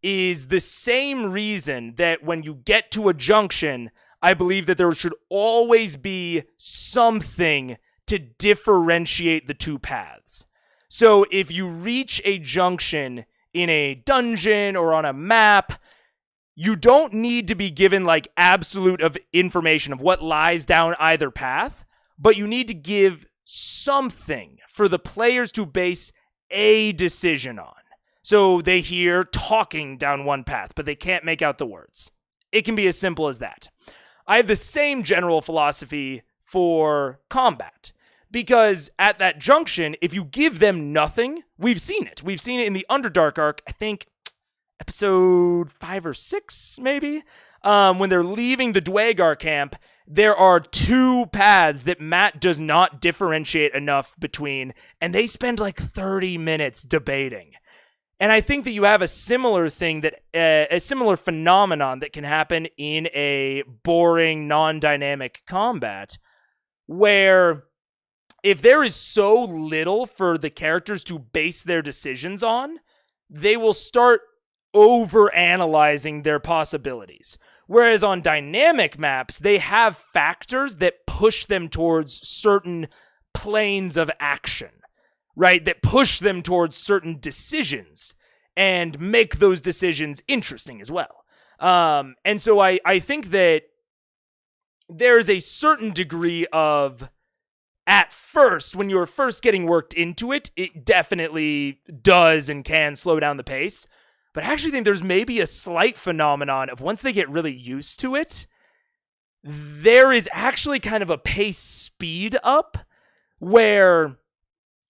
is the same reason that when you get to a junction, I believe that there should always be something to differentiate the two paths. So if you reach a junction in a dungeon or on a map, you don't need to be given like absolute of information of what lies down either path, but you need to give something for the players to base a decision on. So they hear talking down one path, but they can't make out the words. It can be as simple as that. I have the same general philosophy for combat, because at that junction, if you give them nothing, we've seen it. We've seen it in the Underdark arc, I think, episode 5 or 6, maybe, when they're leaving the Dwagar camp, there are two paths that Matt does not differentiate enough between, and they spend like 30 minutes debating. And I think that you have a similar thing that, a similar phenomenon that can happen in a boring, non-dynamic combat, where if there is so little for the characters to base their decisions on, they will start over-analyzing their possibilities. Whereas on dynamic maps, they have factors that push them towards certain planes of action, right? That push them towards certain decisions and make those decisions interesting as well. And so I think that there's a certain degree of, at first, when you're first getting worked into it, it definitely does and can slow down the pace. But I actually think there's maybe a slight phenomenon of once they get really used to it, there is actually kind of a pace speed up where,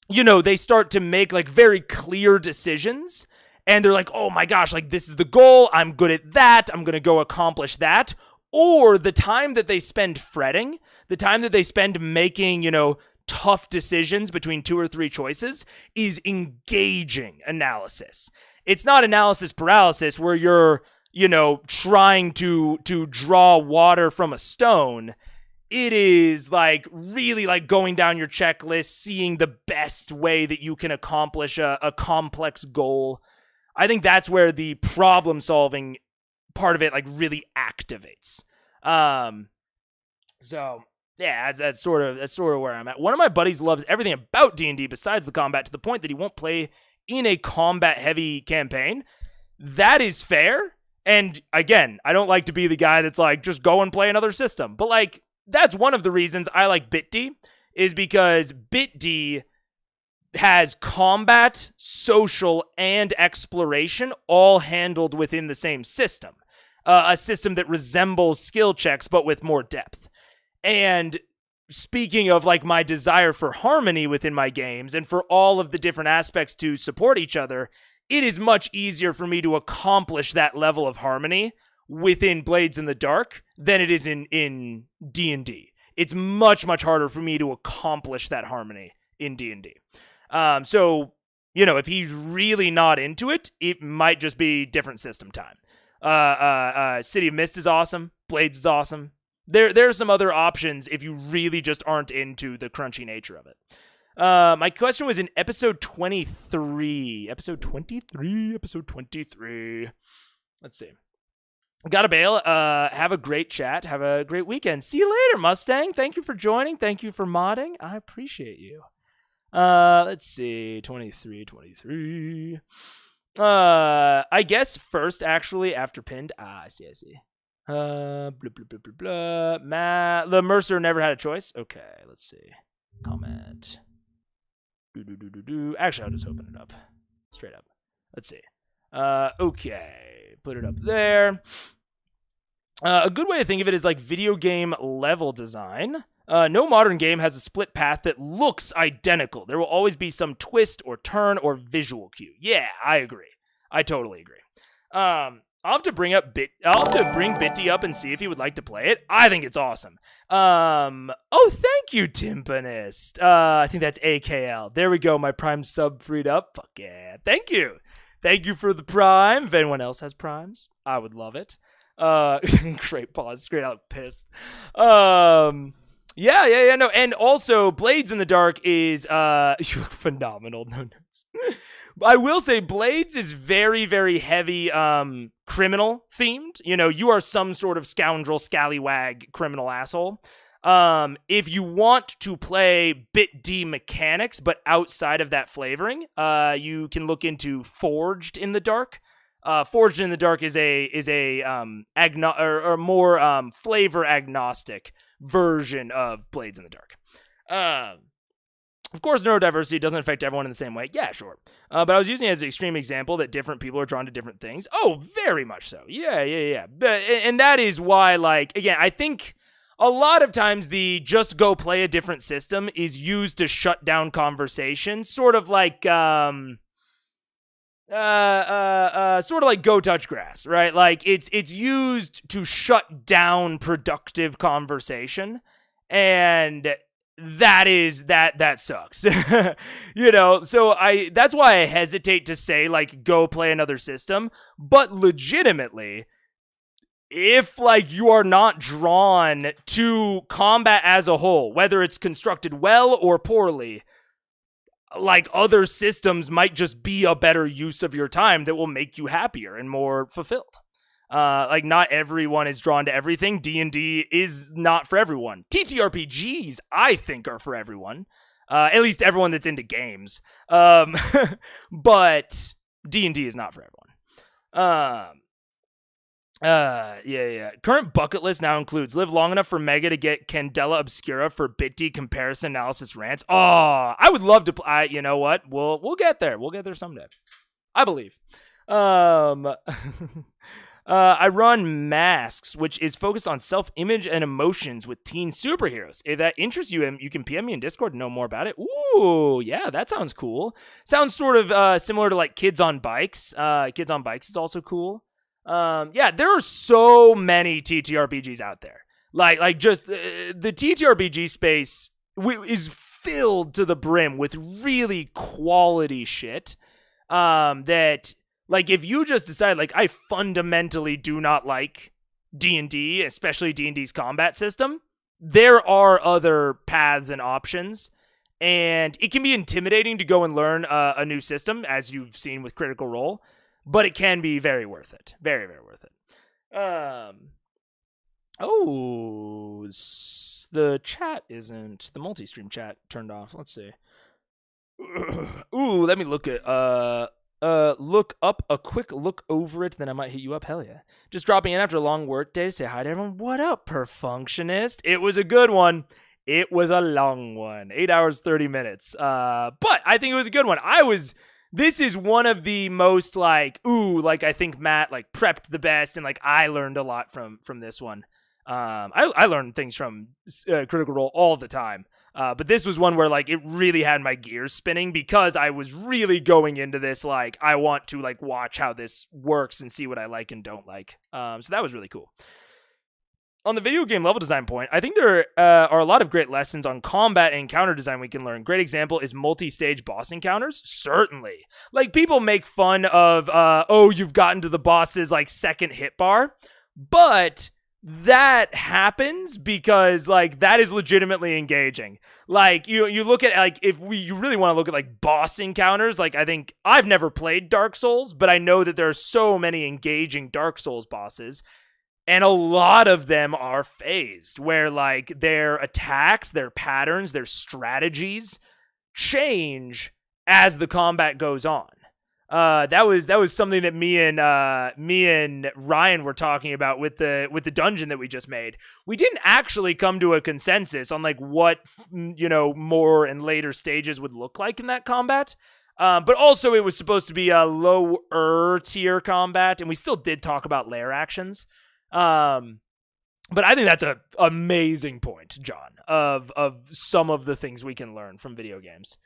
you know, they start to make like very clear decisions and they're like, oh my gosh, like this is the goal. I'm good at that. I'm going to go accomplish that. Or the time that they spend fretting, the time that they spend making, you know, tough decisions between 2 or 3 choices is engaging analysis. It's not analysis paralysis where you're, you know, trying to draw water from a stone. It is like really like going down your checklist, seeing the best way that you can accomplish a complex goal. I think that's where the problem solving part of it like really activates. So yeah, that's sort of where I'm at. One of my buddies loves everything about D&D besides the combat to the point that he won't play in a combat-heavy campaign. That is fair. And again, I don't like to be the guy that's like, just go and play another system. But like, that's one of the reasons I like BitD, is because BitD has combat, social, and exploration all handled within the same system. A system that resembles skill checks, but with more depth. And speaking of like my desire for harmony within my games and for all of the different aspects to support each other, it is much easier for me to accomplish that level of harmony within Blades in the Dark than it is in D&D. It's much, much harder for me to accomplish that harmony in D&D. So, you know, if he's really not into it, it might just be different system time. City of Mist is awesome. Blades is awesome. There are some other options if you really just aren't into the crunchy nature of it. My question was in episode 23. Episode 23. Let's see. Gotta bail. Have a great chat. Have a great weekend. See you later, Mustang. Thank you for joining. Thank you for modding. I appreciate you. Let's see. 23. I guess first, actually, after pinned. I see. Blah, blah, blah, blah, blah. Matt Mercer never had a choice. Okay, let's see. Comment. Actually, I'll just open it up. Straight up. Let's see. Okay. Put it up there. A good way to think of it is like video game level design. No modern game has a split path that looks identical. There will always be some twist or turn or visual cue. Yeah, I agree. I totally agree. I'll have to bring Bitty up and see if he would like to play it. I think it's awesome. Oh, thank you, Timpanist. I think that's AKL. There we go. My Prime sub freed up. Fuck yeah. Thank you. Thank you for the Prime. If anyone else has Primes, I would love it. Great pause. Straight out pissed. No. And also, Blades in the Dark is, you look phenomenal. No notes. I will say Blades is very, very heavy criminal themed. You know, you are some sort of scoundrel, scallywag, criminal asshole. If you want to play Bit D mechanics, but outside of that flavoring, you can look into Forged in the Dark. Forged in the Dark is a more flavor agnostic version of Blades in the Dark. Of course, neurodiversity doesn't affect everyone in the same way. Yeah, sure. But I was using it as an extreme example that different people are drawn to different things. Oh, very much so. Yeah. And that is why, like, again, I think a lot of times the just go play a different system is used to shut down conversation, sort of like go touch grass, right? Like it's used to shut down productive conversation, and that sucks. You know, so that's why I hesitate to say like go play another system, but legitimately, if like you are not drawn to combat as a whole, whether it's constructed well or poorly, like other systems might just be a better use of your time that will make you happier and more fulfilled. Like not everyone is drawn to everything. D&D is not for everyone. TTRPGs, I think, are for everyone. At least everyone that's into games. But D&D is not for everyone. Yeah. Current bucket list now includes live long enough for Mega to get Candela Obscura for Bitty comparison analysis rants. Oh, I would love to. You know what? We'll get there. We'll get there someday. I believe. I run Masks, which is focused on self-image and emotions with teen superheroes. If that interests you, you can PM me in Discord to know more about it. Ooh, yeah, that sounds cool. Sounds sort of similar to like Kids on Bikes. Kids on Bikes is also cool. Yeah, there are so many TTRPGs out there. Like just the TTRPG space is filled to the brim with really quality shit. That like if you just decide like I fundamentally do not like D&D, especially D&D's combat system, there are other paths and options. And it can be intimidating to go and learn a new system, as you've seen with Critical Role. But it can be very worth it. Very, very worth it. The chat isn't... The multi-stream chat turned off. Let's see. Ooh, let me look up a quick look over it, then I might hit you up. Hell yeah. Just dropping in after a long work day to say hi to everyone. What up, Perfunctionist? It was a good one. It was a long one. 8 hours, 30 minutes. But I think it was a good one. This is one of the most like I think Matt like prepped the best, and like I learned a lot from this one. I learned things from Critical Role all the time, but this was one where like it really had my gears spinning because I was really going into this like I want to like watch how this works and see what I like and don't like. So that was really cool. On the video game level design point, I think there are a lot of great lessons on combat and encounter design we can learn. Great example is multi-stage boss encounters. Certainly. Like, people make fun of, you've gotten to the boss's, like, second hit bar. But that happens because like that is legitimately engaging. Like you look at like you really want to look at like boss encounters. Like I think I've never played Dark Souls, but I know that there are so many engaging Dark Souls bosses. And a lot of them are phased, where like their attacks, their patterns, their strategies change as the combat goes on. That was something that me and Ryan were talking about with the dungeon that we just made. We didn't actually come to a consensus on like what more and later stages would look like in that combat. But also it was supposed to be a lower tier combat, and we still did talk about lair actions. But I think that's a amazing point, John, of some of the things we can learn from video games.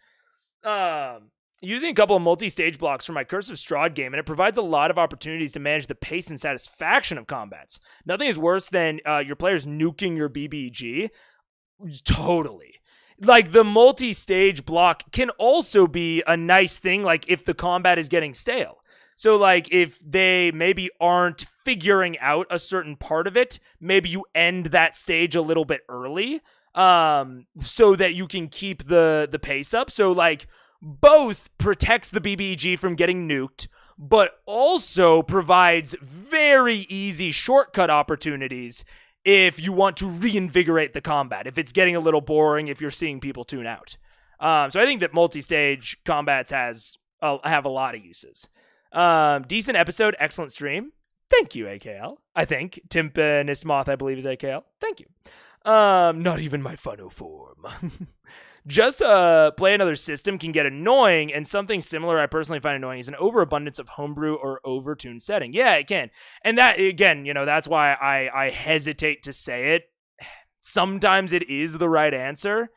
Using a couple of multi-stage blocks for my Curse of Strahd game, and it provides a lot of opportunities to manage the pace and satisfaction of combats. Nothing is worse than your players nuking your BBG. Totally. Like, the multi-stage block can also be a nice thing, like, if the combat is getting stale. So, like, if they maybe aren't figuring out a certain part of it, maybe you end that stage a little bit early, so that you can keep the pace up. So, like, both protects the BBG from getting nuked, but also provides very easy shortcut opportunities if you want to reinvigorate the combat, if it's getting a little boring, if you're seeing people tune out. So I think that multi-stage combats have a lot of uses. Decent episode, excellent stream. Thank you, AKL. I think. Timpanist Moth, I believe, is AKL. Thank you. Not even my funno form. Just play another system can get annoying, and something similar I personally find annoying is an overabundance of homebrew or overtuned setting. Yeah, it can. And that, again, that's why I hesitate to say it. Sometimes it is the right answer,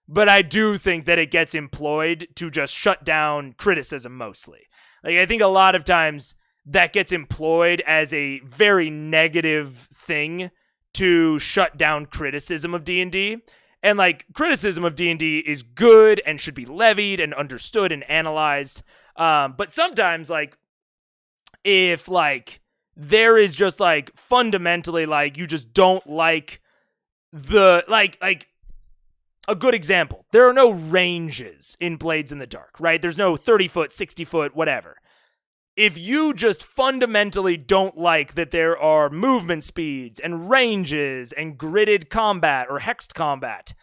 but I do think that it gets employed to just shut down criticism mostly. Like, I think a lot of times that gets employed as a very negative thing to shut down criticism of D&D. And, like, criticism of D&D is good and should be levied and understood and analyzed. But sometimes, like, if, like, there is just, like, fundamentally, like, you just don't like the, like, a good example. There are no ranges in Blades in the Dark, right? There's no 30-foot, 60-foot, whatever. If you just fundamentally don't like that there are movement speeds and ranges and gridded combat or hexed combat,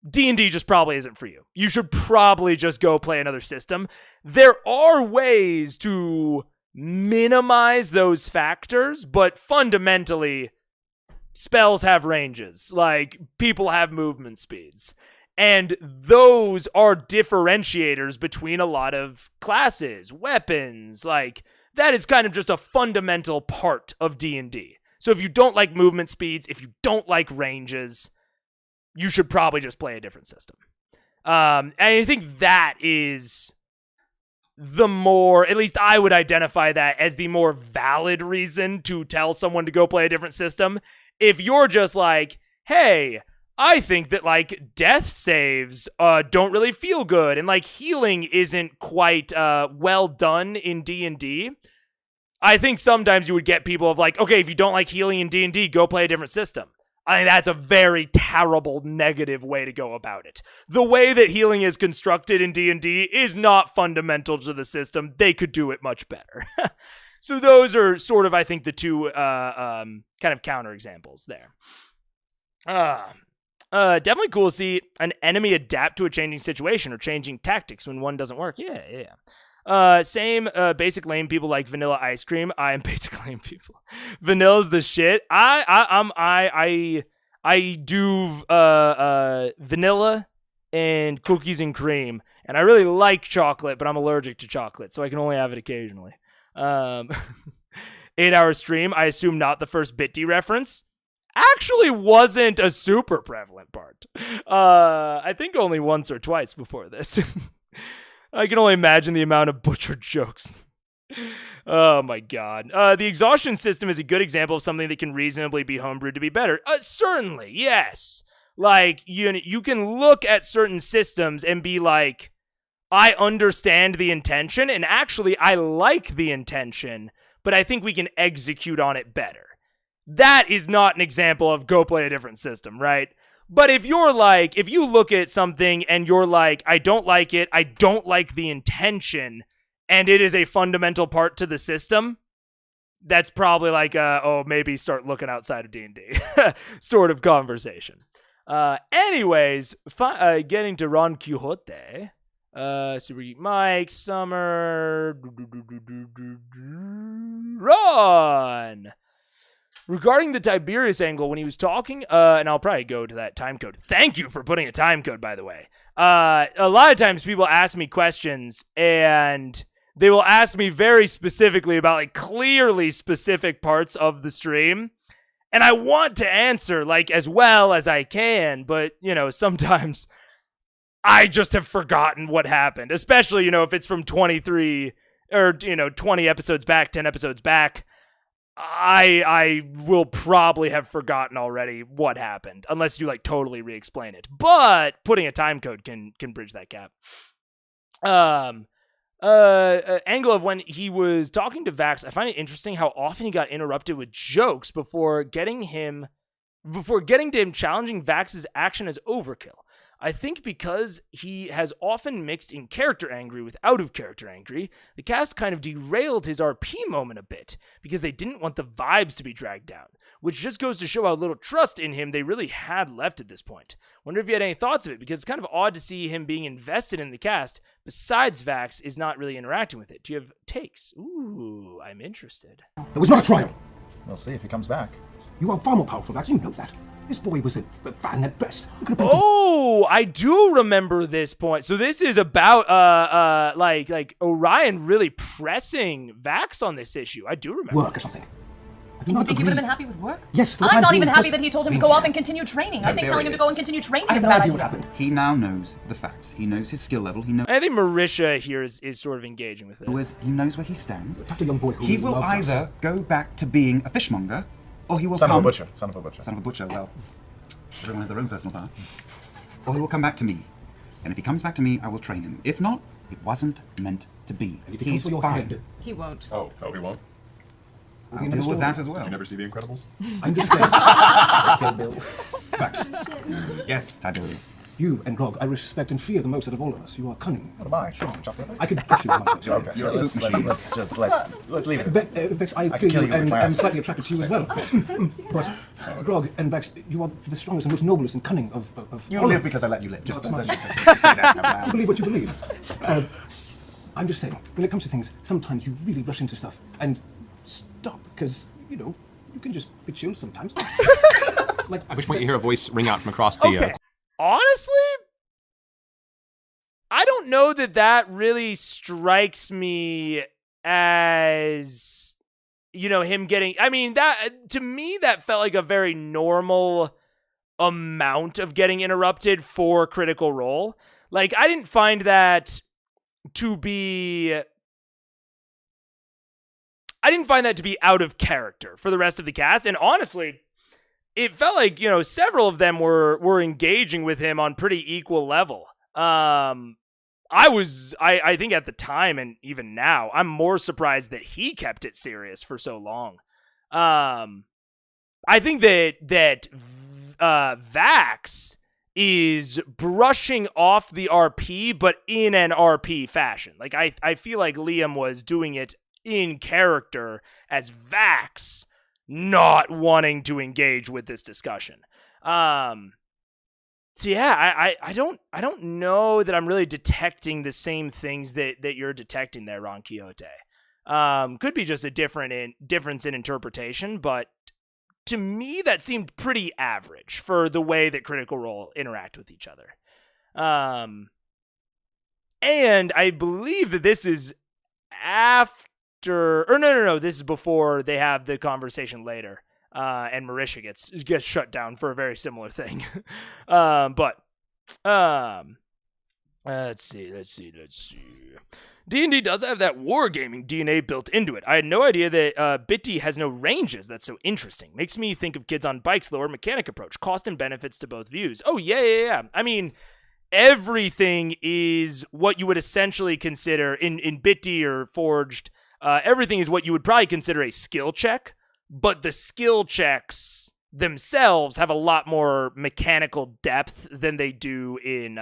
D&D just probably isn't for you. You should probably just go play another system. There are ways to minimize those factors, but fundamentally, spells have ranges. Like, people have movement speeds. And those are differentiators between a lot of classes, weapons, like, that is kind of just a fundamental part of D&D. So if you don't like movement speeds, if you don't like ranges, you should probably just play a different system. And I think that is the more, at least I would identify that as the more valid reason to tell someone to go play a different system. If you're just like, hey, I think that, like, death saves don't really feel good, and, like, healing isn't quite well done in D&D. I think sometimes you would get people of, like, okay, if you don't like healing in D&D, go play a different system. I think that's a very terrible, negative way to go about it. The way that healing is constructed in D&D is not fundamental to the system. They could do it much better. So those are sort of, I think, the two kind of counterexamples there. Definitely cool to see an enemy adapt to a changing situation or changing tactics when one doesn't work. Yeah. Same basic lame people like vanilla ice cream. I am basic lame people. Vanilla's the shit. I do vanilla and cookies and cream, and I really like chocolate, but I'm allergic to chocolate, so I can only have it occasionally. 8-hour stream. I assume not the first Bit-D reference. Actually wasn't a super prevalent part. I think only once or twice before this. I can only imagine the amount of butchered jokes. Oh my god. The exhaustion system is a good example of something that can reasonably be homebrewed to be better. Certainly, yes. Like, you can look at certain systems and be like, I understand the intention, and actually I like the intention, but I think we can execute on it better. that is not an example of go play a different system, right? But if you're like, if you look at something and you're like, I don't like it, I don't like the intention, and it is a fundamental part to the system, that's probably like maybe start looking outside of D&D sort of conversation. Anyways, getting to Ron Quixote. Super Geek Mike, Summer, Ron! Regarding the Tiberius angle, when he was talking, and I'll probably go to that time code. Thank you for putting a time code, by the way. A lot of times people ask me questions, and they will ask me very specifically about, like, clearly specific parts of the stream. And I want to answer, like, as well as I can, but, you know, sometimes I just have forgotten what happened. Especially, you know, if it's from 23, or, you know, 20 episodes back, 10 episodes back. I will probably have forgotten already what happened, unless you, like, totally re-explain it. But putting a time code can bridge that gap. Angle of when he was talking to Vax, I find it interesting how often he got interrupted with jokes before getting to him challenging Vax's action as overkill. I think because he has often mixed in character angry with out of character angry, the cast kind of derailed his RP moment a bit because they didn't want the vibes to be dragged down, which just goes to show how little trust in him they really had left at this point. Wonder if you had any thoughts of it, because it's kind of odd to see him being invested in the cast besides Vax is not really interacting with it. Do you have takes? Ooh, I'm interested. There was not a trial. We'll see if he comes back. You are far more powerful, Vax. You know that. This boy was a fan at best. Oh, I do remember this point. So this is about like Orion really pressing Vax on this issue. I do remember. Work or something. You think he would have been happy with work? Yes, for the I'm time not being, even happy just that he told him to go off and continue training. I think telling him to go and continue training is a bad idea. He now knows the facts. He knows his skill level. He knows. I think Marisha here is sort of engaging with it. He knows where he stands. That young boy who he will either go back to being a fishmonger, or he will Son come... of a butcher. Son of a butcher. Son of a butcher, well, everyone has their own personal path. Or he will come back to me. And if he comes back to me, I will train him. If not, it wasn't meant to be. And if he comes for your head... He won't. Oh, he won't? I'll deal with that as well. Did you never see The Incredibles? I'm just saying. Vax. Yes, Tiberius. You and Grog, I respect and fear the most out of all of us. You are cunning. What am I? Strong. I could crush you with my voice. Okay, let's leave it. Vex, I I feel kill you you with and my I'm eyes. slightly attracted to you as well. But Grog and Vex, you are the strongest and most noblest and cunning of You all live of because I let you live. Just No, let's that's just say that out loud. You believe what you believe. I'm just saying, when it comes to things, sometimes you really rush into stuff and stop, because, you know, you can just be chill sometimes. Like, at which point you hear a voice ring out from across the... Okay. Honestly, I don't know that really strikes me as, you know, him getting... I mean, that to me, that felt like a very normal amount of getting interrupted for Critical Role. Like, I didn't find that to be... I didn't find that to be out of character for the rest of the cast. And honestly, it felt like, you know, several of them were engaging with him on pretty equal level. I think at the time and even now, I'm more surprised that he kept it serious for so long. I think that Vax is brushing off the RP, but in an RP fashion. Like, I feel like Liam was doing it in character as Vax not wanting to engage with this discussion. So yeah, I don't know that I'm really detecting the same things that you're detecting there, Ron Quixote. Could be just a difference in interpretation, but to me that seemed pretty average for the way that Critical Role interact with each other. And I believe that this is this is before they have the conversation later. And Marisha gets shut down for a very similar thing. Let's see. D&D does have that wargaming DNA built into it. I had no idea that Bitty has no ranges. That's so interesting. Makes me think of Kids on Bike's lower mechanic approach. Cost and benefits to both views. Oh, yeah. I mean, everything is what you would essentially consider in Bitty or Forged. Everything is what you would probably consider a skill check but the skill checks themselves have a lot more mechanical depth than they do in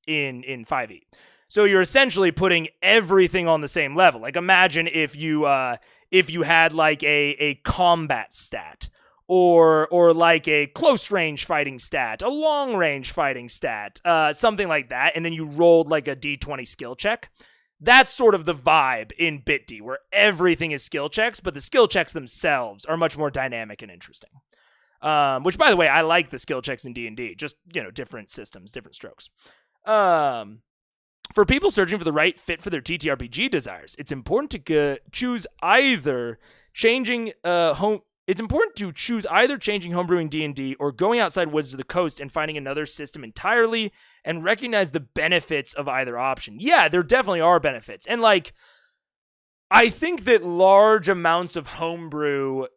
5e. So you're essentially putting everything on the same level. Like imagine if you had like a combat stat, or like a close range fighting stat, a long range fighting stat, something like that, and then you rolled like a d20 skill check. That's sort of the vibe in BitD, where everything is skill checks, but the skill checks themselves are much more dynamic and interesting. Which, by the way, I like the skill checks in D&D. Just, different systems, different strokes. For people searching for the right fit for their TTRPG desires, it's important to choose either changing homebrewing D&D or going outside Wizards of the Coast and finding another system entirely, and recognize the benefits of either option. Yeah, there definitely are benefits. And I think that large amounts of homebrew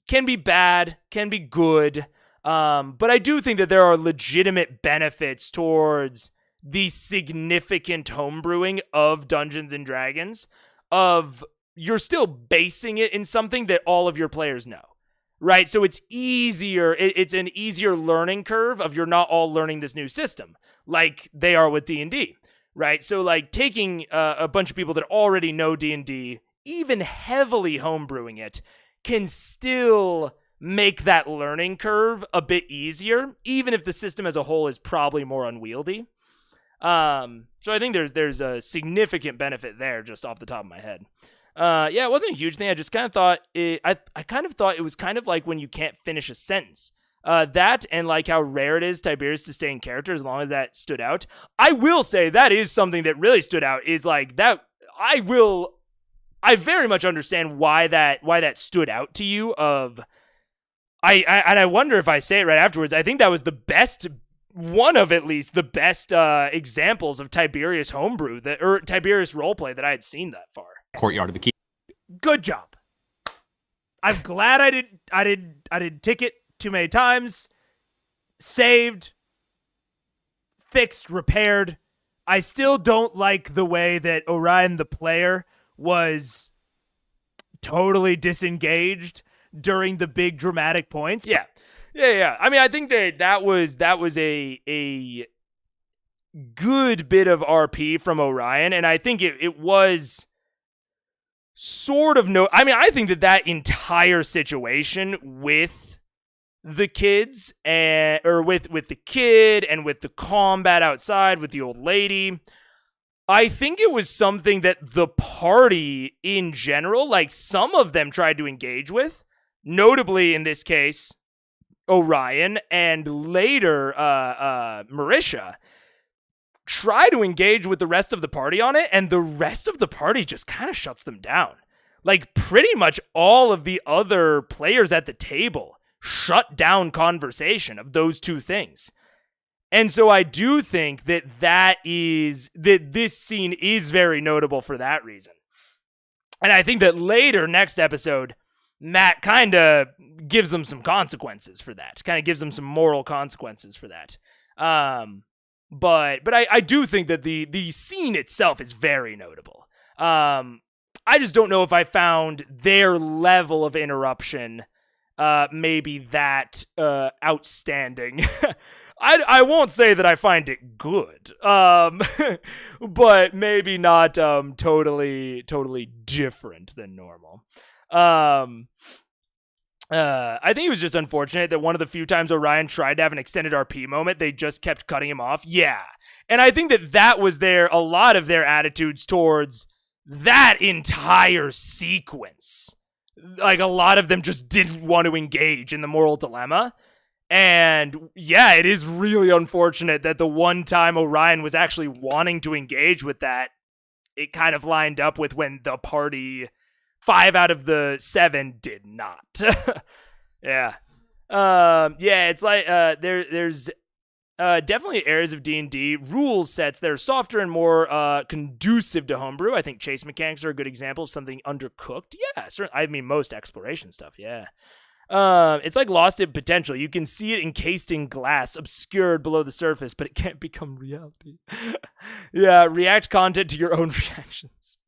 can be bad, can be good, but I do think that there are legitimate benefits towards the significant homebrewing of Dungeons and Dragons, of you're still basing it in something that all of your players know, right? So it's easier, it's an easier learning curve of you're not all learning this new system like they are with D&D, right? So taking a bunch of people that already know D&D, even heavily homebrewing it, can still make that learning curve a bit easier, even if the system as a whole is probably more unwieldy. So I think there's a significant benefit there just off the top of my head. It wasn't a huge thing. I just kind of thought I kind of thought it was kind of like when you can't finish a sentence. That and like how rare it is Tiberius to stay in character, as long as that stood out. I will say that is something that really stood out, is like that I very much understand why that stood out to you. I wonder if I say it right afterwards. I think that was the best, one of at least the best examples of Tiberius homebrew or Tiberius roleplay that I had seen that far. Courtyard of the keep. Good job. I'm glad I didn't tick it too many times. Saved, fixed, repaired. I still don't like the way that Orion the player was totally disengaged during the big dramatic points. Yeah. I mean, I think that was a good bit of RP from Orion, and I think it was sort of I think that entire situation with the kids or with the kid and with the combat outside with the old lady, I think it was something that the party in general, like some of them tried to engage with, notably in this case, Orion, and later Marisha, try to engage with the rest of the party on it, and the rest of the party just kind of shuts them down. Like pretty much all of the other players at the table shut down conversation of those two things. And so I do think that this scene is very notable for that reason. And I think that later, next episode, Matt kind of gives them some consequences for that. Kind of gives them some moral consequences for that. But I do think that the scene itself is very notable. I just don't know if I found their level of interruption maybe that outstanding. I won't say that I find it good, but maybe not totally different than normal. I think it was just unfortunate that one of the few times Orion tried to have an extended RP moment, they just kept cutting him off. Yeah. And I think that was a lot of their attitudes towards that entire sequence. Like a lot of them just didn't want to engage in the moral dilemma. And yeah, it is really unfortunate that the one time Orion was actually wanting to engage with that, it kind of lined up with when the party 5 out of the 7 did not. Yeah. It's like there's definitely areas of D&D rule sets that are softer and more conducive to homebrew. I think chase mechanics are a good example of something undercooked. Yeah, certainly. I mean, most exploration stuff, yeah. It's like Lost in Potential. You can see it encased in glass, obscured below the surface, but it can't become reality. Yeah, react content to your own reactions.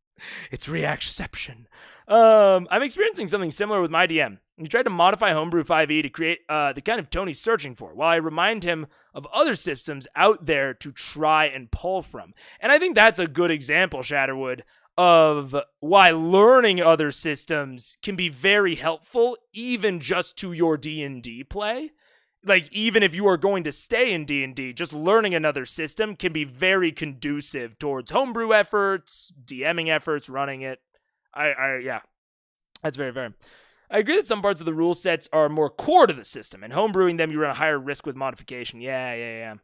It's reactception. I'm experiencing something similar with my DM. He tried to modify Homebrew 5e to create the kind of tone he's searching for, while I remind him of other systems out there to try and pull from. And I think that's a good example, Shatterwood, of why learning other systems can be very helpful, even just to your D&D play. Like, even if you are going to stay in D&D, just learning another system can be very conducive towards homebrew efforts, DMing efforts, running it. Yeah, that's very fair. I agree that some parts of the rule sets are more core to the system, and homebrewing them you run a higher risk with modification. Yeah.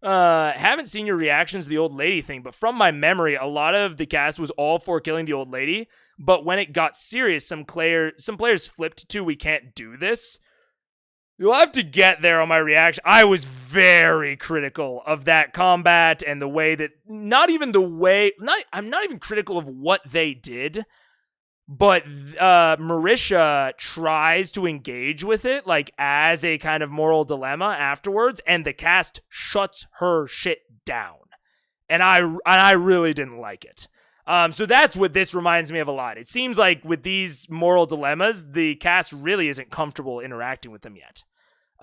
Haven't seen your reactions to the old lady thing, but from my memory, a lot of the cast was all for killing the old lady, but when it got serious, some players flipped to we can't do this. You'll have to get there on my reaction. I was very critical of that combat and the way that, I'm not even critical of what they did, but Marisha tries to engage with it, like, as a kind of moral dilemma afterwards, and the cast shuts her shit down. And I really didn't like it. So that's what this reminds me of a lot. It seems like with these moral dilemmas, the cast really isn't comfortable interacting with them yet.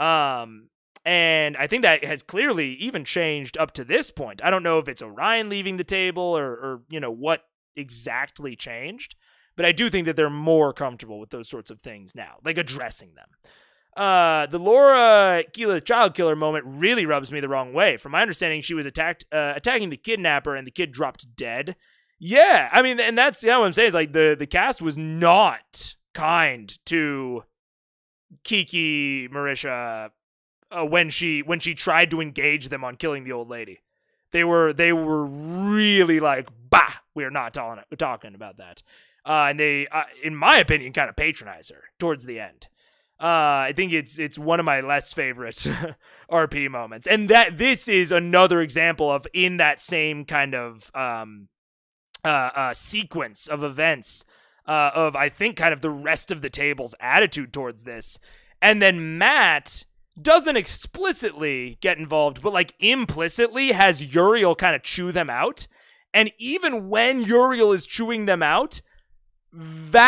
And I think that has clearly even changed up to this point. I don't know if it's Orion leaving the table or what exactly changed, but I do think that they're more comfortable with those sorts of things now, like addressing them. The Laura Keela child killer moment really rubs me the wrong way. From my understanding, she was attacking the kidnapper and the kid dropped dead. Yeah, I mean, and that's what I'm saying is like the cast was not kind to Kiki Marisha when she tried to engage them on killing the old lady. They were really like, bah, we're not talking about that. And they, in my opinion, kind of patronize her towards the end. I think it's one of my less favorite RP moments, and that this is another example of in that same kind of sequence of events. Of, I think, kind of the rest of the table's attitude towards this. And then Matt doesn't explicitly get involved, but like implicitly has Uriel kind of chew them out. And even when Uriel is chewing them out, Vax/Liam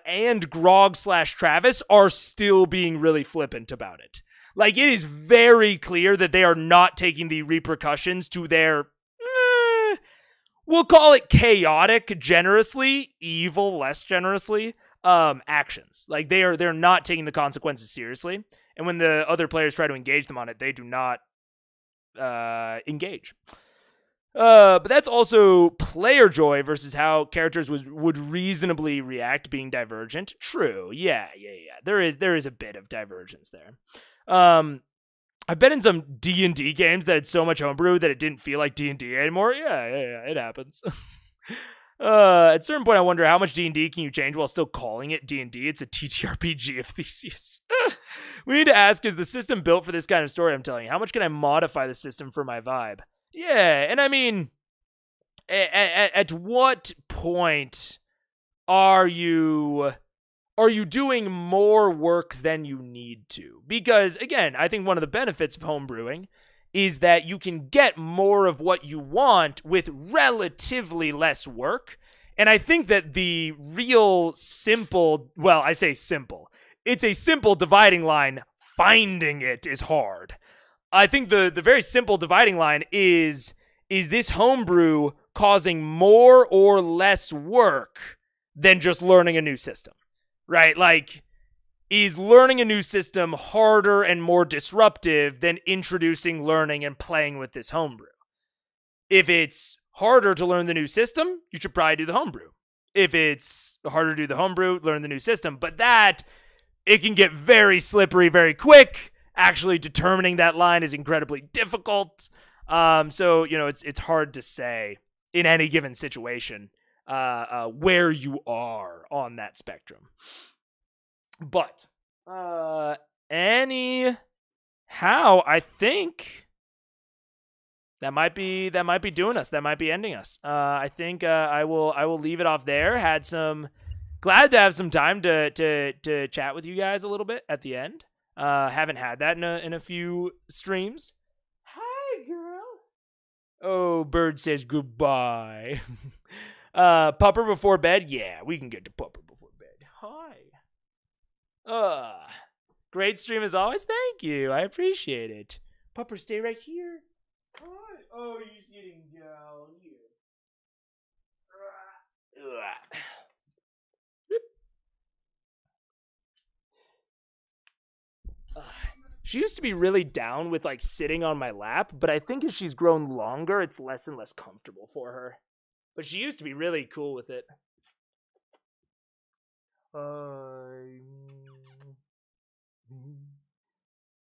and Grog/Travis are still being really flippant about it. Like, it is very clear that they are not taking the repercussions to their we'll call it chaotic generously, evil less generously, actions. Like, they're not taking the consequences seriously. And when the other players try to engage them on it, they do not engage. But that's also player joy versus how characters would reasonably react being divergent. True. Yeah. There is a bit of divergence there. I've been in some D&D games that had so much homebrew that it didn't feel like D&D anymore. Yeah, it happens. At a certain point, I wonder how much D&D can you change while still calling it D&D? It's a TTRPG of Theseus. We need to ask, is the system built for this kind of story I'm telling you? How much can I modify the system for my vibe? Yeah, and I mean, at what point are you doing more work than you need to? Because, again, I think one of the benefits of homebrewing is that you can get more of what you want with relatively less work. And I think that the real simple, well, I say simple, it's a simple dividing line. Finding it is hard. I think the very simple dividing line is this homebrew causing more or less work than just learning a new system? Right? Like, is learning a new system harder and more disruptive than introducing, learning, and playing with this homebrew? If it's harder to learn the new system, you should probably do the homebrew. If it's harder to do the homebrew, learn the new system. But that, it can get very slippery very quick. Actually determining that line is incredibly difficult. So, it's hard to say in any given situation where you are on that spectrum. But anyhow, I think that might be doing us. That might be ending us. I think I will leave it off there. Glad to have some time to chat with you guys a little bit at the end. Haven't had that in a few streams. Hi, girl. Oh, Bird says goodbye. Pupper before bed? Yeah, we can get to Pupper before bed. Hi. Great stream as always. Thank you. I appreciate it. Pupper, stay right here. Hi. Oh, you're sitting down here. She used to be really down with like sitting on my lap, but I think as she's grown longer, it's less and less comfortable for her. But she used to be really cool with it.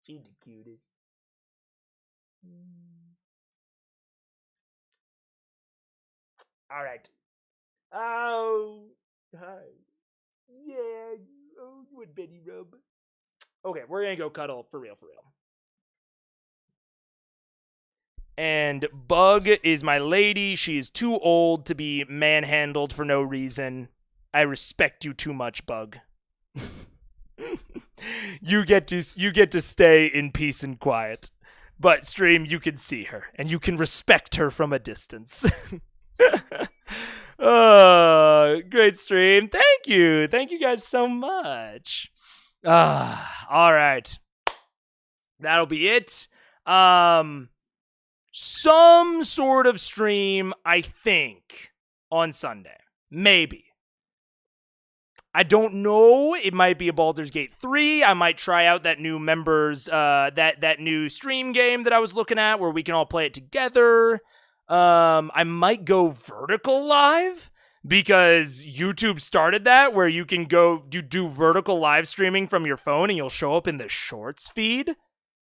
She's the cutest. All right. Oh, hi. Yeah. Oh, you would Betty rub. Okay, we're gonna go cuddle for real, for real. And Bug is my lady. She is too old to be manhandled for no reason. I respect you too much, Bug. You get to stay in peace and quiet. But stream, you can see her and you can respect her from a distance. Great stream. Thank you. Thank you guys so much. All right. That'll be it. Some sort of stream, I think, on Sunday. Maybe. I don't know. It might be a Baldur's Gate 3. I might try out that new members, that new stream game that I was looking at where we can all play it together. I might go vertical live because YouTube started that where you can go do vertical live streaming from your phone and you'll show up in the shorts feed.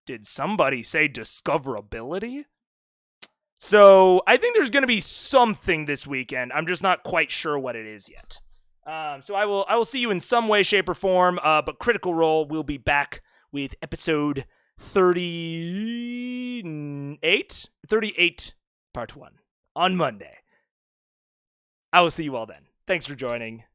Did somebody say discoverability? So I think there's going to be something this weekend. I'm just not quite sure what it is yet. So I will see you in some way, shape, or form. But Critical Role will be back with episode 38, part 1 on Monday. I will see you all then. Thanks for joining.